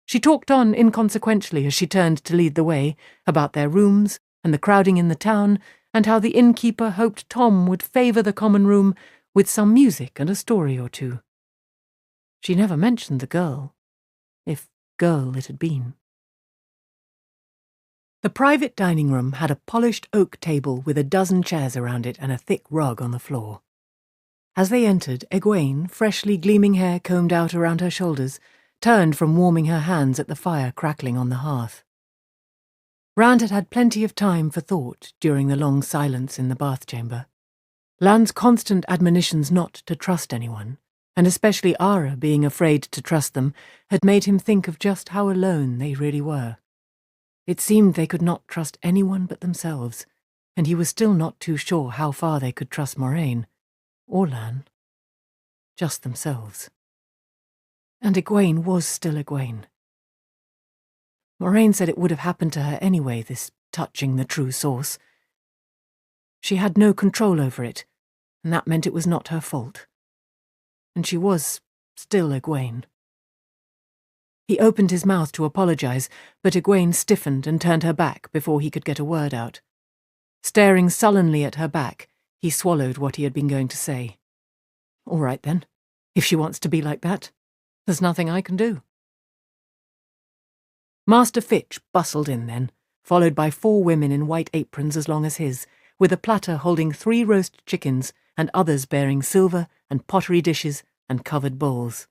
B: She talked on inconsequentially as she turned to lead the way, about their rooms and the crowding in the town, and how the innkeeper hoped Tom would favour the common room with some music and a story or two. She never mentioned the girl, if girl it had been. The private dining room had a polished oak table with a dozen chairs around it and a thick rug on the floor. As they entered, Egwene, freshly gleaming hair combed out around her shoulders, turned from warming her hands at the fire crackling on the hearth. Rand had had plenty of time for thought during the long silence in the bath chamber. Lan's constant admonitions not to trust anyone, and especially Ara being afraid to trust them, had made him think of just how alone they really were. It seemed they could not trust anyone but themselves, and he was still not too sure how far they could trust Moraine, or Lan. Just themselves. And Egwene was still Egwene. Moraine said it would have happened to her anyway, this touching the true source. She had no control over it, and that meant it was not her fault. And she was still Egwene. He opened his mouth to apologize, but Egwene stiffened and turned her back before he could get a word out. Staring sullenly at her back, he swallowed what he had been going to say. All right then, if she wants to be like that, there's nothing I can do. Master Fitch bustled in then, followed by 4 women in white aprons as long as his, with a platter holding 3 roast chickens and others bearing silver and pottery dishes and covered bowls.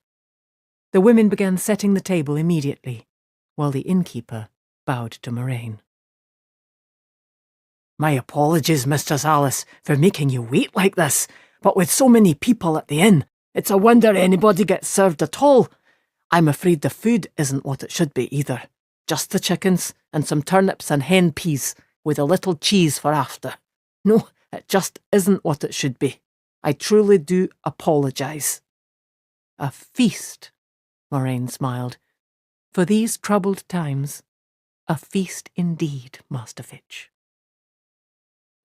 B: The women began setting the table immediately, while the innkeeper bowed to Moraine.
F: My apologies, Mistress Alice, for making you wait like this, but with so many people at the inn, it's a wonder anybody gets served at all. I'm afraid the food isn't what it should be either. Just the chickens and some turnips and hen peas with a little cheese for after. No, it just isn't what it should be. I truly do apologise.
B: A feast, Moraine smiled. For these troubled times, a feast indeed, Master Fitch.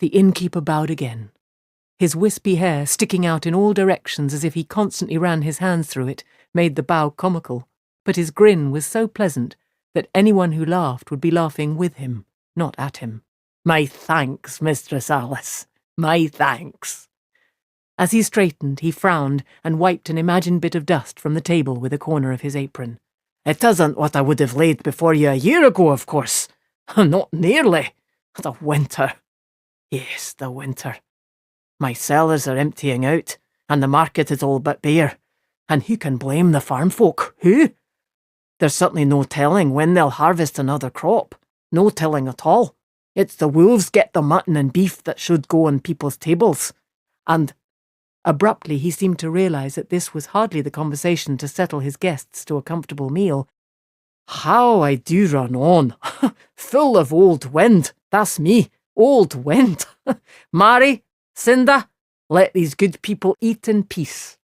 B: The innkeeper bowed again, his wispy hair sticking out in all directions as if he constantly ran his hands through it, made the bow comical, but his grin was so pleasant that anyone who laughed would be laughing with him, not at him.
F: My thanks, Mistress Alice. My thanks.
B: As he straightened, he frowned and wiped an imagined bit of dust from the table with a corner of his apron.
F: It isn't what I would have laid before you a year ago, of course. Not nearly. The winter. Yes, the winter. My cellars are emptying out, and the market is all but bare. And who can blame the farm folk? Who? There's certainly no telling when they'll harvest another crop. No telling at all. It's the wolves get the mutton and beef that should go on people's tables. And
B: abruptly he seemed to realise that this was hardly the conversation to settle his guests to a comfortable meal.
F: How I do run on. Full of old wind. That's me. Old wind. Mary, Cinda, let these good people eat in peace.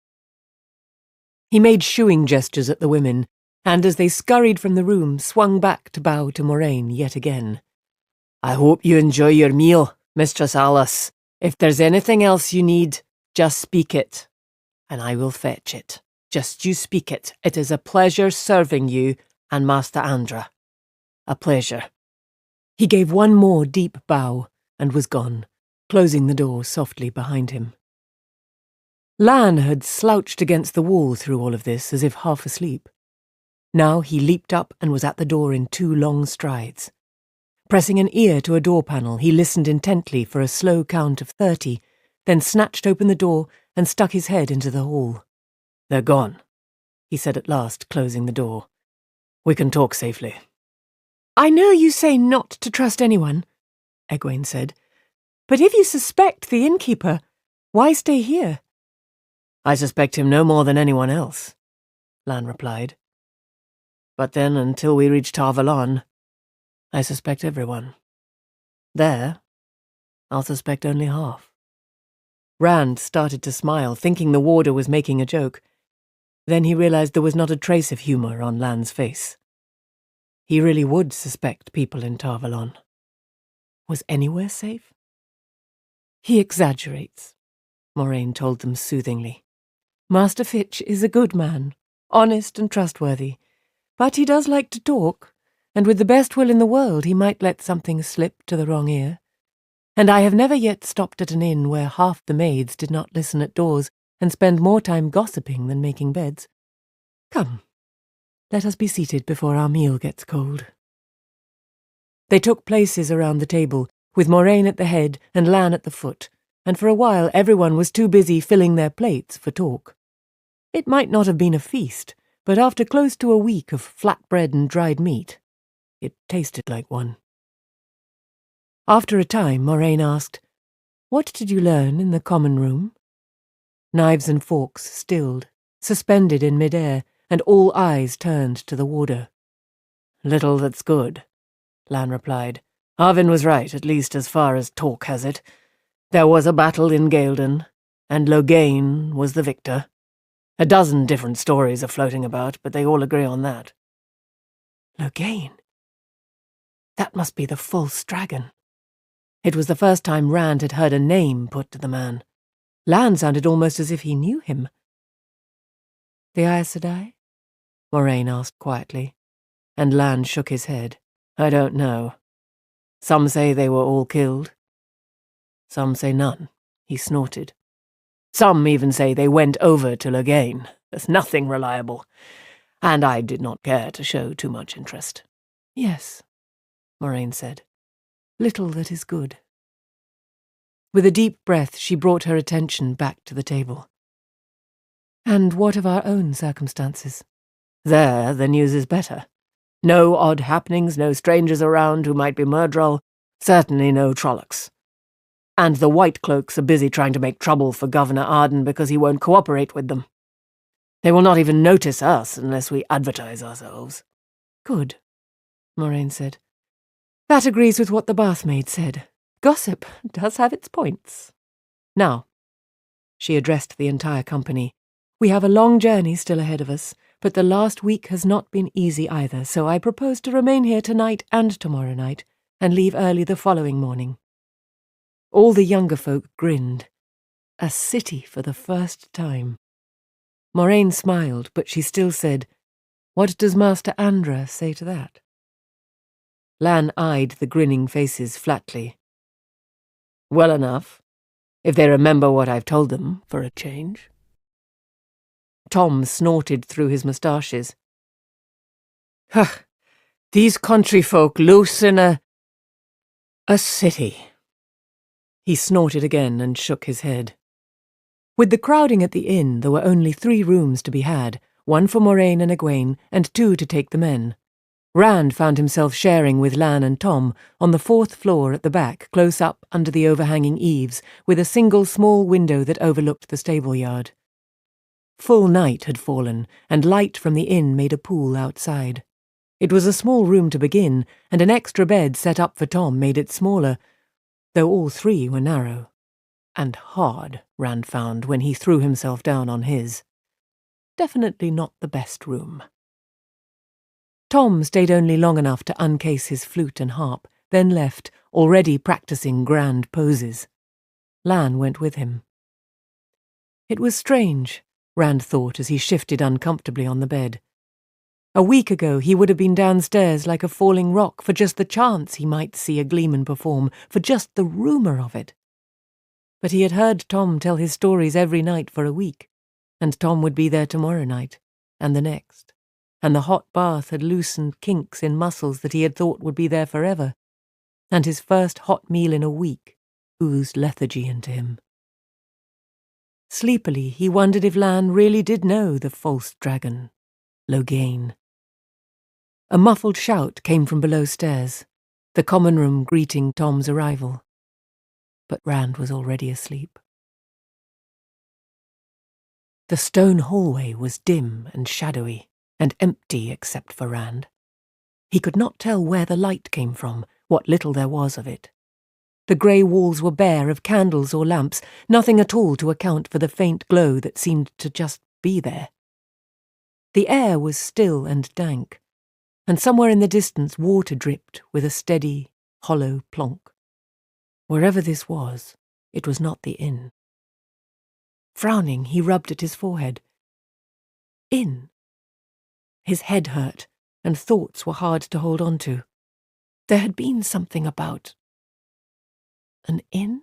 B: He made shooing gestures at the women, and as they scurried from the room, swung back to bow to Moraine yet again.
F: I hope you enjoy your meal, Mistress Alice. If there's anything else you need, just speak it, and I will fetch it. Just you speak it. It is a pleasure serving you and Master Andra. A pleasure.
B: He gave one more deep bow and was gone, closing the door softly behind him. Lan had slouched against the wall through all of this as if half asleep. Now he leaped up and was at the door in 2 long strides. Pressing an ear to a door panel, he listened intently for a slow count of 30, then snatched open the door and stuck his head into the hall.
F: They're gone, he said at last, closing the door. We can talk safely.
B: I know you say not to trust anyone, Egwene said, but if you suspect the innkeeper, why stay here?
F: I suspect him no more than anyone else, Lan replied. But then, until we reach Tar Valon, I suspect everyone. There, I'll suspect only half.
B: Rand started to smile, thinking the warder was making a joke. Then he realised there was not a trace of humour on Lan's face. He really would suspect people in Tar Valon. Was anywhere safe? He exaggerates, Moraine told them soothingly. Master Fitch is a good man, honest and trustworthy, but he does like to talk, and with the best will in the world he might let something slip to the wrong ear. And I have never yet stopped at an inn where half the maids did not listen at doors and spend more time gossiping than making beds. Come, let us be seated before our meal gets cold. They took places around the table, with Moraine at the head and Lan at the foot, and for a while everyone was too busy filling their plates for talk. It might not have been a feast, but after close to a week of flat bread and dried meat, it tasted like one. After a time, Moraine asked, "What did you learn in the common room?" Knives and forks stilled, suspended in mid-air, and all eyes turned to the warder. "Little that's good," Lan replied. "Arvin was right, at least as far as talk has it. There was a battle in Gaelden, and Loghain was the victor. A dozen different stories are floating about, but they all agree on that."
F: Loghain? That must be the false dragon.
B: It was the first time Rand had heard a name put to the man. Lan sounded almost as if he knew him. "The Aes Sedai?" Moraine asked quietly, and Lan shook his head. "I don't know. Some say they were all killed. Some say none," he snorted. "Some even say they went over to Loghain. There's nothing reliable, and I did not care to show too much interest."
F: "Yes," Moraine said. "Little that is good."
B: With a deep breath, she brought her attention back to the table. "And what of our own circumstances?"
C: There, the news is better. No odd happenings, no strangers around who might be Murdral, certainly no Trollocs. And the White Cloaks are busy trying to make trouble for Governor Arden because he won't cooperate with them. They will not even notice us unless we advertise ourselves."
B: "Good," Moraine said. "That agrees with what the bathmaid said. Gossip does have its points. Now," she addressed the entire company, "we have a long journey still ahead of us, but the last week has not been easy either, so I propose to remain here tonight and tomorrow night, and leave early the following morning." All the younger folk grinned. A city for the first time. Moraine smiled, but she still said, "What does Master Andra say to that?" Lan eyed the grinning faces flatly.
C: "Well enough, if they remember what I've told them, for a change."
B: Tom snorted through his moustaches. "Huh, these country folk loose in a city." He snorted again and shook his head. With the crowding at the inn, there were only 3 rooms to be had, 1 for Moraine and Egwene, and 2 to take the men. Rand found himself sharing with Lan and Tom on the 4th floor at the back, close up under the overhanging eaves, with a single small window that overlooked the stable yard. Full night had fallen, and light from the inn made a pool outside. It was a small room to begin, and an extra bed set up for Tom made it smaller, though all 3 were narrow. And hard, Rand found when he threw himself down on his. Definitely not the best room. Tom stayed only long enough to uncase his flute and harp, then left, already practicing grand poses. Lan went with him. It was strange, Rand thought as he shifted uncomfortably on the bed. A week ago he would have been downstairs like a falling rock for just the chance he might see a gleeman perform, for just the rumour of it. But he had heard Tom tell his stories every night for a week, and Tom would be there tomorrow night, and the next, and the hot bath had loosened kinks in muscles that he had thought would be there forever, and his first hot meal in a week oozed lethargy into him. Sleepily, he wondered if Lan really did know the false dragon, Loghain. A muffled shout came from below stairs, the common room greeting Tom's arrival. But Rand was already asleep. The stone hallway was dim and shadowy, and empty except for Rand. He could not tell where the light came from, what little there was of it. The grey walls were bare of candles or lamps, nothing at all to account for the faint glow that seemed to just be there. The air was still and dank, and somewhere in the distance water dripped with a steady, hollow plonk. Wherever this was, it was not the inn. Frowning, he rubbed at his forehead. Inn. His head hurt, and thoughts were hard to hold on to. There had been something about an inn?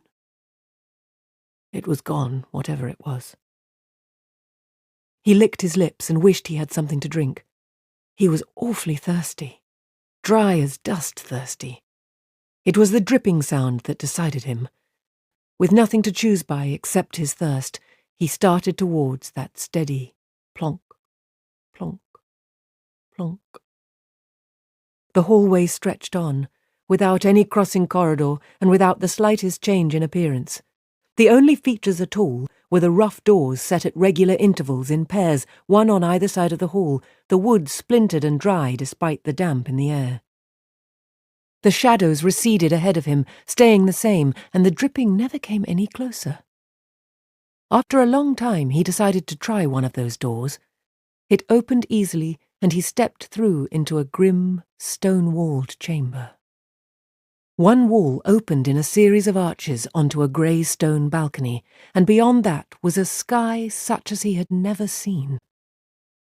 B: It was gone, whatever it was. He licked his lips and wished he had something to drink. He was awfully thirsty. Dry as dust thirsty, It was the dripping sound that decided him. With nothing to choose by except his thirst, he started towards that steady plonk, plonk, plonk. The hallway stretched on, without any crossing corridor and without the slightest change in appearance. The only features at all were the rough doors set at regular intervals in pairs, one on either side of the hall, the wood splintered and dry despite the damp in the air. The shadows receded ahead of him, staying the same, and the dripping never came any closer. After a long time, he decided to try one of those doors. It opened easily, and he stepped through into a grim, stone-walled chamber. One wall opened in a series of arches onto a grey stone balcony, and beyond that was a sky such as he had never seen.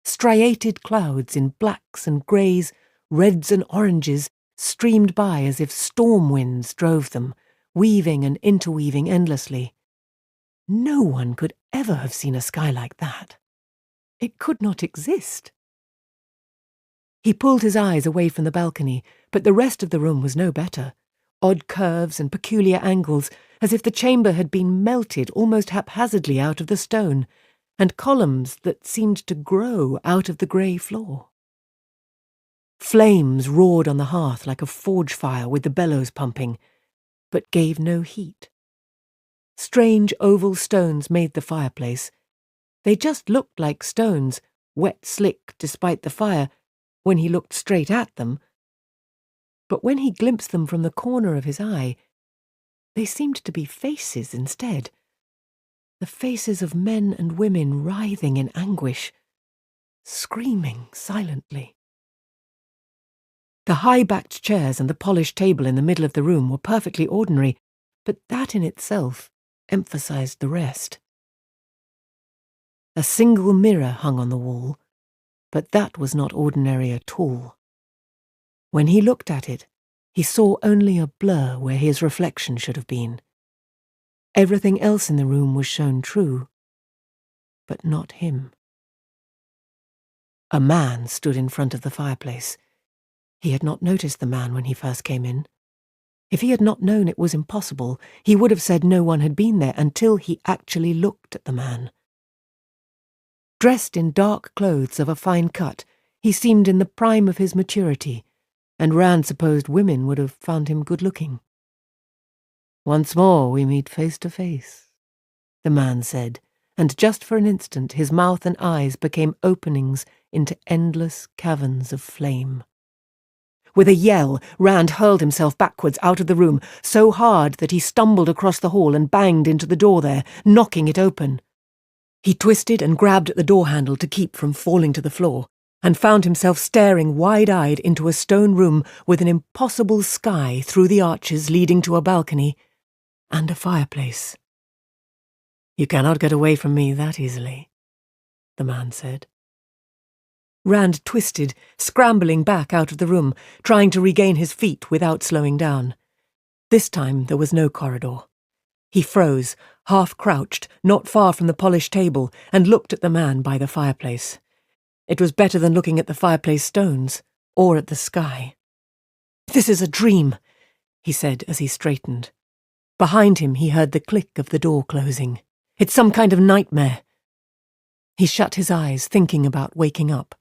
B: Striated clouds in blacks and greys, reds and oranges, streamed by as if storm winds drove them, weaving and interweaving endlessly. No one could ever have seen a sky like that. It could not exist. He pulled his eyes away from the balcony, but the rest of the room was no better. Odd curves and peculiar angles, as if the chamber had been melted almost haphazardly out of the stone, and columns that seemed to grow out of the grey floor. Flames roared on the hearth like a forge fire with the bellows pumping, but gave no heat. Strange oval stones made the fireplace. They just looked like stones, wet slick despite the fire, when he looked straight at them. But when he glimpsed them from the corner of his eye, they seemed to be faces instead. The faces of men and women writhing in anguish, screaming silently. The high-backed chairs and the polished table in the middle of the room were perfectly ordinary, but that in itself emphasized the rest. A single mirror hung on the wall, but that was not ordinary at all. When he looked at it, he saw only a blur where his reflection should have been. Everything else in the room was shown true, but not him. A man stood in front of the fireplace. He had not noticed the man when he first came in. If he had not known it was impossible, he would have said no one had been there until he actually looked at the man. Dressed in dark clothes of a fine cut, he seemed in the prime of his maturity, and Rand supposed women would have found him good-looking. "Once more we meet face to face," the man said, and just for an instant his mouth and eyes became openings into endless caverns of flame. With a yell, Rand hurled himself backwards out of the room, so hard that he stumbled across the hall and banged into the door there, knocking it open. He twisted and grabbed at the door handle to keep from falling to the floor, and found himself staring wide-eyed into a stone room with an impossible sky through the arches leading to a balcony and a fireplace. "You cannot get away from me that easily," the man said. Rand twisted, scrambling back out of the room, trying to regain his feet without slowing down. This time there was no corridor. He froze, half-crouched, not far from the polished table, and looked at the man by the fireplace. It was better than looking at the fireplace stones, or at the sky. "This is a dream," he said as he straightened. Behind him he heard the click of the door closing. "It's some kind of nightmare." He shut his eyes, thinking about waking up.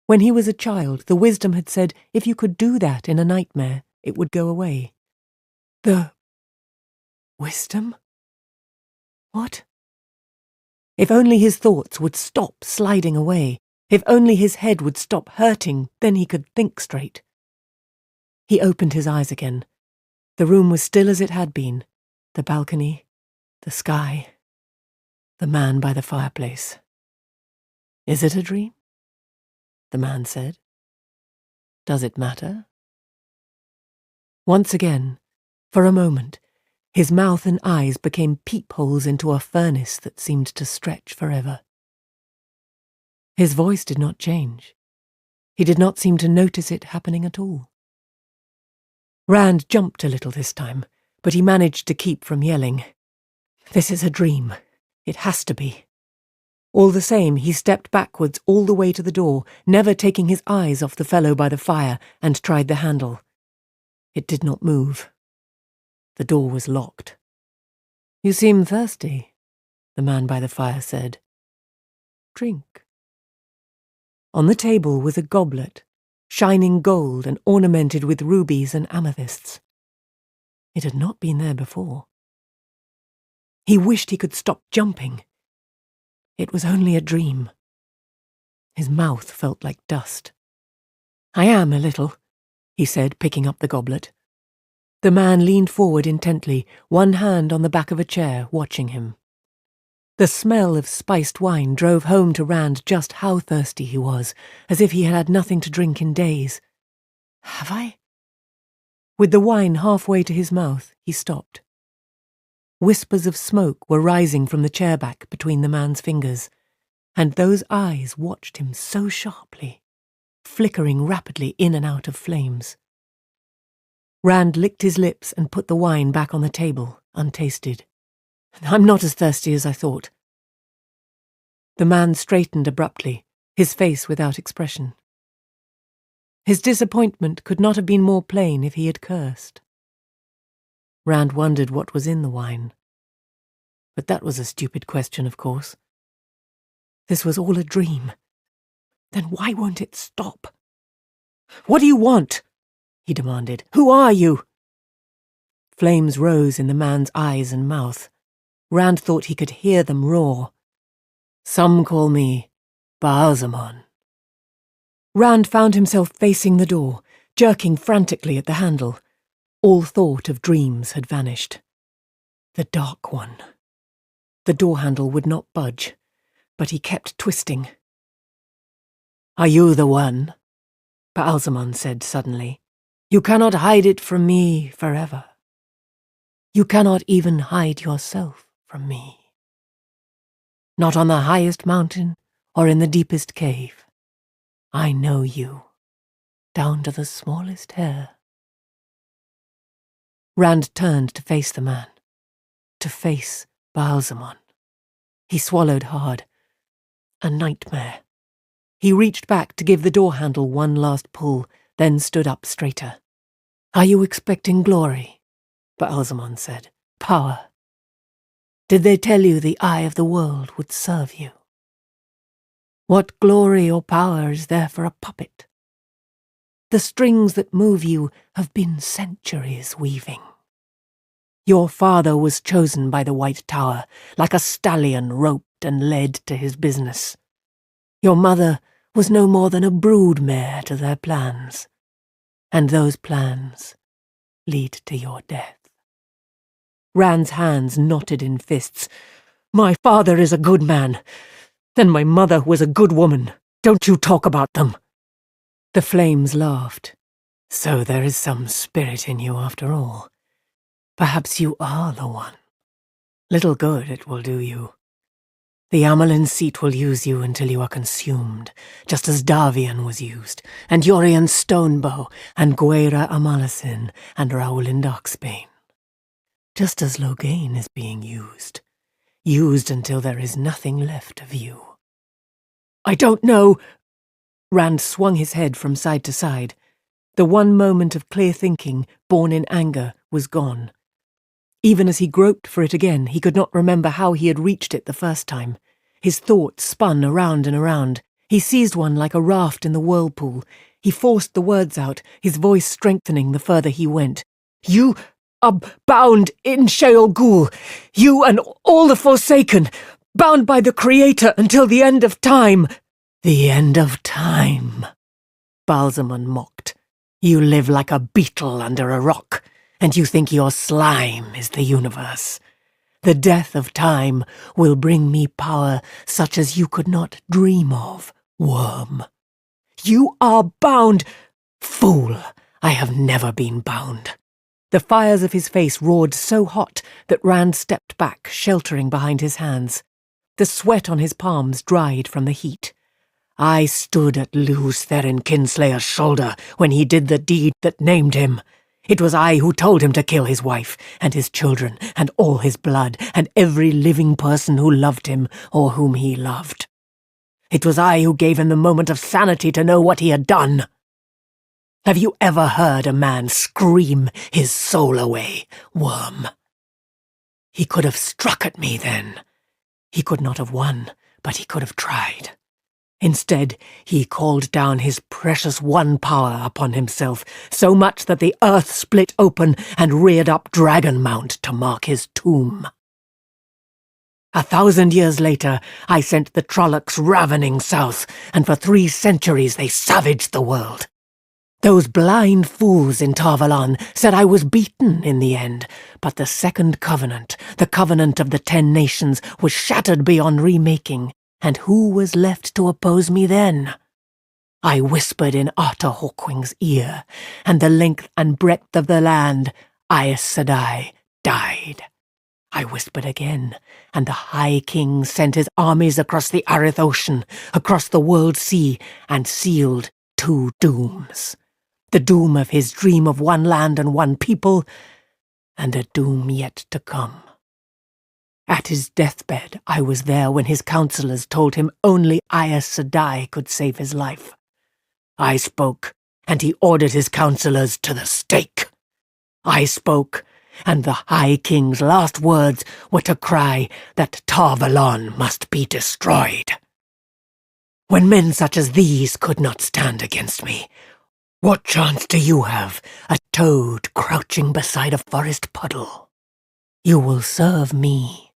B: When he was a child, the wisdom had said if you could do that in a nightmare, it would go away. The wisdom? What? If only his thoughts would stop sliding away, if only his head would stop hurting, then he could think straight. He opened his eyes again. The room was still as it had been. The balcony, the sky, the man by the fireplace. "Is it a dream?" the man said. "Does it matter?" Once again, for a moment, his mouth and eyes became peepholes into a furnace that seemed to stretch forever. His voice did not change. He did not seem to notice it happening at all. Rand jumped a little this time, but he managed to keep from yelling. "This is a dream. It has to be." All the same, he stepped backwards all the way to the door, never taking his eyes off the fellow by the fire, and tried the handle. It did not move. The door was locked. "You seem thirsty," the man by the fire said. "Drink." On the table was a goblet, shining gold and ornamented with rubies and amethysts. It had not been there before. He wished he could stop jumping. It was only a dream. His mouth felt like dust. "I am a little," he said, picking up the goblet. The man leaned forward intently, one hand on the back of a chair, watching him. The smell of spiced wine drove home to Rand just how thirsty he was, as if he had had nothing to drink in days. "Have I?" With the wine halfway to his mouth, he stopped. Whispers of smoke were rising from the chair back between the man's fingers, and those eyes watched him so sharply, flickering rapidly in and out of flames. Rand licked his lips and put the wine back on the table, untasted. "I'm not as thirsty as I thought." The man straightened abruptly, his face without expression. His disappointment could not have been more plain if he had cursed. Rand wondered what was in the wine. But that was a stupid question, of course. This was all a dream. Then why won't it stop? "What do you want?" he demanded. "Who are you?" Flames rose in the man's eyes and mouth. Rand thought he could hear them roar. "Some call me Baalzamon." Rand found himself facing the door, jerking frantically at the handle. All thought of dreams had vanished. The Dark One. The door handle would not budge, but he kept twisting. "Are you the one?" Baalzamon said suddenly. "You cannot hide it from me forever. You cannot even hide yourself from me. Not on the highest mountain or in the deepest cave. I know you, down to the smallest hair." Rand turned to face the man, to face Baalzamon. He swallowed hard. A nightmare. He reached back to give the door handle one last pull, then stood up straighter. "Are you expecting glory?" Baalzamon said. "Power? Did they tell you the eye of the world would serve you? What glory or power is there for a puppet? The strings that move you have been centuries weaving. Your father was chosen by the White Tower, like a stallion roped and led to his business. Your mother was no more than a brood mare to their plans, and those plans lead to your death." Rand's hands knotted in fists. "My father is a good man. Then my mother was a good woman. Don't you talk about them." The flames laughed. "So there is some spirit in you after all. Perhaps you are the one. Little good it will do you. The Amelin seat will use you until you are consumed, just as Davian was used, and Yorian Stonebow, and Guaira Amalasin, and Raulin Darksbane. Just as Loghain is being used until there is nothing left of you." "I don't know." Rand swung his head from side to side. The one moment of clear thinking, born in anger, was gone. Even as he groped for it again, he could not remember how he had reached it the first time. His thoughts spun around and around. He seized one like a raft in the whirlpool. He forced the words out, his voice strengthening the further he went. "You are bound in Sheol Ghul. You and all the Forsaken. Bound by the Creator until the end of time." "The end of time," Baalzamon mocked. "You live like a beetle under a rock, and you think your slime is the universe. The death of time will bring me power such as you could not dream of, worm. You are bound. Fool, I have never been bound." The fires of his face roared so hot that Rand stepped back, sheltering behind his hands. The sweat on his palms dried from the heat. "I stood at Luz Therin Kinslayer's shoulder when he did the deed that named him. It was I who told him to kill his wife, and his children, and all his blood, and every living person who loved him or whom he loved. It was I who gave him the moment of sanity to know what he had done."
F: Have you ever heard a man scream his soul away, worm? He could have struck at me then. He could not have won, but he could have tried. Instead, he called down his precious one power upon himself, so much that the earth split open and reared up Dragon Mount to mark his tomb. 1,000 years later, I sent the Trollocs ravening south, and for 3 centuries they savaged the world. Those blind fools in Tarvalon said I was beaten in the end, but the Second Covenant, the Covenant of the 10 Nations, was shattered beyond remaking, and who was left to oppose me then? I whispered in Arthur Hawkwing's ear, and the length and breadth of the land, Aes Sedai, died. I whispered again, and the High King sent his armies across the Arith Ocean, across the World Sea, and sealed 2 dooms. The doom of his dream of one land and one people, and a doom yet to come. At his deathbed, I was there when his counselors told him only Aes Sedai could save his life. I spoke, and he ordered his counselors to the stake. I spoke, and the High King's last words were to cry that Tarvalon must be destroyed. When men such as these could not stand against me, what chance do you have, a toad crouching beside a forest puddle? You will serve me,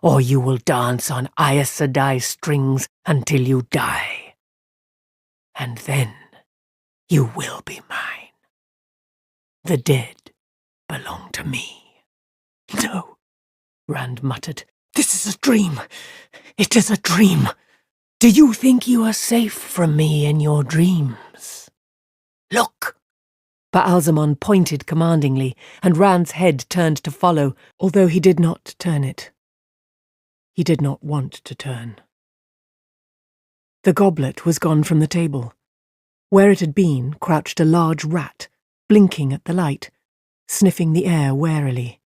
F: or you will dance on Aes Sedai strings until you die. And then you will be mine. The dead belong to me. No, Rand muttered. This is a dream. It is a dream. Do you think you are safe from me in your dreams? Look!
B: Ba'alzamon pointed commandingly, and Rand's head turned to follow, although he did not turn it. He did not want to turn. The goblet was gone from the table. Where it had been crouched a large rat, blinking at the light, sniffing the air warily.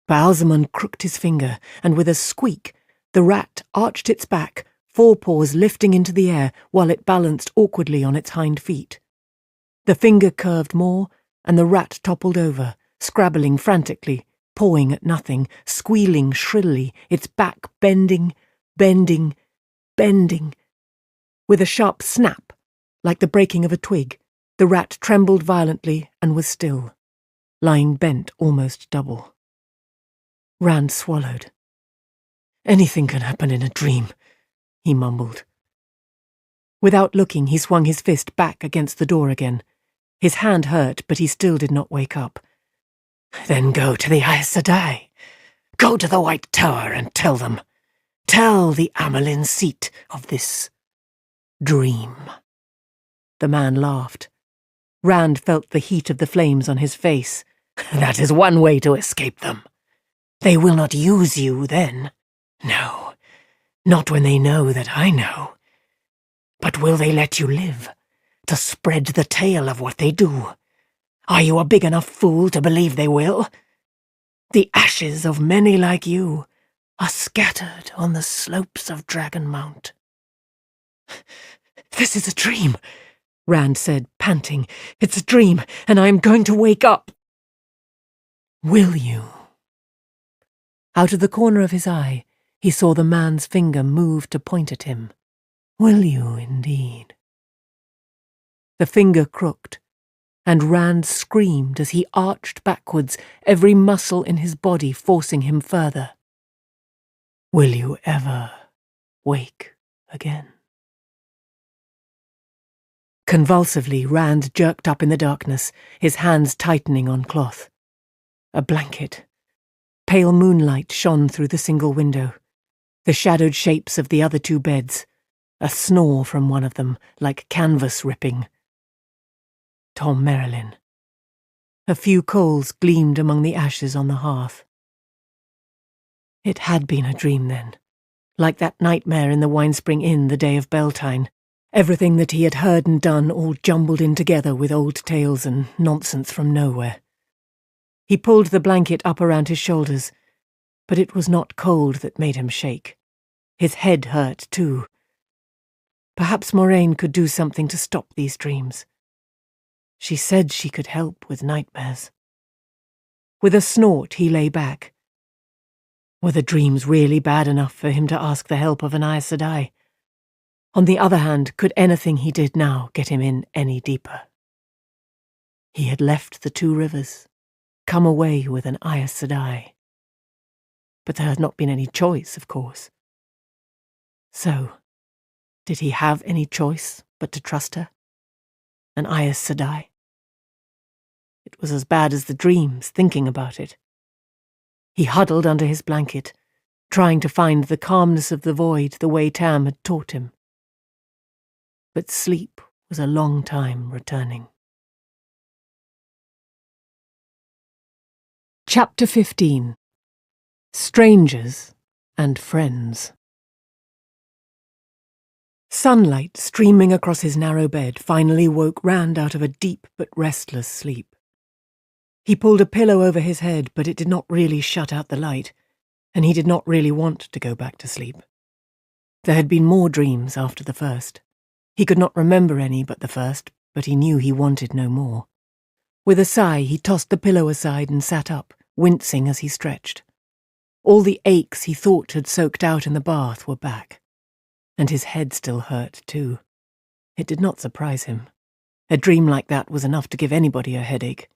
B: Ba'alzamon crooked his finger, and with a squeak, the rat arched its back, forepaws lifting into the air while it balanced awkwardly on its hind feet. The finger curved more, and the rat toppled over, scrabbling frantically, pawing at nothing, squealing shrilly, its back bending, bending, bending. With a sharp snap, like the breaking of a twig, the rat trembled violently and was still, lying bent almost double. Rand swallowed. Anything can happen in a dream, he mumbled. Without looking, he swung his fist back against the door again. His hand hurt, but he still did not wake up.
F: Then go to the Aes Sedai. Go to the White Tower and tell them. Tell the Amelin seat of this dream.
B: The man laughed. Rand felt the heat of the flames on his face.
F: That is one way to escape them. They will not use you then. No, not when they know that I know. But will they let you live, to spread the tale of what they do? Are you a big enough fool to believe they will? The ashes of many like you are scattered on the slopes of Dragon Mount.
B: This is a dream, Rand said, panting. It's a dream, and I am going to wake up.
F: Will you?
B: Out of the corner of his eye, he saw the man's finger move to point at him.
F: Will you indeed?
B: The finger crooked, and Rand screamed as he arched backwards, every muscle in his body forcing him further.
F: Will you ever wake again?
B: Convulsively, Rand jerked up in the darkness, his hands tightening on cloth. A blanket. Pale moonlight shone through the single window. The shadowed shapes of the other 2 beds. A snore from one of them, like canvas ripping. Tom Merrilin. A few coals gleamed among the ashes on the hearth. It had been a dream then, like that nightmare in the Winespring Inn the day of Beltane. Everything that he had heard and done all jumbled in together with old tales and nonsense from nowhere. He pulled the blanket up around his shoulders, but it was not cold that made him shake. His head hurt, too. Perhaps Moraine could do something to stop these dreams. She said she could help with nightmares. With a snort, he lay back. Were the dreams really bad enough for him to ask the help of an Aes Sedai? On the other hand, could anything he did now get him in any deeper? He had left the two rivers, come away with an Aes Sedai. But there had not been any choice, of course. So, did he have any choice but to trust her? An Aes Sedai? It was as bad as the dreams, thinking about it. He huddled under his blanket, trying to find the calmness of the void the way Tam had taught him. But sleep was a long time returning. Chapter 15. Strangers and Friends. Sunlight streaming across his narrow bed finally woke Rand out of a deep but restless sleep. He pulled a pillow over his head, but it did not really shut out the light, and he did not really want to go back to sleep. There had been more dreams after the first. He could not remember any but the first, but he knew he wanted no more. With a sigh, he tossed the pillow aside and sat up, wincing as he stretched. All the aches he thought had soaked out in the bath were back, and his head still hurt too. It did not surprise him. A dream like that was enough to give anybody a headache.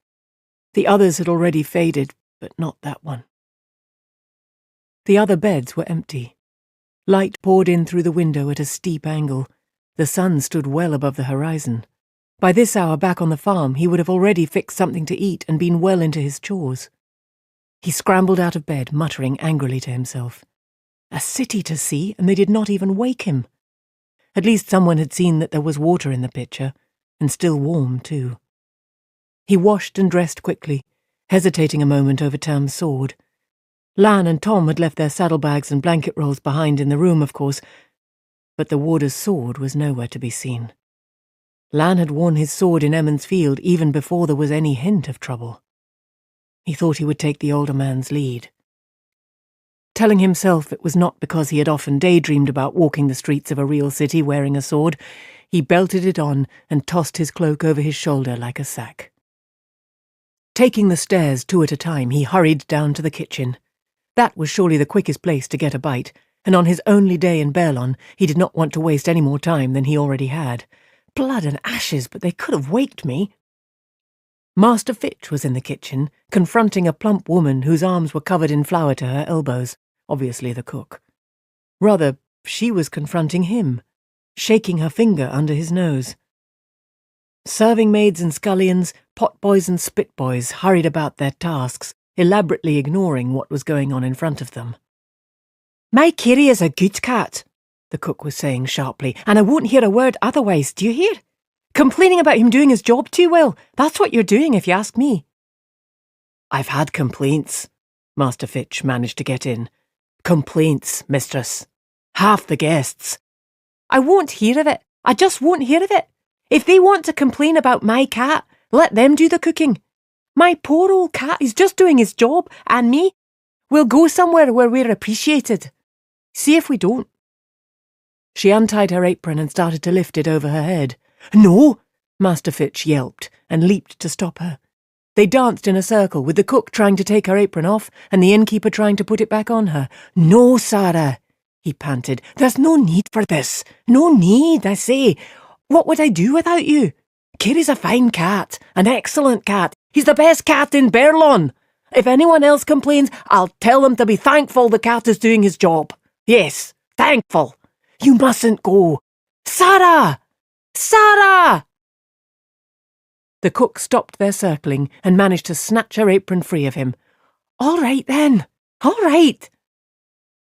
B: The others had already faded, but not that one. The other beds were empty. Light poured in through the window at a steep angle. The sun stood well above the horizon. By this hour back on the farm, he would have already fixed something to eat and been well into his chores. He scrambled out of bed, muttering angrily to himself. A city to see, and they did not even wake him. At least someone had seen that there was water in the pitcher, and still warm too. He washed and dressed quickly, hesitating a moment over Tam's sword. Lan and Tom had left their saddlebags and blanket rolls behind in the room, of course, but the warder's sword was nowhere to be seen. Lan had worn his sword in Emond's Field even before there was any hint of trouble. He thought he would take the older man's lead. Telling himself it was not because he had often daydreamed about walking the streets of a real city wearing a sword, he belted it on and tossed his cloak over his shoulder like a sack. Taking the stairs two at a time, he hurried down to the kitchen. That was surely the quickest place to get a bite, and on his only day in Baerlon, he did not want to waste any more time than he already had. Blood and ashes, but they could have waked me. Master Fitch was in the kitchen, confronting a plump woman whose arms were covered in flour to her elbows, obviously the cook. Rather, she was confronting him, shaking her finger under his nose. Serving maids and scullions, potboys and spitboys hurried about their tasks, elaborately ignoring what was going on in front of them. "My Kitty is a good cat," the cook was saying sharply, "and I won't hear a word otherwise, do you hear? Complaining about him doing his job too well, that's what you're doing if you ask me." "I've had complaints," Master Fitch managed to get in. "Complaints, mistress. Half the guests." "I won't hear of it. I just won't hear of it. If they want to complain about my cat, let them do the cooking. My poor old cat is just doing his job, and me, we'll go somewhere where we're appreciated. See if we don't." She untied her apron and started to lift it over her head. "No!" Master Fitch yelped and leaped to stop her. They danced in a circle, with the cook trying to take her apron off and the innkeeper trying to put it back on her. "No, Sarah," he panted. "There's no need for this. No need, I say. What would I do without you? Kitty's a fine cat, an excellent cat. He's the best cat in Baerlon. If anyone else complains, I'll tell them to be thankful the cat is doing his job. Yes, thankful. You mustn't go. Sarah! Sarah!" The cook stopped their circling and managed to snatch her apron free of him. "All right, then. All right."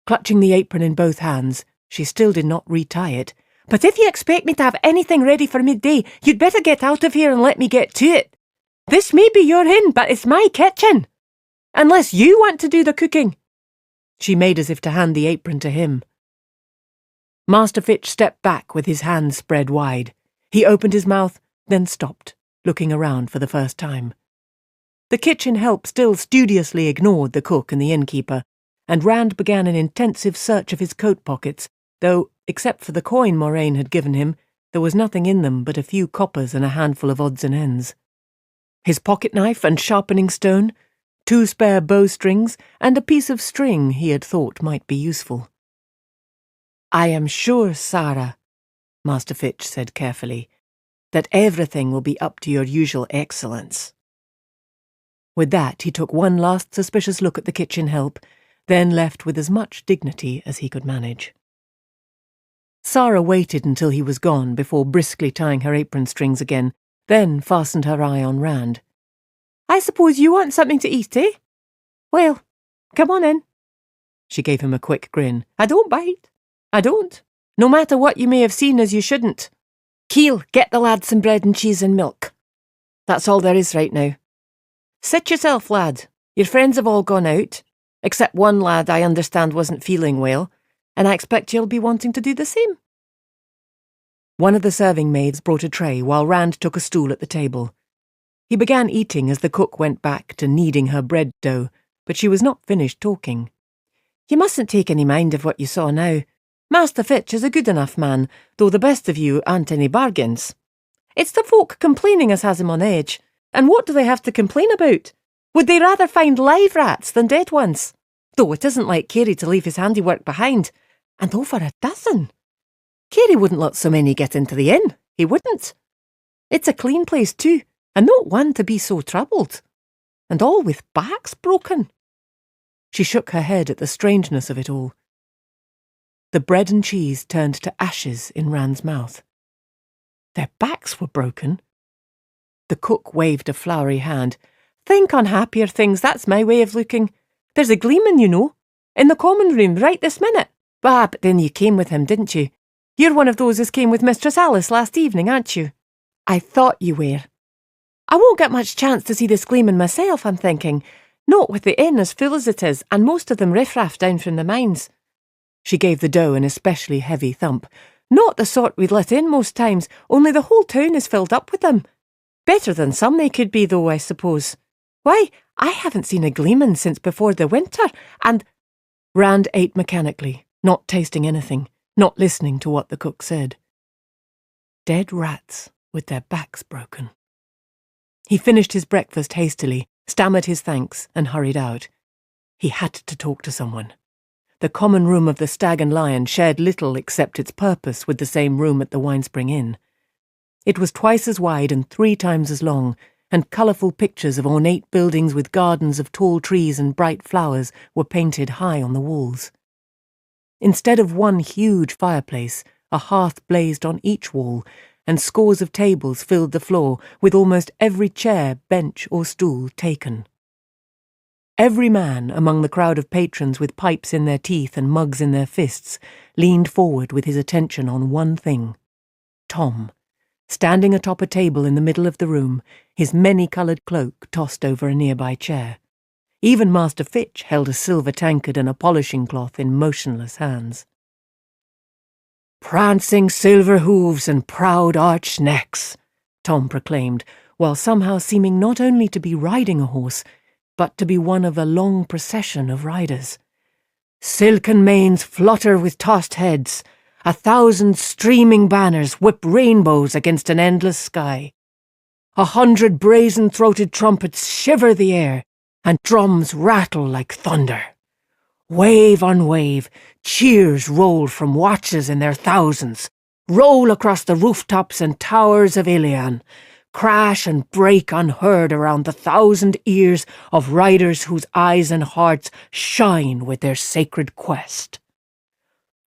B: Clutching the apron in both hands, she still did not retie it. "But if you expect me to have anything ready for midday, you'd better get out of here and let me get to it. This may be your inn, but it's my kitchen. Unless you want to do the cooking." She made as if to hand the apron to him. Master Fitch stepped back with his hands spread wide. He opened his mouth, then stopped, looking around for the first time. The kitchen help still studiously ignored the cook and the innkeeper, and Rand began an intensive search of his coat pockets, though, except for the coin Moraine had given him, there was nothing in them but a few coppers and a handful of odds and ends. his pocket-knife and sharpening stone, 2 spare bowstrings, and a piece of string he had thought might be useful. "I am sure, Sarah," Master Fitch said carefully, "that everything will be up to your usual excellence." With that, he took one last suspicious look at the kitchen help, then left with as much dignity as he could manage. Sarah waited until he was gone before briskly tying her apron strings again, then fastened her eye on Rand. "I suppose you want something to eat, eh? Well, come on in." She gave him a quick grin. "I don't bite. I don't. No matter what you may have seen as you shouldn't. Keel, get the lad some bread and cheese and milk. That's all there is right now. Sit yourself, lad. Your friends have all gone out, except one lad I understand wasn't feeling well, and I expect you'll be wanting to do the same." One of the serving maids brought a tray while Rand took a stool at the table. He began eating as the cook went back to kneading her bread dough, but she was not finished talking. "You mustn't take any mind of what you saw now. Master Fitch is a good enough man, though the best of you aren't any bargains. It's the folk complaining as has him on edge, and what do they have to complain about? Would they rather find live rats than dead ones? Though it isn't like Carey to leave his handiwork behind, and over a dozen. Carey wouldn't let so many get into the inn, he wouldn't. It's a clean place too, and not one to be so troubled. And all with backs broken." She shook her head at the strangeness of it all. The bread and cheese turned to ashes in Rand's mouth. Their backs were broken. The cook waved a floury hand. "Think on happier things, that's my way of looking. There's a gleeman, you know, in the common room right this minute. But then you came with him, didn't you? You're one of those as came with Mistress Alice last evening, aren't you? I thought you were. I won't get much chance to see this gleeman myself, I'm thinking. Not with the inn as full as it is, and most of them riffraff down from the mines." She gave the dough an especially heavy thump. "Not the sort we'd let in most times, only the whole town is filled up with them. Better than some they could be, though, I suppose. Why, I haven't seen a gleeman since before the winter, and—" Rand ate mechanically, not tasting anything, not listening to what the cook said. Dead rats with their backs broken. He finished his breakfast hastily, stammered his thanks, and hurried out. He had to talk to someone. The common room of the Stag and Lion shared little except its purpose with the same room at the Winespring Inn. It was twice as wide and 3 times as long, and colourful pictures of ornate buildings with gardens of tall trees and bright flowers were painted high on the walls. Instead of one huge fireplace, a hearth blazed on each wall, and scores of tables filled the floor, with almost every chair, bench or stool taken. Every man among the crowd of patrons with pipes in their teeth and mugs in their fists leaned forward with his attention on one thing. Tom, standing atop a table in the middle of the room, his many-coloured cloak tossed over a nearby chair. Even Master Fitch held a silver tankard and a polishing cloth in motionless hands. "Prancing silver hooves and proud arched necks," Tom proclaimed, while somehow seeming not only to be riding a horse, but to be one of a long procession of riders. "Silken manes flutter with tossed heads. 1,000 streaming banners whip rainbows against an endless sky. 100 brazen-throated trumpets shiver the air, and drums rattle like thunder. Wave on wave, cheers roll from watches in their thousands, roll across the rooftops and towers of Ilian, crash and break unheard around the 1,000 ears of riders whose eyes and hearts shine with their sacred quest.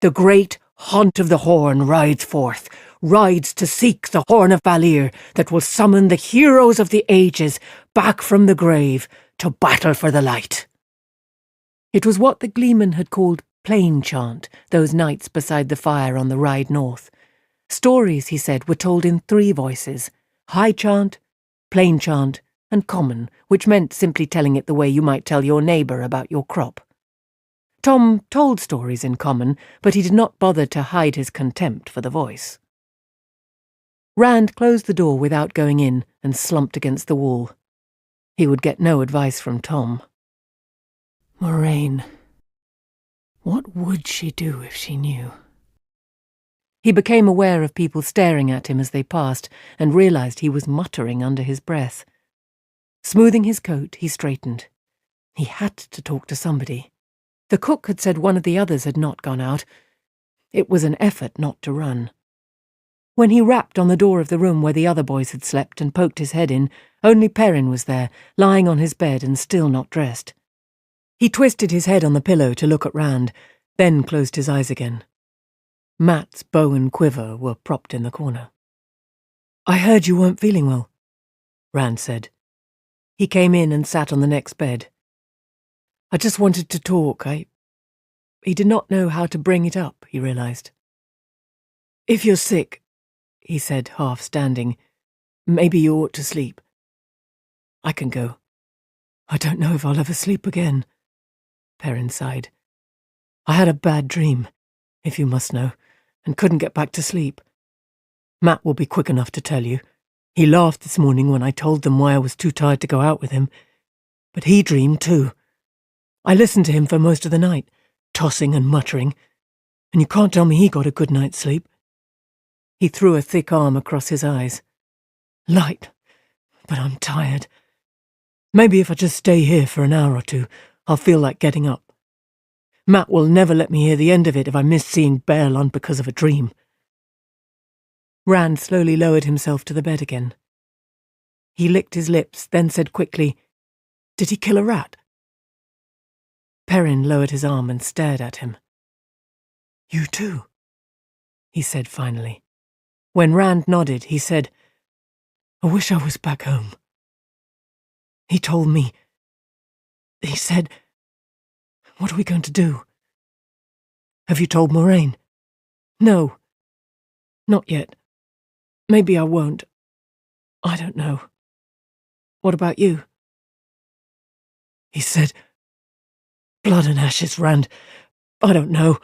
B: The great Hunt of the Horn rides forth, rides to seek the Horn of Valir that will summon the heroes of the ages back from the grave to battle for the light." It was what the Gleeman had called plain chant those nights beside the fire on the ride north. Stories, he said, were told in 3 voices: high chant, plain chant, and common, which meant simply telling it the way you might tell your neighbour about your crop. Tom told stories in common, but he did not bother to hide his contempt for the voice. Rand closed the door without going in and slumped against the wall. He would get no advice from Tom. Moraine. What would she do if she knew? He became aware of people staring at him as they passed and realised he was muttering under his breath. Smoothing his coat, he straightened. He had to talk to somebody. The cook had said one of the others had not gone out. It was an effort not to run. When he rapped on the door of the room where the other boys had slept and poked his head in, only Perrin was there, lying on his bed and still not dressed. He twisted his head on the pillow to look at Rand, then closed his eyes again. Matt's bow and quiver were propped in the corner. "I heard you weren't feeling well," Rand said. He came in and sat on the next bed. "I just wanted to talk. He did not know how to bring it up, he realized. "If you're sick," he said, half standing, "maybe you ought to sleep. I can go. I don't know if I'll ever sleep again." Perrin sighed. "I had a bad dream, if you must know, and couldn't get back to sleep. Matt will be quick enough to tell you. He laughed this morning when I told them why I was too tired to go out with him. But he dreamed too. I listened to him for most of the night, tossing and muttering, and you can't tell me he got a good night's sleep." He threw a thick arm across his eyes. "Light, but I'm tired. Maybe if I just stay here for an hour or two, I'll feel like getting up. Matt will never let me hear the end of it if I miss seeing Bearlon because of a dream." Rand slowly lowered himself to the bed again. He licked his lips, then said quickly, "Did he kill a rat?" Perrin lowered his arm and stared at him. "You too," he said finally. When Rand nodded, he said, "I wish I was back home. He told me. He said, what are we going to do?" "Have you told Moraine?" "No. Not yet. Maybe I won't. I don't know. What about you?" He said, "Blood and ashes, Rand. I don't know."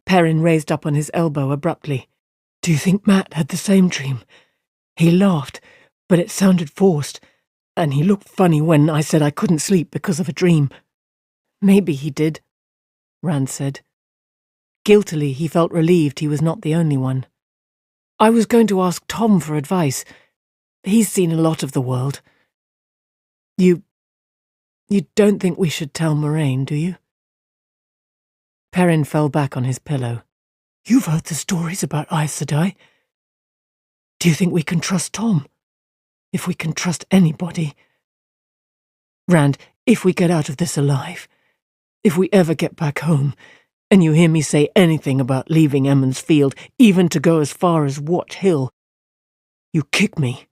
B: Perrin raised up on his elbow abruptly. "Do you think Matt had the same dream? He laughed, but it sounded forced, and he looked funny when I said I couldn't sleep because of a dream." "Maybe he did," Rand said. Guiltily, he felt relieved he was not the only one. "I was going to ask Tom for advice. He's seen a lot of the world. You don't think we should tell Moraine, do you?" Perrin fell back on his pillow. "You've heard the stories about Aes Sedai. Do you think we can trust Tom? If we can trust anybody? Rand, if we get out of this alive, if we ever get back home, and you hear me say anything about leaving Emmons Field, even to go as far as Watch Hill, you kick me,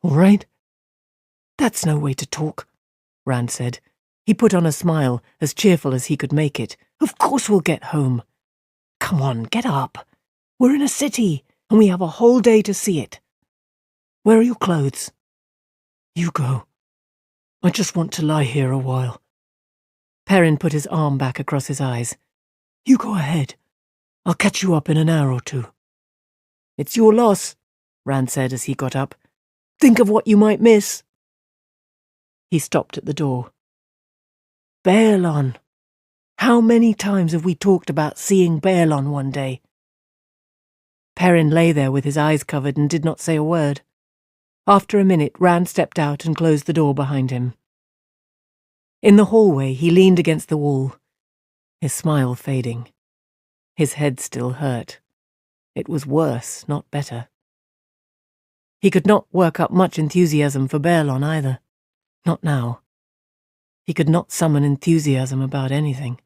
B: all right?" "That's no way to talk," Rand said. He put on a smile, as cheerful as he could make it. "Of course we'll get home. Come on, get up. We're in a city, and we have a whole day to see it. Where are your clothes?" "You go. I just want to lie here a while." Perrin put his arm back across his eyes. "You go ahead. I'll catch you up in an hour or two." "It's your loss," Rand said as he got up. "Think of what you might miss." He stopped at the door. "Bearlon. How many times have we talked about seeing Bearlon one day?" Perrin lay there with his eyes covered and did not say a word. After a minute, Rand stepped out and closed the door behind him. In the hallway, he leaned against the wall, his smile fading. His head still hurt. It was worse, not better. He could not work up much enthusiasm for Bearlon either. Not now. He could not summon enthusiasm about anything.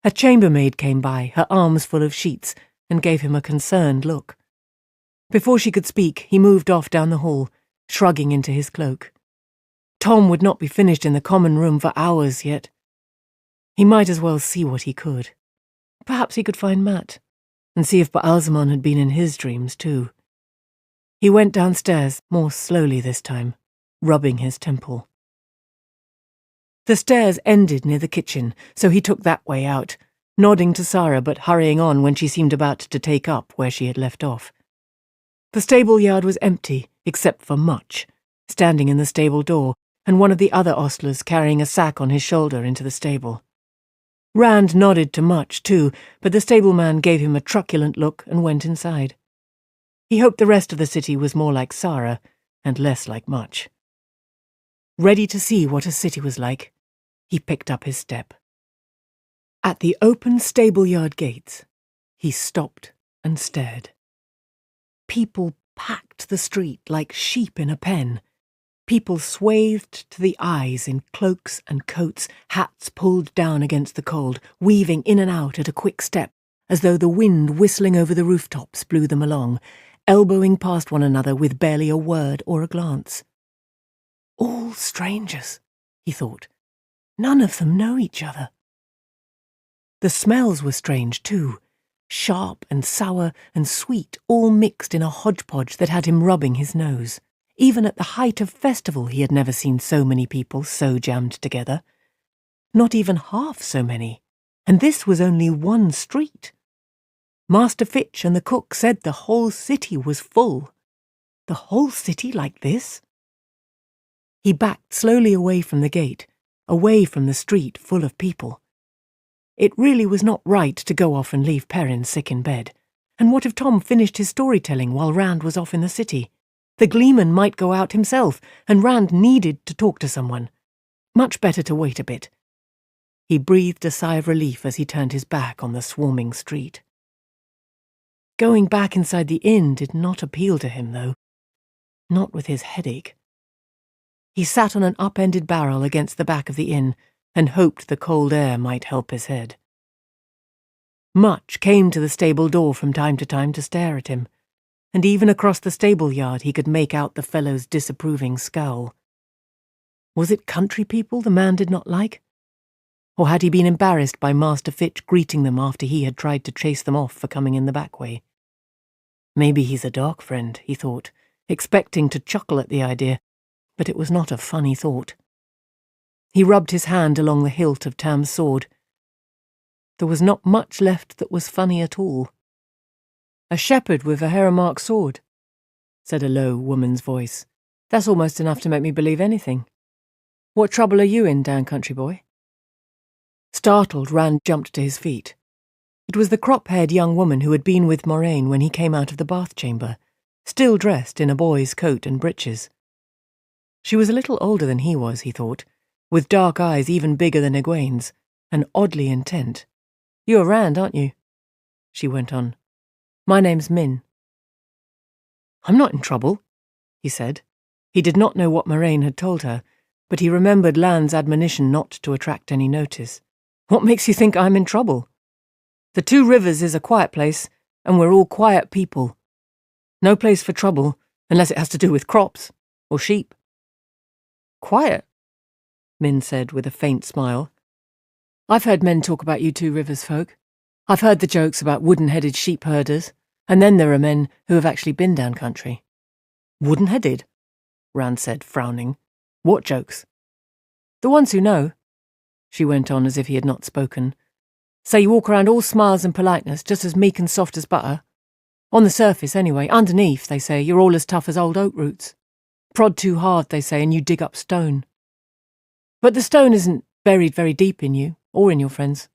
B: A chambermaid came by, her arms full of sheets, and gave him a concerned look. Before she could speak, he moved off down the hall, shrugging into his cloak. Tom would not be finished in the common room for hours yet. He might as well see what he could. Perhaps he could find Matt, and see if Baalzamon had been in his dreams too. He went downstairs, more slowly this time, rubbing his temple. The stairs ended near the kitchen, so he took that way out, nodding to Sarah but hurrying on when she seemed about to take up where she had left off. The stable yard was empty, except for Much, standing in the stable door, and one of the other ostlers carrying a sack on his shoulder into the stable. Rand nodded to Much too, but the stableman gave him a truculent look and went inside. He hoped the rest of the city was more like Sarah, and less like much. Ready to see what a city was like, he picked up his step. At the open stable-yard gates, he stopped and stared. People packed the street like sheep in a pen. People swathed to the eyes in cloaks and coats, hats pulled down against the cold, weaving in and out at a quick step, as though the wind whistling over the rooftops blew them along, elbowing past one another with barely a word or a glance. All strangers, he thought. None of them know each other. The smells were strange too, sharp and sour and sweet, all mixed in a hodgepodge that had him rubbing his nose. Even at the height of festival he had never seen so many people so jammed together. Not even half so many, and this was only one street. Master Fitch and the cook said the whole city was full. The whole city like this? He backed slowly away from the gate, away from the street full of people. It really was not right to go off and leave Perrin sick in bed. And what if Tom finished his storytelling while Rand was off in the city? The gleeman might go out himself, and Rand needed to talk to someone. Much better to wait a bit. He breathed a sigh of relief as he turned his back on the swarming street. Going back inside the inn did not appeal to him, though. Not with his headache. He sat on an upended barrel against the back of the inn and hoped the cold air might help his head. Much came to the stable door from time to time to stare at him, and even across the stable yard he could make out the fellow's disapproving scowl. Was it country people the man did not like? Or had he been embarrassed by Master Fitch greeting them after he had tried to chase them off for coming in the back way? Maybe he's a dark friend, he thought, expecting to chuckle at the idea, but it was not a funny thought. He rubbed his hand along the hilt of Tam's sword. There was not much left that was funny at all. "A shepherd with a Heramark sword," said a low woman's voice. "That's almost enough to make me believe anything. What trouble are you in, down country boy?" Startled, Rand jumped to his feet. It was the crop-haired young woman who had been with Moraine when he came out of the bath chamber, still dressed in a boy's coat and breeches. She was a little older than he was, he thought, with dark eyes even bigger than Egwene's, and oddly intent. "You're Rand, aren't you?" she went on. "My name's Min." "I'm not in trouble," he said. He did not know what Moraine had told her, but he remembered Lan's admonition not to attract any notice. "What makes you think I'm in trouble? The Two Rivers is a quiet place, and we're all quiet people. No place for trouble, unless it has to do with crops or sheep." "Quiet?" Min said with a faint smile. "I've heard men talk about you Two Rivers folk. I've heard the jokes about wooden-headed sheep herders, and then there are men who have actually been down country." "Wooden-headed?" Rand said, frowning. "What jokes?" "The ones who know," she went on as if he had not spoken. "Say you walk around all smiles and politeness, just as meek and soft as butter. On the surface, anyway. Underneath, they say, you're all as tough as old oak roots. Prod too hard, they say, and you dig up stone. But the stone isn't buried very deep in you, or in your friends.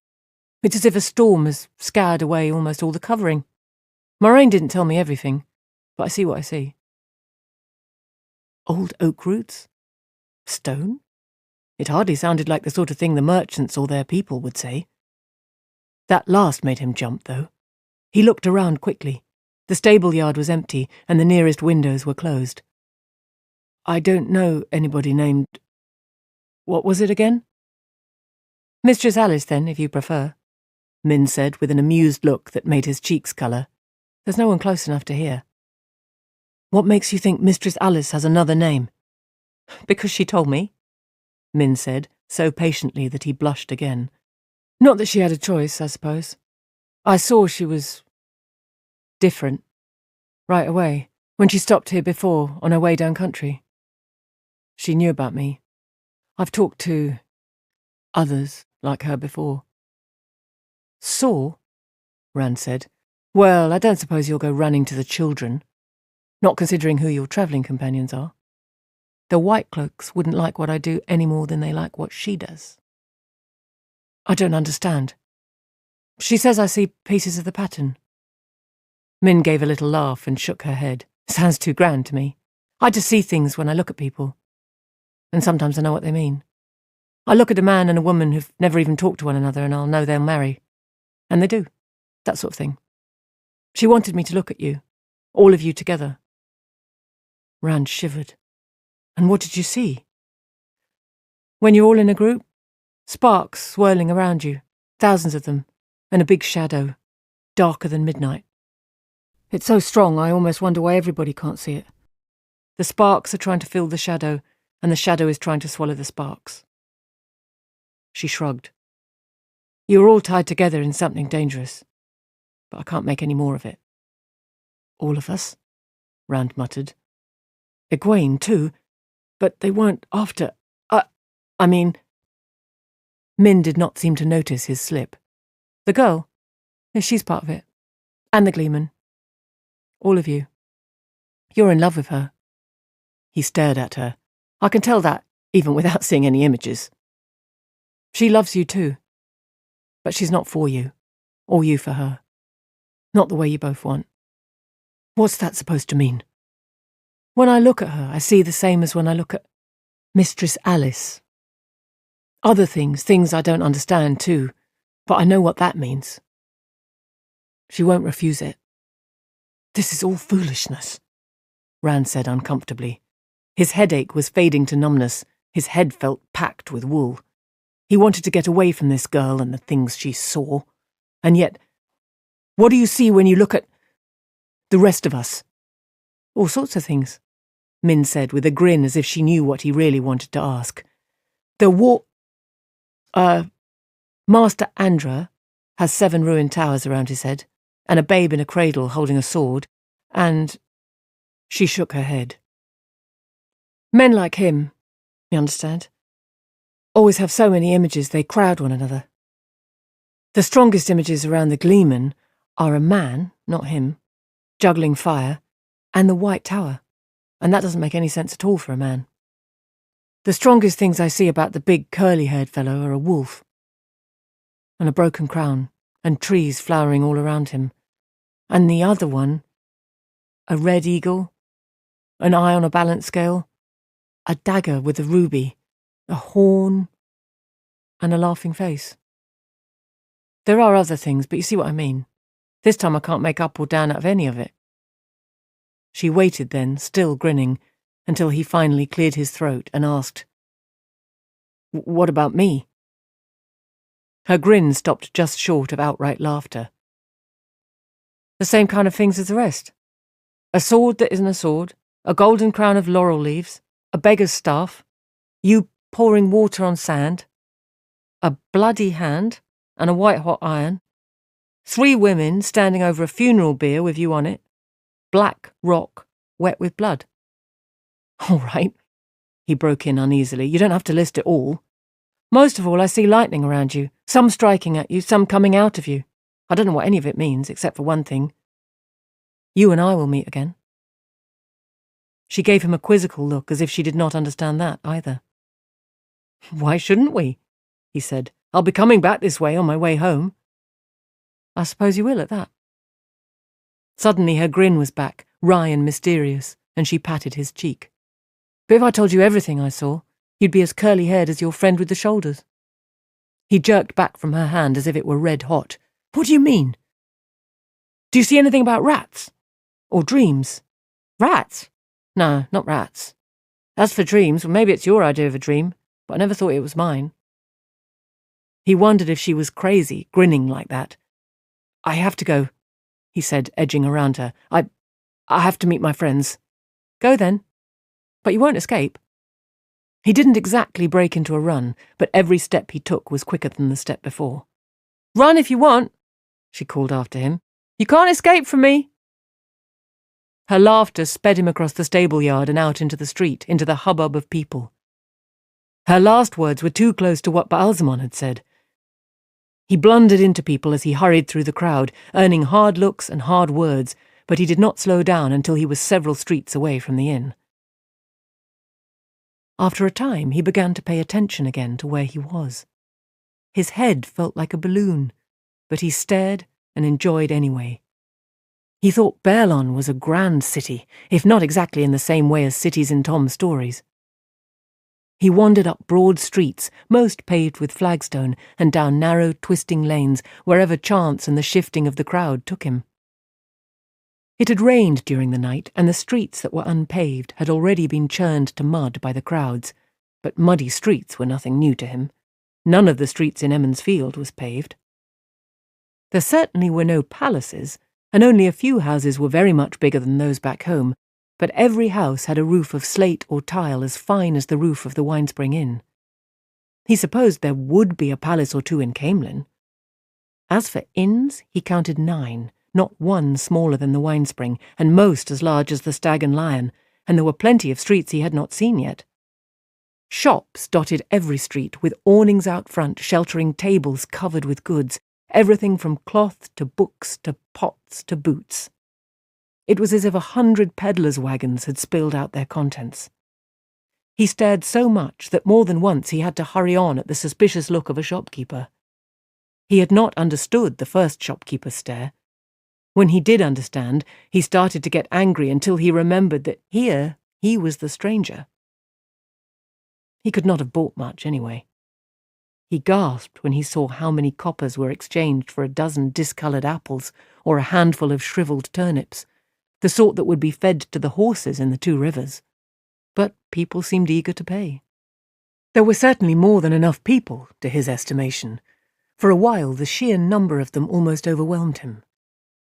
B: It's as if a storm has scoured away almost all the covering. Moraine didn't tell me everything, but I see what I see." Old oak roots? Stone? It hardly sounded like the sort of thing the merchants or their people would say. That last made him jump, though. He looked around quickly. The stable yard was empty, and the nearest windows were closed. "I don't know anybody named... What was it again?" "Mistress Alice, then, if you prefer," Min said with an amused look that made his cheeks colour. "There's no one close enough to hear." "What makes you think Mistress Alice has another name?" "Because she told me," Min said, so patiently that he blushed again. "Not that she had a choice, I suppose. I saw she was... different. Right away, when she stopped here before, on her way down country. She knew about me. I've talked to... others like her before." "Saw?" Rand said. "Well, I don't suppose you'll go running to the children. Not considering who your travelling companions are. The White Cloaks wouldn't like what I do any more than they like what she does." "I don't understand." "She says I see pieces of the pattern." Min gave a little laugh and shook her head. "Sounds too grand to me.
C: I just see things when I look at people, and sometimes I know what they mean. I look at a man and a woman who've never even talked to one another and I'll know they'll marry. And they do. That sort of thing. She wanted me to look at you, all of you together. Rand shivered. And what did you see? When you're all in a group, sparks swirling around you, thousands of them, and a big shadow, darker than midnight. It's so strong I almost wonder why everybody can't see it. The sparks are trying to fill the shadow, and the shadow is trying to swallow the sparks. She shrugged. You are all tied together in something dangerous, but I can't make any more of it. All of us? Rand muttered. Egwene, too, but they weren't after... I mean... Min did not seem to notice his slip. The girl? Yes, she's part of it. And the Gleeman. All of you. You're in love with her. He stared at her. I can tell that, even without seeing any images. She loves you too. But she's not for you, or you for her. Not the way you both want. What's that supposed to mean? When I look at her, I see the same as when I look at Mistress Alice. Other things I don't understand too, but I know what that means. She won't refuse it. This is all foolishness, Rand said uncomfortably. His headache was fading to numbness. His head felt packed with wool. He wanted to get away from this girl and the things she saw. And yet, what do you see when you look at the rest of us? All sorts of things, Min said with a grin as if she knew what he really wanted to ask. Master Andra has 7 ruined towers around his head, and a babe in a cradle holding a sword, and... She shook her head. Men like him, you understand, always have so many images they crowd one another. The strongest images around the Gleeman are a man, not him, juggling fire, and the White Tower, and that doesn't make any sense at all for a man. The strongest things I see about the big curly-haired fellow are a wolf, and a broken crown, and trees flowering all around him, and the other one, a red eagle, an eye on a balance scale, a dagger with a ruby, a horn, and a laughing face. There are other things, but you see what I mean. This time I can't make up or down out of any of it. She waited then, still grinning, until he finally cleared his throat and asked, What about me? Her grin stopped just short of outright laughter. The same kind of things as the rest. A sword that isn't a sword, a golden crown of laurel leaves, a beggar's staff, you pouring water on sand, a bloody hand and a white-hot iron, 3 women standing over a funeral bier with you on it, black rock wet with blood. All right, he broke in uneasily, you don't have to list it all. Most of all, I see lightning around you, some striking at you, some coming out of you. I don't know what any of it means, except for one thing. You and I will meet again. She gave him a quizzical look, as if she did not understand that either. Why shouldn't we? He said. I'll be coming back this way on my way home. I suppose you will at that. Suddenly her grin was back, wry and mysterious, and she patted his cheek. But if I told you everything I saw, you'd be as curly-haired as your friend with the shoulders. He jerked back from her hand as if it were red hot. What do you mean? Do you see anything about rats? Or dreams? Rats? No, not rats. As for dreams, well, maybe it's your idea of a dream, but I never thought it was mine. He wondered if she was crazy, grinning like that. I have to go, he said, edging around her. I have to meet my friends. Go then. But you won't escape. He didn't exactly break into a run, but every step he took was quicker than the step before. Run if you want, she called after him. You can't escape from me. Her laughter sped him across the stable yard and out into the street, into the hubbub of people. Her last words were too close to what Baalzamon had said. He blundered into people as he hurried through the crowd, earning hard looks and hard words, but he did not slow down until he was several streets away from the inn. After a time, he began to pay attention again to where he was. His head felt like a balloon, but he stared and enjoyed anyway.
B: He thought Baerlon was a grand city, if not exactly in the same way as cities in Tom's stories. He wandered up broad streets, most paved with flagstone, and down narrow, twisting lanes, wherever chance and the shifting of the crowd took him. It had rained during the night, and the streets that were unpaved had already been churned to mud by the crowds, but muddy streets were nothing new to him. None of the streets in Emmons Field was paved. There certainly were no palaces, and only a few houses were very much bigger than those back home, but every house had a roof of slate or tile as fine as the roof of the Winespring Inn. He supposed there would be a palace or two in Camelin. As for inns, he counted 9, not one smaller than the Winespring, and most as large as the Stag and Lion, and there were plenty of streets he had not seen yet. Shops dotted every street, with awnings out front sheltering tables covered with goods, everything from cloth to books to pots to boots. It was as if 100 peddlers' wagons had spilled out their contents. He stared so much that more than once he had to hurry on at the suspicious look of a shopkeeper. He had not understood the first shopkeeper's stare. When he did understand, he started to get angry until he remembered that here he was the stranger. He could not have bought much anyway. He gasped when he saw how many coppers were exchanged for a dozen discoloured apples or a handful of shriveled turnips, the sort that would be fed to the horses in the 2 rivers. But people seemed eager to pay. There were certainly more than enough people, to his estimation. For a while the sheer number of them almost overwhelmed him.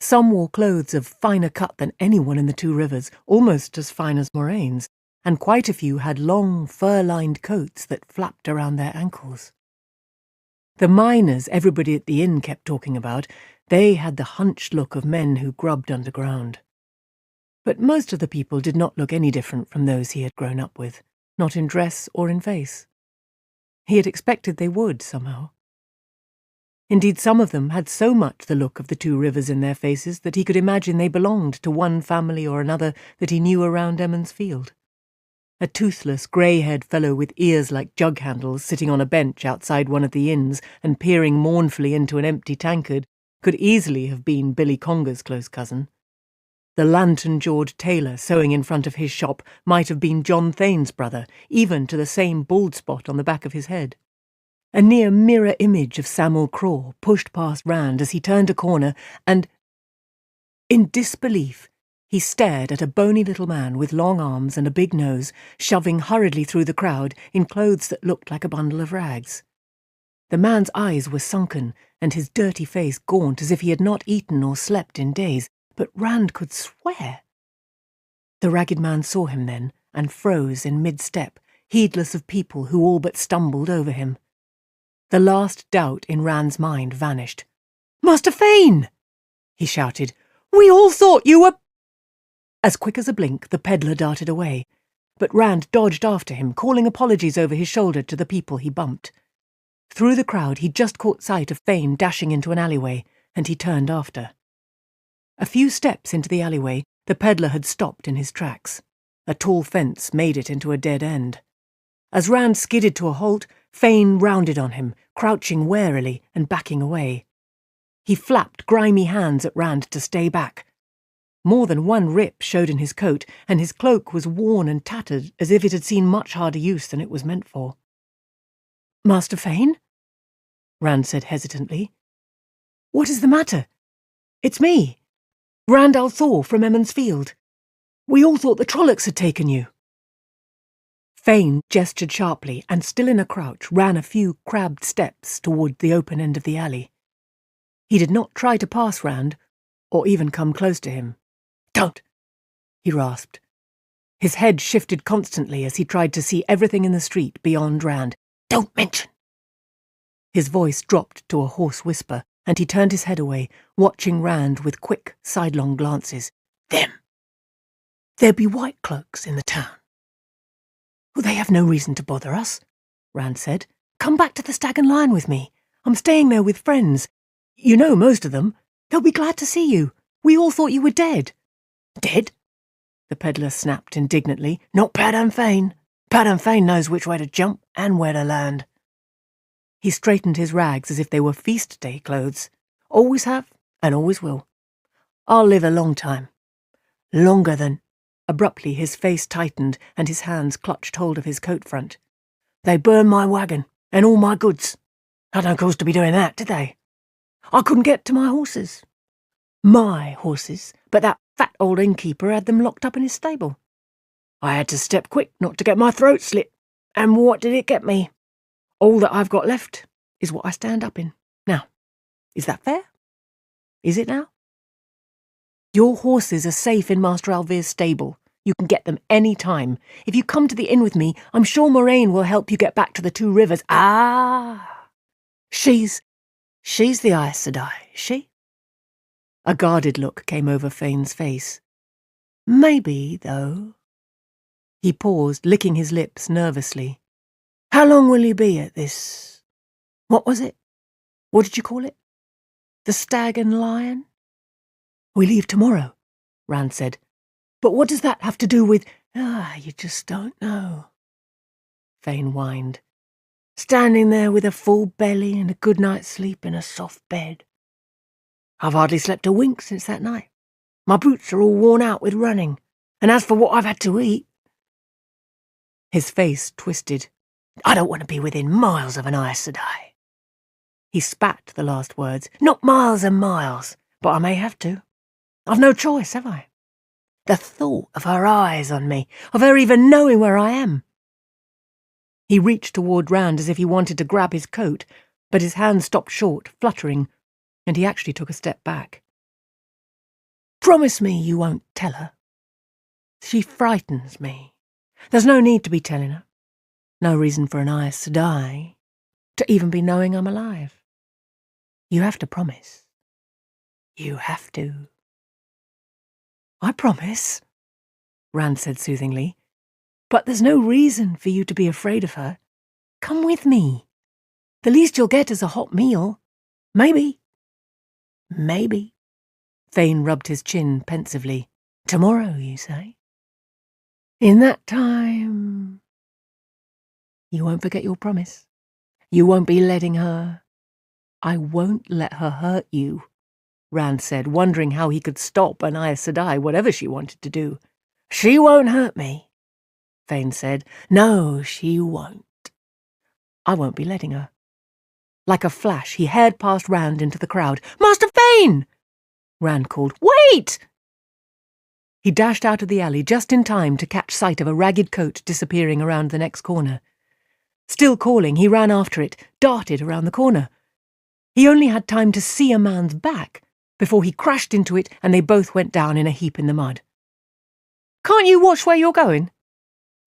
B: Some wore clothes of finer cut than anyone in the 2 rivers, almost as fine as Moraine's, and quite a few had long, fur-lined coats that flapped around their ankles. The miners everybody at the inn kept talking about, they had the hunched look of men who grubbed underground. But most of the people did not look any different from those he had grown up with, not in dress or in face. He had expected they would, somehow. Indeed, some of them had so much the look of the 2 rivers in their faces that he could imagine they belonged to one family or another that he knew around Emmons Field. A toothless, grey-haired fellow with ears like jug handles sitting on a bench outside one of the inns and peering mournfully into an empty tankard could easily have been Billy Conger's close cousin. The lantern-jawed tailor sewing in front of his shop might have been John Thane's brother, even to the same bald spot on the back of his head. A near mirror image of Samuel Craw pushed past Rand as he turned a corner and, in disbelief, he stared at a bony little man with long arms and a big nose, shoving hurriedly through the crowd in clothes that looked like a bundle of rags. The man's eyes were sunken and his dirty face gaunt as if he had not eaten or slept in days, but Rand could swear. The ragged man saw him then and froze in mid-step, heedless of people who all but stumbled over him. The last doubt in Rand's mind vanished. "Master Fane!" he shouted. "We all thought you were—" As quick as a blink, the peddler darted away, but Rand dodged after him, calling apologies over his shoulder to the people he bumped. Through the crowd, he just caught sight of Fane dashing into an alleyway, and he turned after. A few steps into the alleyway, the peddler had stopped in his tracks. A tall fence made it into a dead end. As Rand skidded to a halt, Fane rounded on him, crouching warily and backing away. He flapped grimy hands at Rand to stay back. More than one rip showed in his coat, and his cloak was worn and tattered as if it had seen much harder use than it was meant for. "Master Fane?" Rand said hesitantly. "What is the matter? It's me, Rand Althor from Emmons Field. We all thought the Trollocs had taken you." Fane gestured sharply and, still in a crouch, ran a few crabbed steps toward the open end of the alley. He did not try to pass Rand, or even come close to him. "Don't!" he rasped. His head shifted constantly as he tried to see everything in the street beyond Rand. "Don't mention!" His voice dropped to a hoarse whisper, and he turned his head away, watching Rand with quick, sidelong glances. "Them. There be white cloaks in the town." "Well, they have no reason to bother us," Rand said. "Come back to the Stag and Lion with me. I'm staying there with friends. You know most of them. They'll be glad to see you. We all thought you were dead." "Dead?" the peddler snapped indignantly. "Not Padam Fane. Padam Fane knows which way to jump and where to land." He straightened his rags as if they were feast day clothes. "Always have and always will.
F: I'll live a long time. Longer than... Abruptly his face tightened and his hands clutched hold of his coat front. They burned my wagon and all my goods. Had no cause to be doing that, did they? I couldn't get to my horses. My horses, but that fat old innkeeper had them locked up in his stable. I had to step quick not to get my throat slit. And what did it get me? All that I've got left is what I stand up in. Now, is that fair? Is it now? Your horses are safe in Master Alvir's stable. You can get them any time. If you come to the inn with me, I'm sure Moraine will help you get back to the Two Rivers. Ah! She's the Aes Sedai, is she? A guarded look came over Fane's face. Maybe, though. He paused, licking his lips nervously. How long will you be at this? What was it? What did you call it? The Stag and Lion? We leave tomorrow, Rand said. But what does that have to do with... you just don't know. Fane whined. Standing there with a full belly and a good night's sleep in a soft bed. I've hardly slept a wink since that night. My boots are all worn out with running, and as for what I've had to eat... His face twisted. I don't want to be within miles of an Aes Sedai. He spat the last words. Not miles and miles, but I may have to. I've no choice, have I? The thought of her eyes on me, of her even knowing where I am. He reached toward Rand as if he wanted to grab his coat, but his hand stopped short, fluttering, and he actually took a step back. Promise me you won't tell her. She frightens me. There's no need to be telling her. No reason for an Aes Sedai to even be knowing I'm alive. You have to promise. You have to. I promise, Rand said soothingly. But there's no reason for you to be afraid of her. Come with me. The least you'll get is a hot meal. Maybe. Maybe. Fane rubbed his chin pensively. Tomorrow, you say? In that time... You won't forget your promise. You won't be letting her... I won't let her hurt you, Rand said, wondering how he could stop an Aes Sedai, whatever she wanted to do. She won't hurt me, Fane said. No, she won't. I won't be letting her. Like a flash, he haired past Rand into the crowd. Master Fane! Rand called. Wait! He dashed out of the alley just in time to catch sight of a ragged coat disappearing around the next corner. Still calling, he ran after it, darted around the corner. He only had time to see a man's back before he crashed into it and they both went down in a heap in the mud. Can't you watch where you're going?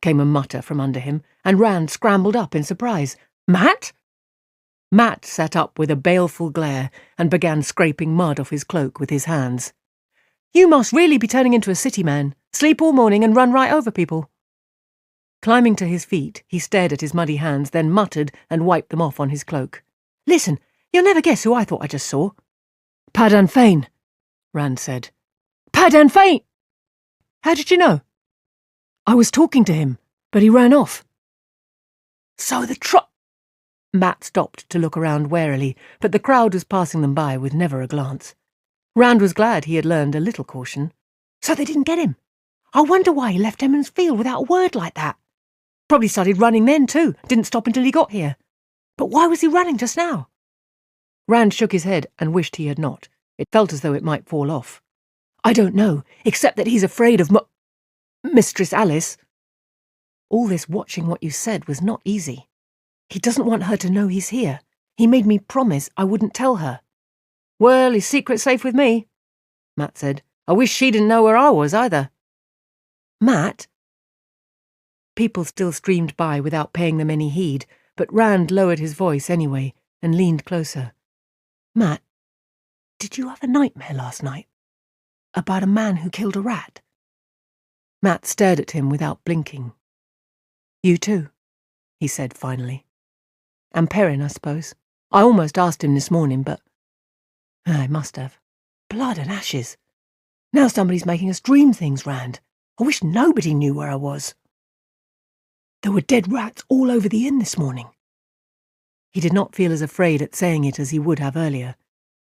F: Came a mutter from under him, and Rand scrambled up in surprise. Matt? Matt sat up with a baleful glare and began scraping mud off his cloak with his hands. You must really be turning into a city man. Sleep all morning and run right over people. Climbing to his feet, he stared at his muddy hands, then muttered and wiped them off on his cloak. Listen, you'll never guess who I thought I just saw. Padan Fane, Rand said. Padan Fane! How did you know? I was talking to him, but he ran off. So the Matt stopped to look around warily, but the crowd was passing them by with never a glance. Rand was glad he had learned a little caution. So they didn't get him. I wonder why he left Emmons Field without a word like that. Probably started running then too, didn't stop until he got here. But why was he running just now? Rand shook his head and wished he had not. It felt as though it might fall off. I don't know, except that he's afraid of Mistress Alice. All this watching what you said was not easy. He doesn't want her to know he's here. He made me promise I wouldn't tell her. Well, his secret's safe with me, Matt said. I wish she didn't know where I was either. Matt? People still streamed by without paying them any heed, but Rand lowered his voice anyway and leaned closer. Matt, did you have a nightmare last night? About a man who killed a rat? Matt stared at him without blinking. You too, he said finally. And Perrin, I suppose. I almost asked him this morning, but... I must have. Blood and ashes. Now somebody's making us dream things, Rand. I wish nobody knew where I was. There were dead rats all over the inn this morning. He did not feel as afraid at saying it as he would have earlier.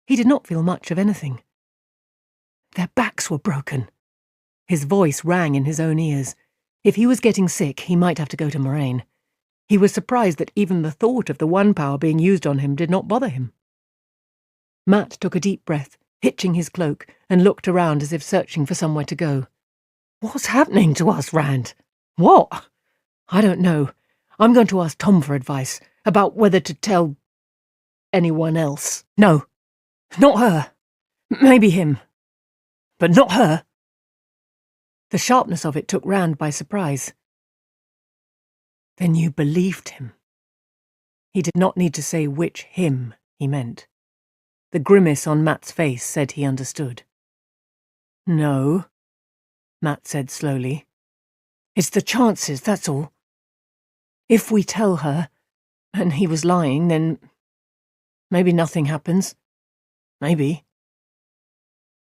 F: He did not feel much of anything.
B: Their backs were broken. His voice rang in his own ears. If he was getting sick, he might have to go to Moraine. He was surprised that even the thought of the one power being used on him did not bother him. Matt took a deep breath, hitching his cloak, and looked around as if searching for somewhere to go. What's happening to us, Rand? What? I don't know. I'm going to ask Tom for advice about whether to tell anyone else. No, not her. Maybe him. But not her. The sharpness of it took Rand by surprise. Then you believed him. He did not need to say which him he meant. The grimace on Matt's face said he understood. No, Matt said slowly. It's the chances, that's all. If we tell her, and he was lying, then maybe nothing happens. Maybe.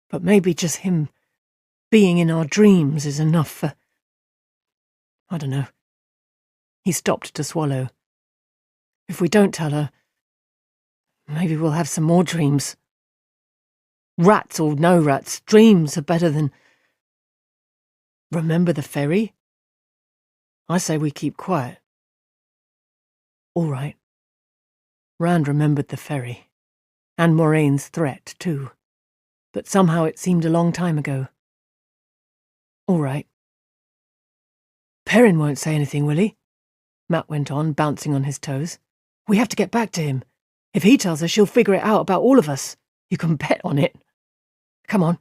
B: But maybe just him being in our dreams is enough for... I don't know. He stopped to swallow. If we don't tell her, maybe we'll have some more dreams. Rats or no rats, dreams are better than... Remember the ferry? I say we keep quiet. All right. Rand remembered the ferry, and Moraine's threat, too. But somehow it seemed a long time ago. All right. Perrin won't say anything, will he? Matt went on, bouncing on his toes. We have to get back to him. If he tells her, she'll figure it out about all of us. You can bet on it. Come on.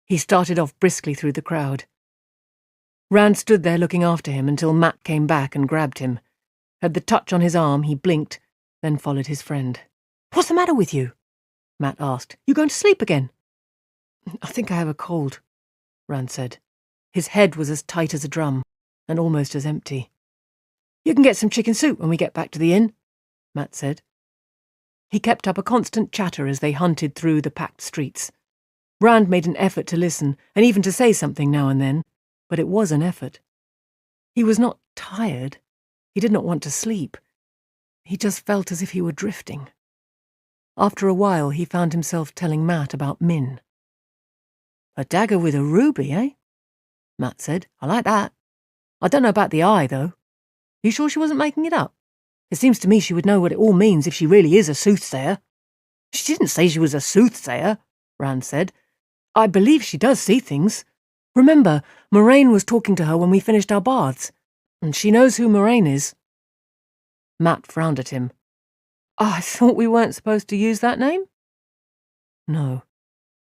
B: He started off briskly through the crowd. Rand stood there looking after him until Matt came back and grabbed him. At the touch on his arm, he blinked, then followed his friend. What's the matter with you? Matt asked. You going to sleep again? I think I have a cold, Rand said. His head was as tight as a drum, and almost as empty. You can get some chicken soup when we get back to the inn, Matt said. He kept up a constant chatter as they hunted through the packed streets. Rand made an effort to listen, and even to say something now and then, but it was an effort. He was not tired. He did not want to sleep. He just felt as if he were drifting. After a while, he found himself telling Matt about Min. A dagger with a ruby, eh? Matt said. I like that. I don't know about the eye, though. You sure she wasn't making it up? It seems to me she would know what it all means if she really is a soothsayer. She didn't say she was a soothsayer, Rand said. I believe she does see things. Remember, Moraine was talking to her when we finished our baths, and she knows who Moraine is. Matt frowned at him. Oh, I thought we weren't supposed to use that name? No,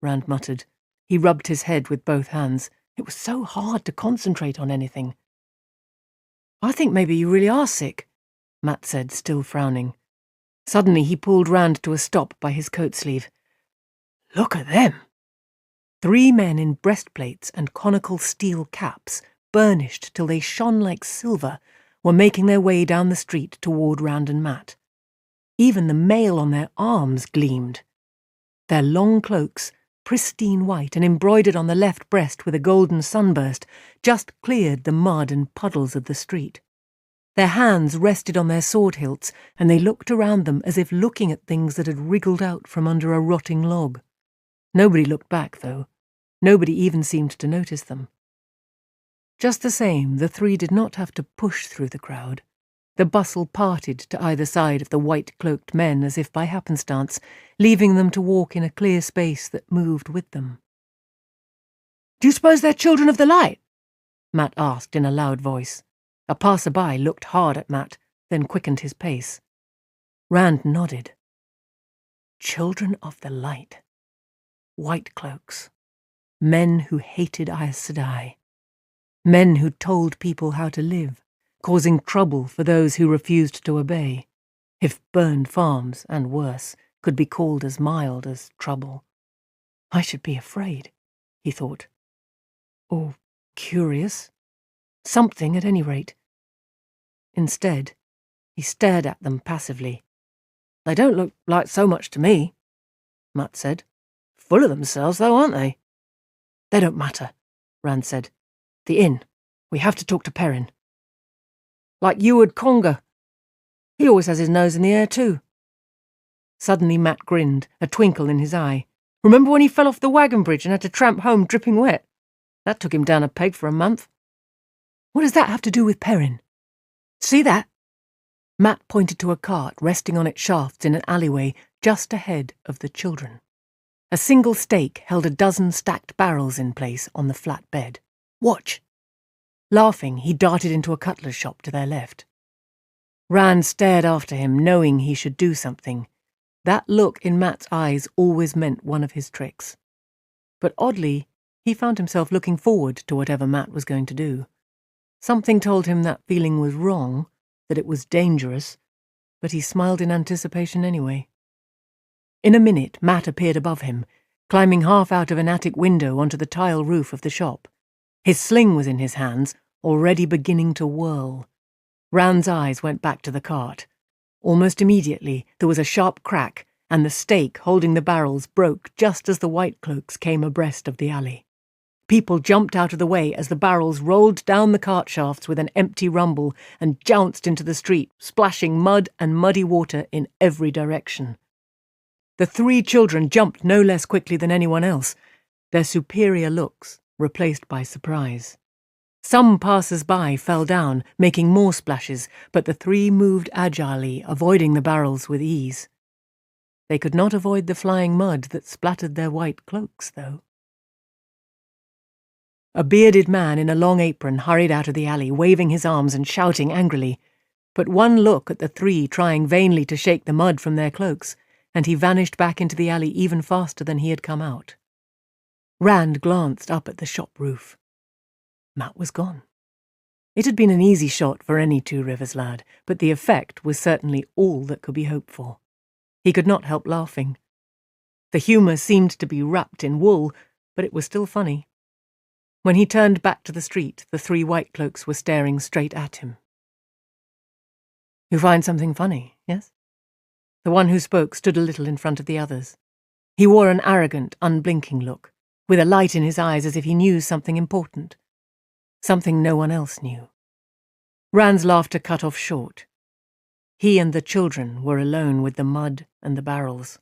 B: Rand muttered. He rubbed his head with both hands. It was so hard to concentrate on anything. I think maybe you really are sick, Matt said, still frowning. Suddenly he pulled Rand to a stop by his coat sleeve. Look at them! 3 men in breastplates and conical steel caps, burnished till they shone like silver, were making their way down the street toward Rand and Matt. Even the mail on their arms gleamed. Their long cloaks, pristine white and embroidered on the left breast with a golden sunburst, just cleared the mud and puddles of the street. Their hands rested on their sword hilts, and they looked around them as if looking at things that had wriggled out from under a rotting log. Nobody looked back, though. Nobody even seemed to notice them. Just the same, the 3 did not have to push through the crowd. The bustle parted to either side of the white-cloaked men as if by happenstance, leaving them to walk in a clear space that moved with them. Do you suppose they're children of the light? Matt asked in a loud voice. A passer-by looked hard at Matt, then quickened his pace. Rand nodded. Children of the light. White cloaks. Men who hated Aes Sedai. Men who told people how to live, causing trouble for those who refused to obey, if burned farms, and worse, could be called as mild as trouble. I should be afraid, he thought. Or curious. Something, at any rate. Instead, he stared at them passively. They don't look like so much to me, Matt said. Full of themselves, though, aren't they? They don't matter, Rand said. The inn. We have to talk to Perrin. Like you would Conger. He always has his nose in the air, too. Suddenly Matt grinned, a twinkle in his eye.
C: Remember when he fell off the wagon bridge and had to tramp home dripping wet? That took him down a peg for a month.
B: What does that have to do with Perrin?
C: See that?
B: Matt pointed to a cart resting on its shafts in an alleyway just ahead of the children. A single stake held a dozen stacked barrels in place on the flat bed. Watch! Laughing, he darted into a cutler's shop to their left. Rand stared after him, knowing he should do something. That look in Matt's eyes always meant one of his tricks. But oddly, he found himself looking forward to whatever Matt was going to do. Something told him that feeling was wrong, that it was dangerous, but he smiled in anticipation anyway. In a minute, Matt appeared above him, climbing half out of an attic window onto the tile roof of the shop. His sling was in his hands, already beginning to whirl. Rand's eyes went back to the cart. Almost immediately, there was a sharp crack, and the stake holding the barrels broke just as the white cloaks came abreast of the alley. People jumped out of the way as the barrels rolled down the cart shafts with an empty rumble and jounced into the street, splashing mud and muddy water in every direction. The three children jumped no less quickly than anyone else, their superior looks replaced by surprise. Some passers-by fell down, making more splashes, but the three moved agilely, avoiding the barrels with ease. They could not avoid the flying mud that splattered their white cloaks, though. A bearded man in a long apron hurried out of the alley, waving his arms and shouting angrily. But one look at the three trying vainly to shake the mud from their cloaks, and he vanished back into the alley even faster than he had come out. Rand glanced up at the shop roof. Matt was gone. It had been an easy shot for any Two Rivers lad, but the effect was certainly all that could be hoped for. He could not help laughing. The humour seemed to be wrapped in wool, but it was still funny. When he turned back to the street, the three white cloaks were staring straight at him. You find something funny, yes? The one who spoke stood a little in front of the others. He wore an arrogant, unblinking look, with a light in his eyes as if he knew something important. Something no one else knew. Rand's laughter cut off short. He and the children were alone with the mud and the barrels.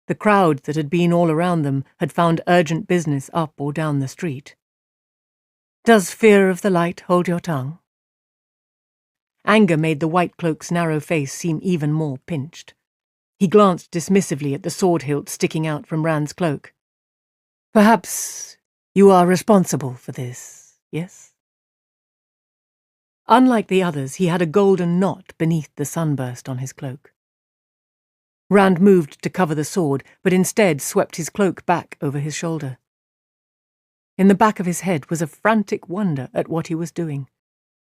B: The crowd that had been all around them had found urgent business up or down the street. Does fear of the light hold your tongue? Anger made the white cloak's narrow face seem even more pinched. He glanced dismissively at the sword hilt sticking out from Rand's cloak. Perhaps you are responsible for this, yes? Unlike the others, he had a golden knot beneath the sunburst on his cloak. Rand moved to cover the sword, but instead swept his cloak back over his shoulder. In the back of his head was a frantic wonder at what he was doing,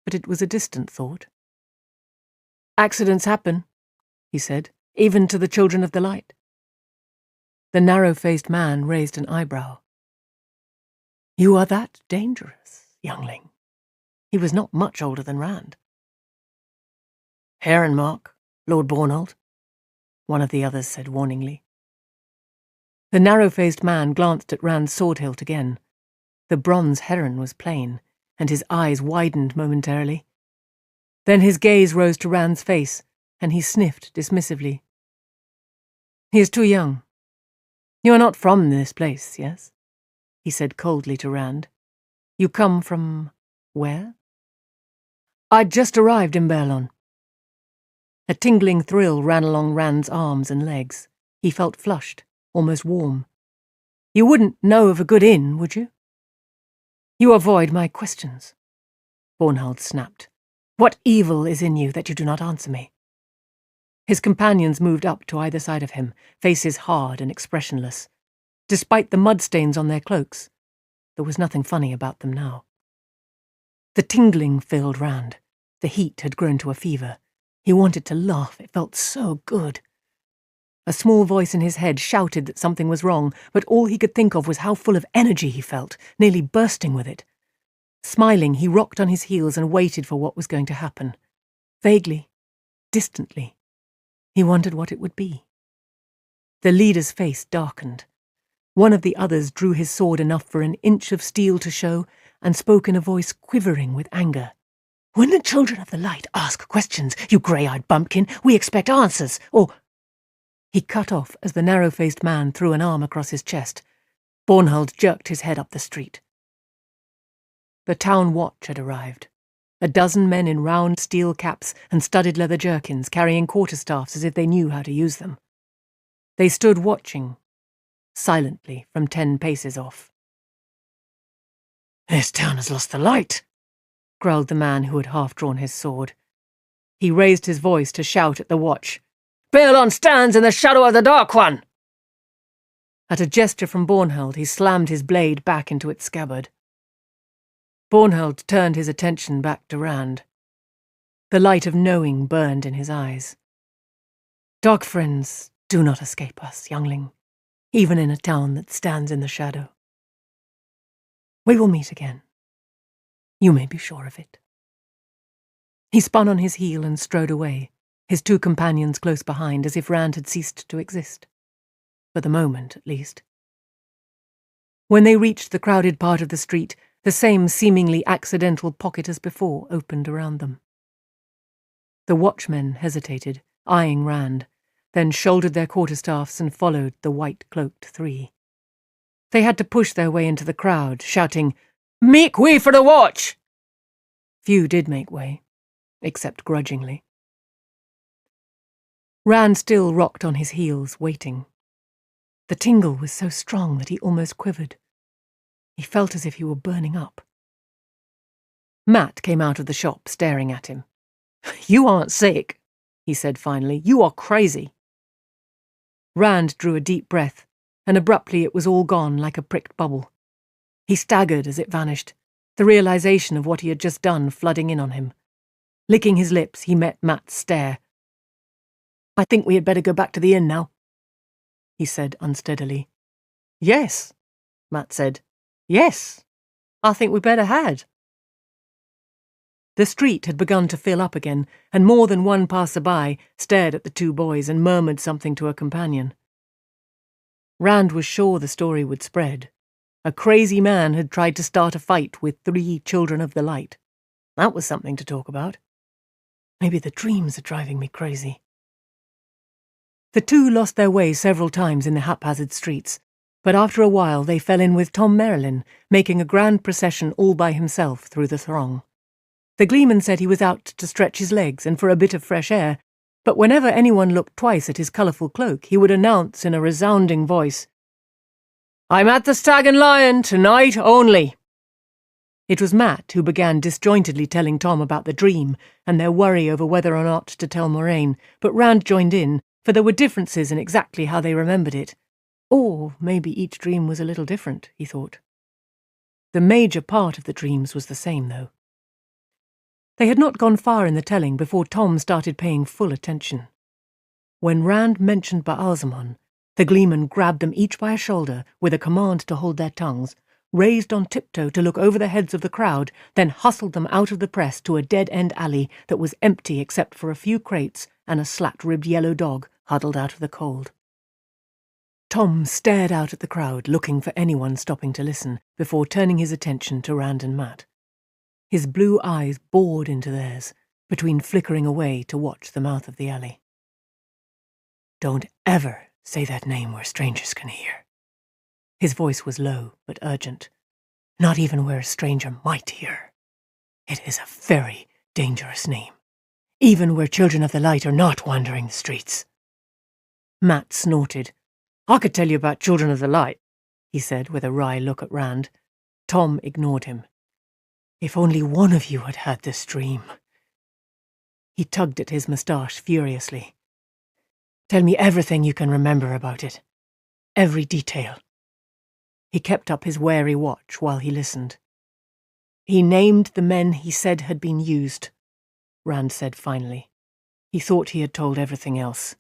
B: but it was a distant thought. Accidents happen, he said, even to the children of the light. The narrow-faced man raised an eyebrow. You are that dangerous, youngling. He was not much older than Rand. Heron mark, Lord Bornhold, one of the others said warningly. The narrow-faced man glanced at Rand's sword hilt again. The bronze heron was plain, and his eyes widened momentarily. Then his gaze rose to Rand's face, and he sniffed dismissively. He is too young. You are not from this place, yes? He said coldly to Rand. You come from where? I'd just arrived in Berlon. A tingling thrill ran along Rand's arms and legs. He felt flushed, almost warm. You wouldn't know of a good inn, would you? You avoid my questions, Bornhold snapped. What evil is in you that you do not answer me? His companions moved up to either side of him, faces hard and expressionless. Despite the mud stains on their cloaks, there was nothing funny about them now. The tingling filled Rand. The heat had grown to a fever. He wanted to laugh. It felt so good. A small voice in his head shouted that something was wrong, but all he could think of was how full of energy he felt, nearly bursting with it. Smiling, he rocked on his heels and waited for what was going to happen. Vaguely, distantly, he wondered what it would be. The leader's face darkened. One of the others drew his sword enough for an inch of steel to show and spoke in a voice quivering with anger. When the children of the light ask questions, you grey-eyed bumpkin, we expect answers, or... He cut off as the narrow-faced man threw an arm across his chest. Bornhold jerked his head up the street. The town watch had arrived. A dozen men in round steel caps and studded leather jerkins, carrying quarterstaffs as if they knew how to use them. They stood watching, silently, from 10 paces off.
F: "This town has lost the light,"
B: growled the man who had half-drawn his sword. He raised his voice to shout at the watch.
C: Baelon stands in the shadow of the Dark One!
B: At a gesture from Bornhold, he slammed his blade back into its scabbard. Bornhold turned his attention back to Rand. The light of knowing burned in his eyes. "Dark friends do not escape us, youngling, even in a town that stands in the shadow. We will meet again. You may be sure of it." He spun on his heel and strode away, his 2 companions close behind, as if Rand had ceased to exist. For the moment, at least. When they reached the crowded part of the street, the same seemingly accidental pocket as before opened around them. The watchmen hesitated, eyeing Rand, then shouldered their quarterstaffs and followed the white-cloaked 3. They had to push their way into the crowd, shouting, "Make way for the watch!" Few did make way, except grudgingly. Rand still rocked on his heels, waiting. The tingle was so strong that he almost quivered. He felt as if he were burning up. Matt came out of the shop, staring at him. "You aren't sick," he said finally. "You are crazy." Rand drew a deep breath, and abruptly it was all gone like a pricked bubble. He staggered as it vanished, the realization of what he had just done flooding in on him. Licking his lips, he met Matt's stare. "I think we had better go back to the inn now," he said unsteadily. "Yes," Matt said. "Yes, I think we better had." The street had begun to fill up again, and more than one passer-by stared at the 2 boys and murmured something to a companion. Rand was sure the story would spread. A crazy man had tried to start a fight with 3 children of the light. That was something to talk about. Maybe the dreams are driving me crazy. The 2 lost their way several times in the haphazard streets, but after a while they fell in with Tom Merrilin, making a grand procession all by himself through the throng. The gleeman said he was out to stretch his legs and for a bit of fresh air, but whenever anyone looked twice at his colourful cloak, he would announce in a resounding voice, "I'm at the Stag and Lion tonight only." It was Matt who began disjointedly telling Tom about the dream and their worry over whether or not to tell Moraine, but Rand joined in, for there were differences in exactly how they remembered it. Or maybe each dream was a little different, he thought. The major part of the dreams was the same, though. They had not gone far in the telling before Tom started paying full attention. When Rand mentioned Baalzamon, the gleeman grabbed them each by a shoulder with a command to hold their tongues, raised on tiptoe to look over the heads of the crowd, then hustled them out of the press to a dead-end alley that was empty except for a few crates and a slat-ribbed yellow dog huddled out of the cold. Tom stared out at the crowd, looking for anyone stopping to listen, before turning his attention to Rand and Matt. His blue eyes bored into theirs, between flickering away to watch the mouth of the alley. "Don't ever say that name where strangers can hear." His voice was low but urgent. "Not even where a stranger might hear. It is a very dangerous name, even where children of the light are not wandering the streets." Matt snorted. "I could tell you about children of the light," he said with a wry look at Rand. Tom ignored him. "If only one of you had had this dream." He tugged at his moustache furiously. "Tell me everything you can remember about it. Every detail." He kept up his wary watch while he listened. "He named the men he said had been used," Rand said finally. He thought he had told everything else.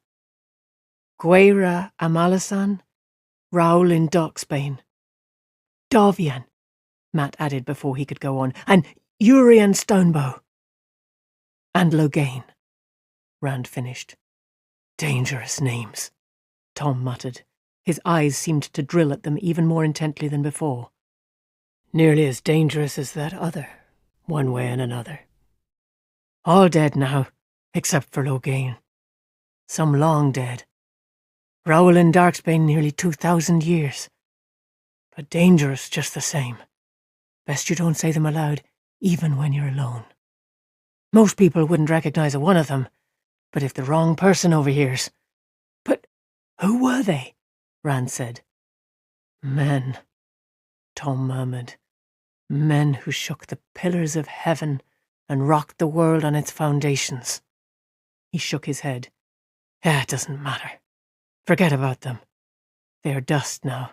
B: "Guaira Amalasan, Raoul in Darksbane, Darvian," Matt added before he could go on, "and Urian Stonebow." "And Logain," Rand finished. "Dangerous names," Tom muttered. His eyes seemed to drill at them even more intently than before. "Nearly as dangerous as that other, one way and another. All dead now, except for Logain. Some long dead.
F: Growl in Darksbane nearly 2,000 years. But dangerous just the same. Best you don't say them aloud, even when you're alone. Most people wouldn't recognize one of them, but if the wrong person overhears... But who were they? Rand said. Men, Tom murmured. Men who shook the pillars of heaven and rocked the world on its foundations. He shook his head. It doesn't matter. Forget about them. They are dust now.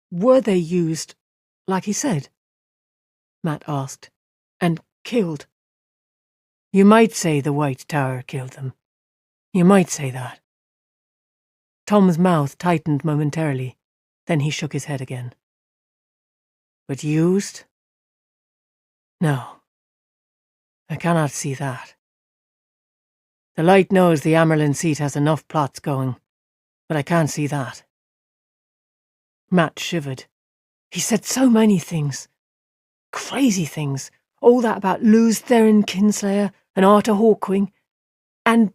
B: Were they used, like he said? Matt asked. And killed?
F: You might say the White Tower killed them. You might say that.
B: Tom's mouth tightened momentarily. Then he shook his head again.
F: But used? No. I cannot see that. The light knows the Amerlin seat has enough plots going, but I can't see that.
B: Matt shivered. He said so many things. Crazy things. All that about Luz Theron Kinslayer and Arthur Hawkwing. And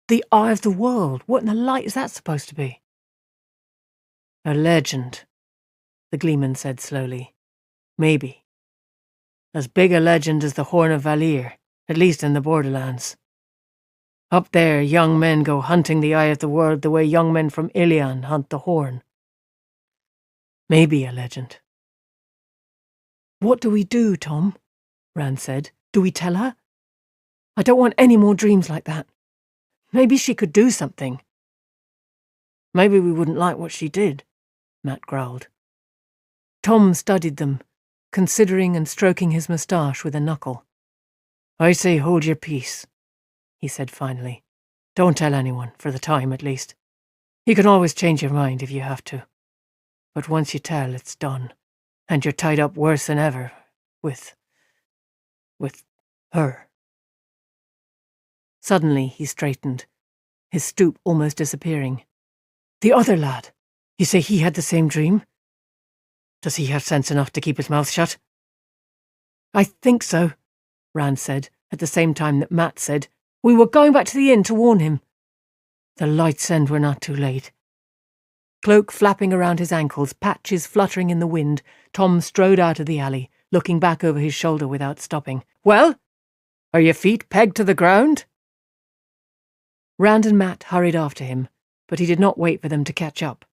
B: the Eye of the World. What in the light is that supposed to be?
F: A legend, the Gleeman said slowly. Maybe. As big a legend as the Horn of Valir, at least in the Borderlands. Up there, young men go hunting the Eye of the World the way young men from Ilion hunt the Horn. Maybe a legend.
B: What do we do, Tom? Rand said. Do we tell her? I don't want any more dreams like that. Maybe she could do something.
F: Maybe we wouldn't like what she did, Matt growled.
B: Tom studied them, considering and stroking his moustache with a knuckle.
F: I say hold your peace, he said finally. Don't tell anyone, for the time at least. You can always change your mind if you have to. But once you tell, it's done, and you're tied up worse than ever with her.
B: Suddenly he straightened, his stoop almost disappearing. The other lad, you say he had the same dream?
F: Does he have sense enough to keep his mouth shut?
B: I think so, Rand said, at the same time that Matt said, we were going back to the inn to warn him.
F: The lights end we're not too late.
B: Cloak flapping around his ankles, patches fluttering in the wind, Tom strode out of the alley, looking back over his shoulder without stopping. Well? Are your feet pegged to the ground? Rand and Matt hurried after him, but he did not wait for them to catch up.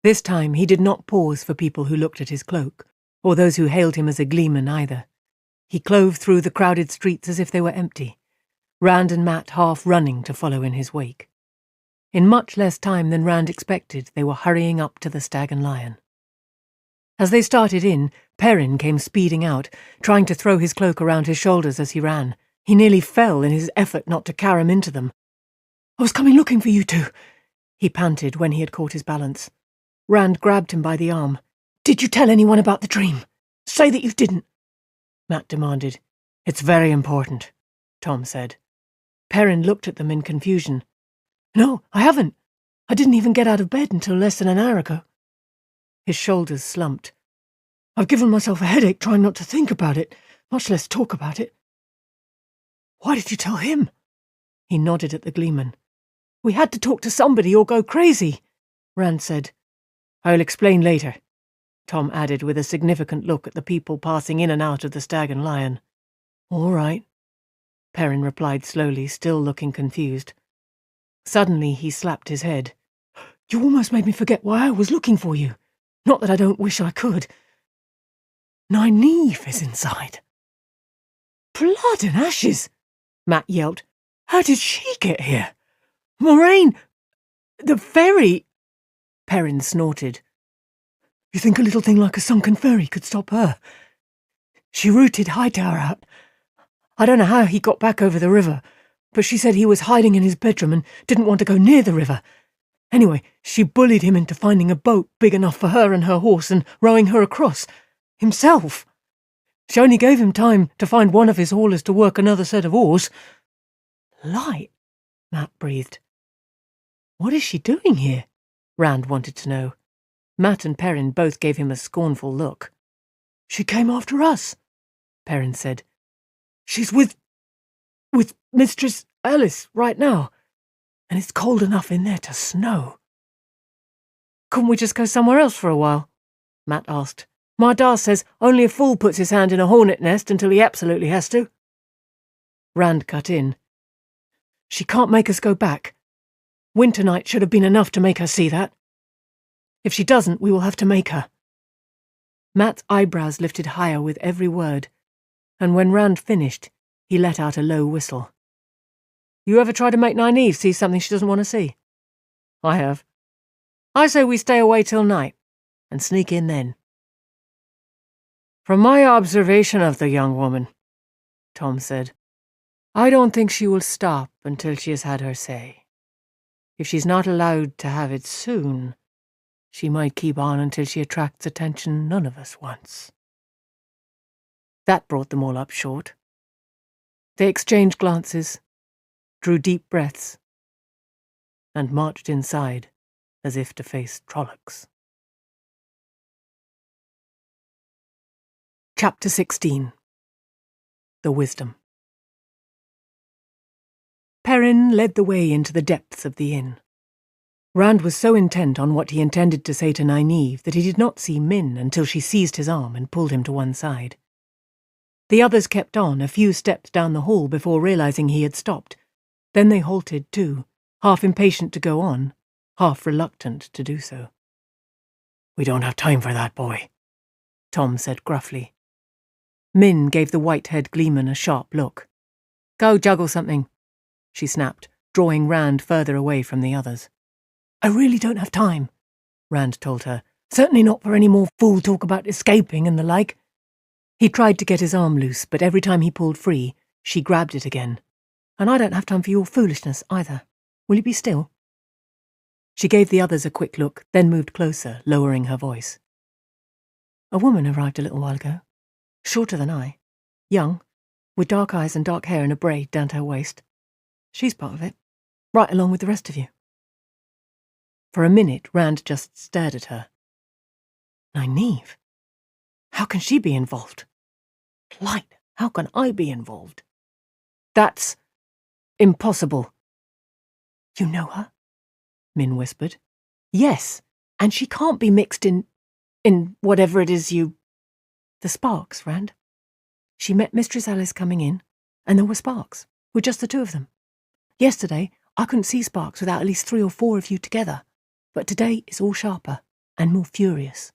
B: This time he did not pause for people who looked at his cloak, or those who hailed him as a gleeman either. He clove through the crowded streets as if they were empty, Rand and Matt half running to follow in his wake. In much less time than Rand expected, they were hurrying up to the Stag and Lion. As they started in, Perrin came speeding out, trying to throw his cloak around his shoulders as he ran. He nearly fell in his effort not to carom into them. I was coming looking for you two, he panted when he had caught his balance. Rand grabbed him by the arm. Did you tell anyone about the dream? Say that you didn't, Matt demanded.
F: It's very important, Tom said.
B: Perrin looked at them in confusion. No, I haven't. I didn't even get out of bed until less than an hour ago. His shoulders slumped. I've given myself a headache trying not to think about it, much less talk about it. Why did you tell him? He nodded at the Gleeman. We had to talk to somebody or go crazy, Rand said.
F: I'll explain later, Tom added with a significant look at the people passing in and out of the Stag and Lion.
B: All right, Perrin replied slowly, still looking confused. Suddenly he slapped his head. You almost made me forget why I was looking for you. Not that I don't wish I could. Nynaeve is inside. Blood and ashes, Matt yelped. How did she get here? Moraine, the ferry... Perrin snorted. You think a little thing like a sunken ferry could stop her? She rooted Hightower out. I don't know how he got back over the river, but she said he was hiding in his bedroom and didn't want to go near the river. Anyway, she bullied him into finding a boat big enough for her and her horse and rowing her across. Himself. She only gave him time to find one of his haulers to work another set of oars. Light, Matt breathed. What is she doing here? Rand wanted to know. Matt and Perrin both gave him a scornful look. She came after us, Perrin said. She's with Mistress Eyeless right now.
E: And it's cold enough in there to snow.
C: Couldn't we just go somewhere else for a while? Matt asked. My da says only a fool puts his hand in a hornet nest until he absolutely has to. Rand cut in. She can't make us go back. Winter night should have been enough to make her see that. If she doesn't, we will have to make her. Matt's eyebrows lifted higher with every word, and when Rand finished, he let out a low whistle. You ever try to make Nynaeve see something she doesn't want to see? I have. I say we stay away till night, and sneak in then. From my observation of the young woman, Tom said, I don't think she will stop until she has had her say. If she's not allowed to have it soon, she might keep on until she attracts attention none of us wants. That brought them all up short. They exchanged glances, drew deep breaths, and marched inside as if to face Trollocs. Chapter 16. The Wisdom. Perrin led the way into the depths of the inn. Rand was so intent on what he intended to say to Nynaeve that he did not see Min until she seized his arm and pulled him to one side. The others kept on a few steps down the hall before realizing he had stopped. Then they halted too, half impatient to go on, half reluctant to do so.
E: We don't have time for that, boy,
C: Tom said gruffly. Min gave the white-haired gleeman a sharp look. Go juggle something, she snapped, drawing Rand further away from the others.
E: I really don't have time, Rand told her. Certainly not for any more fool talk about escaping and the like.
C: He tried to get his arm loose, but every time he pulled free, she grabbed it again. And I don't have time for your foolishness either. Will you be still? She gave the others a quick look, then moved closer, lowering her voice. A woman arrived a little while ago. Shorter than I. Young, with dark eyes and dark hair in a braid down to her waist. She's part of it, right along with the rest of you. For a minute, Rand just stared at her. Nynaeve? How can she be involved? Blight, how can I be involved? That's impossible. You know her? Min whispered. Yes, and she can't be mixed in whatever it is you... The sparks, Rand. She met Mistress Alice coming in, and there were sparks, with just the two of them. Yesterday, I couldn't see sparks without at least 3 or 4 of you together, but today it's all sharper and more furious.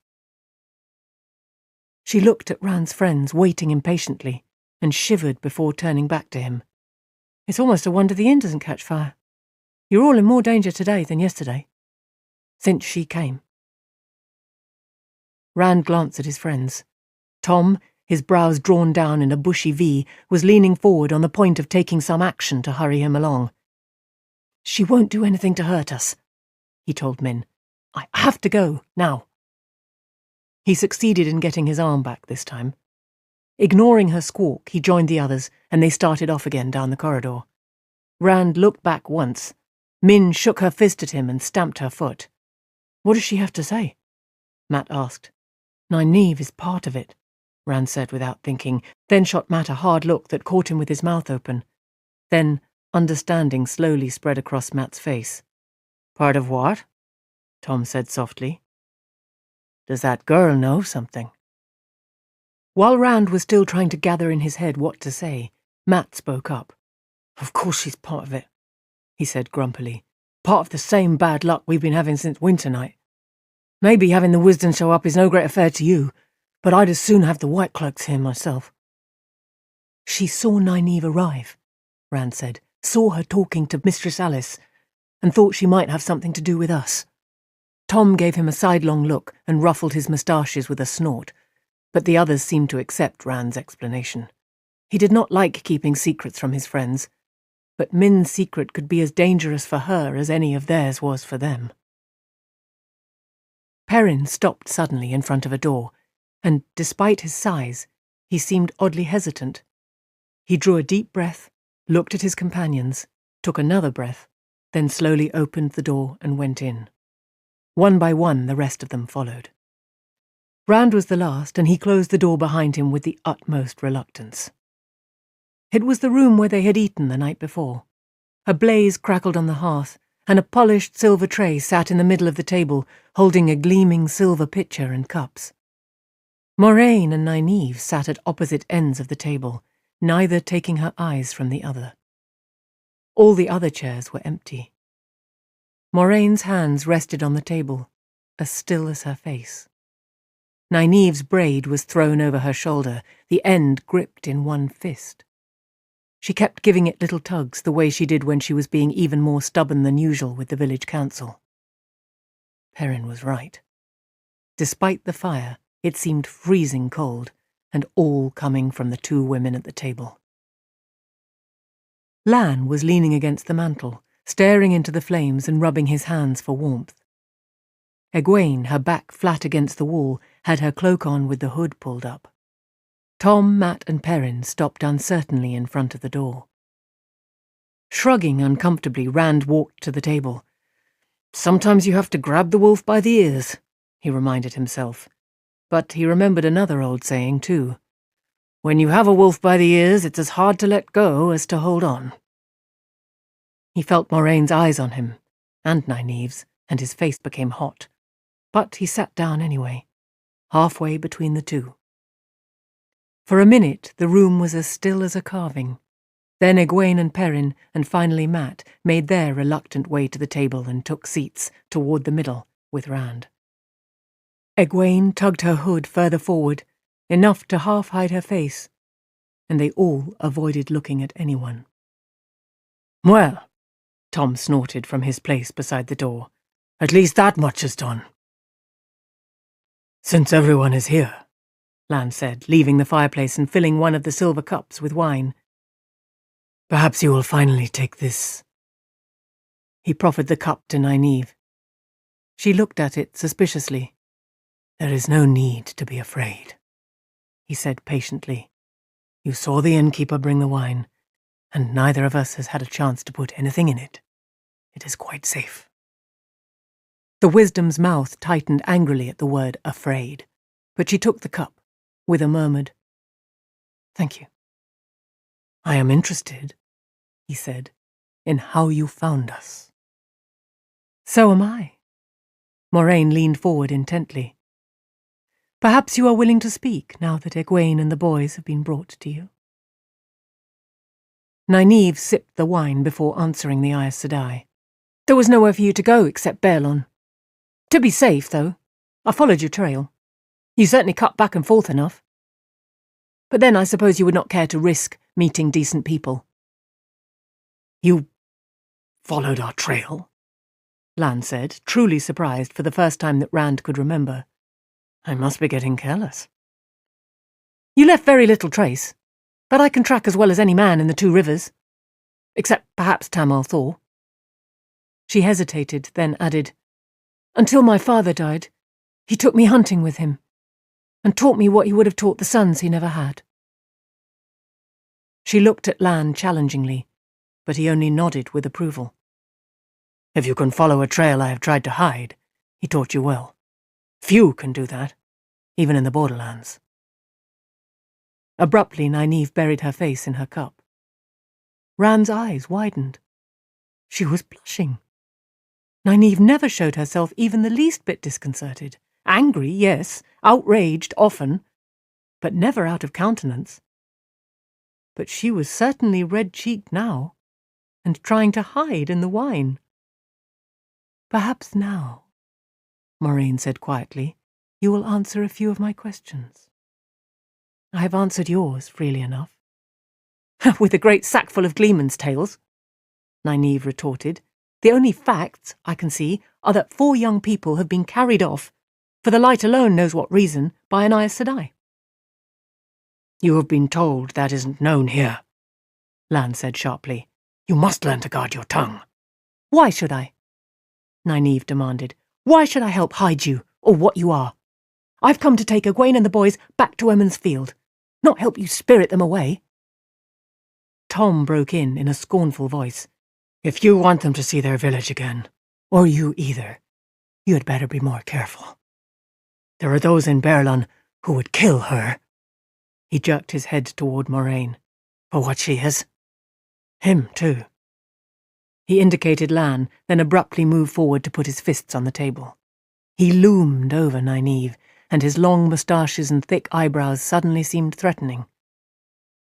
C: She looked at Rand's friends, waiting impatiently, and shivered before turning back to him. It's almost a wonder the inn doesn't catch fire. You're all in more danger today than yesterday, since she came. Rand glanced at his friends. Tom, his brows drawn down in a bushy V, was leaning forward on the point of taking some action to hurry him along. She won't do anything to hurt us, he told Min. I have to go, now. He succeeded in getting his arm back this time. Ignoring her squawk, he joined the others, and they started off again down the corridor. Rand looked back once. Min shook her fist at him and stamped her foot. What does she have to say? Matt asked. Nynaeve is part of it, Rand said without thinking, then shot Matt a hard look that caught him with his mouth open. Then, understanding slowly spread across Matt's face. Part of what? Tom said softly. Does that girl know something? While Rand was still trying to gather in his head what to say, Matt spoke up. Of course she's part of it, he said grumpily. Part of the same bad luck we've been having since winter night. Maybe having the Wisdom show up is no great affair to you, but I'd as soon have the White Cloaks here myself. She saw Nynaeve arrive, Rand said, saw her talking to Mistress Alice, and thought she might have something to do with us. Tom gave him a sidelong look and ruffled his moustaches with a snort, but the others seemed to accept Rand's explanation. He did not like keeping secrets from his friends, but Min's secret could be as dangerous for her as any of theirs was for them. Perrin stopped suddenly in front of a door, and, despite his size, he seemed oddly hesitant. He drew a deep breath, looked at his companions, took another breath, then slowly opened the door and went in. One by one, the rest of them followed. Rand was the last, and he closed the door behind him with the utmost reluctance. It was the room where they had eaten the night before.
B: A blaze crackled on the hearth, and a polished silver tray sat in the middle of the table, holding a gleaming silver pitcher and cups. Moraine and Nynaeve sat at opposite ends of the table, neither taking her eyes from the other. All the other chairs were empty. Moraine's hands rested on the table, as still as her face. Nynaeve's braid was thrown over her shoulder, the end gripped in one fist. She kept giving it little tugs the way she did when she was being even more stubborn than usual with the village council. Perrin was right. Despite the fire, it seemed freezing cold, and all coming from the two women at the table. Lan was leaning against the mantel, staring into the flames and rubbing his hands for warmth. Egwene, her back flat against the wall, had her cloak on with the hood pulled up. Tom, Mat and Perrin stopped uncertainly in front of the door. Shrugging uncomfortably, Rand walked to the table. "Sometimes you have to grab the wolf by the ears," he reminded himself. But he remembered another old saying, too. "When you have a wolf by the ears, it's as hard to let go as to hold on." He felt Moraine's eyes on him, and Nynaeve's, and his face became hot. But he sat down anyway, halfway between the two. For a minute the room was as still as a carving. Then Egwene and Perrin, and finally Mat, made their reluctant way to the table and took seats toward the middle with Rand. Egwene tugged her hood further forward, enough to half hide her face, and they all avoided looking at anyone.
E: "Well,"
B: Tom snorted from his place beside the door,
E: "at least that much is done." "Since everyone is here,"
B: Lan said, leaving the fireplace and filling one of the silver cups with wine.
E: "Perhaps you will finally take this."
B: He proffered the cup to Nynaeve. She looked at it suspiciously.
E: "There is no need to be afraid," he said patiently. "You saw the innkeeper bring the wine, and neither of us has had a chance to put anything in it. It is quite safe."
B: The wisdom's mouth tightened angrily at the word afraid, but she took the cup, with a murmured, "Thank you."
E: "I am interested,"
B: he said, "in how you found us." "So am I." Moraine leaned forward intently. "Perhaps you are willing to speak now that Egwene and the boys have been brought to you." Nynaeve sipped the wine before answering the Aes Sedai. "There was nowhere for you to go except Baerlon. To be safe, though, I followed your trail. You certainly cut back and forth enough. But then I suppose you would not care to risk meeting decent people."
E: "You followed our trail?"
B: Lan said, truly surprised for the first time that Rand could remember.
E: "I must be getting careless."
B: "You left very little trace, but I can track as well as any man in the Two Rivers. Except perhaps Tamal Thor." She hesitated, then added, "Until my father died, he took me hunting with him, and taught me what he would have taught the sons he never had." She looked at Lan challengingly, but he only nodded with approval.
E: "If you can follow a trail I have tried to hide, he taught you well. Few can do that, even in the borderlands."
B: Abruptly, Nynaeve buried her face in her cup. Rand's eyes widened. She was blushing. Nynaeve never showed herself even the least bit disconcerted. Angry, yes, outraged often, but never out of countenance. But she was certainly red-cheeked now, and trying to hide in the wine. "Perhaps now," Moraine said quietly, "you will answer a few of my questions. I have answered yours freely enough." "With a great sackful of gleeman's tales," Nynaeve retorted. "The only facts, I can see, are that 4 young people have been carried off, for the light alone knows what reason, by an Aes Sedai."
E: "You have been told that isn't known here," Lan said sharply. "You must learn to guard your tongue."
B: "Why should I?" Nynaeve demanded. "Why should I help hide you, or what you are? I've come to take Egwene and the boys back to Emond's Field, not help you spirit them away." Tom broke in a scornful voice.
E: "If you want them to see their village again, or you either, you had better be more careful. There are those in Baerlon who would kill her." He jerked his head toward Moraine. "For what she is. Him, too.
B: He indicated Lan, then abruptly moved forward to put his fists on the table. He loomed over Nynaeve, and his long moustaches and thick eyebrows suddenly seemed threatening.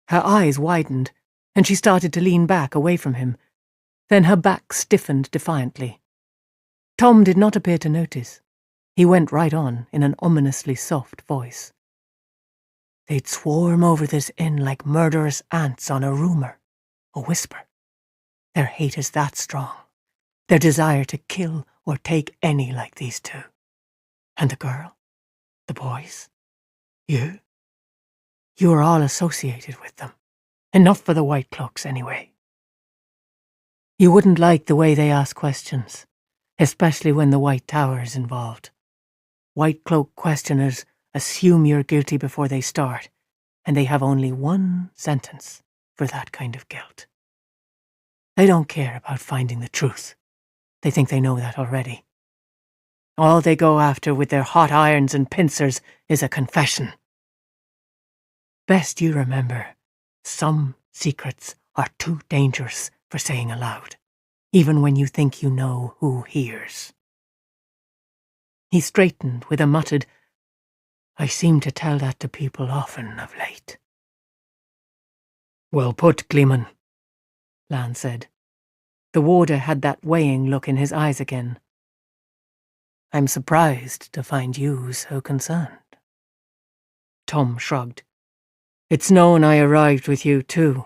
B: Her eyes widened, and she started to lean back away from him. Then her back stiffened defiantly. Tom did not appear to notice. He went right on in an ominously soft voice. They'd swarm over this inn like murderous ants on a rumour, a whisper. Their hate is that strong, their desire to kill or take any like these two. And the girl, the boys, you are all associated with them. Enough for the White Cloaks, anyway. You wouldn't like the way they ask questions, especially when the White Tower is involved. White Cloak questioners assume you're guilty before they start, and they have only one sentence for that kind of guilt. They don't care about finding the truth. They think they know that already. All they go after with their hot irons and pincers is a confession. Best you remember, some secrets are too dangerous for saying aloud, even when you think you know who hears. He straightened with a muttered, I seem to tell that to people often of late. Well put, Gleeman, Lan said. The warder had that weighing look in his eyes again. I'm surprised to find you so concerned. Tom shrugged. It's known I arrived with you, too.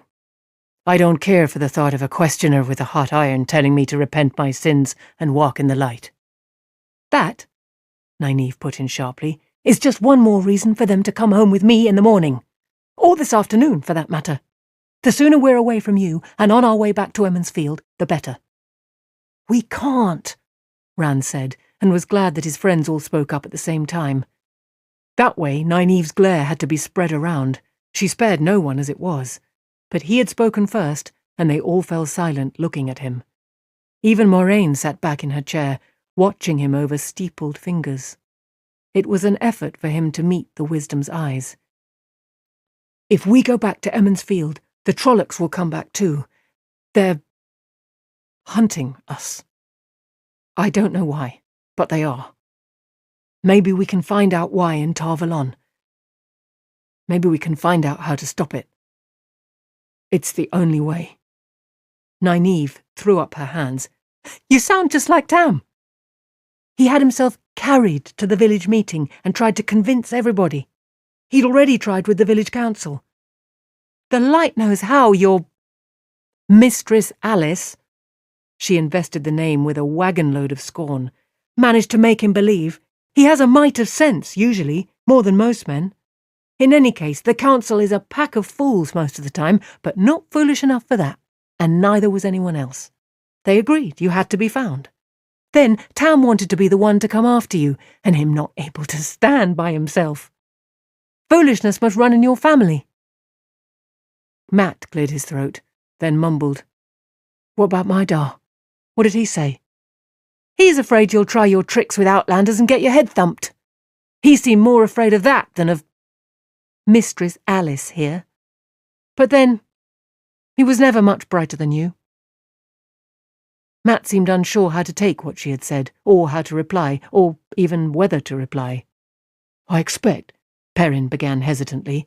B: I don't care for the thought of a questioner with a hot iron telling me to repent my sins and walk in the light. That, Nynaeve put in sharply, is just one more reason for them to come home with me in the morning. Or this afternoon, for that matter. The sooner we're away from you and on our way back to Emond's Field, the better. We can't, Rand said, and was glad that his friends all spoke up at the same time. That way, Nynaeve's glare had to be spread around. She spared no one as it was. But he had spoken first, and they all fell silent looking at him. Even Moraine sat back in her chair, watching him over steepled fingers. It was an effort for him to meet the wisdom's eyes. If we go back to Emond's Field, the Trollocs will come back too. They're hunting us. I don't know why, but they are. Maybe we can find out why in Tar Valon. Maybe we can find out how to stop it. It's the only way. Nynaeve threw up her hands. You sound just like Tam. He had himself carried to the village meeting and tried to convince everybody. He'd already tried with the village council. The light knows how your Mistress Alice, she invested the name with a wagon-load of scorn, managed to make him believe. He has a mite of sense, usually, more than most men. In any case, the council is a pack of fools most of the time, but not foolish enough for that, and neither was anyone else. They agreed you had to be found. Then Tam wanted to be the one to come after you, and him not able to stand by himself. Foolishness must run in your family. Matt cleared his throat, then mumbled. What about my Da? What did he say? He's afraid you'll try your tricks with Outlanders and get your head thumped. He seemed more afraid of that than of Mistress Alice here. But then, he was never much brighter than you. Matt seemed unsure how to take what she had said, or how to reply, or even whether to reply. I expect, Perrin began hesitantly.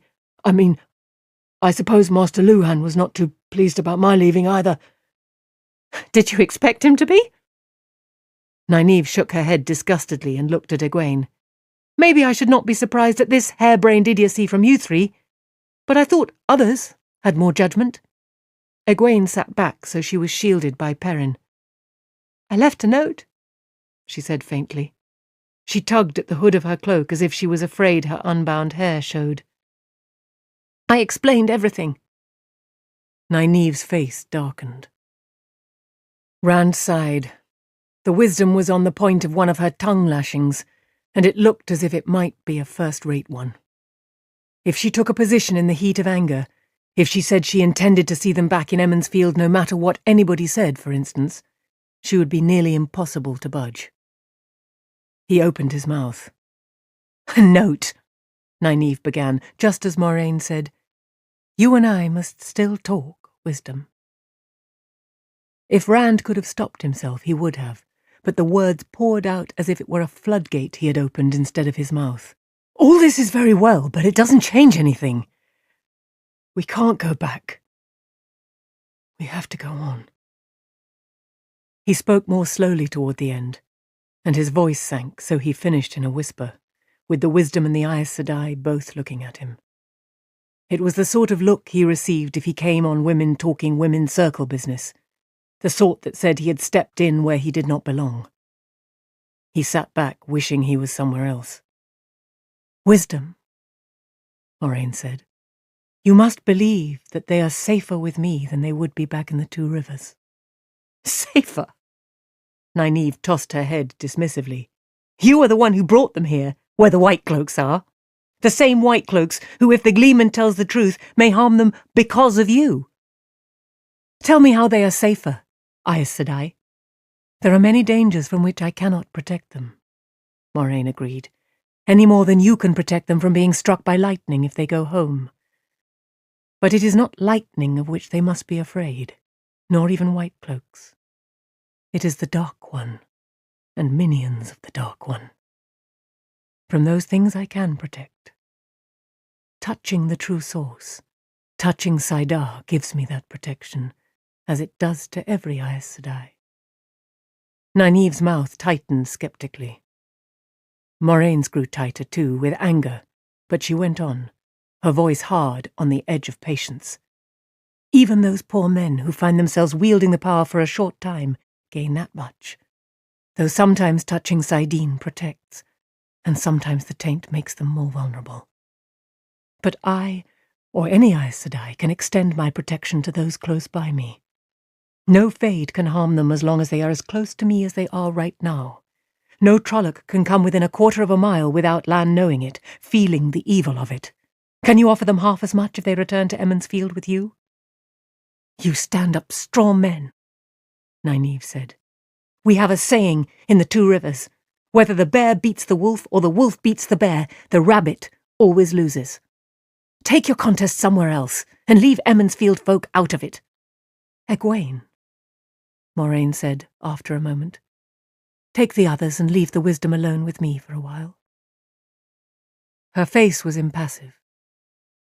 B: I suppose Master Luhan was not too pleased about my leaving either. Did you expect him to be? Nynaeve shook her head disgustedly and looked at Egwene. Maybe I should not be surprised at this harebrained idiocy from you three, but I thought others had more judgment. Egwene sat back so she was shielded by Perrin. I left a note, she said faintly. She tugged at the hood of her cloak as if she was afraid her unbound hair showed. I explained everything. Nynaeve's face darkened. Rand sighed. The wisdom was on the point of one of her tongue lashings, and it looked as if it might be a first-rate one. If she took a position in the heat of anger, if she said she intended to see them back in Emond's Field no matter what anybody said, for instance, she would be nearly impossible to budge. He opened his mouth. A note, Nynaeve began, just as Moraine said, You and I must still talk, Wisdom. If Rand could have stopped himself, he would have, but the words poured out as if it were a floodgate he had opened instead of his mouth. All this is very well, but it doesn't change anything. We can't go back. We have to go on. He spoke more slowly toward the end, and his voice sank, so he finished in a whisper, with the wisdom and the Aes Sedai both looking at him. It was the sort of look he received if he came on women talking women's circle business, the sort that said he had stepped in where he did not belong. He sat back, wishing he was somewhere else. Wisdom, Moraine said. You must believe that they are safer with me than they would be back in the Two Rivers. Safer? Nynaeve tossed her head dismissively. You are the one who brought them here, where the White Cloaks are. The same White Cloaks who, if the Gleeman tells the truth, may harm them because of you. Tell me how they are safer, Aes Sedai. There are many dangers from which I cannot protect them, Moraine agreed, any more than you can protect them from being struck by lightning if they go home. But it is not lightning of which they must be afraid, nor even White Cloaks. It is the Dark One, and minions of the Dark One. From those things I can protect. Touching the true source, touching Saidar gives me that protection, as it does to every Aes Sedai. Nynaeve's mouth tightened skeptically. Moraine's grew tighter too, with anger, but she went on, her voice hard on the edge of patience. Even those poor men who find themselves wielding the power for a short time gain that much, though sometimes touching Saidin protects, and sometimes the taint makes them more vulnerable. But I, or any Aes Sedai, can extend my protection to those close by me. No Fade can harm them as long as they are as close to me as they are right now. No Trolloc can come within 1/4 of a mile without Lan knowing it, feeling the evil of it. Can you offer them half as much if they return to Emond's Field with you? You stand up strong men, Nynaeve said. We have a saying in the Two Rivers. Whether the bear beats the wolf or the wolf beats the bear, the rabbit always loses. Take your contest somewhere else, and leave Emond's Field folk out of it. Egwene, Moraine said after a moment. Take the others and leave the wisdom alone with me for a while. Her face was impassive.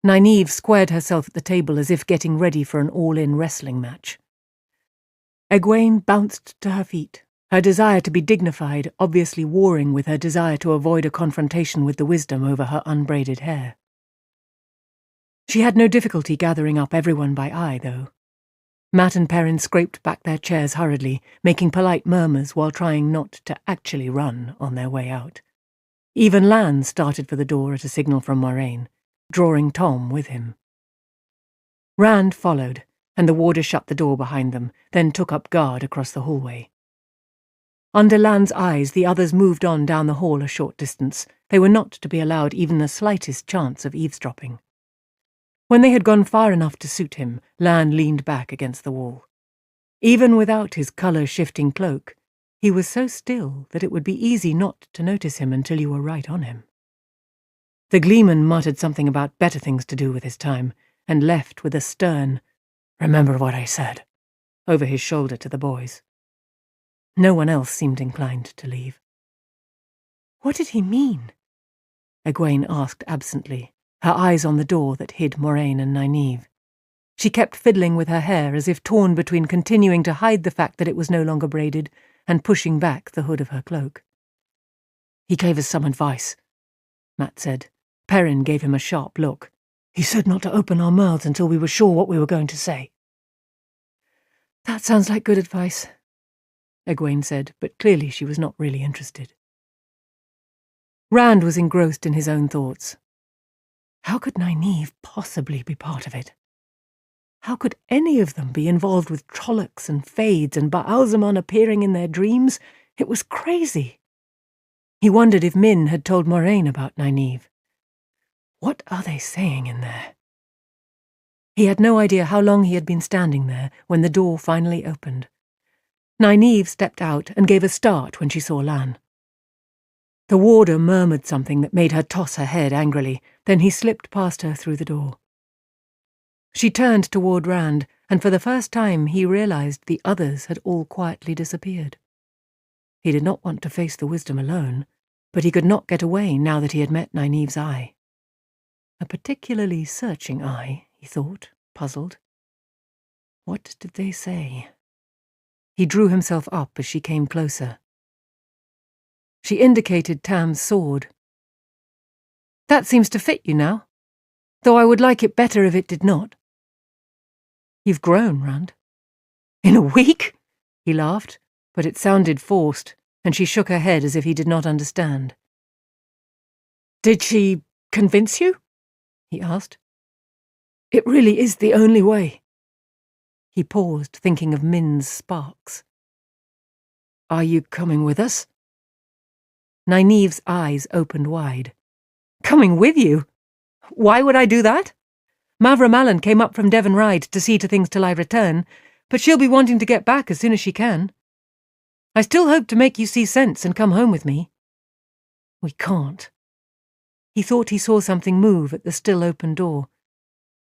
B: Nynaeve squared herself at the table as if getting ready for an all-in wrestling match. Egwene bounced to her feet, her desire to be dignified obviously warring with her desire to avoid a confrontation with the wisdom over her unbraided hair. She had no difficulty gathering up everyone by eye, though. Mat and Perrin scraped back their chairs hurriedly, making polite murmurs while trying not to actually run on their way out. Even Lan started for the door at a signal from Moraine, drawing Tom with him. Rand followed, and the warder shut the door behind them, then took up guard across the hallway. Under Lan's eyes, the others moved on down the hall a short distance. They were not to be allowed even the slightest chance of eavesdropping. When they had gone far enough to suit him, Lan leaned back against the wall. Even without his colour-shifting cloak, he was so still that it would be easy not to notice him until you were right on him. The Gleeman muttered something about better things to do with his time, and left with a stern, "Remember what I said," over his shoulder to the boys. No one else seemed inclined to leave. What did he mean? Egwene asked absently, her eyes on the door that hid Moraine and Nynaeve. She kept fiddling with her hair as if torn between continuing to hide the fact that it was no longer braided and pushing back the hood of her cloak. He gave us some advice, Mat said. Perrin gave him a sharp look. He said not to open our mouths until we were sure what we were going to say. That sounds like good advice, Egwene said, but clearly she was not really interested. Rand was engrossed in his own thoughts. How could Nynaeve possibly be part of it? How could any of them be involved with Trollocs and Fades and Baalzamon appearing in their dreams? It was crazy. He wondered if Min had told Moraine about Nynaeve. What are they saying in there? He had no idea how long he had been standing there when the door finally opened. Nynaeve stepped out and gave a start when she saw Lan. The warder murmured something that made her toss her head angrily, then he slipped past her through the door. She turned toward Rand, and for the first time he realized the others had all quietly disappeared. He did not want to face the wisdom alone, but he could not get away now that he had met Nynaeve's eye. A particularly searching eye, he thought, puzzled. What did they say? He drew himself up as she came closer. She indicated Tam's sword. That seems to fit you now, though I would like it better if it did not. You've grown, Rand. In a week? He laughed, but it sounded forced, and she shook her head as if he did not understand. Did she convince you? He asked. It really is the only way. He paused, thinking of Min's sparks. Are you coming with us? Nynaeve's eyes opened wide. Coming with you? Why would I do that? Mavra Malin came up from Devon Ride to see to things till I return, but she'll be wanting to get back as soon as she can. I still hope to make you see sense and come home with me. We can't. He thought he saw something move at the still open door,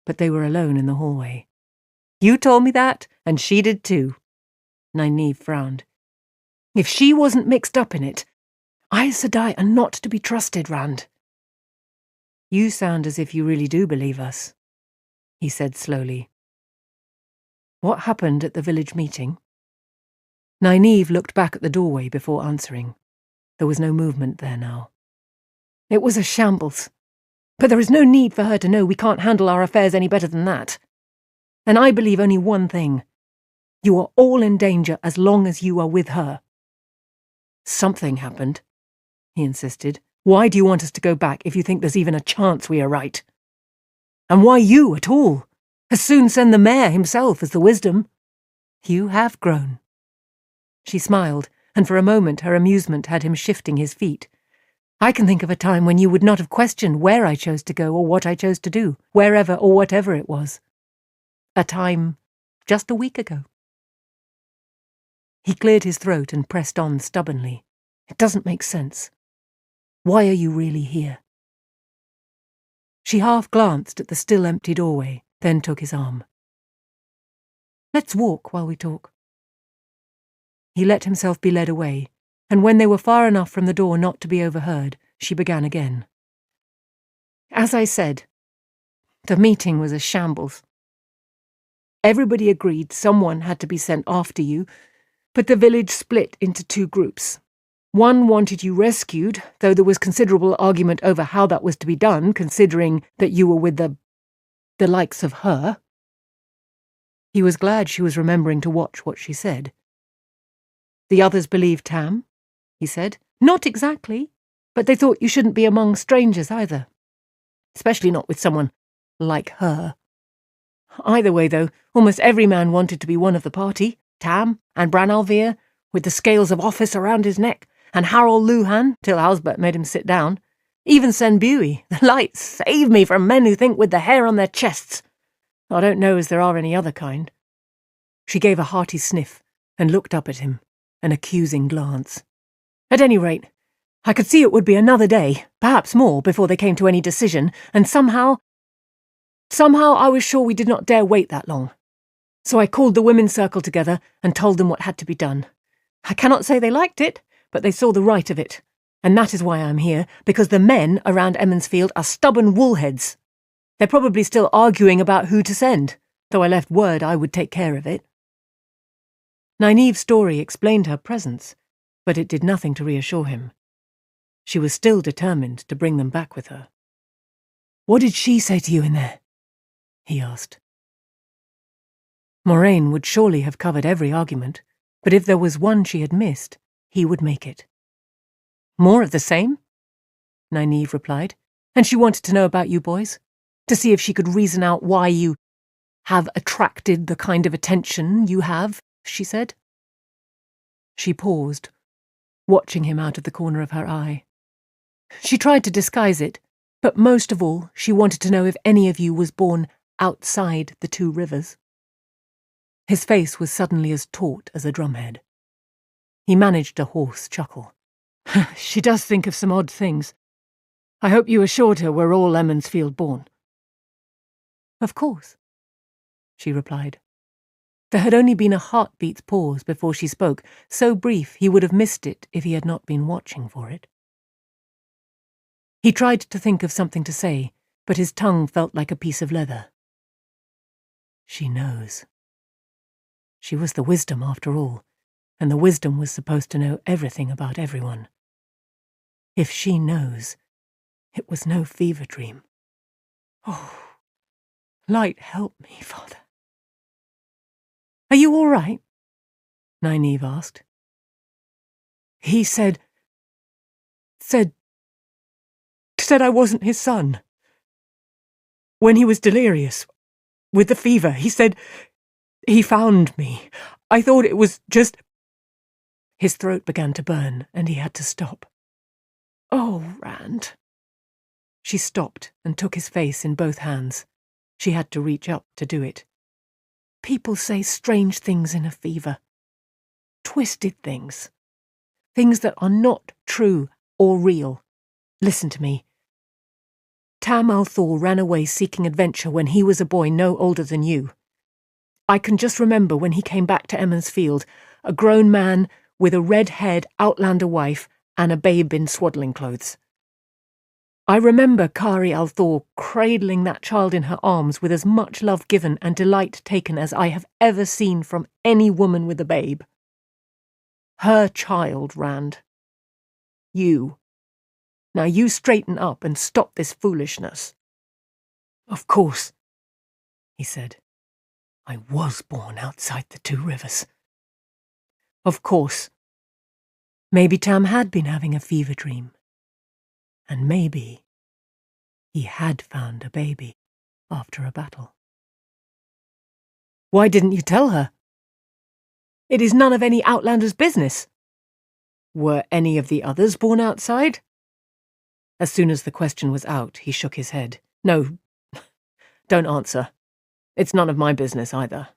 B: but they were alone in the hallway. You told me that, and she did too. Nynaeve frowned. If she wasn't mixed up in it, Aes Sedai are not to be trusted, Rand. You sound as if you really do believe us, he said slowly. What happened at the village meeting? Nynaeve looked back at the doorway before answering. There was no movement there now. It was a shambles. But there is no need for her to know we can't handle our affairs any better than that. And I believe only one thing. You are all in danger as long as you are with her. Something happened, he insisted. Why do you want us to go back if you think there's even a chance we are right? And why you at all? As soon send the mayor himself as the wisdom. You have grown. She smiled, and for a moment her amusement had him shifting his feet. I can think of a time when you would not have questioned where I chose to go or what I chose to do, wherever or whatever it was. A time just a week ago. He cleared his throat and pressed on stubbornly. It doesn't make sense. Why are you really here? She half glanced at the still empty doorway, then took his arm. Let's walk while we talk. He let himself be led away, and when they were far enough from the door not to be overheard, she began again. As I said, the meeting was a shambles. Everybody agreed someone had to be sent after you, but the village split into two groups. One wanted you rescued, though there was considerable argument over how that was to be done, considering that you were with the likes of her. He was glad she was remembering to watch what she said. The others believed Tam, he said. Not exactly, but they thought you shouldn't be among strangers either. Especially not with someone like her. Either way, though, almost every man wanted to be one of the party, Tam and Bran Alvear, with the scales of office around his neck, and Harold Luhan, till Alsbert made him sit down. Even Senbui, the lights, save me from men who think with the hair on their chests. I don't know as there are any other kind. She gave a hearty sniff and looked up at him, an accusing glance. At any rate, I could see it would be another day, perhaps more, before they came to any decision, and somehow I was sure we did not dare wait that long. So I called the women's circle together and told them what had to be done. I cannot say they liked it, but they saw the right of it. And that is why I'm here, because the men around Emmonsfield are stubborn woolheads. They're probably still arguing about who to send, though I left word I would take care of it. Nynaeve's story explained her presence, but it did nothing to reassure him. She was still determined to bring them back with her. What did she say to you in there? He asked. Moraine would surely have covered every argument, but if there was one she had missed, he would make it. More of the same? Nynaeve replied, and she wanted to know about you boys, to see if she could reason out why you have attracted the kind of attention you have, she said. She paused, watching him out of the corner of her eye. She tried to disguise it, but most of all she wanted to know if any of you was born outside the two rivers. His face was suddenly as taut as a drumhead. He managed a hoarse chuckle. She does think of some odd things. I hope you assured her we're all Emmonsfield born. Of course.
A: she replied. There had only been a heartbeat's pause before she spoke, so brief he would have missed it if he had not been watching for it. He tried to think of something to say, but his tongue felt like a piece of leather. She knows. She was the wisdom after all, and the wisdom was supposed to know everything about everyone. If she knows, it was no fever dream. Oh, light help me, Father. Are you all right? Nynaeve asked. He said I wasn't his son. When he was delirious, with the fever, he said he found me. I thought it was just... His throat began to burn, and he had to stop. Oh, Rand. She stopped and took his face in both hands. She had to reach up to do it. People say strange things in a fever. Twisted things. Things that are not true or real. Listen to me. Tam Althor ran away seeking adventure when he was a boy no older than you. I can just remember when he came back to Emond's Field, a grown man with a red-haired outlander wife and a babe in swaddling clothes. I remember Kari Althor cradling that child in her arms with as much love given and delight taken as I have ever seen from any woman with a babe. Her child, Rand. You. Now you straighten up and stop this foolishness. Of course, he said. I was born outside the two rivers. Of course. Maybe Tam had been having a fever dream. And maybe he had found a baby after a battle. Why didn't you tell her? It is none of any outlander's business. Were any of the others born outside? As soon as the question was out, he shook his head. No, don't answer. It's none of my business either.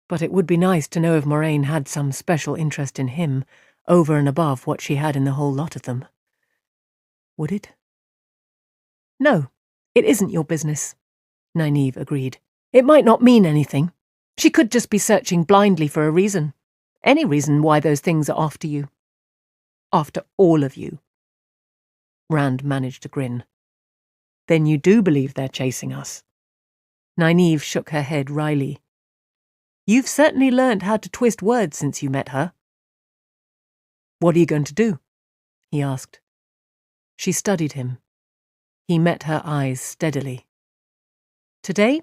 A: But it would be nice to know if Moraine had some special interest in him, over and above what she had in the whole lot of them. Would it? No, it isn't your business, Nynaeve agreed. It might not mean anything. She could just be searching blindly for a reason. Any reason why those things are after you. After all of you. Rand managed to grin. Then you do believe they're chasing us? Nynaeve shook her head wryly. You've certainly learned how to twist words since you met her. What are you going to do? He asked. She studied him. He met her eyes steadily. Today,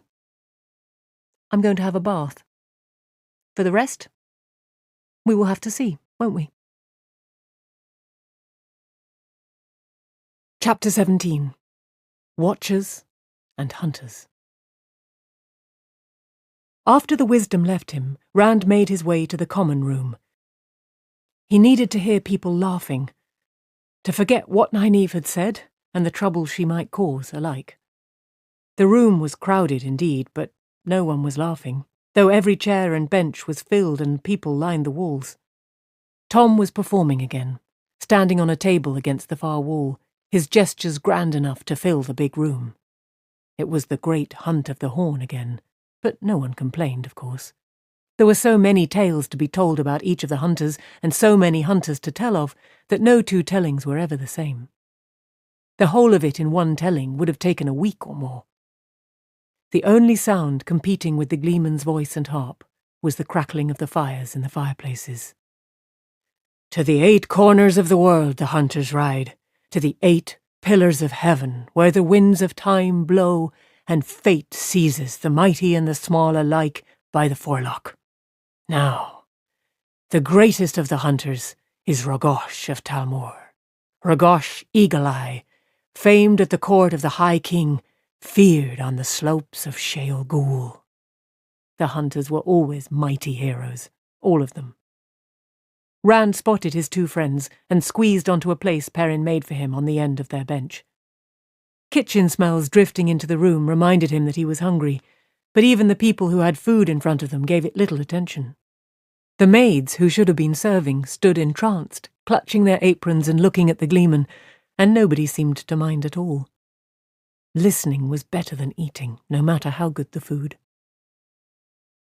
A: I'm going to have a bath. For the rest, we will have to see, won't we? Chapter 17. Watchers and Hunters. After the wisdom left him, Rand made his way to the common room. He needed to hear people laughing, to forget what Nynaeve had said and the trouble she might cause alike. The room was crowded indeed, but no one was laughing, though every chair and bench was filled and people lined the walls. Tom was performing again, standing on a table against the far wall, his gestures grand enough to fill the big room. It was the great hunt of the Horn again, but no one complained, of course. There were so many tales to be told about each of the hunters, and so many hunters to tell of, that no two tellings were ever the same. The whole of it in one telling would have taken a week or more. The only sound competing with the gleeman's voice and harp was the crackling of the fires in the fireplaces. To the 8 corners of the world the hunters ride, to the 8 pillars of heaven, where the winds of time blow, and fate seizes the mighty and the small alike by the forelock. Now, the greatest of the hunters is Rogosh of Talmor. Rogosh Eagle-Eye, famed at the court of the High King, feared on the slopes of Sheol Ghoul. The hunters were always mighty heroes, all of them. Rand spotted his 2 friends and squeezed onto a place Perrin made for him on the end of their bench. Kitchen smells drifting into the room reminded him that he was hungry, but even the people who had food in front of them gave it little attention. The maids, who should have been serving, stood entranced, clutching their aprons and looking at the gleeman, and nobody seemed to mind at all. Listening was better than eating, no matter how good the food.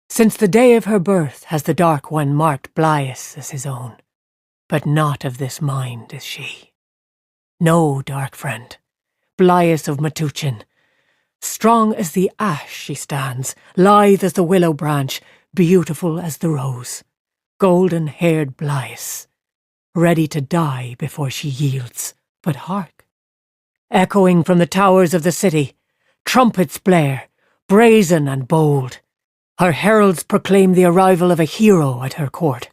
F: Since the day of her birth has the Dark One marked Blias as his own, but not of this mind is she. No, dark friend, Blias of Matuchin. Strong as the ash she stands, lithe as the willow branch, beautiful as the rose. Golden-haired Blias, ready to die before she yields. But hark! Echoing from the towers of the city, trumpets blare, brazen and bold. Her heralds proclaim the arrival of a hero at her court.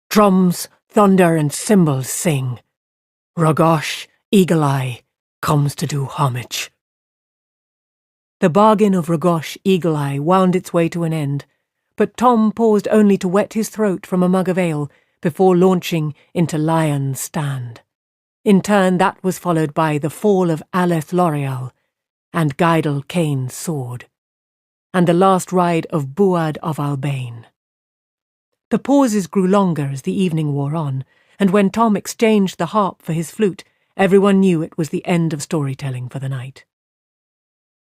F: Drums, thunder, and cymbals sing. Ragosh, Eagle Eye, comes to do homage. The bargain of Ragosh, Eagle Eye wound its way to an end, but Tom paused only to wet his throat from a mug of ale before launching into Lion's Stand. In turn, that was followed by the fall of Aleth L'Oreal and Guidel Cain's sword, and the last ride of Buad of Albane. The pauses grew longer as the evening wore on, and when Tom exchanged the harp for his flute, everyone knew it was the end of storytelling for the night.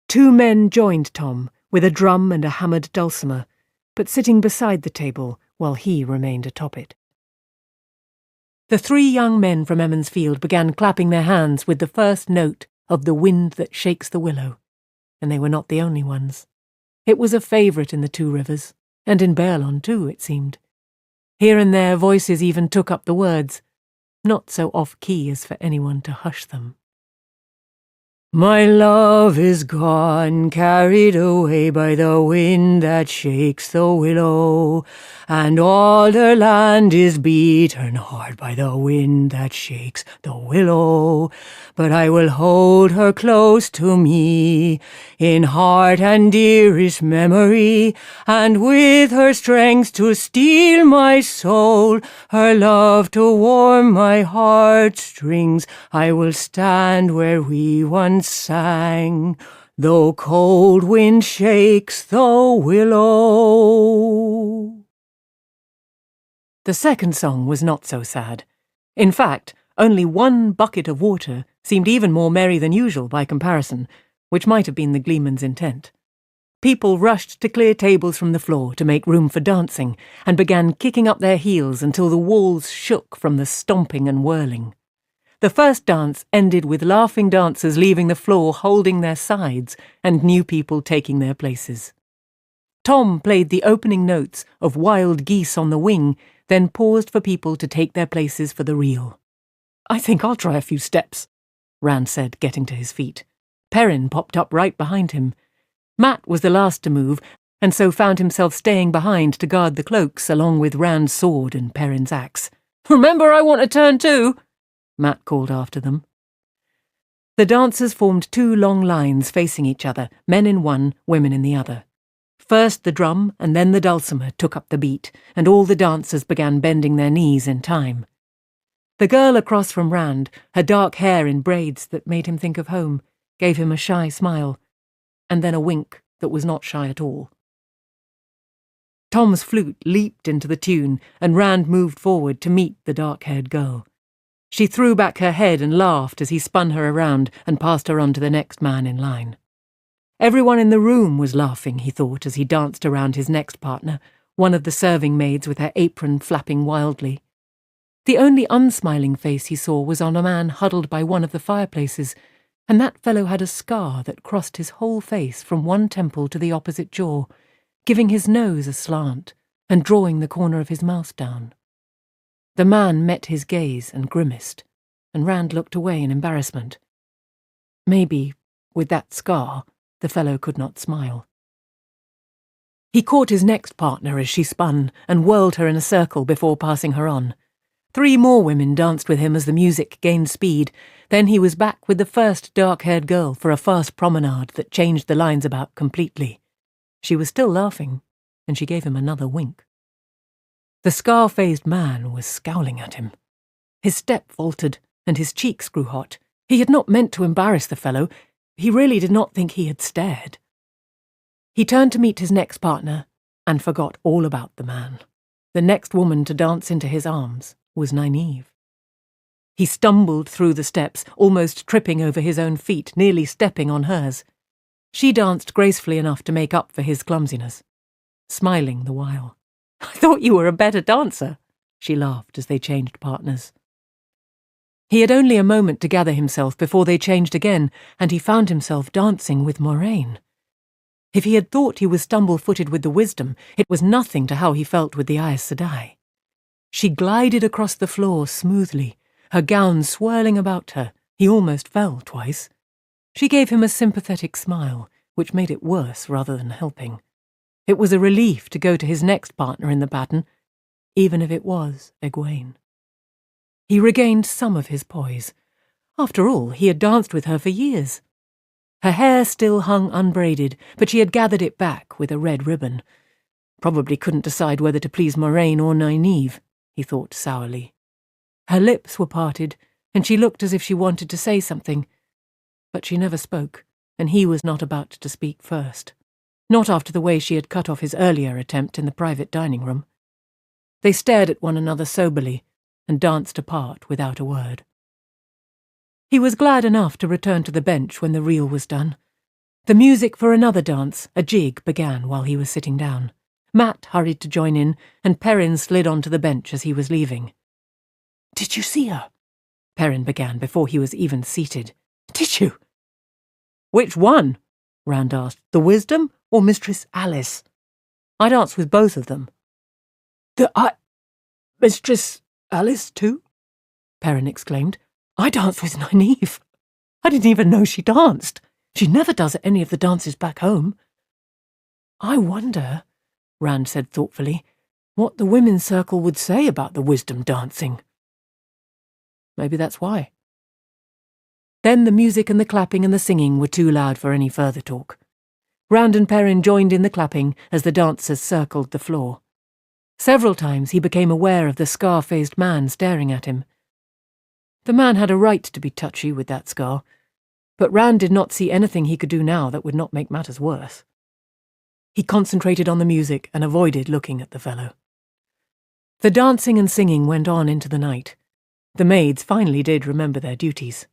F: 2 men joined Tom, with a drum and a hammered dulcimer, but sitting beside the table while he remained atop it. The 3 young men from Emmons Field began clapping their hands with the first note of The Wind That Shakes the Willow, and they were not the only ones. It was a favourite in the 2 Rivers, and in Baerlon too, it seemed. Here and there voices even took up the words, not so off-key as for anyone to hush them. My love is gone, carried away by the wind that shakes the willow, and all the land is beaten hard by the wind that shakes the willow. But I will hold her close to me, in heart and dearest memory, and with her strength to steel my soul, her love to warm my heartstrings, I will stand where we once sang, though cold wind shakes the willow. The second song was not so sad. In fact, only 1 bucket of water seemed even more merry than usual by comparison, which might have been the gleeman's intent. People rushed to clear tables from the floor to make room for dancing, and began kicking up their heels until the walls shook from the stomping and whirling. The first dance ended with laughing dancers leaving the floor holding their sides and new people taking their places. Tom played the opening notes of Wild Geese on the Wing, then paused for people to take their places for the reel. I think I'll try a few steps, Rand said, getting to his feet. Perrin popped up right behind him. Matt was the last to move, and so found himself staying behind to guard the cloaks along with Rand's sword and Perrin's axe. Remember, I want a turn too, Matt called after them. The dancers formed 2 long lines facing each other, men in one, women in the other. First the drum and then the dulcimer took up the beat, and all the dancers began bending their knees in time. The girl across from Rand, her dark hair in braids that made him think of home, gave him a shy smile, and then a wink that was not shy at all. Tom's flute leaped into the tune, and Rand moved forward to meet the dark-haired girl. She threw back her head and laughed as he spun her around and passed her on to the next man in line. Everyone in the room was laughing, he thought, as he danced around his next partner, one of the serving maids with her apron flapping wildly. The only unsmiling face he saw was on a man huddled by one of the fireplaces, and that fellow had a scar that crossed his whole face from one temple to the opposite jaw, giving his nose a slant and drawing the corner of his mouth down. The man met his gaze and grimaced, and Rand looked away in embarrassment. Maybe, with that scar, the fellow could not smile. He caught his next partner as she spun and whirled her in a circle before passing her on. 3 more women danced with him as the music gained speed. Then he was back with the first dark-haired girl for a fast promenade that changed the lines about completely. She was still laughing, and she gave him another wink. The scar-faced man was scowling at him. His step faltered, and his cheeks grew hot. He had not meant to embarrass the fellow. He really did not think he had stared. He turned to meet his next partner, and forgot all about the man. The next woman to dance into his arms was Nynaeve. He stumbled through the steps, almost tripping over his own feet, nearly stepping on hers. She danced gracefully enough to make up for his clumsiness.
B: smiling the while. "I thought you were a better dancer," she laughed as they changed partners. He had only a moment to gather himself before they changed again, and he found himself dancing with Moraine. If he had thought he was stumble-footed with the wisdom, it was nothing to how he felt with the Aes Sedai. She glided across the floor smoothly, her gown swirling about her. He almost fell twice. She gave him a sympathetic smile, which made it worse rather than helping. It was a relief to go to his next partner in the pattern, even if it was Egwene. He regained some of his poise. After all, he had danced with her for years. Her hair still hung unbraided, but she had gathered it back with a red ribbon. Probably couldn't decide whether to please Moraine or Nynaeve, he thought sourly. Her lips were parted, and she looked as if she wanted to say something. But she never spoke, and he was not about to speak first. Not after the way she had cut off his earlier attempt in the private dining room. They stared at one another soberly, and danced apart without a word. He was glad enough to return to the bench when the reel was done. The music for another dance, a jig, began while he was sitting down. Matt hurried to join in, and Perrin slid onto the bench as he was leaving.
F: "Did you see her?"
B: Perrin began before he was even seated.
F: "Did you?"
B: "Which one?" Rand asked. "The Wisdom or Mistress Alice? I danced with both of them."
F: Mistress Alice too?"
B: Perrin exclaimed. "I danced with Nynaeve. I didn't even know she danced. She never does at any of the dances back home."
F: "I wonder," Rand said thoughtfully, "what the women's circle would say about the wisdom dancing."
B: Maybe that's why. Then the music and the clapping and the singing were too loud for any further talk. Rand and Perrin joined in the clapping as the dancers circled the floor. Several times he became aware of the scar-faced man staring at him. The man had a right to be touchy with that scar, but Rand did not see anything he could do now that would not make matters worse. He concentrated on the music and avoided looking at the fellow. The dancing and singing went on into the night. The maids finally did remember their duties.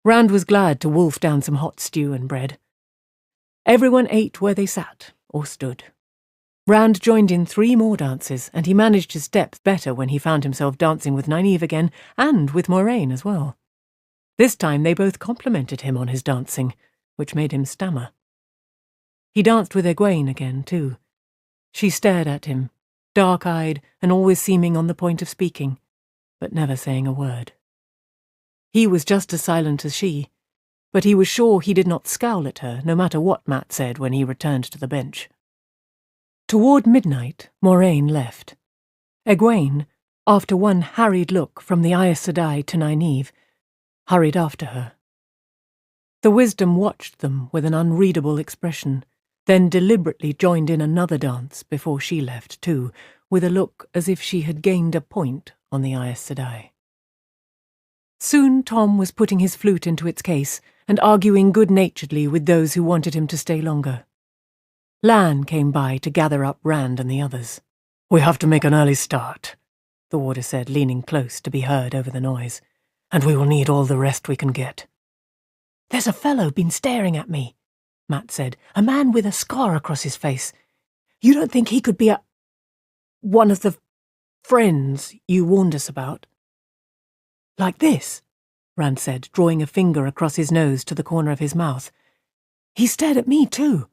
B: Rand was glad to wolf down some hot stew and bread. Everyone ate where they sat, or stood. Rand joined in 3 more dances, and he managed his steps better when he found himself dancing with Nynaeve again, and with Moraine as well. This time they both complimented him on his dancing, which made him stammer. He danced with Egwene again, too. She stared at him, dark-eyed and always seeming on the point of speaking, but never saying a word. He was just as silent as she, but he was sure he did not scowl at her, no matter what Matt said when he returned to the bench. Toward midnight, Moraine left. Egwene, after one harried look from the Aes Sedai to Nynaeve, hurried after her. The Wisdom watched them with an unreadable expression, then deliberately joined in another dance before she left too, with a look as if she had gained a point on the Aes Sedai. Soon Tom was putting his flute into its case and arguing good-naturedly with those who wanted him to stay longer. Lan came by to gather up Rand and the others.
F: "We have to make an early start," the warder said, leaning close to be heard over the noise, "and we will need all the rest we can get."
B: "There's a fellow been staring at me," Matt said, "a man with a scar across his face. You don't think he could be one of the friends you warned us about?" "Like this," Rand said, drawing a finger across his nose to the corner of his mouth. "He stared at me too."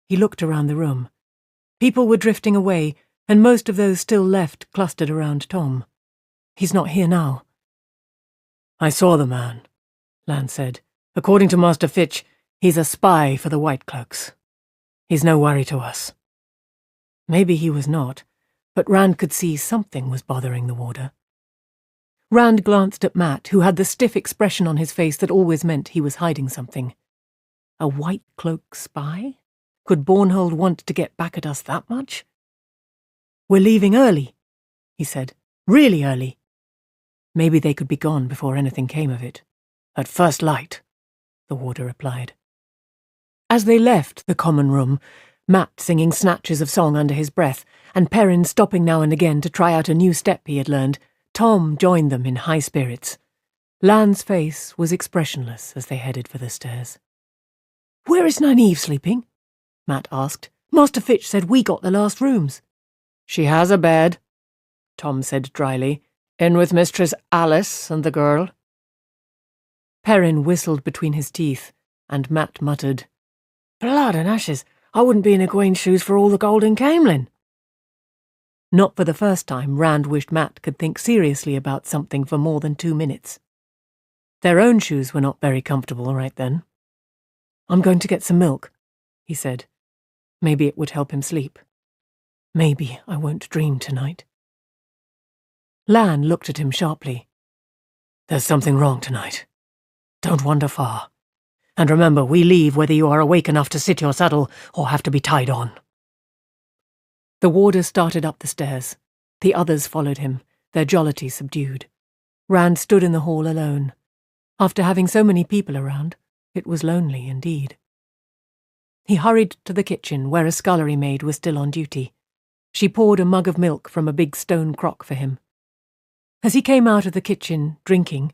B: He looked around the room. People were drifting away, and most of those still left clustered around Tom. "He's not here now."
F: "I saw the man," Lan said. "According to Master Fitch, he's a spy for the White Cloaks. He's no worry to us."
B: Maybe he was not, but Rand could see something was bothering the warder. Rand glanced at Matt, who had the stiff expression on his face that always meant he was hiding something. A White Cloak spy? Could Bornhold want to get back at us that much? "We're leaving early," he said. "Really early." Maybe they could be gone before anything came of it.
F: "At first light," the warder replied.
B: As they left the common room, Matt singing snatches of song under his breath, and Perrin stopping now and again to try out a new step he had learned, Tom joined them in high spirits. Lan's face was expressionless as they headed for the stairs. "Where is Nynaeve sleeping?" Matt asked, Master Fitch said we got the last rooms.
C: She has a bed, Tom said dryly, in with Mistress Alice and the girl.
B: Perrin whistled between his teeth, and Matt muttered,
C: Blood and ashes, I wouldn't be in Egwene's shoes for all the gold in Camelin.
B: Not for the first time, Rand wished Matt could think seriously about something for more than 2 minutes. Their own shoes were not very comfortable right then. I'm going to get some milk, he said. Maybe it would help him sleep. Maybe I won't dream tonight. Lan looked at him sharply. There's something wrong tonight. Don't wander far. And remember, we leave whether you are awake enough to sit your saddle or have to be tied on. The warder started up the stairs. The others followed him, their jollity subdued. Rand stood in the hall alone. After having so many people around, it was lonely indeed. He hurried to the kitchen where a scullery maid was still on duty. She poured a mug of milk from a big stone crock for him. As he came out of the kitchen, drinking,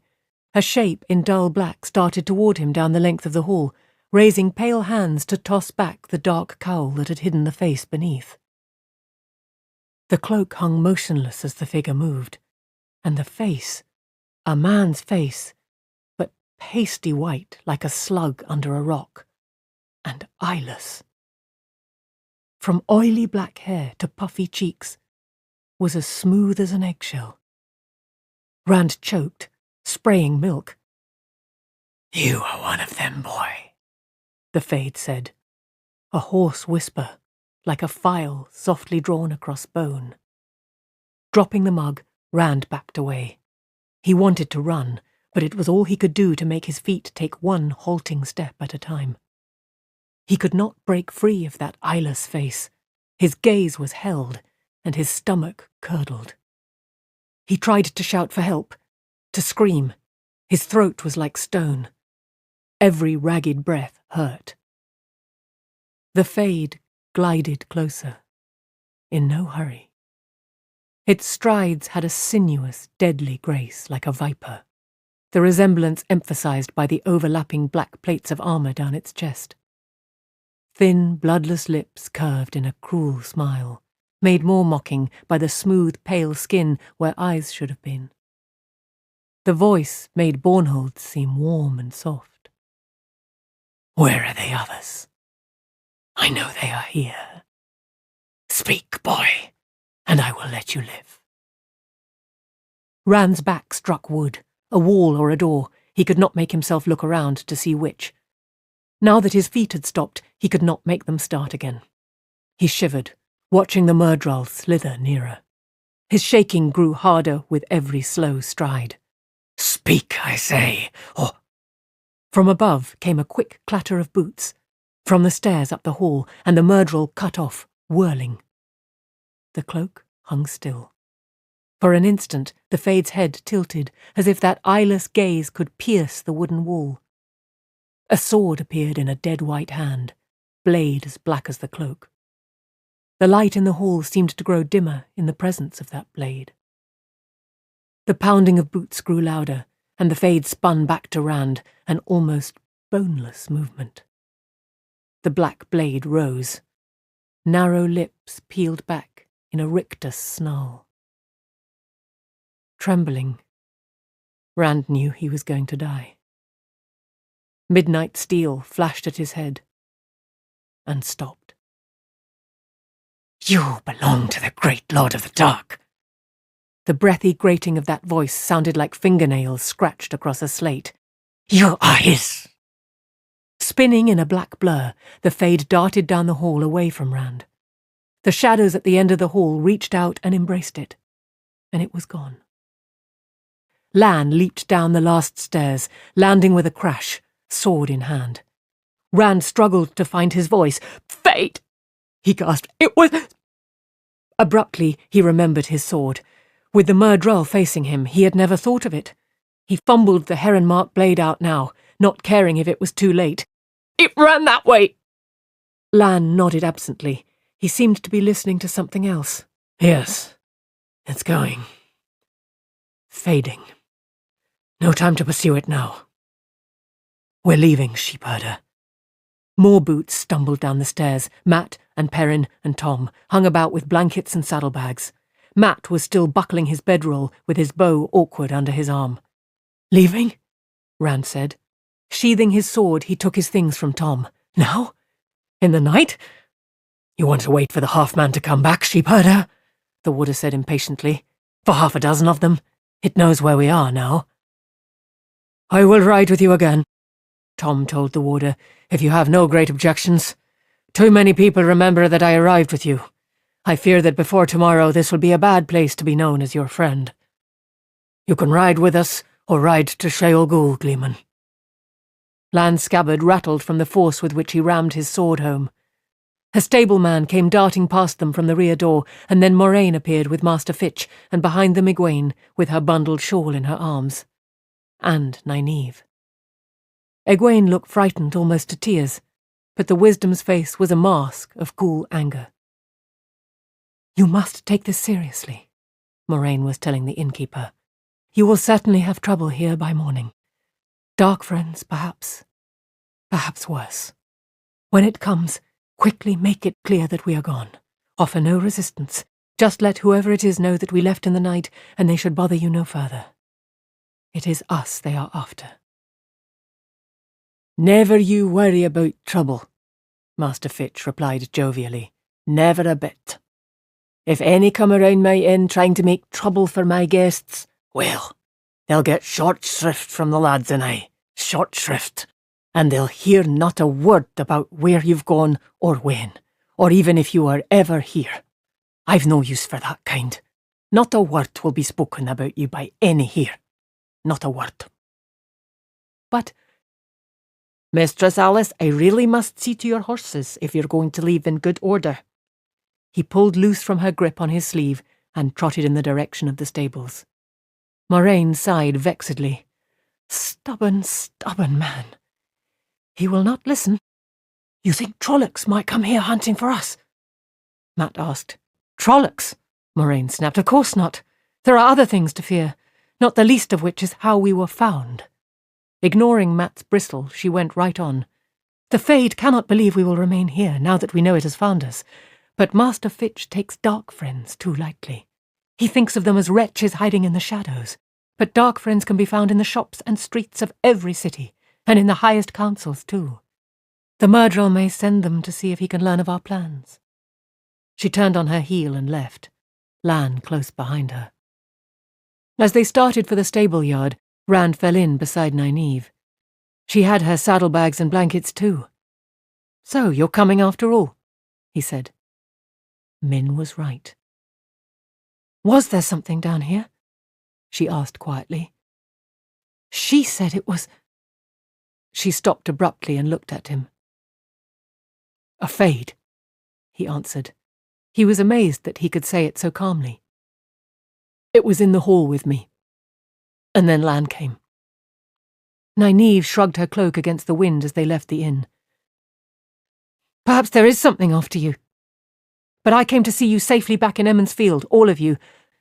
B: a shape in dull black started toward him down the length of the hall, raising pale hands to toss back the dark cowl that had hidden the face beneath. The cloak hung motionless as the figure moved, and the face, a man's face, but pasty white like a slug under a rock, and eyeless. From oily black hair to puffy cheeks, was as smooth as an eggshell. Rand choked, spraying milk. You are one of them, boy, the Fade said, a hoarse whisper, like a file softly drawn across bone. Dropping the mug, Rand backed away. He wanted to run, but it was all he could do to make his feet take one halting step at a time. He could not break free of that eyeless face. His gaze was held, and his stomach curdled. He tried to shout for help, to scream. His throat was like stone. Every ragged breath hurt. The Fade glided closer, in no hurry. Its strides had a sinuous, deadly grace like a viper, the resemblance emphasized by the overlapping black plates of armor down its chest. Thin, bloodless lips curved in a cruel smile, made more mocking by the smooth, pale skin where eyes should have been. The voice made Bornhold seem warm and soft. Where are the others? I know they are here. Speak, boy, and I will let you live. Rand's back struck wood, a wall or a door. He could not make himself look around to see which. Now that his feet had stopped, he could not make them start again. He shivered, watching the murdral slither nearer. His shaking grew harder with every slow stride. Speak, I say, or... From above came a quick clatter of boots, from the stairs up the hall, and the murdral cut off, whirling. The cloak hung still. For an instant, the Fade's head tilted, as if that eyeless gaze could pierce the wooden wall. A sword appeared in a dead white hand, blade as black as the cloak. The light in the hall seemed to grow dimmer in the presence of that blade. The pounding of boots grew louder, and the Fade spun back to Rand, an almost boneless movement. The black blade rose. Narrow lips peeled back in a rictus snarl. Trembling, Rand knew he was going to die. Midnight steel flashed at his head and stopped. You belong to the great Lord of the Dark. The breathy grating of that voice sounded like fingernails scratched across a slate. You are his. Spinning in a black blur, the Fade darted down the hall away from Rand. The shadows at the end of the hall reached out and embraced it, and it was gone. Lan leaped down the last stairs, landing with a crash, sword in hand. Rand struggled to find his voice. Fade! He gasped. It was... Abruptly, he remembered his sword. With the murdral facing him, he had never thought of it. He fumbled the heron-mark blade out now, not caring if it was too late. It ran that way! Lan nodded absently. He seemed to be listening to something else. Yes, it's going. Fading. No time to pursue it now. We're leaving, sheepherder. More boots stumbled down the stairs. Matt, and Perrin and Tom hung about with blankets and saddlebags. Matt was still buckling his bedroll with his bow awkward under his arm. "Leaving?" Rand said. Sheathing his sword, he took his things from Tom. "Now? In the night? You want to wait for the half-man to come back, sheepherder?" the warder said impatiently. "For 6 of them. It knows where we are now." "I will ride with you again," Tom told the warder, "if you have no great objections. Too many people remember that I arrived with you. I fear that before tomorrow this will be a bad place to be known as your friend. You can ride with us, or ride to Sheol Ghul, Gleeman." Lan's scabbard rattled from the force with which he rammed his sword home. A stableman came darting past them from the rear door, and then Moraine appeared with Master Fitch, and behind them Egwene, with her bundled shawl in her arms. And Nynaeve. Egwene looked frightened almost to tears, but the Wisdom's face was a mask of cool anger. "You must take this seriously," Moraine was telling the innkeeper. "You will certainly have trouble here by morning. Dark friends, perhaps worse. When it comes, quickly make it clear that we are gone. Offer no resistance. Just let whoever it is know that we left in the night, and they should bother you no further. It is us they are after." "Never you worry about trouble," Master Fitch replied jovially. "Never a bit. If any come around my inn trying to make trouble for my guests, well, they'll get short shrift from the lads and I. Short shrift. And they'll hear not a word about where you've gone or when, or even if you are ever here. I've no use for that kind. Not a word will be spoken about you by any here. Not a word." "But, Mistress Alice, I really must see to your horses if you're going to leave in good order." He pulled loose from her grip on his sleeve and trotted in the direction of the stables. Moraine sighed vexedly. Stubborn man. He will not listen." "You think Trollocs might come here hunting for us?" Matt asked. "Trollocs?" Moraine snapped. "Of course not. There are other things to fear, not the least of which is how we were found." Ignoring Matt's bristle, she went right on. "The Fade cannot believe we will remain here, now that we know it has found us. But Master Fitch takes dark friends too lightly. He thinks of them as wretches hiding in the shadows. But dark friends can be found in the shops and streets of every city, and in the highest councils too. The murderer may send them to see if he can learn of our plans." She turned on her heel and left, Lan close behind her. As they started for the stable yard, Rand fell in beside Nynaeve. She had her saddlebags and blankets too. "So you're coming after all," he said. Min was right. "Was there something down here?" she asked quietly. "She said it was—" She stopped abruptly and looked at him. "A Fade," he answered. He was amazed that he could say it so calmly. "It was in the hall with me. And then Lan came." Nynaeve shrugged her cloak against the wind as they left the inn. "Perhaps there is something after you. But I came to see you safely back in Emond's Field, all of you,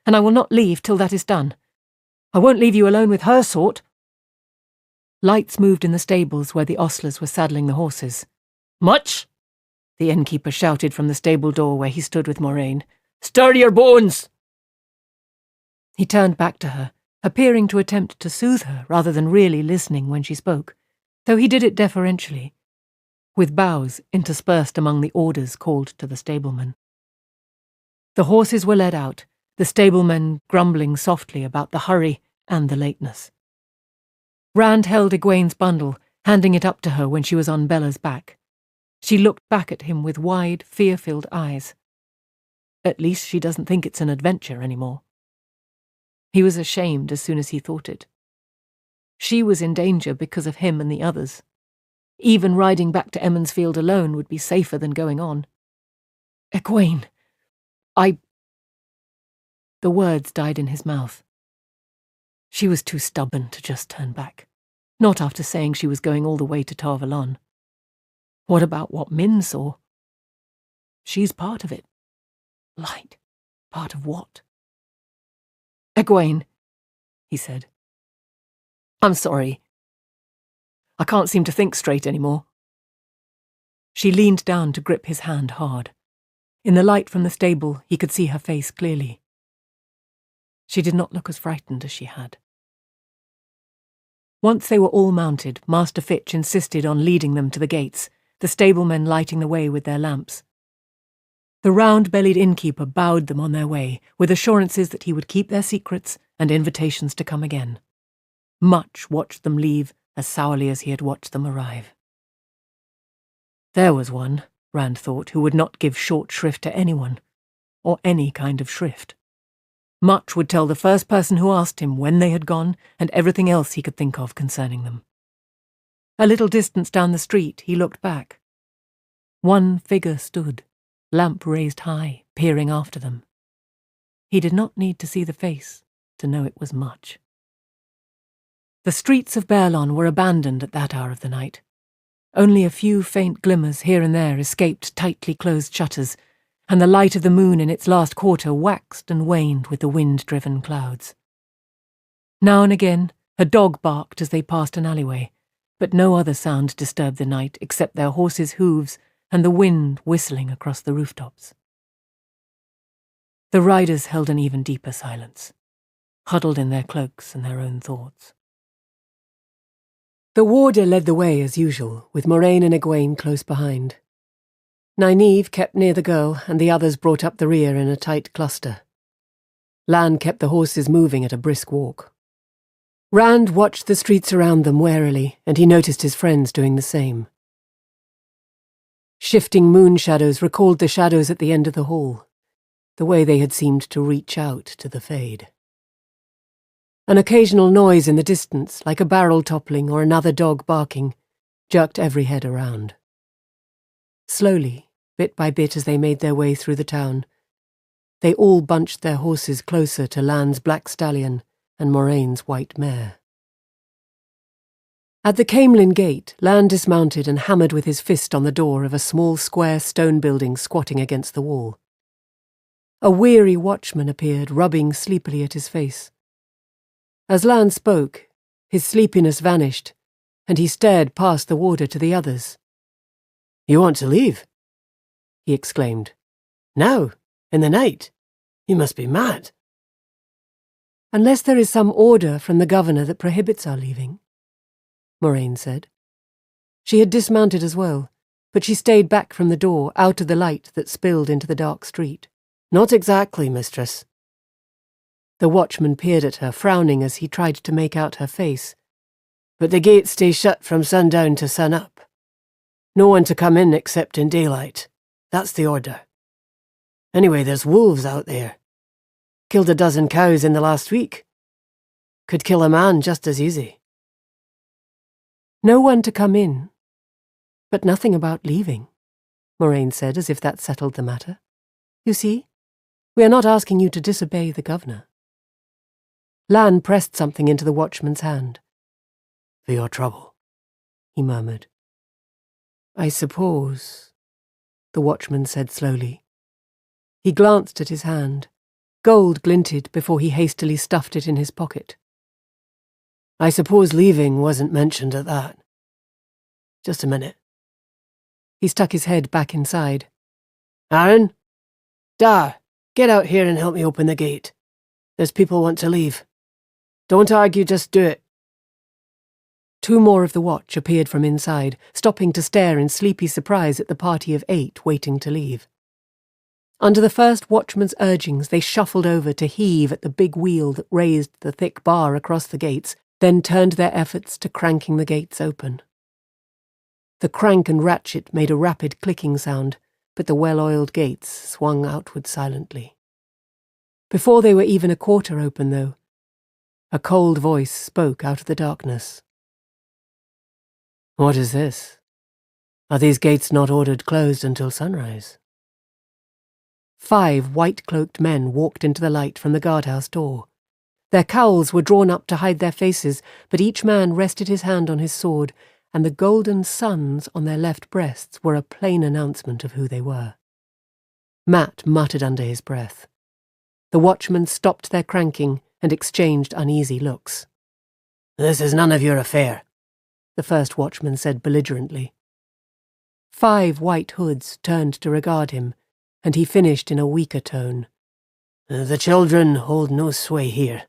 B: and I will not leave till that is done. I won't leave you alone with her sort." Lights moved in the stables where the ostlers were saddling the horses. "Much?" the innkeeper shouted from the stable door where he stood with Moraine. "Stir your bones!" He turned back to her, appearing to attempt to soothe her rather than really listening when she spoke, though he did it deferentially, with bows interspersed among the orders called to the stablemen. The horses were led out, the stablemen grumbling softly about the hurry and the lateness. Rand held Egwene's bundle, handing it up to her when she was on Bella's back. She looked back at him with wide, fear-filled eyes. At least she doesn't think it's an adventure anymore. He was ashamed as soon as he thought it. She was in danger because of him and the others. Even riding back to Emond's Field alone would be safer than going on. "Egwene, The words died in his mouth. She was too stubborn to just turn back, not after saying she was going all the way to Tar Valon. What about what Min saw? She's part of it. Light. Part of what? "Egwene," he said. "I'm sorry. I can't seem to think straight anymore." She leaned down to grip his hand hard. In the light from the stable, he could see her face clearly. She did not look as frightened as she had. Once they were all mounted, Master Fitch insisted on leading them to the gates, the stablemen lighting the way with their lamps. The round-bellied innkeeper bowed them on their way, with assurances that he would keep their secrets and invitations to come again. Much watched them leave as sourly as he had watched them arrive. There was one, Rand thought, who would not give short shrift to anyone, or any kind of shrift. Much would tell the first person who asked him when they had gone and everything else he could think of concerning them. A little distance down the street, he looked back. One figure stood, lamp raised high, peering after them. He did not need to see the face to know it was Much. The streets of Baerlon were abandoned at that hour of the night. Only a few faint glimmers here and there escaped tightly closed shutters, and the light of the moon in its last quarter waxed and waned with the wind-driven clouds. Now and again, a dog barked as they passed an alleyway, but no other sound disturbed the night except their horses' hooves and the wind whistling across the rooftops. The riders held an even deeper silence, huddled in their cloaks and their own thoughts. The warder led the way as usual, with Moraine and Egwene close behind. Nynaeve kept near the girl, and the others brought up the rear in a tight cluster. Lan kept the horses moving at a brisk walk. Rand watched the streets around them warily, and he noticed his friends doing the same. Shifting moon shadows recalled the shadows at the end of the hall, the way they had seemed to reach out to the fade. An occasional noise in the distance, like a barrel toppling or another dog barking, jerked every head around. Slowly, bit by bit as they made their way through the town, they all bunched their horses closer to Lan's black stallion and Moraine's white mare. At the Camelin gate, Lan dismounted and hammered with his fist on the door of a small square stone building squatting against the wall. A weary watchman appeared, rubbing sleepily at his face. As Lan spoke, his sleepiness vanished, and he stared past the warder to the others.
F: "You want to leave?" he exclaimed. "Now, in the night? You must be mad."
A: "Unless there is some order from the governor that prohibits our leaving," Moraine said. She had dismounted as well, but she stayed back from the door, out of the light that spilled into the dark street.
F: "Not exactly, mistress."
A: The watchman peered at her, frowning as he tried to make out her face.
F: "But the gates stay shut from sundown to sun-up. No one to come in except in daylight. That's the order. Anyway, there's wolves out there. Killed a dozen cows in the last week. Could kill a man just as easy."
A: "No one to come in, but nothing about leaving," Moraine said, as if that settled the matter. "You see, we are not asking you to disobey the governor." Lan pressed something into the watchman's hand.
F: "For your trouble," he murmured.
A: "I suppose," the watchman said slowly. He glanced at his hand. Gold glinted before he hastily stuffed it in his pocket.
F: "I suppose leaving wasn't mentioned at that. Just a minute."
A: He stuck his head back inside.
F: "Aaron? Dar, get out here and help me open the gate. There's people want to leave. Don't argue, just do it."
A: Two more of the watch appeared from inside, stopping to stare in sleepy surprise at the party of 8 waiting to leave. Under the first watchman's urgings, they shuffled over to heave at the big wheel that raised the thick bar across the gates, then turned their efforts to cranking the gates open. The crank and ratchet made a rapid clicking sound, but the well-oiled gates swung outward silently. Before they were even a quarter open, though, a cold voice spoke out of the darkness.
F: "What is this? Are these gates not ordered closed until sunrise?"
A: 5 white-cloaked men walked into the light from the guardhouse door. Their cowls were drawn up to hide their faces, but each man rested his hand on his sword, and the golden suns on their left breasts were a plain announcement of who they were. Matt muttered under his breath. The watchmen stopped their cranking and exchanged uneasy looks.
F: "This is none of your affair,"
A: the first watchman said belligerently. 5 white hoods turned to regard him,
B: and he finished in a weaker tone.
F: The children hold no sway here.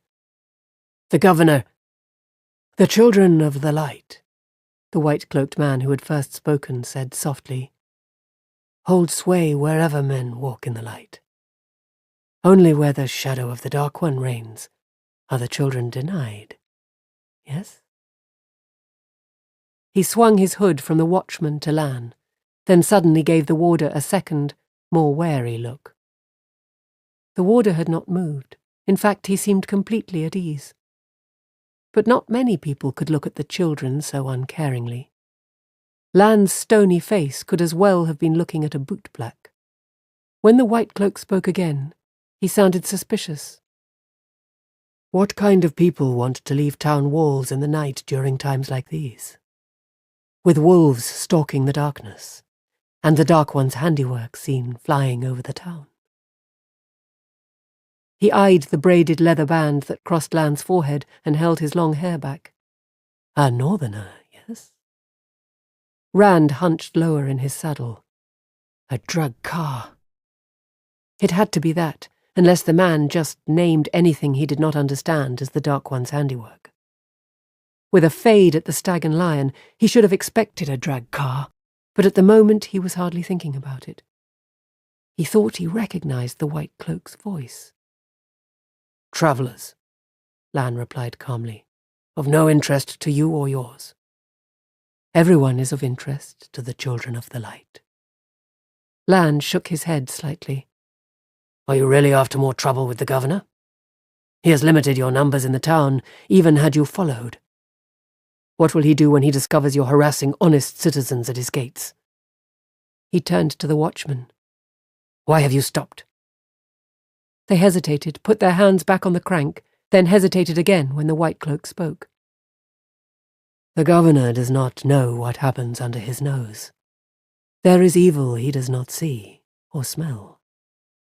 F: The governor—
B: The children of the light, the white-cloaked man who had first spoken said softly, hold sway wherever men walk in the light. Only where the shadow of the Dark One reigns are the children denied. Yes? He swung his hood from the watchman to Lan, then suddenly gave the warder a second, more wary look. The warder had not moved. In fact, he seemed completely at ease. But not many people could look at the children so uncaringly. Lan's stony face could as well have been looking at a bootblack. When the white cloak spoke again, he sounded suspicious. What kind of people want to leave town walls in the night during times like these? With wolves stalking the darkness, and the Dark One's handiwork seen flying over the town. He eyed the braided leather band that crossed Lan's forehead and held his long hair back. A northerner, yes? Rand hunched lower in his saddle. A drug car. It had to be that, unless the man just named anything he did not understand as the Dark One's handiwork. With a fade at the stag and lion, he should have expected a drag car, but at the moment he was hardly thinking about it. He thought he recognized the white cloak's voice.
F: Travellers, Lan replied calmly, of no interest to you or yours.
B: Everyone is of interest to the children of the light. Lan shook his head slightly.
F: Are you really after more trouble with the governor? He has limited your numbers in the town, even had you followed. What will he do when he discovers you're harassing honest citizens at his gates?
B: He turned to the watchman.
F: Why have you stopped?
B: They hesitated, put their hands back on the crank, then hesitated again when the white cloak spoke.
F: The governor does not know what happens under his nose. There is evil he does not see or smell,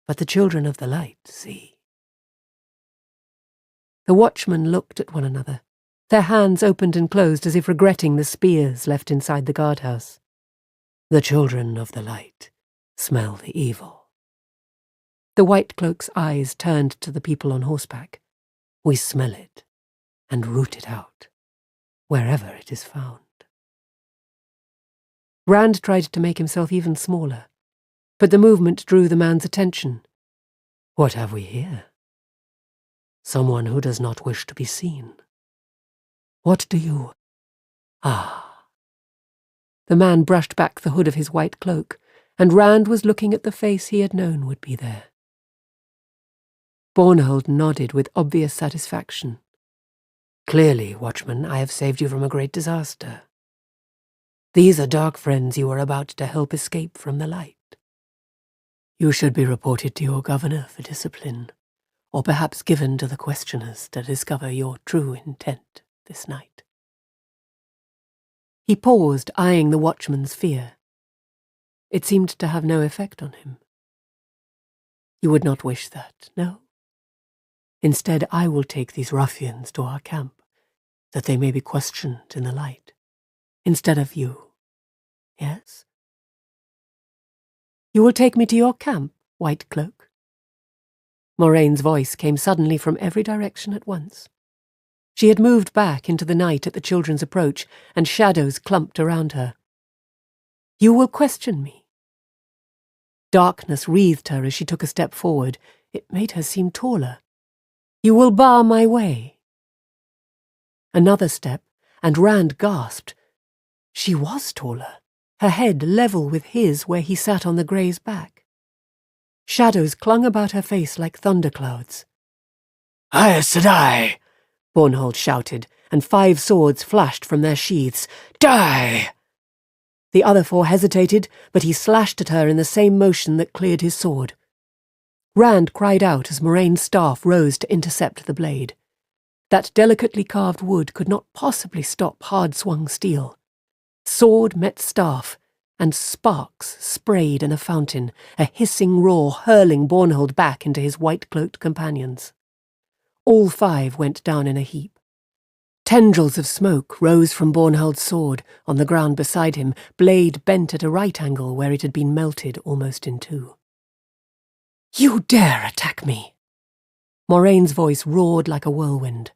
F: but the children of the light see.
B: The watchmen looked at one another, their hands opened and closed as if regretting the spears left inside the guardhouse.
F: The children of the light smell the evil.
B: The white cloak's eyes turned to the people on horseback.
F: We smell it and root it out, wherever it is found.
B: Rand tried to make himself even smaller, but the movement drew the man's attention.
F: What have we here? Someone who does not wish to be seen. What do you— Ah.
B: The man brushed back the hood of his white cloak, and Rand was looking at the face he had known would be there. Bornhold nodded with obvious satisfaction.
F: Clearly, watchman, I have saved you from a great disaster. These are dark friends you were about to help escape from the light. You should be reported to your governor for discipline, or perhaps given to the questioners to discover your true intent this night.
B: He paused, eyeing the watchman's fear. It seemed to have no effect on him.
F: You would not wish that, no? Instead, I will take these ruffians to our camp, that they may be questioned in the light, instead of you. Yes?
B: You will take me to your camp, White Cloak? Moraine's voice came suddenly from every direction at once. She had moved back into the night at the children's approach, and shadows clumped around her. You will question me? Darkness wreathed her as she took a step forward. It made her seem taller. You will bar my way. Another step, and Rand gasped. She was taller, her head level with his where he sat on the grey's back. Shadows clung about her face like thunderclouds.
F: Aes Sedai!
B: Bornhold shouted, and 5 swords flashed from their sheaths. Die! The other 4 hesitated, but he slashed at her in the same motion that cleared his sword. Rand cried out as Moraine's staff rose to intercept the blade. That delicately carved wood could not possibly stop hard-swung steel. Sword met staff, and sparks sprayed in a fountain, a hissing roar hurling Bornhold back into his white-cloaked companions. All 5 went down in a heap. Tendrils of smoke rose from Bornhold's sword on the ground beside him, blade bent at a right angle where it had been melted almost in two. You dare attack me! Moraine's voice roared like a whirlwind.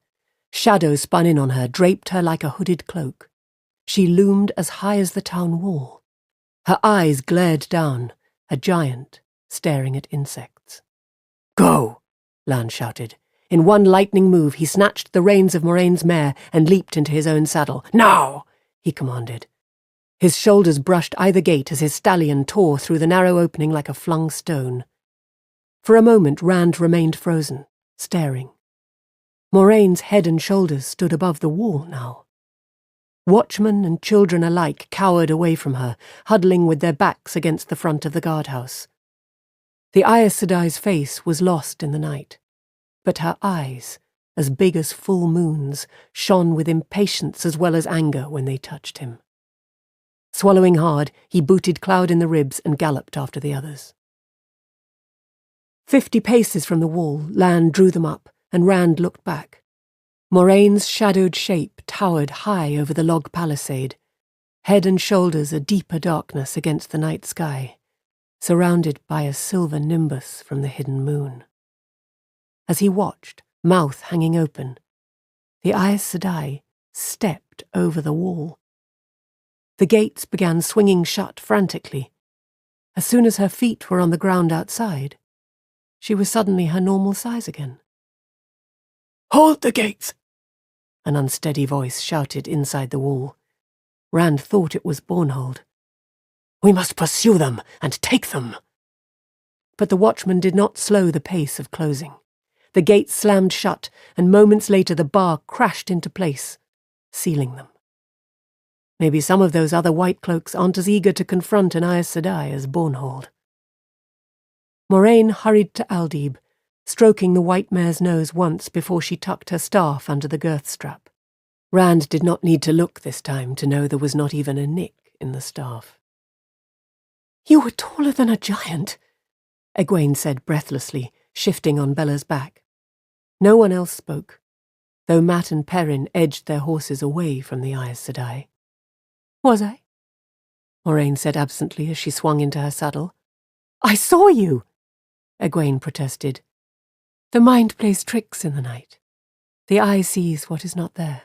B: Shadows spun in on her, draped her like a hooded cloak. She loomed as high as the town wall. Her eyes glared down, a giant staring at insects. Go! Lan shouted. In one lightning move, he snatched the reins of Moraine's mare and leaped into his own saddle. Now! He commanded. His shoulders brushed either gate as his stallion tore through the narrow opening like a flung stone. For a moment, Rand remained frozen, staring. Moraine's head and shoulders stood above the wall now. Watchmen and children alike cowered away from her, huddling with their backs against the front of the guardhouse. The Aes Sedai's face was lost in the night, but her eyes, as big as full moons, shone with impatience as well as anger when they touched him. Swallowing hard, he booted Cloud in the ribs and galloped after the others. 50 paces from the wall, Lan drew them up, and Rand looked back. Moraine's shadowed shape towered high over the log palisade, head and shoulders a deeper darkness against the night sky, surrounded by a silver nimbus from the hidden moon. As he watched, mouth hanging open, the Aes Sedai stepped over the wall. The gates began swinging shut frantically. As soon as her feet were on the ground outside, she was suddenly her normal size again.
F: Hold the gates!
B: An unsteady voice shouted inside the wall. Rand thought it was Bornhold.
F: We must pursue them and take them.
B: But the watchman did not slow the pace of closing. The gates slammed shut, and moments later the bar crashed into place, sealing them. Maybe some of those other white cloaks aren't as eager to confront an Aes Sedai as Bornhold. Moraine hurried to Aldib, stroking the white mare's nose once before she tucked her staff under the girth strap. Rand did not need to look this time to know there was not even a nick in the staff.
F: You were taller than a giant,
B: Egwene said breathlessly, shifting on Bella's back. No one else spoke, though Mat and Perrin edged their horses away from the Aes Sedai.
F: Was I?
B: Moraine said absently as she swung into her saddle.
F: I saw you,
B: Egwene protested.
F: The mind plays tricks in the night.
B: The eye sees what is not there.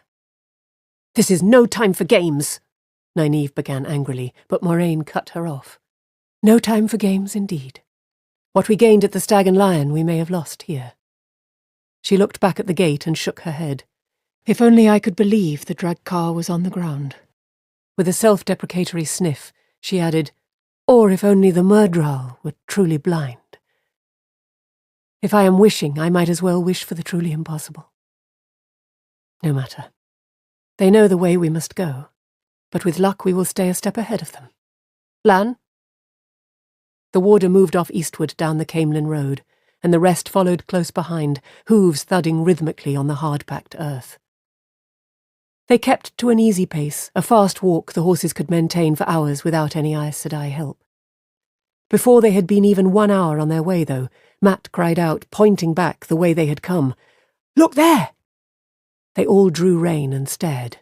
F: This is no time for games,
B: Nynaeve began angrily, but Moraine cut her off.
F: No time for games indeed.
B: What we gained at the Stag and Lion we may have lost here. She looked back at the gate and shook her head.
A: If only I could believe the drag car was on the ground.
B: With a self-deprecatory sniff, she added,
F: or if only the Myrddraal were truly blind.
B: If I am wishing, I might as well wish for the truly impossible. No matter. They know the way we must go, but with luck we will stay a step ahead of them. Lan? The warder moved off eastward down the Camelin road, and the rest followed close behind, hooves thudding rhythmically on the hard-packed earth. They kept to an easy pace, a fast walk the horses could maintain for hours without any Aes Sedai help. Before they had been even 1 hour on their way, though, Mat cried out, pointing back the way they had come.
F: Look there!
B: They all drew rein and stared.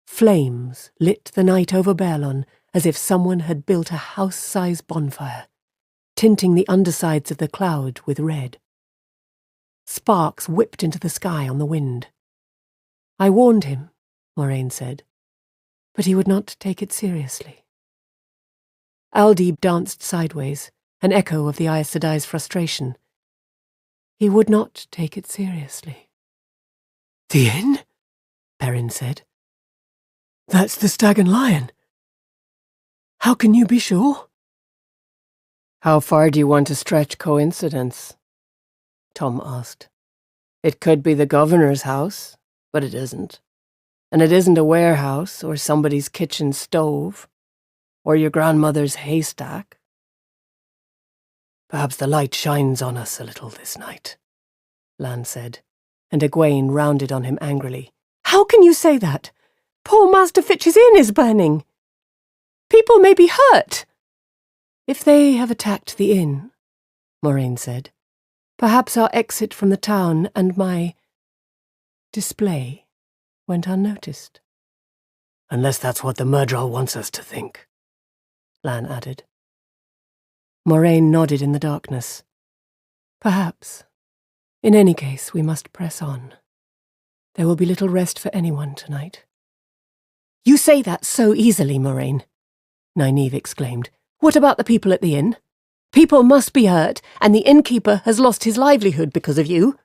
B: Flames lit the night over Baerlon as if someone had built a house-size bonfire, tinting the undersides of the cloud with red. Sparks whipped into the sky on the wind. I warned him, Moraine said, but he would not take it seriously. Aldib danced sideways, an echo of the Aes Sedai's frustration. He would not take it seriously.
F: The inn?
B: Perrin said.
F: That's the Stag and Lion. How can you be sure?
C: How far do you want to stretch coincidence? Tom asked. It could be the governor's house, but it isn't. And it isn't a warehouse or somebody's kitchen stove or your grandmother's haystack.
F: Perhaps the light shines on us a little this night,
B: Lan said, and Egwene rounded on him angrily.
F: How can you say that? Poor Master Fitch's inn is burning. People may be hurt.
B: If they have attacked the inn, Moraine said, perhaps our exit from the town and my display went unnoticed.
F: Unless that's what the Myrddraal wants us to think,
B: Lan added. Moraine nodded in the darkness.
A: Perhaps. In any case, we must press on. There will be little rest for anyone tonight.
C: You say that so easily, Moraine, Nynaeve exclaimed. What about the people at the inn? People must be hurt, and the innkeeper has lost his livelihood because of you.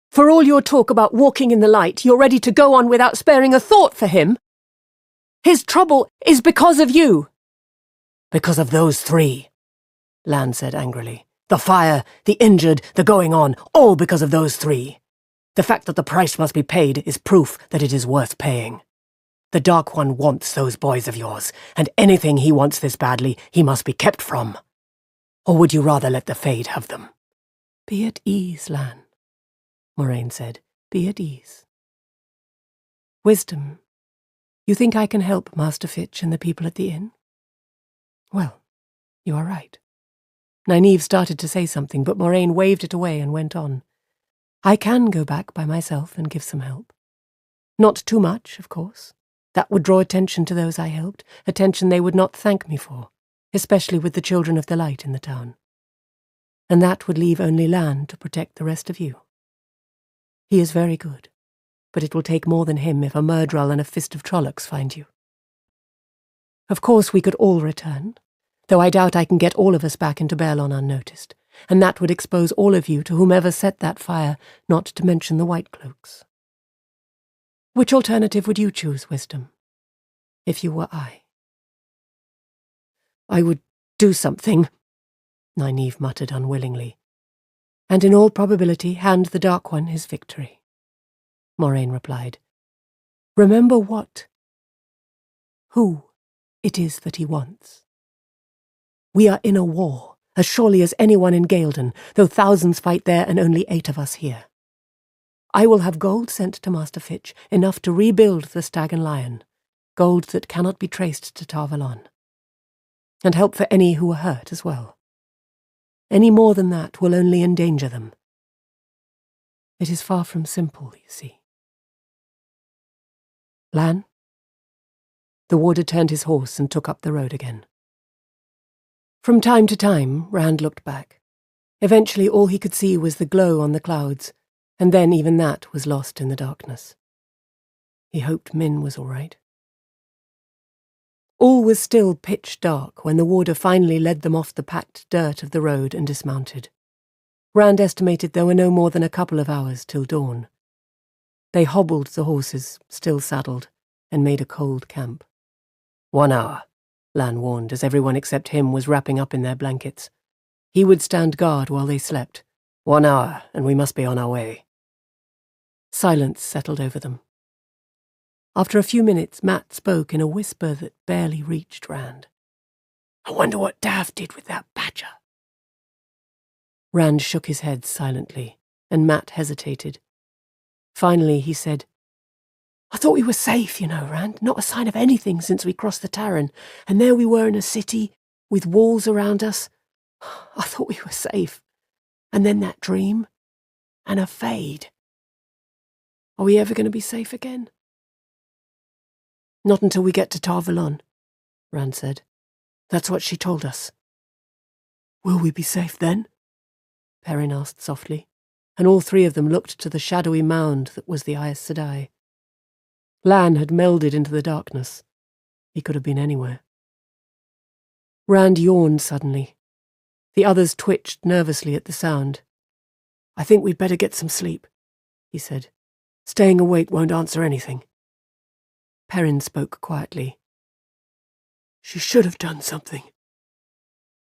C: For all your talk about walking in the light, you're ready to go on without sparing a thought for him. His trouble is because of you.
F: Because of those three, Lan said angrily. The fire, the injured, the going on, all because of those three. The fact that the price must be paid is proof that it is worth paying. The Dark One wants those boys of yours, and anything he wants this badly, he must be kept from. Or would you rather let the Fade have them?
A: Be at ease, Lan, Moraine said. Be at ease. Wisdom, you think I can help Master Fitch and the people at the inn? Well, you are right. Nynaeve started to say something, but Moraine waved it away and went on. I can go back by myself and give some help. Not too much, of course. That would draw attention to those I helped, attention they would not thank me for, especially with the children of the light in the town. And that would leave only Lan to protect the rest of you. He is very good, but it will take more than him if a Murdral and a fist of Trollocs find you. Of course we could all return, though I doubt I can get all of us back into Baerlon unnoticed, and that would expose all of you to whomever set that fire, not to mention the White Cloaks. Which alternative would you choose, Wisdom, if you were I?
F: I would do something, Nynaeve muttered unwillingly.
A: And in all probability hand the Dark One his victory, Moraine replied. Remember what? Who it is that he wants. We are in a war, as surely as anyone in Gaelden, though thousands fight there and only 8 of us here. I will have gold sent to Master Fitch, enough to rebuild the Stag and Lion, gold that cannot be traced to Tar Valon. And help for any who are hurt as well. Any more than that will only endanger them. It is far from simple, you see. Lan? The warder turned his horse and took up the road again. From time to time, Rand looked back. Eventually all he could see was the glow on the clouds, and then even that was lost in the darkness. He hoped Min was all right. All was still pitch dark when the warder finally led them off the packed dirt of the road and dismounted. Rand estimated there were no more than a couple of hours till dawn. They hobbled the horses, still saddled, and made a cold camp.
F: 1 hour, Lan warned as everyone except him was wrapping up in their blankets. He would stand guard while they slept. 1 hour, and we must be on our way.
A: Silence settled over them. After a few minutes, Matt spoke in a whisper that barely reached Rand.
F: I wonder what Dav did with that badger.
A: Rand shook his head silently, and Matt hesitated. Finally he said, I thought we were safe, you know, Rand. Not a sign of anything since we crossed the Tarren, and there we were in a city, with walls around us. I thought we were safe. And then that dream, and a Fade. Are we ever going to be safe again? Not until we get to Tar Valon, Rand said. That's what she told us. Will we be safe then? Perrin asked softly, and all 3 of them looked to the shadowy mound that was the Aes Sedai. Lan had melded into the darkness. He could have been anywhere. Rand yawned suddenly. The others twitched nervously at the sound. I think we'd better get some sleep, he said. Staying awake won't answer anything. Perrin spoke quietly. She should have done something.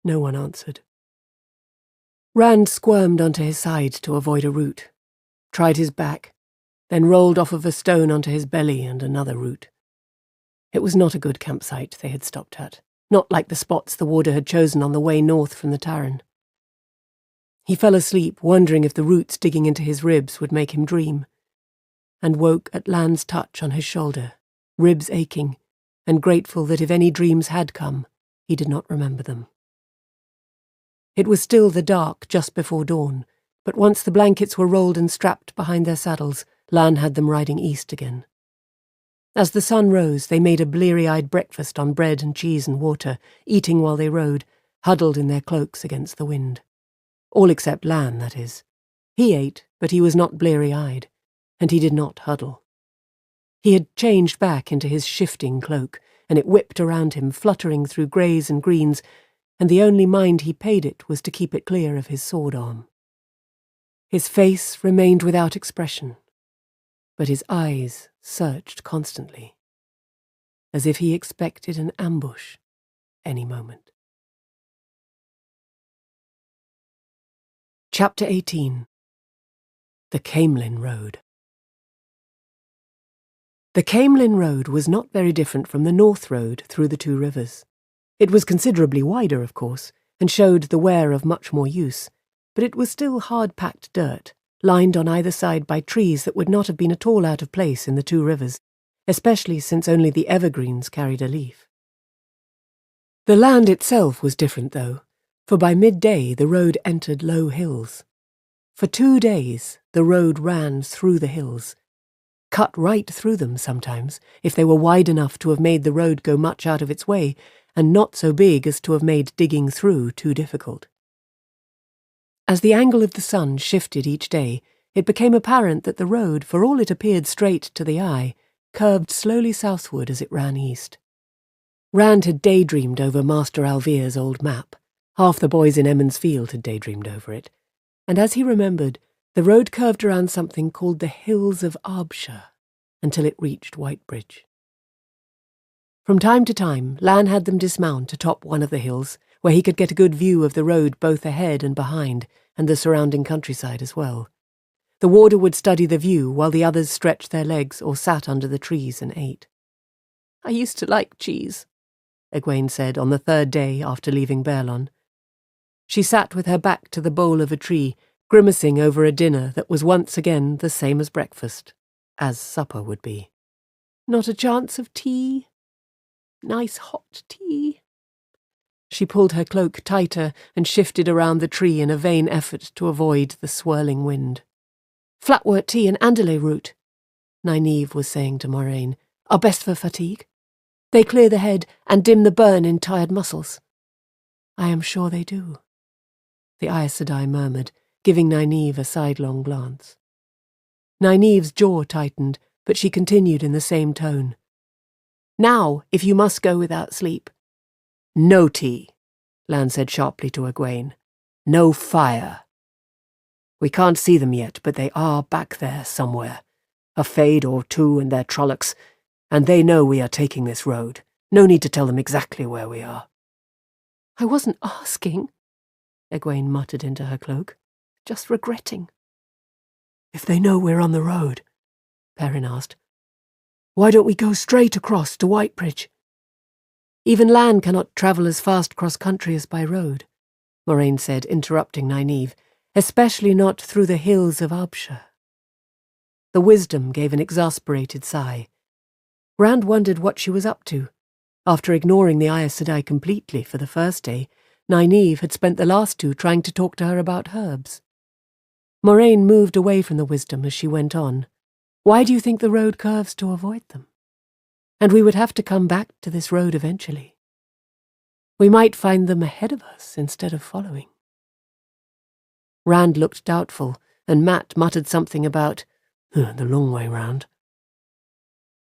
A: No one answered. Rand squirmed onto his side to avoid a root, tried his back, then rolled off of a stone onto his belly and another root. It was not a good campsite they had stopped at, not like the spots the warder had chosen on the way north from the Tarren. He fell asleep, wondering if the roots digging into his ribs would make him dream, and woke at Lan's touch on his shoulder, ribs aching, and grateful that if any dreams had come, he did not remember them. It was still the dark just before dawn, but once the blankets were rolled and strapped behind their saddles, Lan had them riding east again. As the sun rose, they made a bleary-eyed breakfast on bread and cheese and water, eating while they rode, huddled in their cloaks against the wind.
B: All except Lan, that is. He ate, but he was not bleary-eyed, and he did not huddle. He had changed back into his shifting cloak, and it whipped around him, fluttering through greys and greens, and the only mind he paid it was to keep it clear of his sword arm. His face remained without expression, but his eyes searched constantly, as if he expected an ambush any moment. Chapter 18. The Camelin Road. The Camelin Road was not very different from the North Road through the two rivers. It was considerably wider, of course, and showed the wear of much more use, but it was still hard-packed dirt, lined on either side by trees that would not have been at all out of place in the two rivers, especially since only the evergreens carried a leaf. The land itself was different, though, for by midday the road entered low hills. For 2 days the road ran through the hills, cut right through them sometimes, if they were wide enough to have made the road go much out of its way, and not so big as to have made digging through too difficult. As the angle of the sun shifted each day, it became apparent that the road, for all it appeared straight to the eye, curved slowly southward as it ran east. Rand had daydreamed over Master Alvere's old map. Half the boys in Emmons Field had daydreamed over it, and as he remembered, the road curved around something called the Hills of Arbshire, until it reached Whitebridge. From time to time, Lan had them dismount atop one of the hills, where he could get a good view of the road both ahead and behind, and the surrounding countryside as well. The warder would study the view while the others stretched their legs or sat under the trees and ate. "I used to like cheese," Egwene said on the 3rd day after leaving Baerlon. She sat with her back to the bole of a tree, grimacing over a dinner that was once again the same as breakfast, as supper would be. "Not a chance of tea? Nice hot tea?" She pulled her cloak tighter and shifted around the tree in a vain effort to avoid the swirling wind. "Flatwort tea and andalay root," Nynaeve was saying to Moraine, "are best for fatigue. They clear the head and dim the burn in tired muscles." "I am sure they do," the Aes Sedai murmured, giving Nynaeve a sidelong glance. Nynaeve's jaw tightened, but she continued in the same tone. "Now, if you must go without sleep." "No tea," Lan said sharply to Egwene. "No fire. We can't see them yet, but they are back there somewhere. A fade or two and their trollocs, and they know we are taking this road. No need to tell them exactly where we are." "I wasn't asking," Egwene muttered into her cloak. "Just regretting." "If they know we're on the road," Perrin asked, "why don't we go straight across to Whitebridge?" "Even Lan cannot travel as fast cross-country as by road," Moraine said, interrupting Nynaeve, "especially not through the hills of Arbshire." The wisdom gave an exasperated sigh. Rand wondered what she was up to. After ignoring the Aes Sedai completely for the first day, Nynaeve had spent the last 2 trying to talk to her about herbs. Moraine moved away from the wisdom as she went on. "Why do you think the road curves to avoid them? And we would have to come back to this road eventually. We might find them ahead of us instead of following." Rand looked doubtful, and Matt muttered something about the long way round.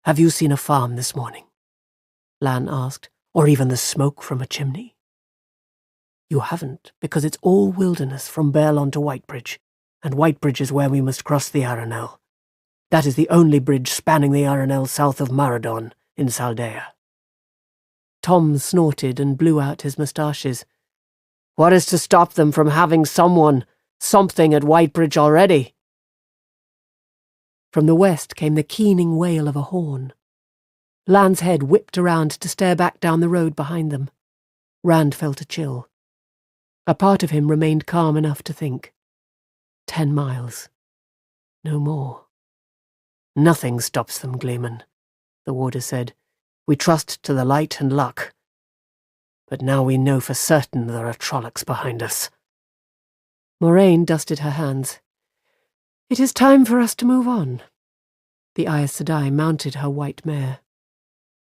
B: "Have you seen a farm this morning?" Lan asked, "or even the smoke from a chimney?" "You haven't, because it's all wilderness from Baerlon to Whitebridge, and Whitebridge is where we must cross the Arenelle. That is the only bridge spanning the Arenelle south of Maradon in Saldea." Tom snorted and blew out his moustaches. "What is to stop them from having something at Whitebridge already?" From the west came the keening wail of a horn. Lan's head whipped around to stare back down the road behind them. Rand felt a chill. A part of him remained calm enough to think. 10 miles. No more. "Nothing stops them, Gleeman," the warder said. "We trust to the light and luck. But now we know for certain there are trollocs behind us." Moraine dusted her hands. "It is time for us to move on." The Aes Sedai mounted her white mare.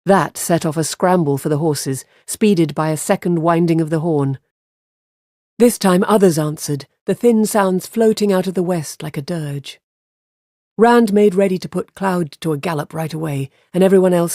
B: That set off a scramble for the horses, speeded by a second winding of the horn. This time others answered, the thin sounds floating out of the west like a dirge. Rand made ready to put Cloud to a gallop right away, and everyone else